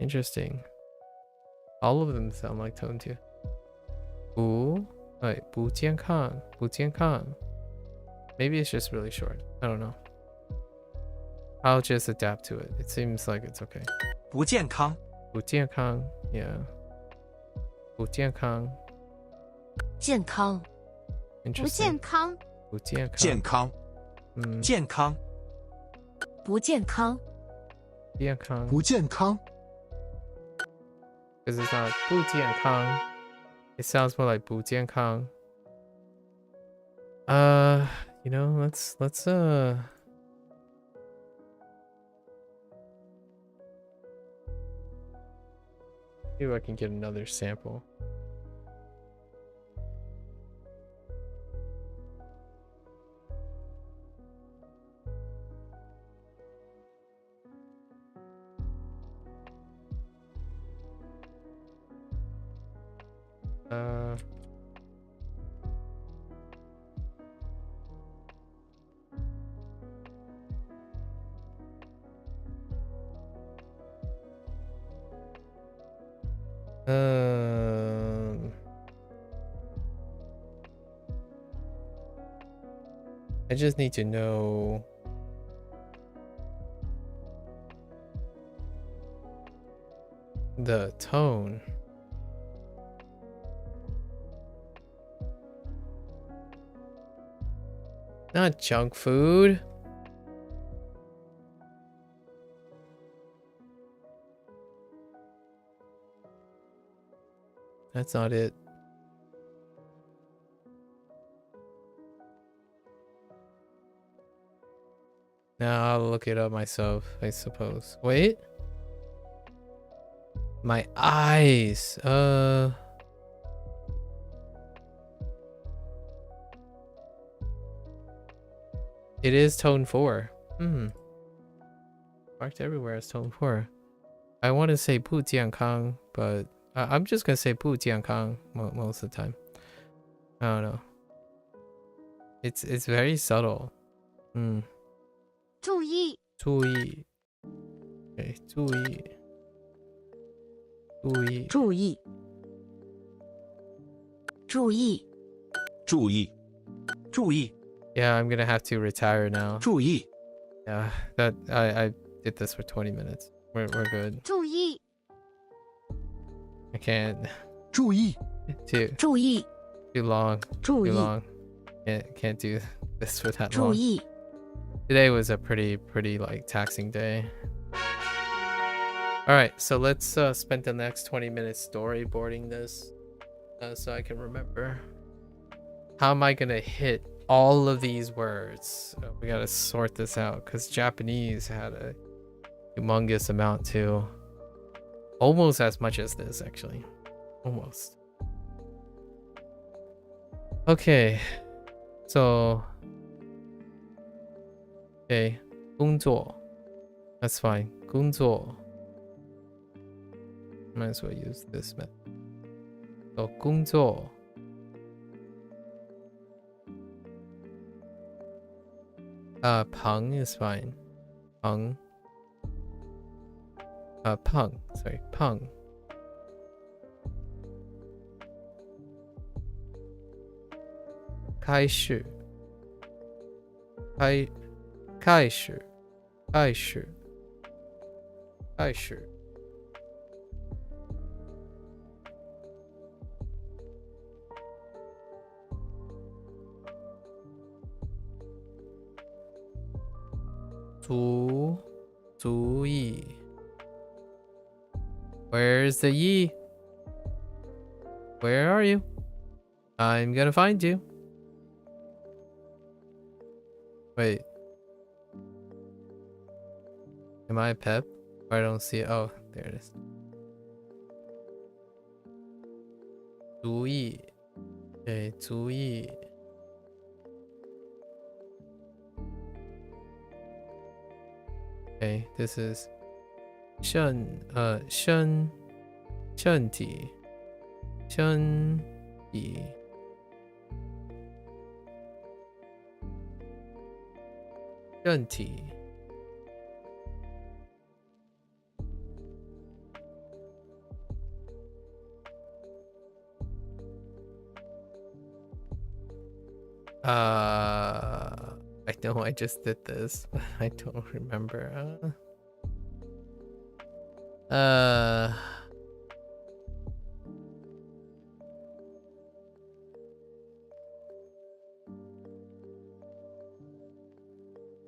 Speaker 3: Interesting. All of them sound like tone 2. 不健康 Maybe it's just really short. I don't know. I'll just adapt to it. It seems like it's okay.
Speaker 11: 不健康，
Speaker 3: 不健康 yeah. 不健康
Speaker 14: 健康，不
Speaker 3: interesting.
Speaker 14: 健康，
Speaker 3: 不健康
Speaker 5: 健康，
Speaker 11: 健康，
Speaker 14: 不健康，
Speaker 3: 健康
Speaker 12: 不健康，
Speaker 3: because it's not 不健康. It sounds more like 不健康. You know, let's see if I can get another sample. I just need to know the tone. Not junk food. That's not it. Now I'll look it up myself, I suppose. Wait. My eyes. It is tone 4. Marked everywhere as tone 4. I want to say 不健康, but I'm just gonna say 不健康 most of the time. I don't know. It's very subtle.
Speaker 14: 注意，
Speaker 3: 注意. Okay, 注意. 注意.
Speaker 14: 注意，注意，
Speaker 11: 注意，注意，
Speaker 3: Yeah, I'm gonna have to retire now.
Speaker 11: 注意，
Speaker 3: Yeah, that I did this for 20 minutes. We're good.
Speaker 14: 注意，
Speaker 3: I can't.
Speaker 12: 注意，
Speaker 3: Too
Speaker 14: 注意，
Speaker 3: long.
Speaker 14: 注
Speaker 3: Too
Speaker 14: 意，
Speaker 3: long. Can't do this for that
Speaker 14: 注
Speaker 3: long.
Speaker 14: 意，
Speaker 3: Today was a pretty like taxing day. All right, so let's spend the next 20 minutes storyboarding this, so I can remember. How am I gonna hit all of these words? We gotta sort this out because Japanese had a humongous amount too. Almost as much as this, actually. Almost. Okay, so. Okay, 工作. That's fine. 工作. Might as well use this method. So 工作. Peng is fine. Peng. Peng. Sorry, Peng. 开始. 开始. 足以. Where's the yi? Where are you? I'm gonna find you. Wait. Am I a pep? I don't see it. Oh, there it is. 足以. Okay, 足以. Okay, this is 身体. 身体. I
Speaker 1: know I just did this, but I don't remember.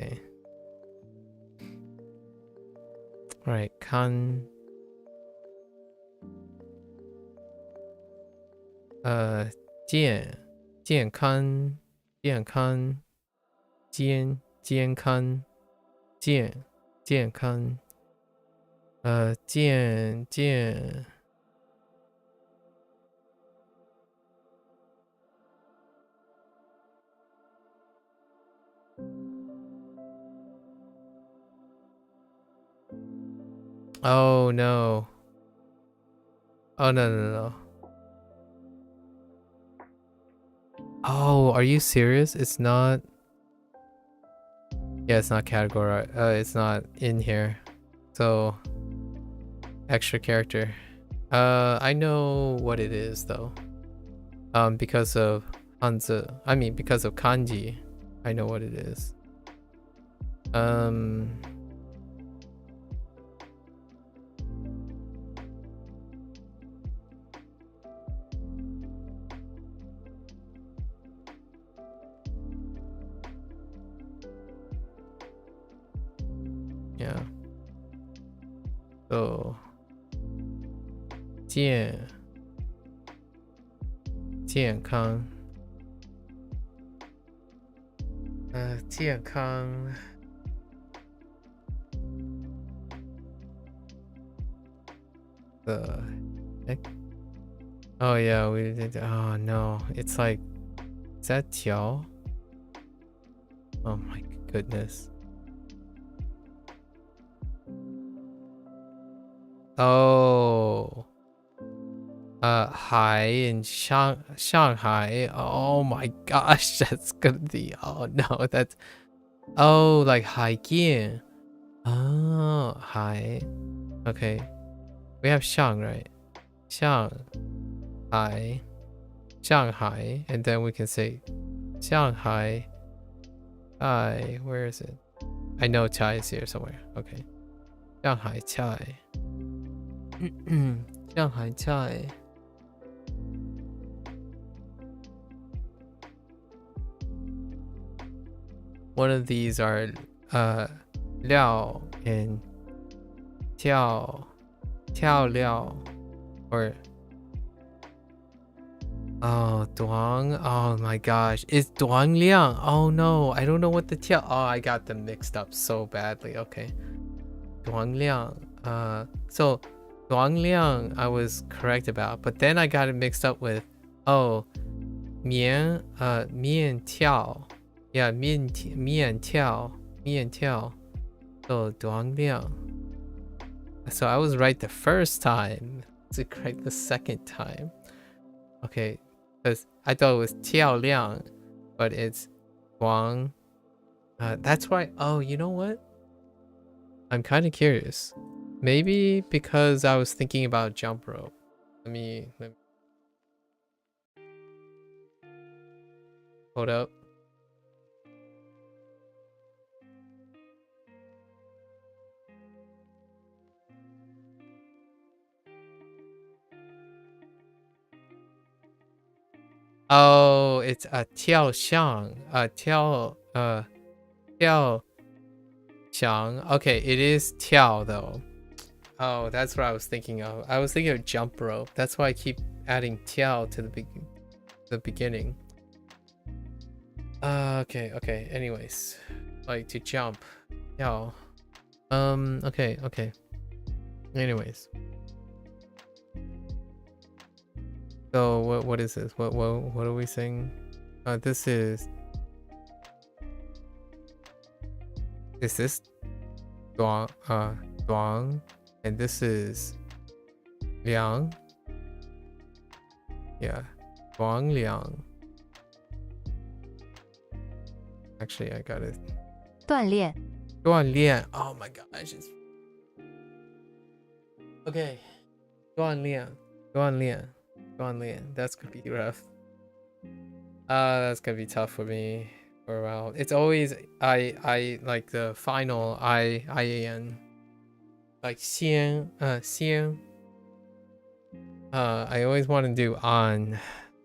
Speaker 1: Okay. All right, kan. 健康 Oh no. Oh no. Oh, are you serious? It's not. Yeah, it's not category. It's not in here. So extra character. I know what it is though. Because of Hanzi. I mean, because of kanji, I know what it is. Yeah. So 健康 健康 the heck? Oh yeah, we did. Oh no, it's like, is that 条? Oh my goodness. Oh. Hai in Shanghai. Oh my gosh, that's gonna be. Oh no, that's. Oh, like Haijian. Oh, Hai. Okay. We have Shang, right? Shang. Hai. Shanghai. And then we can say Shanghai. Chai. Where is it? I know Chai is here somewhere. Okay. Shanghai Chai. Shanghai Chai. One of these are Liao and Tiao Liao, or Duang. Oh my gosh, it's Duang Liang. Oh no, I don't know what the Tiao. Oh, I got them mixed up so badly. Okay, Duang Liang. So Duang Liang I was correct about, but then I got it mixed up with Mian Tiao. Yeah, Mian Tiao. So Duang Liang. So I was right the first time. To correct the second time. Okay, because I thought it was Tiao Liang, but it's Duang. That's why. Oh, you know what? I'm kind of curious. Maybe because I was thinking about jump rope. Let me hold up. Oh, it's a Tiao Xiang. Tiao Xiang. Okay, it is Tiao though. Oh, that's what I was thinking of. I was thinking of jump rope. That's why I keep adding Tiao to the beginning. Okay. Anyways, like to jump. Tiao. Okay. Anyways. So what is this? What are we saying? This is this Duang, and this is Liang. Yeah, Duang Liang. Actually, I got it.
Speaker 13: 锻炼.
Speaker 1: Oh my gosh. Okay. 锻炼. That's gonna be rough. That's gonna be tough for me. for a while. It's always I like the final IAN. Like 先 先 I always want to do on.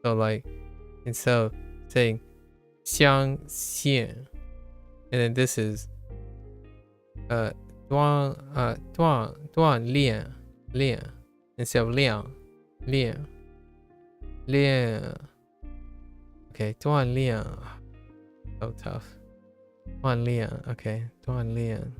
Speaker 1: So like instead of saying 相线 and then this is 锻炼 instead of 练 okay 锻炼 so tough 锻炼 okay 锻炼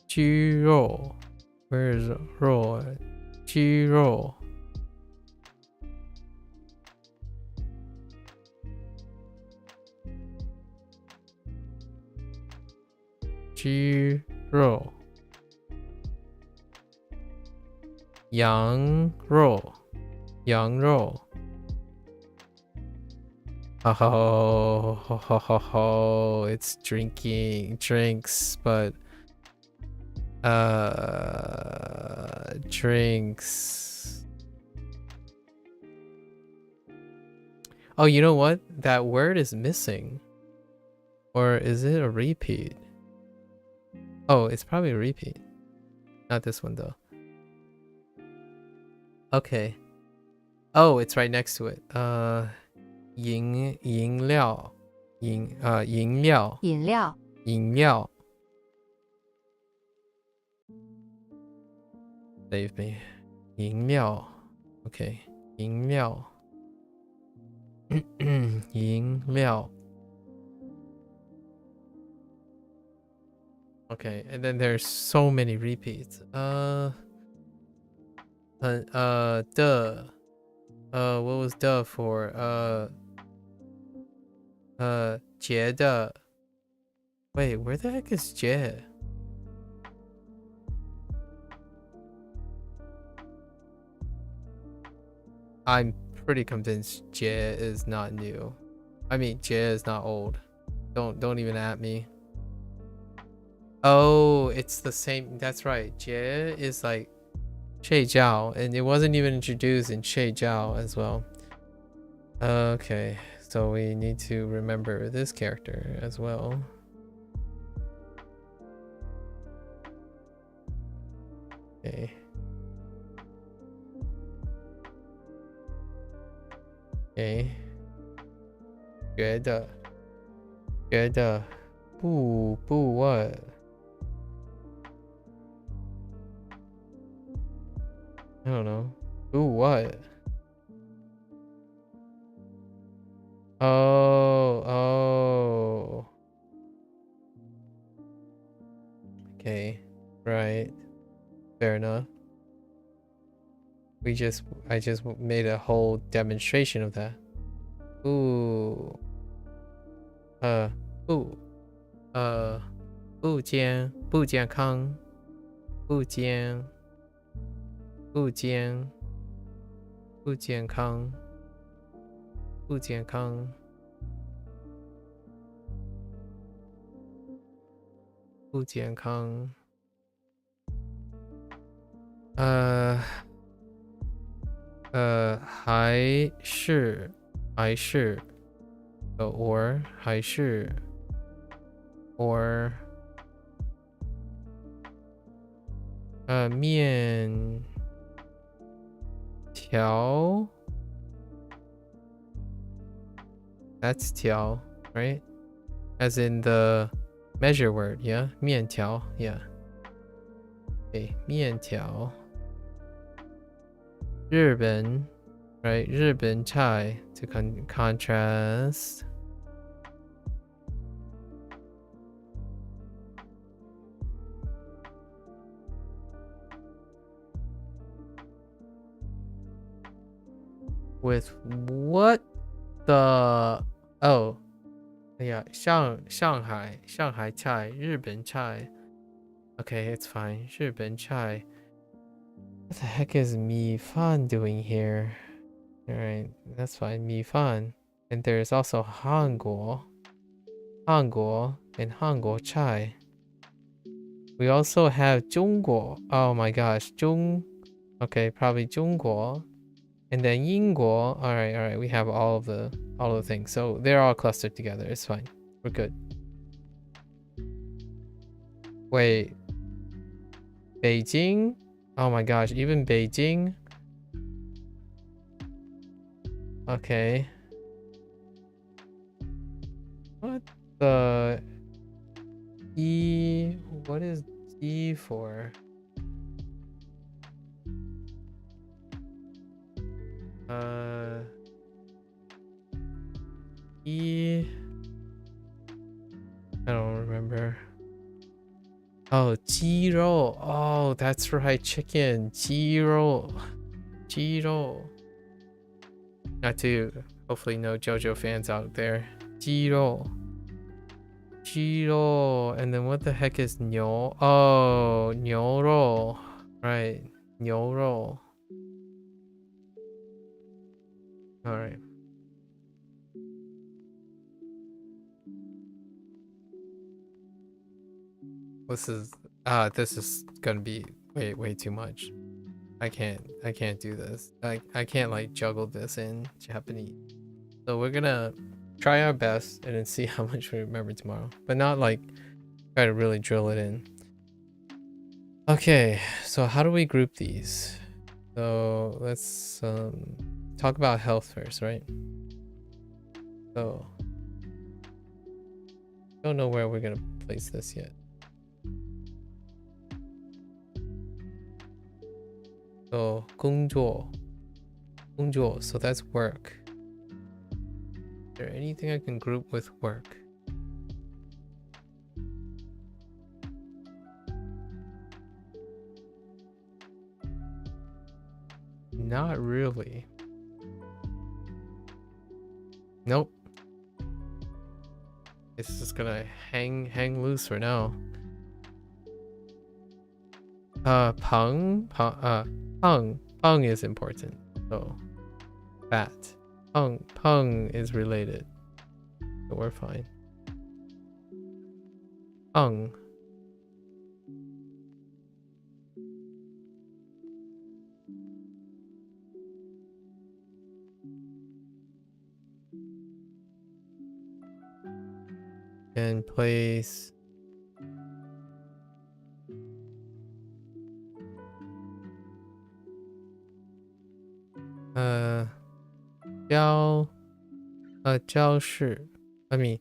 Speaker 1: 居肉 where is 肉居肉鸡肉羊肉 oh, it's drinks but drinks. Oh, you know what? That word is missing. Or is it a repeat? Oh, it's probably a repeat. Not this one though. Okay. Oh, it's right next to it. 饮料 Save me. 饮料 Okay. 饮料饮料 Okay, and then there's so many repeats. What was the for? 觉得 Wait, where the heck is 觉? I'm pretty convinced 觉 is not new. I mean, 觉 is not old. Don't even at me. Oh, it's the same. That's right. 觉 is like 睡觉, and it wasn't even introduced in 睡觉 as well. Okay, so we need to remember this character as well. Okay. Okay. 觉得不 what? I don't know. Ooh, what? Oh. Okay, right. Fair enough. I just made a whole demonstration of that. Ooh. 不健康 不健康 还是 or 还是 or 面条 That's 条 right? As in the measure word, yeah? 面条 yeah. Okay, 面条 日本 right? 日本菜 to contrast with what the oh yeah 上海菜日本菜 okay it's fine 日本菜 what the heck is 米饭 doing here alright that's fine 米饭 and there's also 韩国 and 韩国菜 We also have 中国. Oh my gosh, okay, probably 中国. And then 英国. All right. We have all of the things. So they're all clustered together. It's fine. We're good. Wait. Beijing? Oh my gosh, even Beijing? Okay. What the E? What is E for? E. I don't remember. Oh, 鸡肉. Oh, that's right, chicken. 鸡肉. 鸡肉. Not to hopefully no JoJo fans out there. 鸡肉. 鸡肉. And then what the heck is 牛? Oh, 牛肉. Right. 牛肉. All right. This is gonna be way too much. I can't do this. I can't like juggle this in Japanese. So we're gonna try our best and then see how much we remember tomorrow, but not like try to really drill it in. Okay, so how do we group these? So let's talk about health first, right? So don't know where we're gonna place this yet. So 工作, so that's work. Is there anything I can group with work? Not really. Nope. It's just gonna hang loose for now. Peng is important. So fat. Peng is related. So we're fine. Peng. And place教室 I mean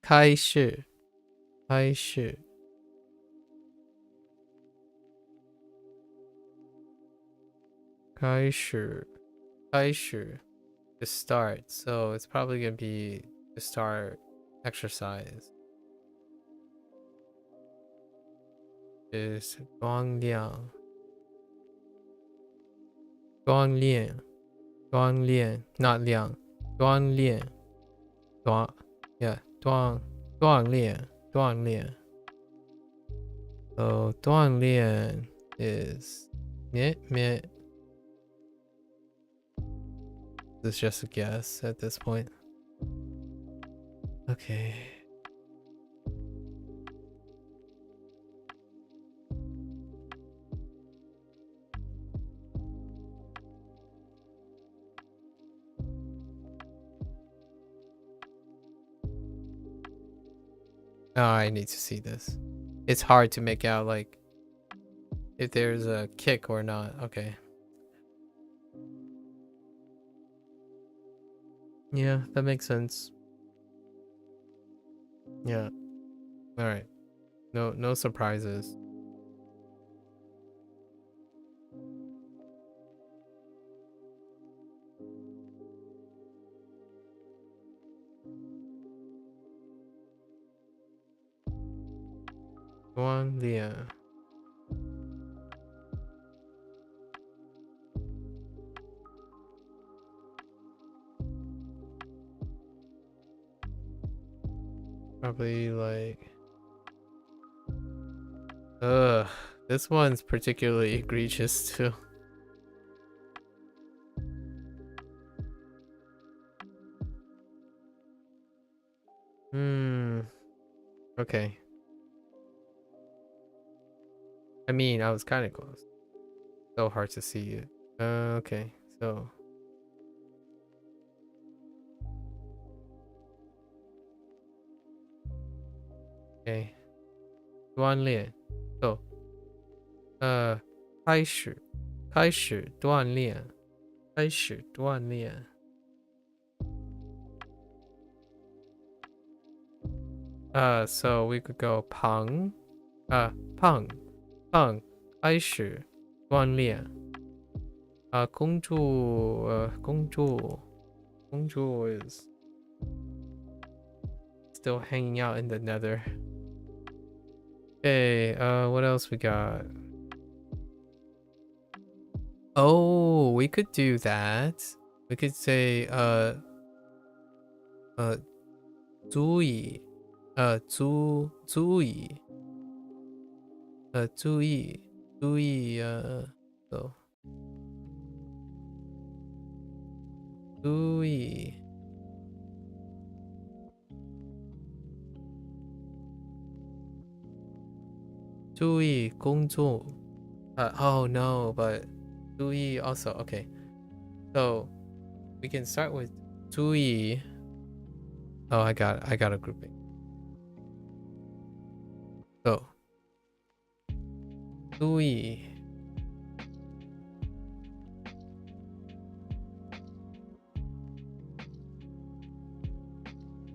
Speaker 1: 开始 to start, so it's probably gonna be to start exercise. Is 锻炼 not 量 锻炼 锻炼 so 锻炼 is meh. This is just a guess at this point. Okay. Oh, I need to see this. It's hard to make out like if there's a kick or not. Okay. Yeah, that makes sense. Yeah. All right. No surprises. Probably like this one's particularly egregious too. Okay.
Speaker 3: I mean, I was kind of close. So hard to see it. Okay, so. Okay. 锻炼. So. 开始锻炼. 开始锻炼. So we could go 胖. 开始锻炼. 公主 is still hanging out in the nether. Okay, what else we got? Oh, we could do that. We could say, 注意, 注意, so. 注意. Oh no, but 注意 also. Okay. So we can start with 注意. Oh, I got a grouping. So 注意.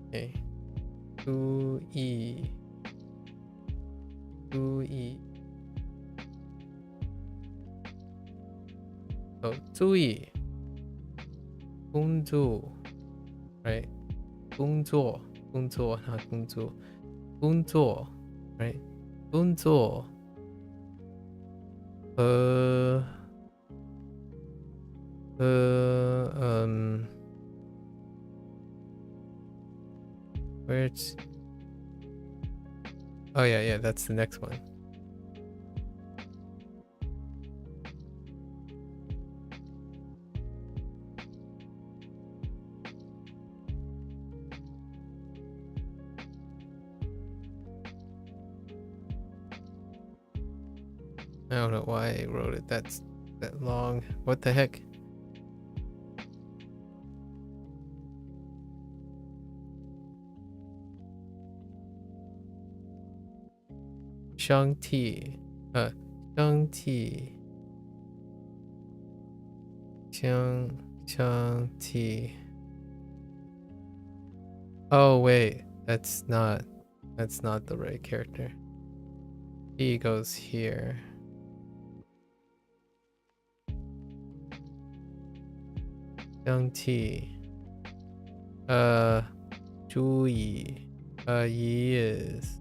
Speaker 3: Okay. 注意. 注意. So 注意. 工作. Right? 工作, not 工作. 工作. Right? 工作. Where's... Oh yeah, that's the next one. I don't know why I wrote it that long. What the heck? Shang-Ti. Shang-Ti. Shang-Ti. Oh wait, that's not the right character. He goes here. Shang-Ti. 注意. Yi is.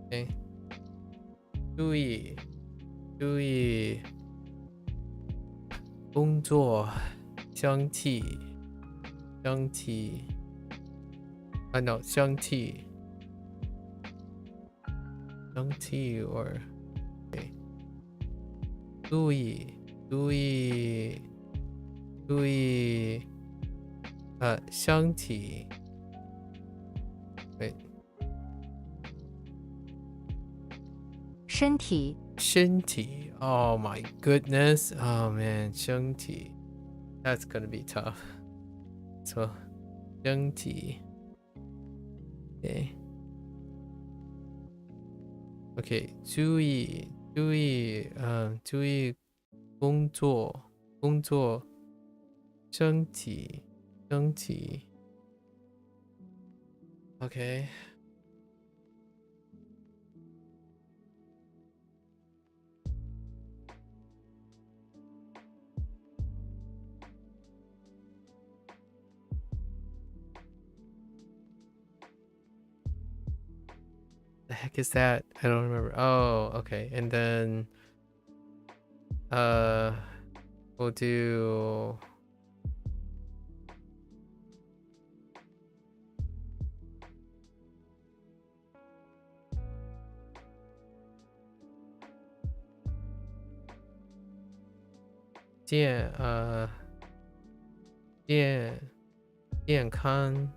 Speaker 3: Okay. 注意. 工作. 相替. No, 相替 or okay. 注意. 相体. Wait.
Speaker 13: 身体.
Speaker 3: 身体. Oh my goodness. Oh man, 身体. That's gonna be tough. So, 身体. Okay. Okay, 注意工作 身体 Okay. The heck is that? I don't remember. Oh, okay. And then we'll do
Speaker 1: 健康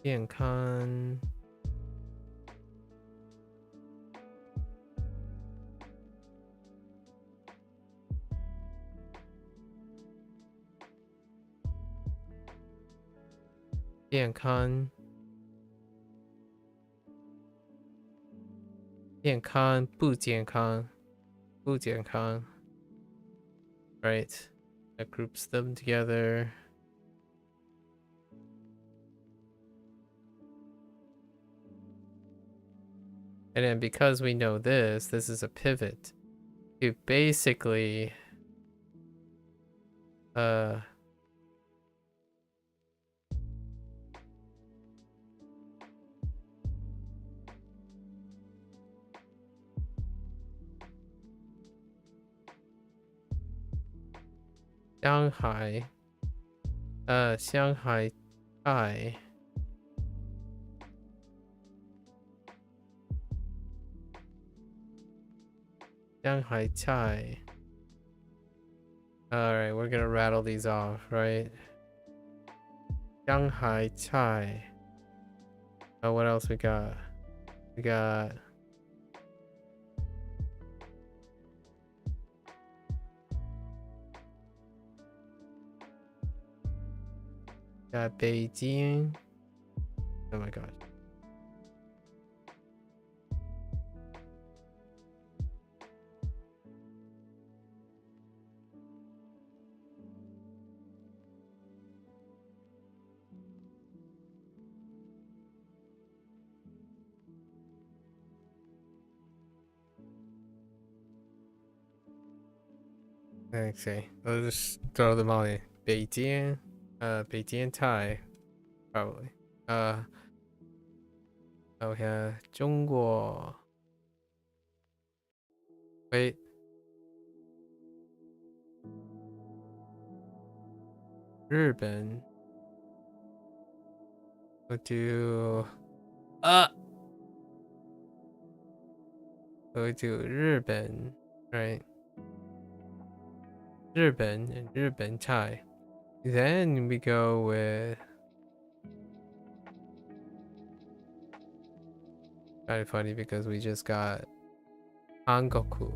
Speaker 1: 健康 健康健康不健康不健康 right, that groups them together. And then because we know this is a pivot to basically 上海上海菜 Shanghai chai. Alright, we're gonna rattle these off, right? Shanghai chai. Oh, what else we got? We got Beijing. Oh my gosh. Okay, I'll just throw them all in. Beijing, Beijing Thai, probably. Oh yeah, 中国. Wait. Japan. Go to go to Japan, right? Japan and Japan Thai. Then we go with kind of funny because we just got Hankoku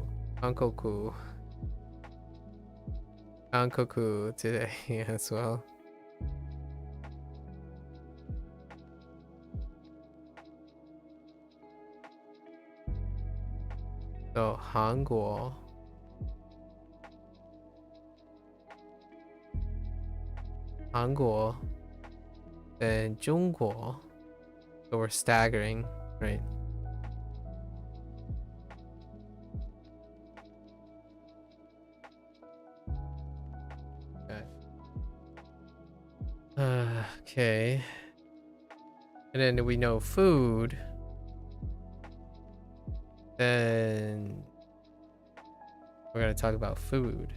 Speaker 1: today as well. So Hanguo. Hanguo. Then Zhongguo. So we're staggering, right? Okay. And then we know food. Then we're gonna talk about food.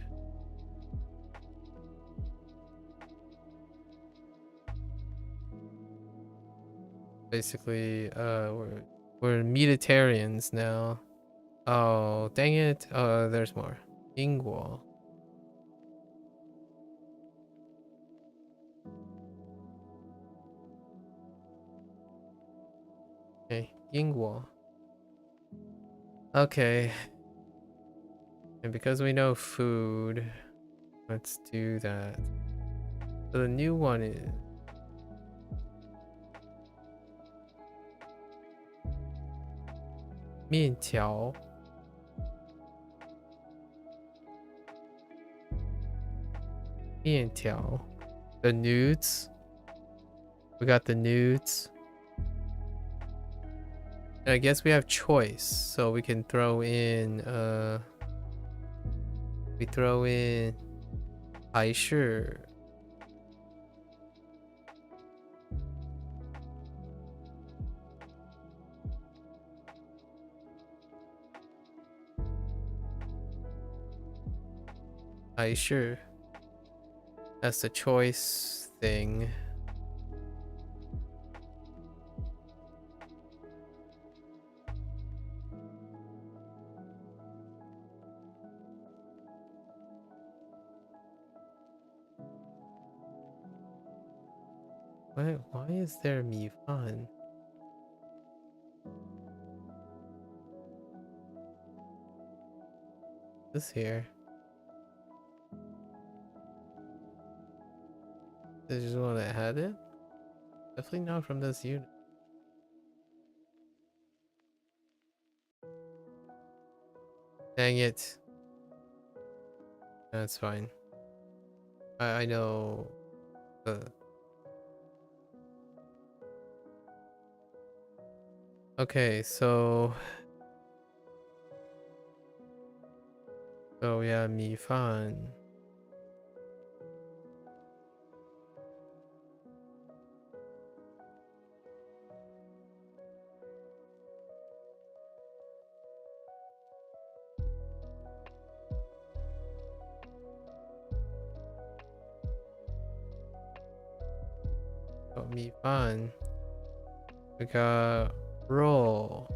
Speaker 1: Basically, we're meatitarians now. Oh, dang it. Oh, there's more. Ingguo. Okay, Ingguo. Okay. And because we know food, let's do that. So the new one is 面条. The nudes. We got the nudes. And I guess we have choice, so we can throw in we throw in 还是 还是 that's the choice thing. Why is there mi fan? This here. This is one that had it? Definitely not from this unit. Dang it. That's fine. I know. Okay, so yeah, mi fan. Mi fan. We got roll.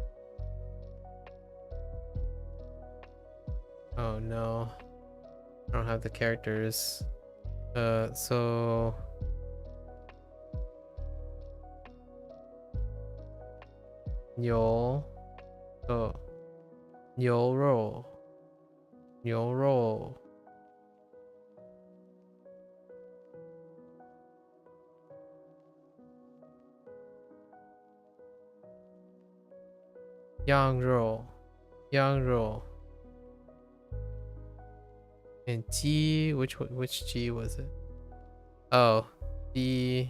Speaker 1: Oh no, I don't have the characters. So牛 so 牛肉 牛肉 羊肉 and G, which G was it? Oh, the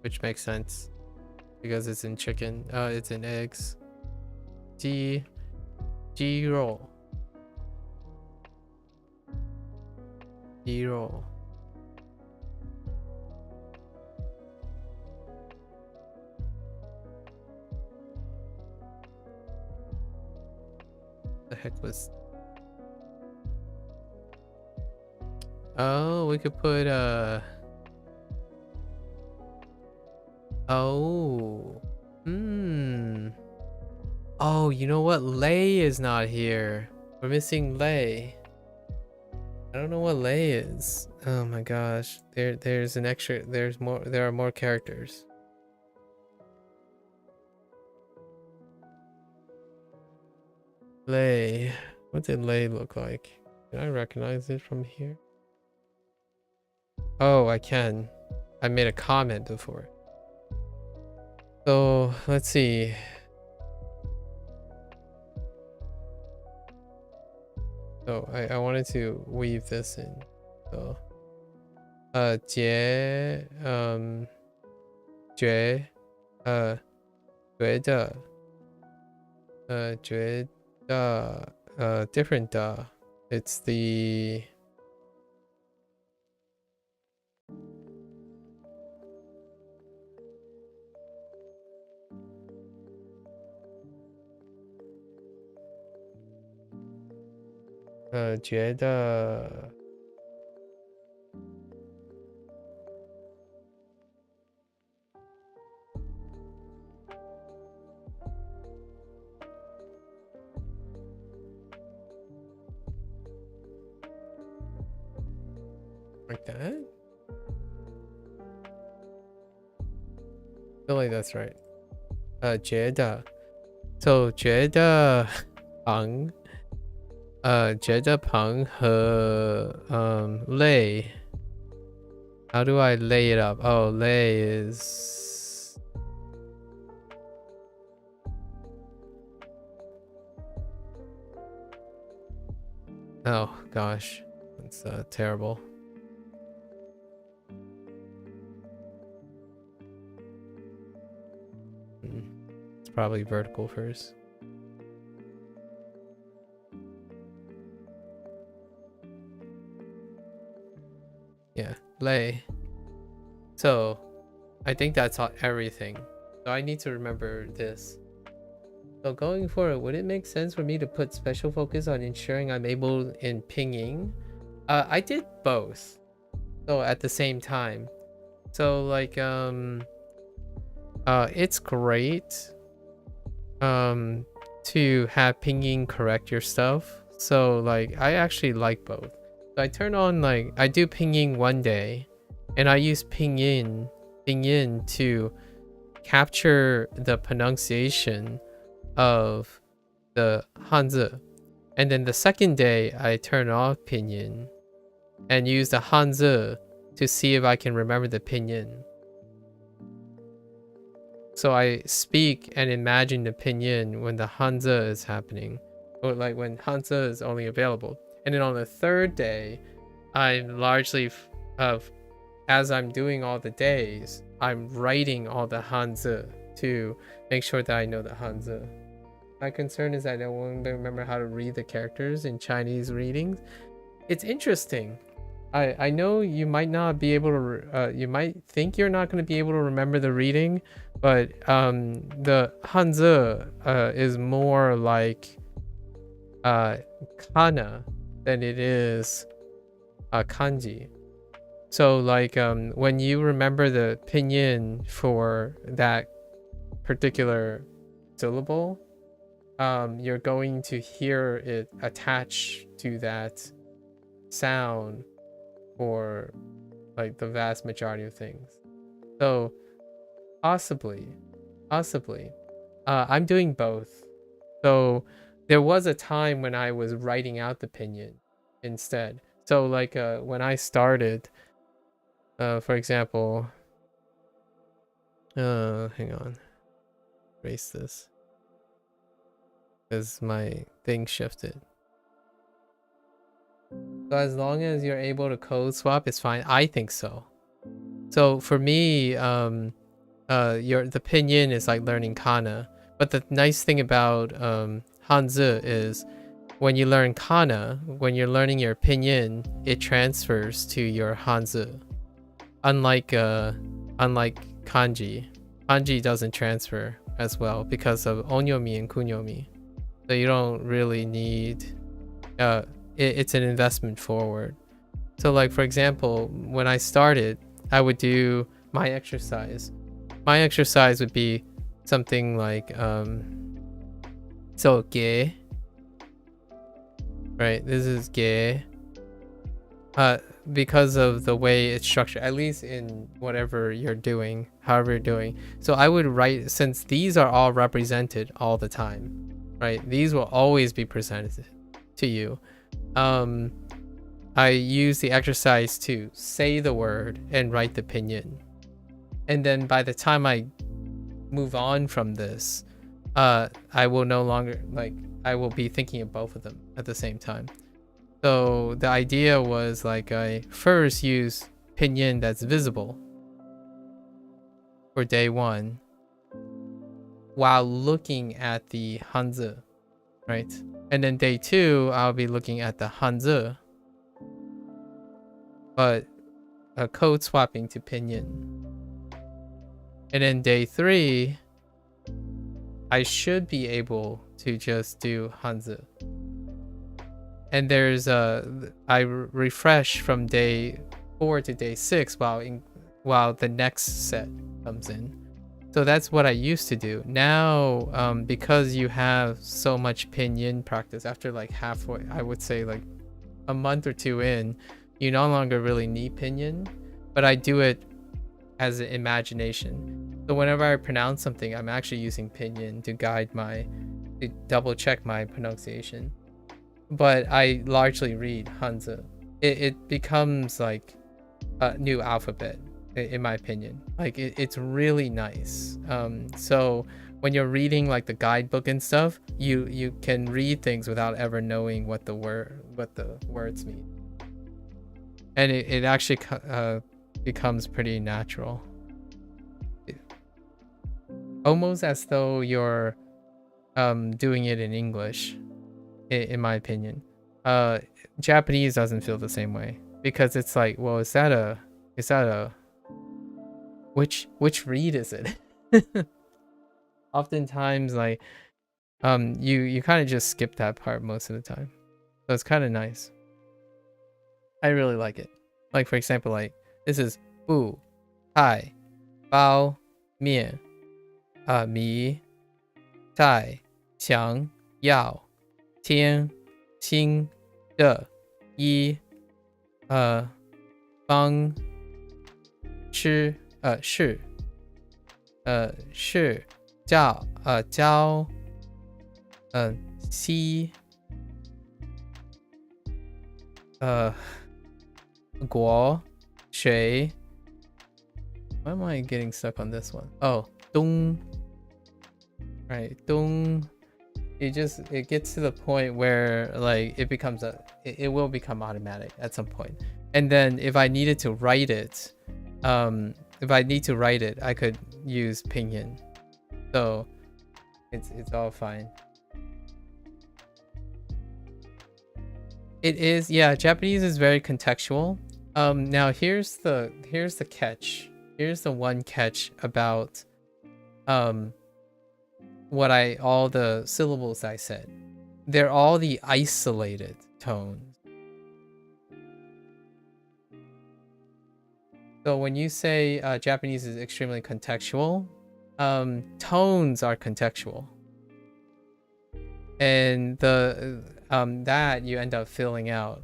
Speaker 1: which makes sense because it's in chicken. It's in eggs. G roll. G roll. The heck was? Oh, we could put oh. Oh, you know what? Lei is not here. We're missing Lei. I don't know what Lei is. Oh my gosh. There's an extra. There are more characters. Lei. What did Lei look like? Can I recognize it from here? Oh, I can. I made a comment before. So let's see. So I wanted to weave this in. So 觉得 different it's the觉得 like that? I feel like that's right. 觉得 so 觉得旁觉得旁和lay. How do I lay it up? Oh, lay is oh gosh, that's terrible. It's probably vertical first. Yeah, lay. So I think that's everything. So I need to remember this. So going forward, would it make sense for me to put special focus on ensuring I'm able in pinging? I did both. So at the same time. So like it's great to have pinging correct your stuff. So like I actually like both. So I turn on like I do pinyin one day, and I use pinyin to capture the pronunciation of the Hanzi. And then the second day I turn off pinyin and use the Hanzi to see if I can remember the pinyin. So I speak and imagine the pinyin when the Hanzi is happening, or like when Hanzi is only available. And then on the third day, I'm largely, as I'm doing all the days, I'm writing all the Hanzi to make sure that I know the Hanzi. My concern is I don't remember how to read the characters in Chinese readings. It's interesting. I know you might not be able to, you might think you're not going to be able to remember the reading, but the Hanzi is more like kana than it is kanji. So like when you remember the pinyin for that particular syllable, you're going to hear it attached to that sound for like the vast majority of things. So possibly I'm doing both. So there was a time when I was writing out the pinyin instead. So like when I started, for example, hang on, erase this because my thing shifted. So as long as you're able to code swap, it's fine. I think so. So for me, the pinyin is like learning kana. But the nice thing about Hanzi is when you learn kana, when you're learning your pinyin, it transfers to your Hanzi. Unlike kanji. Kanji doesn't transfer as well because of onyomi and kunyomi. So you don't really need it's an investment forward. So like for example, when I started, I would do my exercise. My exercise would be something like so ge, right? This is ge. Because of the way it's structured, at least in whatever you're doing, however you're doing. So I would write, since these are all represented all the time, right? These will always be presented to you. I use the exercise to say the word and write the pinyin. And then by the time I move on from this, I will no longer, like, I will be thinking of both of them at the same time. So the idea was like I first use pinyin that's visible for day one while looking at the Hanzi, right? And then day two, I'll be looking at the Hanzi, but code swapping to pinyin. And then day three, I should be able to just do Hanzi. And there's I refresh from day 4 to day 6 while the next set comes in. So that's what I used to do. Now, because you have so much pinyin practice, after like halfway, I would say like a month or two in, you no longer really need pinyin, but I do it as an imagination. So whenever I pronounce something, I'm actually using pinyin to guide to double check my pronunciation. But I largely read Hanzi. It becomes like a new alphabet, in my opinion. Like it's really nice. So when you're reading like the guidebook and stuff, you can read things without ever knowing what the words mean, and it actually becomes pretty natural, almost as though you're doing it in English. In my opinion, Japanese doesn't feel the same way because it's like, well, is that a which read is it? Oftentimes, like, you kind of just skip that part most of the time, so it's kind of nice. I really like it. Like for example, like this is bu, tai, bao, mian, mi, tai, qiang, yao, 天, 清, de, yi, 方吃是是教西国谁 Why am I getting stuck on this one? Oh, 东 right 东 it gets to the point where like it becomes it will become automatic at some point. And then if I needed to write it, if I need to write it, I could use pinyin. So it's all fine. It is, yeah, Japanese is very contextual. Now here's the catch. Here's the one catch about all the syllables I said. They're all the isolated tones. So when you say Japanese is extremely contextual, tones are contextual. And that you end up filling out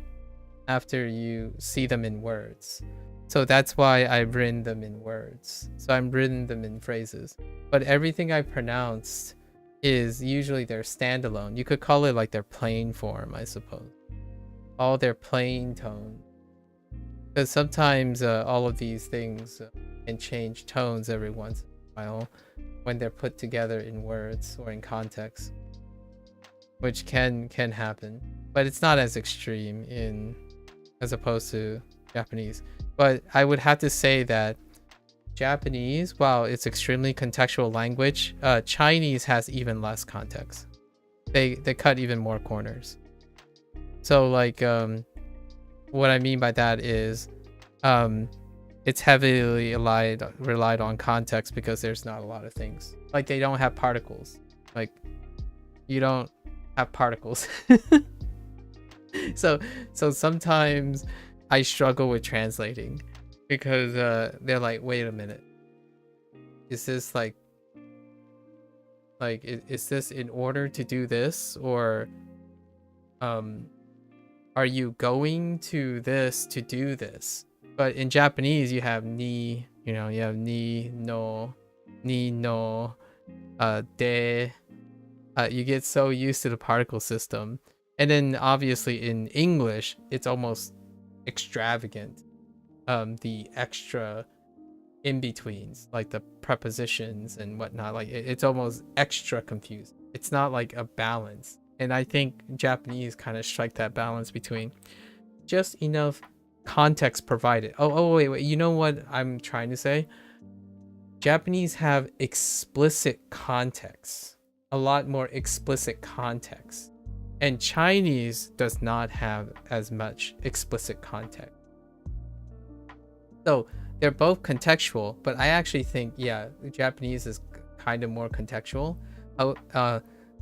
Speaker 1: after you see them in words. So that's why I've written them in words. So I've written them in phrases. But everything I pronounced is usually their standalone. You could call it like their plain form, I suppose. All their plain tone. Because sometimes all of these things can change tones every once in a while when they're put together in words or in context, which can happen, but it's not as extreme as opposed to Japanese. But I would have to say that Japanese, while it's extremely contextual language, Chinese has even less context. They cut even more corners. So like what I mean by that is it's heavily relied on context because there's not a lot of things. Like they don't have particles. Like you don't have particles. So sometimes I struggle with translating because they're like, wait a minute, is this like is this in order to do this, or are you going to this to do this? But in Japanese you have ni, you have ni no de. You get so used to the particle system. And then obviously in English it's almost extravagant, the extra in-betweens, like the prepositions and whatnot, like it's almost extra confused. It's not like a balance. And I think Japanese kind of strike that balance between just enough context provided. Wait, you know what I'm trying to say? Japanese have explicit context, a lot more explicit context, and Chinese does not have as much explicit context. So they're both contextual, but I actually think, yeah, Japanese is kind of more contextual.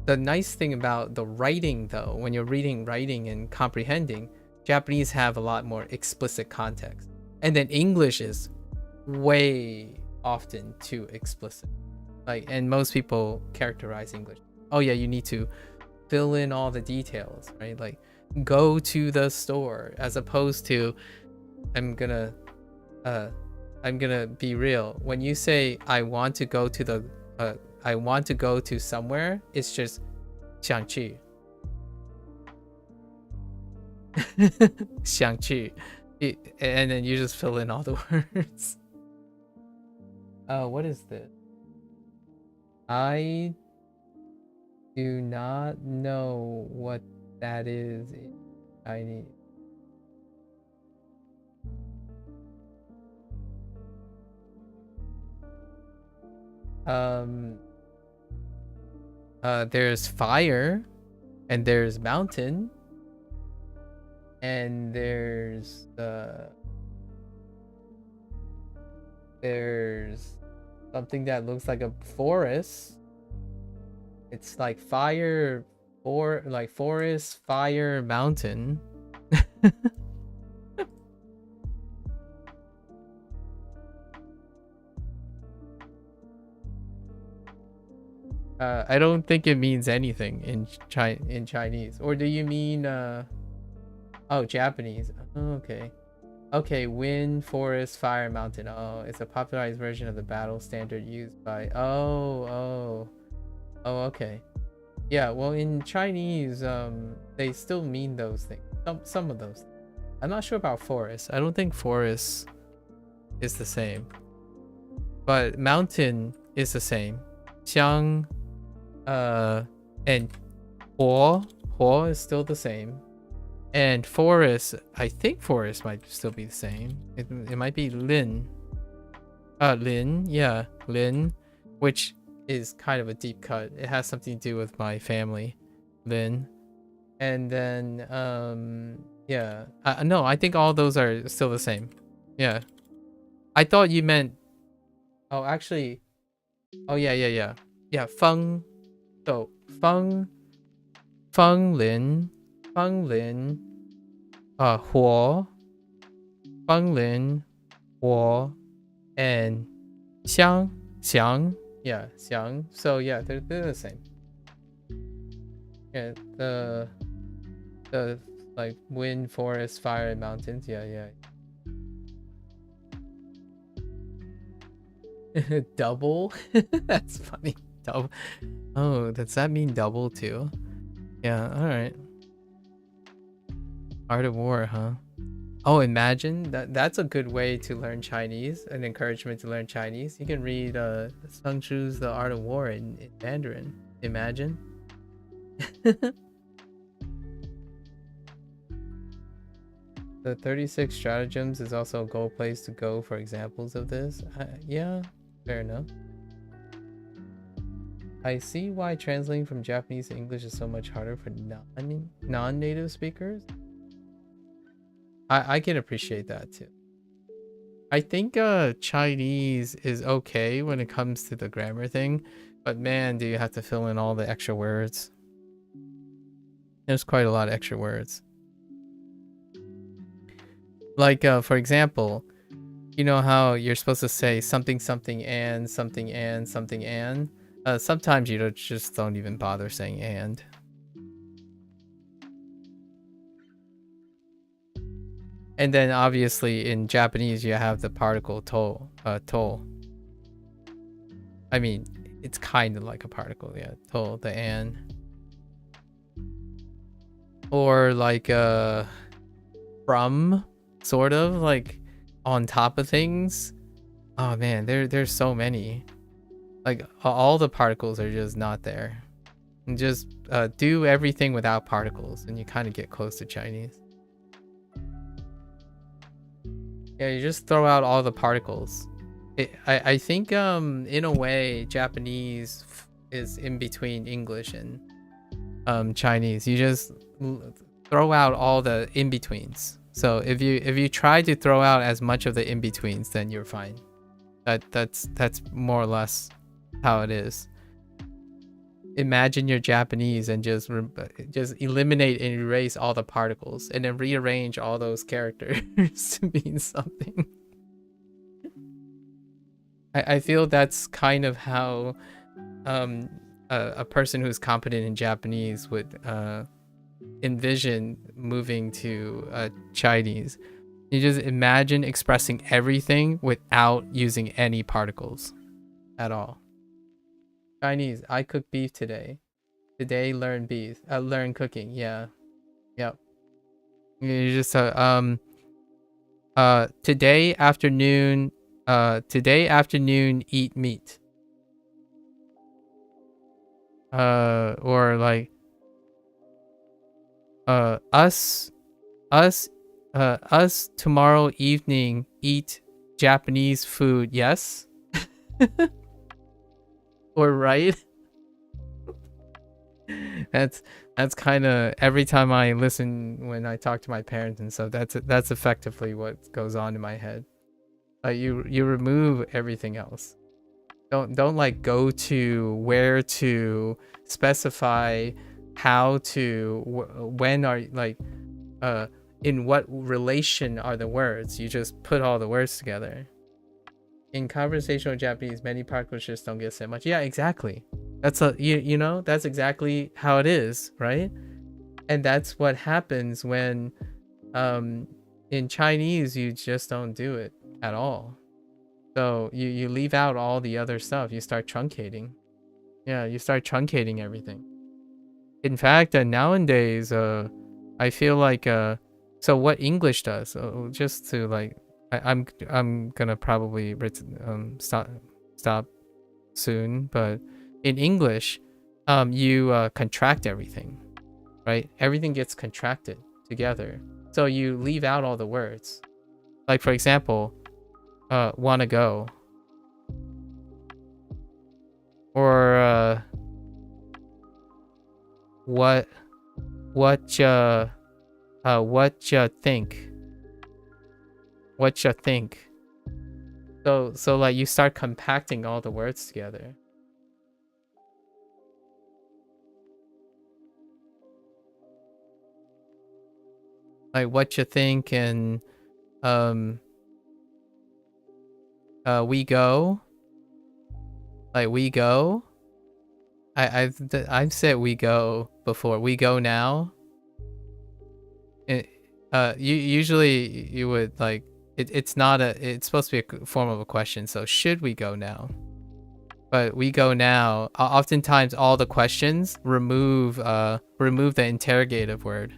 Speaker 1: The nice thing about the writing, though, when you're writing and comprehending, Japanese have a lot more explicit context. And then English is way often too explicit. And most people characterize English, oh yeah, you need to fill in all the details, right? Like go to the store, as opposed to I'm gonna be real. When you say I want to go to somewhere, it's just 想去. 想去. And then you just fill in all the words. What is this? I do not know what that is in Chinese. There's fire, and there's mountain, and there's something that looks like a forest. It's like fire, or like forest, fire, mountain. I don't think it means anything in Chinese. Or do you mean oh, Japanese? Oh, okay. Okay, wind, forest, fire, mountain. Oh, it's a popularized version of the battle standard used by... Oh, okay. Yeah, well, in Chinese, they still mean those things. Some of those things. I'm not sure about forest. I don't think forest is the same. But mountain is the same. Xiang, and Huo is still the same. And forest, I think forest might still be the same. It might be Lin. Lin, yeah, Lin, which is kind of a deep cut. It has something to do with my family, Lin. And then, yeah. No, I think all those are still the same. Yeah. I thought you meant... Oh, actually... Oh, yeah. Yeah, Feng. So, Feng Lin, Huo, Feng Lin, Huo, and Xiang. Yeah, Xiang. So yeah, they're the same. Yeah, the like wind, forest, fire, and mountains. Yeah. Double? That's funny. Double. Oh, does that mean double too? Yeah, alright. Art of War, huh? Oh, imagine that's a good way to learn Chinese, an encouragement to learn Chinese. You can read Sun Tzu's The Art of War in Mandarin. Imagine. The 36 stratagems is also a goal place to go for examples of this. Yeah, fair enough. I see why translating from Japanese to English is so much harder for non-native speakers. I can appreciate that too. I think Chinese is okay when it comes to the grammar thing, but man, do you have to fill in all the extra words. There's quite a lot of extra words. Like, for example, you know how you're supposed to say something and something and something and? Sometimes you just don't even bother saying and. And then obviously in Japanese you have the particle to. I mean, it's kind of like a particle, yeah. To, the and. Or like from, sort of, like on top of things. Oh man, there's so many. Like all the particles are just not there. And just do everything without particles and you kind of get close to Chinese. Yeah, you just throw out all the particles. I think in a way Japanese is in between English and Chinese. You just throw out all the in-betweens. So if you try to throw out as much of the in-betweens, then you're fine. That's more or less how it is. Imagine you're Japanese and just eliminate and erase all the particles and then rearrange all those characters to mean something. I feel that's kind of how a person who's competent in Japanese would envision moving to Chinese. You just imagine expressing everything without using any particles at all. Chinese, I cooked beef today. Today, learn beef. Learn cooking. Yeah. Yep. You just today afternoon. Today afternoon, eat meat. Or like us tomorrow evening eat Japanese food. Yes. Or right. That's kind of every time I listen when I talk to my parents and stuff. That's effectively what goes on in my head. You remove everything else. Don't like go to, where to, specify, how to, when are, like in what relation are the words. You just put all the words together. In conversational Japanese, many particles just don't get said much. Yeah, exactly. That's you know, that's exactly how it is, right? And that's what happens when in Chinese, you just don't do it at all. So you leave out all the other stuff. You start truncating. Yeah, you start truncating everything. In fact, nowadays, I feel like so what English does, just to like, I'm gonna probably stop soon, but in English, you contract everything, right? Everything gets contracted together. So you leave out all the words. Like for example, wanna go. Or what you think? What you think? So like you start compacting all the words together. Like what you think and we go. Like we go. I've said we go before. We go now. Usually you would like it's not a, it's supposed to be a form of a question. So should we go now? But we go now. Oftentimes all the questions remove the interrogative word.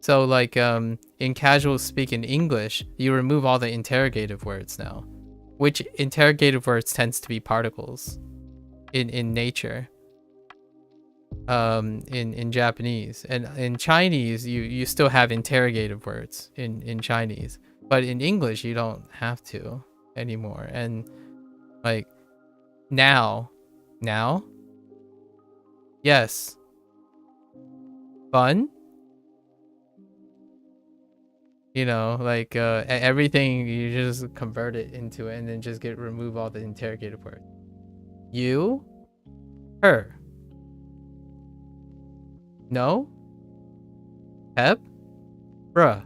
Speaker 1: So like in casual speak in English, you remove all the interrogative words now. Which interrogative words tends to be particles in nature. In Japanese. And in Chinese, you still have interrogative words in Chinese. But in English, you don't have to anymore. And like now, yes. Fun? You know, like everything, you just convert it into it and then just remove all the interrogative words. You? Her? No? Pep? Bruh?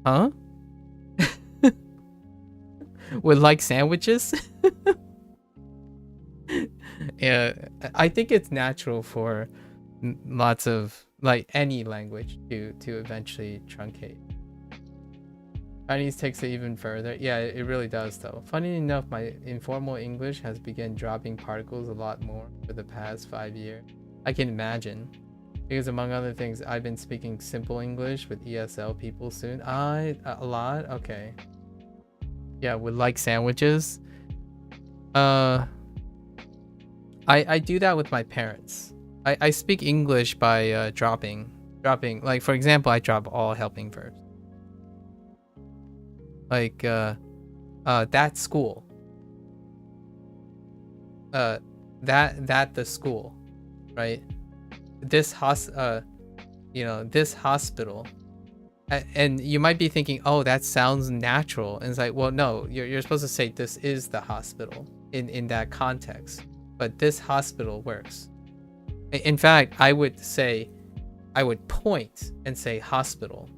Speaker 1: Huh? Would like sandwiches? Yeah, I think it's natural for lots of, like any language to eventually truncate. Chinese takes it even further. Yeah, it really does though. Funny enough, my informal English has begun dropping particles a lot more for the past 5 years. I can imagine. Because among other things, I've been speaking simple English with ESL people soon. A lot? Okay. Yeah, would like sandwiches. I do that with my parents. I speak English by dropping. Like for example, I drop all helping verbs. Like that school. That the school, right? This this hospital. And you might be thinking, oh, that sounds natural. And it's like, well, no, you're supposed to say this is the hospital in that context. But this hospital works. In fact, I would point and say hospital.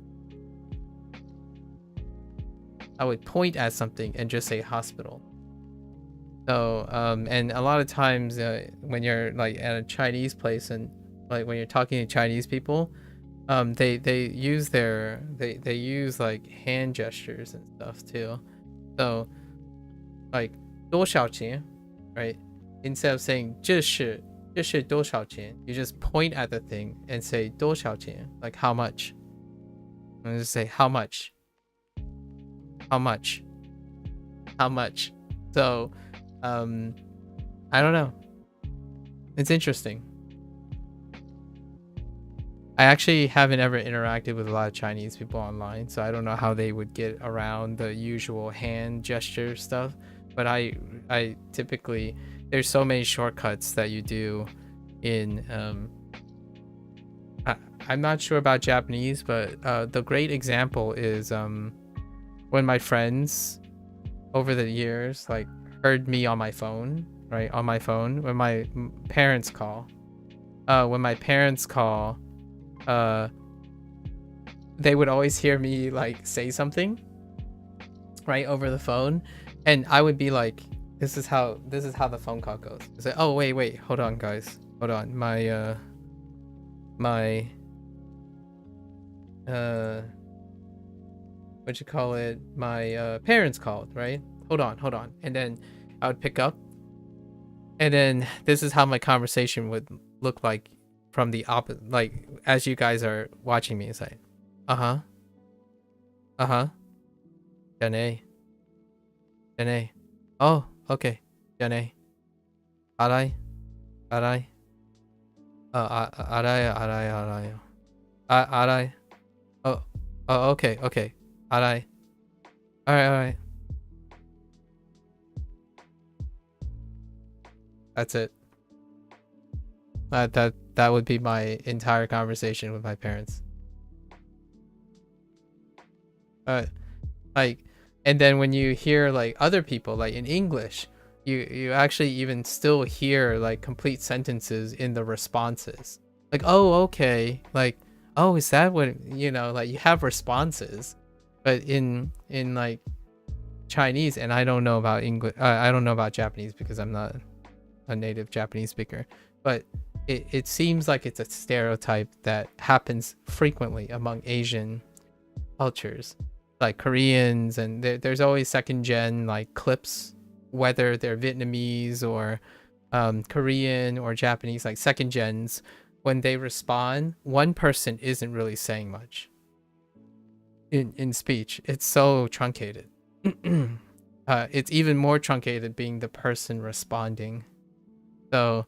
Speaker 1: I would point at something and just say hospital. So, and a lot of times when you're like at a Chinese place and like when you're talking to Chinese people, they use they use like hand gestures and stuff too. So, like 多少钱, right? Instead of saying 这是多少钱, you just point at the thing and say 多少钱, like how much. And just say how much. How much? So, I don't know. It's interesting. I actually haven't ever interacted with a lot of Chinese people online, so I don't know how they would get around the usual hand gesture stuff. But I typically, there's so many shortcuts that you do in I'm not sure about Japanese, but the great example is when my friends over the years like heard me on my phone, right? On my phone, when my parents call. They would always hear me like say something right over the phone, and I would be like, this is how the phone call goes. It's like, oh wait, hold on guys, hold on, what you call it, my parents called, right? Hold on. And then I would pick up. And then this is how my conversation would look like from the opposite, like as you guys are watching me. It's like, uh-huh. Janae. Oh, okay. Janae. Arai. Arai. Oh, okay. Arai. Alright. That's it. That would be my entire conversation with my parents. Like, and then when you hear like other people, like in English, you actually even still hear like complete sentences in the responses. Like, oh, okay. Like, oh, is that what, you know, like you have responses. But in like Chinese, and I don't know about English, I don't know about Japanese because I'm not a native Japanese speaker, but it seems like it's a stereotype that happens frequently among Asian cultures, like Koreans, and there's always second gen like clips, whether they're Vietnamese or Korean or Japanese, like second gens. When they respond, one person isn't really saying much in speech. It's so truncated. It's even more truncated being the person responding. So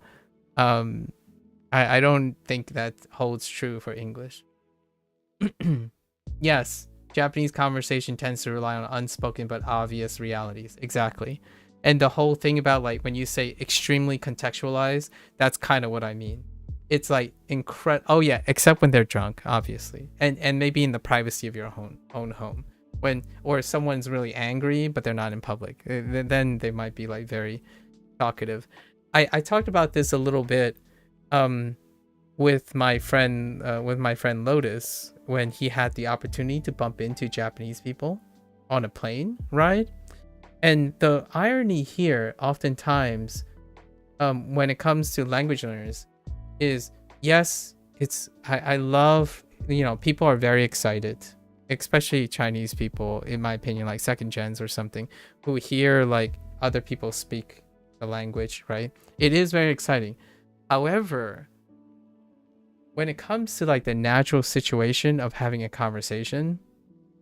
Speaker 1: I don't think that holds true for English. Yes, Japanese conversation tends to rely on unspoken but obvious realities. Exactly. And the whole thing about like when you say extremely contextualized, that's kind of what I mean. It's like incredible. Oh yeah, except when they're drunk, obviously, and maybe in the privacy of your own home. When, or someone's really angry but they're not in public, then they might be like very talkative. I talked about this a little bit with my friend Lotus when he had the opportunity to bump into Japanese people on a plane ride. And the irony here oftentimes when it comes to language learners is, yes, it's I love, you know, people are very excited, especially Chinese people, in my opinion, like second gens or something, who hear like other people speak the language, right? It is very exciting. However, when it comes to like the natural situation of having a conversation,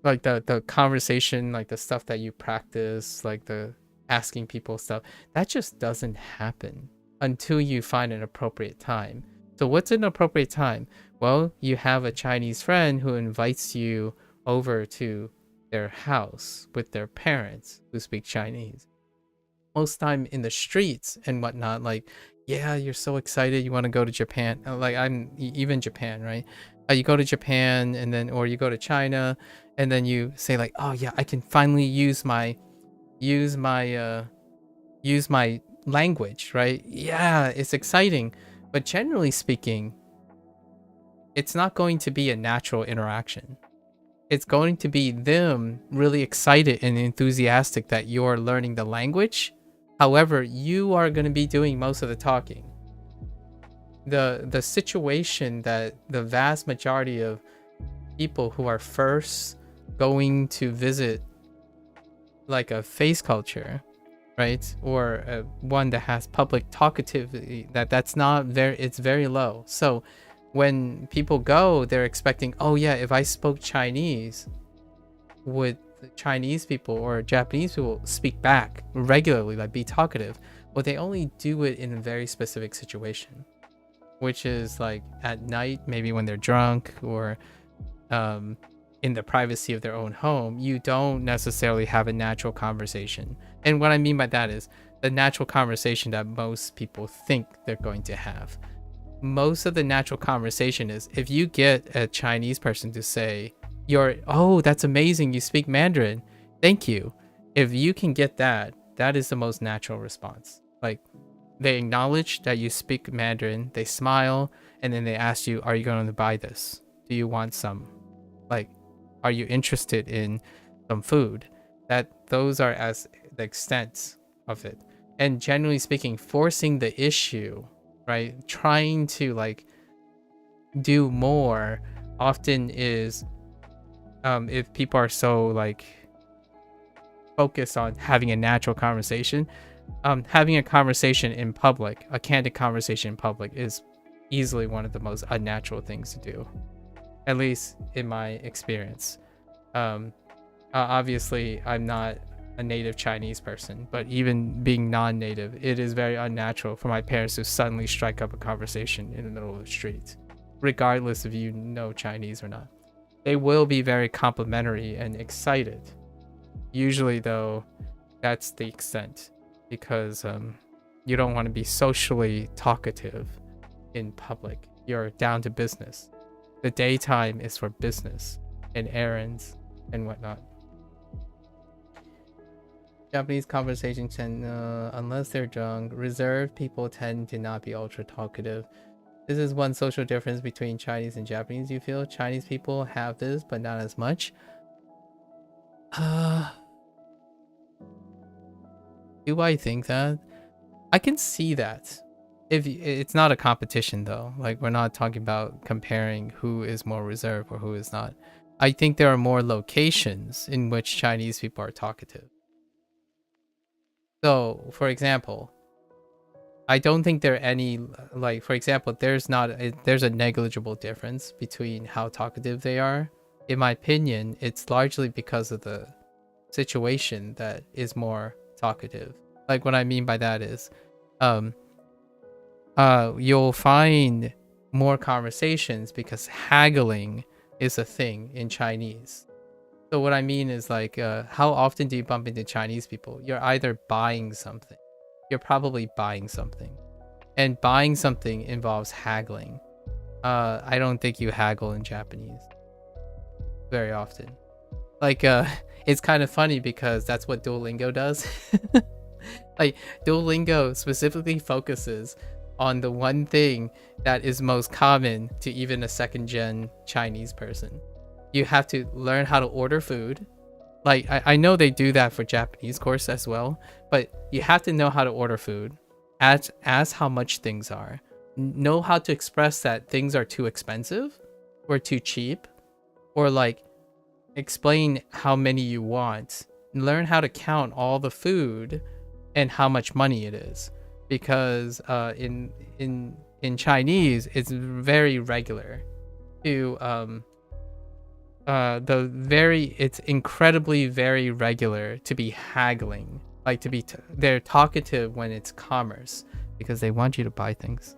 Speaker 1: like the conversation, like the stuff that you practice, like the asking people stuff, that just doesn't happen until you find an appropriate time. So what's an appropriate time? Well, you have a Chinese friend who invites you over to their house with their parents who speak Chinese. Most time in the streets and whatnot, like, yeah, you're so excited, you want to go to Japan. Like, I'm even Japan, right? You go to Japan, and then, or you go to China, and then you say like, oh yeah, I can finally use my language, right? Yeah, it's exciting. But generally speaking, it's not going to be a natural interaction. It's going to be them really excited and enthusiastic that you're learning the language. However, you are going to be doing most of the talking. The situation that the vast majority of people who are first going to visit like a face culture, right, or one that has public talkativity, that's not very, it's very low. So when people go, they're expecting, oh yeah, if I spoke Chinese, would Chinese people or Japanese people speak back regularly, like be talkative? Well, they only do it in a very specific situation, which is like at night, maybe when they're drunk, or in the privacy of their own home. You don't necessarily have a natural conversation. And what I mean by that is the natural conversation that most people think they're going to have. Most of the natural conversation is if you get a Chinese person to say, oh, that's amazing, you speak Mandarin, thank you. If you can get that, that is the most natural response. Like, they acknowledge that you speak Mandarin, they smile, and then they ask you, are you going to buy this? Do you want some? Like, are you interested in some food? Those are as the extent of it. And generally speaking, forcing the issue, right, trying to like do more often is
Speaker 3: if people are so like focused on having a natural conversation, having a conversation in public, a candid conversation in public, is easily one of the most unnatural things to do, at least in my experience. Obviously I'm not a native Chinese person, but even being non-native, it is very unnatural for my parents to suddenly strike up a conversation in the middle of the street, regardless if you know Chinese or not. They will be very complimentary and excited. Usually though, that's the extent, because you don't want to be socially talkative in public. You're down to business. The daytime is for business and errands and whatnot. Japanese conversations tend, unless they're drunk, reserved people tend to not be ultra talkative. This is one social difference between Chinese and Japanese, you feel? Chinese people have this, but not as much. Do I think that? I can see that. If it's not a competition though, like we're not talking about comparing who is more reserved or who is not. I think there are more locations in which Chinese people are talkative. So, for example, I don't think there are any, like, for example, there's a negligible difference between how talkative they are. In my opinion, it's largely because of the situation that is more talkative. Like, what I mean by that is, you'll find more conversations because haggling is a thing in Chinese. So what I mean is, like, how often do you bump into Chinese people? You're either buying something. You're probably buying something. And buying something involves haggling. I don't think you haggle in Japanese very often. Like, it's kind of funny because that's what Duolingo does. Like, Duolingo specifically focuses on the one thing that is most common to even a second-gen Chinese person. You have to learn how to order food. Like, I know they do that for Japanese course as well, but you have to know how to order food, ask how much things are, know how to express that things are too expensive or too cheap, or like explain how many you want, learn how to count all the food and how much money it is, because in Chinese it's very regular to it's incredibly very regular to be haggling, like to be they're talkative when it's commerce because they want you to buy things.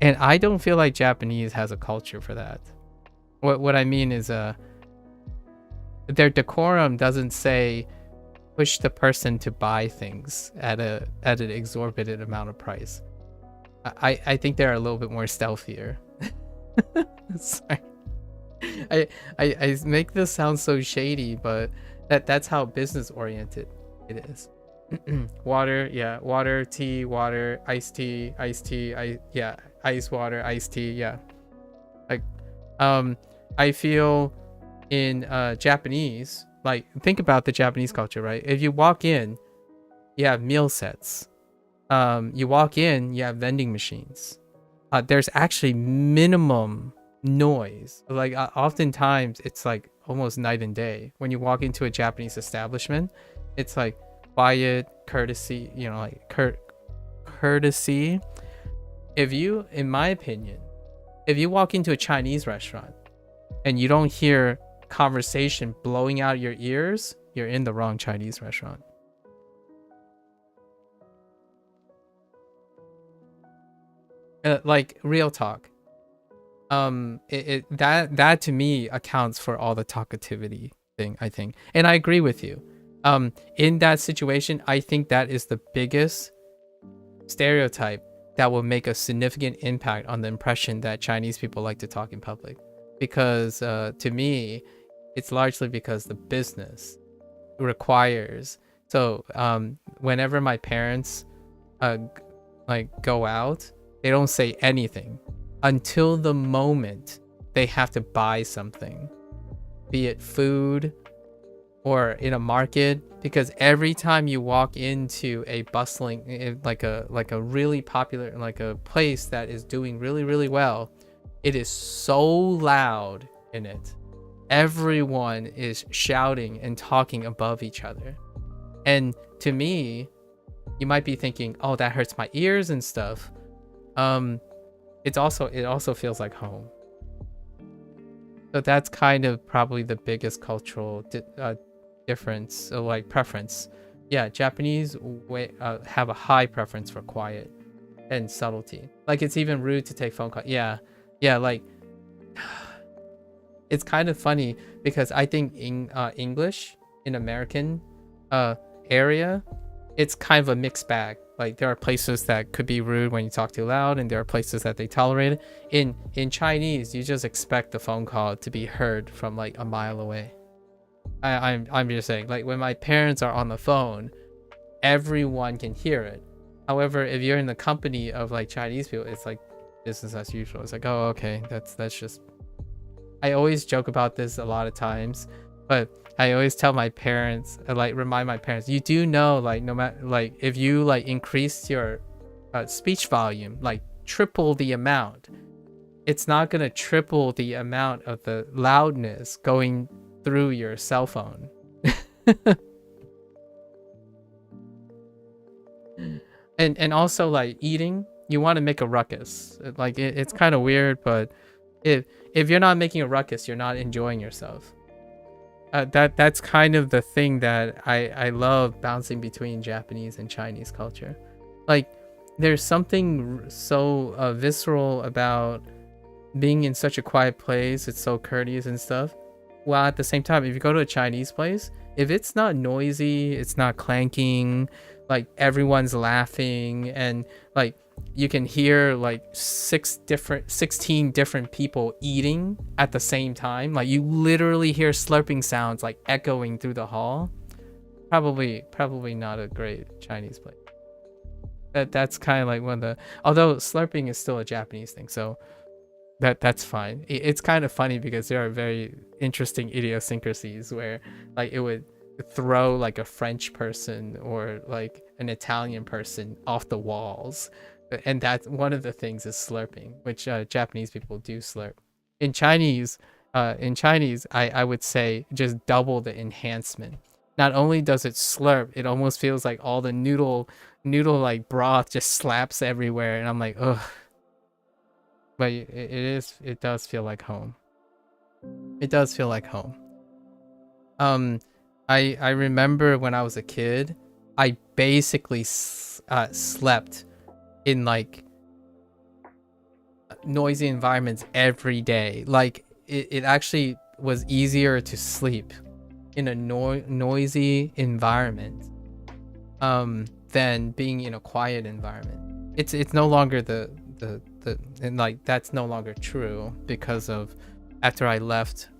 Speaker 3: And I don't feel like Japanese has a culture for that. What I mean is their decorum doesn't say push the person to buy things at an exorbitant amount of price. I think they're a little bit more stealthier. Sorry. I make this sound so shady, but that's how business oriented it is. Water, yeah, water, tea, water, iced tea, yeah, ice water, iced tea, yeah. Like, I feel in Japanese, like, think about the Japanese culture, right? If you walk in, you have meal sets. You walk in, you have vending machines. There's actually minimum noise. Like, oftentimes it's like almost night and day. When you walk into a Japanese establishment, it's like quiet, courtesy, you know, like courtesy. If you, in my opinion, if you walk into a Chinese restaurant and you don't hear conversation blowing out your ears, you're in the wrong Chinese restaurant. Like, real talk. That to me accounts for all the talkativity thing, I think. And I agree with you. In that situation, I think that is the biggest stereotype that will make a significant impact on the impression that Chinese people like to talk in public. Because to me, it's largely because the business requires. So whenever my parents like go out, they don't say anything until the moment they have to buy something, be it food or in a market, because every time you walk into a bustling, like a really popular, like a place that is doing really, really well, it is so loud in it
Speaker 1: everyone is shouting and talking above each other. And to me, you might be thinking, oh, that hurts my ears and stuff. It also feels like home. So that's kind of probably the biggest cultural difference, like preference. Yeah, Japanese have a high preference for quiet and subtlety. Like, it's even rude to take phone calls. Yeah, like, it's kind of funny because I think English in American area, it's kind of a mixed bag. Like, there are places that could be rude when you talk too loud, and there are places that they tolerate it. In Chinese, you just expect the phone call to be heard from like a mile away. I'm just saying, like, when my parents are on the phone, everyone can hear it. However, if you're in the company of like Chinese people, it's like business as usual. It's like, oh, okay, that's just. I always joke about this a lot of times, but I always tell my parents, like, remind my parents, you do know, like, no matter, like, if you like increase your speech volume, like triple the amount, it's not gonna triple the amount of the loudness going through your cell phone. And also, like, eating, you want to make a ruckus. Like, it's kind of weird, but if you're not making a ruckus, you're not enjoying yourself. That's kind of the thing that I love bouncing between Japanese and Chinese culture. Like, there's something so visceral about being in such a quiet place. It's so courteous and stuff. While at the same time, if you go to a Chinese place, if it's not noisy, it's not clanking, like everyone's laughing, and like you can hear like 16 different people eating at the same time, like you literally hear slurping sounds like echoing through the hall, probably not a great Chinese place. That's kind of like one of the, although slurping is still a Japanese thing, so that's fine. It's kind of funny because there are very interesting idiosyncrasies where like it would throw like a French person or like an Italian person off the walls, and that's one of the things is slurping, which Japanese people do slurp. In Chinese, I would say just double the enhancement. Not only does it slurp, it almost feels like all the noodle like broth just slaps everywhere, and I'm like, ugh. But it does feel like home. It does feel like home. I remember when I was a kid, I basically slept in like noisy environments every day. Like it actually was easier to sleep in a noisy environment than being in a quiet environment. It's no longer the and like that's no longer true because of after I left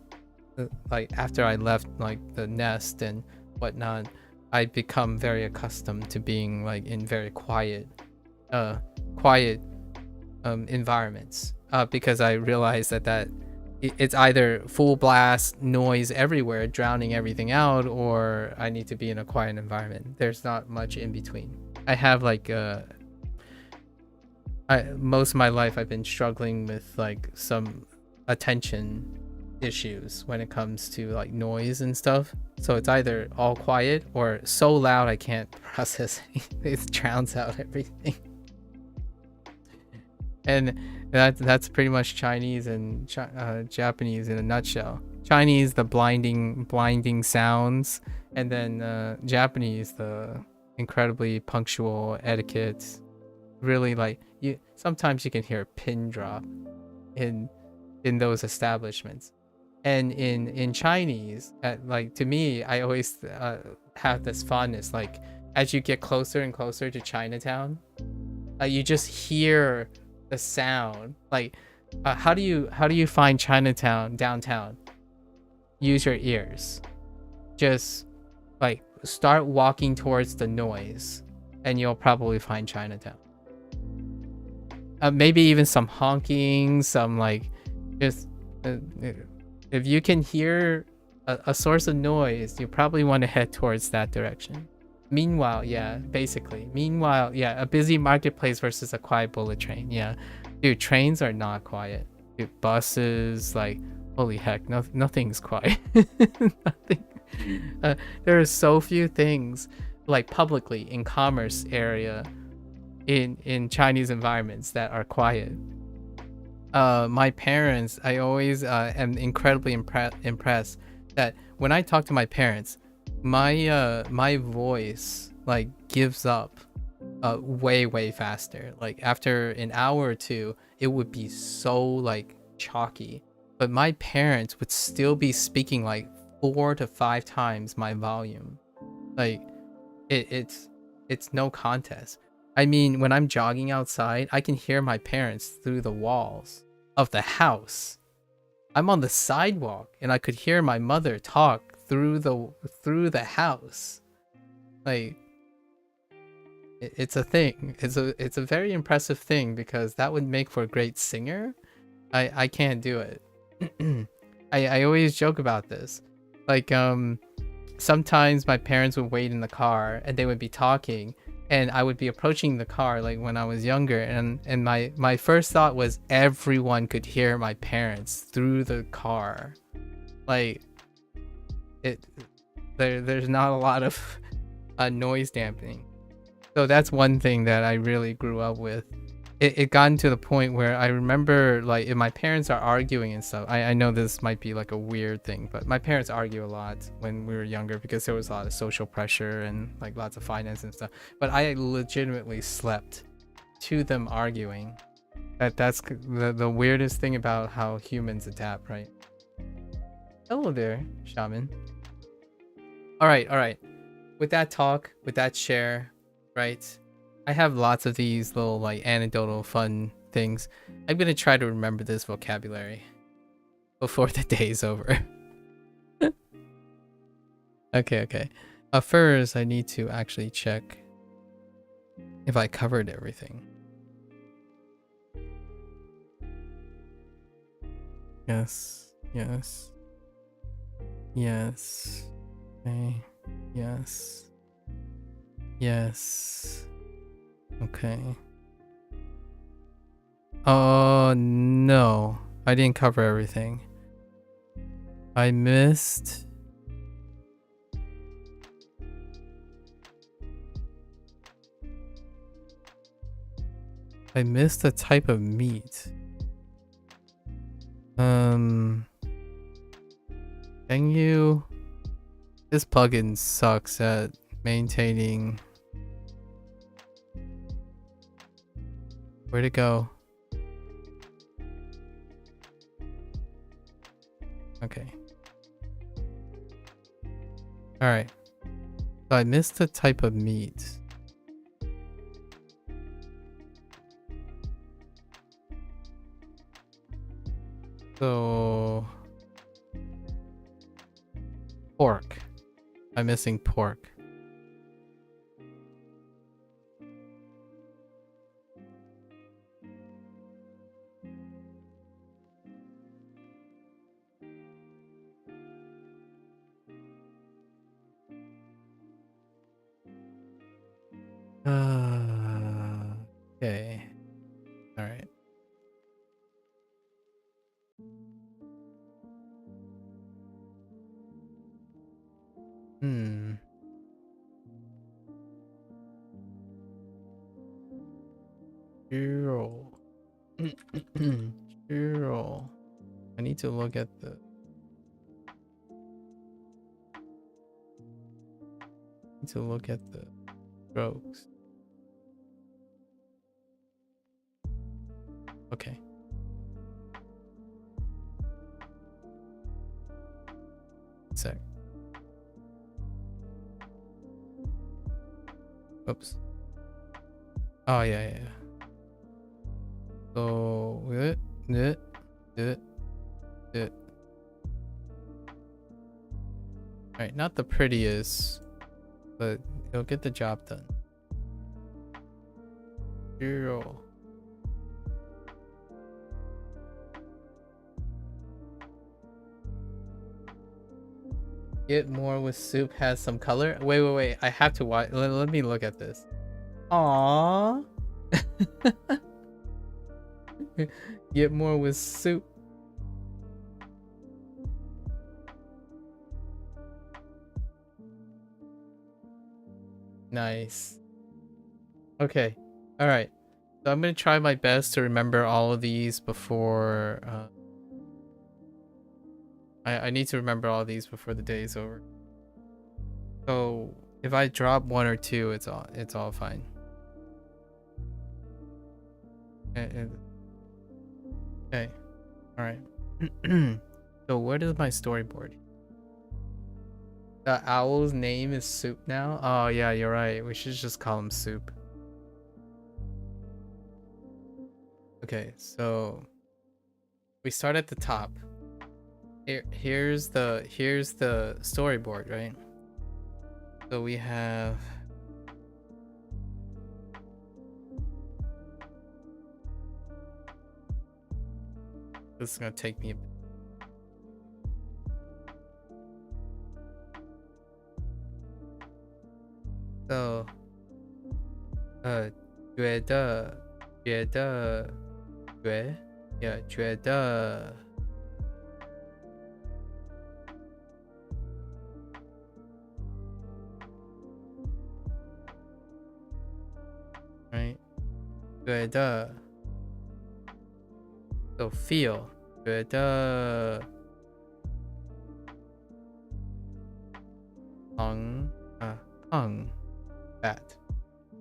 Speaker 1: like the nest and whatnot, I become very accustomed to being like in very quiet environments because I realized that it's either full blast noise everywhere drowning everything out, or I need to be in a quiet environment. There's not much in between. I have like most of my life I've been struggling with like some attention issues when it comes to like noise and stuff. So it's either all quiet or so loud I can't process anything. It drowns out everything. And that's pretty much Chinese and Japanese in a nutshell. Chinese, the blinding sounds, and then Japanese, the incredibly punctual etiquette. Really, like sometimes you can hear a pin drop in those establishments. And in Chinese, like to me, I always have this fondness, like as you get closer and closer to Chinatown, you just hear the sound. Like how do you find Chinatown downtown? Use your ears. Just like start walking towards the noise and you'll probably find Chinatown. Maybe even some honking, some like just if you can hear a source of noise, you probably want to head towards that direction. Meanwhile, a busy marketplace versus a quiet bullet train. Yeah, dude, trains are not quiet. Dude, buses, like
Speaker 3: Holy heck, nothing's quiet. Nothing. There are so few things like publicly in commerce area in Chinese environments that are quiet. My parents, I always am incredibly impressed that when I talk to my parents, my voice like gives up way faster. Like after an hour or two, it would be so like chalky. But my parents would still be speaking like 4 to 5 times my volume. Like it's no contest. I mean, when I'm jogging outside, I can hear my parents through the walls of the house. I'm on the sidewalk and I could hear my mother talk through the house. Like it's a thing. It's a very impressive thing because that would make for a great singer. I can't do it. I always joke about this. Like sometimes my parents would wait in the car and they would be talking and I would be approaching the car like when I was younger and my first thought was everyone could hear my parents through the car. Like there's not a lot of noise dampening. So that's one thing that I really grew up with. It got to the point where I remember like if my parents are arguing and stuff, I know this might be like a weird thing, but my parents argue a lot when we were younger because there was a lot of social pressure and like lots of finance and stuff. But I legitimately slept to them arguing. That's the weirdest thing about how humans adapt, right? Hello there, Shaman. All right. With that talk, with that share, right? I have lots of these little like anecdotal fun things. I'm gonna try to remember this vocabulary before the day's over. Okay. First, I need to actually check if I covered everything. Yes. Okay. Yes. Okay. Oh no, I didn't cover everything. I missed a type of meat. Can you? This plugin sucks at maintaining. Where'd it go? Okay. Alright. So I missed the type of meat. So... pork. I'm missing pork. Okay. All right. Zero. Zero. I need to look at the... strokes. Okay. Sec. Oops. Oh yeah. So it. Alright, not the prettiest, but it'll get the job done. Zero. Get more with soup has some color. Wait. I have to watch. Let me look at this. Aww. Get more with soup.
Speaker 1: Nice. Okay. All right. So I'm gonna try my best to remember all of these before. I need to remember all these before the day is over. So if I drop one or two, it's all fine. Okay. All right. So what is my storyboard? The owl's name is Soup now? Oh yeah, you're right. We should just call him Soup. Okay, so we start at the top. Here's the storyboard, right? So we have this is gonna take me a bit. So 觉得觉得 right 觉得 so feel 觉得 hung fat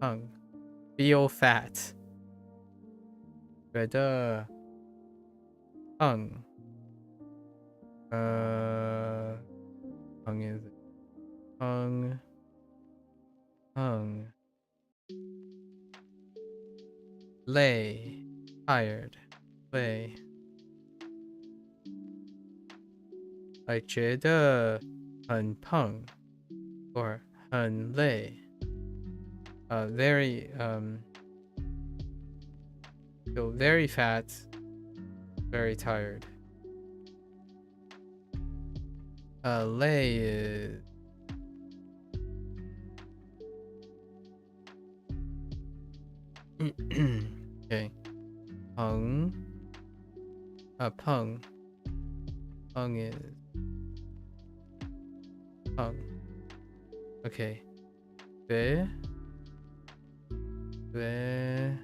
Speaker 1: hung feel fat 觉得 hung hung is hung lay tired lay 觉得很胖 or 很累 very so very fat very tired lay is okay 胖 pung pung is pung okay 觉得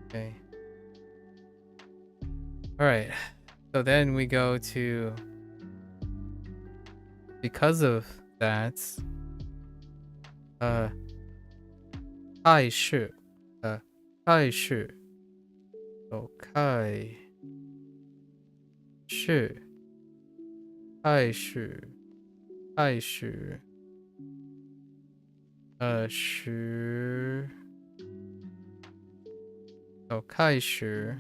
Speaker 1: okay all right so then we go to because of that 开始 开始 so 开始开始开始时 so 开始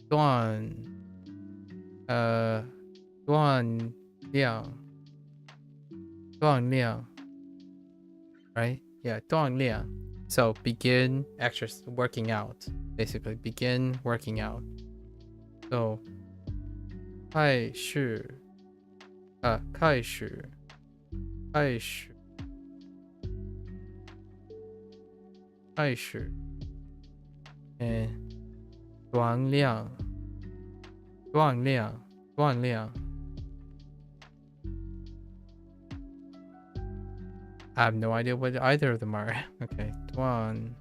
Speaker 1: 断量 right yeah 锻炼 so begin exercise working out basically begin working out so 开始开始开始开始 and 锻炼锻炼 I have no idea what either of them are. Okay, 锻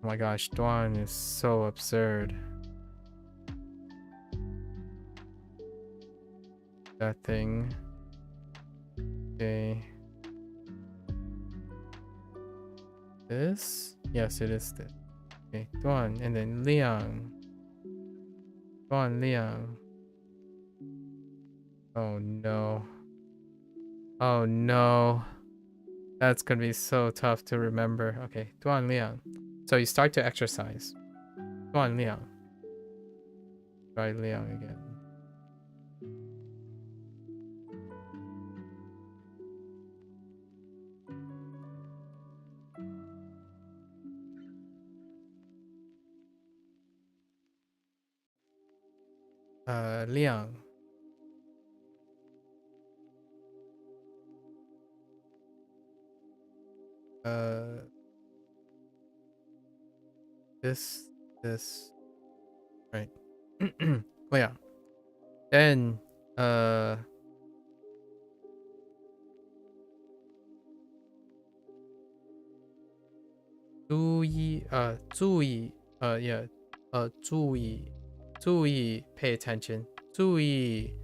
Speaker 1: oh my gosh, 锻 is so absurd. That thing. Okay. This? Yes, it is this. Okay, 锻 and then 量 锻量 oh no. Oh no. That's gonna be so tough to remember. Okay, 锻炼 so you start to exercise. 锻炼 try 量 again. Liang.
Speaker 3: this, right? Well, yeah. Then,注意, yeah, 注意, pay attention. 注意,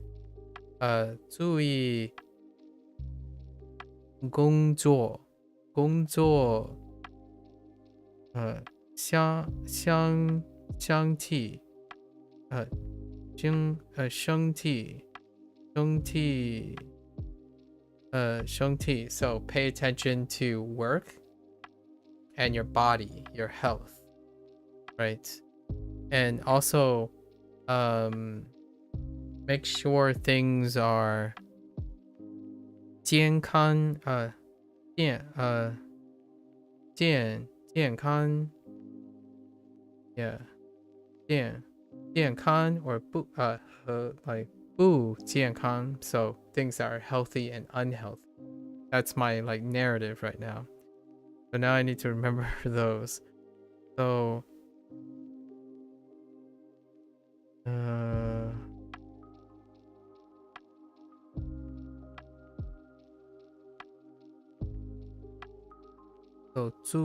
Speaker 3: 工作, 相替, 生替, so pay attention to work and your body, your health, right? And also, make sure things are 健康, 健康, yeah, 健康 or 不, like 不健康, so things that are healthy and unhealthy. That's my like narrative right now. So now I need to remember those. So, so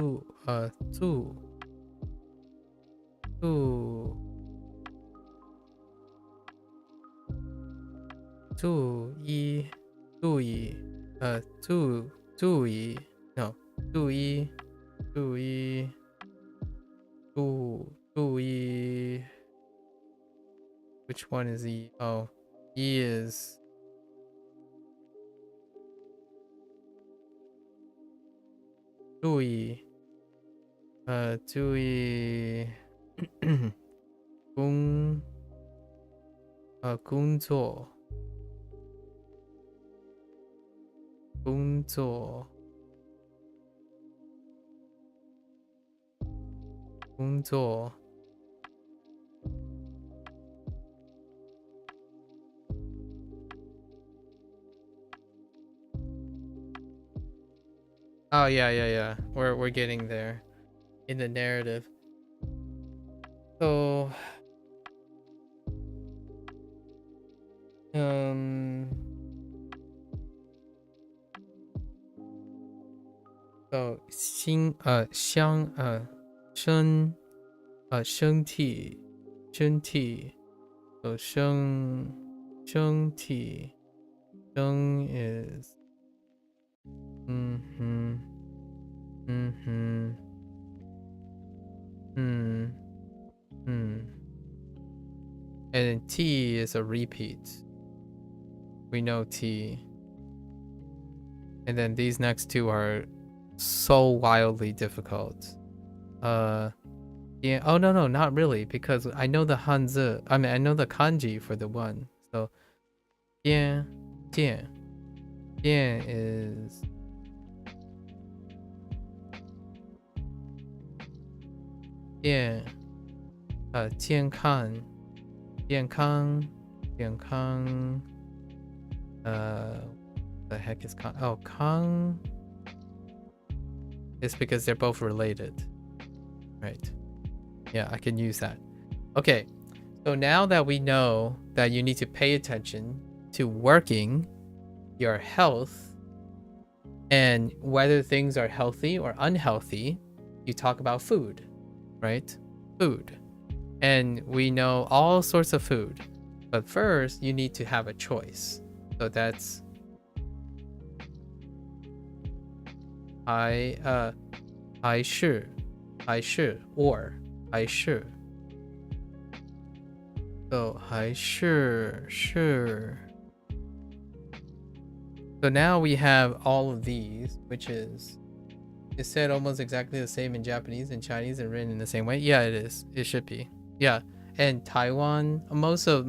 Speaker 3: 注意 no 注意 which one is E? Oh, E is 注意 工作 Oh yeah. We're getting there in the narrative. So so 身体 so 身体 is and then T is a repeat. We know T. And then these next two are so wildly difficult. Yeah. Oh no, not really, because I know the Hanzi. I mean, I know the kanji for the one. So, bien is 健康 the heck is Kang? Oh, Kang is because they're both related, right? Yeah, I can use that. Okay, so now that we know that you need to pay attention to working, your health, and whether things are healthy or unhealthy, you talk about food, right? Food. And we know all sorts of food. But first, you need to have a choice. So that's I should or I should. So I sure. So now we have all of these, which is said almost exactly the same in Japanese and Chinese and written in the same way. Yeah, it is. It should be. Yeah. And Taiwan, most of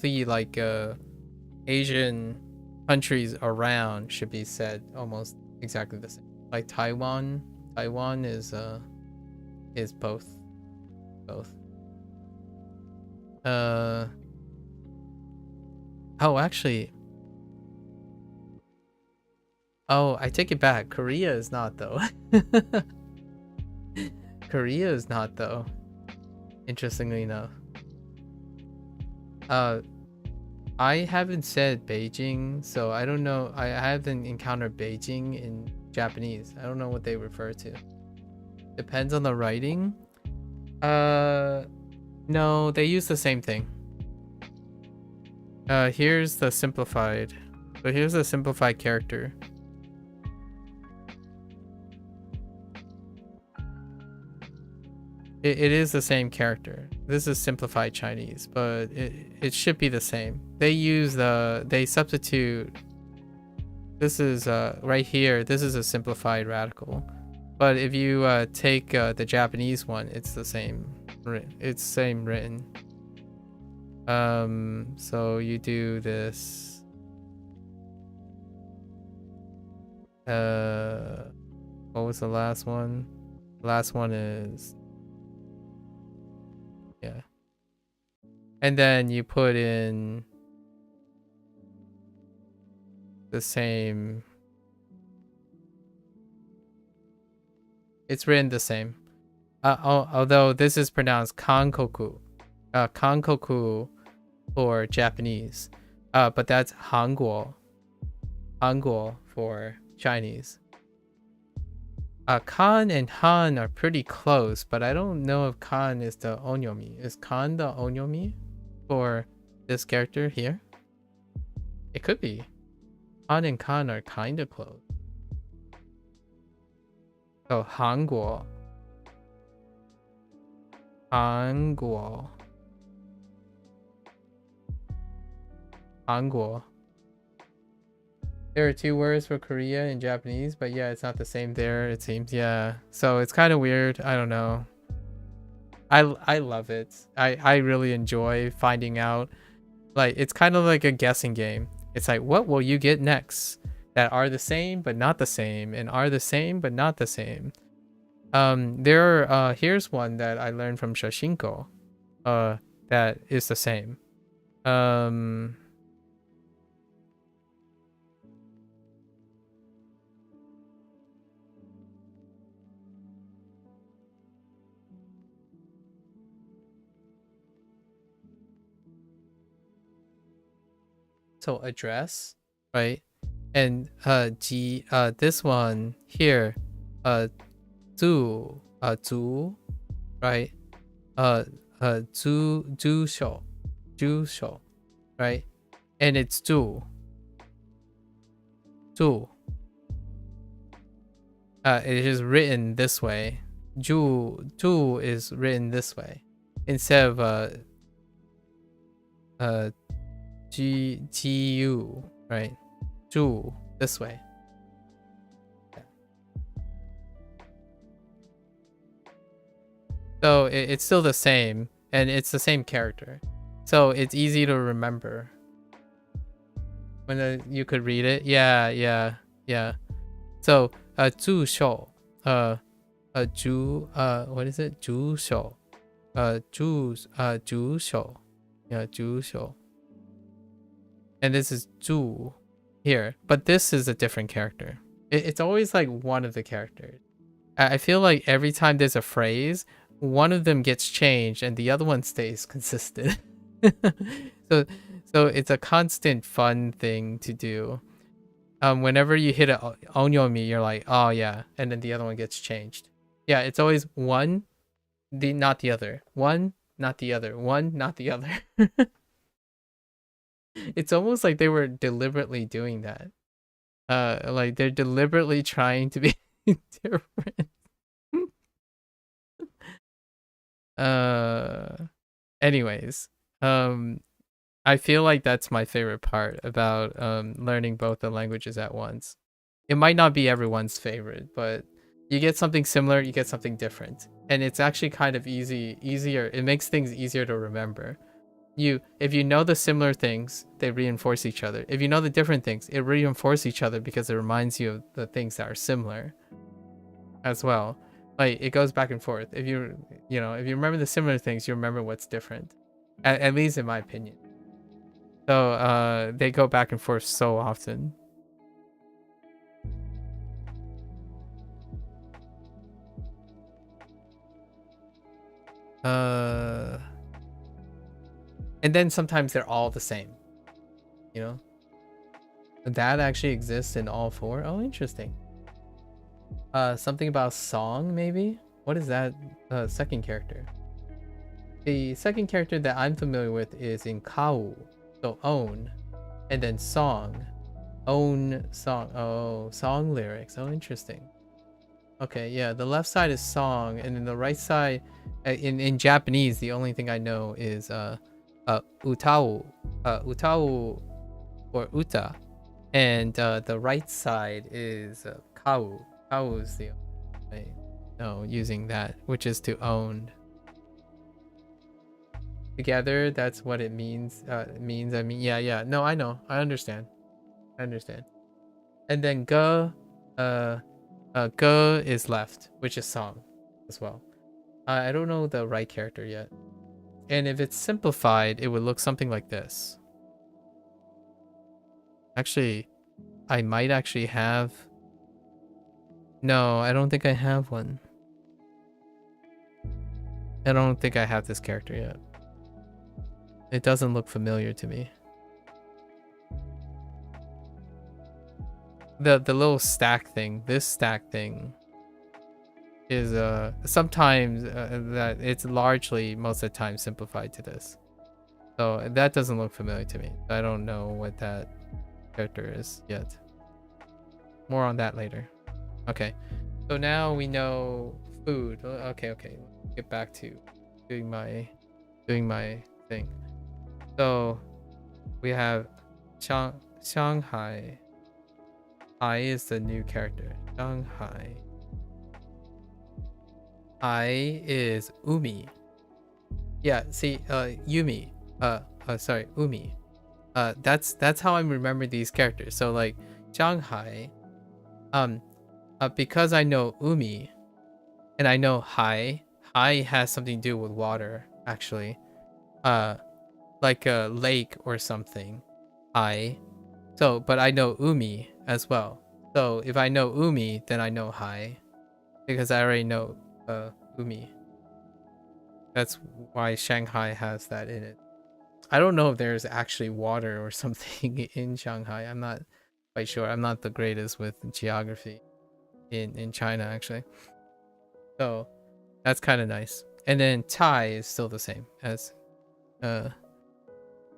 Speaker 3: the like Asian countries around should be said almost exactly the same. Like Taiwan is both. Oh, actually. Oh, I take it back. Korea is not though. Korea is not though.
Speaker 1: Interestingly enough. I haven't said Beijing, so I don't know. I haven't encountered Beijing in Japanese. I don't know what they refer to. Depends on the writing. No, they use the same thing. Here's the simplified. So here's the simplified character. It is the same character. This is simplified Chinese, but it should be the same. They substitute. This is right here. This is a simplified radical. But if you take the Japanese one, it's the same. It's same written. So you do this. What was the last one? The last one is. Yeah. And then you put in the same. It's written the same. Although this is pronounced kankoku. Kankoku for Japanese. But that's Hangguo. Hangguo for Chinese. Kan and Han are pretty close, but I don't know if Kan is the onyomi. Is Kan the onyomi for this character here? It could be. Han and Kan are kind of close. So Hangguo. Hangguo. Hangguo. There are two words for Korea in Japanese, but yeah, it's not the same there, it seems. Yeah. So it's kind of weird. I don't know. I love it. I really enjoy finding out. Like, it's kind of like a guessing game. It's like, what will you get next? That are the same but not the same, and are the same but not the same. Here's one that I learned from Shashingo. That is the same. So address, right? And this one here, zu, right? Jusho, right? And it's zu. It is written this way. Ju is written this way instead of GU, right? Ju this way. Yeah. So it's still the same, and it's the same character, so it's easy to remember when you could read it. Yeah. So ju shou, ju what is it? Ju shou, ju shou, yeah, ju shou. And this is Zhu here, but this is a different character. It's always like one of the characters. I feel like every time there's a phrase, one of them gets changed and the other one stays consistent. So it's a constant fun thing to do. Whenever you hit an onyomi, you're like, oh yeah, and then the other one gets changed. Yeah, it's always one, not the other. One, not the other. One, not the other. It's almost like they were deliberately doing that. Like they're deliberately trying to be different. Anyways, I feel like that's my favorite part about learning both the languages at once. It might not be everyone's favorite, but you get something similar, you get something different, and it's actually kind of easier. It makes things easier to remember. If you know the similar things, they reinforce each other. If you know the different things, it reinforces each other because it reminds you of the things that are similar as well. Like, it goes back and forth. If you remember the similar things, you remember what's different. At least in my opinion. So they go back and forth so often. And then sometimes they're all the same. You know? That actually exists in all 4. Oh, interesting. Something about song, maybe? What is that second character? The second character that I'm familiar with is in Kau. So own. And then song. Own song. Oh, song lyrics. Oh, interesting. Okay, yeah, the left side is song, and then the right side, in Japanese, the only thing I know is utao, utao, or uta, and the right side is kau. Kau is the only know using that, which is to own. Together, that's what it means. I mean, yeah. No, I know. I understand. And then ge is left, which is song as well. I don't know the right character yet. And if it's simplified, it would look something like this. Actually, I might actually have... No, I don't think I have one. I don't think I have this character yet. It doesn't look familiar to me. The little stack thing, this stack thing is sometimes that it's largely most of the time simplified to this. So that doesn't look familiar to me. I don't know what that character is yet. More on that later. Okay. So now we know food. Okay. Get back to doing my thing. So we have Shanghai. I is the new character. Shanghai. I is Umi. Yeah, see, Yumi. Sorry, Umi. That's how I remember these characters. So like Shanghai. Because I know Umi, and I know Hai. Hai has something to do with water, actually. Like a lake or something. Hai. So, but I know Umi as well. So if I know Umi, then I know Hai, because I already know Umi. That's why Shanghai has that in it. I don't know if there's actually water or something in Shanghai. I'm not quite sure. I'm not the greatest with geography in China, actually. So that's kind of nice. And then Tai is still the same as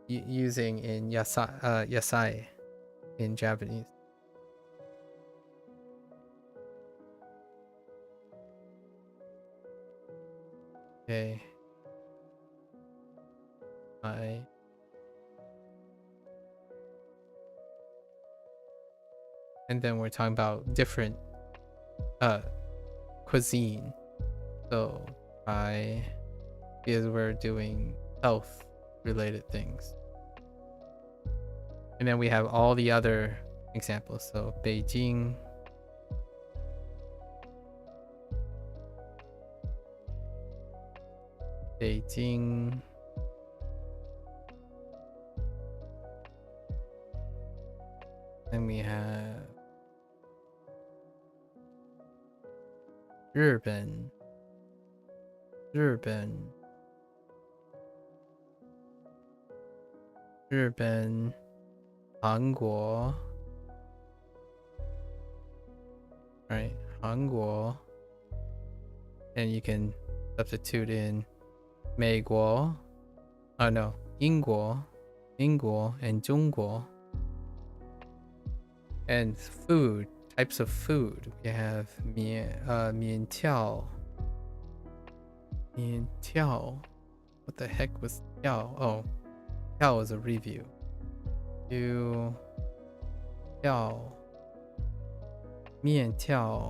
Speaker 1: using in yasai in Japanese. Okay. And then we're talking about different cuisine. So because we're doing health related things. And then we have all the other examples. So Beijing, then we have日本, Hanguo, right? Hanguo, and you can substitute in 美国, oh no, 英国, and 中国. And food, types of food. We have 面条. What the heck was 条? Oh, 条 was a review. 面条.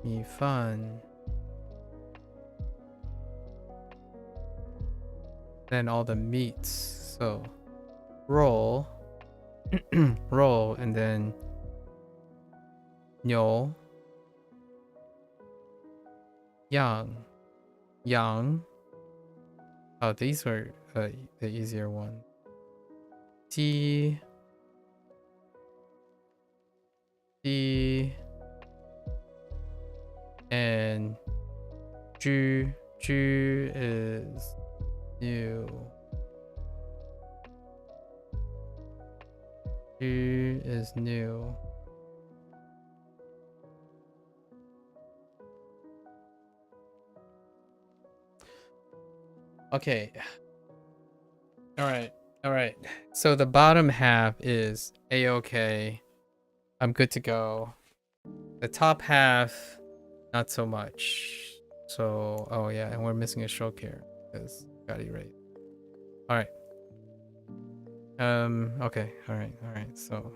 Speaker 1: 米饭. Then all the meats. So roll, and then 牛, yang. Oh, these were the easier ones.
Speaker 3: D and Ju is new. Ju is new. Okay. All right. So the bottom half is A-okay. I'm good to go. The top half, not so much. So, oh yeah, and we're missing a stroke here because got it right. All right. Okay. All right. So,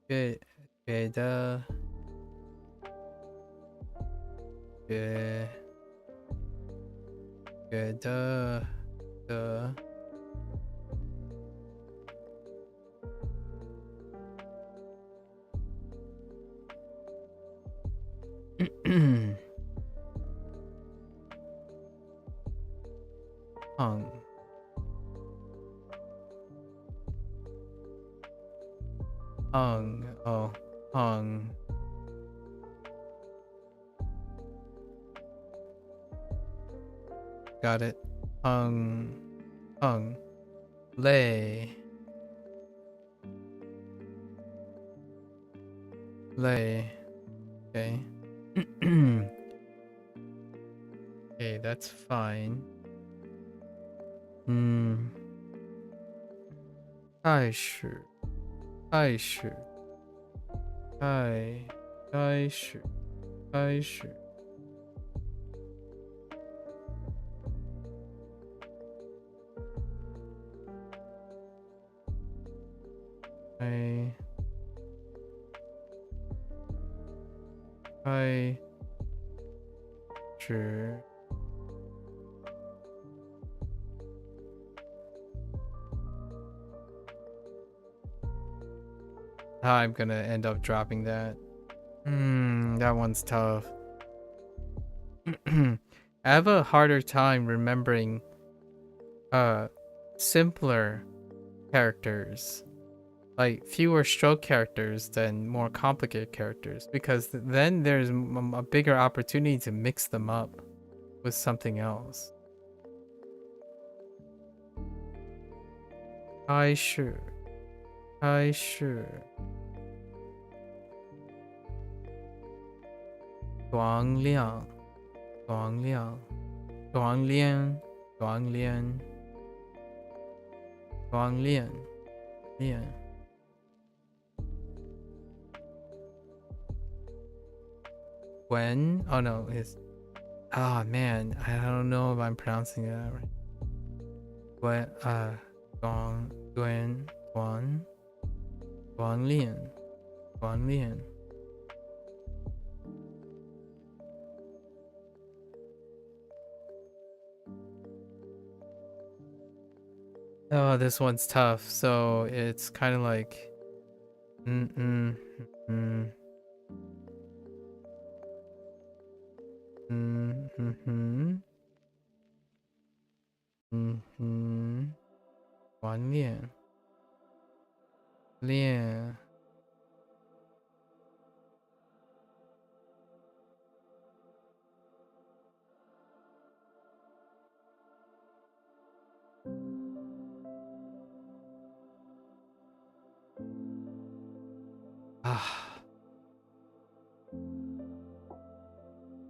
Speaker 3: good. Good. Hung. Oh, hung. Got it. Hung. Lay. Okay. Okay, that's fine. 开始 I'm gonna end up dropping that. That one's tough. I have a harder time remembering simpler characters, like fewer stroke characters than more complicated characters, because then there's a bigger opportunity to mix them up with something else. I sure. 光亮 When? Oh no, it's... Oh man, I don't know if I'm pronouncing that right. When, Guan Lian. Oh, this one's tough. So it's kind of like... Guan Lian.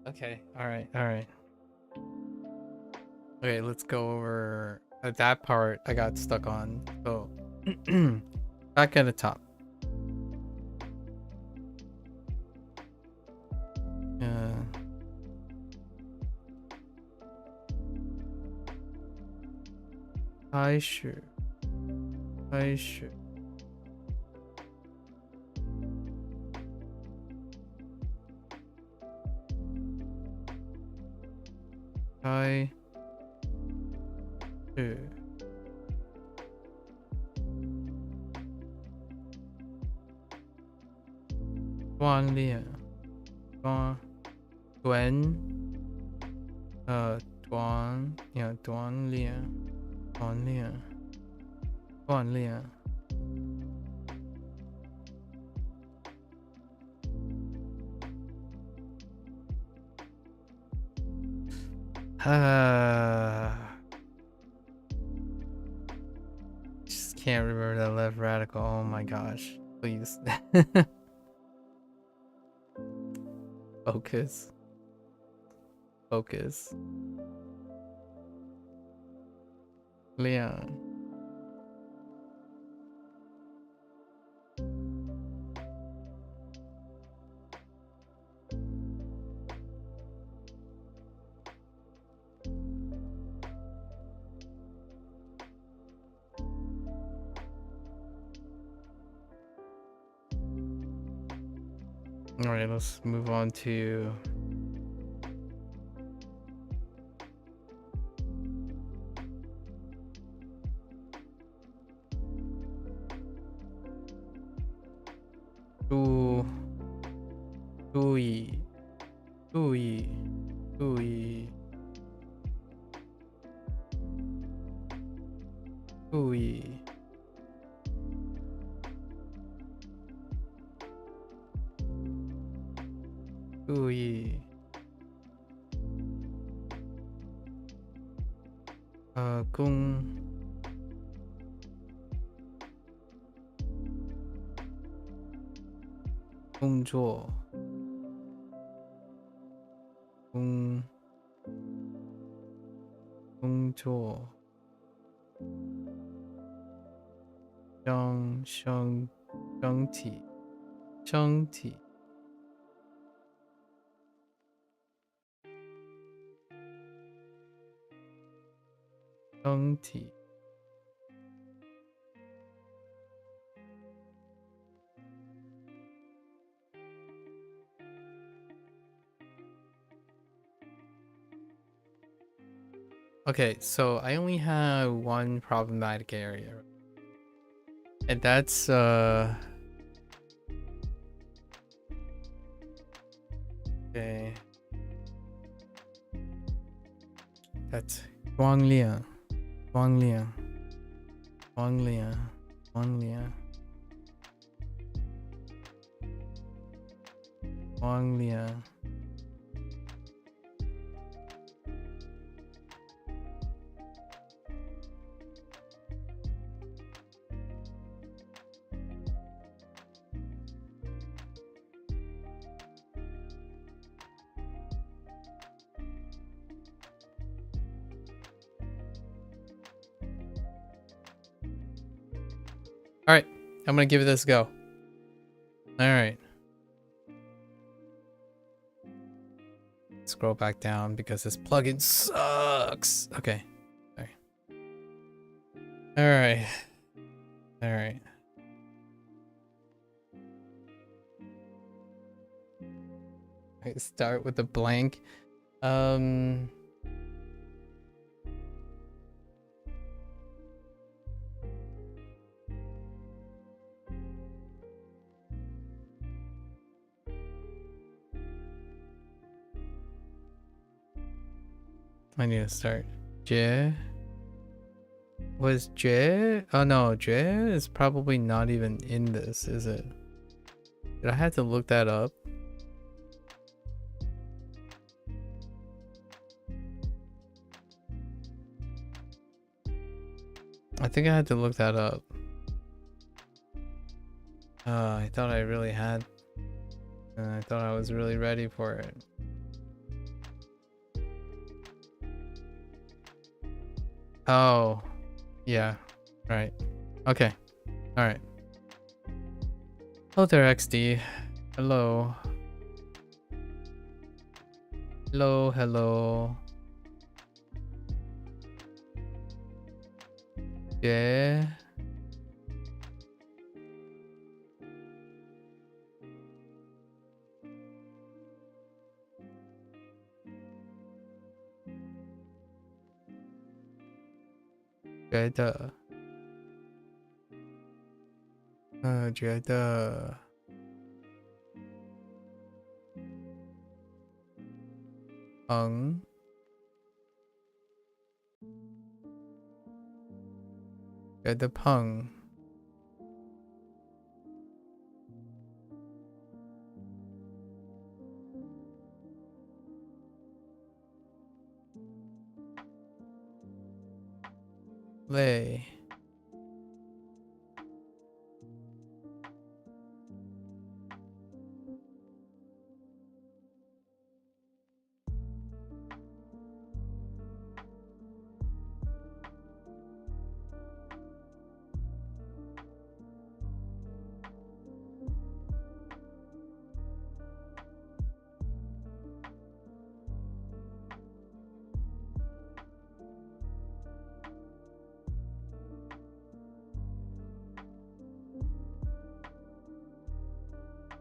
Speaker 3: Okay, all right. Okay, let's go over that part I got stuck on. So, back at the top. I sure. 锻炼 Just can't remember the left radical. Oh my gosh. Please. Focus. Focus. Leon. All right, let's move on to Dui. Okay, so I only have one problematic area. And that's okay. That's Guanglian. All right, I'm gonna give this a go. All right. Scroll back down because this plugin sucks. Okay. Sorry. All right. All right. I start with a blank. I need to start. J was J? Oh no, J is probably not even in this, is it? Did I have to look that up? I think I had to look that up. I thought I really had. I thought I was really ready for it. Oh, yeah. Right. Okay. All right. Hello there, XD. Hello. Hello, hello. Yeah.觉得 Get the pung. Lay.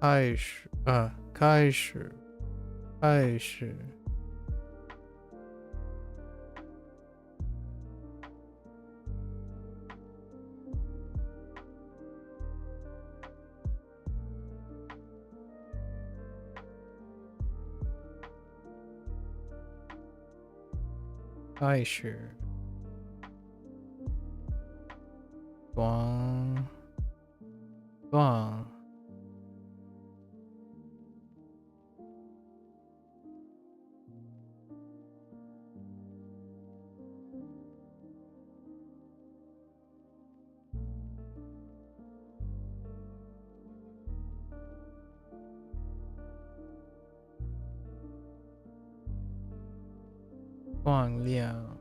Speaker 3: 开始，开始，开始。开始。装。装。放亮。